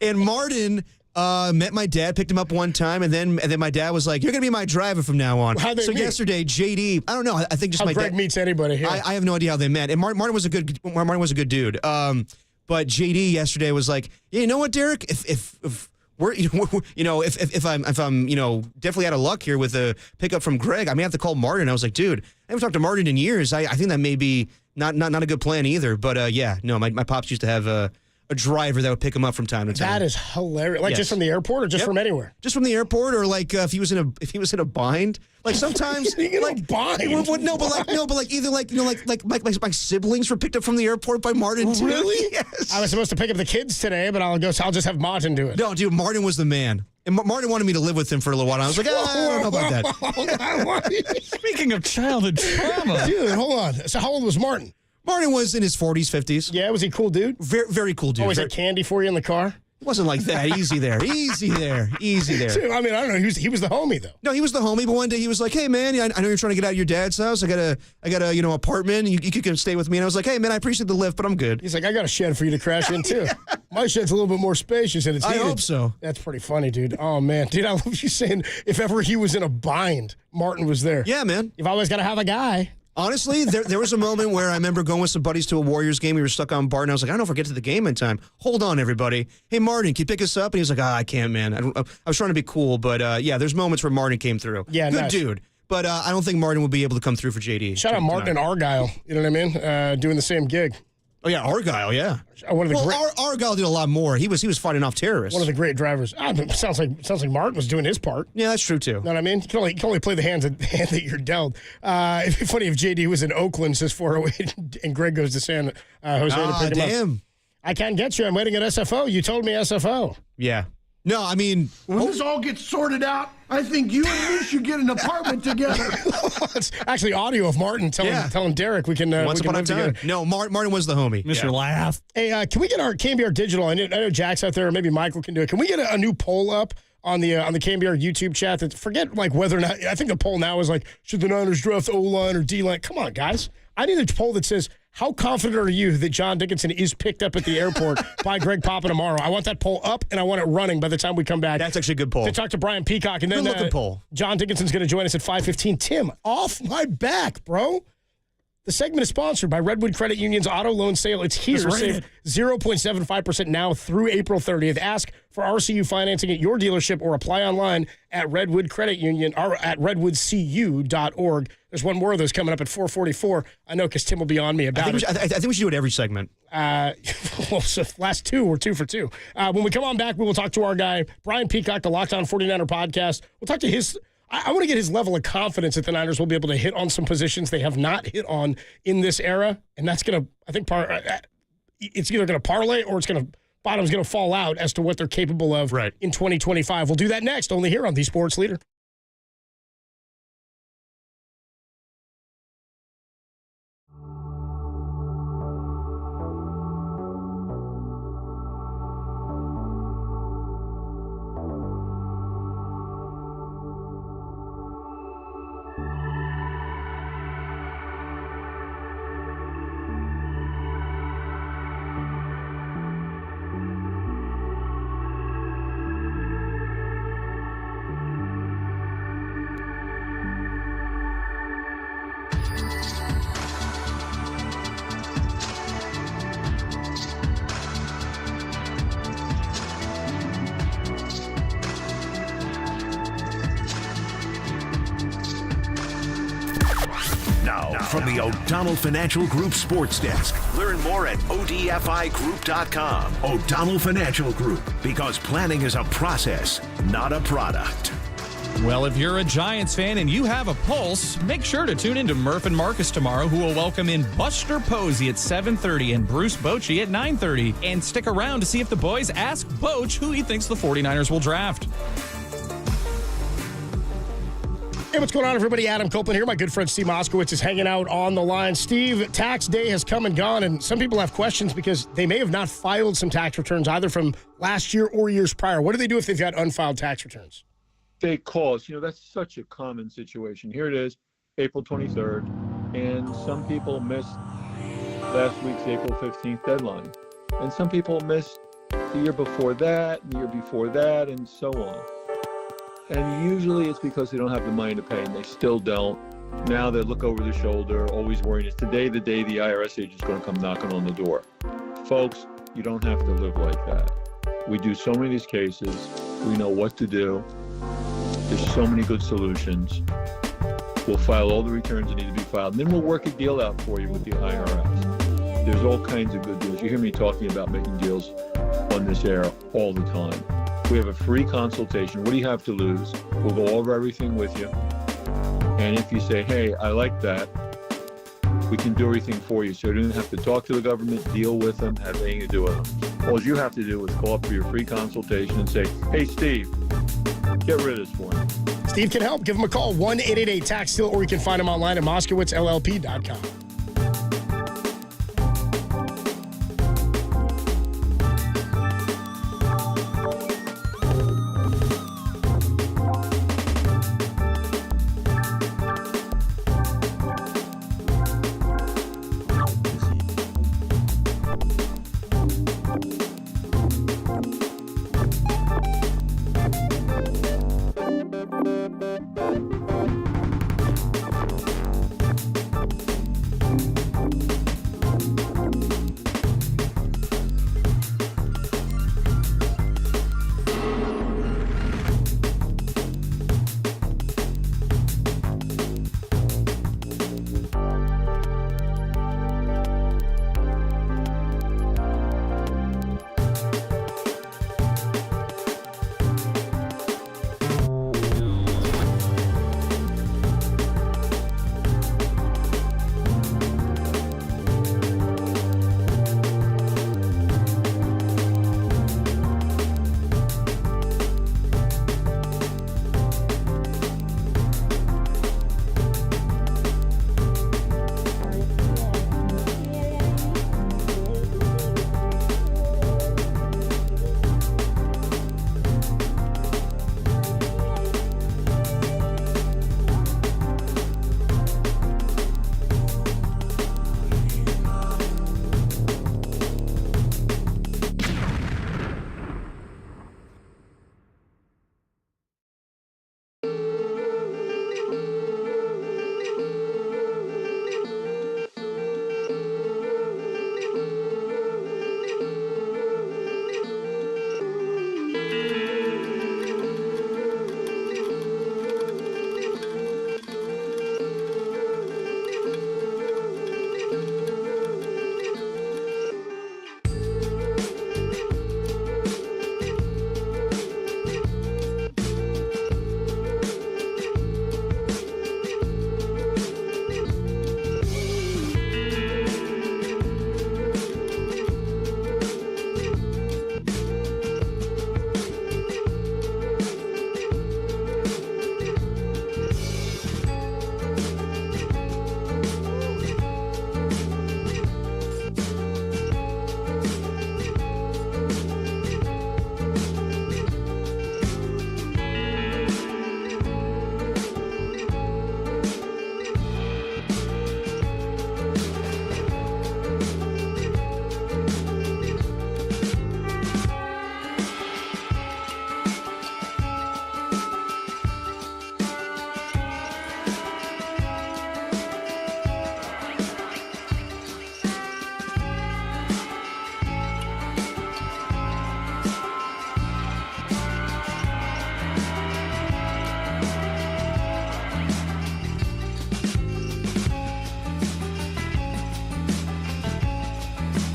And Martin... met my dad, picked him up one time, and then my dad was like, "You're gonna be my driver from now on." How'd they meet? Yesterday, JD, I don't know. I think just how my Greg dad meets anybody here. I have no idea how they met. And Martin was a good dude. But JD yesterday was like, "Yeah, you know what, Derek? If we're if I'm definitely out of luck here with a pickup from Greg, I may have to call Martin." I was like, "Dude, I haven't talked to Martin in years. I think that may be not a good plan either." But my pops used to have a driver that would pick him up from time to time. That is hilarious. Like just from the airport or just from anywhere? Just from the airport, or like if he was in a bind. Like sometimes like bind. But like either like my siblings were picked up from the airport by Martin too. Really? Yes. I was supposed to pick up the kids today, but I'll just have Martin do it. No, dude, Martin was the man. And Martin wanted me to live with him for a little while. I was like, I don't know about that. Speaking of childhood trauma. Dude, hold on. So how old was Martin? Martin was in his 40s, 50s. Yeah, was he a cool dude? Very, very cool dude. Oh, was there candy for you in the car? It wasn't like that. Easy there. Easy there. So, I mean, I don't know. He was the homie, though. No, he was the homie, but one day he was like, "Hey, man, I know you're trying to get out of your dad's house. I got a apartment. You can stay with me." And I was like, "Hey, man, I appreciate the lift, but I'm good." He's like, "I got a shed for you to crash in, too." My shed's a little bit more spacious, and it's heated. I hope so. That's pretty funny, dude. Oh, man. Dude, I love you saying if ever he was in a bind, Martin was there. Yeah, man. You've always got to have a guy. Honestly, there was a moment where I remember going with some buddies to a Warriors game. We were stuck on BART, and I was like, "I don't know if we'll get to the game in time. Hold on, everybody. Hey, Martin, can you pick us up?" And he was like, "I can't, man." I was trying to be cool, but there's moments where Martin came through. Yeah, good dude. But I don't think Martin will be able to come through for JD. Shout out Martin and Argyle. You know what I mean? Doing the same gig. Oh yeah, Argyle. Yeah. Argyle did a lot more. He was fighting off terrorists. One of the great drivers. Sounds like Martin was doing his part. Yeah, that's true too. Know what I mean? You can only play the hand that you're dealt. It'd be funny if JD was in Oakland, says 408, and Greg goes to San Jose to pick him up. Damn. I can't get you. I'm waiting at SFO. You told me SFO. Yeah. No, I mean, when this all gets sorted out, I think you and me should get an apartment together. It's actually audio of Martin telling Derek we can Once upon a time. Together. No, Martin was the homie. Mr. Laugh. Hey, can we get our KBR Digital? I know Jack's out there, or maybe Michael can do it. Can we get a new poll up on the KBR YouTube chat? That forget like whether or not. I think the poll now is like, should the Niners draft O-line or D-line? Come on, guys. I need a poll that says, how confident are you that John Dickinson is picked up at the airport by Greg Papa tomorrow? I want that poll up, and I want it running by the time we come back. That's actually a good poll. To talk to Brian Peacock. And then good poll. John Dickinson's going to join us at 5:15. Tim, off my back, bro. The segment is sponsored by Redwood Credit Union's auto loan sale. It's here. Save 0.75% now through April 30th. Ask for RCU financing at your dealership or apply online at Redwood Credit Union or at redwoodcu.org. There's one more of those coming up at 4:44. I know because Tim will be on me about it. I think we should do it every segment. Well, so last two, we're 2 for 2. When we come on back, we will talk to our guy, Brian Peacock, the Locked On 49er podcast. We'll talk to his... I want to get his level of confidence that the Niners will be able to hit on some positions they have not hit on in this era. And that's going to, I think, it's either going to parlay or bottom's going to fall out as to what they're capable of in 2025. We'll do that next, only here on The Sports Leader. From the O'Donnell Financial Group Sports Desk. Learn more at odfigroup.com. O'Donnell Financial Group, because planning is a process, not a product. Well, if you're a Giants fan and you have a pulse, make sure to tune in to Murph and Marcus tomorrow, who will welcome in Buster Posey at 7:30 and Bruce Bochy at 9:30. And stick around to see if the boys ask Boch who he thinks the 49ers will draft. Hey, what's going on, everybody? Adam Copeland here. My good friend Steve Moskowitz is hanging out on the line. Steve, tax day has come and gone, and some people have questions because they may have not filed some tax returns either from last year or years prior. What do they do if they've got unfiled tax returns? They call us. That's such a common situation. Here it is, April 23rd, and some people missed last week's April 15th deadline. And some people missed the year before that, and the year before that, and so on. And usually it's because they don't have the money to pay, and they still don't. Now they look over their shoulder, always worrying, is today the day the IRS agent's going to come knocking on the door? Folks, you don't have to live like that. We do so many of these cases. We know what to do. There's so many good solutions. We'll file all the returns that need to be filed, and then we'll work a deal out for you with the IRS. There's all kinds of good deals. You hear me talking about making deals on this air all the time. We have a free consultation. What do you have to lose? We'll go over everything with you. And if you say, hey, I like that, we can do everything for you. So you don't have to talk to the government, deal with them, have anything to do with them. All you have to do is call up for your free consultation and say, hey, Steve, get rid of this for me. Steve can help. Give him a call, 1-888-TAX-STEAL, or you can find him online at MoskowitzLLP.com.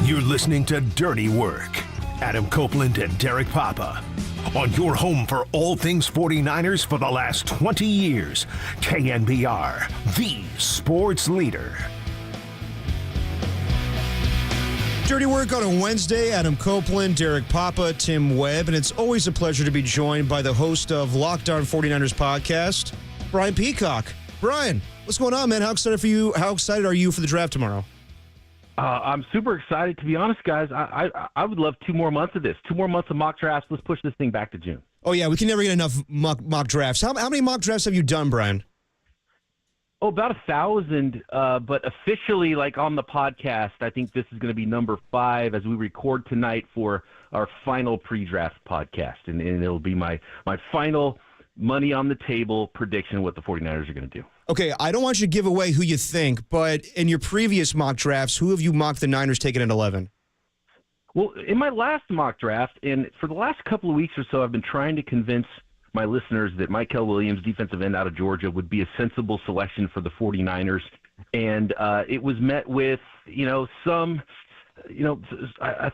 You're listening to Dirty Work. Adam Copeland and Derek Papa. On your home for all things 49ers for the last 20 years. KNBR, the sports leader. Dirty Work on a Wednesday. Adam Copeland, Derek Papa, Tim Webb. And it's always a pleasure to be joined by the host of Locked On 49ers podcast, Brian Peacock. Brian, what's going on, man? How excited are you for the draft tomorrow? I'm super excited. To be honest, guys, I would love 2 more months of this. 2 more months of mock drafts. Let's push this thing back to June. Oh, yeah, we can never get enough mock drafts. How many mock drafts have you done, Brian? Oh, about 1,000, but officially, like on the podcast, I think this is going to be number 5 as we record tonight for our final pre-draft podcast, and it'll be my final money on the table prediction what the 49ers are going to do. Okay, I don't want you to give away who you think, but in your previous mock drafts, who have you mocked the Niners taking at 11? Well, in my last mock draft, and for the last couple of weeks or so, I've been trying to convince my listeners that Michael Williams, defensive end out of Georgia, would be a sensible selection for the 49ers. And it was met with, I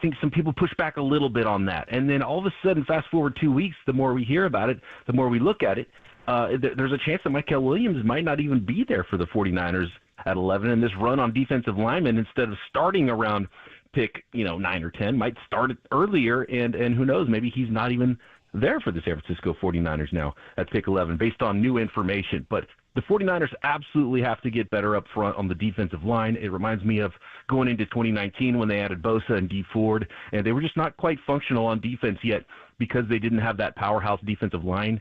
think some people push back a little bit on that. And then all of a sudden, fast forward 2 weeks, the more we hear about it, the more we look at it, there's a chance that Michael Williams might not even be there for the 49ers at 11. And this run on defensive linemen, instead of starting around pick, 9 or 10, might start it earlier. And who knows, maybe he's not even there for the San Francisco 49ers now at pick 11 based on new information. But the 49ers absolutely have to get better up front on the defensive line. It reminds me of going into 2019 when they added Bosa and Dee Ford, and they were just not quite functional on defense yet because they didn't have that powerhouse defensive line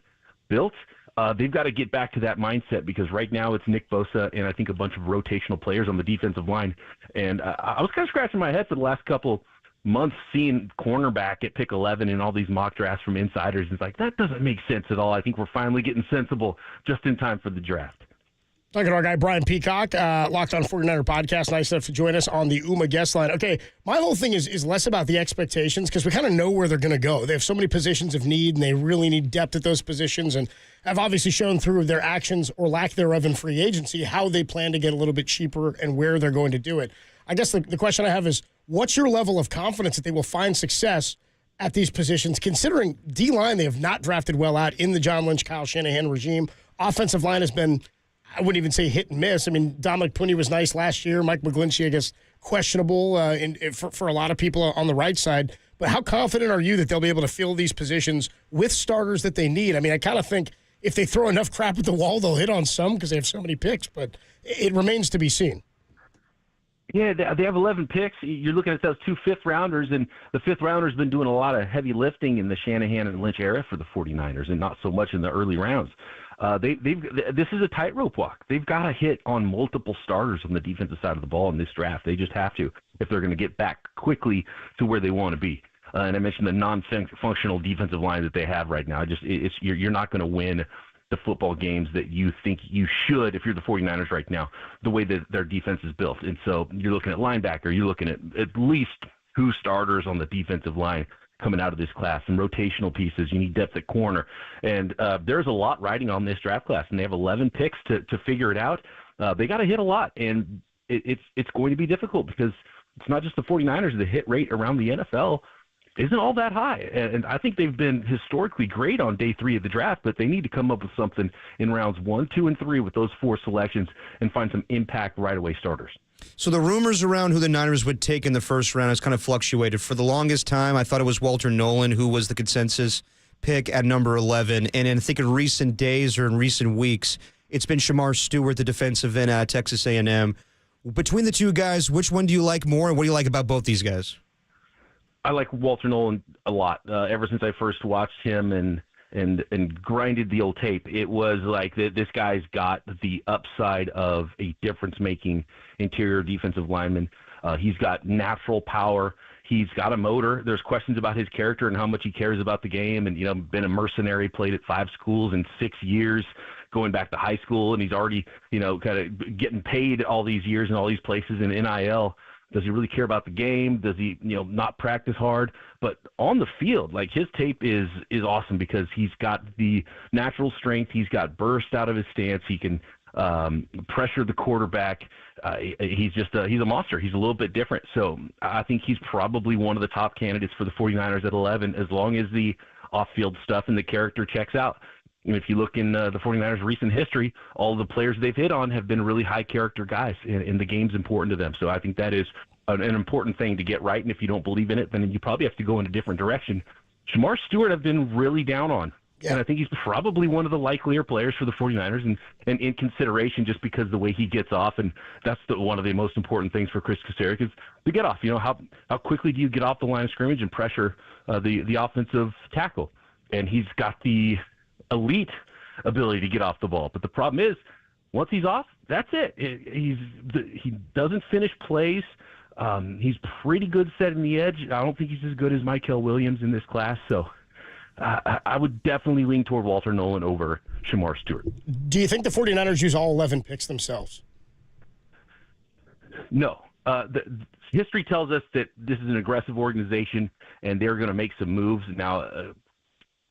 built. They've got to get back to that mindset because right now it's Nick Bosa and I think a bunch of rotational players on the defensive line. And I was kind of scratching my head for the last couple months seeing cornerback at pick 11 in all these mock drafts from insiders. It's like, that doesn't make sense at all. I think we're finally getting sensible just in time for the draft. Talking to our guy, Brian Peacock, Locked On 49er podcast. Nice enough to join us on the UMA guest line. Okay, my whole thing is less about the expectations because we kind of know where they're going to go. They have so many positions of need, and they really need depth at those positions, and have obviously shown through their actions or lack thereof in free agency how they plan to get a little bit cheaper and where they're going to do it. I guess the question I have is, what's your level of confidence that they will find success at these positions, considering D-line they have not drafted well out in the John Lynch, Kyle Shanahan regime? Offensive line has been, I wouldn't even say hit and miss. I mean, Dominic Puni was nice last year. Mike McGlinchey, I guess, questionable for a lot of people on the right side. But how confident are you that they'll be able to fill these positions with starters that they need? I mean, I kind of think if they throw enough crap at the wall, they'll hit on some because they have so many picks. But it remains to be seen. Yeah, they have 11 picks. You're looking at those 2 fifth-rounders, and the fifth-rounder's been doing a lot of heavy lifting in the Shanahan and Lynch era for the 49ers and not so much in the early rounds. This is a tightrope walk. They've got to hit on multiple starters on the defensive side of the ball in this draft. They just have to if they're going to get back quickly to where they want to be. And I mentioned the non-functional defensive line that they have right now. You're not going to win the football games that you think you should if you're the 49ers right now, the way that their defense is built. And so you're looking at linebacker, you're looking at least 2 starters on the defensive line coming out of this class, some rotational pieces. You need depth at corner. And there's a lot riding on this draft class, and they have 11 picks to figure it out. They got to hit a lot, and it's going to be difficult because it's not just the 49ers. The hit rate around the NFL isn't all that high. And I think they've been historically great on day 3 of the draft, but they need to come up with something in rounds 1, 2, and 3 with those 4 selections and find some impact right away starters. So the rumors around who the Niners would take in the first round has kind of fluctuated. For the longest time, I thought it was Walter Nolan who was the consensus pick at number 11. And I think in recent days or in recent weeks, it's been Shamar Stewart, the defensive end at Texas A&M. Between the 2 guys, which one do you like more, and what do you like about both these guys? I like Walter Nolan a lot. Ever since I first watched him and grinded the old tape, it was like this guy's got the upside of a difference-making interior defensive lineman. He's got natural power. He's got a motor. There's questions about his character and how much he cares about the game. And, been a mercenary, played at 5 schools in 6 years, going back to high school. And he's already, kind of getting paid all these years in all these places in NIL. Does he really care about the game? Does he, not practice hard? But on the field, like, his tape is awesome because he's got the natural strength. He's got burst out of his stance. He can pressure the quarterback. He's a monster. He's a little bit different. So I think he's probably one of the top candidates for the 49ers at 11, as long as the off-field stuff and the character checks out. And if you look in the 49ers' recent history, all the players they've hit on have been really high-character guys, and the game's important to them. So I think that is an important thing to get right, and if you don't believe in it, then you probably have to go in a different direction. Shamar Stewart I've been really down on. And I think he's probably one of the likelier players for the 49ers and in consideration just because of the way he gets off. And that's one of the most important things for Chris Kocurek is the get off. How quickly do you get off the line of scrimmage and pressure the offensive tackle? And he's got the elite ability to get off the ball. But the problem is, once he's off, that's it. He doesn't finish plays. He's pretty good setting the edge. I don't think he's as good as Michael Williams in this class. So I would definitely lean toward Walter Nolan over Shamar Stewart. Do you think the 49ers use all 11 picks themselves? No. History tells us that this is an aggressive organization, and they're going to make some moves. Now,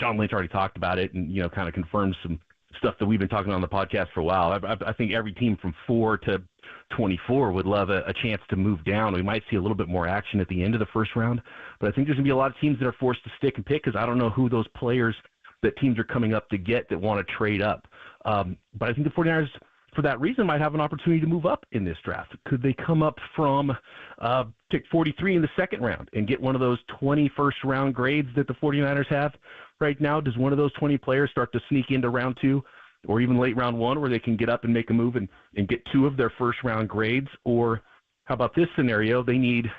John Lynch already talked about it and, kind of confirms some stuff that we've been talking on the podcast for a while. I think every team from 4 to 24 would love a chance to move down. We might see a little bit more action at the end of the first round, but I think there's going to be a lot of teams that are forced to stick and pick because I don't know who those players that teams are coming up to get that want to trade up. But I think the 49ers, for that reason, might have an opportunity to move up in this draft. Could they come up from pick 43 in the second round and get one of those 20 first-round grades that the 49ers have right now? Does one of those 20 players start to sneak into round 2 or even late round 1 where they can get up and make a move and get 2 of their first-round grades? Or how about this scenario? They need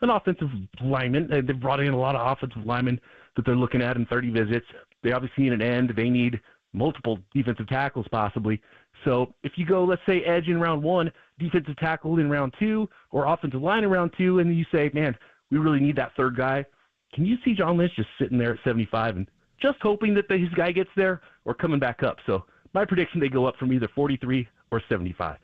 an offensive lineman. They've brought in a lot of offensive linemen that they're looking at in 30 visits. They obviously need an end. They need multiple defensive tackles possibly. So if you go, let's say, edge in round 1, defensive tackle in round 2, or offensive line in round 2, and then you say, man, we really need that third guy, can you see John Lynch just sitting there at 75 and just hoping that his guy gets there or coming back up? So my prediction, they go up from either 43 or 75.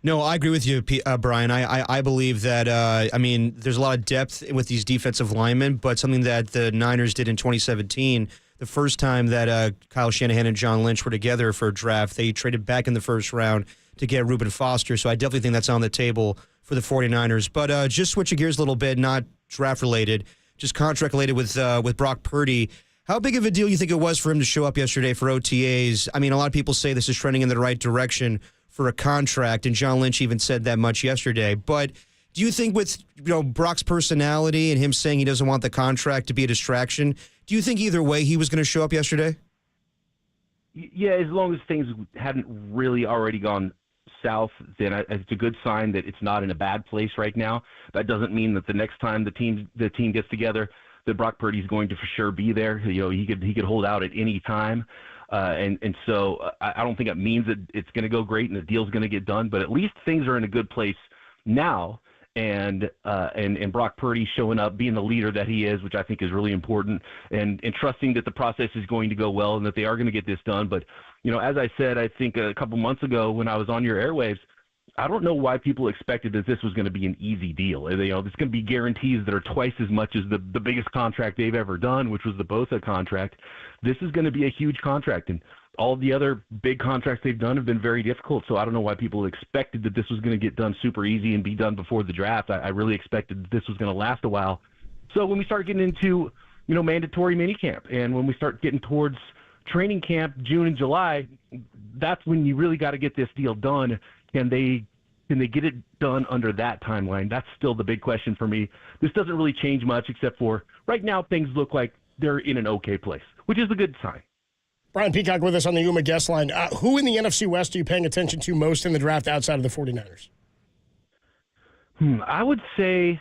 No, I agree with you, Brian. I believe that, there's a lot of depth with these defensive linemen, but something that the Niners did in 2017, the first time that Kyle Shanahan and John Lynch were together for a draft, they traded back in the first round to get Reuben Foster. So I definitely think that's on the table for the 49ers. But just switching gears a little bit, not draft-related, just contract-related with Brock Purdy. How big of a deal do you think it was for him to show up yesterday for OTAs? I mean, a lot of people say this is trending in the right direction for a contract, and John Lynch even said that much yesterday. But do you think with Brock's personality and him saying he doesn't want the contract to be a distraction, do you think either way he was going to show up yesterday? Yeah, as long as things hadn't really already gone south, then it's a good sign that it's not in a bad place right now. That doesn't mean that the next time the team gets together that Brock Purdy's going to for sure be there. He could hold out at any time. And so I don't think it means that it's going to go great and the deal's going to get done, but at least things are in a good place now. And Brock Purdy showing up, being the leader that he is, which I think is really important, and trusting that the process is going to go well and that they are going to get this done. But, as I said, I think a couple months ago when I was on your airwaves, I don't know why people expected that this was going to be an easy deal. There's going to be guarantees that are twice as much as the biggest contract they've ever done, which was the Bosa contract. This is going to be a huge contract, and all the other big contracts they've done have been very difficult. So I don't know why people expected that this was going to get done super easy and be done before the draft. I really expected that this was going to last a while. So when we start getting into, mandatory minicamp, and when we start getting towards training camp, June and July, that's when you really got to get this deal done. Can they get it done under that timeline? That's still the big question for me. This doesn't really change much except for right now things look like they're in an okay place, which is a good sign. Brian Peacock with us on the Yuma guest line. Who in the NFC West are you paying attention to most in the draft outside of the 49ers? I would say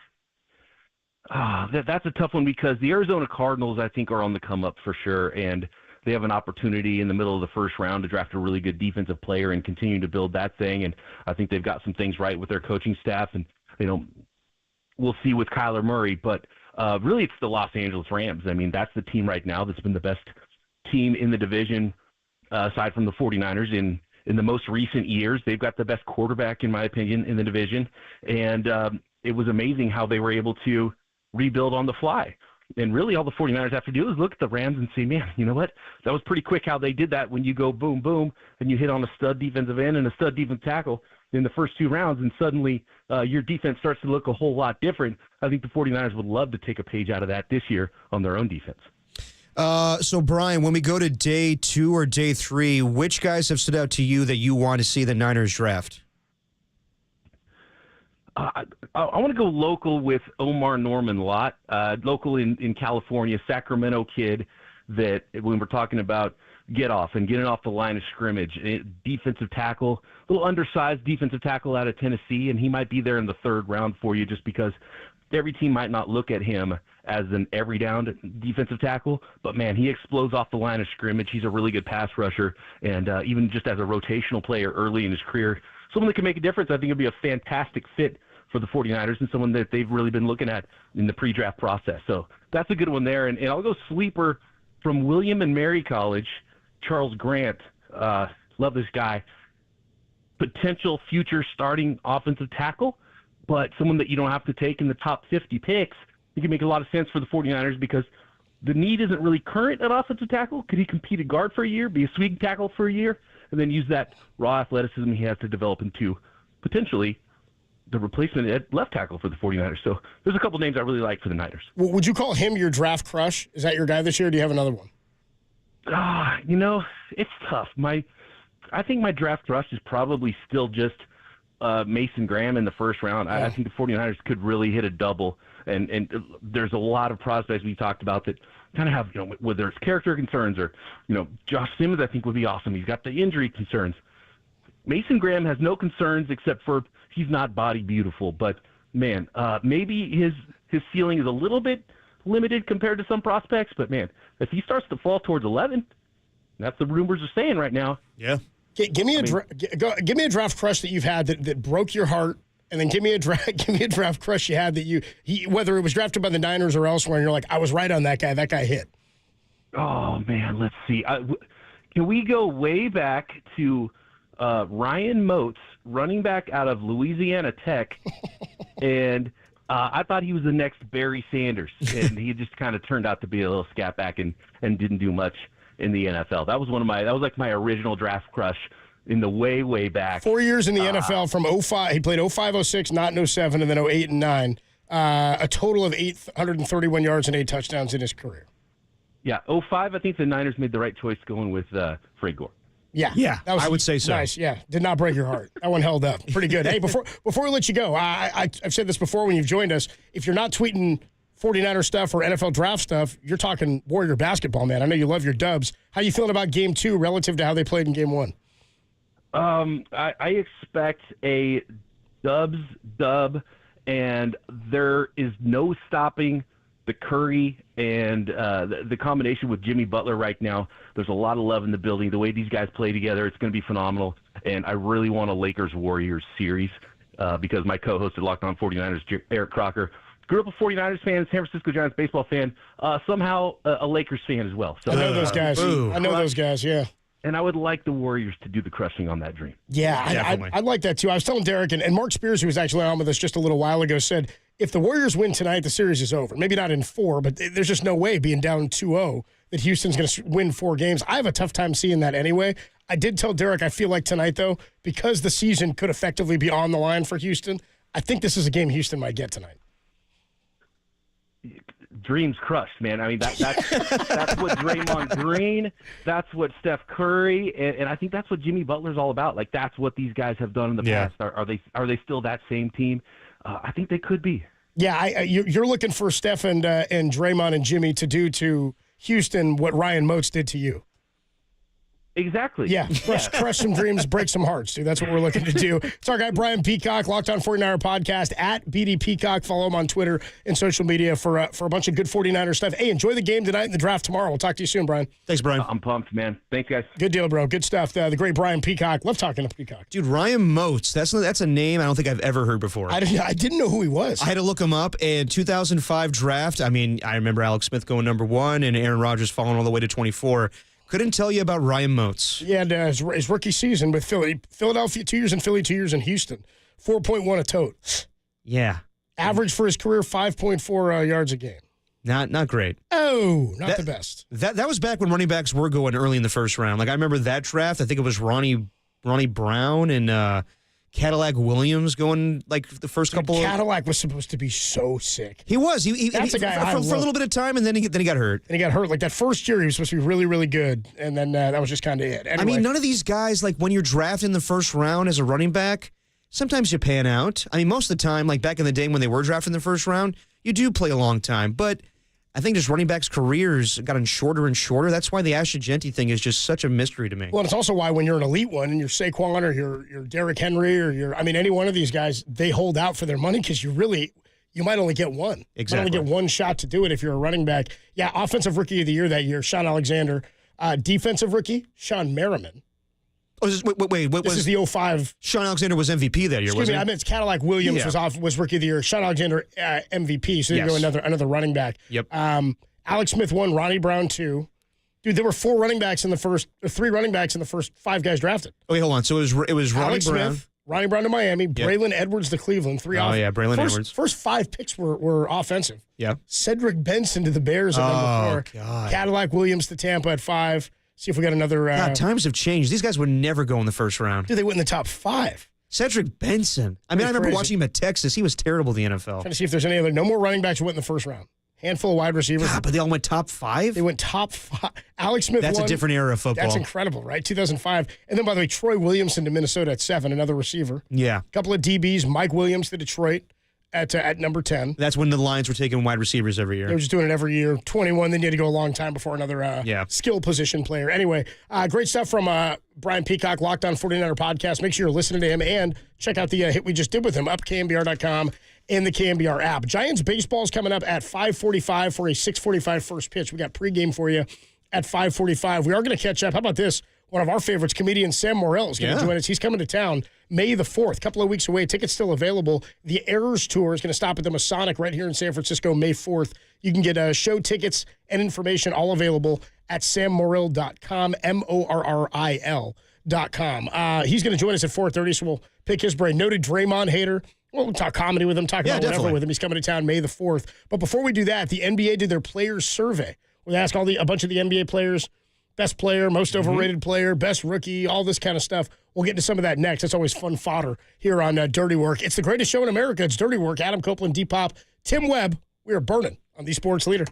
that's a tough one because the Arizona Cardinals, I think, are on the come up for sure, and they have an opportunity in the middle of the first round to draft a really good defensive player and continue to build that thing. And I think they've got some things right with their coaching staff. And, we'll see with Kyler Murray. But really it's the Los Angeles Rams. I mean, that's the team right now that's been the best team in the division aside from the 49ers in the most recent years. They've got the best quarterback, in my opinion, in the division. And it was amazing how they were able to rebuild on the fly. And really all the 49ers have to do is look at the Rams and say, man, you know what? That was pretty quick how they did that when you go boom, boom, and you hit on a stud defensive end and a stud defensive tackle in the first 2 rounds, and suddenly your defense starts to look a whole lot different. I think the 49ers would love to take a page out of that this year on their own defense. So, Brian, when we go to day 2 or day 3, which guys have stood out to you that you want to see the Niners draft? I want to go local with Omar Norman Lott, local in California, Sacramento kid that when we're talking about get off and getting off the line of scrimmage, defensive tackle, a little undersized defensive tackle out of Tennessee, and he might be there in the third round for you just because every team might not look at him as an every down defensive tackle, but man, he explodes off the line of scrimmage. He's a really good pass rusher, and even just as a rotational player early in his career, someone that can make a difference. I think it'd be a fantastic fit for the 49ers and someone that they've really been looking at in the pre-draft process. So that's a good one there. And I'll go sleeper from William and Mary College, Charles Grant. Love this guy. Potential future starting offensive tackle, but someone that you don't have to take in the top 50 picks. He can make a lot of sense for the 49ers because the need isn't really current at offensive tackle. Could he compete at guard for a year, be a swing tackle for a year, and then use that raw athleticism he has to develop into potentially the replacement at left tackle for the 49ers. So there's a couple names I really like for the Niners. Well, would you call him your draft crush? Is that your guy this year, or do you have another one? It's tough. I think my draft crush is probably still just Mason Graham in the first round. Yeah. I think the 49ers could really hit a double. And there's a lot of prospects we talked about that kind of have, whether it's character concerns or, Josh Simmons I think would be awesome. He's got the injury concerns. Mason Graham has no concerns except for he's not body beautiful. But, man, maybe his ceiling is a little bit limited compared to some prospects. But, man, if he starts to fall towards 11, that's the rumors are saying right now. Yeah. Give me a draft crush that you've had that broke your heart, and then give me a draft crush you had that whether it was drafted by the Niners or elsewhere, and you're like, I was right on that guy. That guy hit. Oh man, let's see. Can we go way back to Ryan Moats, running back out of Louisiana Tech, and I thought he was the next Barry Sanders, and he just kind of turned out to be a little scat back and didn't do much in the NFL. That was like my original draft crush in the way back. 4 years in the NFL from 05. He played 05, 06, not in 07, and then 08 and 9. A total of 831 yards and 8 touchdowns in his career. Yeah, 05, I think the Niners made the right choice going with Fred Gore. Yeah, that was, I would say so. Nice, yeah. Did not break your heart. That one held up. Pretty good. Hey, before we let you go, I've said this before when you've joined us. If you're not tweeting 49er stuff or NFL draft stuff, you're talking Warrior basketball, man. I know you love your Dubs. How you feeling about Game 2 relative to how they played in Game 1? I expect a Dubs dub, and there is no stopping the Curry and the combination with Jimmy Butler right now. There's a lot of love in the building. The way these guys play together, it's going to be phenomenal. And I really want a Lakers-Warriors series because my co-host at Locked On 49ers, Eric Crocker, grew up a 49ers fan, San Francisco Giants baseball fan, somehow a Lakers fan as well. So I know those guys. Those guys, yeah. And I would like the Warriors to do the crushing on that dream. Yeah, I'd like that too. I was telling Derek, and Mark Spears, who was actually on with us just a little while ago, said if the Warriors win tonight, the series is over. Maybe not in 4, but there's just no way, being down 2-0, that Houston's going to win 4 games. I have a tough time seeing that anyway. I did tell Derek I feel like tonight, though, because the season could effectively be on the line for Houston, I think this is a game Houston might get tonight. Dreams crushed, man. I mean, that's what Draymond Green, that's what Steph Curry, and I think that's what Jimmy Butler's all about. Like, that's what these guys have done in the past. Are they still that same team? I think they could be. Yeah, you're looking for Steph and Draymond and Jimmy to do to Houston what Ryan Moats did to you. Exactly. Yeah, crush some dreams, break some hearts, dude. That's what we're looking to do. It's our guy, Brian Peacock, Locked On 49er podcast, at BD Peacock. Follow him on Twitter and social media for a bunch of good 49er stuff. Hey, enjoy the game tonight and the draft tomorrow. We'll talk to you soon, Brian. Thanks, Brian. I'm pumped, man. Thanks, guys. Good deal, bro. Good stuff. The great Brian Peacock. Love talking to Peacock. Dude, Ryan Moats, that's a name I don't think I've ever heard before. I didn't know who he was. I had to look him up. And 2005 draft, I mean, I remember Alex Smith going number 1 and Aaron Rodgers falling all the way to 24. Couldn't tell you about Ryan Moats. Yeah, and his rookie season with Philadelphia, 2 years in Philly, 2 years in Houston. 4.1 a tote. Yeah. Average for his career, 5.4 yards a game. Not great. Oh, not the best. That was back when running backs were going early in the first round. Like, I remember that draft. I think it was Ronnie Brown and Cadillac Williams going like the first couple. Cadillac was supposed to be so sick. He was. That's a guy for a little bit of time, and then he got hurt. And he got hurt. Like that first year, he was supposed to be really, really good, and then that was just kind of it. Anyway. I mean, none of these guys, like when you're drafted in the first round as a running back, sometimes you pan out. I mean, most of the time, like back in the day when they were drafted in the first round, you do play a long time. But I think just running backs' careers gotten shorter and shorter. That's why the Ashton Genty thing is just such a mystery to me. Well, it's also why when you're an elite one and you're Saquon or you're Derrick Henry or any one of these guys, they hold out for their money because you might only get one. Exactly. You might only get one shot to do it if you're a running back. Yeah, offensive rookie of the year that year, Sean Alexander. Defensive rookie, Sean Merriman. Oh, wait. This is the 05. Sean Alexander was MVP that year, Excuse wasn't me, he? I meant it's Cadillac Williams was rookie of the year. Sean Alexander MVP. So there you go, another running back. Yep. Alex Smith 1, Ronnie Brown 2. Dude, there were 3 running backs in the first 5 guys drafted. Okay, hold on. So it was Ronnie Alex Brown. Smith, Ronnie Brown to Miami, Braylon Edwards to Cleveland. 3 Oh, yeah, Braylon Edwards. First 5 picks were offensive. Yeah. Cedric Benson to the Bears at number 4. God. Cadillac Williams to Tampa at 5. See if we got another. God, times have changed. These guys would never go in the first round. Dude, they went in the top 5. Cedric Benson. I remember crazy. watching him at Texas. He was terrible in the NFL. Trying to see if there's no more running backs who went in the first round. Handful of wide receivers. God, but they all went top 5? They went top 5. Alex Smith That's won. a different era of football. That's incredible, right? 2005. And then, by the way, Troy Williamson to Minnesota at 7, another receiver. Yeah. A couple of DBs. Mike Williams to Detroit at number 10. That's when the Lions were taking wide receivers every year. They were just doing it every year. 21, then you had to go a long time before another skill position player. Anyway, great stuff from Brian Peacock, Locked On 49er podcast. Make sure you're listening to him and check out the hit we just did with him, up KNBR.com and the KNBR app. Giants baseball is coming up at 5:45 for a 6:45 first pitch. We got pregame for you at 5:45. We are going to catch up. How about this? One of our favorites, comedian Sam Morril, is going to join us. He's coming to town May the 4th, a couple of weeks away. Tickets still available. The Errors Tour is going to stop at the Masonic right here in San Francisco May 4th. You can get show tickets and information all available at sammorril.com, MORRIL.com. He's going to join us at 4:30, so we'll pick his brain. Noted Draymond hater. We'll talk comedy with him, talk about whatever with him. He's coming to town May the 4th. But before we do that, the NBA did their players survey, where they asked a bunch of the NBA players, best player, most overrated player, best rookie, all this kind of stuff. We'll get into some of that next. It's always fun fodder here on Dirty Work. It's the greatest show in America. It's Dirty Work. Adam Copeland, Depop, Tim Webb. We are burning on the Sports Leader.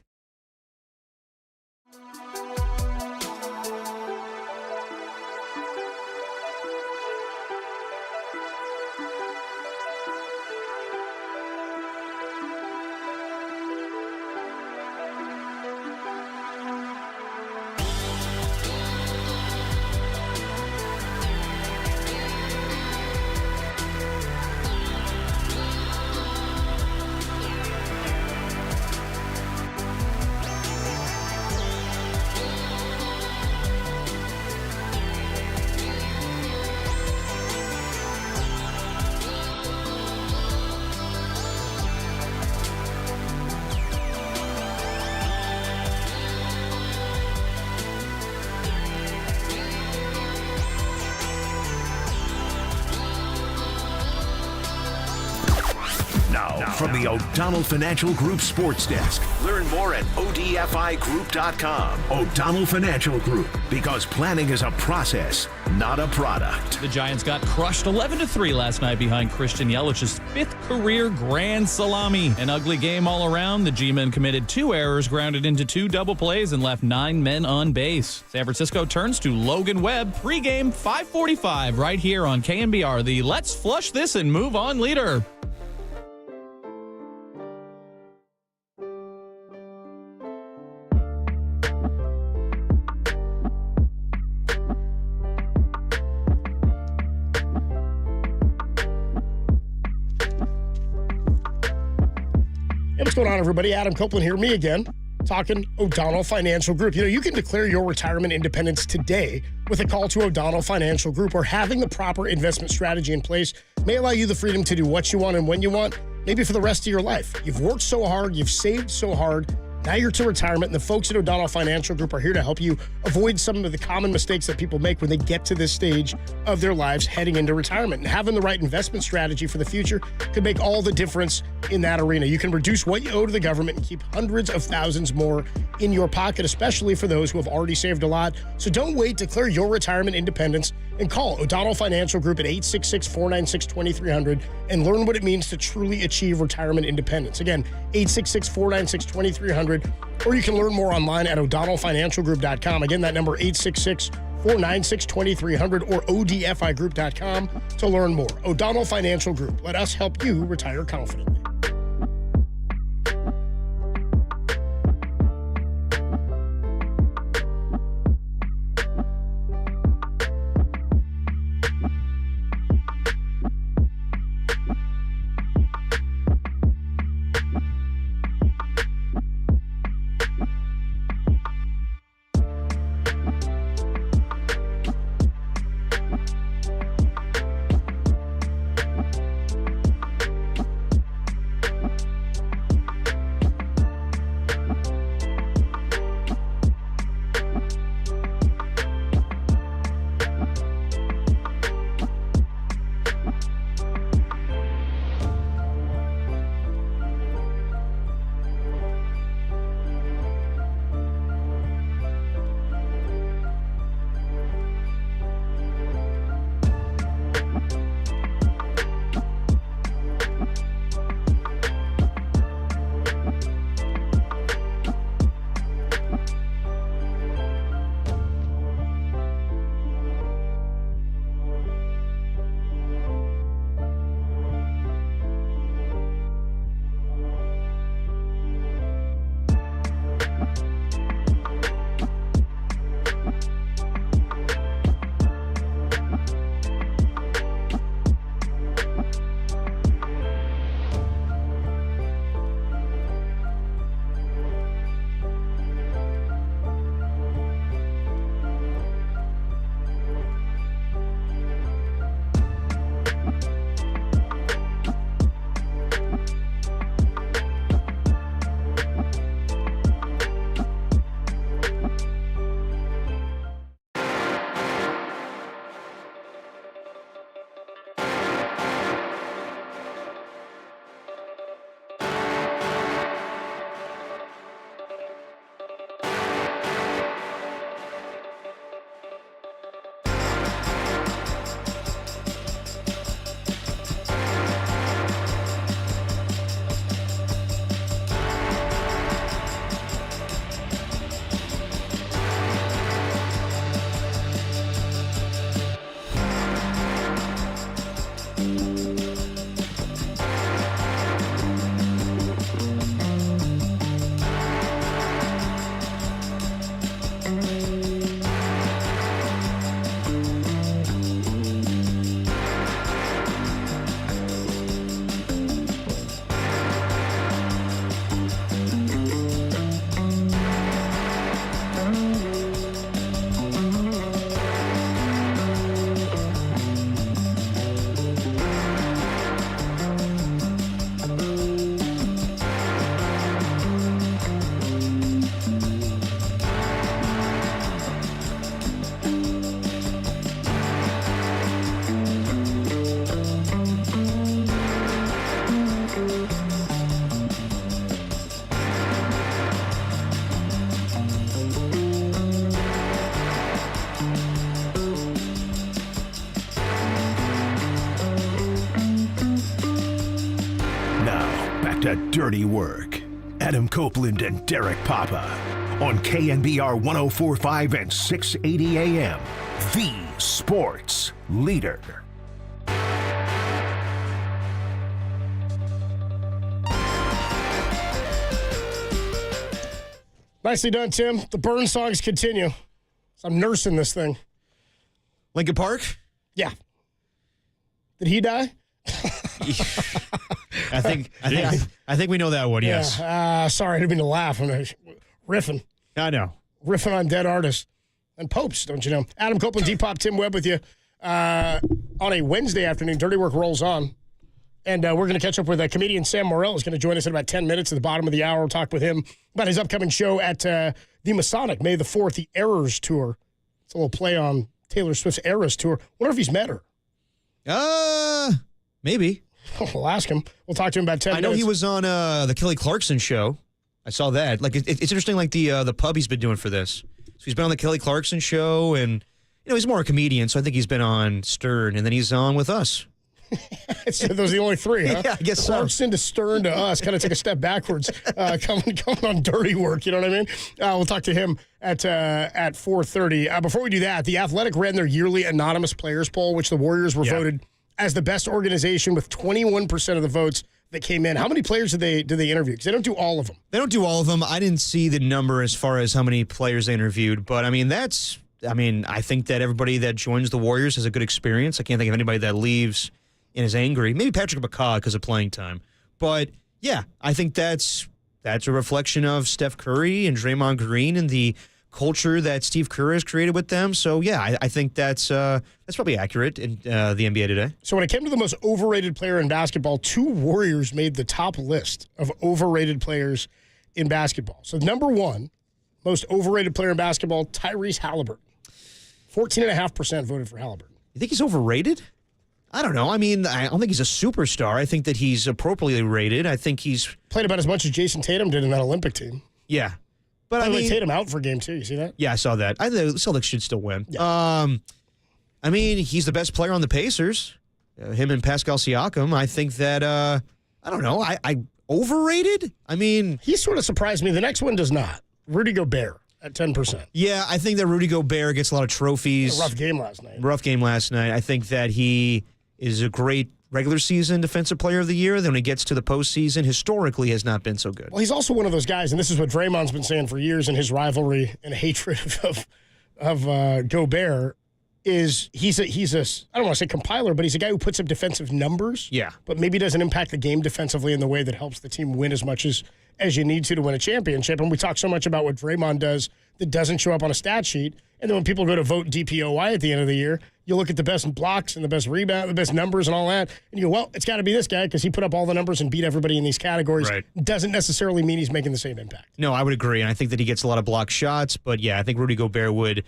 From the O'Donnell Financial Group Sports Desk. Learn more at ODFIGroup.com. O'Donnell Financial Group, because planning is a process, not a product. The Giants got crushed 11-3 last night behind Christian Yelich's 5th career grand salami. An ugly game all around. The G-men committed 2 errors, grounded into 2 double plays, and left 9 men on base. San Francisco turns to Logan Webb. Pregame 5:45 right here on KNBR, the Let's Flush This and Move On leader. Hey, what's going on, everybody? Adam Copeland here, me again, talking O'Donnell Financial Group. You can declare your retirement independence today with a call to O'Donnell Financial Group, where having the proper investment strategy in place may allow you the freedom to do what you want and when you want, maybe for the rest of your life. You've worked so hard, you've saved so hard. Now you're to retirement, and the folks at O'Donnell Financial Group are here to help you avoid some of the common mistakes that people make when they get to this stage of their lives heading into retirement. And having the right investment strategy for the future could make all the difference in that arena. You can reduce what you owe to the government and keep hundreds of thousands more in your pocket, especially for those who have already saved a lot. So don't wait. Declare your retirement independence and call O'Donnell Financial Group at 866-496-2300 and learn what it means to truly achieve retirement independence. Again, 866-496-2300, or you can learn more online at o'donnellfinancialgroup.com. Again, that number 866-496-2300 or odfigroup.com to learn more. O'Donnell Financial Group. Let us help you retire confidently. to Dirty Work. Adam Copeland and Derek Papa on KNBR 104.5 and 680 AM. The Sports Leader. Nicely done, Tim. The burn songs continue. So I'm nursing this thing. Lincoln Park? Yeah. Did he die? I think we know that one, yes. Yeah. Sorry, I didn't mean to laugh. I'm riffing. I know. Riffing on dead artists. And popes, don't you know? Adam Copeland, Depop, Tim Webb with you on a Wednesday afternoon. Dirty Work rolls on. And we're going to catch up with comedian Sam Morril. Is going to join us in about 10 minutes at the bottom of the hour. We'll talk with him about his upcoming show at the Masonic, May the 4th, the Errors Tour. It's a little play on Taylor Swift's Eras Tour. Wonder if he's met her. Maybe. We'll ask him. We'll talk to him about 10 minutes. I know he was on the Kelly Clarkson show. I saw that. Like it's interesting, like the pub he's been doing for this. So he's been on the Kelly Clarkson show, and he's more a comedian. So I think he's been on Stern, and then he's on with us. So those are the only three, huh? Yeah, I guess Clarkson to Stern to us. Kind of take a step backwards coming on Dirty Work. You know what I mean? We'll talk to him at 4:30. Before we do that, The Athletic ran their yearly anonymous players poll, which the Warriors were voted as the best organization with 21% of the votes that came in. How many players did they interview? Because they don't do all of them. They don't do all of them. I didn't see the number as far as how many players they interviewed, but I think that everybody that joins the Warriors has a good experience. I can't think of anybody that leaves and is angry. Maybe Patrick McCaw because of playing time. But yeah, I think that's a reflection of Steph Curry and Draymond Green and the culture that Steve Kerr has created with them. So yeah, I think that's probably accurate in the NBA today. So when it came to the most overrated player in basketball, 2 Warriors made the top list of overrated players in basketball. So number 1, most overrated player in basketball, Tyrese Halliburton. 14.5% voted for Halliburton. You think he's overrated? I don't know. I mean, I don't think he's a superstar. I think that he's appropriately rated. I think he's played about as much as Jason Tatum did in that Olympic team. Yeah. But I mean, Tatum out for game 2. You see that? Yeah, I saw that. I think the Celtics should still win. Yeah. I mean, he's the best player on the Pacers. Him and Pascal Siakam. I think that, I don't know. I overrated? I mean, he sort of surprised me. The next one does not. Rudy Gobert at 10%. Yeah, I think that Rudy Gobert gets a lot of trophies. A rough game last night. I think that he is a great regular season defensive player of the year. Then when he gets to the postseason, historically has not been so good. Well, he's also one of those guys, and this is what Draymond's been saying for years in his rivalry and hatred of Gobert, is he's a I don't want to say compiler, but he's a guy who puts up defensive numbers. Yeah. But maybe doesn't impact the game defensively in the way that helps the team win as much as you need to win a championship. And we talk so much about what Draymond does that doesn't show up on a stat sheet. And then when people go to vote DPOY at the end of the year, you look at the best blocks and the best rebound, the best numbers and all that, and you go, well, it's got to be this guy because he put up all the numbers and beat everybody in these categories. Right. Doesn't necessarily mean he's making the same impact. No, I would agree. And I think that he gets a lot of block shots. But, yeah, I think Rudy Gobert would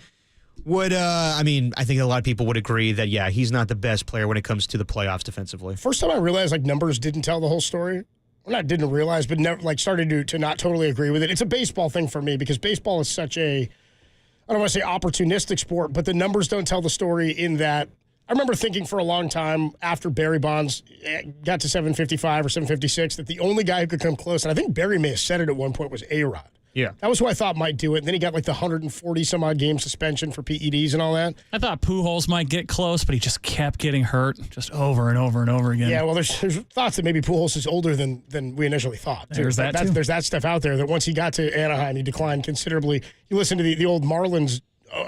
I think a lot of people would agree that, yeah, he's not the best player when it comes to the playoffs defensively. First time I realized, numbers didn't tell the whole story. Well, not didn't realize, but never, started to not totally agree with it. It's a baseball thing for me because baseball is such a, I don't want to say opportunistic sport, but the numbers don't tell the story in that. I remember thinking for a long time after Barry Bonds got to 755 or 756 that the only guy who could come close, and I think Barry may have said it at one point, was A-Rod. Yeah. That was who I thought might do it. And then he got the 140-some-odd game suspension for PEDs and all that. I thought Pujols might get close, but he just kept getting hurt just over and over and over again. Yeah, well, there's thoughts that maybe Pujols is older than we initially thought. There's that too. There's that stuff out there that once he got to Anaheim, he declined considerably. You listen to the old Marlins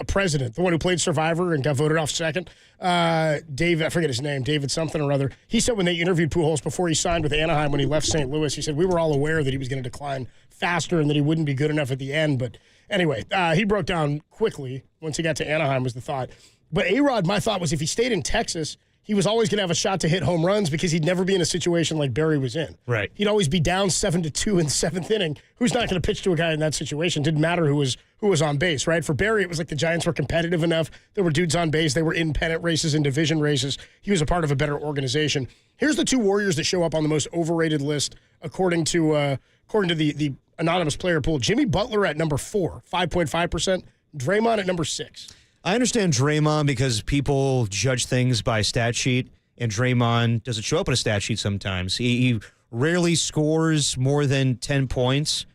president, the one who played Survivor and got voted off second, Dave, I forget his name, David something or other. He said when they interviewed Pujols before he signed with Anaheim when he left St. Louis, he said, we were all aware that he was going to decline faster and that he wouldn't be good enough at the end. But anyway, he broke down quickly once he got to Anaheim was the thought. But A-Rod, my thought was if he stayed in Texas, he was always going to have a shot to hit home runs because he'd never be in a situation like Barry was in. Right. He'd always be down 7-2 in the seventh inning. Who's not going to pitch to a guy in that situation? Didn't matter who was on base, right? For Barry, it was like the Giants were competitive enough. There were dudes on base. They were in pennant races and division races. He was a part of a better organization. Here's the 2 Warriors that show up on the most overrated list according to the anonymous player pool. Jimmy Butler at number 4, 5.5%. Draymond at number 6. I understand Draymond because people judge things by stat sheet, and Draymond doesn't show up on a stat sheet sometimes. He rarely scores more than 10 points.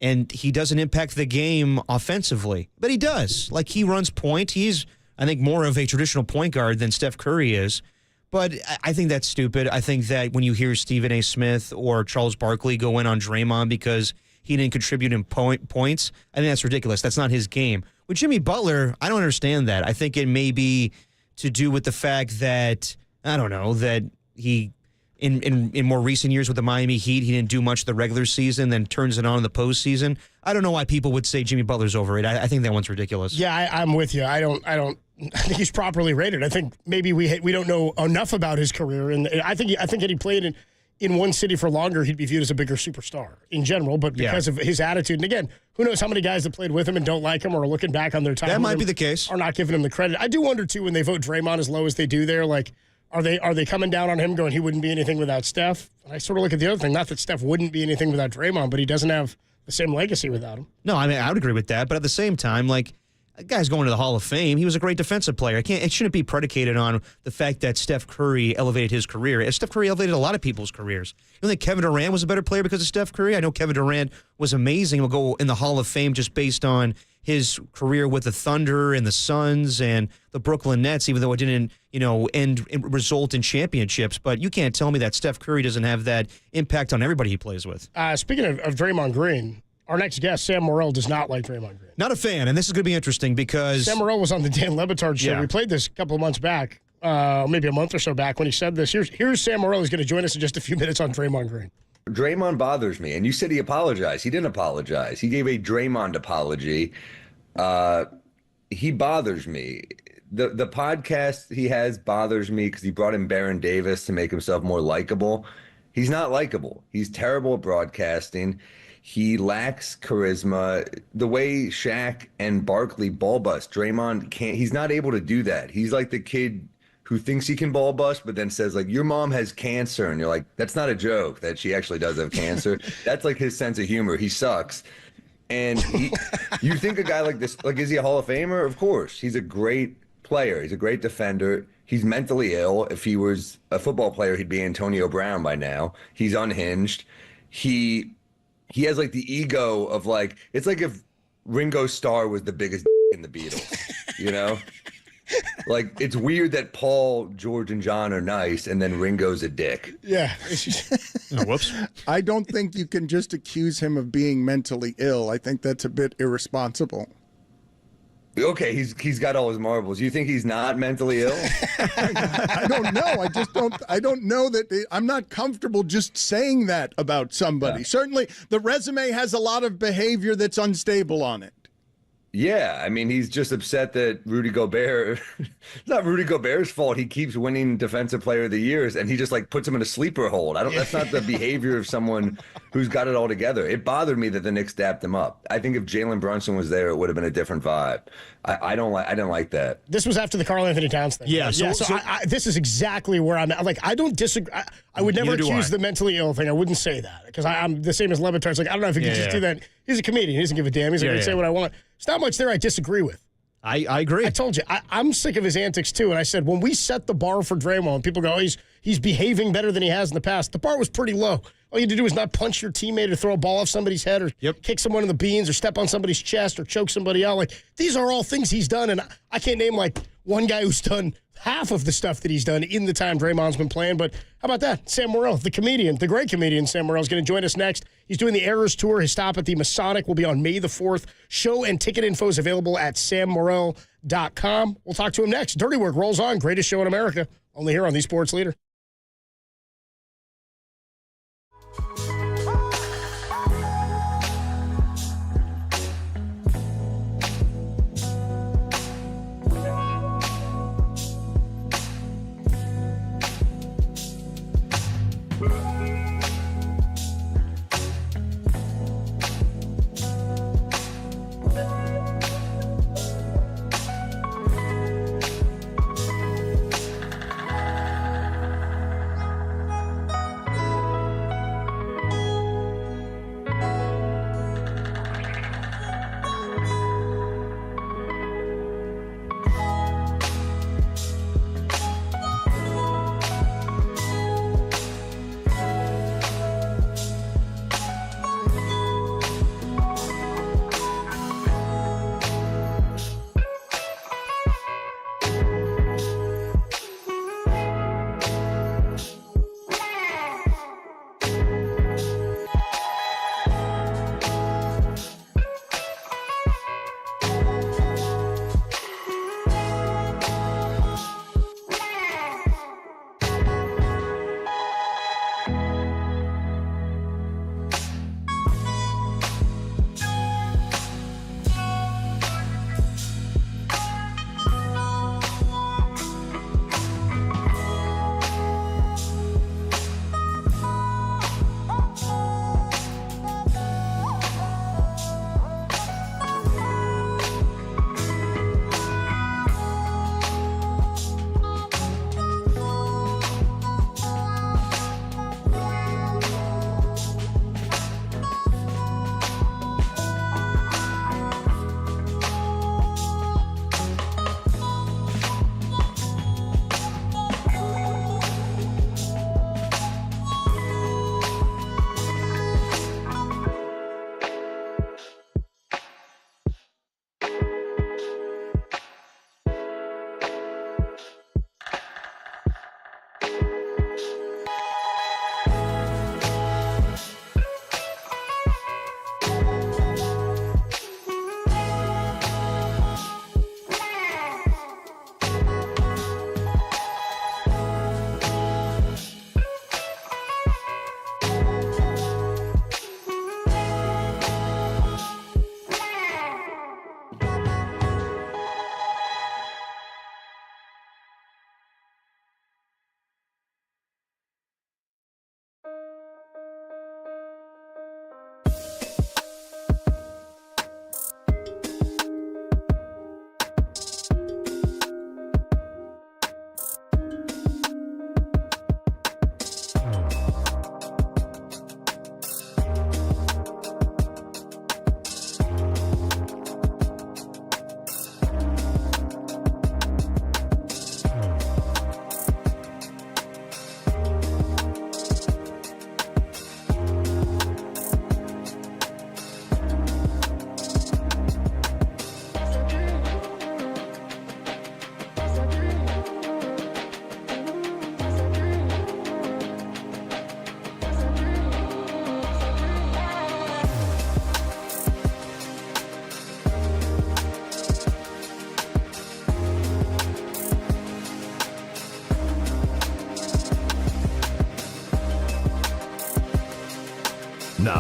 And he doesn't impact the game offensively, but he does. Like, he runs point. He's, I think, more of a traditional point guard than Steph Curry is. But I think that's stupid. I think that when you hear Stephen A. Smith or Charles Barkley go in on Draymond because he didn't contribute in points, I think that's ridiculous. That's not his game. With Jimmy Butler, I don't understand that. I think it may be to do with the fact that, I don't know, that he... In more recent years with the Miami Heat, he didn't do much the regular season, then turns it on in the postseason. I don't know why people would say Jimmy Butler's overrated. I think that one's ridiculous. Yeah, I'm with you. I think he's properly rated. I think maybe we don't know enough about his career, and I think had he played in one city for longer, he'd be viewed as a bigger superstar in general. But because of his attitude, and again, who knows how many guys that played with him and don't like him or are looking back on their time, that might be the case, are not giving him the credit. I do wonder too when they vote Draymond as low as they do there, like. Are they coming down on him going, he wouldn't be anything without Steph? And I sort of look at the other thing, not that Steph wouldn't be anything without Draymond, but he doesn't have the same legacy without him. No, I mean, I would agree with that. But at the same time, like, a guy's going to the Hall of Fame. He was a great defensive player. It shouldn't be predicated on the fact that Steph Curry elevated his career. Steph Curry elevated a lot of people's careers. You don't think Kevin Durant was a better player because of Steph Curry? I know Kevin Durant was amazing. Will go in the Hall of Fame just based on his career with the Thunder and the Suns and the Brooklyn Nets, even though it didn't, result in championships. But you can't tell me that Steph Curry doesn't have that impact on everybody he plays with. Speaking of Draymond Green, our next guest, Sam Morril, does not like Draymond Green. Not a fan, and this is going to be interesting because... Sam Morril was on the Dan Le Batard show. Yeah. We played this a couple of months back, maybe a month or so back when he said this. Here's Sam Morril. He's going to join us in just a few minutes on Draymond Green. Draymond bothers me, and you said he apologized. He didn't apologize. He gave a Draymond apology. He bothers me. The podcast he has bothers me because he brought in Baron Davis to make himself more likable. He's not likable. He's terrible at broadcasting. He lacks charisma. The way Shaq and Barkley ball bust, Draymond can't. He's not able to do that. He's like the kid who thinks he can ball bust, but then says, like, your mom has cancer. And you're like, that's not a joke that she actually does have cancer. That's like his sense of humor. He sucks. And you think a guy like this, like, is he a Hall of Famer? Of course. He's a great player. He's a great defender. He's mentally ill. If he was a football player, he'd be Antonio Brown by now. He's unhinged. He has, like, the ego of, like, it's like if Ringo Starr was the biggest in the Beatles, you know? Like, it's weird that Paul, George, and John are nice, and then Ringo's a dick. Yeah. Whoops. I don't think you can just accuse him of being mentally ill. I think that's a bit irresponsible. Okay, he's got all his marbles. You think he's not mentally ill? I don't know. I don't know that. I'm not comfortable just saying that about somebody. Yeah. Certainly, the resume has a lot of behavior that's unstable on it. Yeah, I mean, he's just upset that Rudy Gobert, it's not Rudy Gobert's fault. He keeps winning Defensive Player of the Years, and he just, like, puts him in a sleeper hold. That's not the behavior of someone who's got it all together. It bothered me that the Knicks dapped him up. I think if Jalen Brunson was there, it would have been a different vibe. I didn't like that. This was after the Karl Anthony Towns thing. Yeah. Right? So this is exactly where I'm at. Like, I don't disagree. I would never accuse the mentally ill thing. I wouldn't say that because I'm the same as Le Batard. It's like, I don't know if he could just do that. He's a comedian. He doesn't give a damn. He's like, I can say what I want. There's not much there I disagree with. I agree. I told you, I'm sick of his antics too. And I said, when we set the bar for Draymond, people go, oh, he's behaving better than he has in the past. The bar was pretty low. All you had to do is not punch your teammate or throw a ball off somebody's head or kick someone in the beans or step on somebody's chest or choke somebody out. Like, these are all things he's done. And I can't name, like, one guy who's done half of the stuff that he's done in the time Draymond's been playing. But how about that? Sam Morril, the comedian, the great comedian Sam Morril, is going to join us next. He's doing the Errors Tour. His stop at the Masonic will be on May the 4th. Show and ticket info is available at sammorril.com. We'll talk to him next. Dirty Work rolls on. Greatest show in America. Only here on The Sports Leader.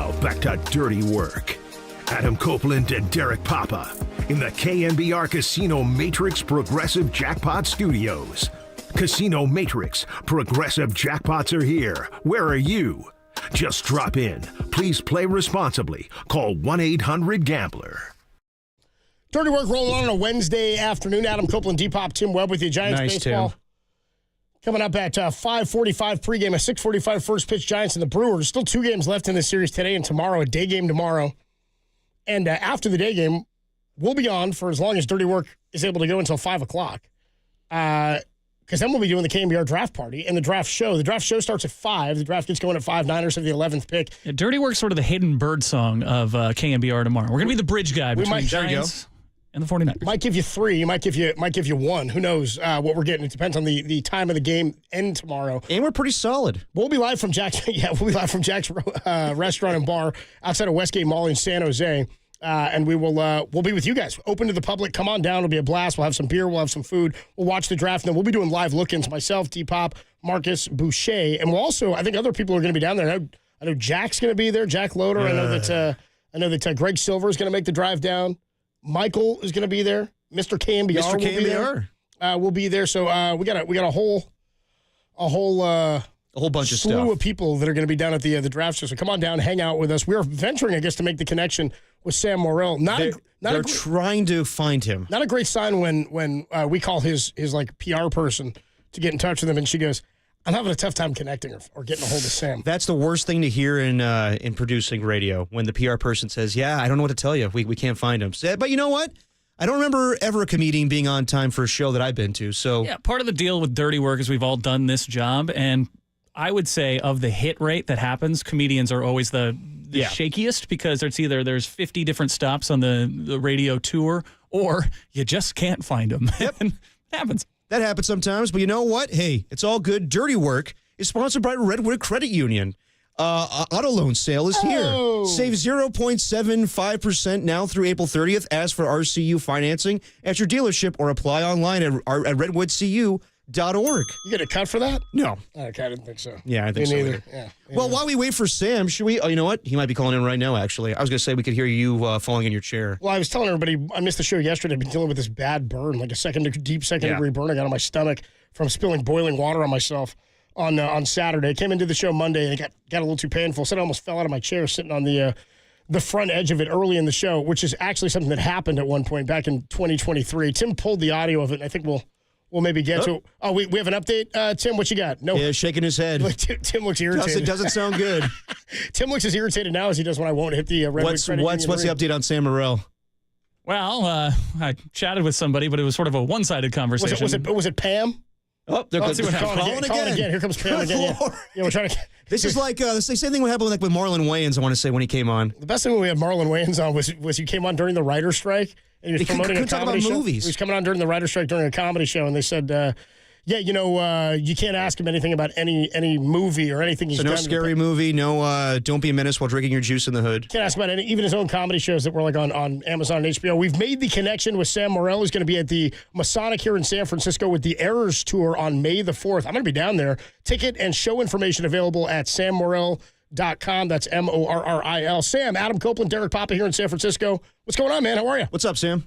Now, back to Dirty Work. Adam Copeland and Derek Papa in the KNBR Casino Matrix Progressive Jackpot Studios. Casino Matrix Progressive Jackpots are here. Where are you? Just drop in. Please play responsibly. Call 1-800-GAMBLER. Dirty Work rolling on a Wednesday afternoon. Adam Copeland, Depop, Tim Webb with you. Giants baseball. Tim. Coming up at 5:45 pregame, a 6:45 first pitch. Giants and the Brewers. Still 2 games left in this series today and tomorrow. A day game tomorrow. And after the day game, we'll be on for as long as Dirty Work is able to go until 5 o'clock. Because then we'll be doing the KNBR draft party and the draft show. The draft show starts at 5. The draft gets going at 5. Niners have the 11th pick. Yeah, Dirty Work's sort of the hidden bird song of KNBR tomorrow. We're going to be the bridge guy between Giants and the 49ers. Might give you 3. Might give you 1. Who knows what we're getting? It depends on the time of the game and tomorrow. And we're pretty solid. We'll be live from Jack's. Yeah, we'll be live from Jack's restaurant and bar outside of Westgate Mall in San Jose. And we'll be with you guys. Open to the public. Come on down. It'll be a blast. We'll have some beer. We'll have some food. We'll watch the draft. And then we'll be doing live look-ins. Myself, Depop, Marcus, Boucher. And we'll also, I think other people are going to be down there. I know Jack's going to be there. Jack Loader. I know that Greg Silver is going to make the drive down. Michael is going to be there. Mr. KNBR will be there. We'll be there. So we got a whole bunch of slew stuff of people that are going to be down at the draft show. So come on down, hang out with us. We are venturing, I guess, to make the connection with Sam Morril. They're trying to find him. Not a great sign when we call his like PR person to get in touch with him, and she goes, "I'm having a tough time connecting or getting a hold of Sam." That's the worst thing to hear in producing radio, when the PR person says, "Yeah, I don't know what to tell you. We can't find him." But you know what? I don't remember ever a comedian being on time for a show that I've been to. So yeah, part of the deal with Dirty Work is we've all done this job, and I would say of the hit rate that happens, comedians are always the shakiest, because it's either there's 50 different stops on the radio tour, or you just can't find them. Yep. It happens. That happens sometimes, but you know what? Hey, it's all good. Dirty Work is sponsored by Redwood Credit Union. Auto loan sale is here. Save 0.75% now through April 30th. Ask for RCU financing at your dealership or apply online at redwoodcu.org. You get a cut for that? No. Okay, I didn't think so. Yeah, I think so. Neither. Yeah. Well, while we wait for Sam, should we? Oh, you know what? He might be calling in right now, actually. I was going to say we could hear you falling in your chair. Well, I was telling everybody I missed the show yesterday. I've been dealing with this bad burn, like a deep second degree burn I got on my stomach from spilling boiling water on myself on Saturday. I came into the show Monday and it got a little too painful. So I almost fell out of my chair sitting on the front edge of it early in the show, which is actually something that happened at one point back in 2023. Tim pulled the audio of it, and I think we'll maybe get to it. Oh, we have an update. Tim, what you got? No. Yeah, shaking his head. Tim looks irritated. Doesn't sound good. Tim looks as irritated now as he does when I won't hit the Redwood Credit Union What's the update on Sam Morril? Well, I chatted with somebody, but it was sort of a one-sided conversation. Was it Pam? Oh, they're calling again. Here comes Pam again. Yeah, we're trying to. This is like the same thing that happened with Marlon Wayans, I want to say, when he came on. The best thing when we had Marlon Wayans on was he came on during the writer's strike, and he was promoting a comedy show. Movies. He was coming on during the writer's strike during a comedy show, and they said, you can't ask him anything about any movie or anything he's done. So no scary movie, no Don't Be a Menace while drinking your juice in the hood. Can't ask about even his own comedy shows that were like on Amazon and HBO. We've made the connection with Sam Morril, who's going to be at the Masonic here in San Francisco with the Errors Tour on May the 4th. I'm going to be down there. Ticket and show information available at sammorril.com. That's Morril. Sam, Adam Copeland, Derek Papa here in San Francisco. What's going on, man? How are you? What's up, Sam?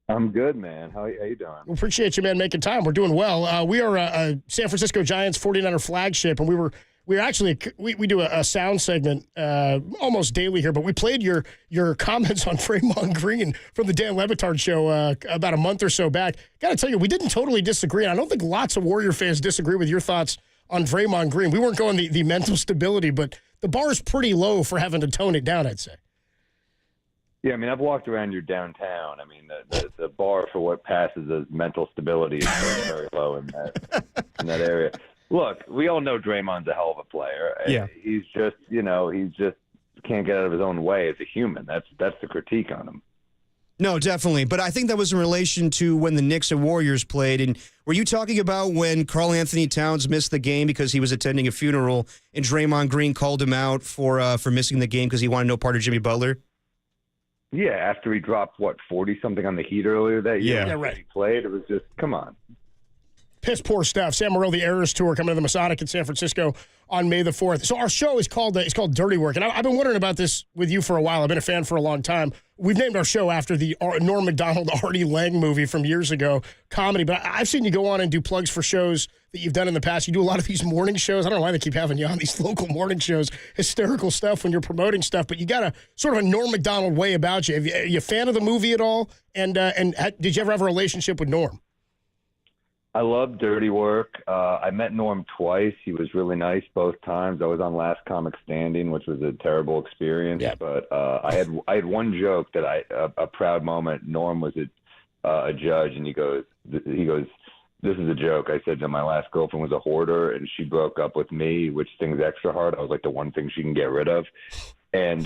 I'm good, man. How you doing? We appreciate you, man, making time. We're doing well. We are a San Francisco Giants 49er flagship, and we do a sound segment almost daily here, but we played your comments on Draymond Green from the Dan Le Batard show about a month or so back. Got to tell you, we didn't totally disagree. I don't think lots of Warrior fans disagree with your thoughts on Draymond Green. We weren't going the mental stability, but the bar is pretty low for having to tone it down, I'd say. Yeah, I mean, I've walked around your downtown. I mean, the bar for what passes as mental stability is very, very low in that area. Look, we all know Draymond's a hell of a player. Yeah. He's just can't get out of his own way as a human. That's the critique on him. No, definitely. But I think that was in relation to when the Knicks and Warriors played. And were you talking about when Karl Anthony Towns missed the game because he was attending a funeral and Draymond Green called him out for missing the game because he wanted no part of Jimmy Butler? Yeah, after he dropped, 40-something on the Heat earlier that year? Yeah, right. He played, it was just, come on. piss poor stuff. Sam Morril, the Eras Tour, coming to the Masonic in San Francisco on May the 4th. So our show is called Dirty Work, and I've been wondering about this with you for a while. I've been a fan for a long time. We've named our show after the Norm Macdonald, Artie Lang movie from years ago, comedy. But I've seen you go on and do plugs for shows that you've done in the past. You do a lot of these morning shows. I don't know why they keep having you on these local morning shows. Hysterical stuff when you're promoting stuff, but you got a sort of a Norm Macdonald way about you. Are you a fan of the movie at all? And did you ever have a relationship with Norm? I love Dirty Work. I met Norm twice. He was really nice both times. I was on Last Comic Standing, which was a terrible experience. Yeah. But I had one joke that a proud moment. Norm was a judge, and he goes, "This is a joke." I said that my last girlfriend was a hoarder, and she broke up with me, which stings extra hard. I was like the one thing she can get rid of. And,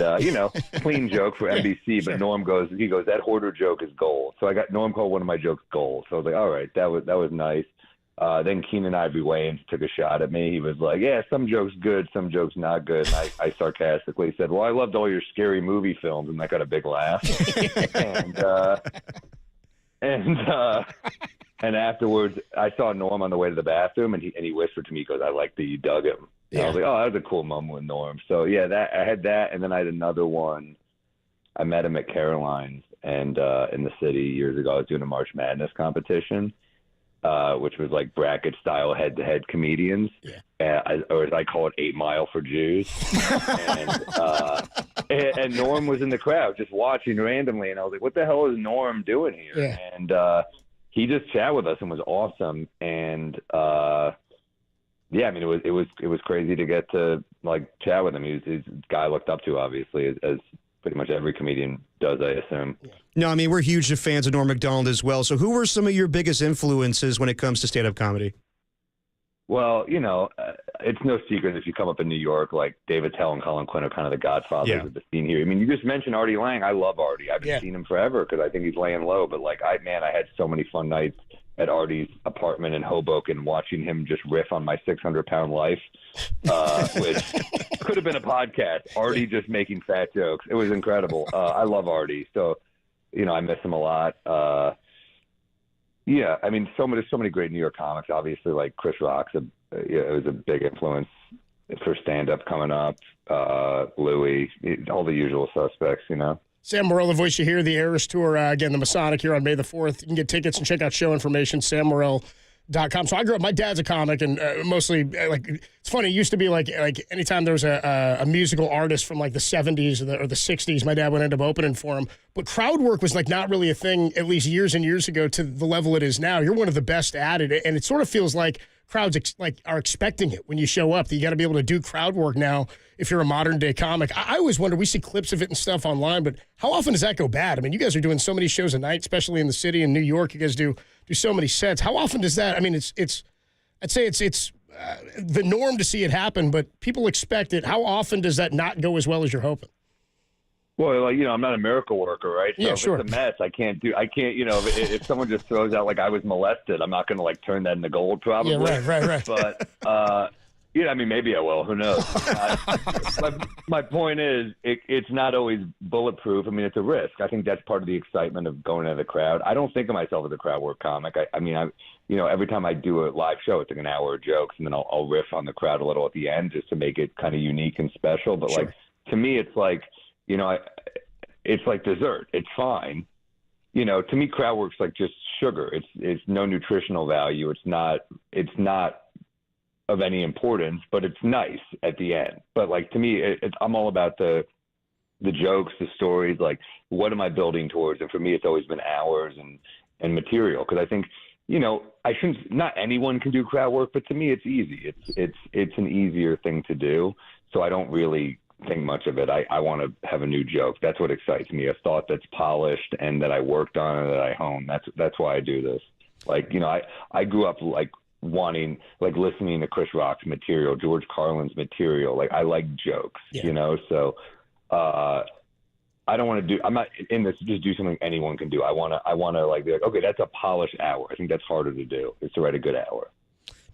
clean joke for NBC, but Norm goes, that hoarder joke is gold. So Norm called one of my jokes gold. So I was like, all right, that was nice. Then Keenan Ivory Wayans took a shot at me. He was like, yeah, some jokes good, some jokes not good. And I sarcastically said, well, I loved all your scary movie films. And I got a big laugh. And afterwards, I saw Norm on the way to the bathroom, and he whispered to me, he goes, I like that you dug him. Yeah. I was like, oh, that was a cool moment with Norm. So, yeah, I had that, and then I had another one. I met him at Caroline's and in the city years ago. I was doing a March Madness competition, which was like bracket-style head-to-head comedians, or as I call it, 8 Mile for Jews. and Norm was in the crowd just watching randomly, and I was like, what the hell is Norm doing here? Yeah. And he just chatted with us and was awesome. And yeah, I mean, it was crazy to get to like chat with him. He's a guy I looked up to, obviously, as pretty much every comedian does, I assume. No, I mean, we're huge fans of Norm Macdonald as well. So who were some of your biggest influences when it comes to stand-up comedy? Well, it's no secret if you come up in New York, like Dave Attell and Colin Quinn are kind of the godfathers of the scene here. I mean, you just mentioned Artie Lang. I love Artie. I've been seeing him forever because I think he's laying low. But like, I had so many fun nights at Artie's apartment in Hoboken, watching him just riff on my 600-pound life, which could have been a podcast. Artie just making fat jokes. It was incredible. I love Artie. So, I miss him a lot. Yeah, I mean, so many great New York comics. Obviously, like Chris Rock's, it was a big influence for stand-up coming up. Louis, all the usual suspects, Sam Morril, the voice you hear, the Eras Tour, again, the Masonic here on May the 4th. You can get tickets and check out show information, sammorril.com. So I grew up, my dad's a comic, and mostly, like, it's funny, it used to be like anytime there was a musical artist from like the 70s or the 60s, my dad would end up opening for him. But crowd work was like not really a thing, at least years and years ago, to the level it is now. You're one of the best at it, and it sort of feels like crowds are expecting it when you show up. You got to be able to do crowd work now if you're a modern day comic. I always wonder, we see clips of it and stuff online, but how often does that go bad? I mean, you guys are doing so many shows a night, especially in the city in New York. You guys do so many sets. How often does that? I mean, I'd say it's the norm to see it happen, but people expect it. How often does that not go as well as you're hoping? Well, I'm not a miracle worker, right? So yeah, sure. If it's a mess, I can't, if someone just throws out like I was molested, I'm not going to like turn that into gold probably. Yeah, right. But, I mean, maybe I will. Who knows? My point is, it's not always bulletproof. I mean, it's a risk. I think that's part of the excitement of going to the crowd. I don't think of myself as a crowd work comic. I mean, every time I do a live show, it's like an hour of jokes, and then I'll riff on the crowd a little at the end just to make it kind of unique and special. But like, to me, it's like, it's like dessert. It's fine. To me, crowd work's like just sugar. It's no nutritional value. It's not of any importance, but it's nice at the end. But like, to me, I'm all about the jokes, the stories, like what am I building towards? And for me, it's always been hours and material. Cause I think, not anyone can do crowd work, but to me, it's easy. It's an easier thing to do. So I don't really think much of it. I want to have a new joke. That's what excites me. A thought that's polished and that I worked on and that I hone. That's why I do this. Like, I grew up like wanting, like listening to Chris Rock's material, George Carlin's material. Like I like jokes, so I don't want to I'm not in this to just do something anyone can do. I want to like be like, okay, that's a polished hour. I think that's harder to do, is to write a good hour.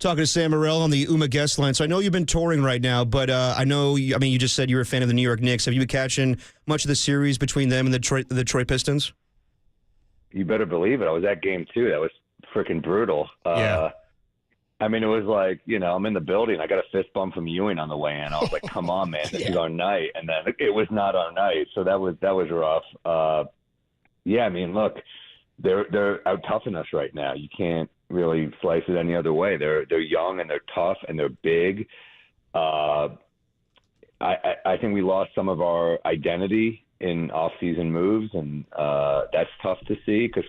Talking to Sam Morril on the UMA guest line. So I know you've been touring right now, but you just said you were a fan of the New York Knicks. Have you been catching much of the series between them and the Detroit Pistons? You better believe it. I was at game 2. That was freaking brutal. Yeah. I mean, it was like, I'm in the building. I got a fist bump from Ewing on the way in. I was like, come on, man, this is our night. And then it was not our night. So that was rough. Yeah, I mean, look, they're out toughing us right now. You can't really slice it any other way. They're young and they're tough and they're big. I think we lost some of our identity in off-season moves, and that's tough to see because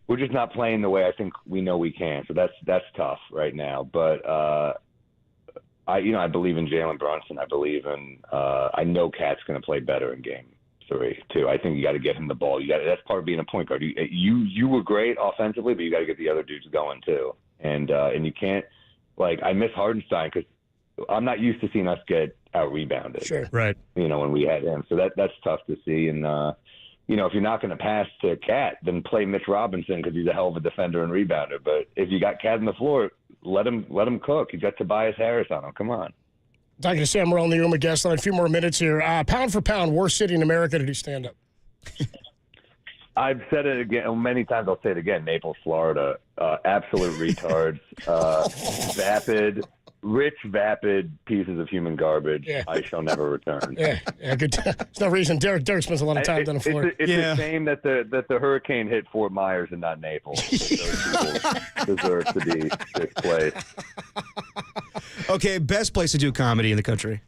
we're just not playing the way I think we know we can. So that's tough right now. But I believe in Jalen Brunson. I believe in I know Cat's going to play better in game 3 too. I think you got to get him the ball. That's part of being a point guard. You were great offensively, but you got to get the other dudes going too. And you can't I miss Hardenstein because I'm not used to seeing us get out rebounded. Sure. Right. When we had him. So that's tough to see. And if you're not going to pass to Cat, then play Mitch Robinson because he's a hell of a defender and rebounder. But if you got Cat on the floor, let him cook. You got Tobias Harris on him. Come on. Talking to Sam Morril in the room with guests on a few more minutes here. Pound for pound, worst city in America to do stand-up. I've said it again many times. I'll say it again. Naples, Florida. Absolute retards. Vapid pieces of human garbage. Yeah. I shall never return. Yeah, good. There's no reason. Derek spends a lot of time down the floor. It's a shame that the hurricane hit Fort Myers and not Naples. Those people deserve to be displaced. Okay, best place to do comedy in the country.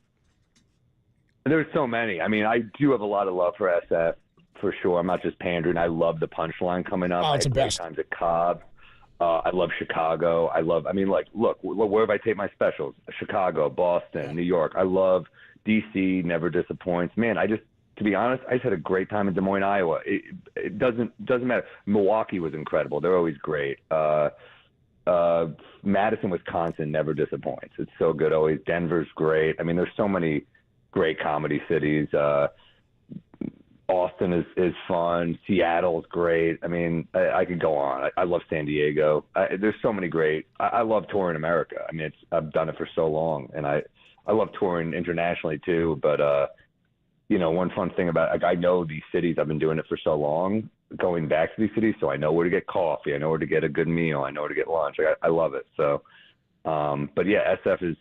There's so many. I mean, I do have a lot of love for SF, for sure. I'm not just pandering. I love the punchline coming up. Oh, it's the best. Times at Cobb. I love Chicago. Look, where have I taped my specials? Chicago, Boston, New York. I love DC, never disappoints. Man, to be honest, I just had a great time in Des Moines, Iowa. It doesn't matter. Milwaukee was incredible. They're always great. Madison, Wisconsin never disappoints. It's so good always. Denver's great. I mean, there's so many great comedy cities. Austin is fun. Seattle's great. I mean, I could go on. I love San Diego. There's so many great. I love touring America. I mean, I've done it for so long, and I love touring internationally too. But one fun thing about I know these cities. I've been doing it for so long, going back to these cities, so I know where to get coffee. I know where to get a good meal. I know where to get lunch. I love it. So, but yeah, SF is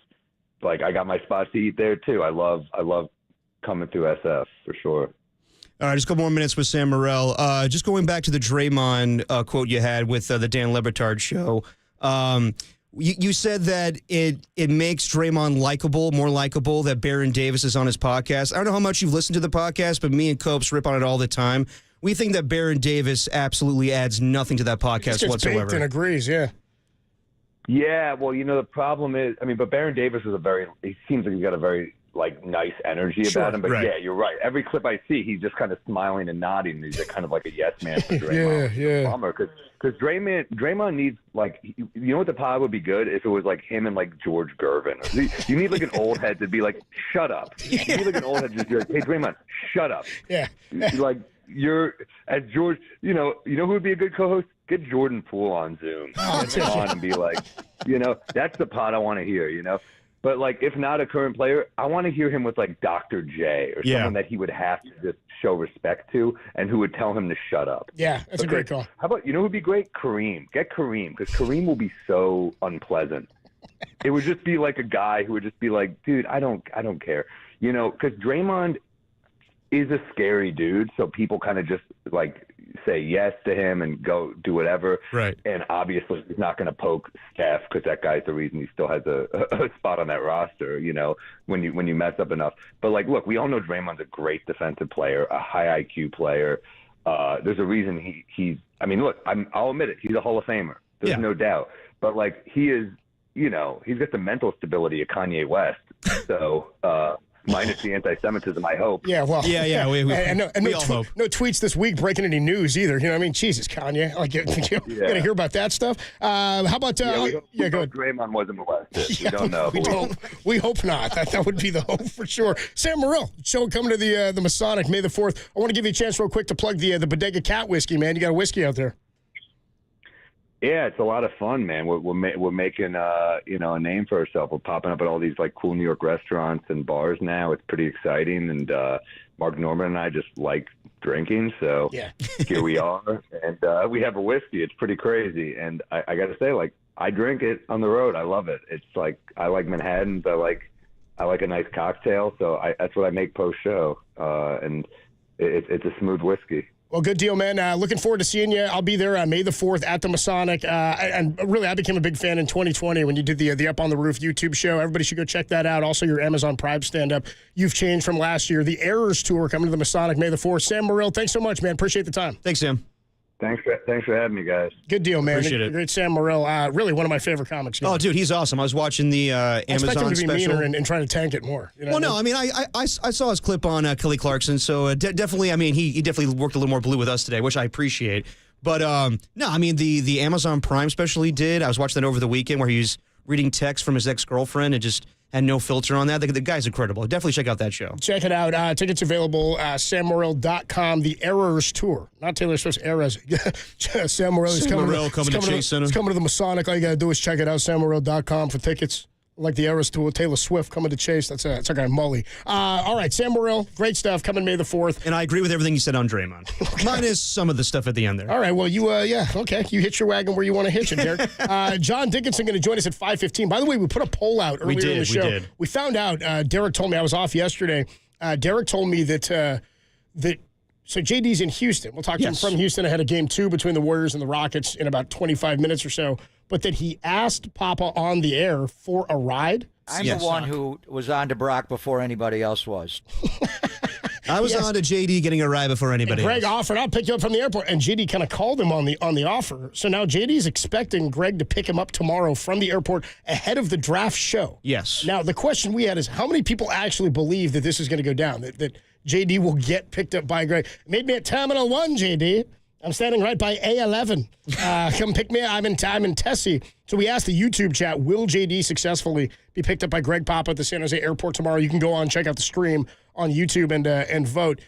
I got my spots to eat there too. I love coming through SF for sure. All right, just a couple more minutes with Sam Morril. Just going back to the Draymond quote you had with the Dan Le Batard show. You said that it makes Draymond more likable that Baron Davis is on his podcast. I don't know how much you've listened to the podcast, but me and Copes rip on it all the time. We think that Baron Davis absolutely adds nothing to that podcast whatsoever. Baked and agrees, yeah. Yeah, well, the problem is, but Baron Davis he seems like he's got a very nice energy about him. But yeah, you're right. Every clip I see, he's just kind of smiling and nodding. He's kind of like a yes man for Draymond. Yeah. Bummer, because Draymond needs what the pod would be good if it was him and George Gervin. You need an old head to be shut up. You need an old head to just be hey Draymond, shut up. Yeah. You're as George. You know who would be a good co-host? Get Jordan Poole on Zoom. On and be that's the pod I want to hear. But if not a current player, I want to hear him with Dr. J or someone that he would have to just show respect to and who would tell him to shut up. Yeah, that's a great call. How about who'd be great? Kareem. Get Kareem because Kareem will be so unpleasant. It would just be a guy who would just be dude, I don't care. Because Draymond is a scary dude, so people kind of just say yes to him and go do whatever. Right. And obviously he's not going to poke Steph because that guy's the reason he still has a spot on that roster, when you mess up enough. But look, we all know Draymond's a great defensive player, a high IQ player. There's a reason he's look, I'll admit it. He's a Hall of Famer. There's no doubt. But he is, he's got the mental stability of Kanye West. So, minus the anti-Semitism, I hope. Yeah, well. Yeah. We all hope. No tweets this week breaking any news either. You know what I mean? Jesus, Kanye. You got to hear about that stuff. How about... go ahead. Draymond wasn't molested. We don't know. We hope not. That would be the hope for sure. Sam Morril, show coming to the Masonic May the 4th. I want to give you a chance real quick to plug the Bodega Cat whiskey, man. You got a whiskey out there. Yeah, it's a lot of fun, man. We're making a name for ourselves. We're popping up at all these cool New York restaurants and bars now. It's pretty exciting, and Mark Norman and I just like drinking, so here we are, and we have a whiskey. It's pretty crazy, and I got to say, I drink it on the road. I love it. It's like I like Manhattans. I like a nice cocktail. So that's what I make post show, and it's a smooth whiskey. Well, good deal, man. Looking forward to seeing you. I'll be there May the 4th at the Masonic. And really, I became a big fan in 2020 when you did the Up on the Roof YouTube show. Everybody should go check that out. Also, your Amazon Prime stand-up. You've changed from last year. The Errors Tour coming to the Masonic May the 4th. Sam Morril, thanks so much, man. Appreciate the time. Thanks, Sam. Thanks for having me, guys. Good deal, man. Appreciate it. Great Sam Morril. Really one of my favorite comics. Oh, dude, he's awesome. I was watching the Amazon I expect him to be special. meaner and trying to tank it more. You know Well, no, I mean, I saw his clip on Kelly Clarkson, so definitely, I mean, he definitely worked a little more blue with us today, which I appreciate. But, no, I mean, the Amazon Prime special he did, I was watching that over the weekend where he was reading texts from his ex-girlfriend and just had no filter on that. The guy's incredible. Definitely check out that show. Check it out. Tickets available, sammorril.com. The Errors Tour. Not Taylor Swift's Errors. Sam Morril is coming coming to Chase Center. He's coming to the Masonic. All you got to do is check it out, sammorril.com for tickets. Like the Errors Tour, Taylor Swift coming to Chase. That's our guy, Mully. All right, Sam Morril, great stuff, coming May the 4th. And I agree with everything you said on Draymond. Okay. Minus some of the stuff at the end there. All right, well, you hit your wagon where you want to hitch it, Derek. John Dickinson going to join us at 5:15. By the way, we put a poll out earlier in the show. We found out, Derek told me, I was off yesterday, Derek told me that so JD's in Houston. We'll talk to him from Houston ahead of Game 2 between the Warriors and the Rockets in about 25 minutes or so. But that he asked Papa on the air for a ride. I'm the one who was on to Brock before anybody else was. I was on to JD getting a ride before anybody Greg else. offered, I'll pick you up from the airport. And JD kind of called him on the offer. So now JD's expecting Greg to pick him up tomorrow from the airport ahead of the draft show. Yes. Now, the question we had is how many people actually believe that this is going to go down, that JD will get picked up by Greg? Meet me at Terminal 1, JD. I'm standing right by A11. Come pick me up. I'm in Tessie. So we asked the YouTube chat, will JD successfully be picked up by Greg Papa at the San Jose airport tomorrow? You can go on, check out the stream on YouTube and vote.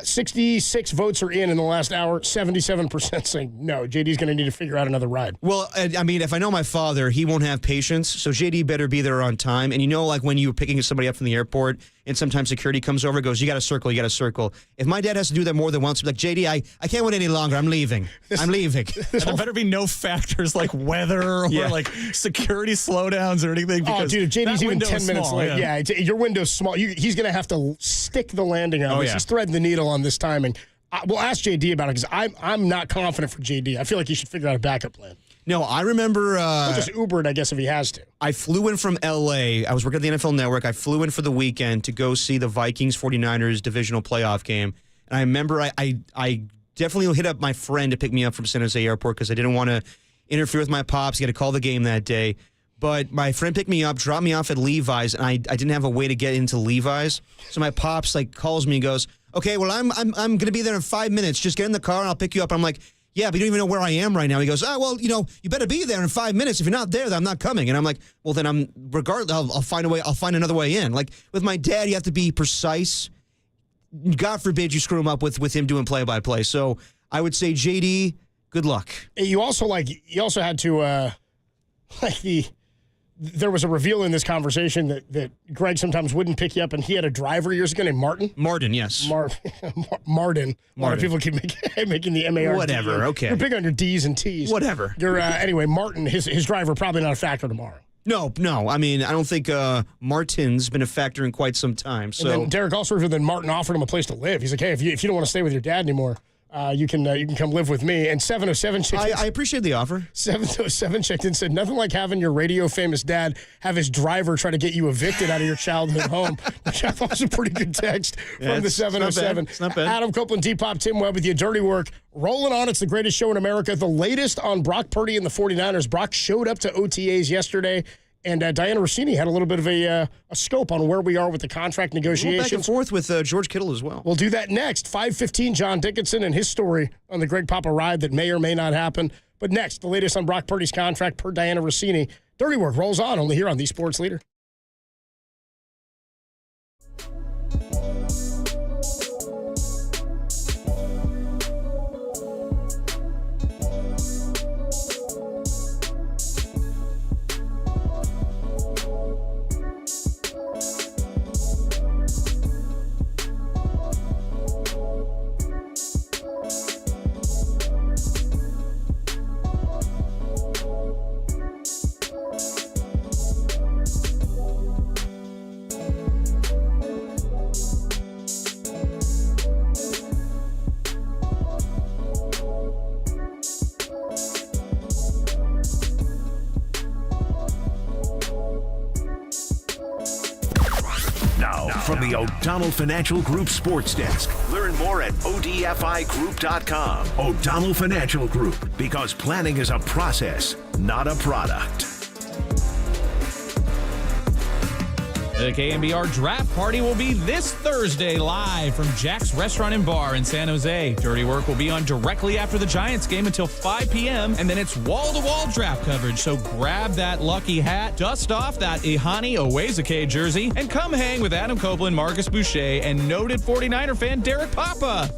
66 votes are in the last hour. 77% saying no. JD's going to need to figure out another ride. Well, I mean, if I know my father, he won't have patience. So JD better be there on time. And you know, like when you're picking somebody up from the airport and sometimes security comes over and goes, you got to circle, you got to circle. If my dad has to do that more than once, like, JD, I can't wait any longer. I'm leaving. I'm leaving. And there better be no factors like weather or like security slowdowns or anything. Oh, dude, if JD's even 10 minutes late. Yeah, your window's small. He's going to have to stick the landing on this. He's threading the needle on this timing. We'll ask JD about it because I'm not confident for JD. I feel like he should figure out a backup plan. No, I remember... Or just Uber it, I guess, if he has to. I flew in from L.A. I was working at the NFL Network. I flew in for the weekend to go see the Vikings-49ers divisional playoff game. And I remember I definitely hit up my friend to pick me up from San Jose Airport because I didn't want to interfere with my pops. He had to call the game that day. But my friend picked me up, dropped me off at Levi's, and I didn't have a way to get into Levi's. So my pops calls me and goes, okay, well, I'm going to be there in 5 minutes. Just get in the car and I'll pick you up. I'm like, yeah, but you don't even know where I am right now. He goes, well, you better be there in 5 minutes. If you're not there, then I'm not coming. And I'm like, well, then I'll find a way. I'll find another way in. Like with my dad, you have to be precise. God forbid you screw him up with him doing play-by-play. So I would say, JD, good luck. You also had to there was a reveal in this conversation that Greg sometimes wouldn't pick you up, and he had a driver years ago named Martin. Martin, yes. Martin. A lot of people keep making the M-A-R-T. Whatever, okay. You're big on your D's and T's. Whatever. Anyway, Martin, his driver, probably not a factor tomorrow. No. I mean, I don't think Martin's been a factor in quite some time. So. And then Derek also revealed that Martin offered him a place to live. He's like, hey, if you don't want to stay with your dad anymore, you can come live with me. And 707 checked in. I appreciate the offer. 707 checked in, said nothing like having your radio famous dad have his driver try to get you evicted out of your childhood home, which I thought was a pretty good text from the 707. It's not bad. Adam Copeland, Depop, Tim Webb with you. Dirty Work rolling on. It's the greatest show in America. The latest on Brock Purdy and the 49ers. Brock showed up to OTAs yesterday. And Diana Rossini had a little bit of a scope on where we are with the contract negotiations. Back and forth with George Kittle as well. We'll do that next. 5:15, John Dickinson and his story on the Greg Papa ride that may or may not happen. But next, the latest on Brock Purdy's contract per Diana Rossini. Dirty Work rolls on, only here on The Sports Leader. the O'Donnell Financial Group Sports Desk. Learn more at odfigroup.com. O'Donnell Financial Group, because planning is a process, not a product. The KNBR Draft Party will be this Thursday live from Jack's Restaurant and Bar in San Jose. Dirty Work will be on directly after the Giants game until 5 p.m., and then it's wall-to-wall draft coverage. So grab that lucky hat, dust off that Ihani Owezike jersey, and come hang with Adam Copeland, Marcus Boucher, and noted 49er fan Derek Papa.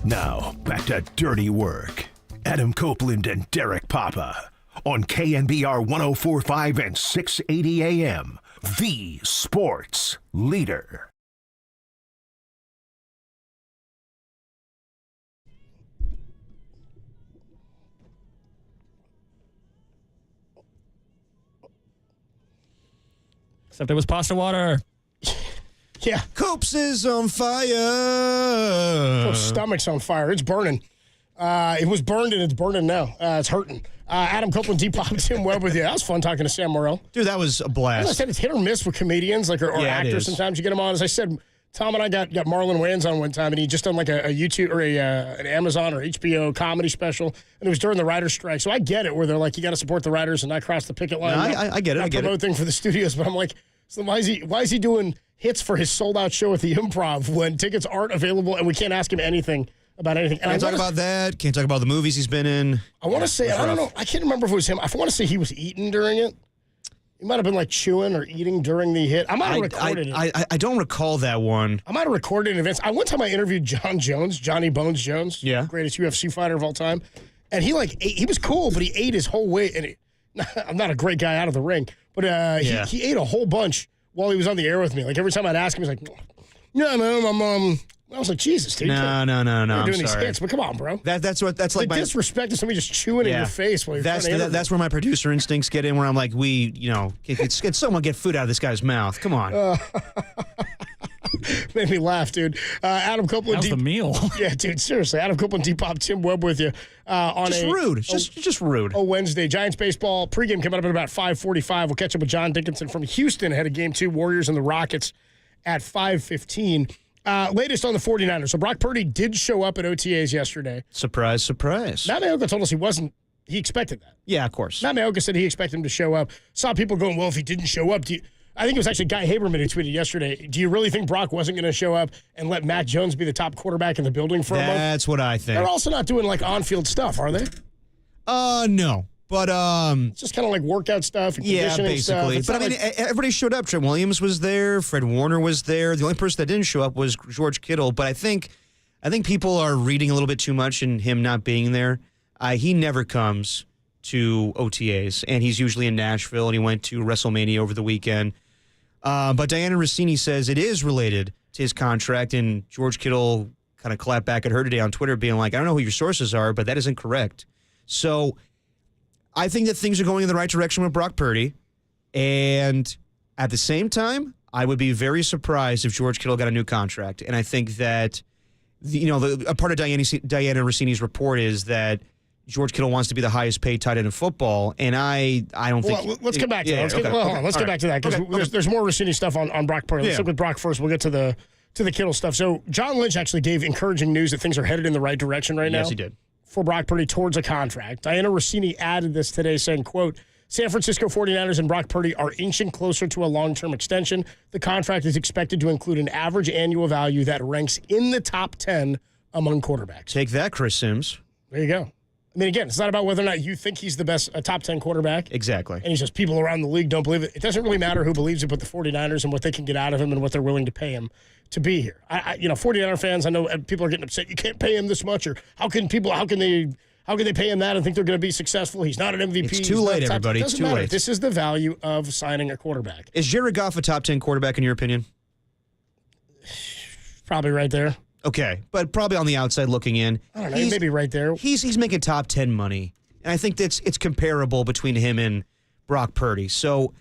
Now, back to Dirty Work. Adam Copeland and Derek Papa on KNBR 104.5 and 680 AM, the sports leader. Except it was pasta water. Yeah. Copes is on fire. Stomach's on fire. It's burning. It was burned and it's burning now. It's hurting. Adam Copeland, D-Pop, Tim Webb with you. That was fun talking to Sam Morril. Dude, that was a blast. As I said, it's hit or miss with comedians or yeah, actors. Sometimes you get them on. As I said, Tom and I got Marlon Wayans on one time, and he just done like a YouTube or an Amazon or HBO comedy special, and it was during the writer's strike. So I get it where they're like, you got to support the writers and not cross the picket line. No, I get it. I get promote thing for the studios, but I'm like, so why is he doing hits for his sold out show at the Improv when tickets aren't available and we can't ask him anything about anything? And Can't talk about that. Can't talk about the movies he's been in. I want to say, I don't know. I can't remember if it was him. I want to say he was eating during it. He might have been like chewing or eating during the hit. I might have recorded it. I don't recall that one. I might have recorded it in advance. One time I interviewed Johnny Bones Jones, yeah, greatest UFC fighter of all time, and he he was cool, but he ate his whole weight. And I'm not a great guy out of the ring, but he ate a whole bunch while he was on the air with me. Like every time I'd ask him, he's like, "Yeah, man, I was like, Jesus, dude. No. I'm doing these hits, but come on, bro. That's like my disrespect to somebody just chewing in your face while you're trying to interview. That's where my producer instincts get in, where I'm like, can someone get food out of this guy's mouth? Come on. Made me laugh, dude. Adam Copeland. How's the meal? Yeah, dude, seriously. Adam Copeland, Depop, Tim Webb with you. Rude. Just rude. A Wednesday. Giants baseball pregame coming up at about 5:45. We'll catch up with John Dickinson from Houston ahead of Game 2, Warriors and the Rockets at 5:15. Latest on the 49ers. So Brock Purdy did show up at OTAs yesterday. Surprise, surprise. Matt Mayoga told us he expected that. Yeah, of course. Matt Mayoga said he expected him to show up. Saw people going, well, if he didn't show up, I think it was actually Guy Haberman who tweeted yesterday, do you really think Brock wasn't going to show up and let Mac Jones be the top quarterback in the building for a month? That's what I think. They're also not doing like on-field stuff, are they? No. But it's just kind of like workout stuff and conditioning basically. stuff. But everybody showed up. Trent Williams was there. Fred Warner was there. The only person that didn't show up was George Kittle. But I think people are reading a little bit too much in him not being there. He never comes to OTAs, and he's usually in Nashville, and he went to WrestleMania over the weekend. But Diana Rossini says it is related to his contract, and George Kittle kind of clapped back at her today on Twitter, being like, I don't know who your sources are, but that isn't correct. So I think that things are going in the right direction with Brock Purdy. And at the same time, I would be very surprised if George Kittle got a new contract. And I think that, a part of Diana Rossini's report is that George Kittle wants to be the highest paid tight end in football. And I don't think. Well, let's come back to that. Let's get back to that because there's more Rossini stuff on Brock Purdy. Let's look with Brock first. We'll get to the Kittle stuff. So John Lynch actually gave encouraging news that things are headed in the right direction right now. Yes, he did. For Brock Purdy towards a contract. Diana Rossini added this today saying, quote, San Francisco 49ers and Brock Purdy are inching closer to a long-term extension. The contract is expected to include an average annual value that ranks in the top 10 among quarterbacks. Take that, Chris Sims. There you go. I mean, again, it's not about whether or not you think he's the best, a top 10 quarterback. Exactly. And he's just people around the league don't believe it. It doesn't really matter who believes it, but the 49ers and what they can get out of him and what they're willing to pay him to be here. 49er fans, I know people are getting upset. You can't pay him this much, or how can they pay him that and think they're going to be successful? He's not an MVP. It's too late, everybody. It's too late. This is the value of signing a quarterback. Is Jared Goff a top 10 quarterback in your opinion? Probably right there. Okay, but probably on the outside looking in. I don't know, maybe right there. He's making top 10 money. And I think it's comparable between him and Brock Purdy. So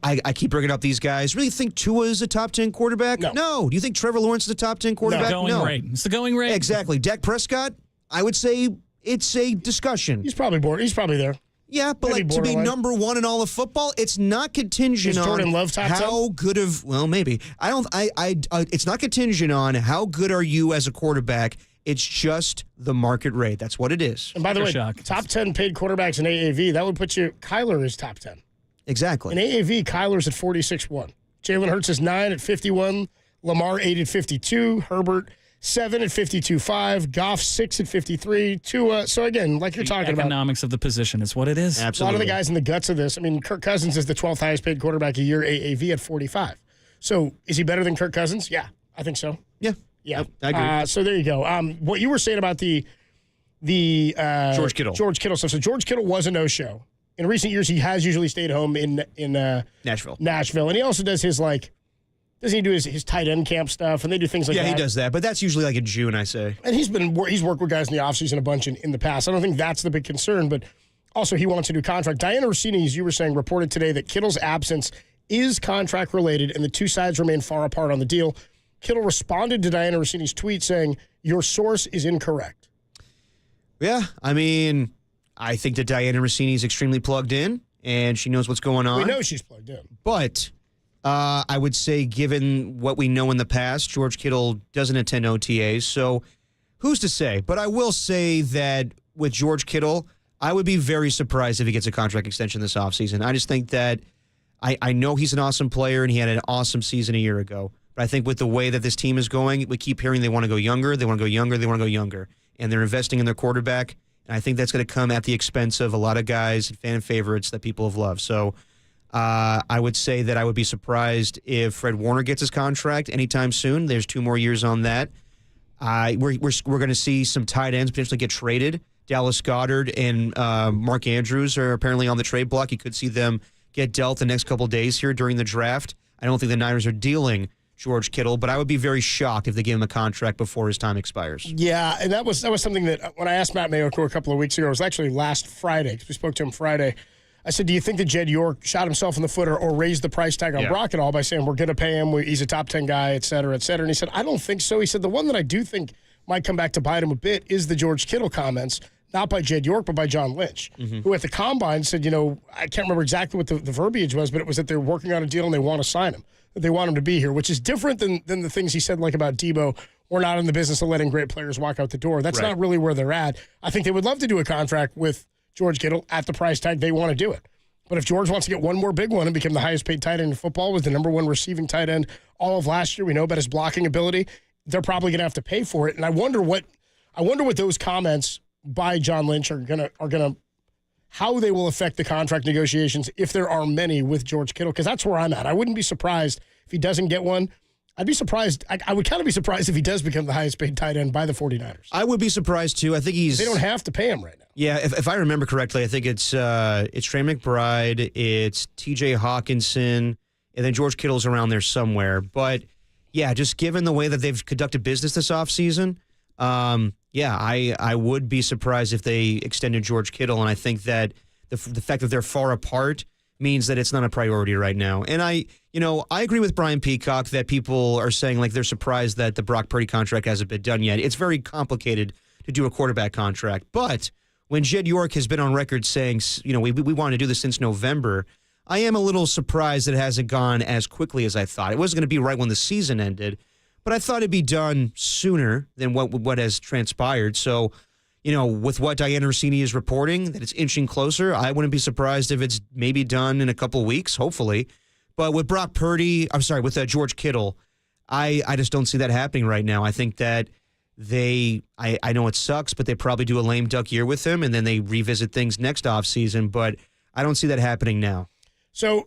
I keep bringing up these guys. Really think Tua is a top 10 quarterback? No. Do you think Trevor Lawrence is a top 10 quarterback? No. It's the going rate. Exactly. Dak Prescott, I would say it's a discussion. He's probably bored. He's probably there. Yeah, but maybe to be number one in all of football, it's not contingent on Jordan Love top 10? how good of. Well, maybe it's not contingent on how good are you as a quarterback. It's just the market rate. That's what it is. And by the way, top 10 paid quarterbacks in AAV, that would put you. Kyler is top 10. Exactly. In AAV, Kyler's at 46-1. Jalen Hurts is 9 at 51. Lamar 8 at 52. Herbert 7 at 52.5. Goff 6 at 53. Tua. So again, like you're talking about, economics of the position is what it is. A Absolutely. lot of the guys in the guts of this. I mean, Kirk Cousins is the 12th highest paid quarterback a year, AAV at 45. So is he better than Kirk Cousins? Yeah, I think so. Yeah. I agree. So there you go. What you were saying about the George Kittle stuff. So George Kittle was a no-show. In recent years, he has usually stayed home in Nashville, and he also does his doesn't he do his tight end camp stuff, and they do things like that. Yeah, he does that, but that's usually like in June, I say. And he's worked with guys in the offseason a bunch in the past. I don't think that's the big concern, but also he wants a new contract. Diana Rossini, as you were saying, reported today that Kittle's absence is contract related, and the two sides remain far apart on the deal. Kittle responded to Diana Rossini's tweet saying, "Your source is incorrect." Yeah, I mean, I think that Diana Rossini is extremely plugged in, and she knows what's going on. We know she's plugged in. But I would say, given what we know in the past, George Kittle doesn't attend OTAs, so who's to say? But I will say that with George Kittle, I would be very surprised if he gets a contract extension this offseason. I just think that I know he's an awesome player, and he had an awesome season a year ago. But I think with the way that this team is going, we keep hearing they want to go younger, they want to go younger, they want to go younger. And they're investing in their quarterback, and I think that's going to come at the expense of a lot of guys and fan favorites that people have loved. So I would say that I would be surprised if Fred Warner gets his contract anytime soon. There's 2 more years on that. We're going to see some tight ends potentially get traded. Dallas Goedert and Mark Andrews are apparently on the trade block. You could see them get dealt the next couple days here during the draft. I don't think the Niners are dealing George Kittle, but I would be very shocked if they give him a contract before his time expires. Yeah, and that was something that when I asked Matt Mayock a couple of weeks ago, it was actually last Friday, because we spoke to him Friday. I said, do you think that Jed York shot himself in the foot or raised the price tag on Brock at all by saying, we're going to pay him, he's a top 10 guy, et cetera, et cetera? And he said, I don't think so. He said, the one that I do think might come back to bite him a bit is the George Kittle comments, not by Jed York, but by John Lynch, who at the Combine said, I can't remember exactly what the verbiage was, but it was that they're working on a deal and they want to sign him, that they want him to be here, which is different than the things he said, like about Debo. We're not in the business of letting great players walk out the door. That's not really where they're at. I think they would love to do a contract with George Kittle at the price tag they want to do it. But if George wants to get one more big one and become the highest paid tight end in football, was the number 1 receiving tight end all of last year, we know about his blocking ability, they're probably going to have to pay for it. And I wonder what those comments by John Lynch are gonna how they will affect the contract negotiations, if there are many, with George Kittle, because that's where I'm at. I wouldn't be surprised if he doesn't get one. I'd be surprised. I would kind of be surprised if he does become the highest paid tight end by the 49ers. I would be surprised too. I think they don't have to pay him right now. Yeah, if I remember correctly, I think it's Trey McBride, it's T.J. Hawkinson, and then George Kittle's around there somewhere. But yeah, just given the way that they've conducted business this offseason, I would be surprised if they extended George Kittle, and I think that the fact that they're far apart means that it's not a priority right now. And I agree with Brian Peacock that people are saying like they're surprised that the Brock Purdy contract hasn't been done yet. It's very complicated to do a quarterback contract. But when Jed York has been on record saying, we wanted to do this since November, I am a little surprised that it hasn't gone as quickly as I thought. It wasn't going to be right when the season ended, but I thought it'd be done sooner than what has transpired. So, with what Diana Rossini is reporting, that it's inching closer, I wouldn't be surprised if it's maybe done in a couple of weeks, hopefully. But with with George Kittle, I just don't see that happening right now. I think that I know it sucks, but they probably do a lame duck year with him, and then they revisit things next offseason, but I don't see that happening now. So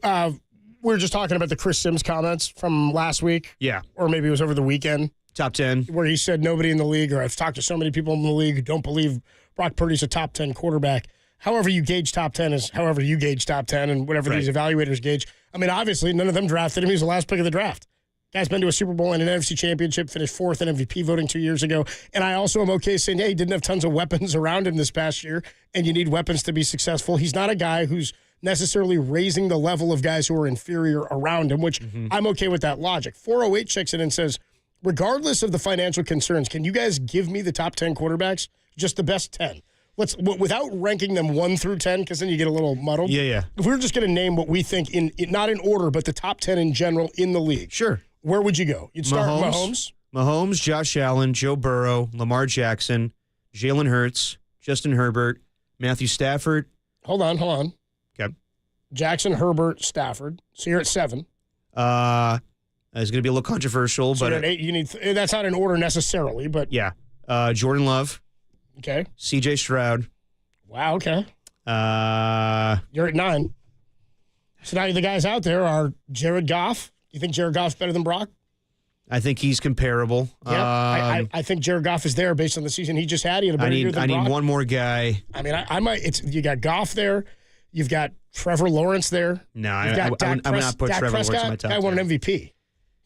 we were just talking about the Chris Sims comments from last week. Yeah. Or maybe it was over the weekend. Top 10. Where he said nobody in the league, or I've talked to so many people in the league who don't believe Brock Purdy's a top 10 quarterback. However you gauge top 10 is however you gauge top 10, and whatever these evaluators gauge. I mean, obviously, none of them drafted him. He was the last pick of the draft. Guy's been to a Super Bowl and an NFC championship, finished 4th in MVP voting 2 years ago. And I also am okay saying, he didn't have tons of weapons around him this past year, and you need weapons to be successful. He's not a guy who's necessarily raising the level of guys who are inferior around him, which I'm okay with that logic. 408 checks in and says, regardless of the financial concerns, can you guys give me the top 10 quarterbacks? Just the best 10. Without ranking them 1 through 10, because then you get a little muddled. Yeah. If we were just going to name what we think, not in order, but the top 10 in general in the league. Sure. Where would you go? You'd start Mahomes? Mahomes, Josh Allen, Joe Burrow, Lamar Jackson, Jalen Hurts, Justin Herbert, Matthew Stafford. Hold on. Okay. Jackson, Herbert, Stafford. So you're at 7. It's going to be a little controversial, so but you're at 8. That's not in order necessarily, but yeah. Jordan Love. Okay. C.J. Stroud. Wow. Okay. You're at 9. So now the guys out there are Jared Goff. You think Jared Goff's better than Brock? I think he's comparable. Yeah, I think Jared Goff is there based on the season he just had. He had a better year than Brock. I need one more guy. I mean, I might. You got Goff there. You've got Trevor Lawrence there. No, I'm not put Trevor Lawrence in my top 10. Guy won an MVP,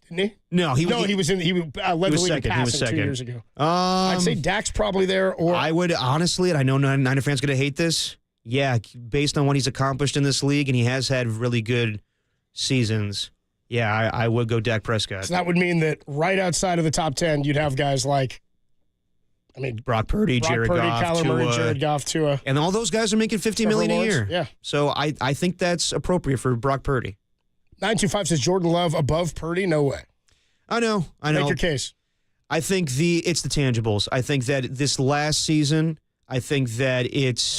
didn't he? No, he led the league in passing 2 years ago. I'd say Dak's probably there. Or I would honestly, and I know Niner fans going to hate this. Yeah, based on what he's accomplished in this league, and he has had really good seasons. Yeah, I would go Dak Prescott. So that would mean that right outside of the top 10, you'd have guys like, Brock Purdy, Jared Goff, Kyler Murray, Jared Goff, Tua. And all those guys are making $50 million a year. Yeah. So I think that's appropriate for Brock Purdy. 925 says Jordan Love above Purdy. No way. I know. Make your case. I think it's the tangibles. I think that this last season, I think that it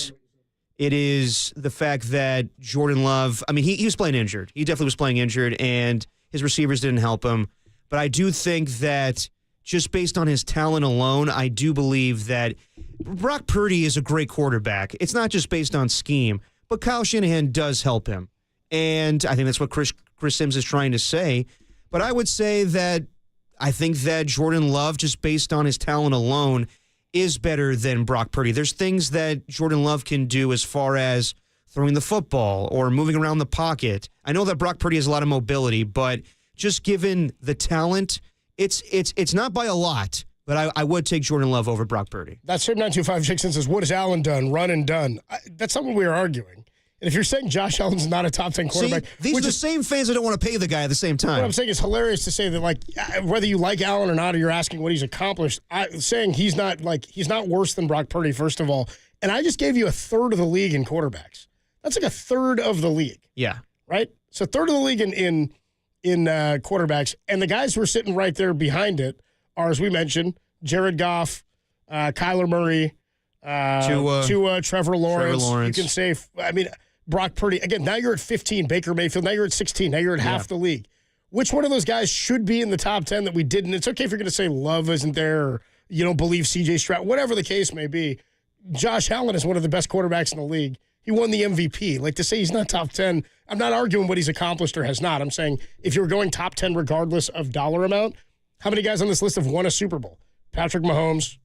is the fact that Jordan Love, I mean, he was playing injured. He definitely was playing injured, and his receivers didn't help him. But I do think that just based on his talent alone, I do believe that Brock Purdy is a great quarterback. It's not just based on scheme, but Kyle Shanahan does help him. And I think that's what Chris Sims is trying to say. But I would say that I think that Jordan Love, just based on his talent alone, is better than Brock Purdy. There's things that Jordan Love can do as far as throwing the football or moving around the pocket. I know that Brock Purdy has a lot of mobility, but just given the talent, it's not by a lot, but I would take Jordan Love over Brock Purdy. That's Same 925 Jackson says, what has Allen done? Run and done. That's not what we were arguing. And if you're saying Josh Allen's not a top 10 quarterback. See, these are the same fans that don't want to pay the guy at the same time. What I'm saying is hilarious to say that, like, whether you like Allen or not, or you're asking what he's accomplished, saying he's not worse than Brock Purdy, first of all. And I just gave you a third of the league in quarterbacks. That's like a third of the league. Yeah. Right? So a third of the league in quarterbacks. And the guys who are sitting right there behind it are, as we mentioned, Jared Goff, Kyler Murray, Tua, Trevor Lawrence. You can say, Brock Purdy. Again, now you're at 15. Baker Mayfield. Now you're at 16. Now you're at half the league. Which one of those guys should be in the top 10 that we didn't? It's okay if you're going to say Love isn't there or you don't believe C.J. Stroud, whatever the case may be. Josh Allen is one of the best quarterbacks in the league. He won the MVP. Like, to say he's not top 10, I'm not arguing what he's accomplished or has not. I'm saying if you're going top 10 regardless of dollar amount, how many guys on this list have won a Super Bowl? Patrick Mahomes,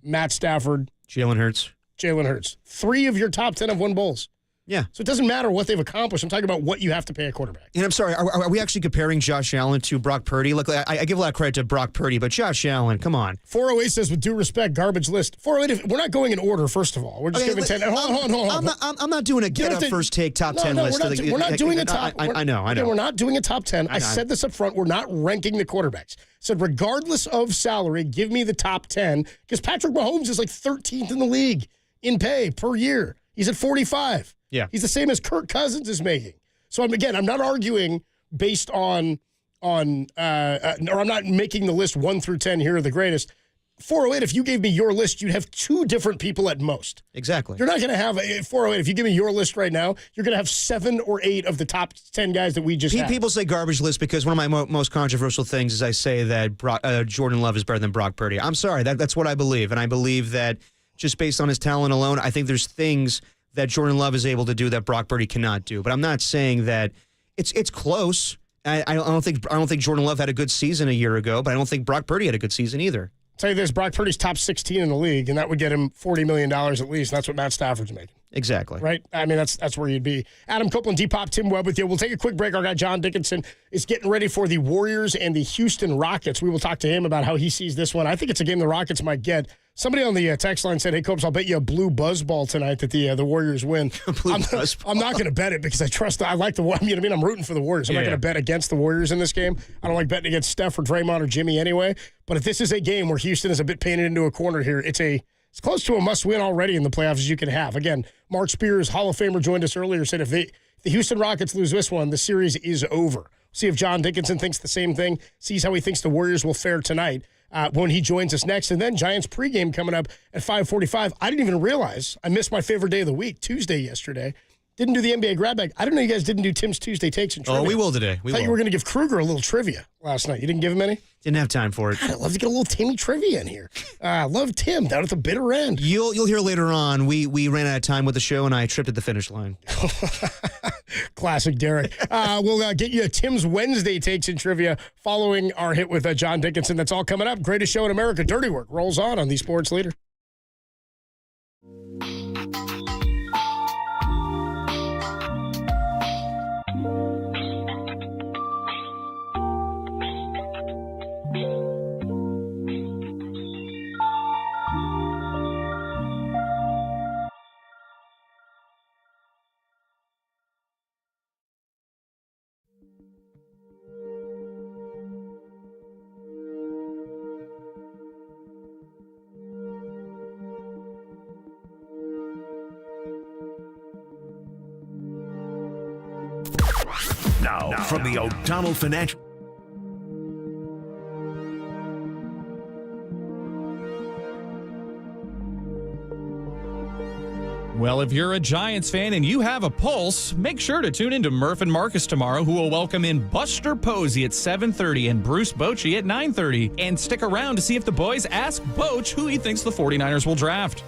Matt Stafford, Jalen Hurts. 3 of your top 10 have won bowls. Yeah. So it doesn't matter what they've accomplished. I'm talking about what you have to pay a quarterback. And I'm sorry, are we actually comparing Josh Allen to Brock Purdy? Look, I give a lot of credit to Brock Purdy, but Josh Allen, come on. 408 says, with due respect, garbage list. 408, we're not going in order, first of all. We're just giving 10. Hold on. I'm not doing a get-up first take top 10 list. We're not doing a top 10. I know. We're not doing a top 10. I said this up front. We're not ranking the quarterbacks. I said, regardless of salary, give me the top 10, because Patrick Mahomes is like 13th in the league in pay per year. He's at 45. Yeah. He's the same as Kirk Cousins is making. So, I'm not arguing based on or I'm not making the list 1 through 10 here are the greatest. 408, if you gave me your list, you'd have 2 different people at most. Exactly. You're not going to have 408. If you give me your list right now, you're going to have 7 or 8 of the top 10 guys that we just had. People say garbage list because one of my most controversial things is I say that Jordan Love is better than Brock Purdy. I'm sorry. That's what I believe. And I believe that just based on his talent alone, I think there's things that Jordan Love is able to do that Brock Purdy cannot do. But I'm not saying that it's close. I don't think Jordan Love had a good season a year ago, but I don't think Brock Purdy had a good season either. I'll tell you this, Brock Purdy's top 16 in the league, and that would get him $40 million at least. And that's what Matt Stafford's making. Exactly. Right? That's where you'd be. Adam Copeland, Depop, Tim Webb with you. We'll take a quick break. Our guy John Dickinson is getting ready for the Warriors and the Houston Rockets. We will talk to him about how he sees this one. I think it's a game the Rockets might get. Somebody on the text line said, hey, Copes, I'll bet you a blue buzzball tonight that the Warriors win. I'm not going to bet it because I like the Warriors. I'm rooting for the Warriors. I'm not going to bet against the Warriors in this game. I don't like betting against Steph or Draymond or Jimmy anyway. But if this is a game where Houston is a bit painted into a corner here, it's close to a must-win already in the playoffs as you can have. Again, Mark Spears, Hall of Famer, joined us earlier, said if the Houston Rockets lose this one, the series is over. See if John Dickinson thinks the same thing, sees how he thinks the Warriors will fare tonight when he joins us next. And then Giants pregame coming up at 5:45. I didn't even realize I missed my favorite day of the week, Tuesday yesterday. Didn't do the NBA grab bag. I didn't know you guys didn't do Tim's Tuesday takes and trivia. Oh, we will today. I thought you were going to give Kruger a little trivia last night. You didn't give him any? Didn't have time for it. God, I'd love to get a little Timmy trivia in here. I love Tim down at the bitter end. You'll hear later on. We ran out of time with the show, and I tripped at the finish line. Classic Derek. We'll get you Tim's Wednesday takes and trivia following our hit with John Dickinson. That's all coming up. Greatest show in America, Dirty Work, rolls on the Sports Leader. Now, from the O'Donnell Financial. Well, if you're a Giants fan and you have a pulse, make sure to tune into Murph and Marcus tomorrow, who will welcome in Buster Posey at 7:30 and Bruce Bochy at 9:30. And stick around to see if the boys ask Boch who he thinks the 49ers will draft.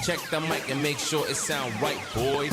Check the mic and make sure it sound right, boys.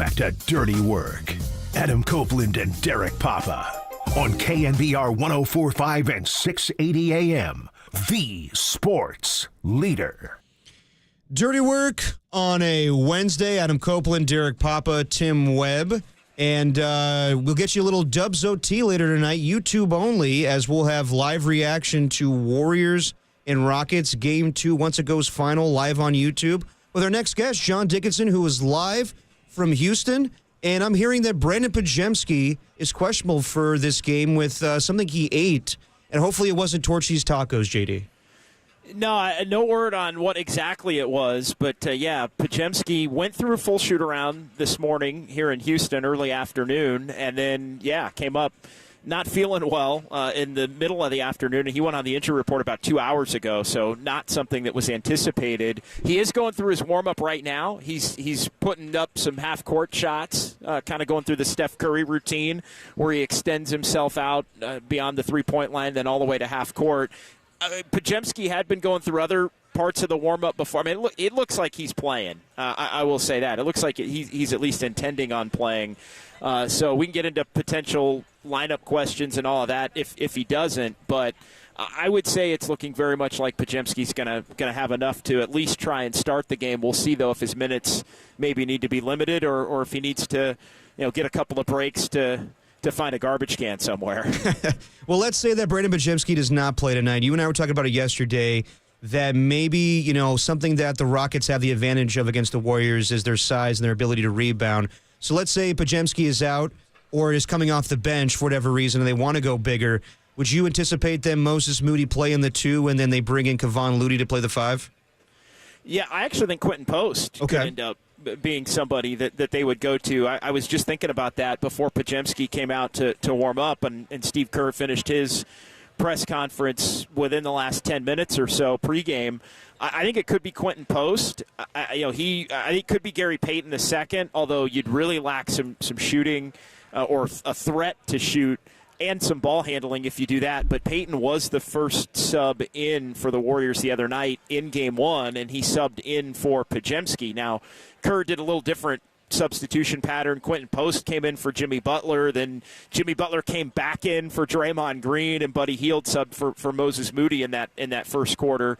back to Dirty Work. Adam Copeland and Derek Papa on KNBR 104.5 and 680 AM, the sports leader. Dirty Work on a Wednesday. Adam Copeland, Derek Papa, Tim Webb. And we'll get you a little Dubs OT later tonight, YouTube only, as we'll have live reaction to Warriors and Rockets Game 2 once it goes final, live on YouTube, with our next guest, John Dickinson, who is live from Houston. And I'm hearing that Brandon Podziemski is questionable for this game with something he ate. And hopefully it wasn't Torchy's Tacos, JD. No word on what exactly it was, but Podziemski went through a full shoot-around this morning here in Houston early afternoon, and then, came up not feeling well in the middle of the afternoon, and he went on the injury report about 2 hours ago, so not something that was anticipated. He is going through his warm-up right now. He's putting up some half-court shots, kind of going through the Steph Curry routine, where he extends himself out beyond the three-point line, then all the way to half-court. Podziemski had been going through other parts of the warm-up before. I mean, it looks like he's playing. I will say that. It looks like he's at least intending on playing. So we can get into potential lineup questions and all of that if he doesn't. But I would say it's looking very much like Podziemski's gonna have enough to at least try and start the game. We'll see, though, if his minutes maybe need to be limited or if he needs to get a couple of breaks to find a garbage can somewhere. Well, let's say that Brandon Podziemski does not play tonight. You and I were talking about it yesterday, that maybe, something that the Rockets have the advantage of against the Warriors is their size and their ability to rebound. So let's say Podziemski is out or is coming off the bench for whatever reason and they want to go bigger. Would you anticipate them Moses Moody play in the 2 and then they bring in Kevon Looney to play the 5? Yeah, I actually think Quentin Post could end up being somebody that they would go to. I was just thinking about that before Podziemski came out to warm up, and Steve Kerr finished his press conference within the last 10 minutes or so pregame. I think it could be Quentin Post. I think it could be Gary Payton II, although you'd really lack some shooting or a threat to shoot and some ball handling if you do that. But Payton was the first sub in for the Warriors the other night in Game 1, and he subbed in for Podziemski. Now, Kerr did a little different substitution pattern. Quentin Post came in for Jimmy Butler. Then Jimmy Butler came back in for Draymond Green, and Buddy Hield subbed for Moses Moody in that first quarter.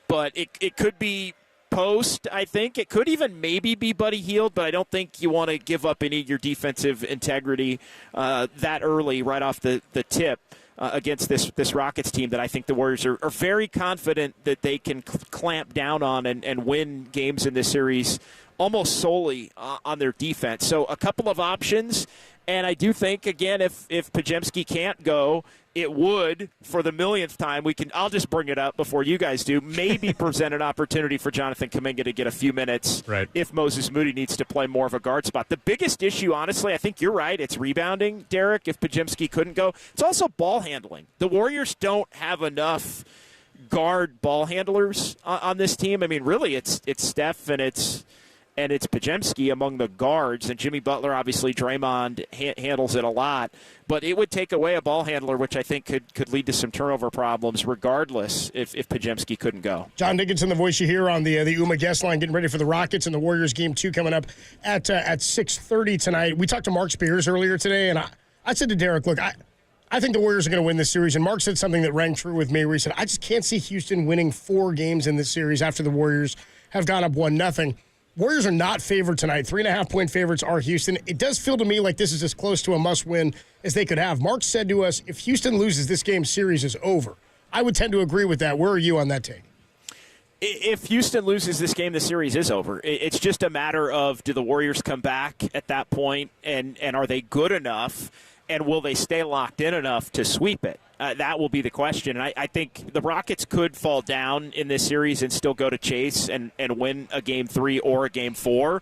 But it could be Post, I think. It could even maybe be Buddy Hield, but I don't think you want to give up any of your defensive integrity that early right off the tip against this Rockets team that I think the Warriors are very confident that they can clamp down on and win games in this series almost solely on their defense. So a couple of options, and I do think, again, if Podziemski can't go, it would, for the millionth time, I'll just bring it up before you guys do, maybe present an opportunity for Jonathan Kuminga to get a few minutes if Moses Moody needs to play more of a guard spot. The biggest issue, honestly, I think you're right, it's rebounding, Derek, if Podziemski couldn't go. It's also ball handling. The Warriors don't have enough guard ball handlers on this team. I mean, really, it's Steph and it's Podziemski among the guards, and Jimmy Butler, obviously, Draymond handles it a lot. But it would take away a ball handler, which I think could lead to some turnover problems, regardless if Podziemski couldn't go. John Dickinson, the voice you hear on the UMA guest line, getting ready for the Rockets and the Warriors Game 2 coming up at 6:30 tonight. We talked to Mark Spears earlier today, and I said to Derek, look, I think the Warriors are going to win this series, and Mark said something that rang true with me where he said, I just can't see Houston winning 4 games in this series after the Warriors have gone up 1-0. Warriors are not favored tonight. 3.5-point favorites are Houston. It does feel to me like this is as close to a must-win as they could have. Mark said to us, if Houston loses, this game series is over. I would tend to agree with that. Where are you on that take? If Houston loses this game, the series is over. It's just a matter of, do the Warriors come back at that point, and are they good enough, and will they stay locked in enough to sweep it? That will be the question. And I think the Rockets could fall down in this series and still go to chase and win a Game 3 or a Game 4.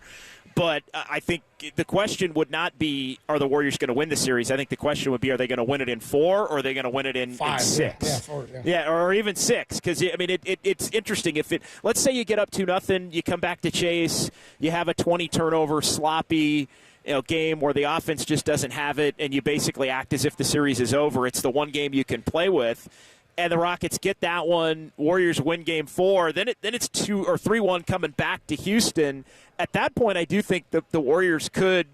But I think the question would not be, are the Warriors going to win the series? I think the question would be, are they going to win it in 4 or are they going to win it in 6? Yeah, 4, yeah, or even 6. Because, I mean, it's interesting. Let's say you get up 2-0, you come back to chase, you have a 20-turnover, sloppy game where the offense just doesn't have it, and you basically act as if the series is over. It's the one game you can play with. and the Rockets get that one, Warriors win game 4, then it's 2 or 3-1 coming back to Houston. At that point, I do think the Warriors could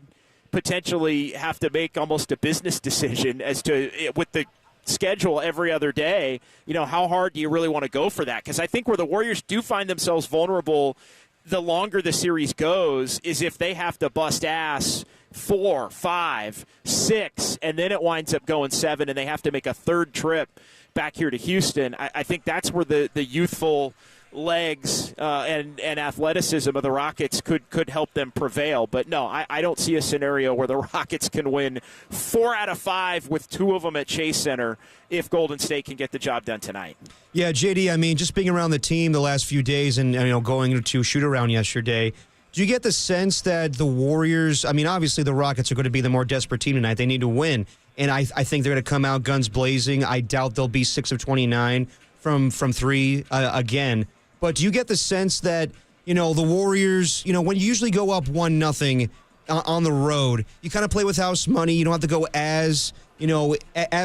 potentially have to make almost a business decision as to, with the schedule every other day, how hard do you really want to go for that? Because I think where the Warriors do find themselves vulnerable the longer the series goes is if they have to bust ass 4, 5, 6, and then it winds up going 7, and they have to make a third trip back here to Houston. I think that's where the youthful legs and athleticism of the Rockets could help them prevail. But no, I don't see a scenario where the Rockets can win 4 out of 5 with 2 of them at Chase Center if Golden State can get the job done tonight. Yeah, JD, I mean, just being around the team the last few days and going to shoot around yesterday, do you get the sense that the Warriors, I mean, obviously the Rockets are going to be the more desperate team tonight. They need to win. And I think they're going to come out guns blazing. I doubt they'll be 6 of 29 from 3 again. But do you get the sense that, the Warriors, when you usually go up 1-0 on the road, you kind of play with house money. You don't have to go as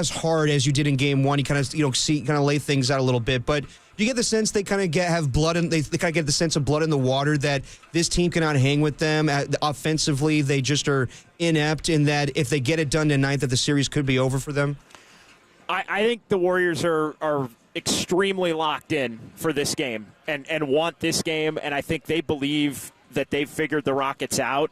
hard as you did in game 1. You kind of lay things out a little bit. But do you get the sense they kind of have blood in, they kind of get the sense of blood in the water that this team cannot hang with them offensively? They just are inept, and that if they get it done tonight, that the series could be over for them? I think the Warriors are extremely locked in for this game and want this game, and I think they believe that they've figured the Rockets out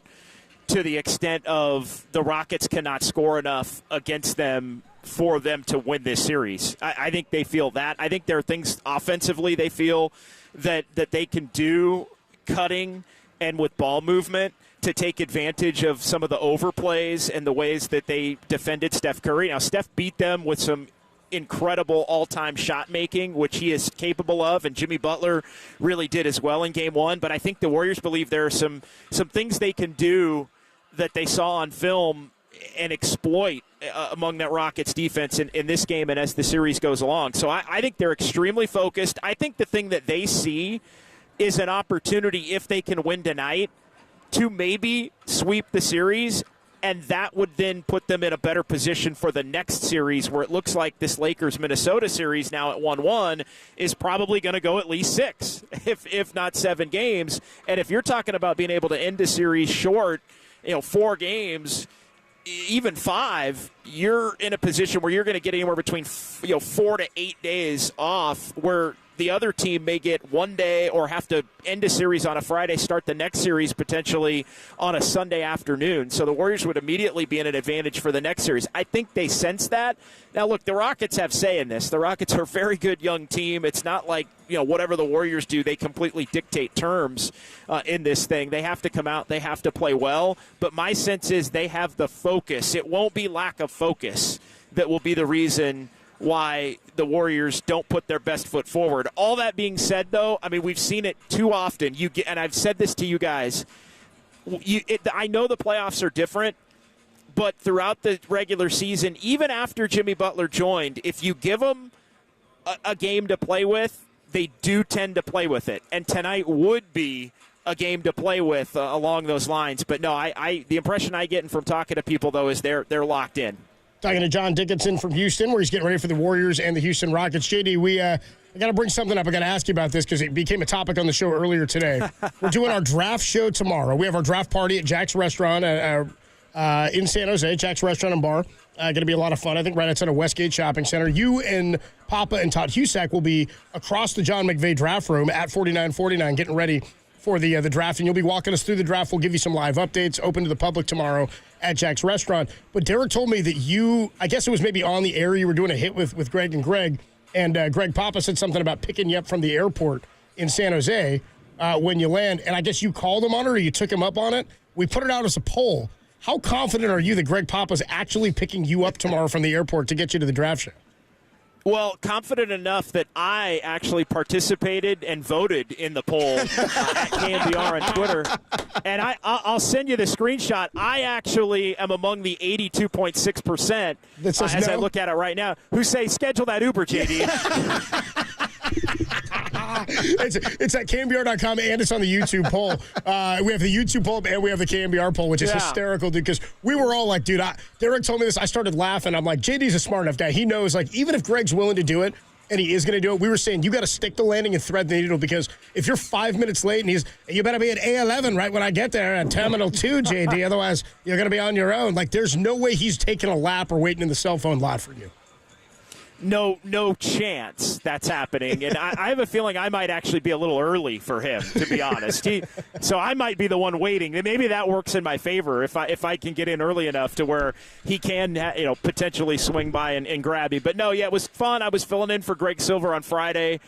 to the extent of the Rockets cannot score enough against them for them to win this series. I think they feel that. I think there are things offensively they feel that they can do, cutting and with ball movement, to take advantage of some of the overplays and the ways that they defended Steph Curry. Now, Steph beat them with some incredible all-time shot making, which he is capable of, and Jimmy Butler really did as well in game 1. But I think the Warriors believe there are some things they can do that they saw on film and exploit among that Rockets defense in this game and as the series goes along. So I think they're extremely focused. I think the thing that they see is an opportunity, if they can win tonight, to maybe sweep the series, and that would then put them in a better position for the next series, where it looks like this Lakers-Minnesota series now at 1-1 is probably going to go at least 6, if not 7 games. And if you're talking about being able to end a series short, 4 games, even 5, you're in a position where you're going to get anywhere between 4 to 8 days off, where the other team may get 1 day or have to end a series on a Friday, start the next series potentially on a Sunday afternoon. So the Warriors would immediately be in an advantage for the next series. I think they sense that. Now, look, the Rockets have say in this. The Rockets are a very good young team. It's not like, whatever the Warriors do, they completely dictate terms in this thing. They have to come out. They have to play well. But my sense is they have the focus. It won't be lack of focus that will be the reason why the Warriors don't put their best foot forward. All that being said, though, I mean, we've seen it too often. And I've said this to you guys. I know the playoffs are different, but throughout the regular season, even after Jimmy Butler joined, if you give them a game to play with, they do tend to play with it. And tonight would be a game to play with along those lines. But no, the impression I get from talking to people, though, is they're locked in. Talking to John Dickinson from Houston, where he's getting ready for the Warriors and the Houston Rockets. JD, I got to bring something up. I got to ask you about this because it became a topic on the show earlier today. We're doing our draft show tomorrow. We have our draft party at Jack's Restaurant in San Jose, Jack's Restaurant and Bar. Going to be a lot of fun, I think, right outside of Westgate Shopping Center. You and Papa and Todd Husak will be across the John McVay draft room at 4949 getting ready for the draft, and you'll be walking us through the draft. We'll give you some live updates, open to the public tomorrow at Jack's Restaurant. But Derek told me that I guess it was maybe on the air, you were doing a hit with Greg and Greg, and Greg Papa said something about picking you up from the airport in San Jose when you land, and I guess you called him on it or you took him up on it. We put it out as a poll. How confident are you that Greg Papa's actually picking you up tomorrow from the airport to get you to the draft show? Well, confident enough that I actually participated and voted in the poll at KNBR on Twitter. And I'll send you the screenshot. I actually am among the 82.6% as I look at it right now who say, schedule that Uber, JD. It's at KNBR.com, and it's on the YouTube poll. We have the YouTube poll, and we have the KNBR poll, which is hysterical, dude, because we were all like, dude, Derek told me this. I started laughing. I'm like, JD's a smart enough guy. He knows, like, even if Greg's willing to do it, and he is going to do it, we were saying you got to stick the landing and thread the needle, because if you're 5 minutes late and you better be at A11 right when I get there at Terminal 2, JD, otherwise you're going to be on your own. Like, there's no way he's taking a lap or waiting in the cell phone lot for you. No chance that's happening. And I have a feeling I might actually be a little early for him, to be honest. So I might be the one waiting. And maybe that works in my favor if I can get in early enough to where he can potentially swing by and grab me. But no, yeah, it was fun. I was filling in for Greg Silver on Friday.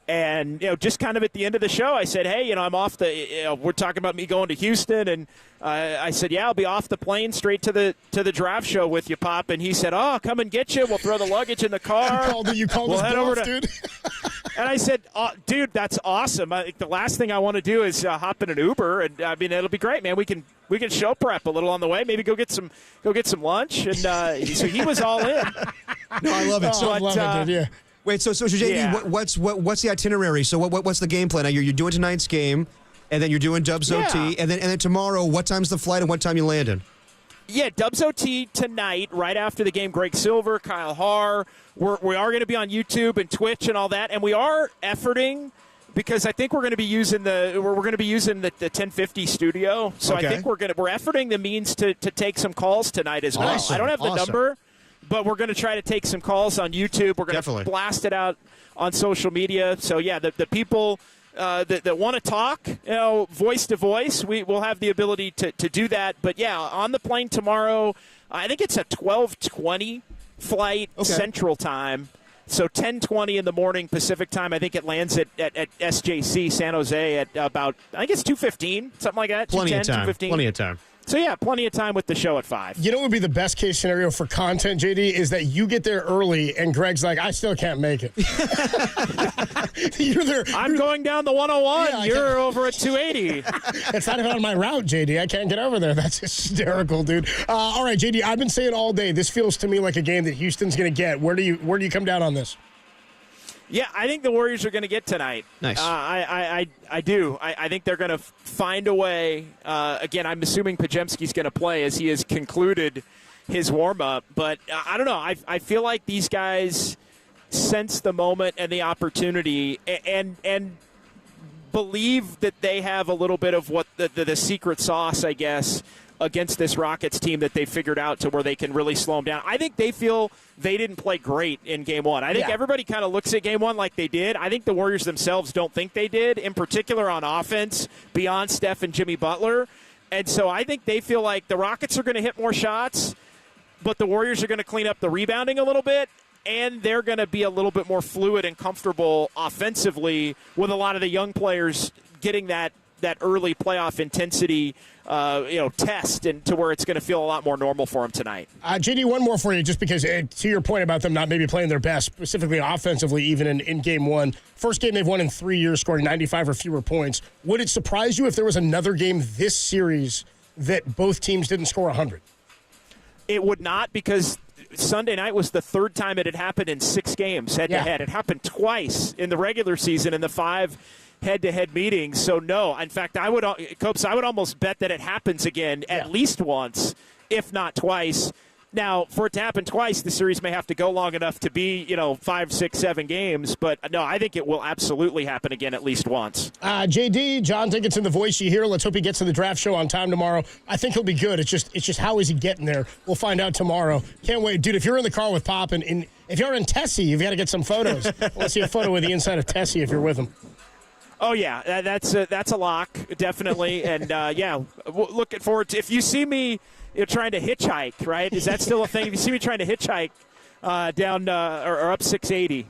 And, just kind of at the end of the show, I said, hey, I'm off we're talking about me going to Houston. And I said, yeah, I'll be off the plane straight to the draft show with you, Pop. And he said, oh, come and get you. We'll throw the luggage in the car. You called we'll his bluff, dude. And I said, dude, that's awesome. The last thing I want to do is hop in an Uber. And, I mean, it'll be great, man. We can show prep a little on the way. Maybe go get some lunch. And so he was all in. No, I love it. I love it, dude, yeah. Wait, so JD, what's the itinerary? So what's the game plan? Now you're doing tonight's game, and then you're doing Dubs OT, and then tomorrow, what time's the flight and what time you land in? Yeah, Dubs OT tonight, right after the game. Greg Silver, Kyle Haar. We are going to be on YouTube and Twitch and all that, and we are efforting because I think we're going to be using the 1050 studio. So okay. I think we're efforting the means to take some calls tonight as well. Awesome. I don't have the number. But we're going to try to take some calls on YouTube. We're going to blast it out on social media. So, yeah, the people that want to talk, voice to voice, we'll have the ability to do that. But, yeah, on the plane tomorrow, I think it's a 12:20 flight Central Time. So 10:20 in the morning Pacific Time. I think it lands at SJC San Jose at about, I think it's 2:15, something like that. Plenty of time. 2:15. Plenty of time. So, yeah, plenty of time with the show at 5. You know what would be the best case scenario for content, JD, is that you get there early and Greg's like, I still can't make it. You're there. I'm going down the 101. Yeah, you're over at 280. It's not even on my route, JD. I can't get over there. That's hysterical, dude. All right, JD, I've been saying all day, this feels to me like a game that Houston's going to get. Where do you come down on this? Yeah, I think the Warriors are going to get tonight. Nice. I do. I think they're going to find a way. Again, I'm assuming Pajemski's going to play as he has concluded his warm-up. But I don't know. I feel like these guys sense the moment and the opportunity and believe that they have a little bit of what the secret sauce, I guess, against this Rockets team that they figured out to where they can really slow them down. I think they feel they didn't play great in Game 1. I think everybody kind of looks at Game 1 like they did. I think the Warriors themselves don't think they did, in particular on offense, beyond Steph and Jimmy Butler. And so I think they feel like the Rockets are going to hit more shots, but the Warriors are going to clean up the rebounding a little bit, and they're going to be a little bit more fluid and comfortable offensively with a lot of the young players getting that early playoff intensity test, and to where it's going to feel a lot more normal for them tonight. JD, one more for you, just because to your point about them not maybe playing their best, specifically offensively, even in Game 1. First game they've won in 3 years, scoring 95 or fewer points. Would it surprise you if there was another game this series that both teams didn't score 100? It would not, because Sunday night was the third time it had happened in 6 games head-to-head. It happened twice in the regular season in the 5 head-to-head meetings. So, no. In fact, I would almost bet that it happens again at least once, if not twice. Now, for it to happen twice, the series may have to go long enough to be, 5, 6, 7 games. But, no, I think it will absolutely happen again at least once. JD, John Dickinson, the voice you hear. Let's hope he gets to the draft show on time tomorrow. I think he'll be good. It's just how is he getting there? We'll find out tomorrow. Can't wait. Dude, if you're in the car with Pop, and if you're in Tessie, you've got to get some photos. Let's see a photo of the inside of Tessie if you're with him. Oh, yeah, that's a lock, definitely. And, looking forward to – if you see me trying to hitchhike, right, is that still a thing? If you see me trying to hitchhike down or up 680,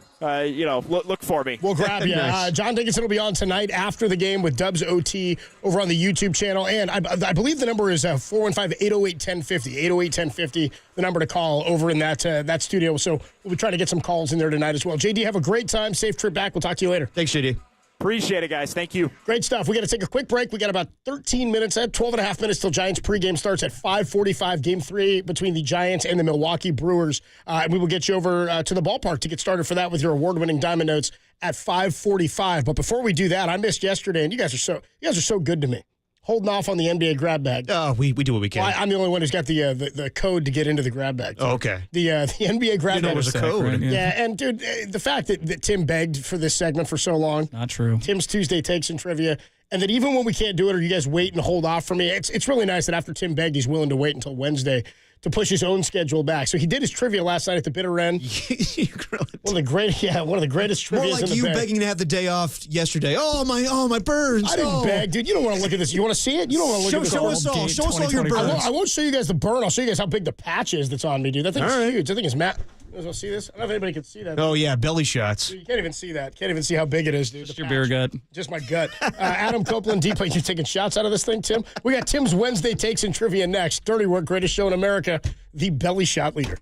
look for me. We'll grab you. Nice. John Dickinson will be on tonight after the game with Dubs OT over on the YouTube channel. And I believe the number is 415-808-1050. 808-1050, the number to call over in that studio. So we'll be trying to get some calls in there tonight as well. JD, have a great time. Safe trip back. We'll talk to you later. Thanks, JD. Appreciate it, guys. Thank you. Great stuff. We got to take a quick break. We got about 13 minutes, 12 and a half minutes till Giants pregame starts at 5:45. Game 3 between the Giants and the Milwaukee Brewers. And we will get you over to the ballpark to get started for that with your award-winning Diamond Notes at 5:45. But before we do that, I missed yesterday, and you guys are so good to me. holding off on the NBA grab bag. Oh, we do what we can. Well, I'm the only one who's got the code to get into the grab bag. Oh, okay. The NBA grab bag. There was a code. Right? Yeah, and dude, the fact that Tim begged for this segment for so long. Not true. Tim's Tuesday Takes and Trivia. And that even when we can't do it or you guys wait and hold off for me, it's really nice that after Tim begged, he's willing to wait until Wednesday to push his own schedule back. So he did his trivia last night at the Bitter End. one of the greatest trivia. More like you begging to have the day off yesterday. Oh my birds! I didn't beg, dude. You don't want to look at this. You want to see it? You don't want to look at this. Show us all your birds. I won't show you guys the burn. I'll show you guys how big the patch is that's on me, dude. That thing's huge. I think it's Matt. You guys see this? I don't know if anybody can see that. Oh yeah, belly shots. Dude, you can't even see that. Can't even see how big it is, dude. Just your beer gut. Just my gut. Adam Copeland, Deep. You taking shots out of this thing, Tim? We got Tim's Wednesday Takes and Trivia next. Dirty Work, greatest show in America. The belly shot leader.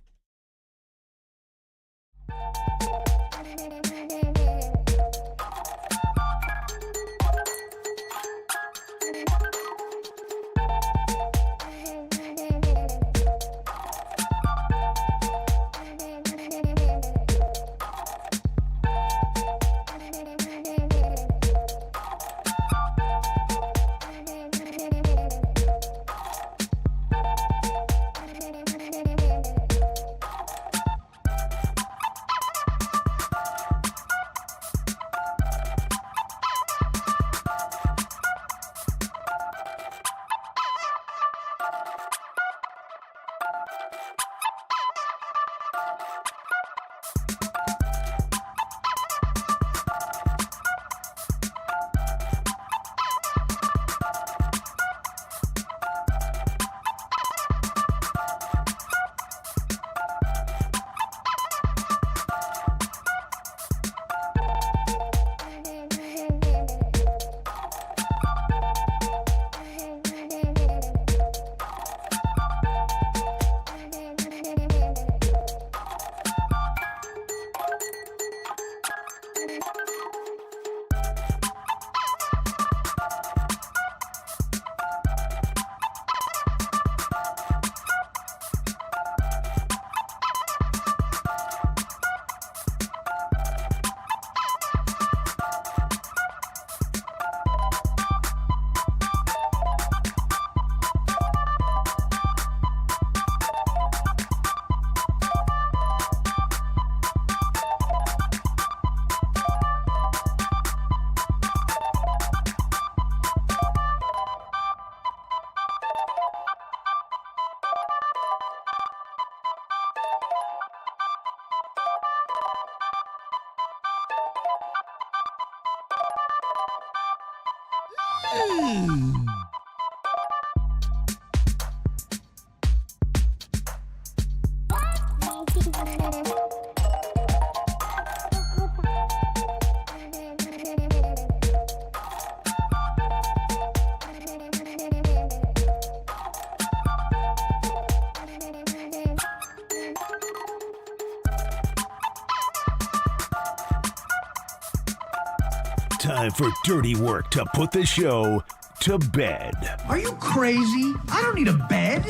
Time for Dirty Work to put the show to bed. Are you crazy? I don't need a bed.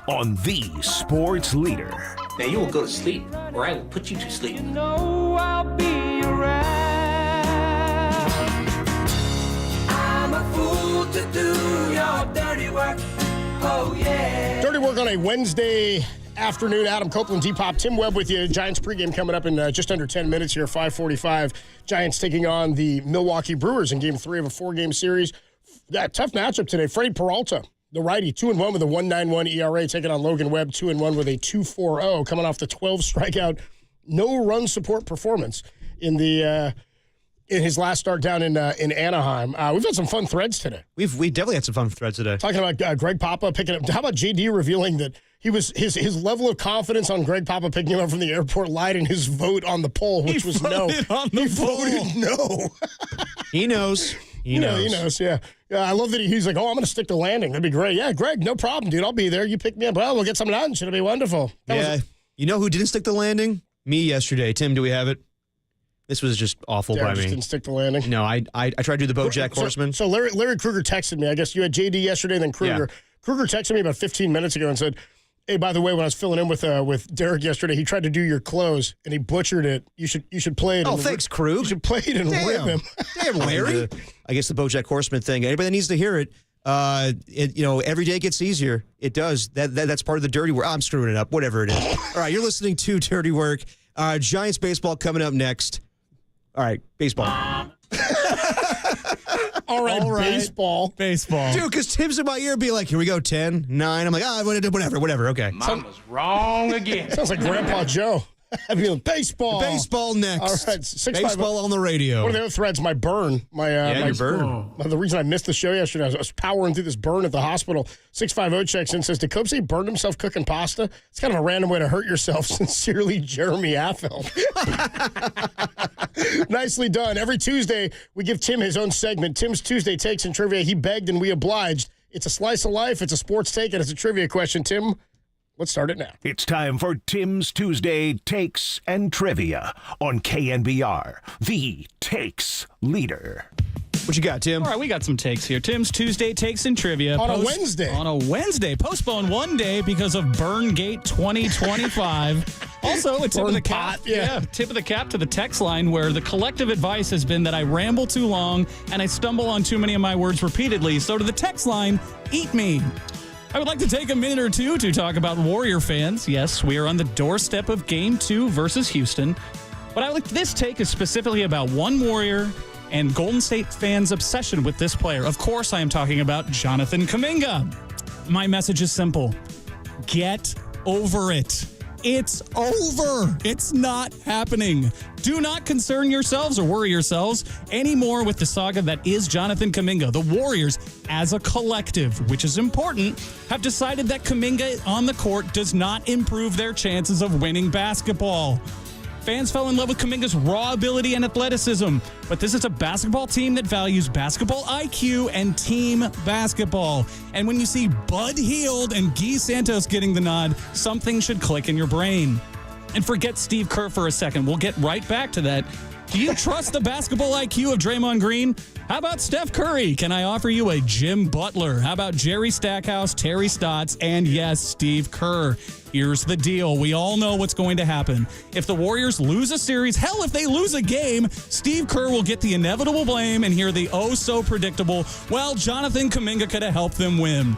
On the sports leader. Now you will go to sleep, or I will put you to sleep. I'll be around. I'm a fool to do your dirty work. Oh, yeah. Dirty Work on a Wednesday afternoon. Adam Copeland, Depop, Tim Webb with you. Giants pregame coming up in just under 10 minutes here, 5:45. Giants taking on the Milwaukee Brewers in Game 3 of a 4-game series. Tough matchup today. Freddie Peralta, the righty, 2-1 with a 1.91 ERA, taking on Logan Webb, 2-1 with a 2.40, coming off the 12 strikeout, no run support performance in the in his last start down in Anaheim. We've had some fun threads today. We definitely had some fun threads today. Talking about Greg Papa picking up. How about JD revealing that he was his level of confidence on Greg Papa picking him up from the airport lied in his vote on the poll, which was no. He voted no. He knows. He knows. Yeah. I love that he's like, oh, I'm going to stick the landing. That'd be great. Yeah, Greg, no problem, dude. I'll be there. You pick me up. Well, we'll get some lunch. It'll be wonderful. You know who didn't stick the landing? Me yesterday. Tim, do we have it? This was just awful by me. Didn't stick the landing. No, I tried to do the BoJack Horseman. So Larry Kruger texted me. I guess you had JD yesterday, then Kruger. Yeah. Kruger texted me about 15 minutes ago and said, hey, by the way, when I was filling in with Derek yesterday, he tried to do your close and he butchered it. You should play it. Oh, thanks, Krug. You should play it and rip him. Damn, Larry. I guess the BoJack Horseman thing. Anybody that needs to hear it, Every day gets easier. It does. That's part of the dirty work. I'm screwing it up. Whatever it is. All right, you're listening to Dirty Work. Giants baseball coming up next. All right, baseball. All right, baseball. Dude, because Tim's in my ear be like, here we go, 10, 9. I'm like, whatever, okay. Mom was wrong again. Sounds like Grandpa Joe. I mean, baseball. Baseball next. All right, Baseball on the radio. One of the other threads, my burn. Your burn. The reason I missed the show yesterday, I was powering through this burn at the hospital. 650 checks in, says, did Cope say he burned himself cooking pasta? It's kind of a random way to hurt yourself. Sincerely, Jeremy Affel. Nicely done. Every Tuesday, we give Tim his own segment. Tim's Tuesday Takes and Trivia. He begged and we obliged. It's a slice of life, it's a sports take, and it's a trivia question. Tim, let's start it now. It's time for Tim's Tuesday Takes and Trivia on KNBR, the Takes Leader. What you got, Tim? All right, we got some takes here. Tim's Tuesday Takes and Trivia. On a Wednesday. Postponed one day because of Burngate 2025. Also, a tip of the cap. Tip of the cap to the text line, where the collective advice has been that I ramble too long and I stumble on too many of my words repeatedly. So to the text line, eat me. I would like to take a minute or two to talk about Warrior fans. Yes, we are on the doorstep of Game 2 versus Houston. But this take is specifically about one Warrior and Golden State fans' obsession with this player. Of course, I am talking about Jonathan Kuminga. My message is simple. Get over it. It's over. It's not happening. Do not concern yourselves or worry yourselves anymore with the saga that is Jonathan Kuminga. The Warriors, as a collective, which is important, have decided that Kuminga on the court does not improve their chances of winning basketball. Fans fell in love with Kuminga's raw ability and athleticism, but this is a basketball team that values basketball IQ and team basketball. And when you see Bud Hield and Guy Santos getting the nod, something should click in your brain. And forget Steve Kerr for a second. We'll get right back to that. Do you trust the basketball IQ of Draymond Green? How about Steph Curry? Can I offer you a Jim Butler? How about Jerry Stackhouse, Terry Stotts, and yes, Steve Kerr? Here's the deal. We all know what's going to happen. If the Warriors lose a series, hell, if they lose a game, Steve Kerr will get the inevitable blame and hear the oh-so-predictable, well, Jonathan Kuminga could have helped them win.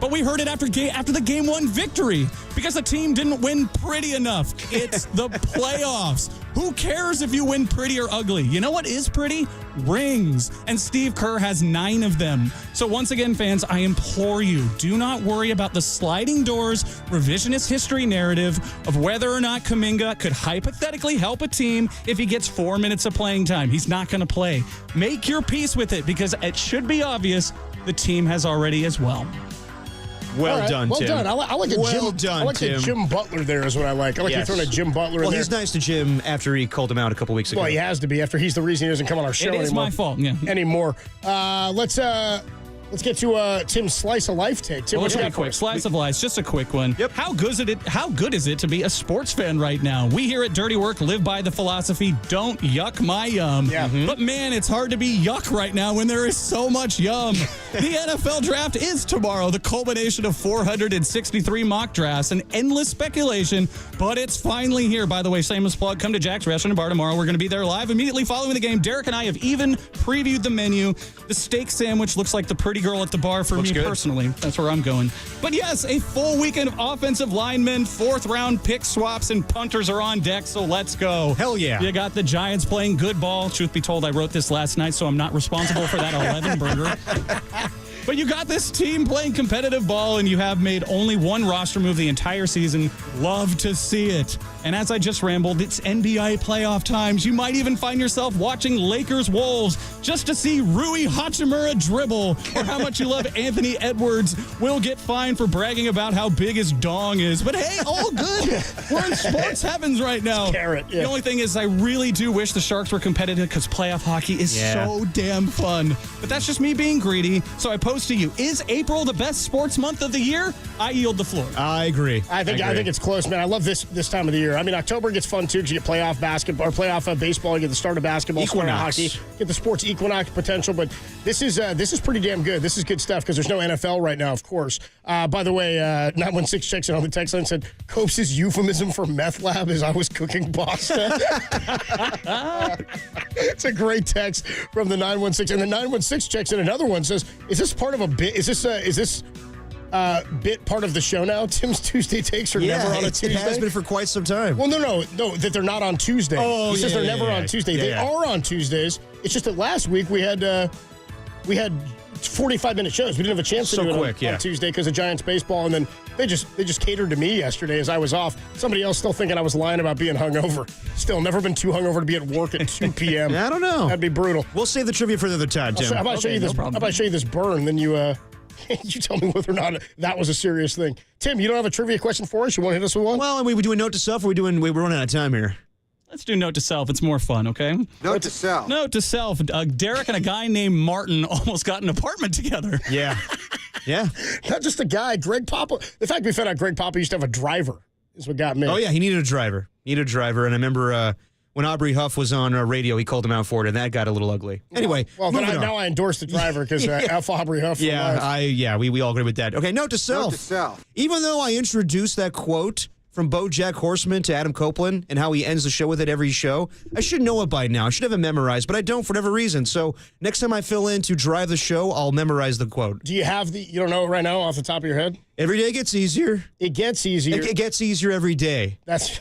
But we heard it after the Game 1 victory because the team didn't win pretty enough. It's the playoffs. Who cares if you win pretty or ugly? You know what is pretty? Rings. And Steve Kerr has 9 of them. So once again, fans, I implore you, do not worry about the sliding doors, revisionist history narrative of whether or not Kuminga could hypothetically help a team if he gets 4 minutes of playing time. He's not going to play. Make your peace with it because it should be obvious the team has already as well. Well done, Tim. Tim. I like a Jim Butler there is what I like. I like you throwing a Jim Butler in there. Well, he's nice to Jim after he called him out a couple weeks ago. Well, he has to be after he's the reason he doesn't come on our show anymore. It is my fault, anymore. Let's get to Tim's Slice of Life take. Tim, what's that quick? Slice of Life, just a quick one. Yep. How good is it to be a sports fan right now? We here at Dirty Work live by the philosophy, don't yuck my yum. Yeah. But man, it's hard to be yuck right now when there is so much yum. The NFL draft is tomorrow, the culmination of 463 mock drafts and endless speculation, but it's finally here. By the way, shameless plug, come to Jack's Restaurant and Bar tomorrow. We're going to be there live immediately following the game. Derek and I have even previewed the menu. The steak sandwich looks like the pretty girl at the bar for me personally. That's where I'm going. But yes, a full weekend of offensive linemen, 4th-round pick swaps, and punters are on deck, so let's go. Hell yeah. You got the Giants playing good ball. Truth be told, I wrote this last night, so I'm not responsible for that 11 burger. But you got this team playing competitive ball, and you have made only one roster move the entire season. Love to see it. And as I just rambled, it's NBA playoff times. You might even find yourself watching Lakers-Wolves just to see Rui Hachimura dribble, or how much you love Anthony Edwards will get fined for bragging about how big his dong is. But hey, all good. We're in sports heavens right now. Carrot, yeah. The only thing is I really do wish the Sharks were competitive because playoff hockey is so damn fun. But that's just me being greedy. So I pose to you, is April the best sports month of the year? I yield the floor. I agree. I think it's close, man. I love this time of the year. I mean, October gets fun too because you get playoff basketball or playoff baseball. You get the start of basketball, start of hockey, get the sports equinox potential. But this is pretty damn good. This is good stuff because there's no NFL right now, of course. By the way, 916 checks in on the text line said Cope's euphemism for meth lab is I was cooking pasta. It's a great text from the 916. And the 916 checks in another one, says, is this part of a bit? Is this bit part of the show now? Tim's Tuesday takes are never on a Tuesday? It has been for quite some time. Well, no, that they're not on Tuesday. Oh, he says they're never on Tuesday. They are on Tuesdays. It's just that last week we had 45-minute shows. We didn't have a chance to do it on Tuesday because of Giants baseball, and then they just catered to me yesterday as I was off. Somebody else still thinking I was lying about being hungover. Still, never been too hungover to be at work at 2 p.m. I don't know. That'd be brutal. We'll save the trivia for the other time, Tim. How about I show you this burn, then you you tell me whether or not that was a serious thing. Tim, you don't have a trivia question for us? You want to hit us with one? Well, we do a note to self, or we're running out of time here. Let's do note to self. It's more fun, okay? Note to self. Note to self. Derek and a guy named Martin almost got an apartment together. Yeah. Yeah. Not just a guy. Greg Papa. The fact we found out Greg Papa used to have a driver is what got me. Oh, yeah. He needed a driver. And I remember when Aubrey Huff was on radio, he called him out for it, and that got a little ugly. Anyway. Well, now I endorse the driver because F. Aubrey Huff. Yeah, we all agree with that. Okay, note to self. Note to self. Even though I introduced that quote from BoJack Horseman to Adam Copeland and how he ends the show with it every show, I should know it by now. I should have it memorized, but I don't for whatever reason. So next time I fill in to drive the show, I'll memorize the quote. Do you don't know it right now off the top of your head? Every day gets easier. It gets easier. It gets easier every day. That's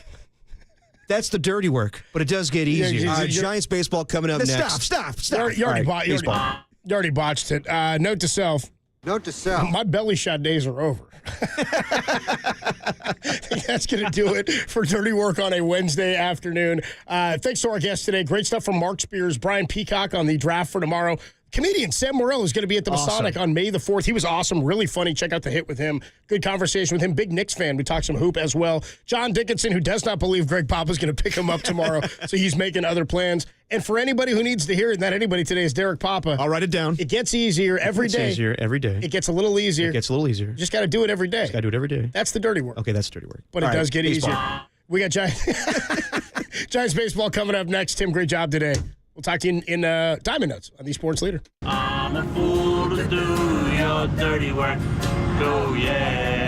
the dirty work, but it does get easier. Giants baseball coming up next. Stop. You already botched it. Note to self. Note to self. My belly shot days are over. I think that's going to do it for Dirty Work on a Wednesday afternoon. Thanks to our guests today. Great stuff from Mark Spears, Brian Peacock on the draft for tomorrow. Comedian Sam Morril is going to be at the Masonic on May the 4th. He was awesome, really funny. Check out The Hit with him. Good conversation with him. Big Knicks fan. We talked some hoop as well. John Dickinson, who does not believe Greg Papa's going to pick him up tomorrow, so he's making other plans. And for anybody who needs to hear it, not anybody today, is Derek Papa. I'll write it down. It gets easier every day. It gets a little easier. You just got to do it every day. That's the dirty work. Okay, that's dirty work. But it does get easier. We got Giants baseball coming up next. Tim, great job today. We'll talk to you in Diamond Notes on the Sports Leader. I'm a fool to do your dirty work. Go, yeah.